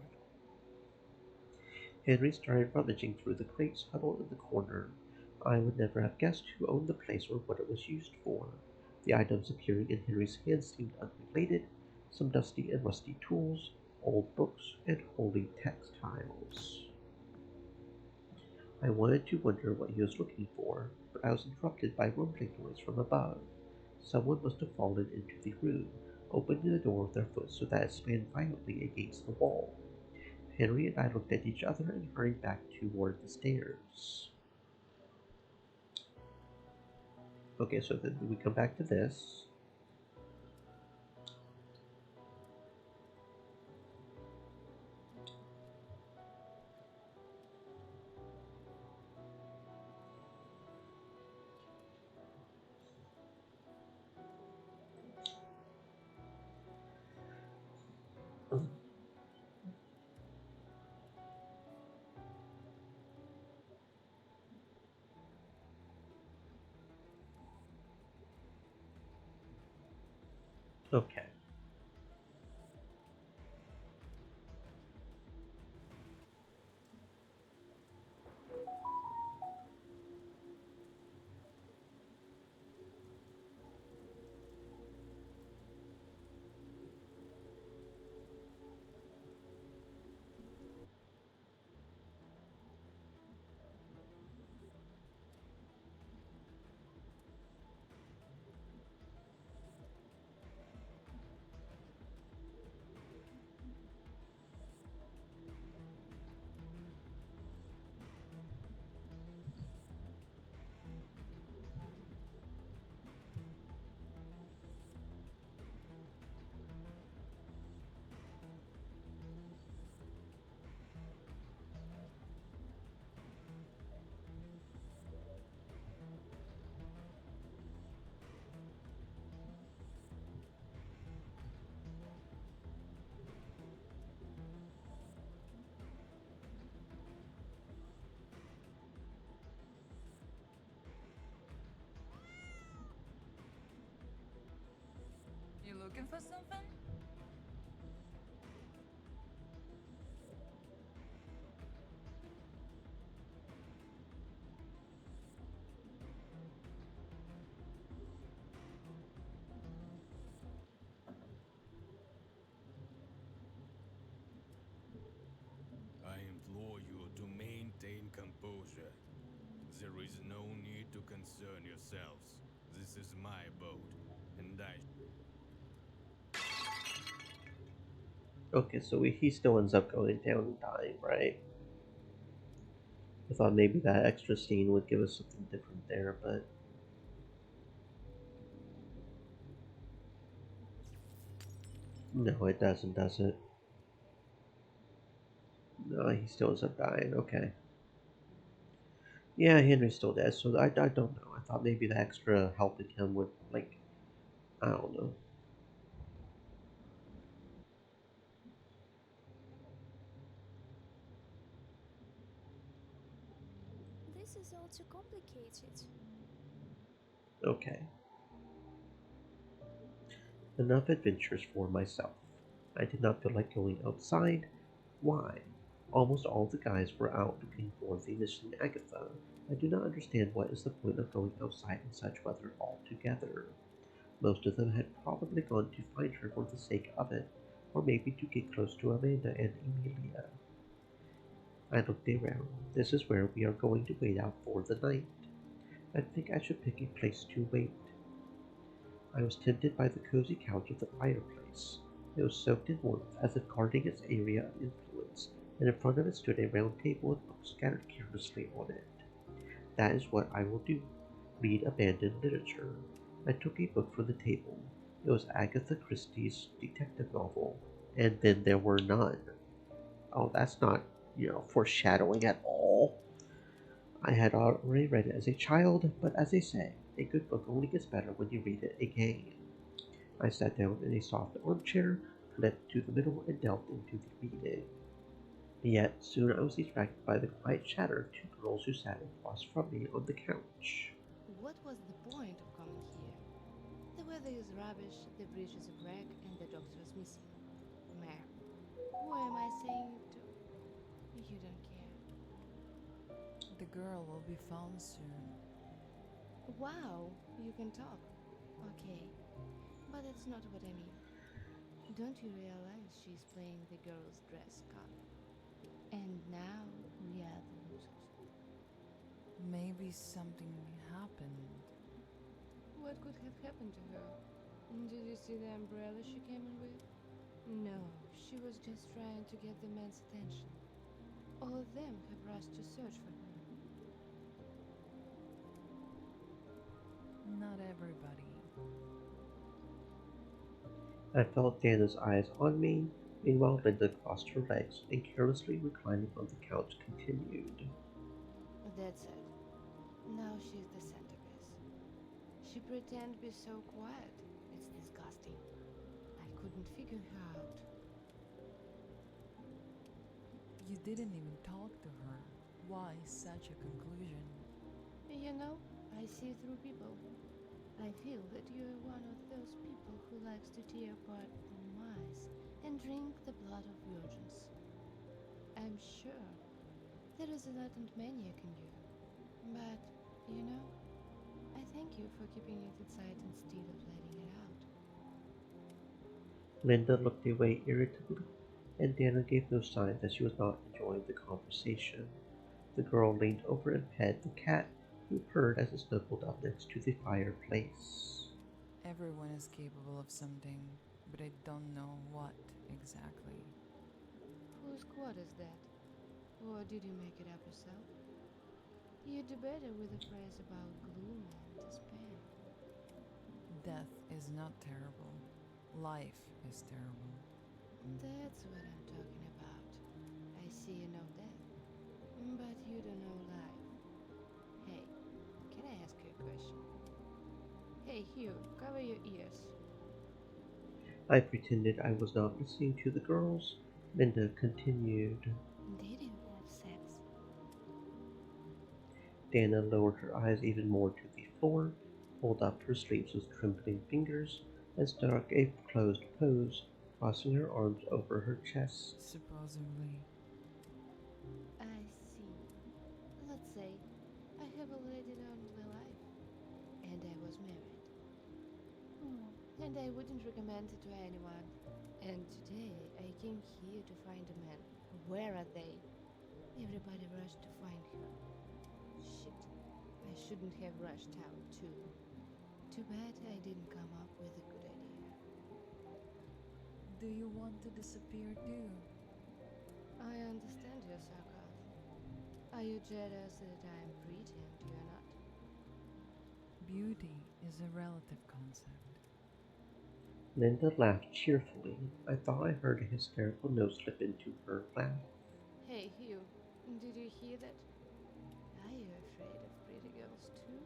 Henry started rummaging through the crates huddled in the corner. I would never have guessed who owned the place or what it was used for. The items appearing in Henry's hands seemed unrelated, some dusty and rusty tools, old books, and holy textiles. I wanted to wonder what he was looking for, but I was interrupted by rumbling noise from above. Someone must have fallen into the room, opening the door with their foot so that it slammed violently against the wall. Henry and I looked at each other and hurried back toward the stairs. Okay, so then we come back to this. Okay. You looking for something? I implore you to maintain composure. There is no need to concern yourselves. This is my boat, and I. Okay, so he still ends up going down and dying, right? I thought maybe that extra scene would give us something different there, but no, it doesn't, does it? No, he still ends up dying, okay. Yeah, Henry's still dead, so I don't know. I thought maybe the extra helping him would, like, I don't know. This is all too complicated. Okay. Enough adventures for myself. I did not feel like going outside. Why? Almost all the guys were out looking for the missing Agatha. I do not understand what is the point of going outside in such weather altogether. Most of them had probably gone to find her for the sake of it, or maybe to get close to Amanda and Emilia. I looked around. This is where we are going to wait out for the night. I think I should pick a place to wait. I was tempted by the cozy couch of the fireplace. It was soaked in warmth as if guarding its area of influence, and in front of it stood a round table with books scattered carelessly on it. That is what I will do. Read abandoned literature. I took a book from the table. It was Agatha Christie's detective novel, and then there were none. Oh, that's not, foreshadowing at all. I had already read it as a child, but as they say, a good book only gets better when you read it again. I sat down in a soft armchair, flipped to the middle, and delved into the reading. Yet soon I was distracted by the quiet chatter of two girls who sat across from me on the couch. What was the point of coming here? The weather is rubbish, the bridge is a wreck, and the doctor is missing. Meh. Who am I saying it to? You don't care. The girl will be found soon. Wow, you can talk. Okay, but that's not what I mean. Don't you realize she's playing the girl's dress card? And now we are the losers. Maybe something happened. What could have happened to her? Did you see the umbrella she came in with? No, she was just trying to get the man's attention. All of them have rushed to search for her. Not everybody. I felt Dana's eyes on me. Meanwhile, Linda crossed her legs and carelessly reclining on the couch continued. That's it. Now she's the centerpiece. She pretend to be so quiet. It's disgusting. I couldn't figure her out. You didn't even talk to her. Why such a conclusion? You know, I see through people. I feel that you're one of those people who likes to tear apart mice and drink the blood of virgins. I'm sure there is a latent maniac in you. But, I thank you for keeping it inside instead of letting it out. Linda looked away irritably, and Dana gave no sign that she was not enjoying the conversation. The girl leaned over and petted the cat, who purred as it snuggled up next to the fireplace. Everyone is capable of something, but I don't know what exactly. Whose quote is that? Or did you make it up yourself? You do better with a phrase about gloom and despair. Death is not terrible. Life is terrible. That's what I'm talking about. I see you know death, but you don't know life. Hey, can I ask you a question? Hey, Hugh, cover your ears. I pretended I was not listening to the girls. Linda continued. Did you have sex? Dana lowered her eyes even more to the floor, pulled up her sleeves with trembling fingers, and struck a closed pose, crossing her arms over her chest. Supposedly. I see. Let's say I have a lady lonely life, and I was married. And I wouldn't recommend it to anyone. And today I came here to find a man. Where are they? Everybody rushed to find her. Shit. I shouldn't have rushed out too. Too bad I didn't come up with a good idea. Do you want to disappear too? I understand your sarcasm. Are you jealous that I'm pretty and you're not? Beauty is a relative concept. Linda laughed cheerfully. I thought I heard a hysterical note slip into her laugh. Hey, Hugh, did you hear that? Are you afraid of pretty girls too?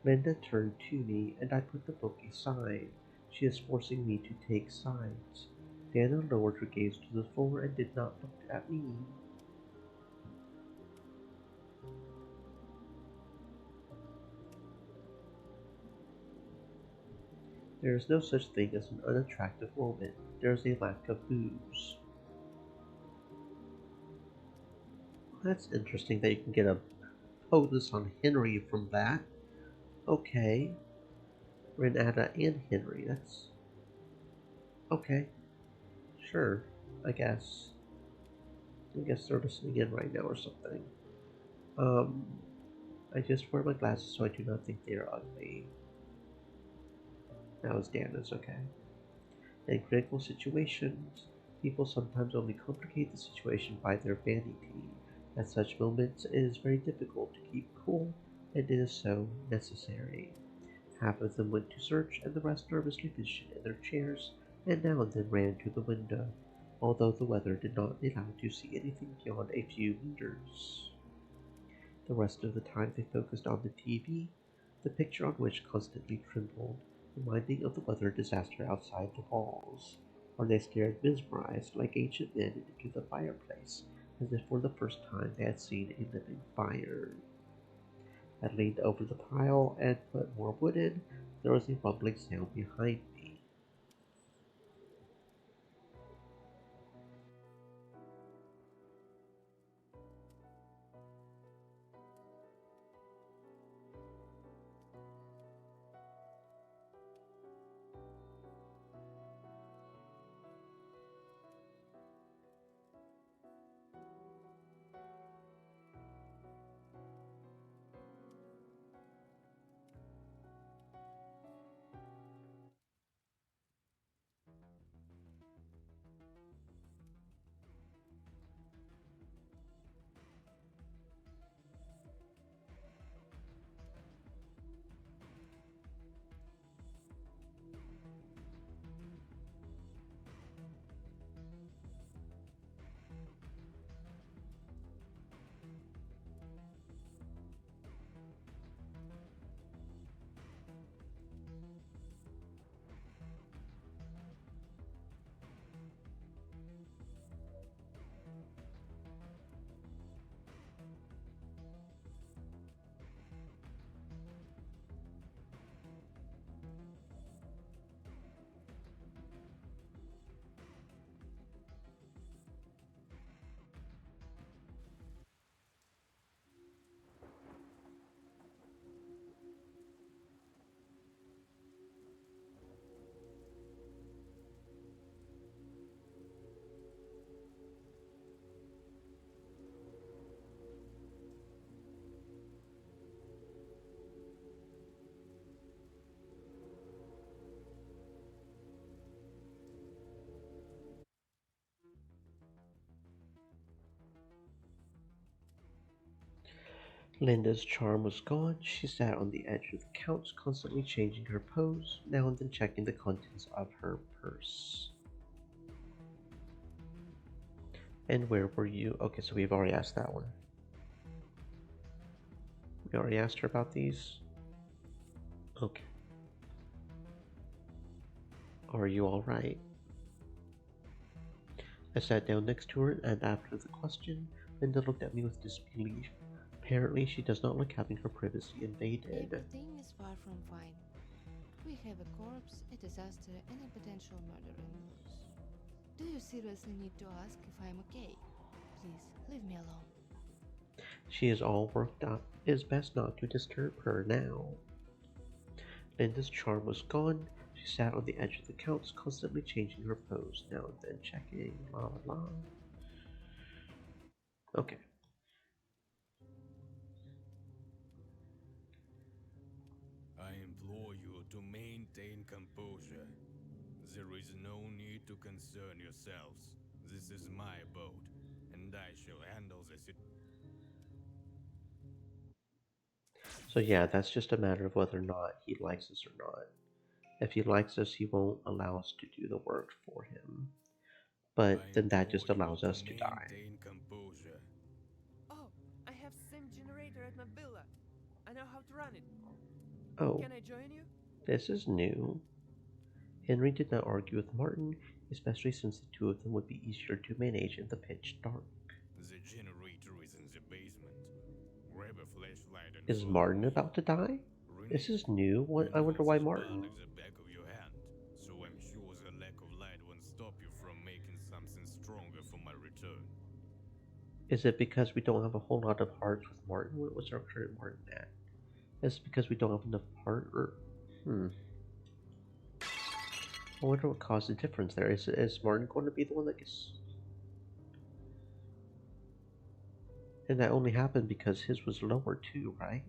Linda turned to me, and I put the book aside. She is forcing me to take sides. Dana lowered her gaze to the floor and did not look at me. There is no such thing as an unattractive woman. There is a lack of booze. That's interesting that you can get a bonus on Henry from that. Okay. Renata and Henry. That's okay. Sure. I guess. I guess they're listening in right now or something. Um, I just wear my glasses so I do not think they are ugly. Now as Dan is okay. In critical situations, people sometimes only complicate the situation by their vanity. At such moments, it is very difficult to keep cool, and it is so necessary. Half of them went to search, and the rest nervously fidgeted in their chairs, and now and then ran to the window, although the weather did not allow to see anything beyond a few meters. The rest of the time they focused on the TV, the picture on which constantly trembled, reminding of the weather disaster outside the walls, or they stared mesmerized like ancient men into the fireplace, as if for the first time they had seen a living fire. I leaned over the pile and put more wood in. There was a rumbling sound behind me. Linda's charm was gone. She sat on the edge of the couch, constantly changing her pose, now and then checking the contents of her purse. And where were you? Okay, so we've already asked that one. We already asked her about these? Okay. Are you alright? I sat down next to her, and after the question, Linda looked at me with disbelief. Apparently, she does not like having her privacy invaded. Everything is far from fine. We have a corpse, a disaster, and a potential murder in the news. Do you seriously need to ask if I'm okay? Please, leave me alone. She is all worked up. It is best not to disturb her now. Linda's charm was gone. She sat on the edge of the couch, constantly changing her pose, now and then checking, la la la. Okay. I implore you to maintain composure. There is no need to concern yourselves. This is my boat, and I shall handle the situation. So yeah, that's just a matter of whether or not he likes us or not. If he likes us, he won't allow us to do the work for him. But then that just allows us to die. Maintain composure. Oh, I have same generator at my villa. I know how to run it. Oh, Can I join you? this is new. Henry did not argue with Martin, especially since the two of them would be easier to manage in the pitch dark. The generator is in the basement. Grab a flashlight and Is follow Martin me. about to die? Ring This it, is new. What? and I wonder hold why the bell Martin. at the back of your hand. turn. Is it because we don't have a whole lot of hearts with Martin? What was our current Martin at? Is it because we don't have enough heart, or I wonder what caused the difference there. Is Martin going to be the one that gets? And that only happened because his was lower too, right?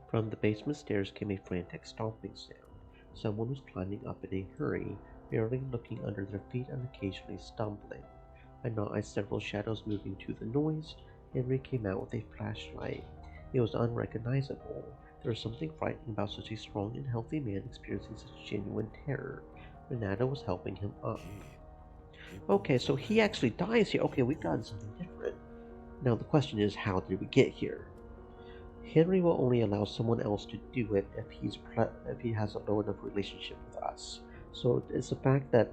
From the basement stairs came a frantic stomping sound. Someone was climbing up in a hurry, barely looking under their feet and occasionally stumbling. I noticed several shadows moving to the noise. Henry came out with a flashlight. It was unrecognizable. There was something frightening about such a strong and healthy man experiencing such genuine terror. Renata was helping him up. Okay, so he actually dies here. Okay, we've gotten something different. Now the question is, how did we get here? Henry will only allow someone else to do it if he has a low enough relationship with us. So it's the fact that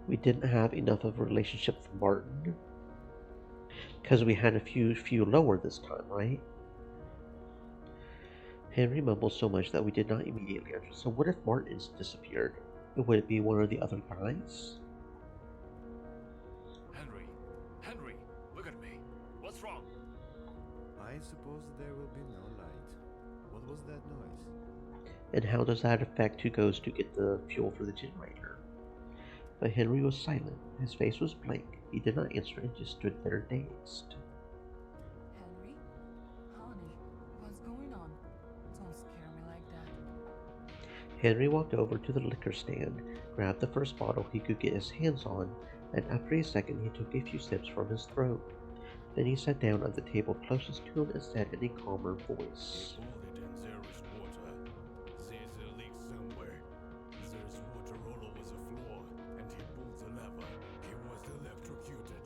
we didn't have enough of a relationship with Martin, because we had a few lower this time, right? Henry mumbled so much that we did not immediately answer. So what if Martin's disappeared? Would it be one of the other guys? Henry, look at me. What's wrong? I suppose there will be no light. What was that noise? And how does that affect who goes to get the fuel for the generator? But Henry was silent. His face was blank. He did not answer and just stood there dazed. Henry? Honey, what's going on? Don't scare me like that. Henry walked over to the liquor stand, grabbed the first bottle he could get his hands on, and after a second he took a few sips from his throat. Then he sat down at the table closest to him and said in a calmer voice, There is water. There's a leak somewhere. There's water all over the floor, and he pulled the lever. He was electrocuted.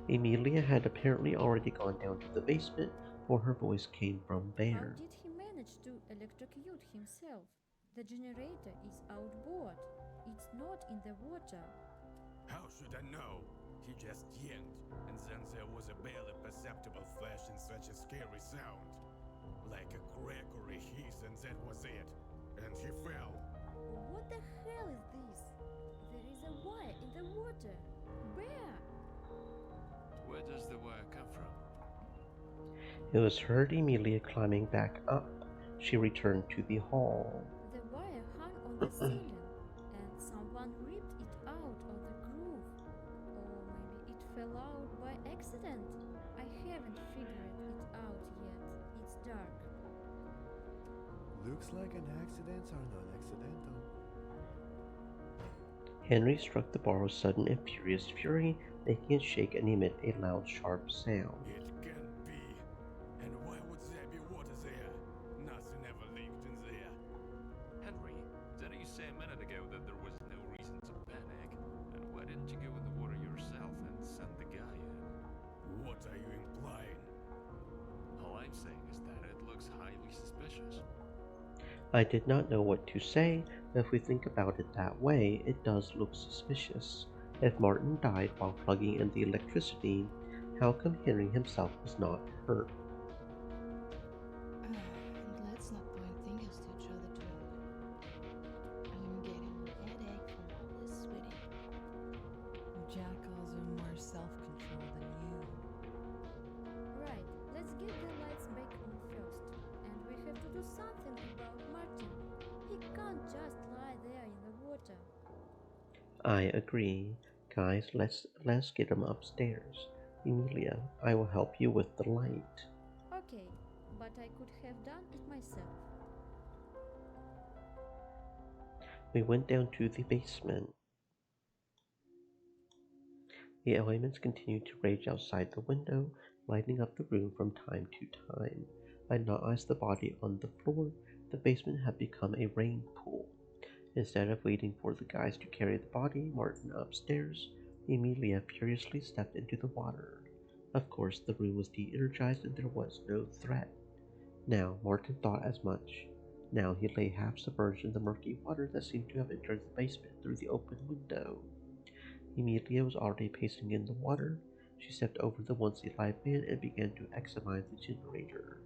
Emilia had apparently already gone down to the basement, for her voice came from How there. did he manage to electrocute himself? The generator is outboard. It's not in the water. How should I know? He just yanked, and then there was a barely perceptible flash and such a scary sound. Like a crack or a hiss, and that was it. And he fell. What the hell is this? There is a wire in the water. Where? Where does the wire come from? It was heard Emilia climbing back up. She returned to the hall. The wire hung on the ceiling, and someone ripped it out of the groove. Or maybe it fell out by accident. I haven't figured it out yet. It's dark. Looks like an accidents are not accidental. Henry struck the bar with sudden and furious fury, making it shake and emit a loud, sharp sound. It can't be. And why would there be water there? Nothing ever leaked in there. Henry, didn't you say a minute ago that there was no reason to panic? And why didn't you go in the water yourself and send the guy in? What are you implying? All I'm saying is that it looks highly suspicious. I did not know what to say, but if we think about it that way, it does look suspicious. If Martin died while plugging in the electricity, how come Henry himself was not hurt? And let's not point fingers to each other too early. I'm getting a headache from all this sweating. Jackals are more self-control than you. Right, let's get the lights back on first. And we have to do something about Martin. He can't just lie there in the water. I agree. Guys, let's get him upstairs. Emilia, I will help you with the light. Okay, but I could have done it myself. We went down to the basement. The elements continued to rage outside the window, lighting up the room from time to time. I noticed the body on the floor. The basement had become a rain pool. Instead of waiting for the guys to carry the body, Martin upstairs, Emilia furiously stepped into the water. Of course, the room was de-energized and there was no threat. Now, Martin thought as much. Now he lay half submerged in the murky water that seemed to have entered the basement through the open window. Emilia was already pacing in the water. She stepped over the once alive man and began to examine the generator.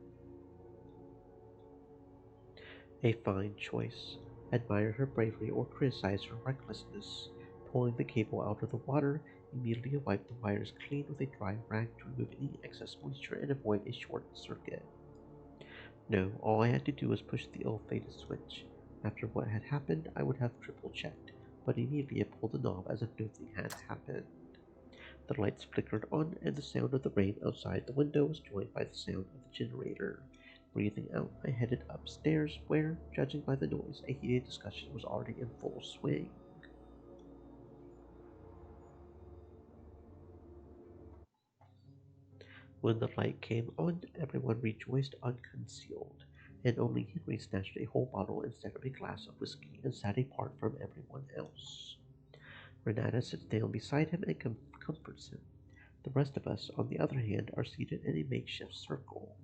A fine choice. Admire her bravery or criticize her recklessness. Pulling the cable out of the water, Emilia wiped the wires clean with a dry rag to remove any excess moisture and avoid a short circuit. No, all I had to do was push the ill-fated switch. After what had happened, I would have triple-checked, but Emilia pulled the knob as if nothing had happened. The lights flickered on, and the sound of the rain outside the window was joined by the sound of the generator. Breathing out, I headed upstairs, where, judging by the noise, a heated discussion was already in full swing. When the light came on, everyone rejoiced unconcealed, and only Henry snatched a whole bottle instead of a glass of whiskey and sat apart from everyone else. Renata sits down beside him and comforts him. The rest of us, on the other hand, are seated in a makeshift circle.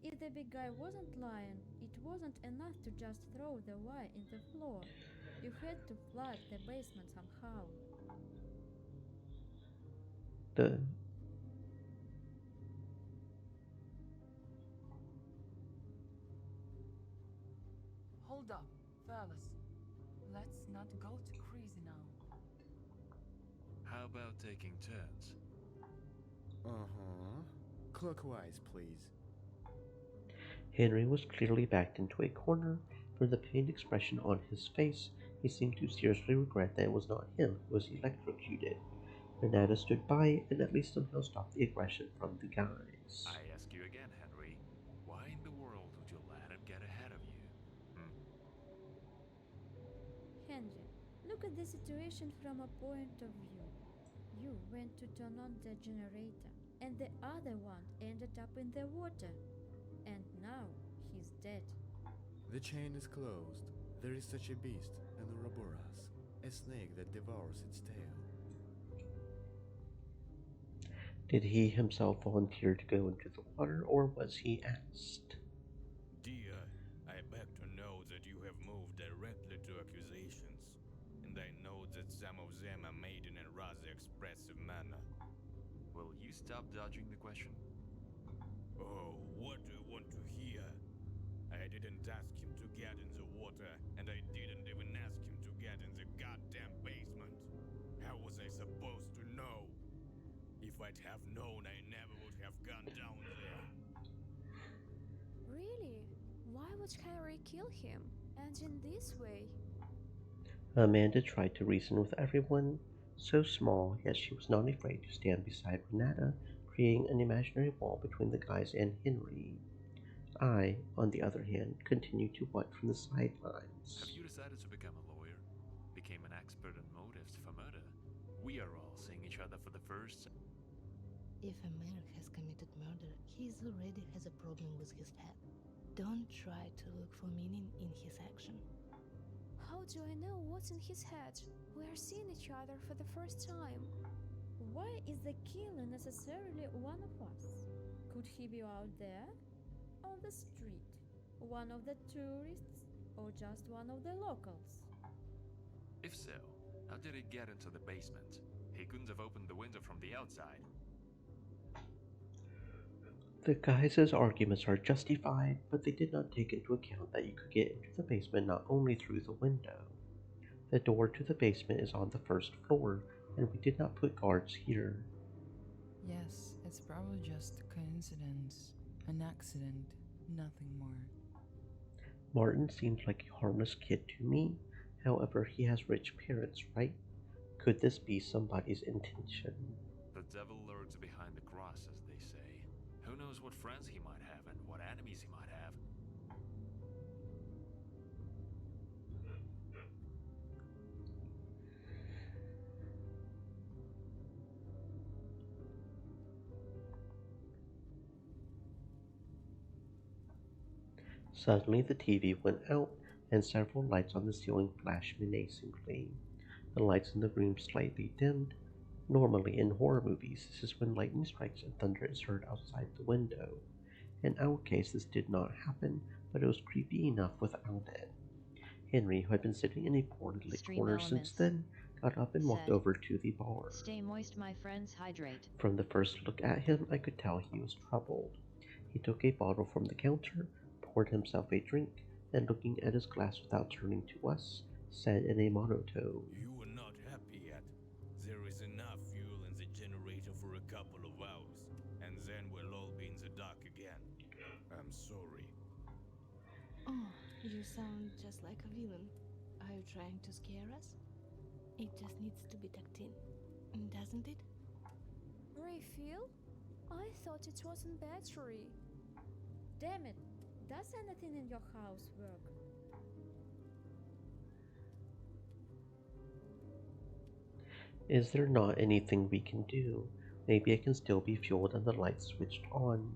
If the big guy wasn't lying, it wasn't enough to just throw the wire in the floor. You had to flood the basement somehow. The Hold up, fellas. Let's not go too crazy now. How about taking turns? Uh-huh. Clockwise, please. Henry was clearly backed into a corner. From the pained expression on his face, he seemed to seriously regret that it was not him who was electrocuted. Renata stood by and at least somehow stopped the aggression from the guys. I ask you again, Henry. Why in the world would you let him get ahead of you? Henry, look at the situation from a point of view. You went to turn on the generator, and the other one ended up in the water. And now he's dead. The chain is closed. There is such a beast, an Ouroboros, a snake that devours its tail. Did he himself volunteer to go into the water, or was he asked? Dear, I beg to know that you have moved directly to accusations, and I know that some of them are made in a rather expressive manner. Will you stop dodging the question? Oh, what do you want to hear? I didn't ask him to get in the water, and I didn't even ask him to get in the goddamn basement. How was I supposed to know? If I'd have known, I never would have gone down there. Really? Why would Henry kill him? And in this way? Amanda tried to reason with everyone. So small, yet she was not afraid to stand beside Renata, creating an imaginary wall between the guys and Henry. I, on the other hand, continued to watch from the sidelines. Have you decided to become a lawyer? Became an expert on motives for murder? We are all seeing each other for the first time. If a man has committed murder, he already has a problem with his head. Don't try to look for meaning in his action. How do I know what's in his head? We are seeing each other for the first time. Why is the killer necessarily one of us? Could he be out there? On the street? One of the tourists? Or just one of the locals? If so, how did he get into the basement? He couldn't have opened the window from the outside. The guys' arguments are justified, but they did not take into account that you could get into the basement not only through the window. The door to the basement is on the first floor, and we did not put guards here. Yes, it's probably just a coincidence. An accident, nothing more. Martin seemed like a harmless kid to me. However, he has rich parents, right? Could this be somebody's intention? The devil lurks behind the cross, as they say. Who knows what friends he might have and what enemies he might have. Suddenly the TV went out, and several lights on the ceiling flashed menacingly. The lights in the room slightly dimmed. Normally in horror movies, this is when lightning strikes and thunder is heard outside the window. In our case this did not happen, but it was creepy enough without it. Henry, who had been sitting in a poorly lit Extreme corner elements. since then, got up and walked said, over to the bar. "Stay moist, my friends, hydrate." From the first look at him, I could tell he was troubled. He took a bottle from the counter, poured himself a drink, and looking at his glass without turning to us, said in a monotone, You are not happy yet. There is enough fuel in the generator for a couple of hours, and then we'll all be in the dark again. I'm sorry. Oh, you sound just like a villain. Are you trying to scare us? It just needs to be tucked in, doesn't it? Refill? I thought it wasn't battery. Damn it! Does anything in your house work? Is there not anything we can do? Maybe I can still be fueled and the lights switched on.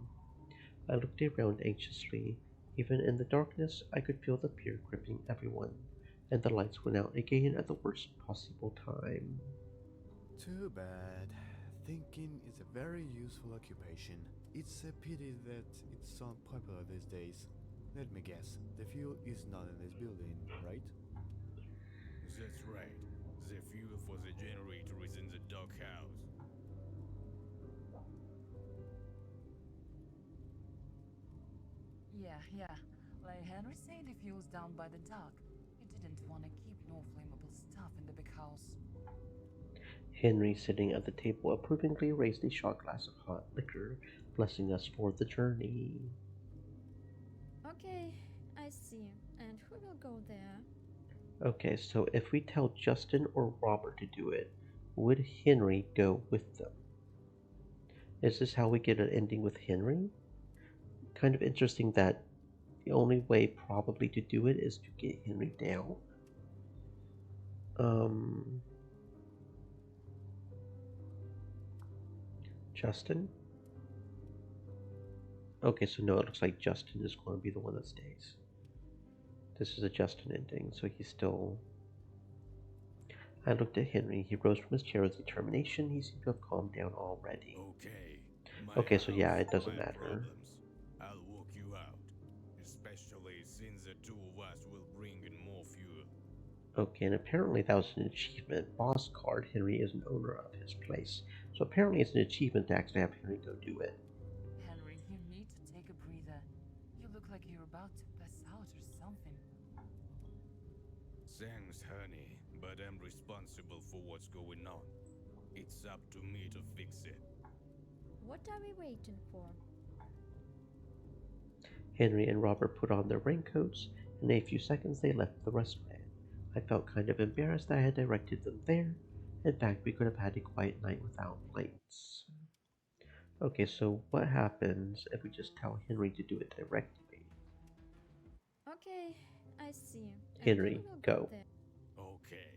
I looked around anxiously. Even in the darkness, I could feel the fear gripping everyone, and the lights went out again at the worst possible time. Too bad. Thinking is a very useful occupation. It's a pity that it's so unpopular these days. Let me guess, the fuel is not in this building, right? That's right. The fuel for the generator is in the doghouse. Yeah. Like Henry said, the fuel's down by the dock. He didn't want to keep no flammable stuff in the big house. Henry, sitting at the table approvingly, raised a shot glass of hot liquor, blessing us for the journey. Okay, I see. And who will go there? Okay, so if we tell Justin or Robert to do it, would Henry go with them? Is this how we get an ending with Henry? Kind of interesting that the only way probably to do it is to get Henry down. Justin? Okay, so no, it looks like Justin is going to be the one that stays. This is a Justin ending, so he's still... I looked at Henry. He rose from his chair with determination. He seemed to have calmed down already. Okay, so yeah, it doesn't matter. Problems. I'll walk you out, especially since the two of us will bring in more fuel. Okay, and apparently that was an achievement. Boss card. Henry is an owner of his place. So apparently it's an achievement to actually have Henry go do it. Henry, you need to take a breather. You look like you're about to pass out or something. Thanks, honey, but I'm responsible for what's going on. It's up to me to fix it. What are we waiting for? Henry and Robert put on their raincoats. In a few seconds they left the restaurant. I felt kind of embarrassed that I had directed them there. In fact, we could have had a quiet night without lights. Okay, so what happens if we just tell Henry to do it directly? Okay, I see. And Henry, who will go. there? Okay,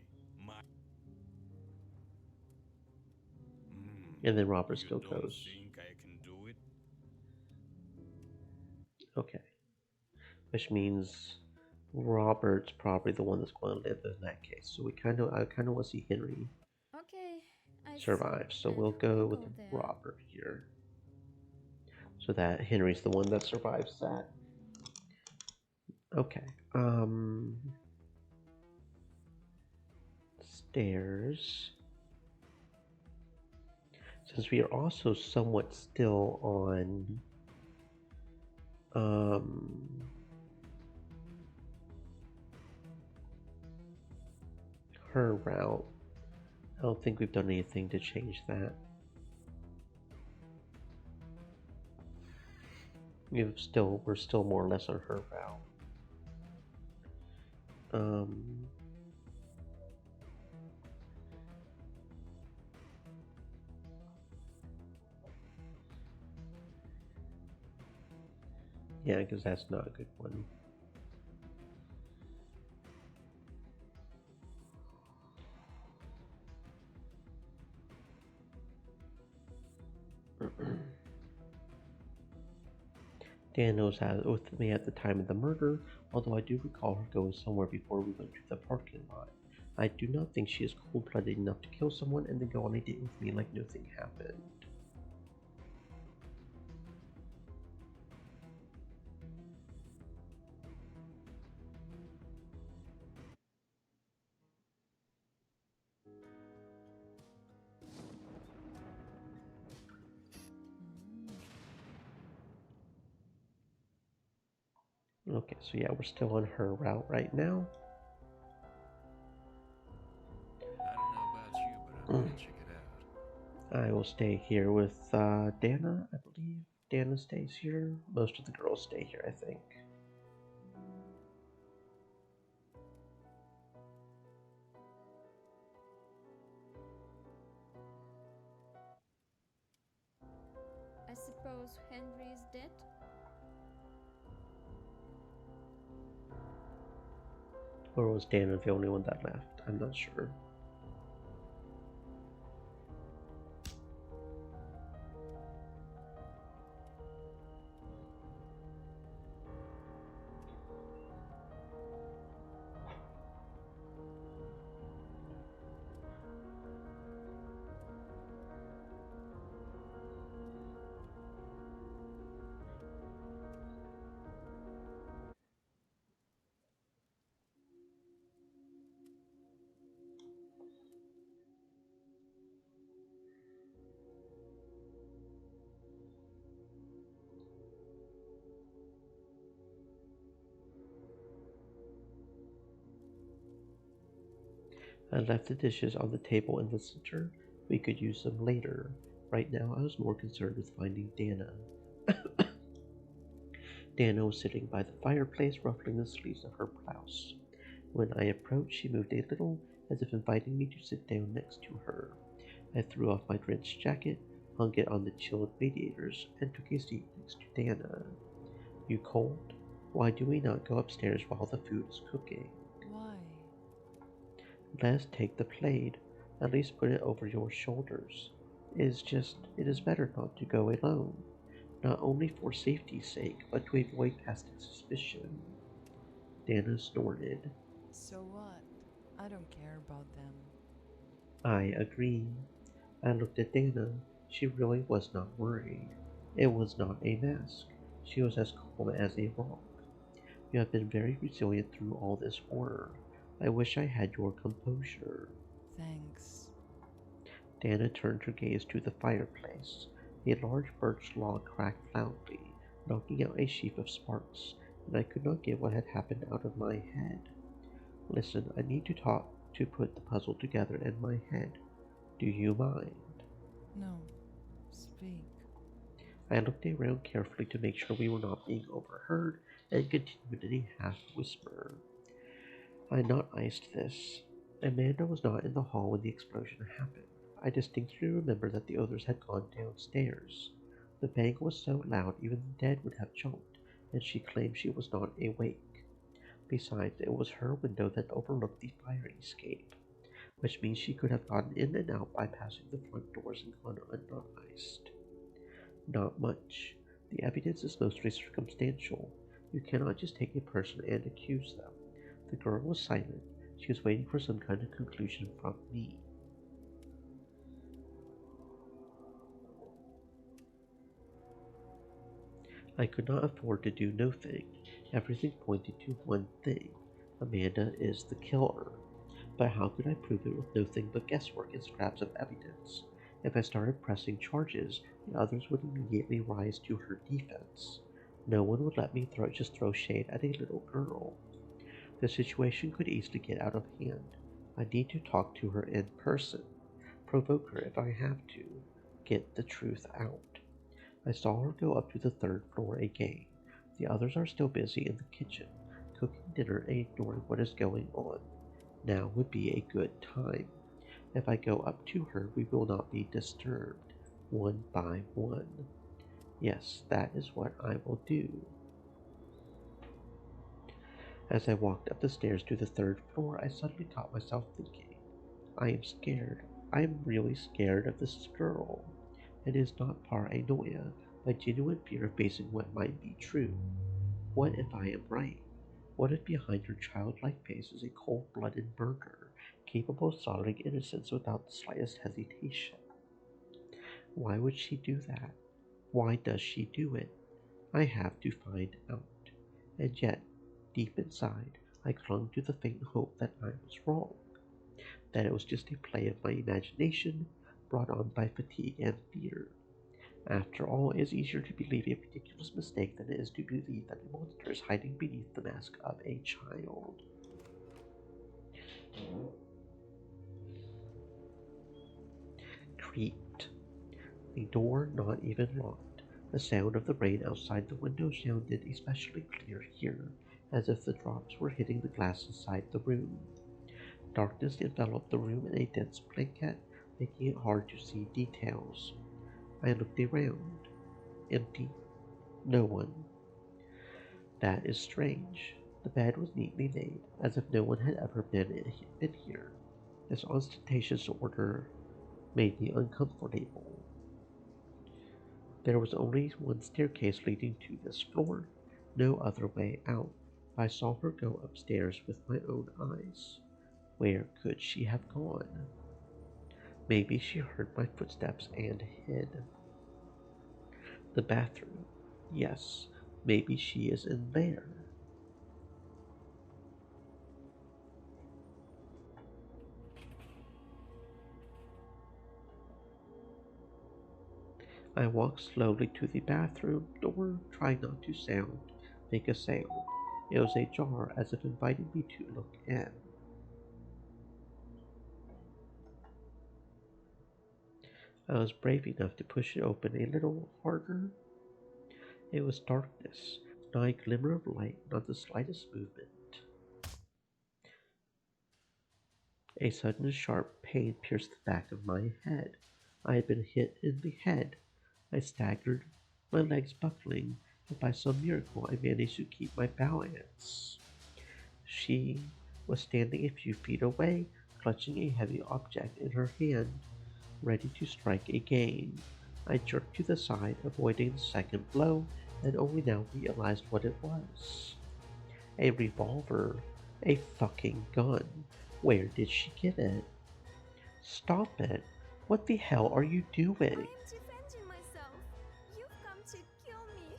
And then Robert still you don't goes. think I can do it? Okay. Which means Robert's probably the one that's going to live in that case. So I kind of want to see Henry Okay, I survive. see. So And we'll who go will with go there? Robert here. So that Henry's the one that survives that. Okay. Stairs. Since we are also somewhat still on her route, I don't think we've done anything to change that. We're still more or less on her route. Yeah, because that's not a good one. Dan was with me at the time of the murder, although I do recall her going somewhere before we went to the parking lot. I do not think she is cold-blooded enough to kill someone and then go on a date with me like nothing happened. Okay, so yeah, we're still on her route right now. I don't know about you, but I'm gonna check it out. I will stay here with Dana, I believe. Dana stays here. Most of the girls stay here, I think. I suppose Henry is dead? Or was Dana the only one that left? I'm not sure. I left the dishes on the table in the center. We could use them later. Right now, I was more concerned with finding Dana. Dana was sitting by the fireplace, ruffling the sleeves of her blouse. When I approached, she moved a little, as if inviting me to sit down next to her. I threw off my drenched jacket, hung it on the chilled radiators, and took a seat next to Dana. You cold? Why do we not go upstairs while the food is cooking? Why? Let's take the plate. At least put it over your shoulders. It is better not to go alone. Not only for safety's sake, but to avoid casting suspicion. Dana snorted. So what? I don't care about them. I agree. I looked at Dana. She really was not worried. It was not a mask. She was as calm as a rock. You have been very resilient through all this horror. I wish I had your composure. Thanks. Dana turned her gaze to the fireplace. A large birch log cracked loudly, knocking out a sheaf of sparks, and I could not get what had happened out of my head. Listen, I need to talk to put the puzzle together in my head. Do you mind? No. Speak. I looked around carefully to make sure we were not being overheard and continued in a half whisper. I not iced this. Amanda was not in the hall when the explosion happened. I distinctly remember that the others had gone downstairs. The bang was so loud even the dead would have jumped, and she claimed she was not awake. Besides, it was her window that overlooked the fire escape, which means she could have gotten in and out by passing the front doors and gone unnoticed. Not much. The evidence is mostly circumstantial. You cannot just take a person and accuse them. The girl was silent. She was waiting for some kind of conclusion from me. I could not afford to do nothing. Everything pointed to one thing. Amanda is the killer. But how could I prove it with nothing but guesswork and scraps of evidence? If I started pressing charges, the others would immediately rise to her defense. No one would let me just throw shade at a little girl. The situation could easily get out of hand. I need to talk to her in person. Provoke her if I have to. Get the truth out. I saw her go up to the third floor again. The others are still busy in the kitchen, cooking dinner and ignoring what is going on. Now would be a good time. If I go up to her, we will not be disturbed, one by one. Yes, that is what I will do. As I walked up the stairs to the third floor, I suddenly caught myself thinking, I am scared. I am really scared of this girl. It is not paranoia, but genuine fear of facing what might be true. What if I am right? What if behind her childlike face is a cold-blooded murderer, capable of slaughtering innocents without the slightest hesitation? Why would she do that? Why does she do it? I have to find out. And yet, deep inside, I clung to the faint hope that I was wrong, that it was just a play of my imagination, brought on by fatigue and fear. After all, it is easier to believe a ridiculous mistake than it is to believe that a monster is hiding beneath the mask of a child. Creaked. The door not even locked. The sound of the rain outside the window sounded especially clear here, as if the drops were hitting the glass inside the room. Darkness enveloped the room in a dense blanket, making it hard to see details. I looked around. Empty. No one. That is strange. The bed was neatly made, as if no one had ever been here. This ostentatious order made me uncomfortable. There was only one staircase leading to this floor, no other way out. I saw her go upstairs with my own eyes. Where could she have gone? Maybe she heard my footsteps and hid. The bathroom. Yes, maybe she is in there. I walked slowly to the bathroom door, trying not to make a sound. It was ajar, as if inviting me to look in. I was brave enough to push it open a little harder. It was darkness, not a glimmer of light, not the slightest movement. A sudden sharp pain pierced the back of my head. I had been hit in the head. I staggered, my legs buckling, and by some miracle I managed to keep my balance. She was standing a few feet away, clutching a heavy object in her hand, ready to strike again. I jerked to the side, avoiding the second blow, and only now realized what it was. A revolver. A fucking gun. Where did she get it? Stop it. What the hell are you doing? I'm defending myself. You've come to kill me.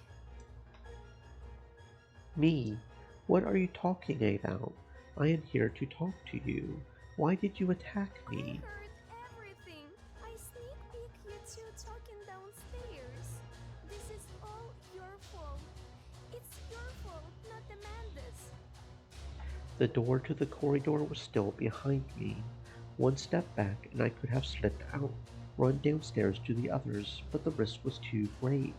Me? What are you talking about? I am here to talk to you. Why did you attack me? I heard everything. I sneak peek you two talking downstairs. This is all your fault. It's your fault, not Amanda's. The door to the corridor was still behind me. One step back and I could have slipped out, run downstairs to the others, but the risk was too great.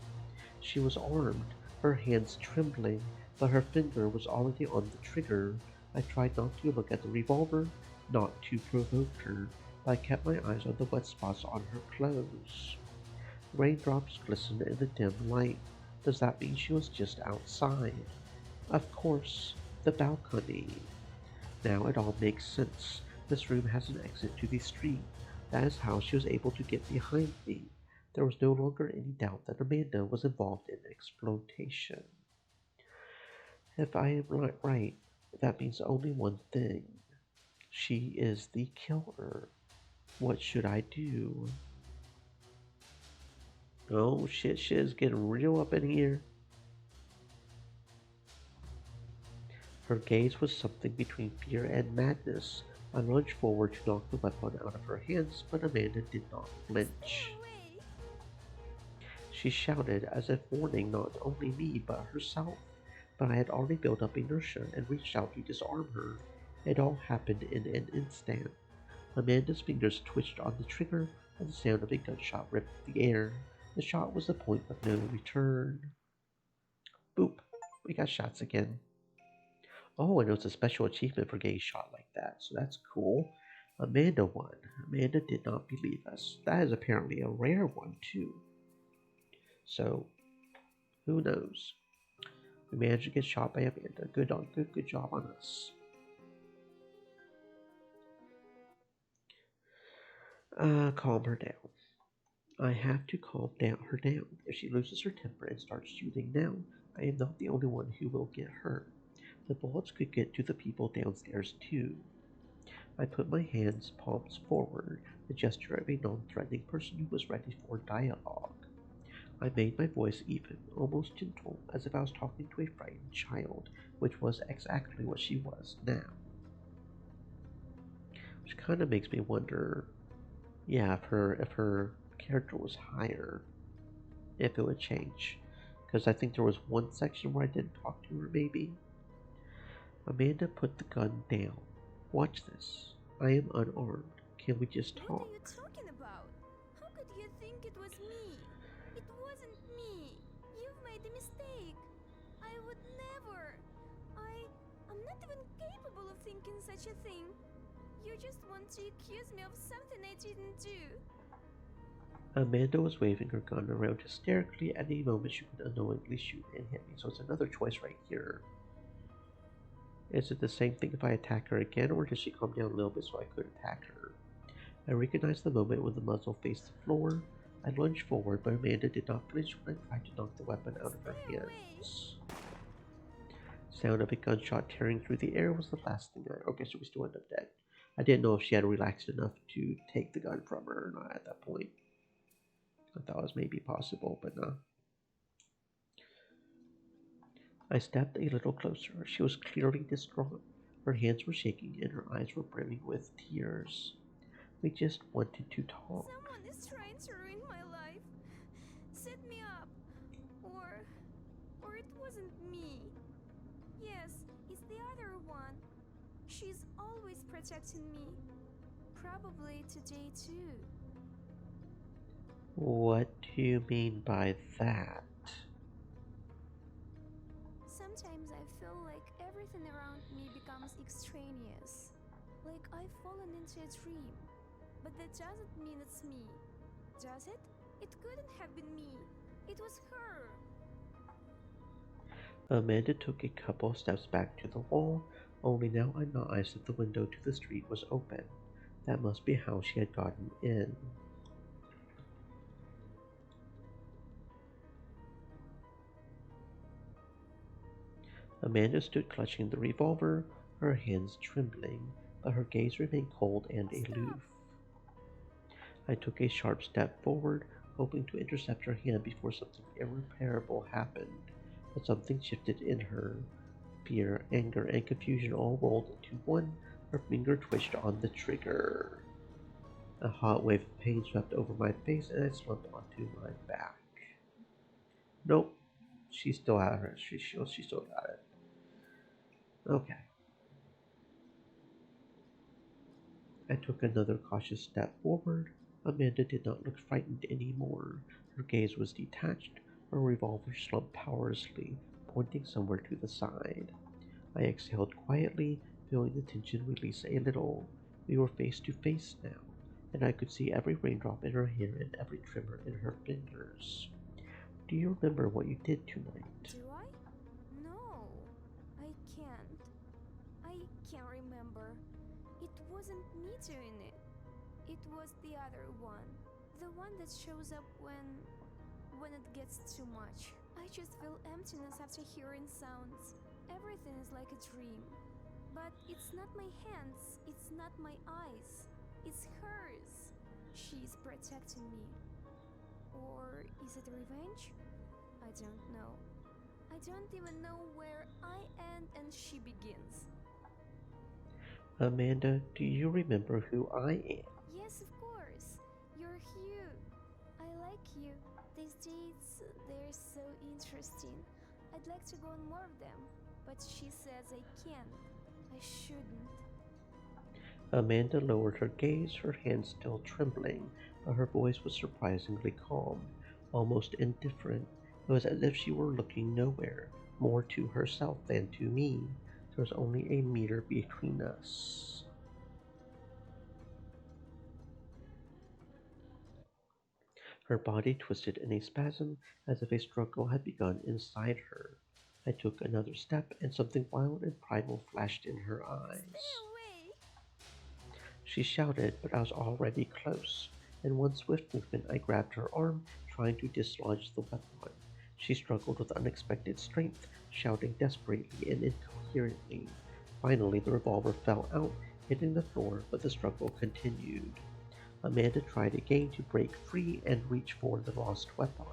She was armed, her hands trembling, but her finger was already on the trigger. I tried not to look at the revolver, not to provoke her, but I kept my eyes on the wet spots on her clothes. Raindrops glistened in the dim light. Does that mean she was just outside? Of course, the balcony. Now it all makes sense. This room has an exit to the street. That is how she was able to get behind me. There was no longer any doubt that Amanda was involved in exploitation. If I am right, that means only one thing. She is the killer. What should I do? Oh shit is getting real up in here. Her gaze was something between fear and madness. I lunged forward to knock the weapon out of her hands, but Amanda did not flinch. She shouted as if warning not only me but herself, but I had already built up inertia and reached out to disarm her. It all happened in an instant. Amanda's fingers twitched on the trigger, and the sound of a gunshot ripped the air. The shot was the point of no return. Boop. We got shots again. Oh, and it was a special achievement for getting shot like that, so that's cool. Amanda won. Amanda did not believe us. That is apparently a rare one, too. So, who knows? We managed to get shot by Amanda. Good job on us. Calm her down. I have to calm her down. If she loses her temper and starts shooting now, I am not the only one who will get hurt. The bullets could get to the people downstairs too. I put my hands palms forward, the gesture of a non-threatening person who was ready for dialogue. I made my voice even, almost gentle, as if I was talking to a frightened child, which was exactly what she was now. Which kind of makes me wonder, yeah, if her character was higher. if it would change. Because I think there was one section where I didn't talk to her, maybe. Amanda put the gun down. Watch this. I am unarmed. Can we just talk? What are you talking about? How could you think it was me? It wasn't me. You've made a mistake. I would never. I'm not even capable of thinking such a thing. You just want to accuse me of something I didn't do. Amanda was waving her gun around hysterically. At any moment she could unknowingly shoot and hit me, so it's another choice right here. Is it the same thing if I attack her again, or does she calm down a little bit so I could attack her? I recognized the moment when the muzzle faced the floor. I lunged forward, but Amanda did not flinch when I tried to knock the weapon out of her hands. Sound of a gunshot tearing through the air was the last thing I... Okay, so we still end up dead. I didn't know if she had relaxed enough to take the gun from her or not at that point. I thought it was maybe possible, but no. I stepped a little closer. She was clearly distraught. Her hands were shaking and her eyes were brimming with tears. We just wanted to talk. Someone is trying to ruin my life. Set me up. Or it wasn't me. Yes, it's the other one. She's always protecting me. Probably today too. What do you mean by that? Sometimes I feel like everything around me becomes extraneous. Like I've fallen into a dream. But that doesn't mean it's me. Does it? It couldn't have been me. It was her. Amanda took a couple steps back to the wall, only now I realized that the window to the street was open. That must be how she had gotten in. Amanda stood clutching the revolver, her hands trembling, but her gaze remained cold and aloof. I took a sharp step forward, hoping to intercept her hand before something irreparable happened, but something shifted in her. Fear, anger, and confusion all rolled into one. Her finger twitched on the trigger. A hot wave of pain swept over my face and I slumped onto my back. Nope, she still had her. She still got it. Okay. I took another cautious step forward. Amanda did not look frightened anymore. Her gaze was detached, her revolver slumped powerlessly, pointing somewhere to the side. I exhaled quietly, feeling the tension release a little. We were face to face now, and I could see every raindrop in her hair and every tremor in her fingers. Do you remember what you did tonight? Do I? No, I can't. I can't remember. It wasn't me doing it. It was the other one. The one that shows up when it gets too much. I just feel emptiness after hearing sounds. Everything is like a dream. But it's not my hands, it's not my eyes. It's hers. She's protecting me. Or is it revenge? I don't know. I don't even know where I end and she begins. Amanda, do you remember who I am? Yes, of course. You're Hugh. I like you. These dates, they're so interesting. I'd like to go on more of them, but she says I can't. I shouldn't. Amanda lowered her gaze, her hands still trembling, but her voice was surprisingly calm, almost indifferent. It was as if she were looking nowhere, more to herself than to me. There was only a meter between us. Her body twisted in a spasm, as if a struggle had begun inside her. I took another step, and something wild and primal flashed in her eyes. Stay away! She shouted, but I was already close. In one swift movement, I grabbed her arm, trying to dislodge the weapon. She struggled with unexpected strength, shouting desperately and incoherently. Finally, the revolver fell out, hitting the floor, but the struggle continued. Amanda tried again to break free and reach for the lost weapon.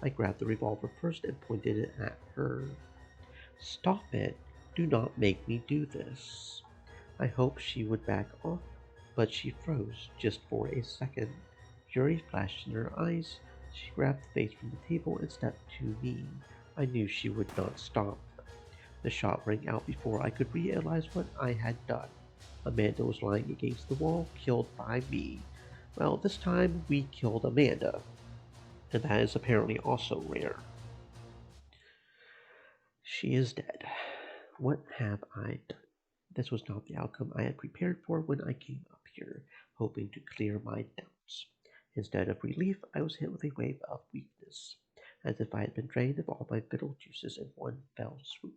I grabbed the revolver first and pointed it at her. Stop it! Do not make me do this. I hoped she would back off, but she froze just for a second. Fury flashed in her eyes. She grabbed the vase from the table and stepped to me. I knew she would not stop. The shot rang out before I could realize what I had done. Amanda was lying against the wall, killed by me. Well, this time we killed Amanda, and that is apparently also rare. She is dead. What have I done? This was not the outcome I had prepared for when I came up here, hoping to clear my doubts. Instead of relief, I was hit with a wave of weakness, as if I had been drained of all my vital juices in one fell swoop.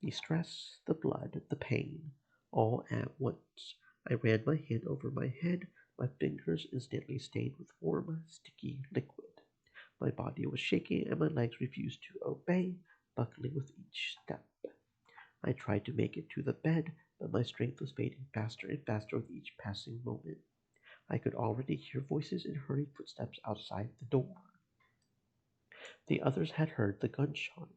The stress, the blood, the pain, all at once. I ran my hand over my head, my fingers instantly stained with warm, sticky liquid. My body was shaking and my legs refused to obey, buckling with each step. I tried to make it to the bed, but my strength was fading faster and faster with each passing moment. I could already hear voices and hurried footsteps outside the door. The others had heard the gunshot.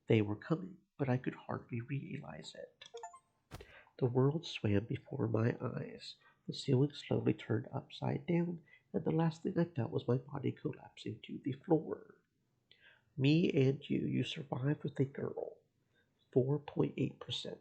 They were coming, but I could hardly realize it. The world swam before my eyes. The ceiling slowly turned upside down, and the last thing I felt was my body collapsing to the floor. Me and you survived with a girl. 4.8%.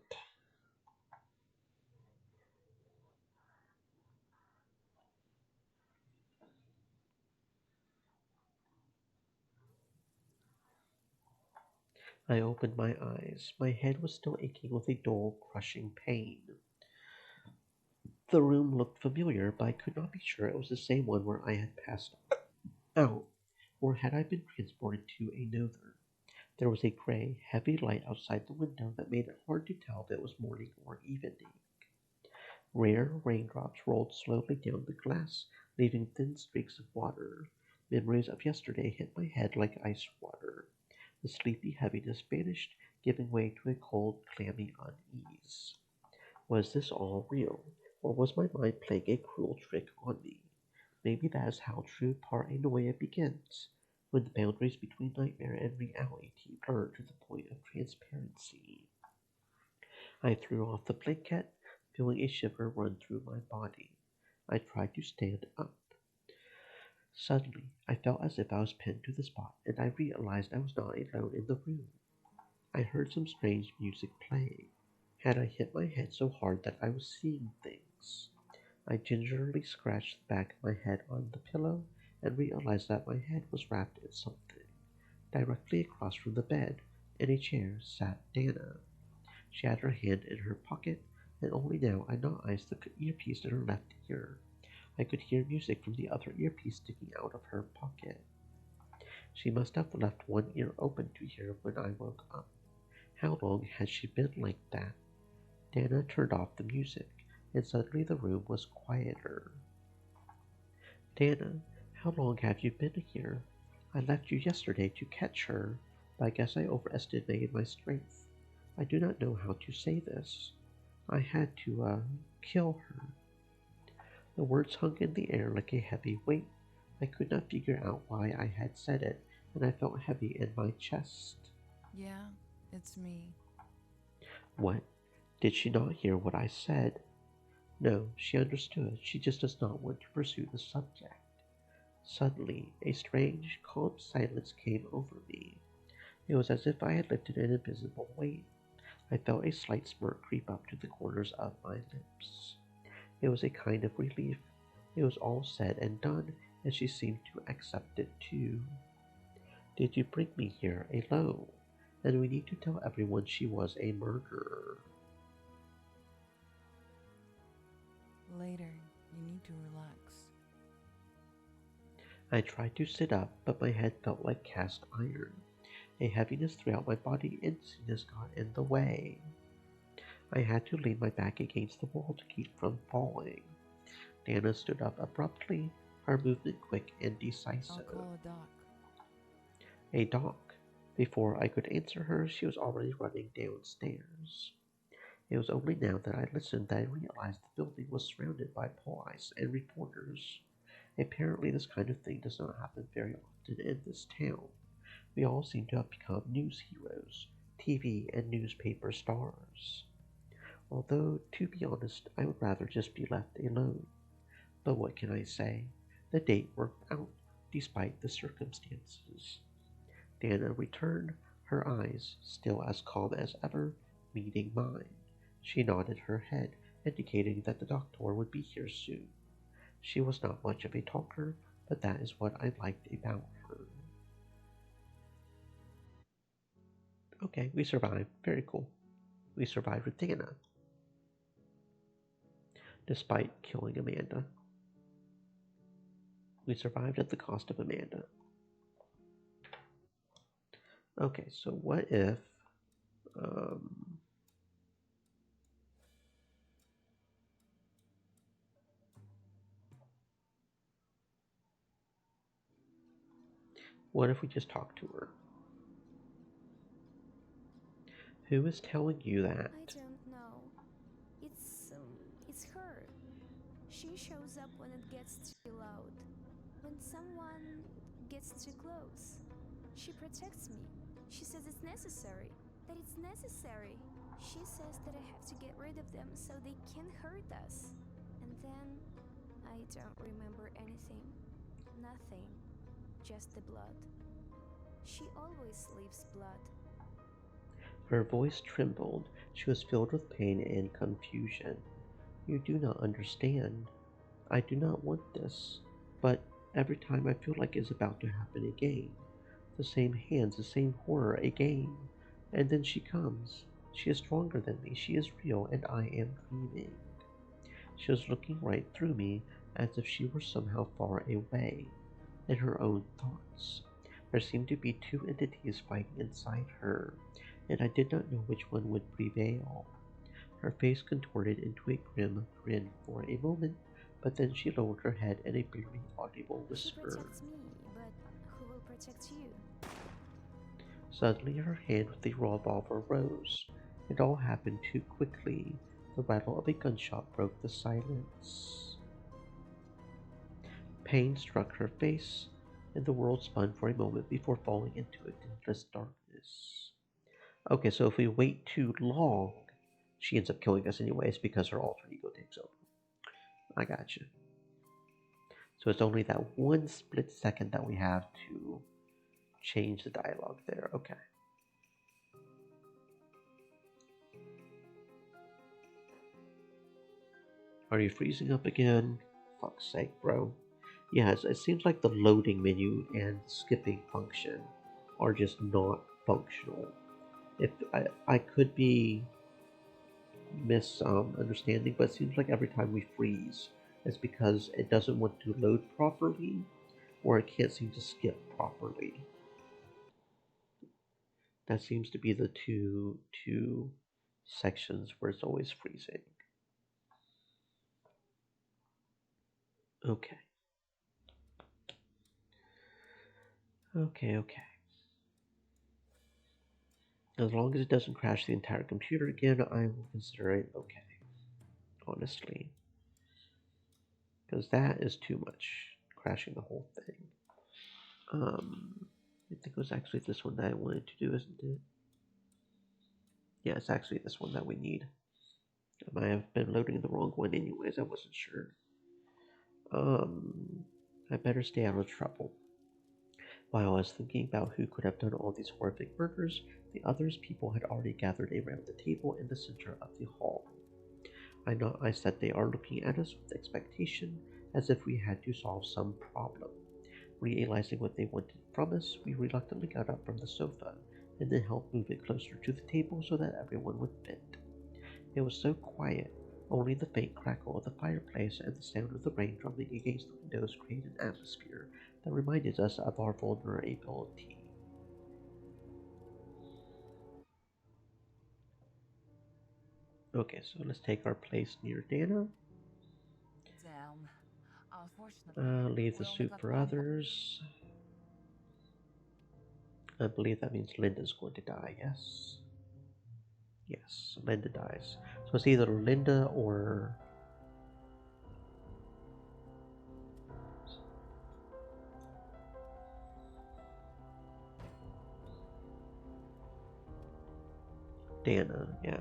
I opened my eyes. My head was still aching with a dull, crushing pain. The room looked familiar, but I could not be sure it was the same one where I had passed out, or had I been transported to another. There was a gray, heavy light outside the window that made it hard to tell if it was morning or evening. Rare raindrops rolled slowly down the glass, leaving thin streaks of water. Memories of yesterday hit my head like ice water. The sleepy heaviness vanished, giving way to a cold, clammy unease. Was this all real, or was my mind playing a cruel trick on me? Maybe that is how true paranoia begins, when the boundaries between nightmare and reality blur to the point of transparency. I threw off the blanket, feeling a shiver run through my body. I tried to stand up. Suddenly, I felt as if I was pinned to the spot, and I realized I was not alone in the room. I heard some strange music playing. Had I hit my head so hard that I was seeing things? I gingerly scratched the back of my head on the pillow and realized that my head was wrapped in something. Directly across from the bed, in a chair, sat Dana. She had her hand in her pocket, and only now I noticed the earpiece in her left ear. I could hear music from the other earpiece sticking out of her pocket. She must have left one ear open to hear when I woke up. How long had she been like that? Dana turned off the music, and suddenly the room was quieter. Dana, how long have you been here? I left you yesterday to catch her, but I guess I overestimated my strength. I do not know how to say this. I had to, kill her. The words hung in the air like a heavy weight. I could not figure out why I had said it, and I felt heavy in my chest. Yeah, it's me. What? Did she not hear what I said? No, she understood. She just does not want to pursue the subject. Suddenly, a strange, calm silence came over me. It was as if I had lifted an invisible weight. I felt a slight smirk creep up to the corners of my lips. It was a kind of relief. It was all said and done, and she seemed to accept it too. Did you bring me here alone? Then we need to tell everyone she was a murderer. Later, you need to relax. I tried to sit up, but my head felt like cast iron. A heaviness throughout my body and dizziness got in the way. I had to lean my back against the wall to keep from falling. Dana stood up abruptly, her movement quick and decisive. I'll call a doc. A doc. Before I could answer her, she was already running downstairs. It was only now that I listened that I realized the building was surrounded by police and reporters. Apparently this kind of thing does not happen very often in this town. We all seem to have become news heroes, TV and newspaper stars. Although, to be honest, I would rather just be left alone. But what can I say? The date worked out. despite the circumstances. Dana returned, her eyes, still as calm as ever, meeting mine. She nodded her head, indicating that the doctor would be here soon. She was not much of a talker, but that is what I liked about her. Okay, we survived. Very cool. We survived with Dana. Despite killing Amanda. We survived at the cost of Amanda. Okay, so what if... what if we just talk to her? Who is telling you that? I don't know. It's her. She shows up when it gets too loud. When someone gets too close. She protects me. She says it's necessary. That it's necessary. She says that I have to get rid of them so they can't hurt us. And then I don't remember anything. Nothing. Just the blood. She always leaves blood. Her voice trembled. She was filled with pain and confusion. You do not understand. I do not want this. But every time I feel like it's about to happen again. The same hands, the same horror again. And then she comes. She is stronger than me. She is real, and I am dreaming. She was looking right through me, as if she were somehow far away, in her own thoughts. There seemed to be two entities fighting inside her, and I did not know which one would prevail. Her face contorted into a grim grin for a moment, but then she lowered her head in a very audible whisper. She protects me, but who will protect you? Suddenly her hand with the revolver rose. It all happened too quickly. The rattle of a gunshot broke the silence. Pain struck her face, and the world spun for a moment before falling into a endless darkness. Okay, so if we wait too long, she ends up killing us anyways because her alter ego takes over. I got you. So it's only that one split second that we have to change the dialogue there. Okay. Are you freezing up again? Fuck's sake, bro. Yes, it seems like the loading menu and skipping function are just not functional. If I could be misunderstanding, but it seems like every time we freeze, it's because it doesn't want to load properly, or it can't seem to skip properly. That seems to be the two sections where it's always freezing. Okay. Okay. As long as it doesn't crash the entire computer again, I will consider it okay. Honestly. Because that is too much. Crashing the whole thing. I think it was actually this one that I wanted to do, isn't it? Yeah, it's actually this one that we need. I might have been loading the wrong one anyways, I wasn't sure. I better stay out of trouble. While I was thinking about who could have done all these horrific murders, the others people had already gathered around the table in the center of the hall. I said they are looking at us with expectation, as if we had to solve some problem. Realizing what they wanted from us, we reluctantly got up from the sofa, and then helped move it closer to the table so that everyone would fit. It was so quiet. Only the faint crackle of the fireplace and the sound of the rain drumming against the windows created an atmosphere that reminded us of our vulnerability. Okay, so let's take our place near Dana. Damn. Unfortunately, Leave the we only soup got for one others. I believe that means Linda's going to die, yes? Yes, Linda dies. So it's either Linda or... Dana, yeah.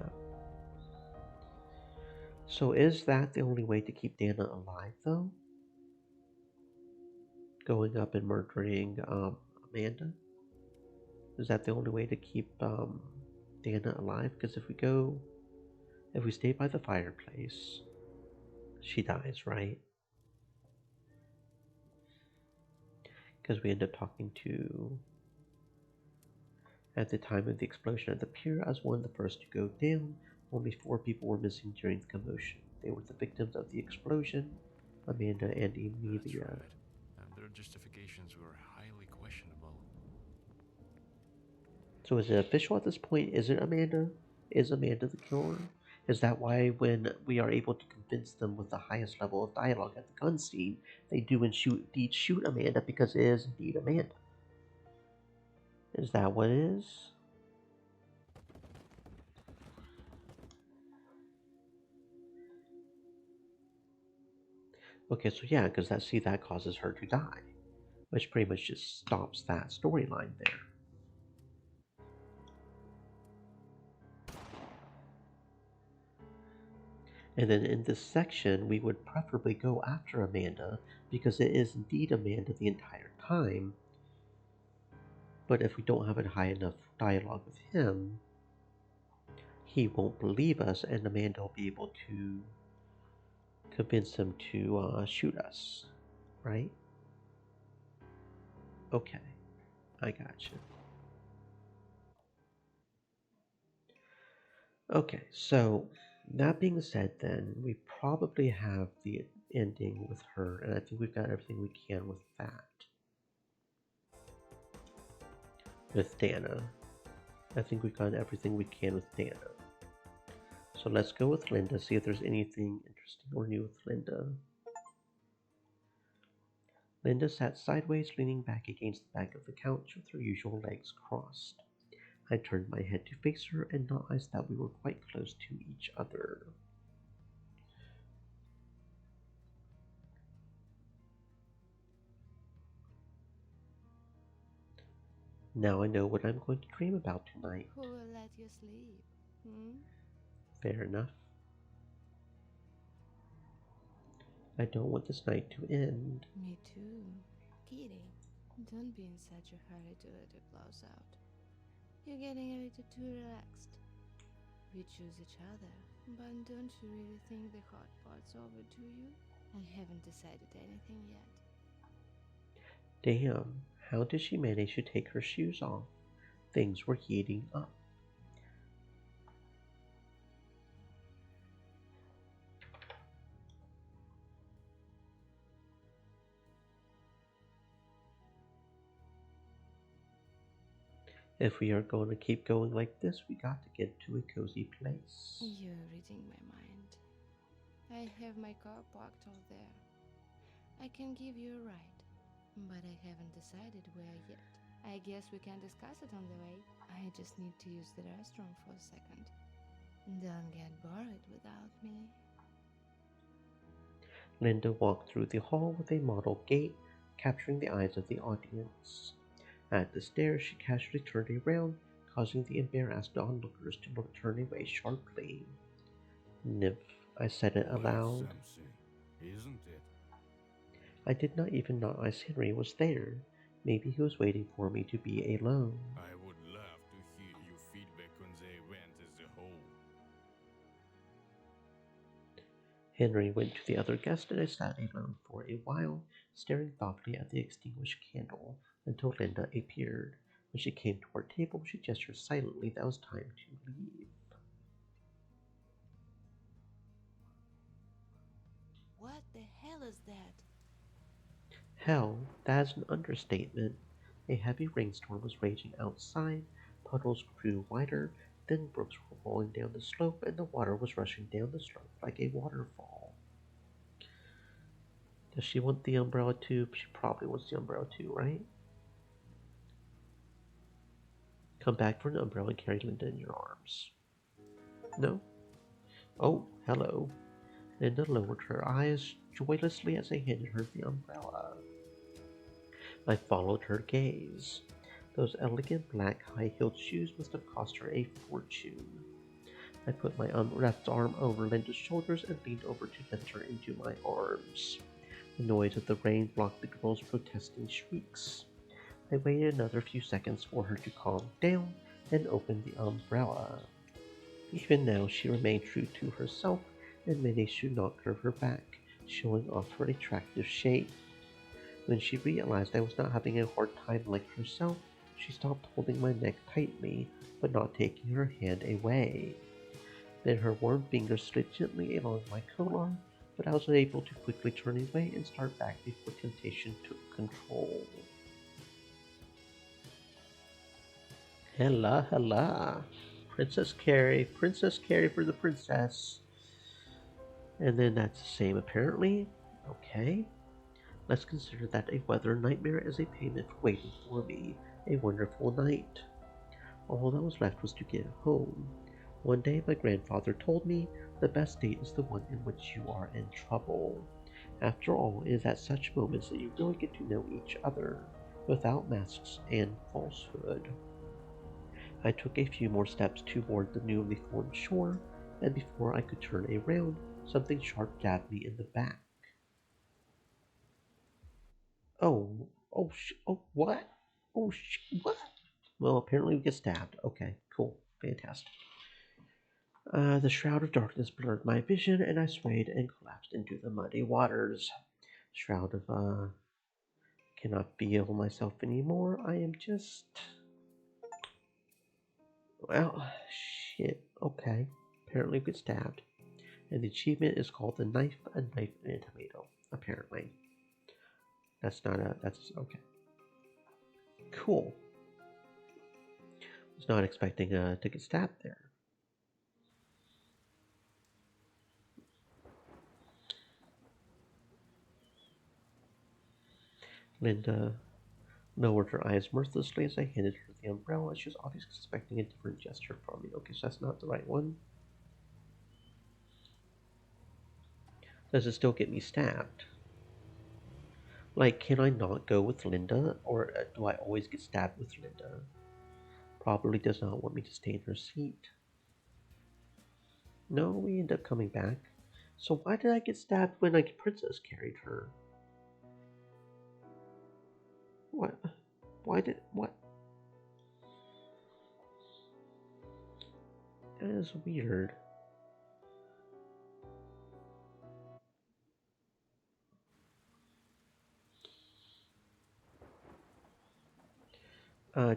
So is that the only way to keep Dana alive, though? going up and murdering Amanda? Is that the only way to keep Dana alive? Because if we stay by the fireplace, she dies, right? Because we end up talking to, at the time of the explosion at the pier, I was one of the first to go down. Only 4 people were missing during the commotion. They were the victims of the explosion, Amanda and Emilia. That's right. And their justifications were highly questionable. So is it official at this point? Is it Amanda? Is Amanda the killer? Is that why when we are able to convince them with the highest level of dialogue at the gun scene, they do indeed shoot Amanda because it is indeed Amanda? Is that what it is? Okay, so yeah, because that causes her to die, which pretty much just stops that storyline there. And then in this section, we would preferably go after Amanda because it is indeed Amanda the entire time. But if we don't have a high enough dialogue with him, he won't believe us, and Amanda will be able to convince him to shoot us, right? Okay, I gotcha. Okay, so that being said, then we probably have the ending with her, and I think we've got everything we can with that. With Dana. I think we've got everything we can with Dana. So let's go with Linda, see if there's anything interesting or new with Linda. Linda sat sideways, leaning back against the back of the couch with her usual legs crossed. I turned my head to face her and noticed that we were quite close to each other. Now I know what I'm going to dream about tonight. Who will let you sleep? Fair enough. I don't want this night to end. Me too. Kitty, don't be in such a hurry to let your clothes out. You're getting a little too relaxed. We choose each other, but don't you really think the hot part's over to you? I haven't decided anything yet. Damn, how did she manage to take her shoes off? Things were heating up. If we are going to keep going like this, we got to get to a cozy place. You're reading my mind. I have my car parked out there. I can give you a ride, but I haven't decided where yet. I guess we can discuss it on the way. I just need to use the restroom for a second. Don't get bored without me. Linda walked through the hall with a model gait, capturing the eyes of the audience. At the stairs, she casually turned around, causing the embarrassed onlookers to turn away sharply. Nymph, I said it aloud. Isn't it? I did not even notice Henry was there. Maybe he was waiting for me to be alone. I would love to hear your feedback on the event as a whole. Henry went to the other guest and I sat alone for a while, staring thoughtfully at the extinguished candle until Linda appeared. When she came to our table, she gestured silently that it was time to leave. What the hell is that? Hell, that is an understatement. A heavy rainstorm was raging outside, puddles grew wider, thin brooks were rolling down the slope, and the water was rushing down the slope like a waterfall. Does she want the umbrella too? She probably wants the umbrella too, right? Come back for an umbrella and carry Linda in your arms. No? Oh, hello. Linda lowered her eyes joylessly as I handed her the umbrella. I followed her gaze. Those elegant black high-heeled shoes must have cost her a fortune. I put my left arm over Linda's shoulders and leaned over to lift her into my arms. The noise of the rain blocked the girl's protesting shrieks. I waited another few seconds for her to calm down and open the umbrella. Even now, she remained true to herself and managed to not curve her back, showing off her attractive shape. When she realized I was not having a hard time like herself, she stopped holding my neck tightly, but not taking her hand away. Then her warm fingers slid gently along my collar, but I was able to quickly turn away and start back before temptation took control. Hella, hella. Princess Carrie for the princess. And then that's the same apparently. Okay. Let's consider that a weather nightmare as a payment for waiting for me. A wonderful night. All that was left was to get home. One day my grandfather told me the best date is the one in which you are in trouble. After all, it is at such moments that you really get to know each other, without masks and falsehood. I took a few more steps toward the newly formed shore, and before I could turn around, something sharp jabbed me in the back. What? What? Well, apparently we get stabbed. Okay, cool, fantastic. The shroud of darkness blurred my vision, and I swayed and collapsed into the muddy waters. Shroud of, cannot feel myself anymore. I am just... Well, shit. Okay. Apparently we get stabbed. And the achievement is called a knife, and a tomato. Apparently. That's not a... That's... Okay. Cool. Was not expecting to get stabbed there. Linda lowered her eyes mirthlessly as I handed her the umbrella. She was obviously expecting a different gesture from me. Okay, so that's not the right one. Does it still get me stabbed? Like, can I not go with Linda? Or do I always get stabbed with Linda? Probably does not want me to stay in her seat. No, we end up coming back. So why did I get stabbed when Princess carried her? What? What? That is weird.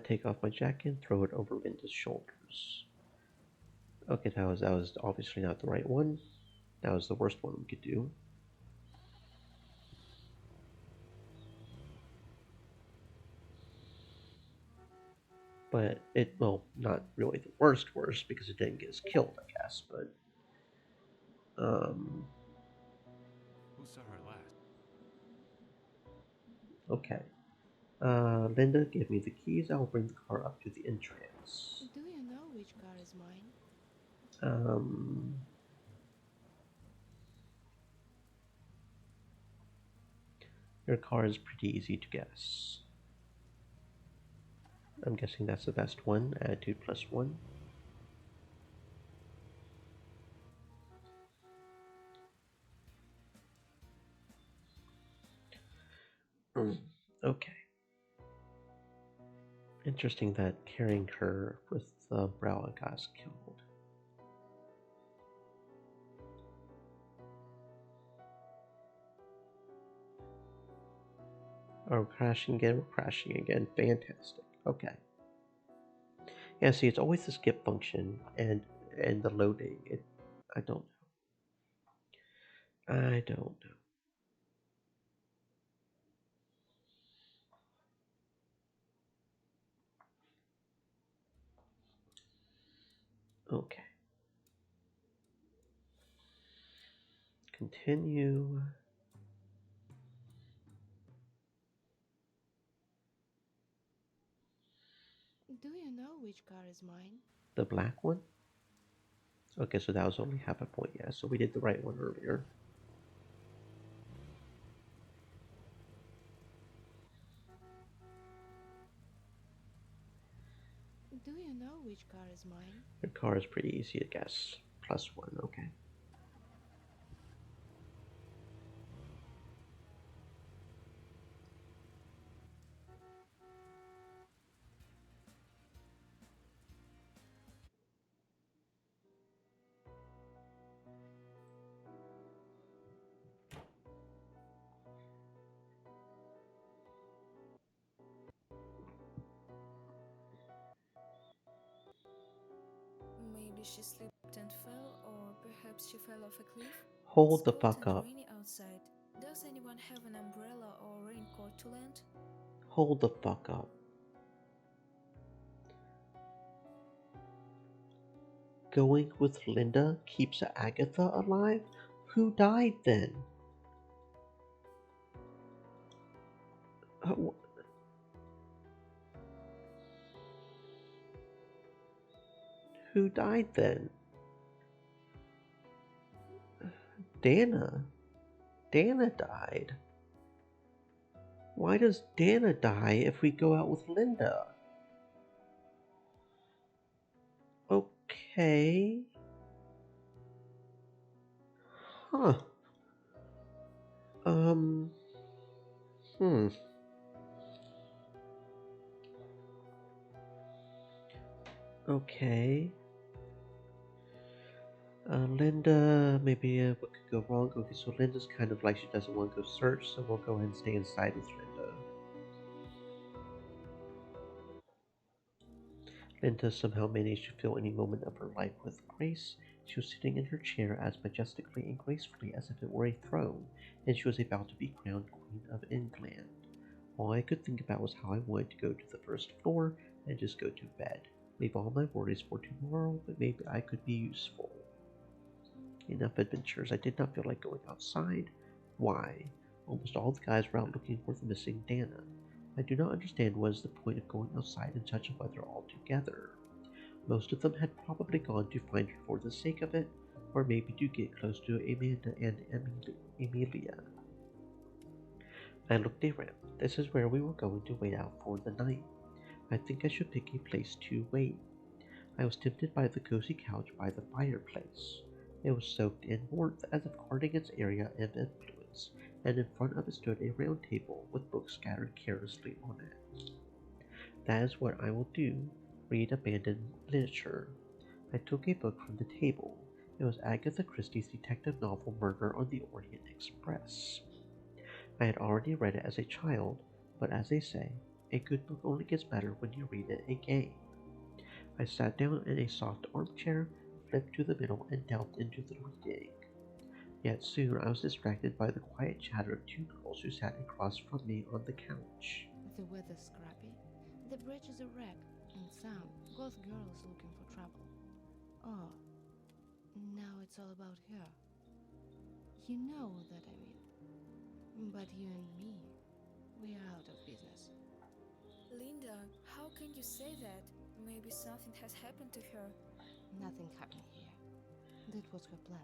Take off my jacket and throw it over Linda's shoulders. Okay, that was obviously not the right one. That was the worst one we could do. But well, not really the worst because it didn't get us killed, I guess, but Who saw her last? Okay. Linda, give me the keys. I will bring the car up to the entrance. Do you know which car is mine? Your car is pretty easy to guess. I'm guessing that's the best one. Attitude +1. Okay. Interesting that carrying her with the umbrella got us killed. Oh, we're crashing again. Fantastic. Okay. Yeah, see, it's always the skip function and the loading. I don't know. Okay. Continue. Do you know which car is mine? The black one? Okay, so that was only half a point, yeah. So we did the right one earlier. Do you know which car is mine? Your car is pretty easy to guess. +1, okay. she slipped and fell, or perhaps she fell off a cliff? Hold It's the cold fuck and up. rainy outside. Does anyone have an umbrella or raincoat to lend? Hold the fuck up. Going with Linda keeps Agatha alive? Who died then? Uh, who died then? Dana. Dana died. Why does Dana die if we go out with Linda? Okay. Huh. Hmm. Okay. Linda, maybe what could go wrong? Okay, so Linda's kind of like she doesn't want to go search, so we'll go ahead and stay inside with Linda. Linda somehow managed to fill any moment of her life with grace. She was sitting in her chair as majestically and gracefully as if it were a throne, and she was about to be crowned Queen of England. All I could think about was how I wanted to go to the first floor and just go to bed. Leave all my worries for tomorrow, but maybe I could be useful. Enough adventures. I did not feel like going outside. Why? Almost all the guys were out looking for the missing Dana. I do not understand what is the point of going outside in such weather altogether. Most of them had probably gone to find her for the sake of it, or maybe to get close to Amanda and Amelia. I looked around. This is where we were going to wait out for the night. I think I should pick a place to wait. I was tempted by the cozy couch by the fireplace. It was soaked in warmth as if guarding its area of influence, and in front of it stood a round table with books scattered carelessly on it. That is what I will do, read abandoned literature. I took a book from the table. It was Agatha Christie's detective novel Murder on the Orient Express. I had already read it as a child, but as they say, a good book only gets better when you read it again. I sat down in a soft armchair, flipped to the middle, and delved into the reading. Yet soon I was distracted by the quiet chatter of two girls who sat across from me on the couch. The weather's scrappy. The bridge is a wreck, and some, both girls looking for trouble. Oh, now it's all about her. You know that I mean. But you and me, we are out of business. Linda, how can you say that? Maybe something has happened to her. Nothing happened here. That was her plan.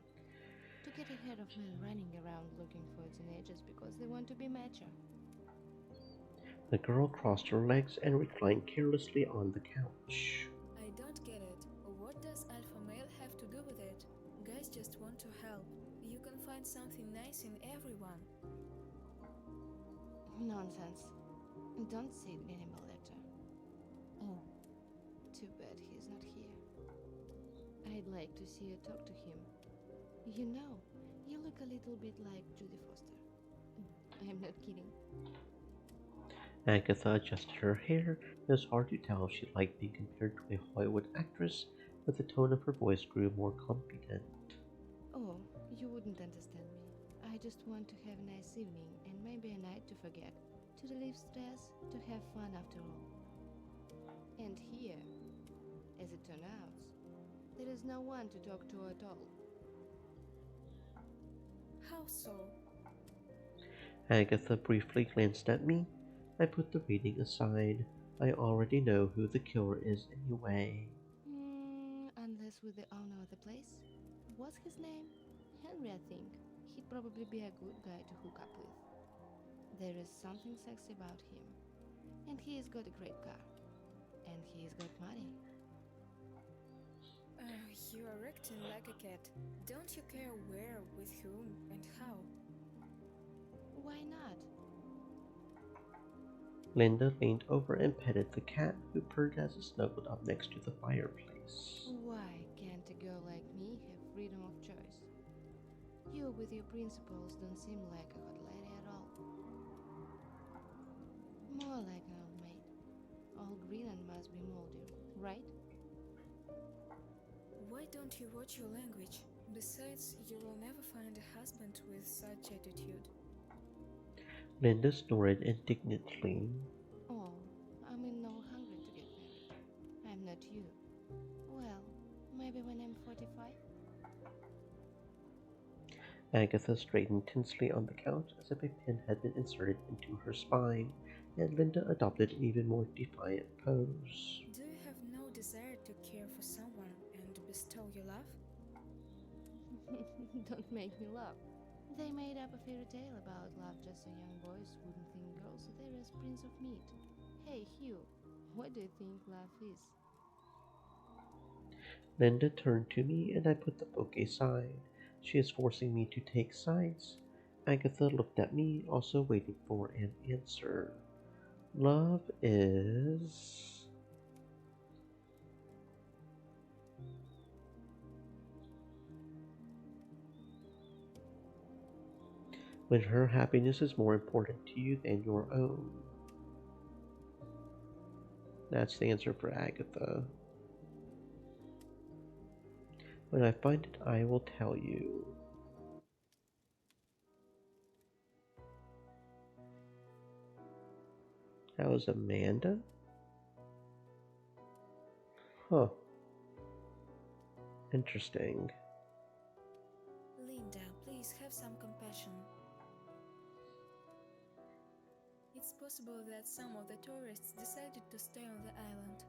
To get ahead of men running around looking for teenagers because they want to be mature. The girl crossed her legs and reclined carelessly on the couch. I don't get it. What does alpha male have to do with it? Guys just want to help. You can find something nice in everyone. Nonsense. Don't sit minimal letter. Oh, too bad he's not here. I'd like to see you talk to him. You know, you look a little bit like Judy Foster. I'm not kidding. Agatha adjusted her hair. It was hard to tell if she liked being compared to a Hollywood actress, but the tone of her voice grew more confident. Oh, you wouldn't understand me. I just want to have a nice evening and maybe a night to forget, to relieve stress, to have fun after all. And here, as it turns out, there is no one to talk to at all. How so? Agatha briefly glanced at me. I put the reading aside. I already know who the killer is anyway. Unless with the owner of the place. What's his name? Henry, I think. He'd probably be a good guy to hook up with. There is something sexy about him. And he's got a great car. And he's got money. You are acting like a cat. Don't you care where, with whom, and how? Why not? Linda leaned over and petted the cat, who purred as it snuggled up next to the fireplace. Why can't a girl like me have freedom of choice? You with your principles don't seem like a hot lady at all. More like an old maid. All green and must be moldy, right? What Why don't you watch your language? Besides, you will never find a husband with such attitude. Linda snorted indignantly. Oh, I'm in no hurry to get married. I'm not you. Well, maybe when I'm 45? Agatha straightened tensely on the couch as if a pin had been inserted into her spine, and Linda adopted an even more defiant pose. Do you have no desire to care for someone and bestow your love? Don't make me laugh. They made up a fairy tale about love just so young boys wouldn't think girls are there as prince of meat. Hey, Hugh, what do you think love is? Linda turned to me, and I put the book aside. She is forcing me to take sides. Agatha looked at me, also waiting for an answer. Love is... when her happiness is more important to you than your own. That's the answer for Agatha. When I find it, I will tell you. That was Amanda? Huh. Interesting. Linda, please have some compassion. It's possible that some of the tourists decided to stay on the island.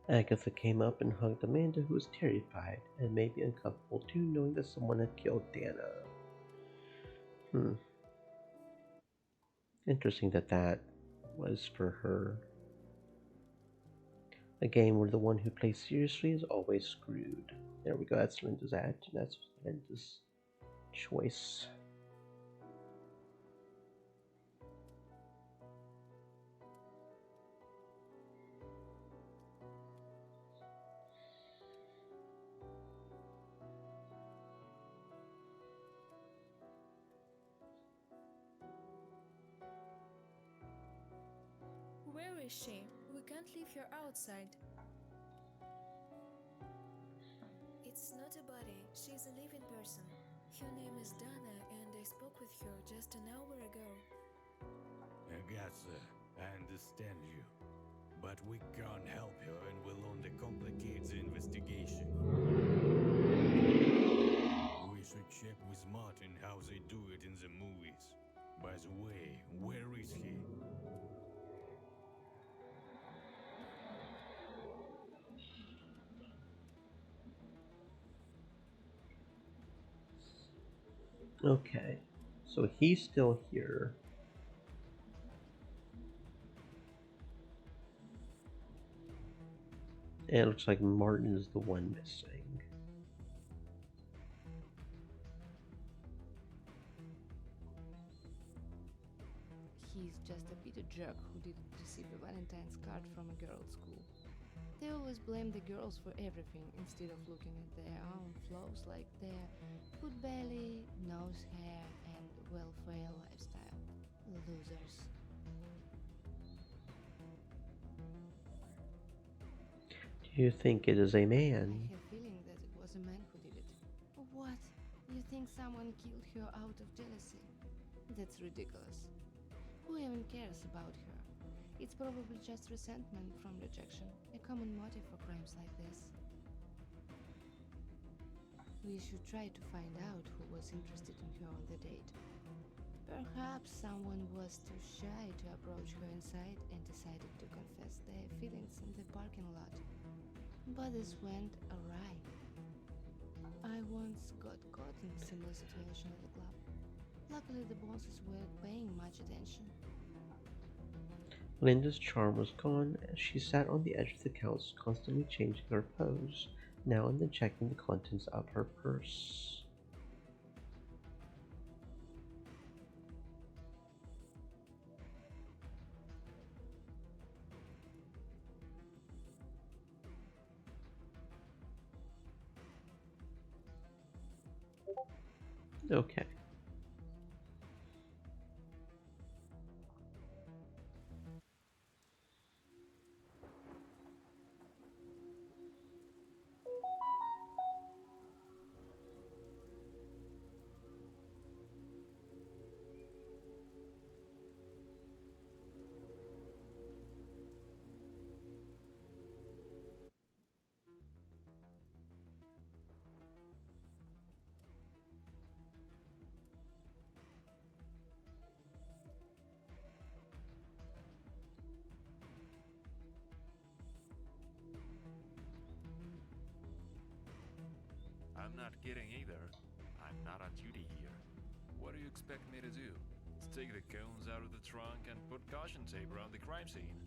Agatha came up and hugged Amanda, who was terrified and maybe uncomfortable too, knowing that someone had killed Dana. Interesting that was for her. A game where the one who plays seriously is always screwed. There we go, that's Linda's ad. That's Linda's choice. Where is she? We can't leave her outside. It's not a body, she's a living person. Her name is Dana, and I spoke with her just an hour ago. Agatha, I understand you. But we can't help her and will only complicate the investigation. We should check with Martin how they do it in the movies. By the way, where is he? Okay, so he's still here. And it looks like Martin is the one missing. He's just a bitter jerk who didn't receive a Valentine's card from a girls' school. They always blame the girls for everything instead of looking at their own flaws like their good belly, nose hair, and welfare lifestyle. Losers. Do you think it is a I man? have a feeling that it was a man who did it. What? You think someone killed her out of jealousy? That's ridiculous. Who even cares about her? It's probably just resentment from rejection, a common motive for crimes like this. We should try to find out who was interested in her on the date. Perhaps someone was too shy to approach her inside and decided to confess their feelings in the parking lot. But this went awry. I once got caught in a similar situation at the club. Luckily, the bosses weren't paying much attention. Linda's charm was gone as she sat on the edge of the couch, constantly changing her pose, now and then checking the contents of her purse. Okay. I'm not kidding either. I'm not on duty here. What do you expect me to do? Take the cones out of the trunk and put caution tape around the crime scene?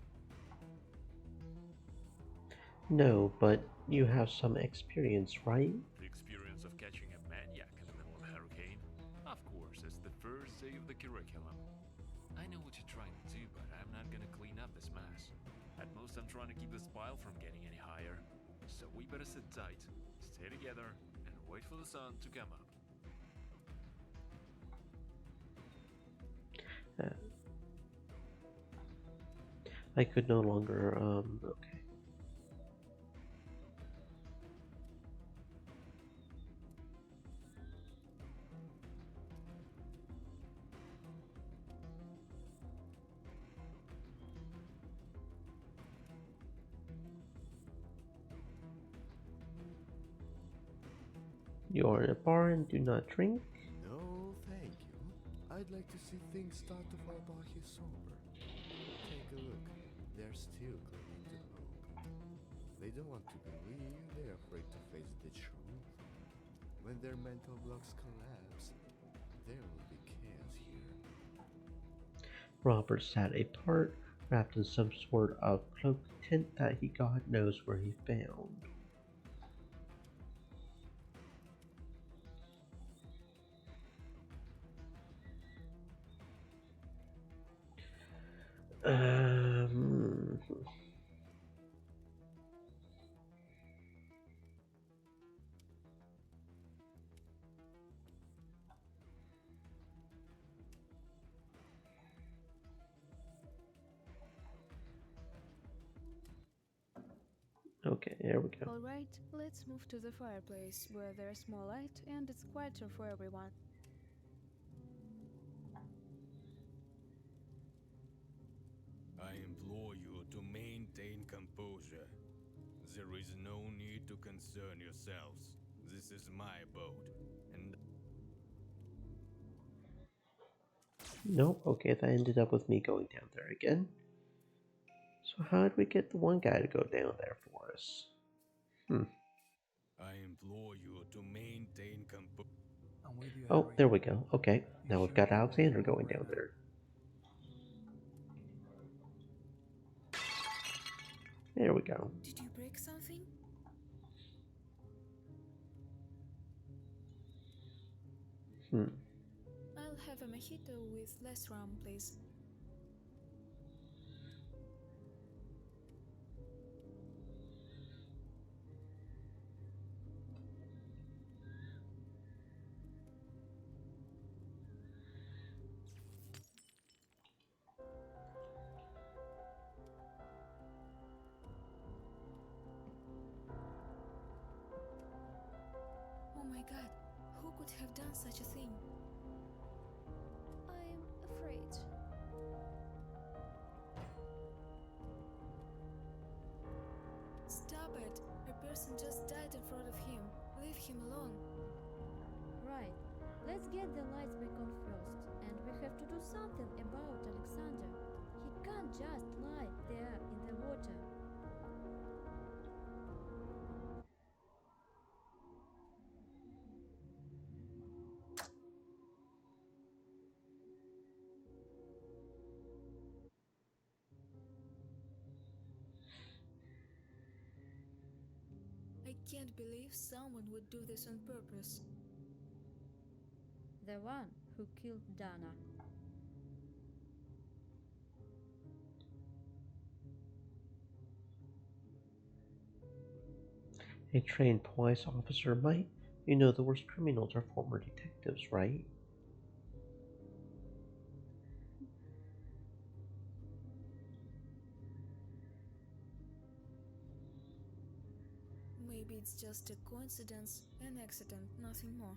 No, but you have some experience, right? The experience of catching a maniac in the middle of a hurricane? Of course, it's the first day of the curriculum. I know what you're trying to do, but I'm not gonna clean up this mess. At most, I'm trying to keep this pile from getting any higher. So we better sit tight, stay together, and wait for the sun to come up. I could no longer, okay. You are in a bar and do not drink? No, thank you. I'd like to see things start to fall back here sober. Take a look. They're still clinging to hope. They don't want to believe, they're afraid to face the truth. When their mental blocks collapse, there will be chaos here. Robert sat apart, wrapped in some sort of cloak tent that he God knows where he found. Um, okay, there we go. Alright, let's move to the fireplace, where there's more light and it's quieter for everyone. I implore you to maintain composure. There is no need to concern yourselves. This is my boat, and Nope, okay, that ended up with me going down there again. So how did we get the one guy to go down there for us? I implore you to maintain composure. I'm with you, Oh, Henry. there we go. Okay, You now we've sure got can walk Alexander the walk going right down now. there. There we go. Did you break something? I'll have a mojito with less rum, please. Oh my god, who could have done such a thing? I'm afraid. Stop it! A person just died in front of him. Leave him alone. Right. Let's get the lights back on first. And we have to do something about Alexander. He can't just lie there in the water. I can't believe someone would do this on purpose. The one who killed Dana. A trained police officer might You know the worst criminals are former detectives, right? Maybe it's just a coincidence, an accident, nothing more.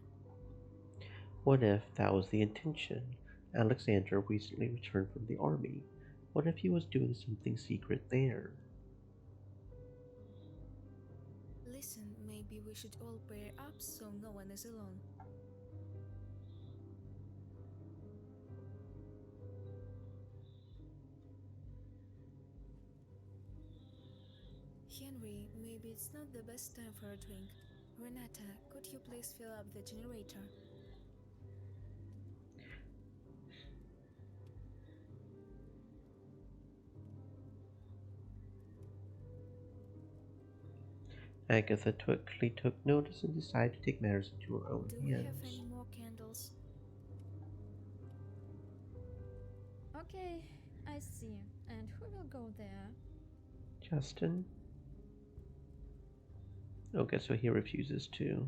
What if that was the intention? Alexander recently returned from the army. What if he was doing something secret there? Listen, maybe we should all pair up so no one is alone. Henry, maybe it's not the best time for a drink. Renata, could you please fill up the generator? Agatha quickly took notice and decided to take matters into her own Do we have hands. any more candles? Okay, I see. And who will go there? Justin? Okay, so he refuses to.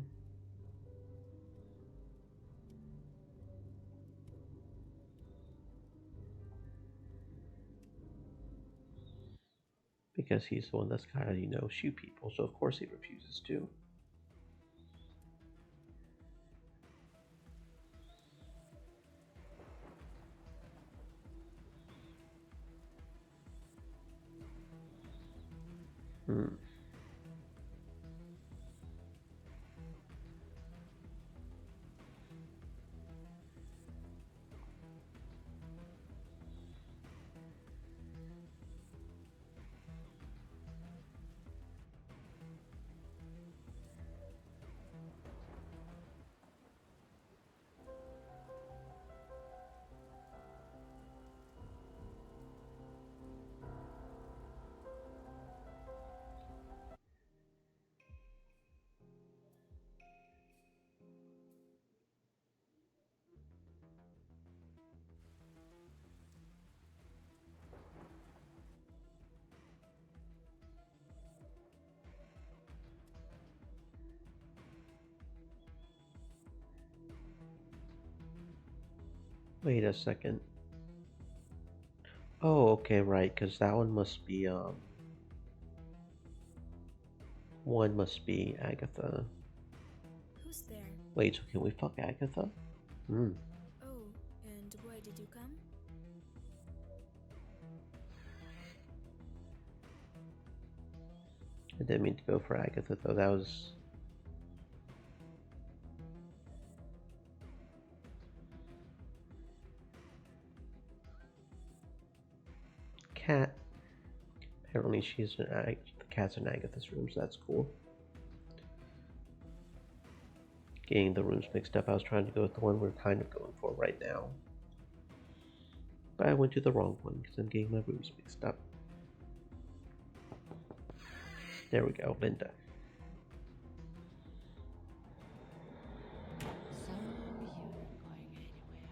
Because he's the one that's gotta, shoot people, so of course he refuses to. Hmm. Wait a second. Oh, okay, right, because that one must be, one must be Agatha. Who's there? Wait, so can we fuck Agatha? Hmm. Oh, and why did you come? I didn't mean to go for Agatha, though. That was... Cat. Apparently she's in the cat's in Agatha's room, so that's cool. Getting the rooms mixed up, I was trying to go with the one we're kind of going for right now. But I went to the wrong one because I'm getting my rooms mixed up. There we go, Linda. So you're not going anywhere.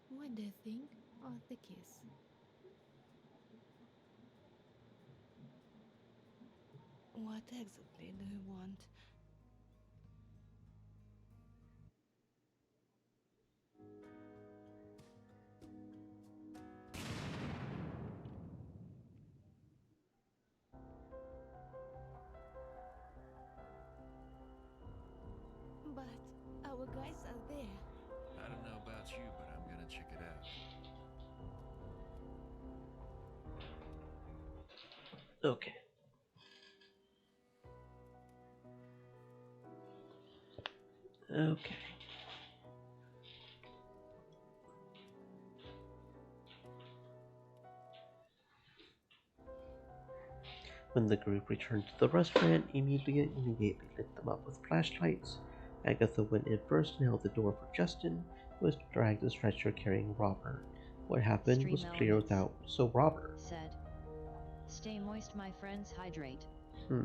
What do you think of the kiss? What exactly do you want? But our guys are there. I don't know about you, but I'm gonna check it out. Okay. Okay. When the group returned to the restaurant, Emilia immediately lit them up with flashlights. Agatha went in first and held the door for Justin, who was dragged the stretcher carrying Robert. What happened Stream was clear elements. without... So Robert. Said, "Stay moist, my friends, hydrate." Hmm.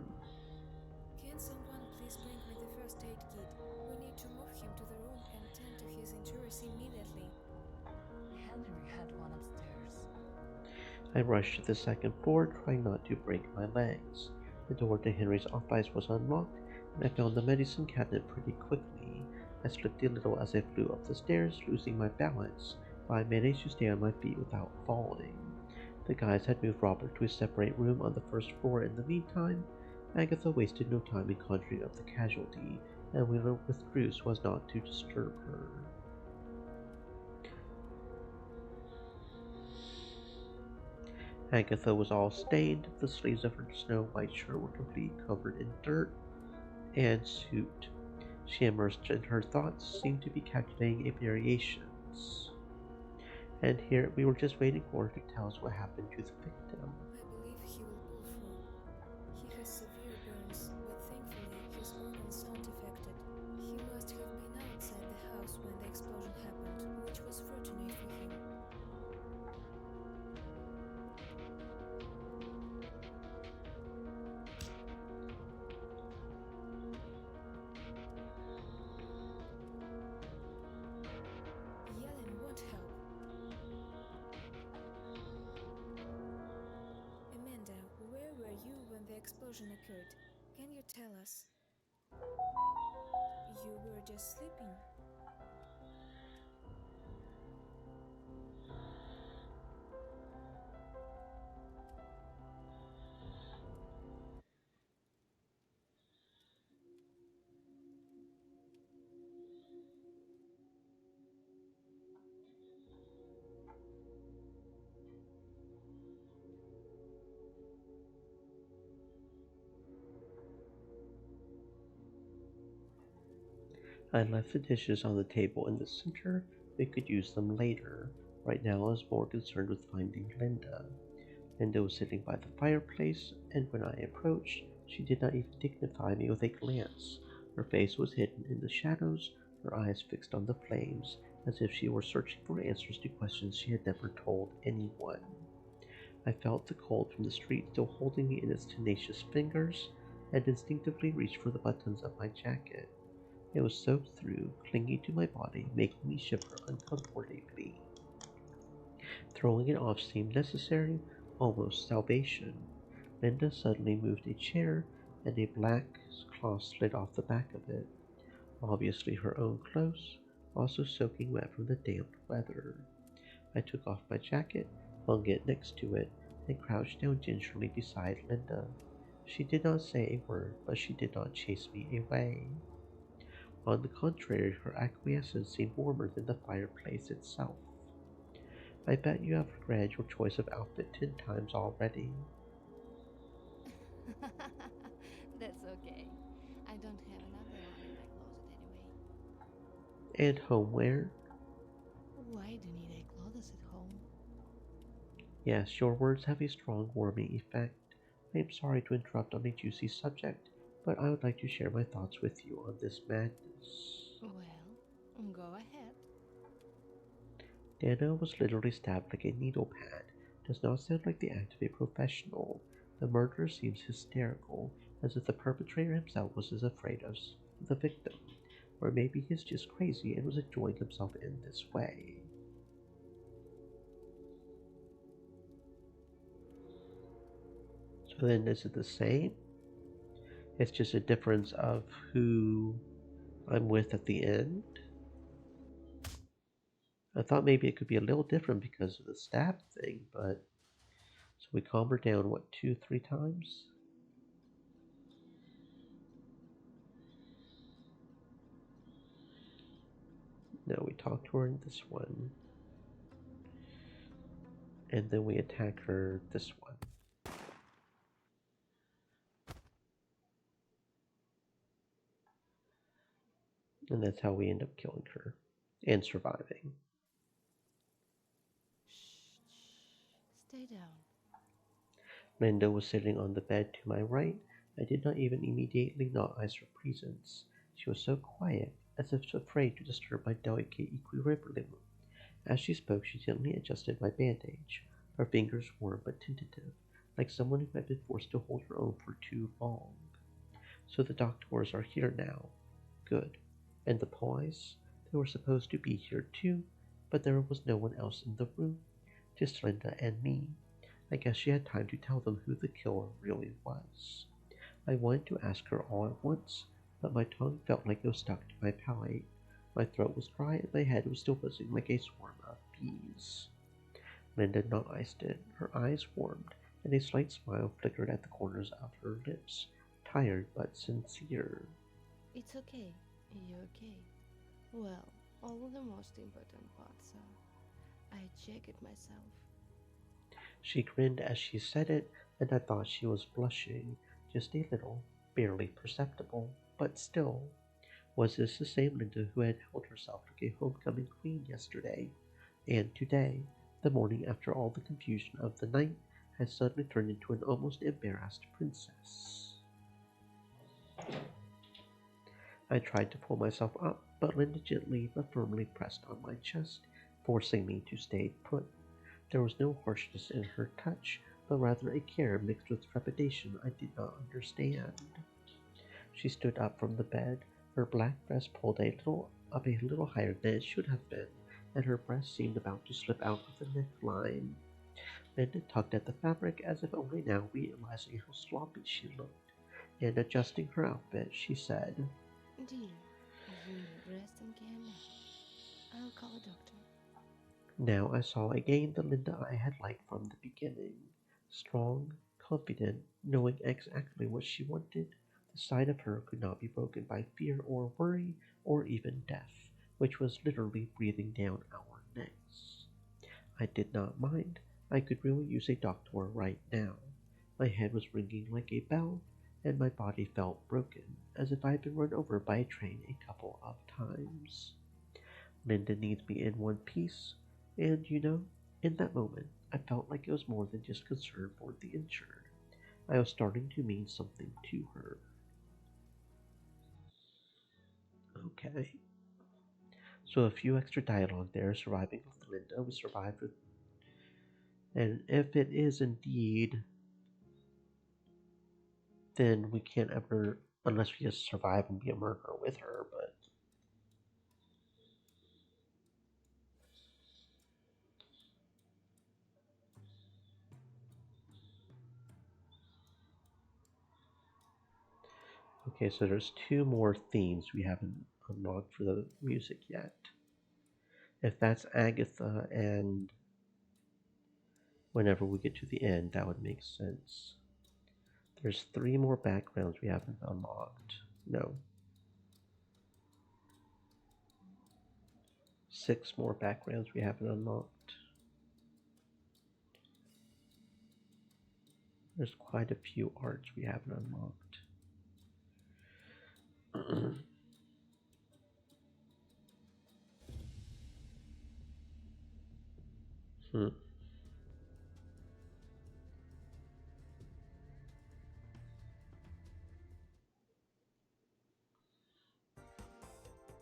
Can someone please bring me the first aid kit? We need to move him to the room and tend to his injuries immediately. Henry had one upstairs. I rushed to the second floor, trying not to break my legs. The door to Henry's office was unlocked, and I found the medicine cabinet pretty quickly. I slipped a little as I flew up the stairs, losing my balance, but I managed to stay on my feet without falling. The guys had moved Robert to a separate room on the first floor in the meantime. Agatha wasted no time in conjuring up the casualty, and Wheeler withdrew so as not to disturb her. Agatha was all stained. The sleeves of her snow-white shirt were completely covered in dirt and soot. She immersed in her thoughts, seemed to be calculating a variations. And here we were just waiting for her to tell us what happened to the victim. I believe he will pull through. He has severe burns, but thankfully his organs aren't affected. He must have been outside the house when the explosion happened, which was fortunate for him. Yelling won't help. Amanda, where were you when the explosion occurred? Can you tell us? You were just sleeping. I left the dishes on the table in the center. We could use them later. Right now I was more concerned with finding Linda. Linda was sitting by the fireplace, and when I approached, she did not even dignify me with a glance. Her face was hidden in the shadows, her eyes fixed on the flames, as if she were searching for answers to questions she had never told anyone. I felt the cold from the street still holding me in its tenacious fingers, and instinctively reached for the buttons of my jacket. It was soaked through, clinging to my body, making me shiver uncomfortably. Throwing it off seemed necessary, almost salvation. Linda suddenly moved a chair, and a black cloth slid off the back of it. Obviously her own clothes, also soaking wet from the damp weather. I took off my jacket, hung it next to it, and crouched down gingerly beside Linda. She did not say a word, but she did not chase me away. On the contrary, her acquiescence seemed warmer than the fireplace itself. I bet you have regretted your choice of outfit 10 times already. That's okay. I don't have another one in my closet anyway. And homeware? Why do you need a clothes at home? Yes, your words have a strong warming effect. I am sorry to interrupt on a juicy subject, but I would like to share my thoughts with you on this madness. Well, go ahead. Dana was literally stabbed like a needle pad. Does not sound like the act of a professional. The murderer seems hysterical, as if the perpetrator himself was as afraid of the victim. Or maybe he's just crazy and was enjoying himself in this way. So then is it the same? It's just a difference of who I'm with at the end? I thought maybe it could be a little different because of the stab thing, but... So we calm her down, what, 2-3 times? No, we talk to her in this one. And then we attack her this one. And that's how we end up killing her. And surviving. Stay down. Linda was sitting on the bed to my right. I did not even immediately notice her presence. She was so quiet, as if afraid to disturb my delicate equilibrium. As she spoke, she gently adjusted my bandage, her fingers warm but tentative, like someone who had been forced to hold her own for too long. So the doctors are here now. Good. And the boys? They were supposed to be here too, but there was no one else in the room, just Linda and me. I guess she had time to tell them who the killer really was. I wanted to ask her all at once, but my tongue felt like it was stuck to my palate. My throat was dry and my head was still buzzing like a swarm of bees. Linda noticed it. Her eyes warmed, and a slight smile flickered at the corners of her lips, tired but sincere. It's okay. You're okay. Well, all the most important parts are. I check it myself. She grinned as she said it, and I thought she was blushing, just a little, barely perceptible, but still. Was this the same Linda who had held herself like a homecoming queen yesterday, and today, the morning after all the confusion of the night, had suddenly turned into an almost embarrassed princess? I tried to pull myself up, but Linda gently but firmly pressed on my chest, forcing me to stay put. There was no harshness in her touch, but rather a care mixed with trepidation I did not understand. She stood up from the bed, her black dress pulled a little higher than it should have been, and her breast seemed about to slip out of the neckline. Linda tugged at the fabric as if only now realizing how sloppy she looked, and adjusting her outfit, she said, Dear, you need rest and care now. I'll call a doctor. Now I saw again the Linda I had liked from the beginning. Strong, confident, knowing exactly what she wanted, the side of her could not be broken by fear or worry or even death, which was literally breathing down our necks. I did not mind. I could really use a doctor right now. My head was ringing like a bell, and my body felt broken, as if I had been run over by a train a couple of times. Linda needs me in one piece, and in that moment, I felt like it was more than just concern for the injured. I was starting to mean something to her. Okay. So a few extra dialogue there, surviving with Linda. We survived with, and if it is indeed, then we can't ever, unless we just survive and be a murderer with her, but okay, so there's two more themes we haven't unlocked for the music yet. If that's Agatha and whenever we get to the end, that would make sense. There's three more backgrounds we haven't unlocked. No. 6 more backgrounds we haven't unlocked. There's quite a few arts we haven't unlocked.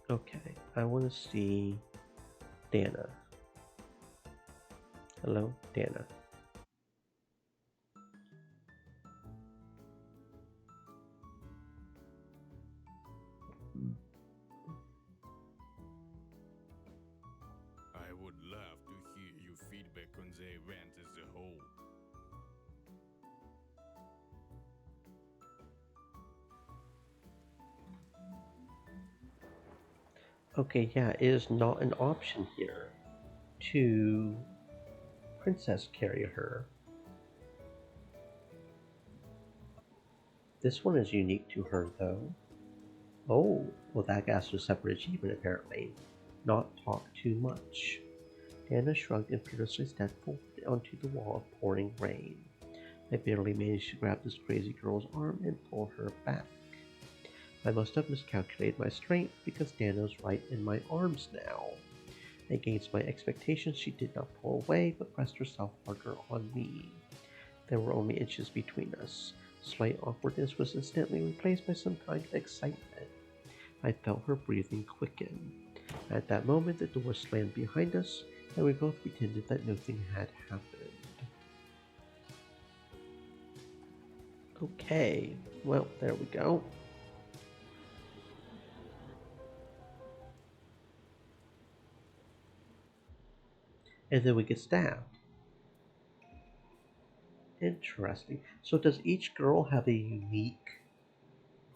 Okay, I want to see Dana. Hello, Dana. I would love to hear your feedback on the event as a whole. Okay, yeah, it is not an option here to princess carry her. This one is unique to her, though. Oh, well, that gas was separate achievement, apparently. Not talk too much. Dana shrugged and fearlessly stepped forward onto the wall of pouring rain. I barely managed to grab this crazy girl's arm and pull her back. I must have miscalculated my strength because Dana was right in my arms now. Against my expectations, she did not pull away, but pressed herself harder on me. There were only inches between us. Slight awkwardness was instantly replaced by some kind of excitement. I felt her breathing quicken. At that moment, the door slammed behind us, and we both pretended that nothing had happened. Okay, well, there we go. And then we get stabbed. Interesting. So does each girl have a unique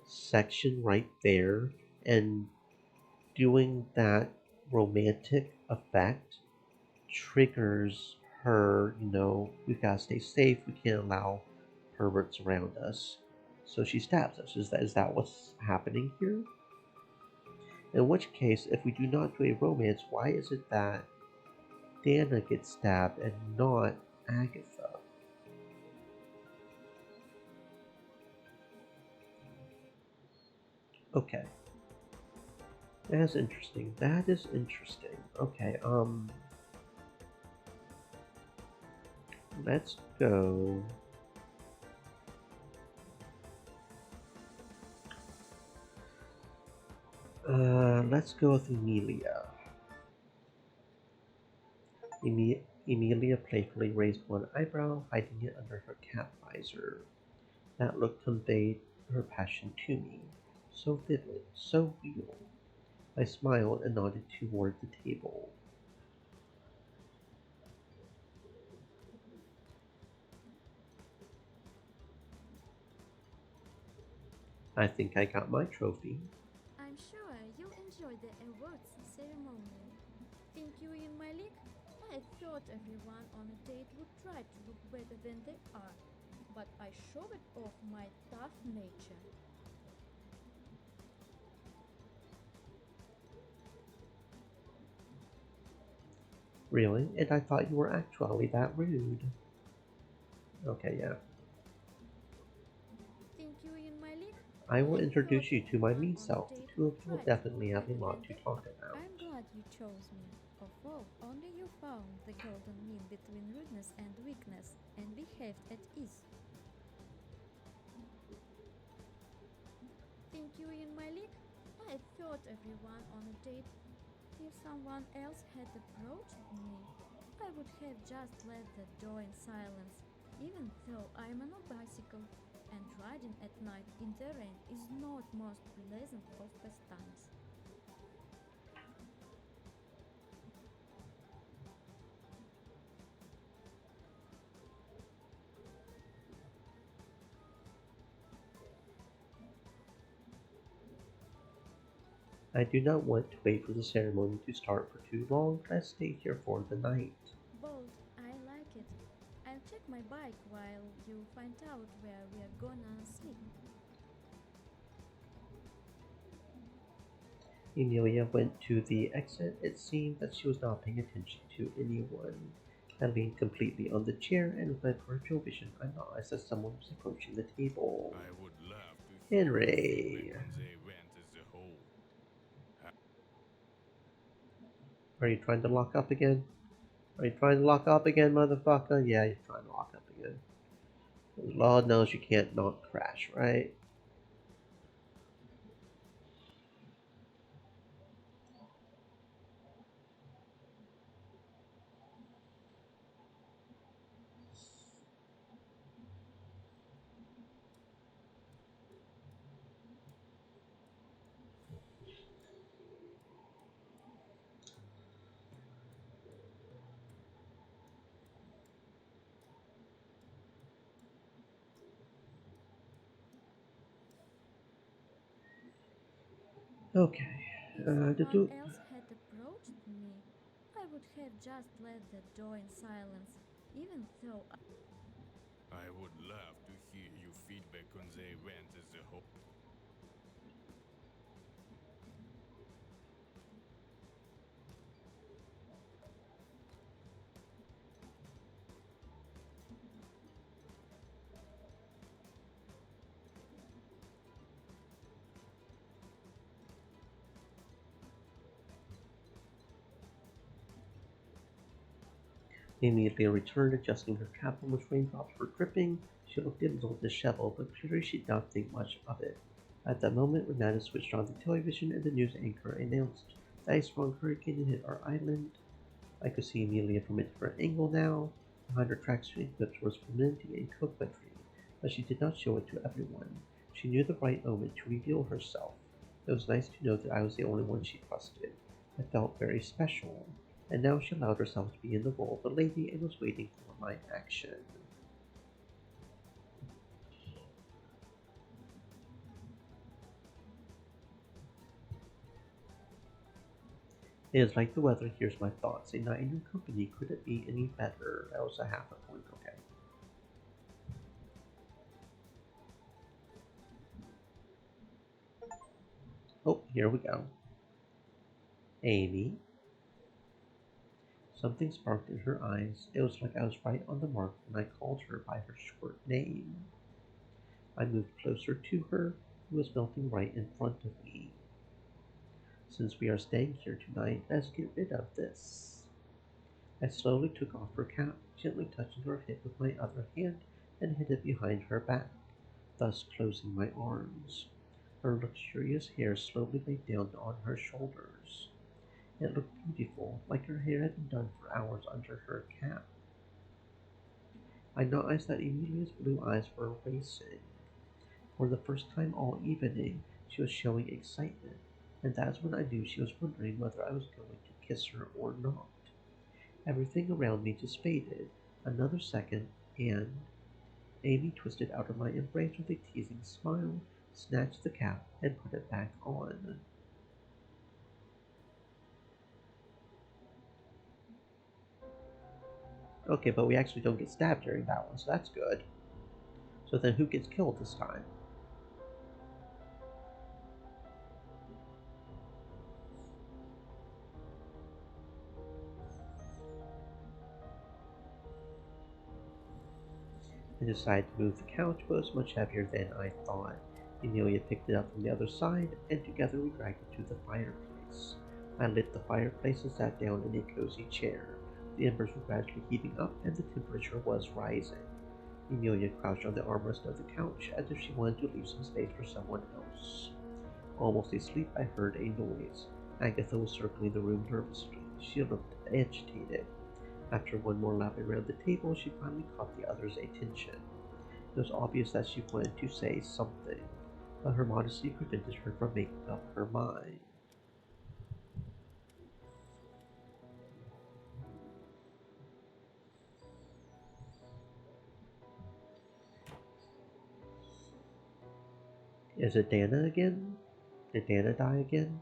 section right there, and doing that romantic effect triggers her, we gotta stay safe, we can't allow perverts around us. So she stabs us. Is that what's happening here? In which case, if we do not do a romance, why is it that Dana gets stabbed and not Agatha? Okay. That is interesting. That is interesting. Okay, let's go. Let's go with Emilia. Emilia playfully raised one eyebrow, hiding it under her cap visor. That look conveyed her passion to me, so vivid, so real. I smiled and nodded toward the table. I think I got my trophy. I'm sure you'll enjoy the awards ceremony. Think you in my league? I thought everyone on a date would try to look better than they are, but I showed off my tough nature. Really? And I thought you were actually that rude. Okay, yeah. Think you in my league? I will introduce you to my mean self. The two of you will definitely have a lot to talk about. I'm glad you chose me. Although only you found the golden mean between rudeness and weakness and behaved at ease. Think you in my league? I thought everyone on a date. If someone else had approached me, I would have just let the door in silence, even though I'm on a bicycle, and riding at night in the rain is not most pleasant of pastimes. I do not want to wait for the ceremony to start for too long. Let's stay here for the night. Bold, I like it. I'll check my bike while you find out where we're gonna sleep. Emilia went to the exit. It seemed that she was not paying attention to anyone. I leaned completely on the chair, and with my peripheral vision, I realized that someone was approaching the table. I would love to Henry! when they went as a whole. Are you trying to lock up again? Are you trying to lock up again, motherfucker? Yeah, you're trying to lock up again. Lord knows you can't not crash, right? Okay. If someone else had approached me, I would have just let the door in silence, even though I would love to hear your feedback on the event as a whole. Immediately returned, adjusting her cap on which raindrops were dripping. She looked a little disheveled, but clearly she did not think much of it. At that moment, Renata switched on the television and the news anchor announced that a strong hurricane had hit our island. I could see Amelia from a different angle now. Behind her tracksuit eclipse was femininity and coquetry, but she did not show it to everyone. She knew the right moment to reveal herself. It was nice to know that I was the only one she trusted. I felt very special. And now she allowed herself to be in the role of a lady and was waiting for my action. It is like the weather. Here's my thoughts. A night in your company. Could it be any better? That was a half a point. Okay. Oh, here we go. Amy. Something sparked in her eyes. It was like I was right on the mark when I called her by her short name. I moved closer to her, who was melting right in front of me. Since we are staying here tonight, let's get rid of this. I slowly took off her cap, gently touching her hip with my other hand, and hid it behind her back, thus closing my arms. Her luxurious hair slowly laid down on her shoulders. It looked beautiful, like her hair had been done for hours under her cap. I noticed that Emilia's blue eyes were racing. For the first time all evening, she was showing excitement, and that's when I knew she was wondering whether I was going to kiss her or not. Everything around me just faded. Another second, and Amy twisted out of my embrace with a teasing smile, snatched the cap, and put it back on. Okay, but we actually don't get stabbed during that one, so that's good. So then who gets killed this time? I decided to move the couch, but it was much heavier than I thought. Emilia picked it up from the other side, and together we dragged it to the fireplace. I lit the fireplace and sat down in a cozy chair. The embers were gradually heating up, and the temperature was rising. Emilia crouched on the armrest of the couch, as if she wanted to leave some space for someone else. Almost asleep, I heard a noise. Agatha was circling the room nervously. She looked agitated. After one more lap around the table, she finally caught the other's attention. It was obvious that she wanted to say something, but her modesty prevented her from making up her mind. Is it Dana again? Did Dana die again?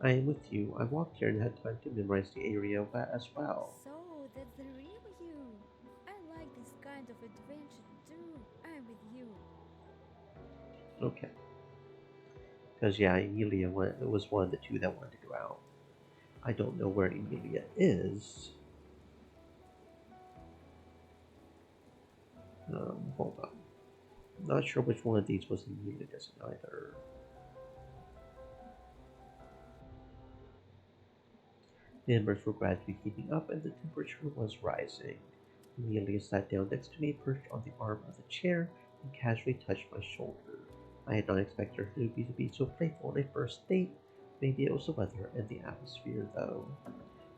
I am with you. I walked here and had time to memorize the area as well. So, that's the real you. I like this kind of adventure too. I'm with you. Okay. Because, yeah, Emilia was one of the two that wanted to go out. I don't know where Emilia is. Hold on. Not sure which one of these was Emilia doesn't either. The embers were gradually heating up and the temperature was rising. Emilia sat down next to me, perched on the arm of the chair, and casually touched my shoulder. I had not expected her to be so playful on a first date. Maybe it was the weather and the atmosphere, though.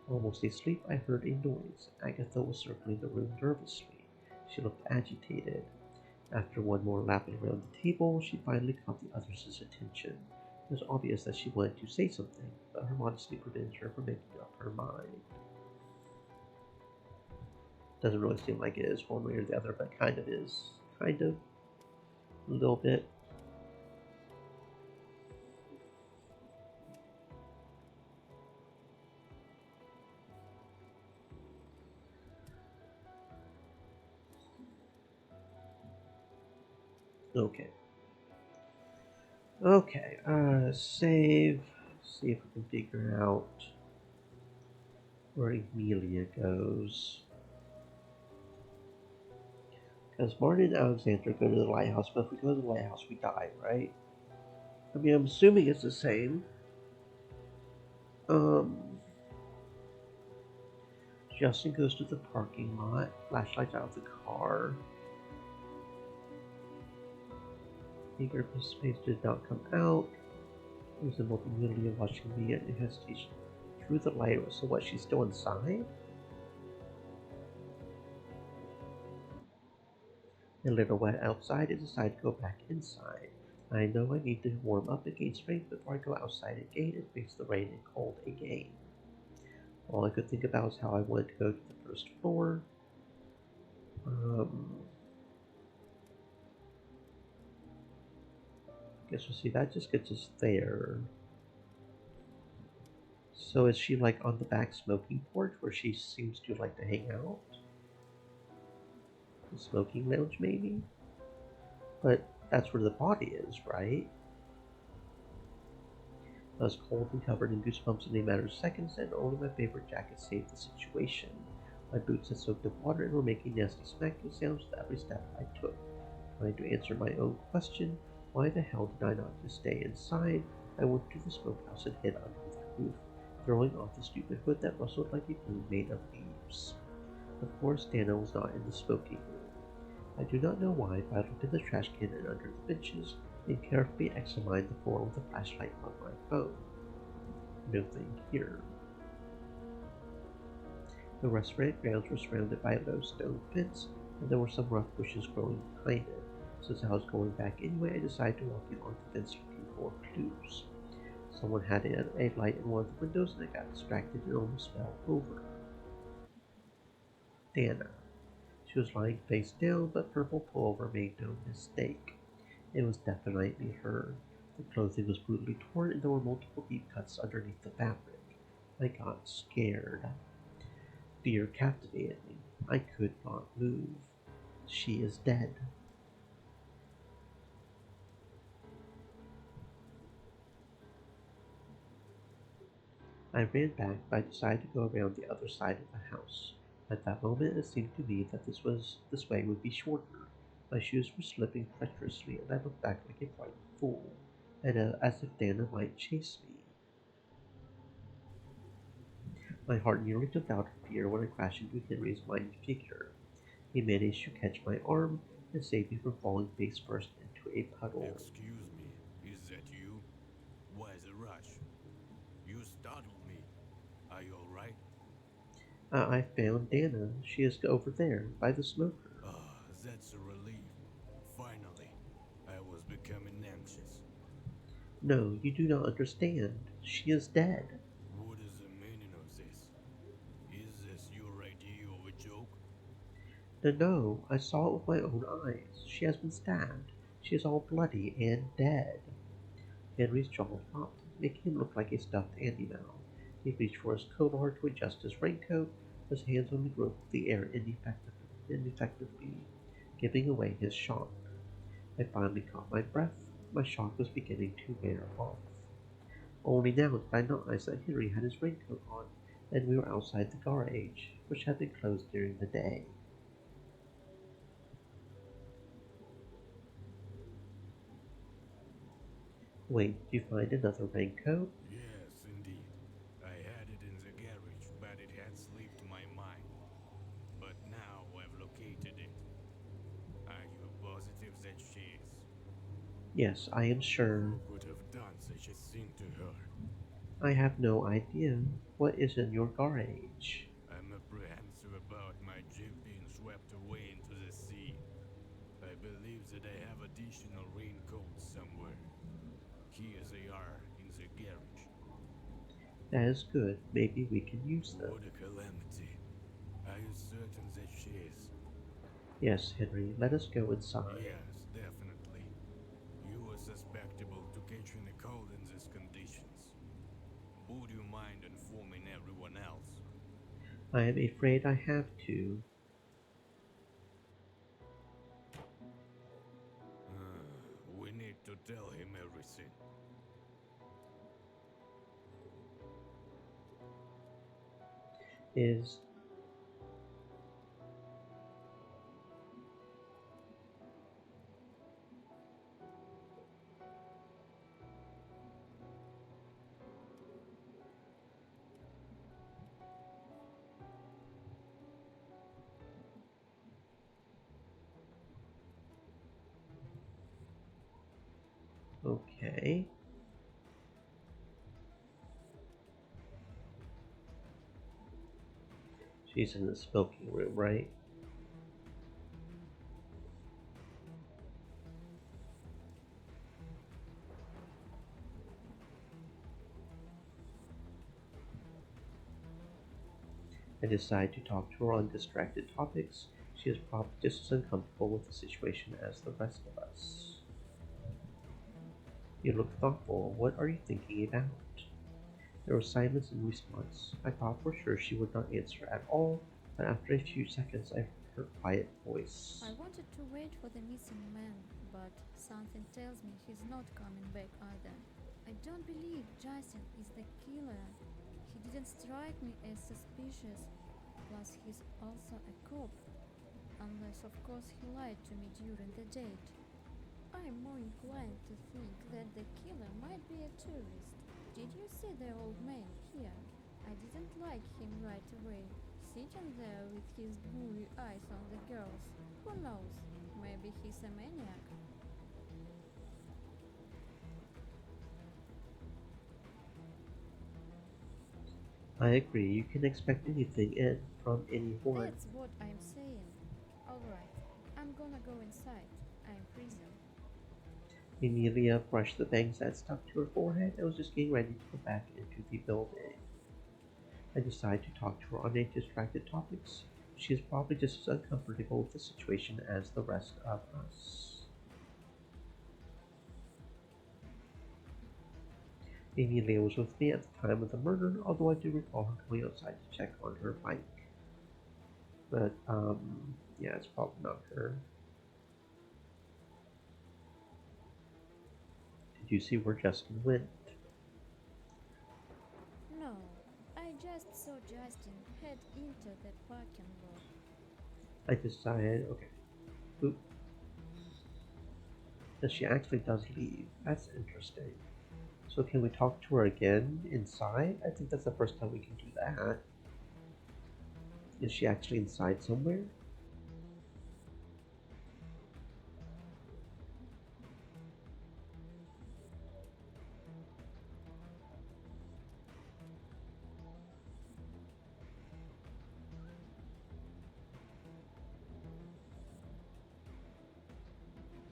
Almost asleep, I heard a noise. Agatha was circling the room nervously. She looked agitated. After one more lap around the table, she finally caught the others' attention. It was obvious that she wanted to say something, but her modesty prevented her from making up her mind. Doesn't really seem like it is one way or the other, but kind of is. Kind of. A little bit. Okay. Okay, save. See if we can figure out where Emilia goes. Because Martin and Alexander go to the lighthouse, but if we go to the lighthouse, we die, right? I mean, I'm assuming it's the same. Justin goes to the parking lot, flashlights out of the car. Eager space did not come out. Resembled Emilia watching me in hesitation through the light. So what, she's still inside? A little wet outside, I decided to go back inside. I know I need to warm up and gain strength before I go outside again and face the rain and cold again. All I could think about was how I wanted to go to the first floor. Guess we'll see, that just gets us there. So is she like on the back smoking porch where she seems to like to hang out? The smoking lounge maybe? But that's where the body is, right? I was cold and covered in goosebumps in a matter of seconds, and only my favorite jacket saved the situation. My boots had soaked with water and were making nasty smacking sounds with every step I took. Trying to answer my own question, why the hell did I not just stay inside? I went to the smokehouse and hid under the roof, throwing off the stupid hood that rustled like a plume made of leaves. Of course, Dana was not in the smoking room. I do not know why, but I looked in the trash can and under the benches and carefully examined the floor with a flashlight on my phone. Nothing here. The restaurant grounds were surrounded by a low stone fence, and there were some rough bushes growing behind it. Since I was going back anyway, I decided to walk in on the fence looking for clues. Someone had a light in one of the windows, and I got distracted and almost fell over. Dana. She was lying face down, but purple pullover made no mistake. It was definitely her. The clothing was brutally torn, and there were multiple deep cuts underneath the fabric. I got scared. Fear captivated me. I could not move. She is dead. I ran back, but I decided to go around the other side of the house. At that moment, it seemed to me that this way would be shorter. My shoes were slipping treacherously, and I looked back like a frightened fool, and as if Dana might chase me. My heart nearly took out of fear when I crashed into Henry's mighty figure. He managed to catch my arm and save me from falling face first into a puddle. Excuse me, is that you? Why the rush? You startled me. Are you alright? I found Dana. She is over there, by the smoker. Ah, that's a relief. Finally. I was becoming anxious. No, you do not understand. She is dead. What is the meaning of this? Is this your idea of a joke? No, I saw it with my own eyes. She has been stabbed. She is all bloody and dead. Henry's jaw dropped, making him look like a stuffed Andy-Mal. He reached for his crowbar to adjust his raincoat, his hands only groped the air ineffectively, giving away his shock. I finally caught my breath. My shock was beginning to wear off. Only now did I realize that Henry had his raincoat on, and we were outside the garage, which had been closed during the day. Wait, did you find another raincoat? Yes, indeed. I had it in the garage, but it had slipped my mind. But now I've located it. Are you positive that she is? Yes, I am sure. Who could have done such a thing to her? I have no idea. What is in your garage? I'm apprehensive about my jeep being swept away into the sea. I believe that I have additional raincoats somewhere. Here they are in the garage. That is good. Maybe we can use them. What a calamity. Are you certain that she is? Yes, Henry, let us go inside. Yes, definitely. You are susceptible to catching a cold in these conditions. Would you mind informing everyone else? I am afraid I have to. We need to tell him everything. Is okay. She's in the smoking room, right? I decide to talk to her on distracted topics. She is probably just as uncomfortable with the situation as the rest of us. You look thoughtful. What are you thinking about? There was silence in response. I thought for sure she would not answer at all, but after a few seconds I heard her quiet voice. I wanted to wait for the missing man, but something tells me he's not coming back either. I don't believe Jason is the killer. He didn't strike me as suspicious. Plus, he's also a cop. Unless, of course, he lied to me during the date. I'm more inclined to think that the killer might be a tourist. Did you see the old man here? I didn't like him right away, sitting there with his gooey eyes on the girls. Who knows? Maybe he's a maniac. I agree, you can expect anything and from anyone. That's what I'm saying. Alright, I'm gonna go inside. I'm freezing. Emilia brushed the bangs that stuck to her forehead and was just getting ready to go back into the building. I decide to talk to her on a distracted topics. She is probably just as uncomfortable with the situation as the rest of us. Emilia was with me at the time of the murder, although I do recall her going outside to check on her bike. But, yeah, it's probably not her. Did you see where Justin went? No, I just saw Justin head into the parking lot. I decided, okay. Oop. That she actually does leave. That's interesting. So can we talk to her again inside? I think that's the first time we can do that. Is she actually inside somewhere?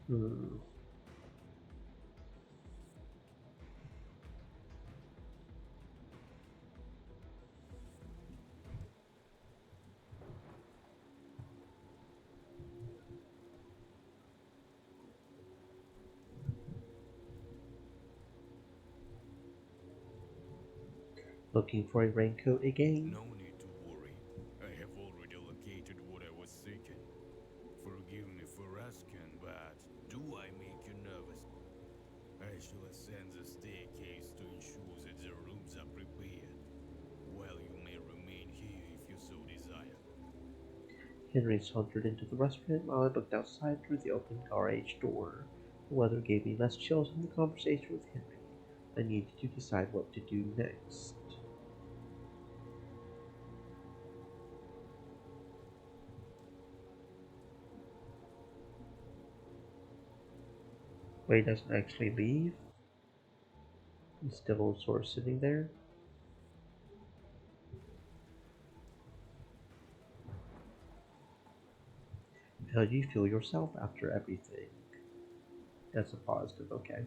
Hmm. Looking for a raincoat again? No need to worry. I have already located what I was seeking. Forgive me for asking, but do I make you nervous? I shall ascend the staircase to ensure that the rooms are prepared. Well, you may remain here if you so desire. Henry sauntered into the restaurant while I looked outside through the open garage door. The weather gave me less chills than the conversation with Henry. I needed to decide what to do next. Wait, he doesn't actually leave? He's still sort of sitting there? How do you feel yourself after everything? That's a positive, okay.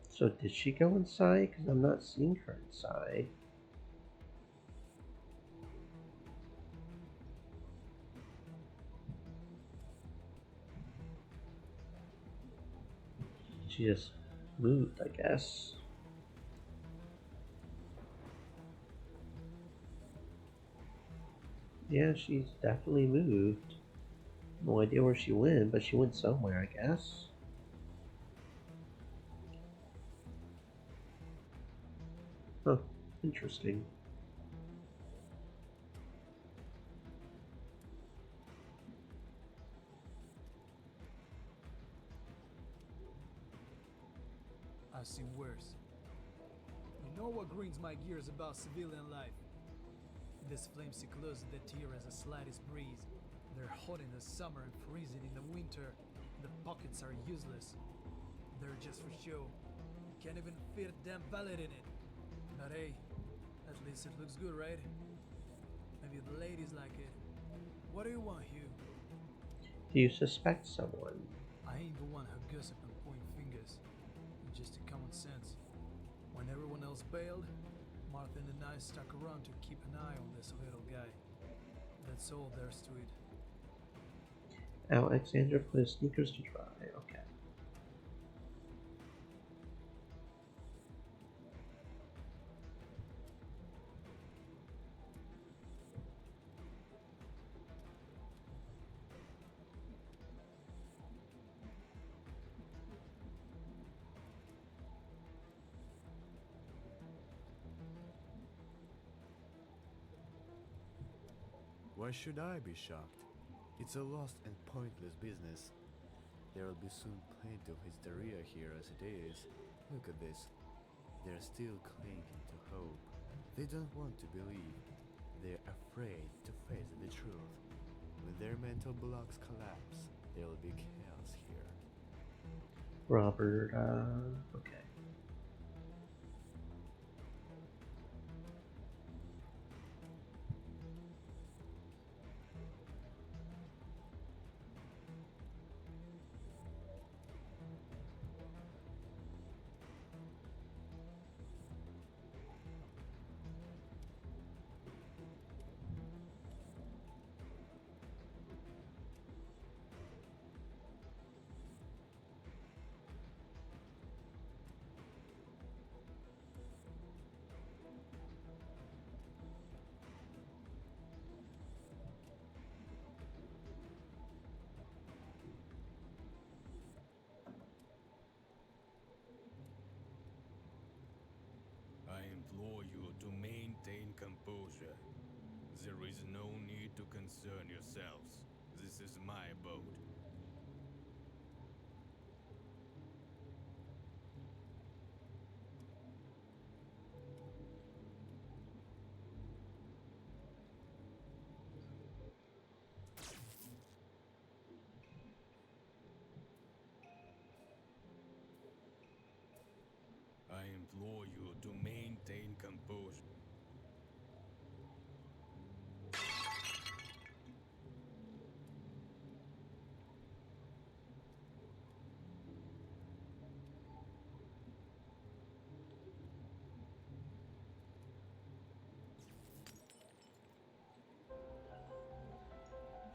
So did she go inside? Because I'm not seeing her inside. She just moved, I guess. Yeah, she's definitely moved. No idea where she went, but she went somewhere, I guess. Huh, interesting. I've seen worse. know what grinds my gears about civilian life. These flimsy clothes that tear as the slightest breeze. They're hot in the summer and freezing in the winter. The pockets are useless. They're just for show. You can't even fit a damn pallet in it. But hey, at least it looks good, right? Maybe the ladies like it. What do you want, Hugh? Do you suspect someone? I ain't the one who gossip and point fingers. Just a common sense. When everyone else bailed, Martin and I stuck around to keep an eye on this little guy. That's all there's to it. Alexander put his sneakers to dry. Okay. Why should I be shocked? It's a lost and pointless business. There'll be soon plenty of hysteria here as it is. Look at this. They're still clinging to hope. They don't want to believe. They're afraid to face the truth. When their mental blocks collapse, there'll be chaos here. Robert, okay. I implore you to maintain composure. There is no need to concern yourselves. This is my boat. I implore you to maintain composure.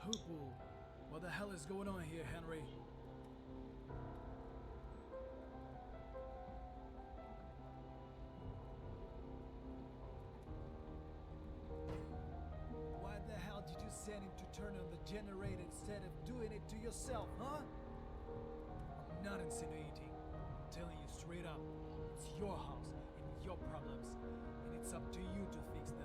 Hoople, what the hell is going on here, Henry? Why the hell did you send him to turn on the generator instead of doing it to yourself, huh? I'm not insinuating. I'm telling you straight up. It's your house and your problems, and it's up to you to fix them.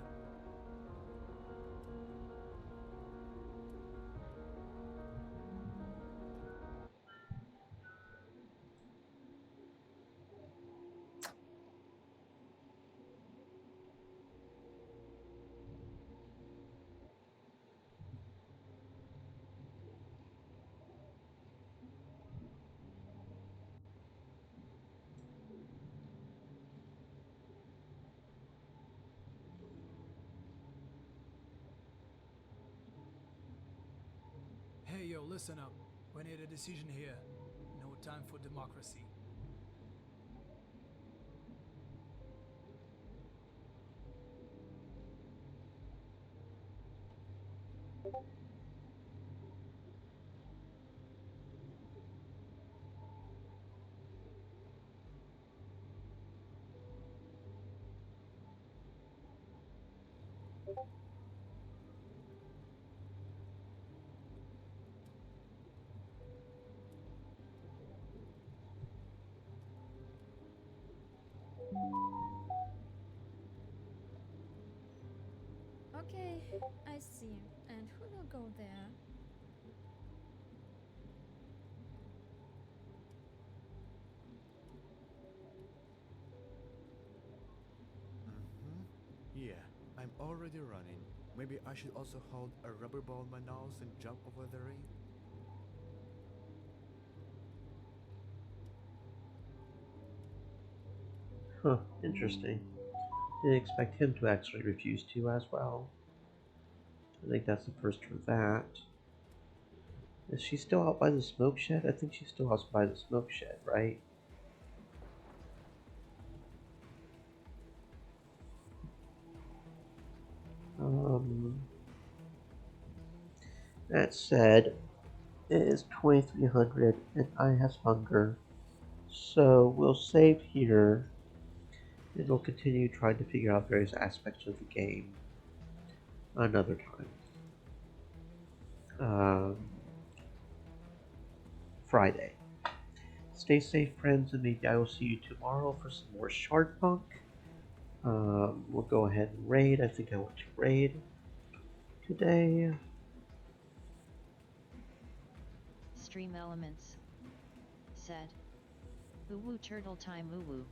Hey yo, listen up. We need a decision here. No time for democracy. Okay, I see. And who will go there? already running. Maybe I should also hold a rubber ball in my nose and jump over the ring? Huh, interesting. Didn't expect him to actually refuse to as well. I think that's the first for that. Is she still out by the smoke shed? I think she's still out by the smoke shed, right? That said, it is 2300 and I have hunger. So we'll save here and we'll continue trying to figure out various aspects of the game another time. Friday. Stay safe, friends, and maybe I will see you tomorrow for some more Shardpunk. We'll go ahead and raid. I think I want to raid today. Stream Elements said. Uwu turtle time uwu.